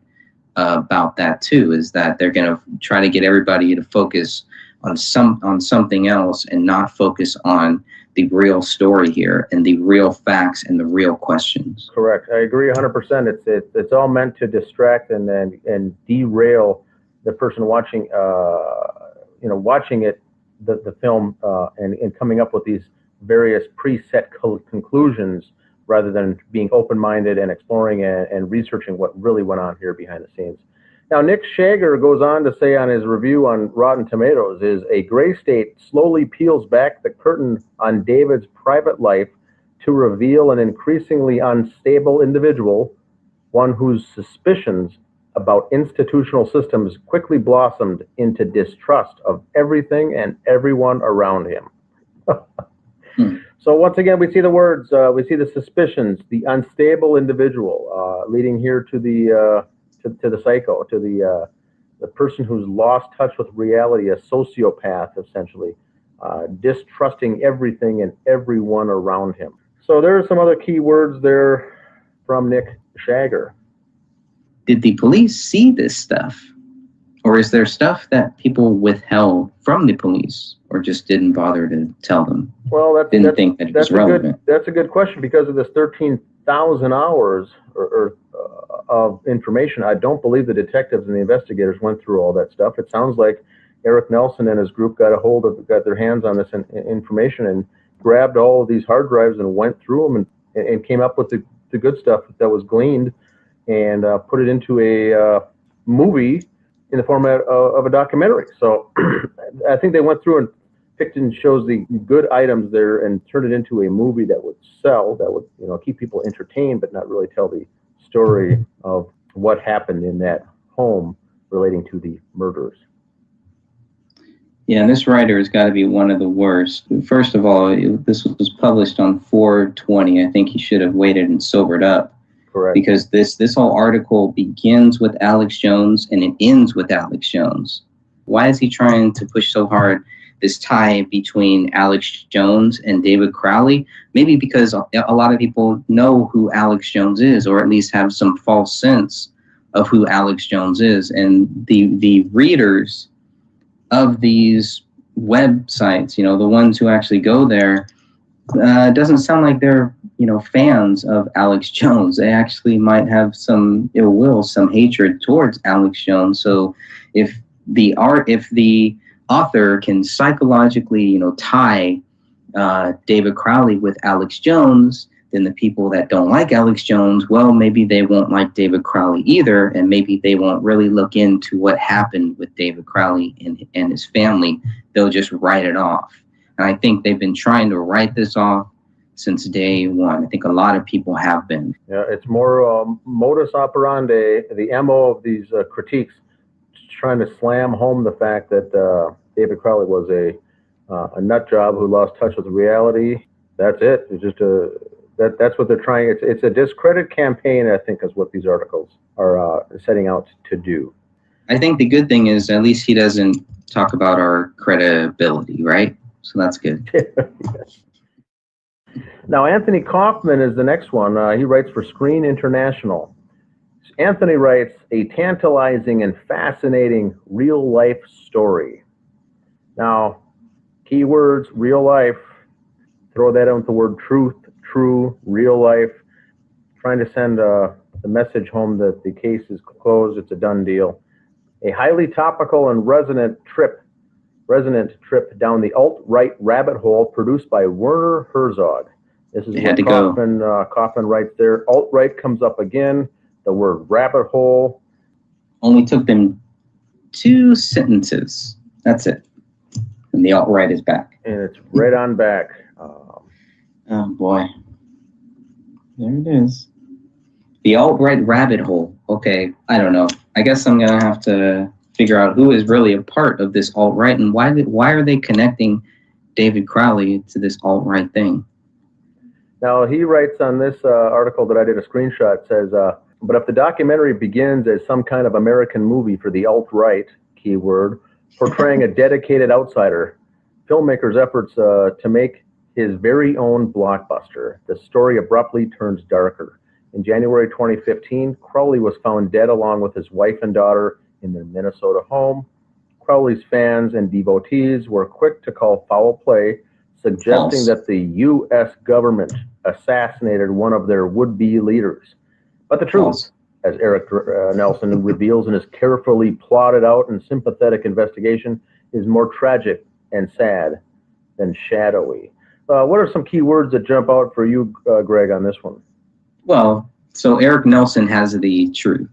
about that too, is that they're going to try to get everybody to focus on something else and not focus on the real story here and the real facts and the real questions.
Correct. I agree 100%. It's all meant to distract and derail the person watching, watching it, the film, and coming up with these various preset conclusions, rather than being open-minded and exploring and researching what really went on here behind the scenes. Now, Nick Shager goes on to say on his review on Rotten Tomatoes, is a gray state slowly peels back the curtain on David's private life to reveal an increasingly unstable individual, one whose suspicions about institutional systems quickly blossomed into distrust of everything and everyone around him. So once again, we see the words, we see the suspicions, the unstable individual, leading here to the psycho, to the person who's lost touch with reality, a sociopath, essentially, distrusting everything and everyone around him. So there are some other key words there from Nick Shager.
Did the police see this stuff? Or is there stuff that people withheld from the police, or just didn't bother to tell them?
Well,
didn't think that it was relevant.
That's a good question, because of this 13,000 hours of information. I don't believe the detectives and the investigators went through all that stuff. It sounds like Eric Nelson and his group got their hands on this information and grabbed all of these hard drives and went through them and came up with the good stuff that was gleaned, and put it into a movie in the format of a documentary. So I think they went through and picked and chose the good items there and turned it into a movie that would sell, that would keep people entertained, but not really tell the story of what happened in that home relating to the murders.
Yeah, this writer has got to be one of the worst. First of all, this was published on 4/20. I think he should have waited and sobered up.
Correct.
Because this whole article begins with Alex Jones and it ends with Alex Jones. Why is he trying to push so hard this tie between Alex Jones and David Crowley? Maybe because a lot of people know who Alex Jones is, or at least have some false sense of who Alex Jones is. And the readers of these websites, the ones who actually go there, doesn't sound like they're fans of Alex Jones. They actually might have some ill will, some hatred towards Alex Jones. So if the author can psychologically tie David Crowley with Alex Jones, then the people that don't like Alex Jones, well, maybe they won't like David Crowley either, and maybe they won't really look into what happened with David Crowley and his family. They'll just write it off. And I think they've been trying to write this off since day one. I think a lot of people have been.
Yeah, it's more modus operandi, the MO of these critiques, trying to slam home the fact that David Crowley was a nut job who lost touch with reality. That's it. It's just that's what they're trying. It's a discredit campaign, I think, is what these articles are setting out to do.
I think the good thing is at least he doesn't talk about our credibility, right? So that's good.
Now, Anthony Kaufman is the next one. He writes for Screen International. Anthony writes, a tantalizing and fascinating real-life story. Now, keywords, real life, throw that in with the word truth, true, real life, trying to send the message home that the case is closed, it's a done deal. A highly topical and resonant trip down the alt-right rabbit hole produced by Werner Herzog. This is what Kaufman writes there. Alt-right comes up again, the word rabbit hole.
Only took them 2 sentences. That's it. And the alt-right is back.
And it's right on back.
Oh, boy. There it is. The alt-right rabbit hole. Okay, I don't know. I guess I'm going to have to figure out who is really a part of this alt-right and why are they connecting David Crowley to this alt-right thing?
Now, he writes on this article that I did a screenshot, says, but if the documentary begins as some kind of American movie for the alt-right, keyword, portraying a dedicated outsider, filmmaker's efforts to make his very own blockbuster, the story abruptly turns darker. In January 2015, Crowley was found dead along with his wife and daughter in their Minnesota home. Crowley's fans and devotees were quick to call foul play, suggesting that the U.S. government assassinated one of their would-be leaders. But the truth, as Eric Nelson reveals in his carefully plotted out and sympathetic investigation, is more tragic and sad than shadowy. What are some key words that jump out for you, Greg, on this one?
Well, so Eric Nelson has the truth.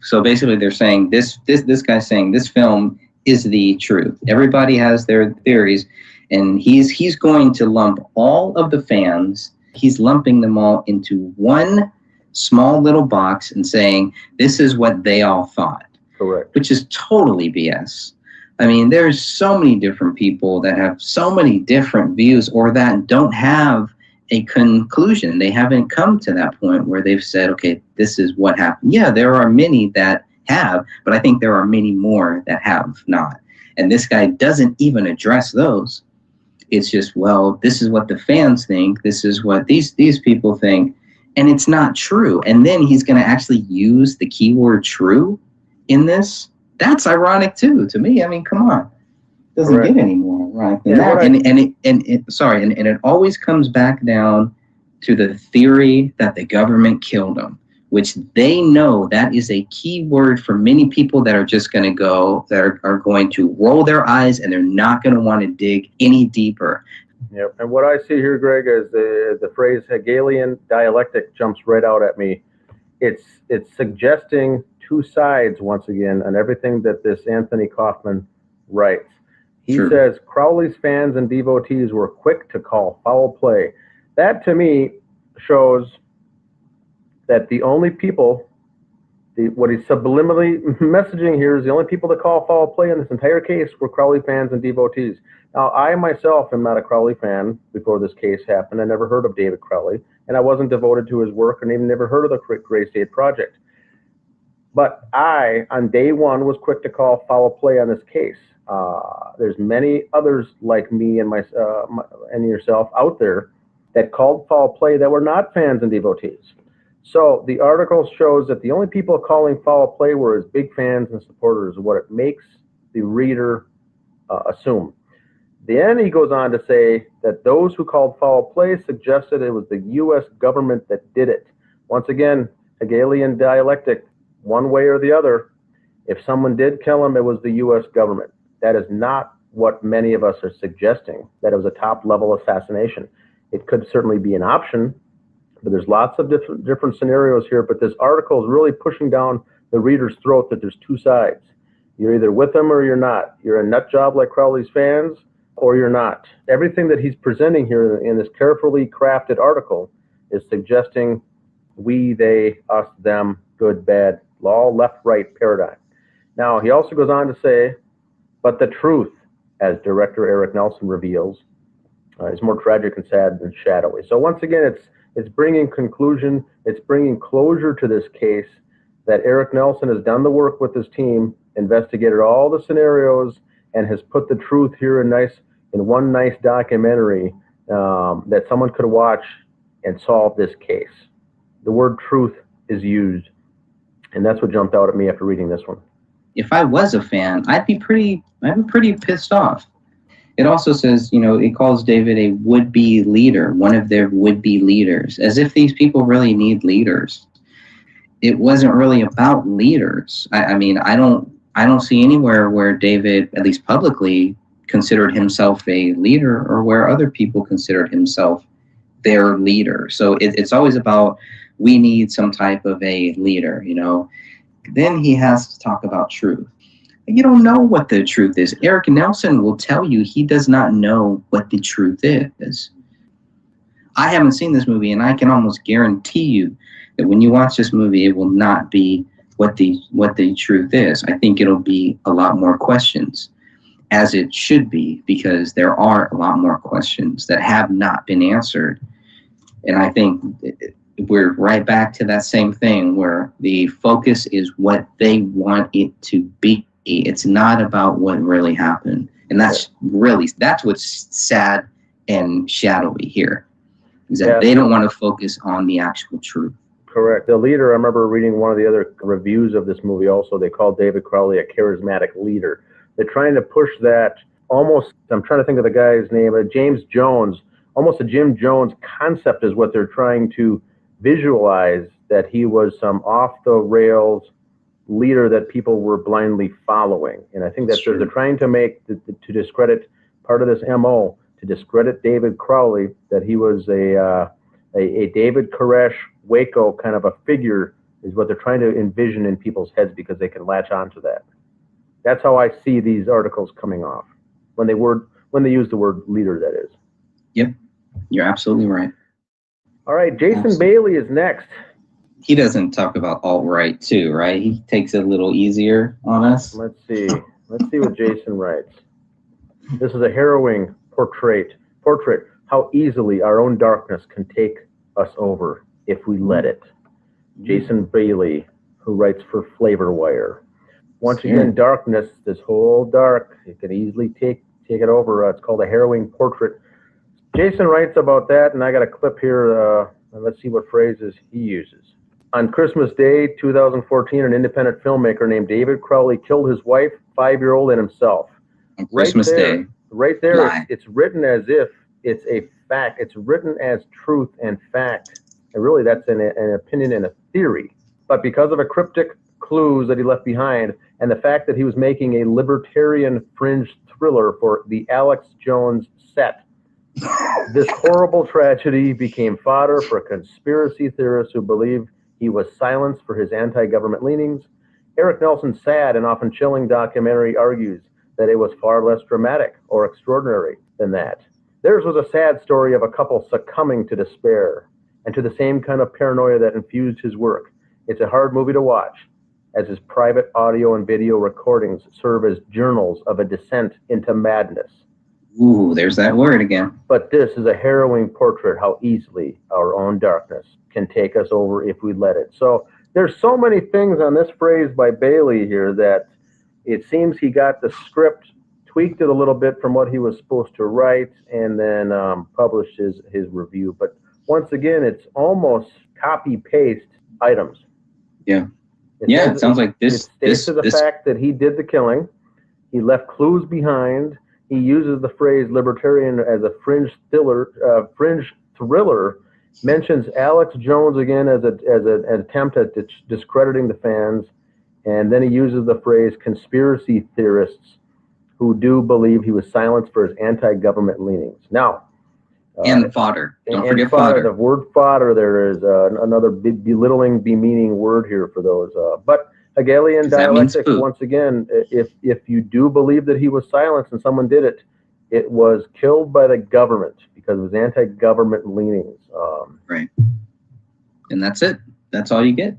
So basically they're saying this guy's saying this film is the truth. Everybody has their theories, and he's going to lump all of the fans, he's lumping them all into one small little box and saying this is what they all thought.
Correct.
Which is totally BS. I mean, there's so many different people that have so many different views or that don't have a conclusion. They haven't come to that point where they've said, okay, this is what happened. Yeah, there are many that have, but I think there are many more that have not. And this guy doesn't even address those. It's just, well, this is what the fans think. This is what these people think. And it's not true. And then he's going to actually use the keyword true in this. That's ironic too, to me. I mean, come on. Doesn't get any more ironic than that. And it always comes back down to the theory that the government killed him, which they know that is a key word for many people that are just going to go, that are going to roll their eyes and they're not going to want to dig any deeper.
Yep. And what I see here, Greg, is the phrase Hegelian dialectic jumps right out at me. It's suggesting two sides once again on everything that this Anthony Kaufman writes. He says Crowley's fans and devotees were quick to call foul play. That to me shows that the only people, what he's subliminally messaging here is the only people that call foul play in this entire case were Crowley fans and devotees. Now, I myself am not a Crowley fan before this case happened. I never heard of David Crowley, and I wasn't devoted to his work and even never heard of the Gray State Project. But I, on day one, was quick to call foul play on this case. There's many others like me and and yourself out there that called foul play that were not fans and devotees. So the article shows that the only people calling foul play were his big fans and supporters, what it makes the reader assume. Then he goes on to say that those who called foul play suggested it was the U.S. government that did it. Once again, Hegelian dialectic, one way or the other. If someone did kill him, it was the U.S. government. That is not what many of us are suggesting, that it was a top-level assassination. It could certainly be an option, but there's lots of different scenarios here. But this article is really pushing down the reader's throat that there's two sides. You're either with them or you're not. You're a nut job like Crowley's fans, or you're not. Everything that he's presenting here in this carefully crafted article is suggesting we, they, us, them, good, bad, all left-right paradigm. Now, he also goes on to say, but the truth, as director Eric Nelson reveals, is more tragic and sad than shadowy. So once again, it's bringing conclusion, it's bringing closure to this case that Eric Nelson has done the work with his team, investigated all the scenarios, and has put the truth here in one nice documentary that someone could watch and solve this case. The word truth is used, and that's what jumped out at me after reading this one.
If I was a fan, I'd be pretty pissed off. It also says, it calls David a would-be leader, one of their would-be leaders, as if these people really need leaders. It wasn't really about leaders. I mean, I don't see anywhere where David, at least publicly, considered himself a leader or where other people considered himself their leader. So it's always about, we need some type of a leader, Then he has to talk about truth. You don't know what the truth is. Eric Nelson will tell you he does not know what the truth is. I haven't seen this movie, and I can almost guarantee you that when you watch this movie, it will not be what the truth is. I think it'll be a lot more questions, as it should be, because there are a lot more questions that have not been answered. And I think we're right back to that same thing where the focus is what they want it to be. It's not about what really happened. And that's what's sad and shadowy here, is that they don't want to focus on the actual truth.
Correct. The leader, I remember reading one of the other reviews of this movie also, they called David Crowley a charismatic leader. They're trying to push that almost, I'm trying to think of the guy's name, James Jones, almost a Jim Jones concept is what they're trying to visualize, that he was some off-the-rails leader that people were blindly following. And I think that they're trying to make, to discredit part of this MO, to discredit David Crowley, that he was a David Koresh, Waco kind of a figure, is what they're trying to envision in people's heads because they can latch onto that. That's how I see these articles coming off when they use the word leader, that is.
Yep, you're absolutely right.
All right, Jason Bailey is next.
He doesn't talk about alt-right too, right? He takes it a little easier on us.
Let's see what Jason writes. This is a harrowing portrait, how easily our own darkness can take us over if we let it. Jason Bailey, who writes for Flavor Wire. Once again, darkness, this whole dark, it can easily take it over. It's called a harrowing portrait. Jason writes about that, and I got a clip here. And let's see what phrases he uses. On Christmas Day, 2014, an independent filmmaker named David Crowley killed his wife, 5-year-old, and himself.
On Christmas Day.
Right there, it's written as if it's a fact. It's written as truth and fact. And really, that's an opinion and a theory. But because of a cryptic clues that he left behind, and the fact that he was making a libertarian fringe thriller for the Alex Jones set, this horrible tragedy became fodder for conspiracy theorists who believe he was silenced for his anti-government leanings. Eric Nelson's sad and often chilling documentary argues that it was far less dramatic or extraordinary than that. Theirs was a sad story of a couple succumbing to despair and to the same kind of paranoia that infused his work. It's a hard movie to watch, as his private audio and video recordings serve as journals of a descent into madness.
Ooh, there's that word again.
But this is a harrowing portrait how easily our own darkness can take us over if we let it. So there's so many things on this phrase by Bailey here that it seems he got the script, tweaked it a little bit from what he was supposed to write, and then published his review. But once again, it's almost copy-paste items.
Yeah. It sounds like this.
It states to the fact that he did the killing. He left clues behind. He uses the phrase libertarian as a fringe thriller, mentions Alex Jones again as an attempt at discrediting the fans, and then he uses the phrase conspiracy theorists who do believe he was silenced for his anti-government leanings. Now,
and fodder. Don't forget
fodder. The word fodder there is another belittling, demeaning word here for those. But Hegelian dialectics, once again, if you do believe that he was silenced and someone did it, it was killed by the government because of his anti-government leanings.
Right. And that's it. That's all you get.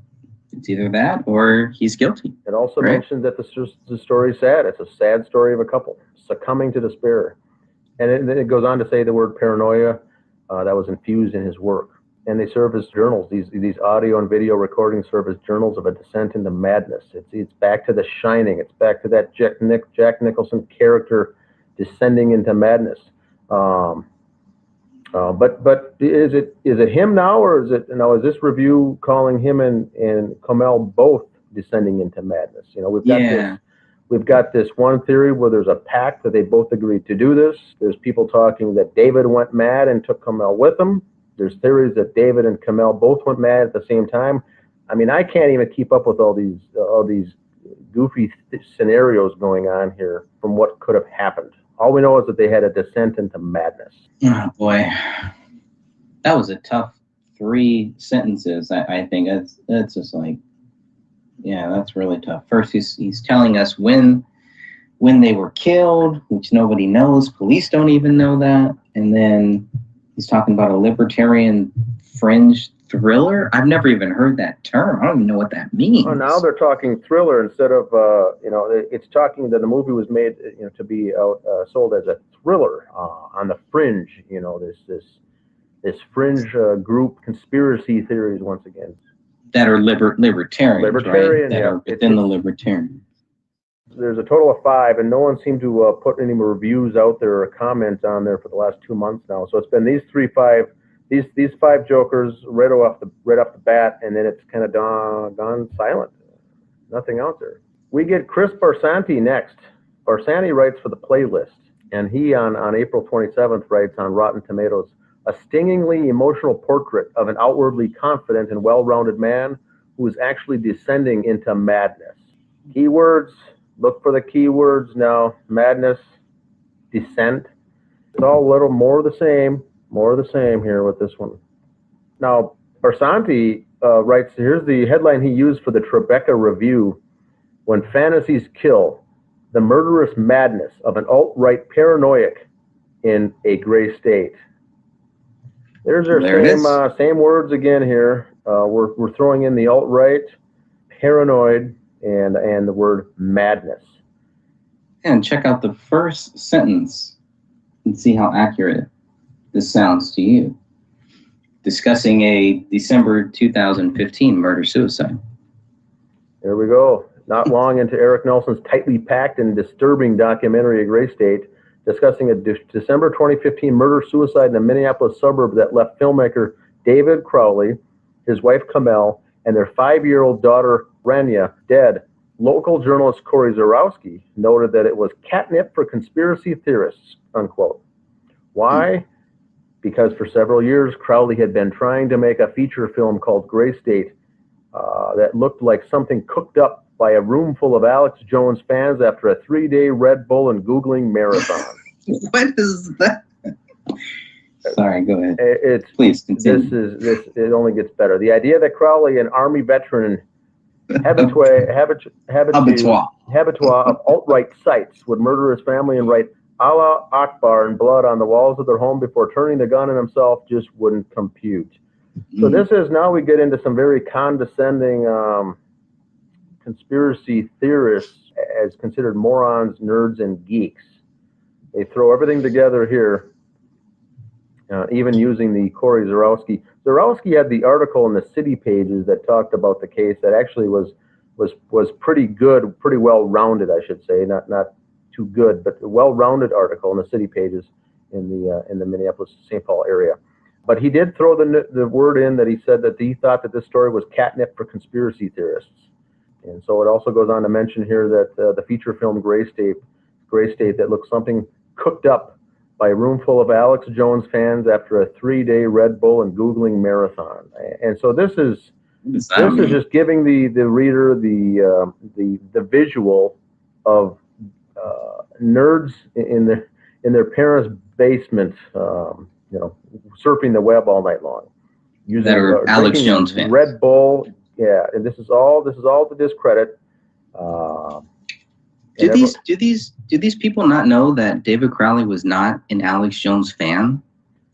It's either that or he's guilty.
It also
right?
mentions that the story is sad. It's a sad story of a couple succumbing to despair. And it goes on to say the word paranoia that was infused in his work. And they serve as journals. These audio and video recordings serve as journals of a descent into madness. It's back to The Shining. It's back to that Jack Nicholson character descending into madness. But is it him now, or is this review calling him and Comel both descending into madness? You know, we've got this one theory where there's a pact that they both agreed to do this. There's people talking that David went mad and took Comel with him. There's theories that David and Comel both went mad at the same time. I mean, I can't even keep up with all these goofy scenarios going on here from what could have happened. All we know is that they had a descent into madness.
Oh boy, that was a tough 3 sentences. I think that's just like, yeah, that's really tough. First, he's telling us when they were killed, which nobody knows. Police don't even know that. And then he's talking about a libertarian fringe thriller. I've never even heard that term. I don't even know what that means.
Well, now they're talking thriller instead of, it's talking that the movie was made, to be sold as a thriller on the fringe. You know, this fringe group conspiracy theories once again.
That are libertarians,
libertarian,
right? That are within the libertarian.
There's a total of 5, and no one seemed to put any more reviews out there or comments on there for the last 2 months now. So it's been these 5 jokers right off the bat, and then it's kind of gone silent. Nothing out there. We get Chris Barsanti next. Barsanti writes for the Playlist, and he on April 27th writes on Rotten Tomatoes, a stingingly emotional portrait of an outwardly confident and well-rounded man who is actually descending into madness. Keywords, look for the keywords now. Madness, descent. It's all a little more of the same here with this one. Now, Barsanti writes, here's the headline he used for the Tribeca Review. When fantasies kill, the murderous madness of an alt-right paranoiac in a gray state. There's our same words again here. We're throwing in the alt-right, paranoid, and the word madness.
And check out the first sentence and see how accurate this sounds to you. Discussing a December 2015 murder-suicide.
There we go. Not long into Eric Nelson's tightly packed and disturbing documentary, A Gray State, discussing a December 2015 murder-suicide in a Minneapolis suburb that left filmmaker David Crowley, his wife Comel, and their 5-year-old daughter Rania dead. Local journalist Corey Zarowski noted that it was catnip for conspiracy theorists, unquote. Why? Because for several years, Crowley had been trying to make a feature film called Gray State that looked like something cooked up by a room full of Alex Jones fans after a 3-day Red Bull and Googling marathon.
What is that? Sorry, go ahead.
Please
continue.
It only gets better. The idea that Crowley, an Army veteran, habitué of alt-right sites, would murder his family and write Allah Akbar in blood on the walls of their home before turning the gun on himself just wouldn't compute. So this is, now we get into some very condescending conspiracy theorists as considered morons, nerds, and geeks. They throw everything together here, even using the Corey Zarowski. Zarowski had the article in the City Pages that talked about the case that actually was pretty good, pretty well-rounded, I should say, not too good, but a well-rounded article in the City Pages in the Minneapolis-St. Paul area. But he did throw the word in that he said that he thought that this story was catnip for conspiracy theorists. And so it also goes on to mention here that the feature film Gray State that looks something cooked up by a room full of Alex Jones fans after a 3-day Red Bull and Googling marathon. And so this is just giving the reader the visual of nerds in their parents' basement, surfing the web all night long, using
that are Alex Jones fans.
Red Bull, yeah, and this is all to discredit.
Do these people not know that David Crowley was not an Alex Jones fan?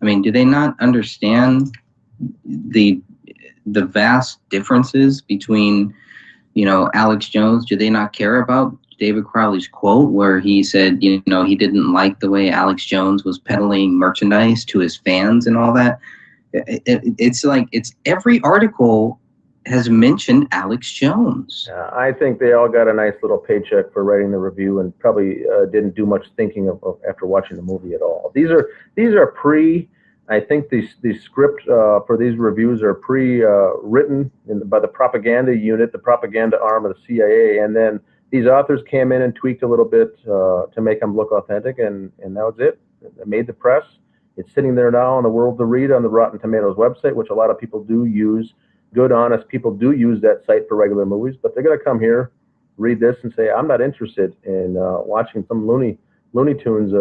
I mean, do they not understand the vast differences between, Alex Jones? Do they not care about David Crowley's quote where he said, he didn't like the way Alex Jones was peddling merchandise to his fans and all that? It's like every article has mentioned Alex Jones.
I think they all got a nice little paycheck for writing the review and probably didn't do much thinking of after watching the movie at all. These are I think the script for these reviews are written by the propaganda unit, the propaganda arm of the CIA, and then these authors came in and tweaked a little bit to make them look authentic, and that was it. It made the press. It's sitting there now in the world to read on the Rotten Tomatoes website, which a lot of people do use. Good, honest people do use that site for regular movies, but they're going to come here, read this, and say, I'm not interested in watching some Looney Tunes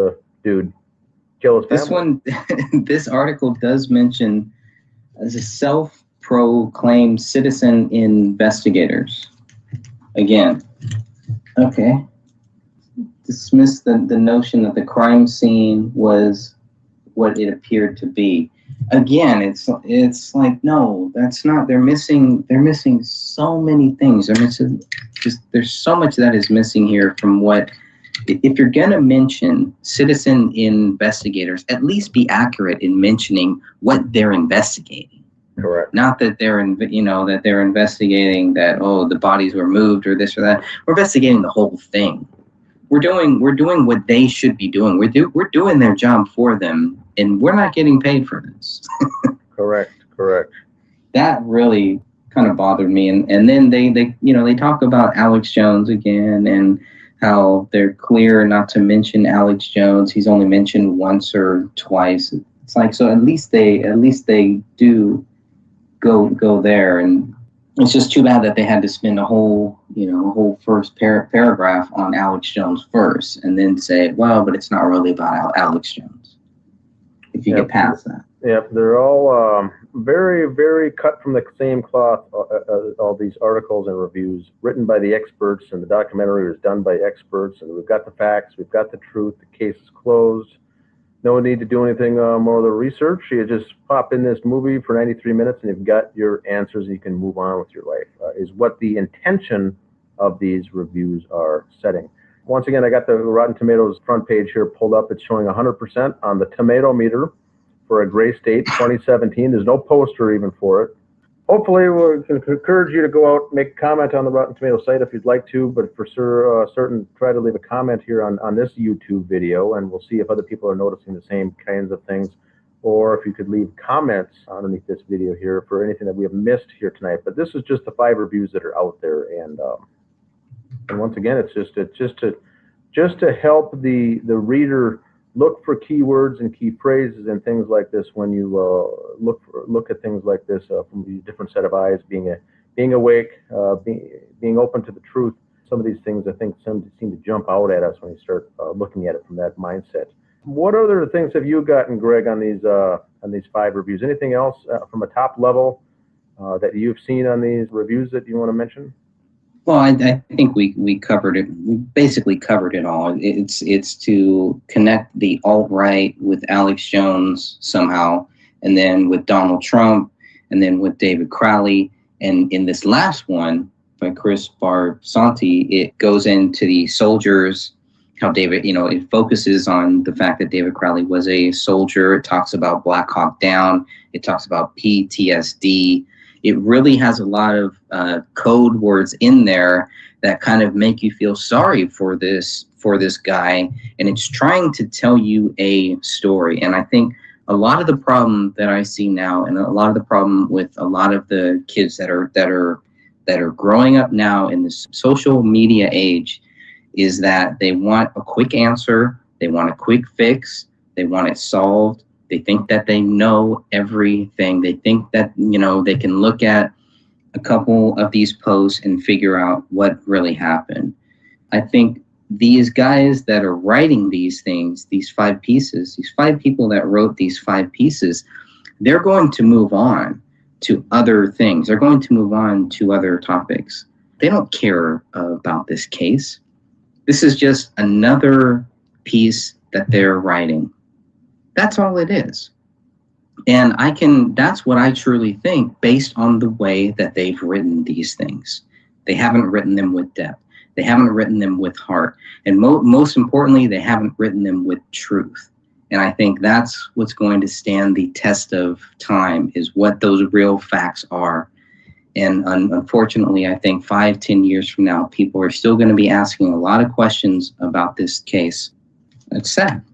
dude kill his family.
This article does mention as a self-proclaimed citizen investigators. Again, okay. Dismiss the notion that the crime scene was what it appeared to be. Again, it's like, no, that's not. They're missing so many things. There's so much that is missing here from what. If you're gonna mention citizen investigators, at least be accurate in mentioning what they're investigating.
Correct.
Not that they're that they're investigating that the bodies were moved or this or that. We're investigating the whole thing. We're doing what they should be doing. We're doing their job for them, and we're not getting paid for this.
Correct.
That really kind of bothered me. And then they talk about Alex Jones again and how they're clear not to mention Alex Jones. He's only mentioned once or twice. It's like, so at least they do go there. And it's just too bad that they had to spend a whole first paragraph on Alex Jones first, and then say, well, but it's not really about Alex Jones. If you get past that.
Yep, they're all very, very cut from the same cloth. All these articles and reviews written by the experts, and the documentary was done by experts. And we've got the facts, we've got the truth. The case is closed. No need to do anything more of the research. You just pop in this movie for 93 minutes, and you've got your answers. And you can move on with your life. Is what the intention of these reviews are setting. Once again, I got the Rotten Tomatoes front page here pulled up. It's showing 100% on the tomato meter for A Gray State 2017. There's no poster even for it. Hopefully, we can encourage you to go out and make a comment on the Rotten Tomatoes site if you'd like to, but for certain, try to leave a comment here on this YouTube video, and we'll see if other people are noticing the same kinds of things, or if you could leave comments underneath this video here for anything that we have missed here tonight. But this is just the 5 reviews that are out there, and once again, it's just to help the reader look for keywords and key phrases and things like this when you look at things like this from a different set of eyes, being awake, being open to the truth. Some of these things I think seem to jump out at us when you start looking at it from that mindset. What other things have you gotten, Greg, on these 5 reviews? Anything else from a top level that you've seen on these reviews that you want to mention?
Well, I think we covered it. We basically covered it all. It's to connect the alt-right with Alex Jones somehow, and then with Donald Trump, and then with David Crowley. And in this last one by Chris Barsanti, it goes into the soldiers, how David, it focuses on the fact that David Crowley was a soldier. It talks about Black Hawk Down. It talks about PTSD. It really has a lot of code words in there that kind of make you feel sorry for this guy, and it's trying to tell you a story. And I think a lot of the problem that I see now, and a lot of the problem with a lot of the kids that are growing up now in this social media age, is that they want a quick answer, they want a quick fix, they want it solved. They think that they know everything. They think that, they can look at a couple of these posts and figure out what really happened. I think these guys that are writing these things, these 5 pieces, these 5 people that wrote these 5 pieces, they're going to move on to other things. They're going to move on to other topics. They don't care about this case. This is just another piece that they're writing. That's all it is. And that's what I truly think based on the way that they've written these things. They haven't written them with depth. They haven't written them with heart. And most importantly, they haven't written them with truth. And I think that's what's going to stand the test of time, is what those real facts are. And unfortunately, I think 5-10 years from now, people are still going to be asking a lot of questions about this case. It's sad.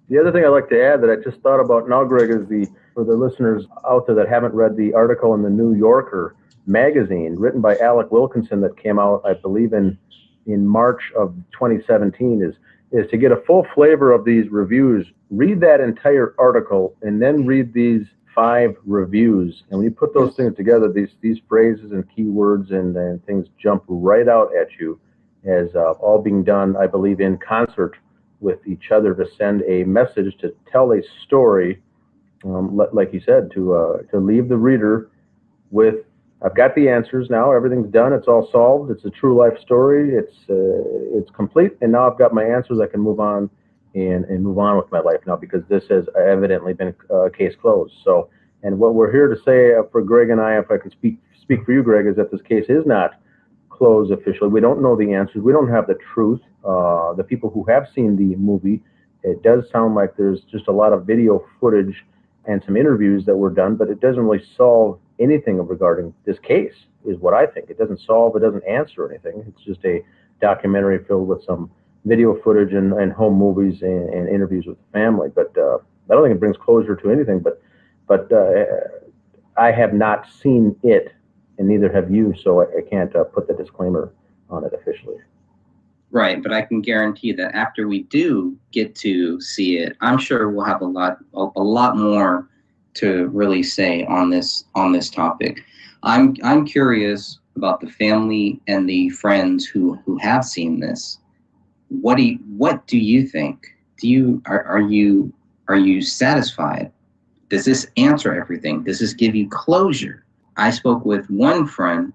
The other thing I'd like to add that I just thought about now, Greg, is for the listeners out there that haven't read the article in the New Yorker magazine written by Alec Wilkinson that came out, I believe, in March of 2017, is to get a full flavor of these reviews. Read that entire article and then read these 5 reviews. And when you put those things together, these phrases and keywords and things jump right out at you as all being done, I believe, in concert with each other to send a message, to tell a story, like you said, to leave the reader with, I've got the answers now, everything's done, it's all solved, it's a true life story, it's complete, and now I've got my answers, I can move on and move on with my life now, because this has evidently been a case closed. So, and what we're here to say for Greg and I, if I could speak for you, Greg, is that this case is not closed officially. We don't know the answers. We don't have the truth. The people who have seen the movie, it does sound like there's just a lot of video footage and some interviews that were done, but it doesn't really solve anything regarding this case, is what I think. It doesn't solve, it doesn't answer anything. It's just a documentary filled with some video footage and home movies and interviews with the family. But I don't think it brings closure to anything. But I have not seen it, and neither have you, so I can't put the disclaimer on it officially.
Right, but I can guarantee that after we do get to see it, I'm sure we'll have a lot more to really say on this topic. I'm curious about the family and the friends who have seen this. What do you think? Are you satisfied? Does this answer everything? Does this give you closure? I spoke with one friend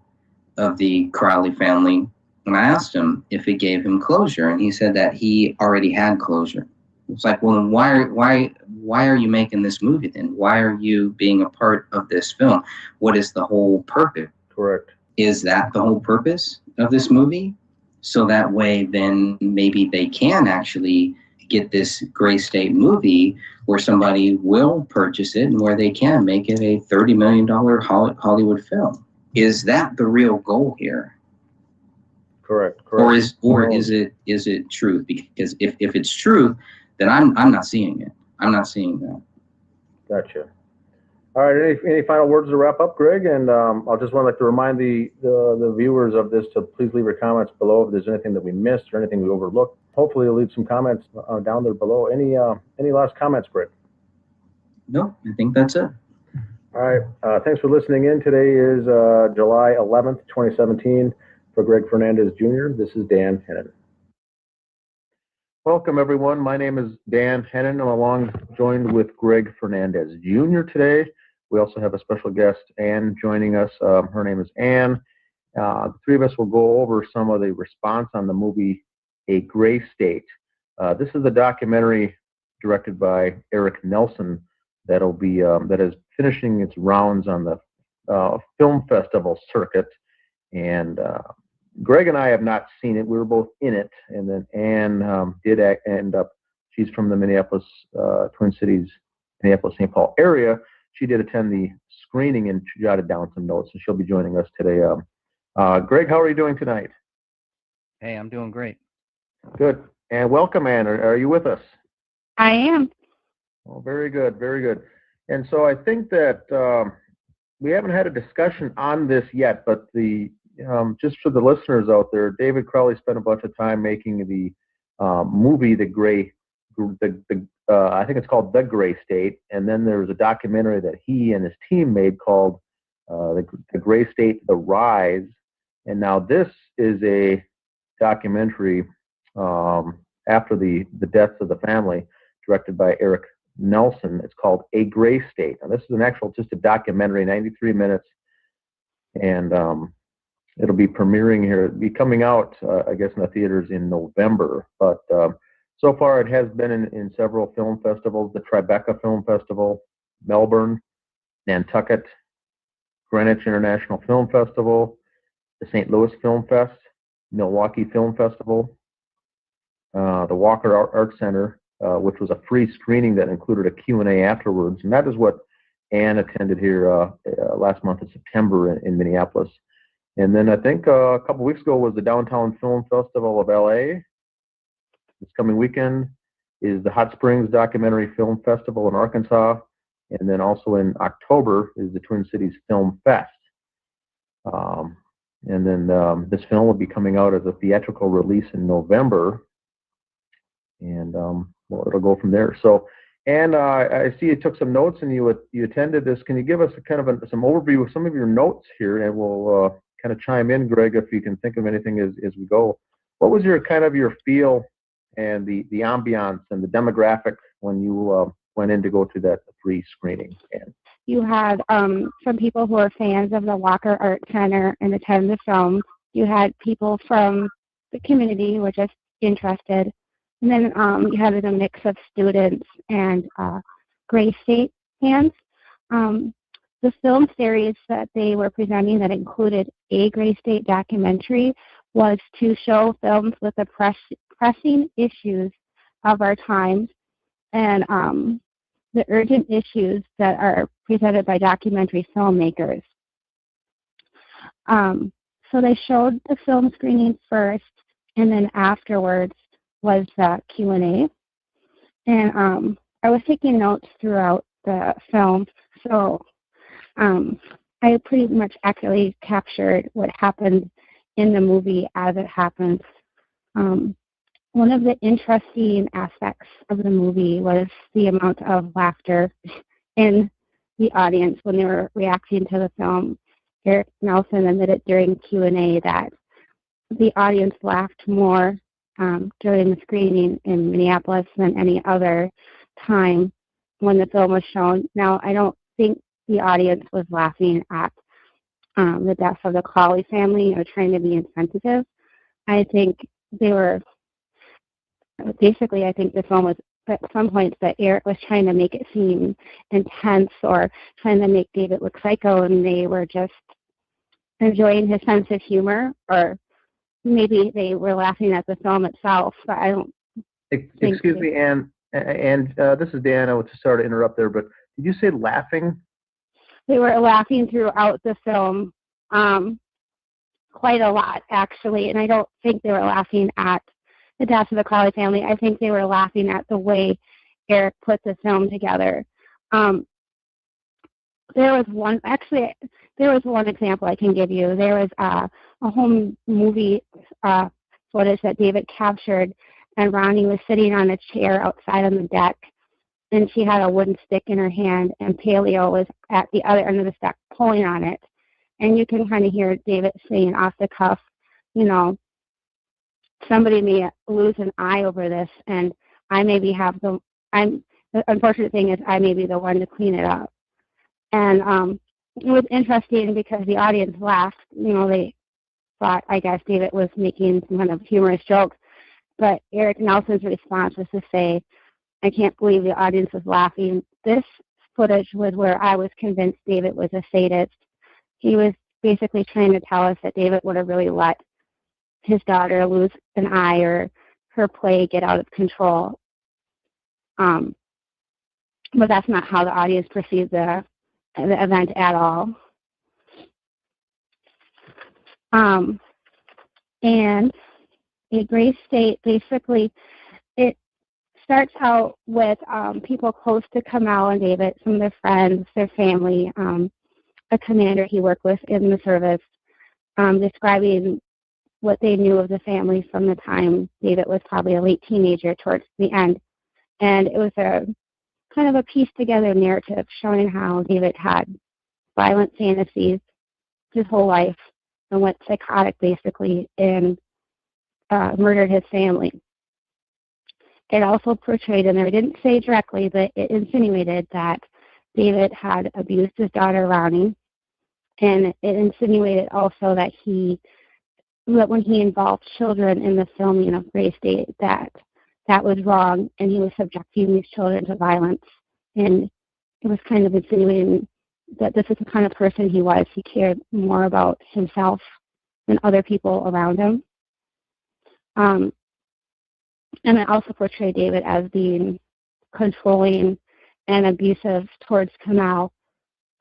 of the Crowley family, and I asked him if it gave him closure, and he said that he already had closure. It's like, well, then why are you making this movie then? Why are you being a part of this film? What is the whole purpose?
Correct.
Is that the whole purpose of this movie? So that way, then maybe they can actually get this Gray State movie where somebody will purchase it and where they can make it a $30 million Hollywood film. Is that the real goal here?
Correct.
Or is it truth? Because if it's truth, then I'm not seeing it. I'm not seeing that.
Gotcha. All right. Any final words to wrap up, Greg? And I'll just want to remind the viewers of this to please leave your comments below if there's anything that we missed or anything we overlooked. Hopefully, you'll leave some comments down there below. Any last comments, Greg?
No, I think that's it.
All right. Thanks for listening in. Today is July 11th, 2017. For Greg Fernandez Jr., this is Dan Hennon. Welcome, everyone. My name is Dan Hennon. I'm joined with Greg Fernandez Jr. today. We also have a special guest, Ann, joining us. Her name is Ann. The three of us will go over some of the response on the movie A Gray State. This is a documentary directed by Eric Nelson that is finishing its rounds on the film festival circuit. And Greg and I have not seen it. We were both in it, and then Ann did end up. She's from the Minneapolis, Twin Cities, Minneapolis-St. Paul area. She did attend the screening and jotted down some notes, and she'll be joining us today. Greg, how are you doing tonight?
Hey, I'm doing great.
Good. And welcome, Ann. Are you with us?
I am.
Oh, very good, very good. And so I think that we haven't had a discussion on this yet, but just for the listeners out there, David Crowley spent a bunch of time making the movie I think it's called The Gray State, and then there was a documentary that he and his team made called The Gray State: The Rise, and now this is a documentary after the deaths of the family, directed by Eric Nelson. It's called A Gray State. Now this is just a documentary, 93 minutes, and it'll be premiering here. It'll be coming out, I guess, in the theaters in November. But so far, it has been in several film festivals: the Tribeca Film Festival, Melbourne, Nantucket, Greenwich International Film Festival, the St. Louis Film Fest, Milwaukee Film Festival, the Walker Art Center, which was a free screening that included a Q&A afterwards. And that is what Anne attended here last month in September in Minneapolis. And then I think a couple weeks ago was the Downtown Film Festival of LA. This coming weekend is the Hot Springs Documentary Film Festival in Arkansas. And then also in October is the Twin Cities Film Fest. And then this film will be coming out as a theatrical release in November. And well, it'll go from there. So, and I see you took some notes and you attended this. Can you give us a kind of some overview of some of your notes here, and we'll kind of chime in, Greg, if you can think of anything as we go. What was your kind of your feel and the ambiance and the demographic when you went in to go to that free screening? And
you had some people who are fans of the Walker Art Center and attend the film. You had people from the community who were just interested. And then you had a mix of students and Gray State fans. The film series that they were presenting that included a Gray State documentary was to show films with the pressing issues of our times and the urgent issues that are presented by documentary filmmakers. So they showed the film screening first, and then afterwards was the Q&A. And I was taking notes throughout the film, so I pretty much accurately captured what happened in the movie as it happened. One of the interesting aspects of the movie was the amount of laughter in the audience when they were reacting to the film. Eric Nelson admitted during Q&A that the audience laughed more during the screening in Minneapolis than any other time when the film was shown. Now, I don't think the audience was laughing at the death of the Crowley family or trying to be insensitive. I think they were, basically, I think the film was, at some points, that Eric was trying to make it seem intense or trying to make David look psycho, and they were just enjoying his sense of humor, or maybe they were laughing at the film itself, but I don't
Excuse me, Anne, and this is Dan. I was sorry to interrupt there, but did you say laughing?
They were laughing throughout the film quite a lot, actually, and I don't think they were laughing at the death of the Crowley family. I think they were laughing at the way Eric put the film together. There was one example I can give you. There was a home movie footage that David captured, and Ronnie was sitting on a chair outside on the deck, and she had a wooden stick in her hand, and Paleo was at the other end of the deck pulling on it. And you can kind of hear David saying off the cuff, you know, somebody may lose an eye over this, and I maybe have the unfortunate thing is I may be the one to clean it up. And it was interesting because the audience laughed. You know, they thought, I guess, David was making some kind of humorous joke. But Eric Nelson's response was to say, I can't believe the audience was laughing. This footage was where I was convinced David was a sadist. He was basically trying to tell us that David would have really let his daughter lose an eye or her play get out of control. But that's not how the audience perceived the event at all. And a Gray State, basically, it starts out with people close to Kamau and David, some of their friends, their family, a commander he worked with in the service, describing what they knew of the family from the time David was probably a late teenager towards the end. And it was a kind of a pieced together narrative showing how David had violent fantasies his whole life and went psychotic basically and murdered his family. It also portrayed, and I didn't say directly, but it insinuated that David had abused his daughter Ronnie, and it insinuated also that when he involved children in the filming of Gray State, that was wrong, and he was subjecting these children to violence and it was kind of insinuating that this is the kind of person he was. He cared more about himself than other people around him. And it also portrayed David as being controlling and abusive towards Kamau.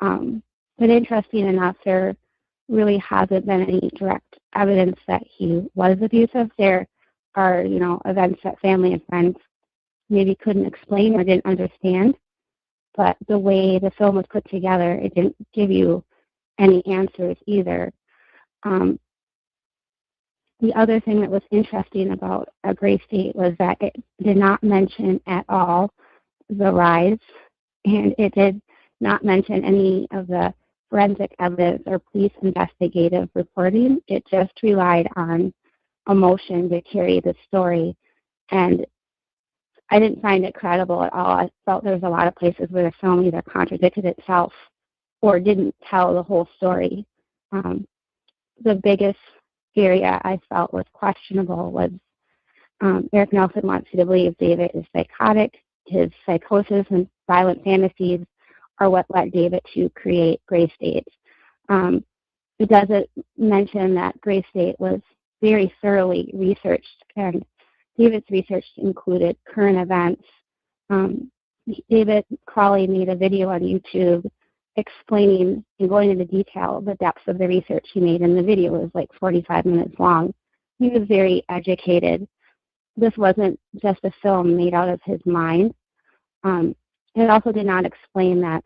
But interesting enough, there really hasn't been any direct evidence that he was abusive. There are, events that family and friends maybe couldn't explain or didn't understand. But the way the film was put together, it didn't give you any answers either. The other thing that was interesting about A Gray State was that it did not mention at all the rise, and it did not mention any of the forensic evidence or police investigative reporting. It just relied on emotion to carry the story, and I didn't find it credible at all. I felt there was a lot of places where the film either contradicted itself or didn't tell the whole story. The biggest area I felt was questionable was Eric Nelson wants you to believe David is psychotic. His psychosis and violent fantasies are what led David to create Gray State. It doesn't mention that Gray State was very thoroughly researched, and David's research included current events. David Crowley made a video on YouTube explaining and going into detail the depths of the research he made, and the video was like 45 minutes long. He was very educated. This wasn't just a film made out of his mind. It also did not explain that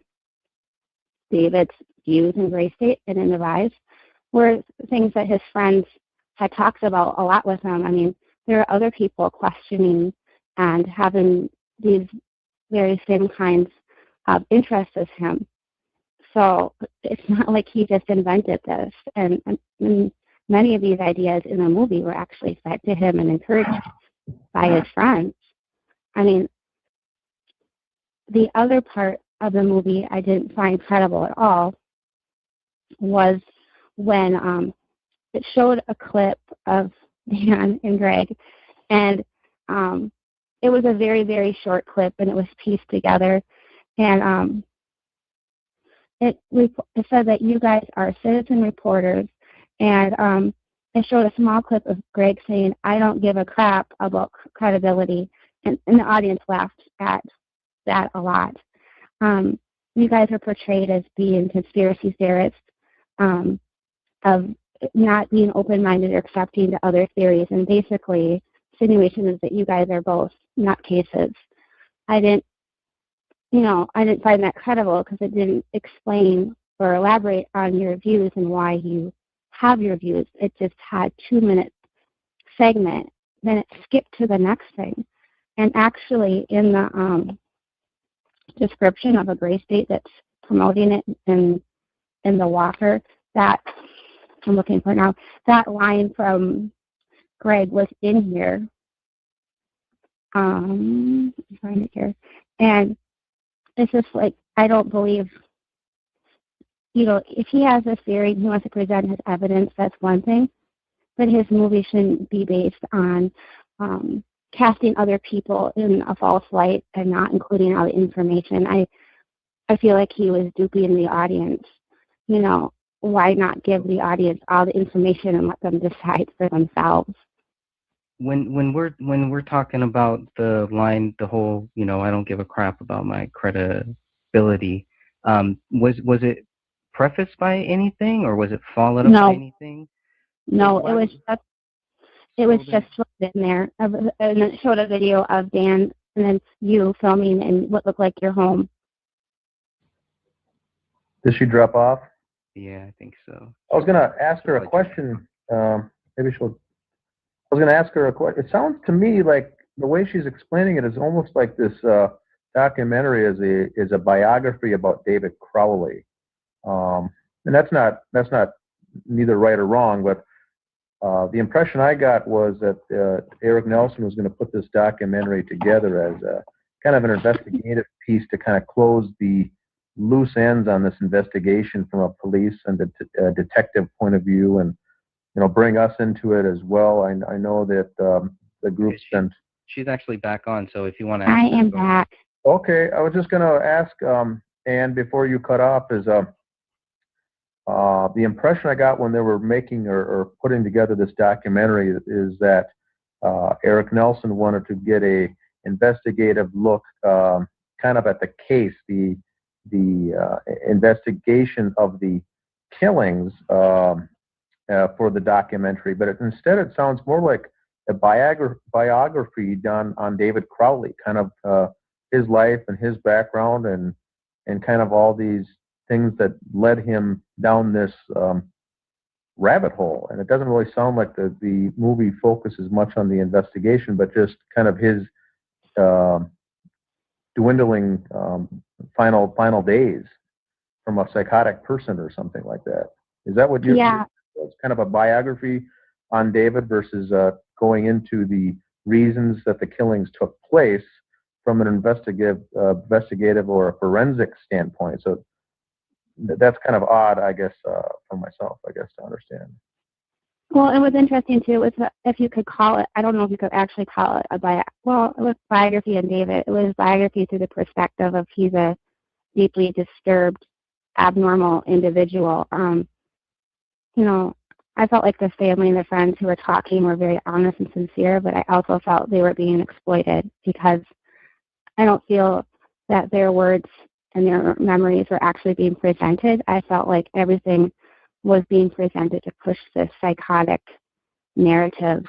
David's views in Gray State and in the Rise were things that his friends had talked about a lot with him. I mean, there are other people questioning and having these very same kinds of interests as him. So it's not like he just invented this. And many of these ideas in the movie were actually fed to him and encouraged by his friends. I mean, the other part of the movie I didn't find credible at all was when it showed a clip of Dan and Greg, and it was a very, very short clip, and it was pieced together, and it said that you guys are citizen reporters, and it showed a small clip of Greg saying, "I don't give a crap about credibility," and the audience laughed at that a lot. You guys are portrayed as being conspiracy theorists, of not being open-minded or accepting to other theories, and basically, the insinuation is that you guys are both nutcases. I didn't find that credible because it didn't explain or elaborate on your views and why you have your views. It just had 2-minute segment, then it skipped to the next thing. And actually, in the description of A Gray State that's promoting it in the Walker, that I'm looking for now, that line from Greg was in here. I'm find it here, and it's just like, I don't believe, if he has a theory, he wants to present his evidence, that's one thing, but his movie shouldn't be based on casting other people in a false light and not including all the information. I feel like he was duping the audience. Why not give the audience all the information and let them decide for themselves?
When we're talking about the line, the whole, I don't give a crap about my credibility, was it prefaced by anything, or was it followed up by anything?
No, it was just in there, and it showed a video of Dan and then you filming in what looked like your home.
Did she drop off?
Yeah, I think so.
I was going to ask her a question. Maybe she'll. I was going to ask her a question. It sounds to me like the way she's explaining it is almost like this documentary is a biography about David Crowley, and that's not neither right or wrong. But the impression I got was that Eric Nelson was going to put this documentary together as a kind of an investigative piece to kind of close the loose ends on this investigation from a police and a detective point of view, and bring us into it as well. I know that the group spent.
She's actually back on, so if you want to ask
I am back.
Okay, I was just going to ask and before you cut off, is the impression I got when they were making or putting together this documentary is that Eric Nelson wanted to get a investigative look, kind of at the case, the investigation of the killings for the documentary. But instead, it sounds more like a biography done on David Crowley, kind of his life and his background, and kind of all these things that led him down this rabbit hole. And it doesn't really sound like the movie focuses much on the investigation, but just kind of his dwindling final days from a psychotic person or something like that. Is that what you're?
Yeah.
It's kind of a biography on David versus going into the reasons that the killings took place from an investigative or a forensic standpoint. So that's kind of odd, I guess, for myself, I guess, to understand.
Well, it was interesting too. It was, if you could call it, I don't know if you could actually call it it was biography on David. It was biography through the perspective of he's a deeply disturbed, abnormal individual. You know, I felt like the family and the friends who were talking were very honest and sincere, but I also felt they were being exploited because I don't feel that their words and their memories were actually being presented. I felt like everything was being presented to push this psychotic narrative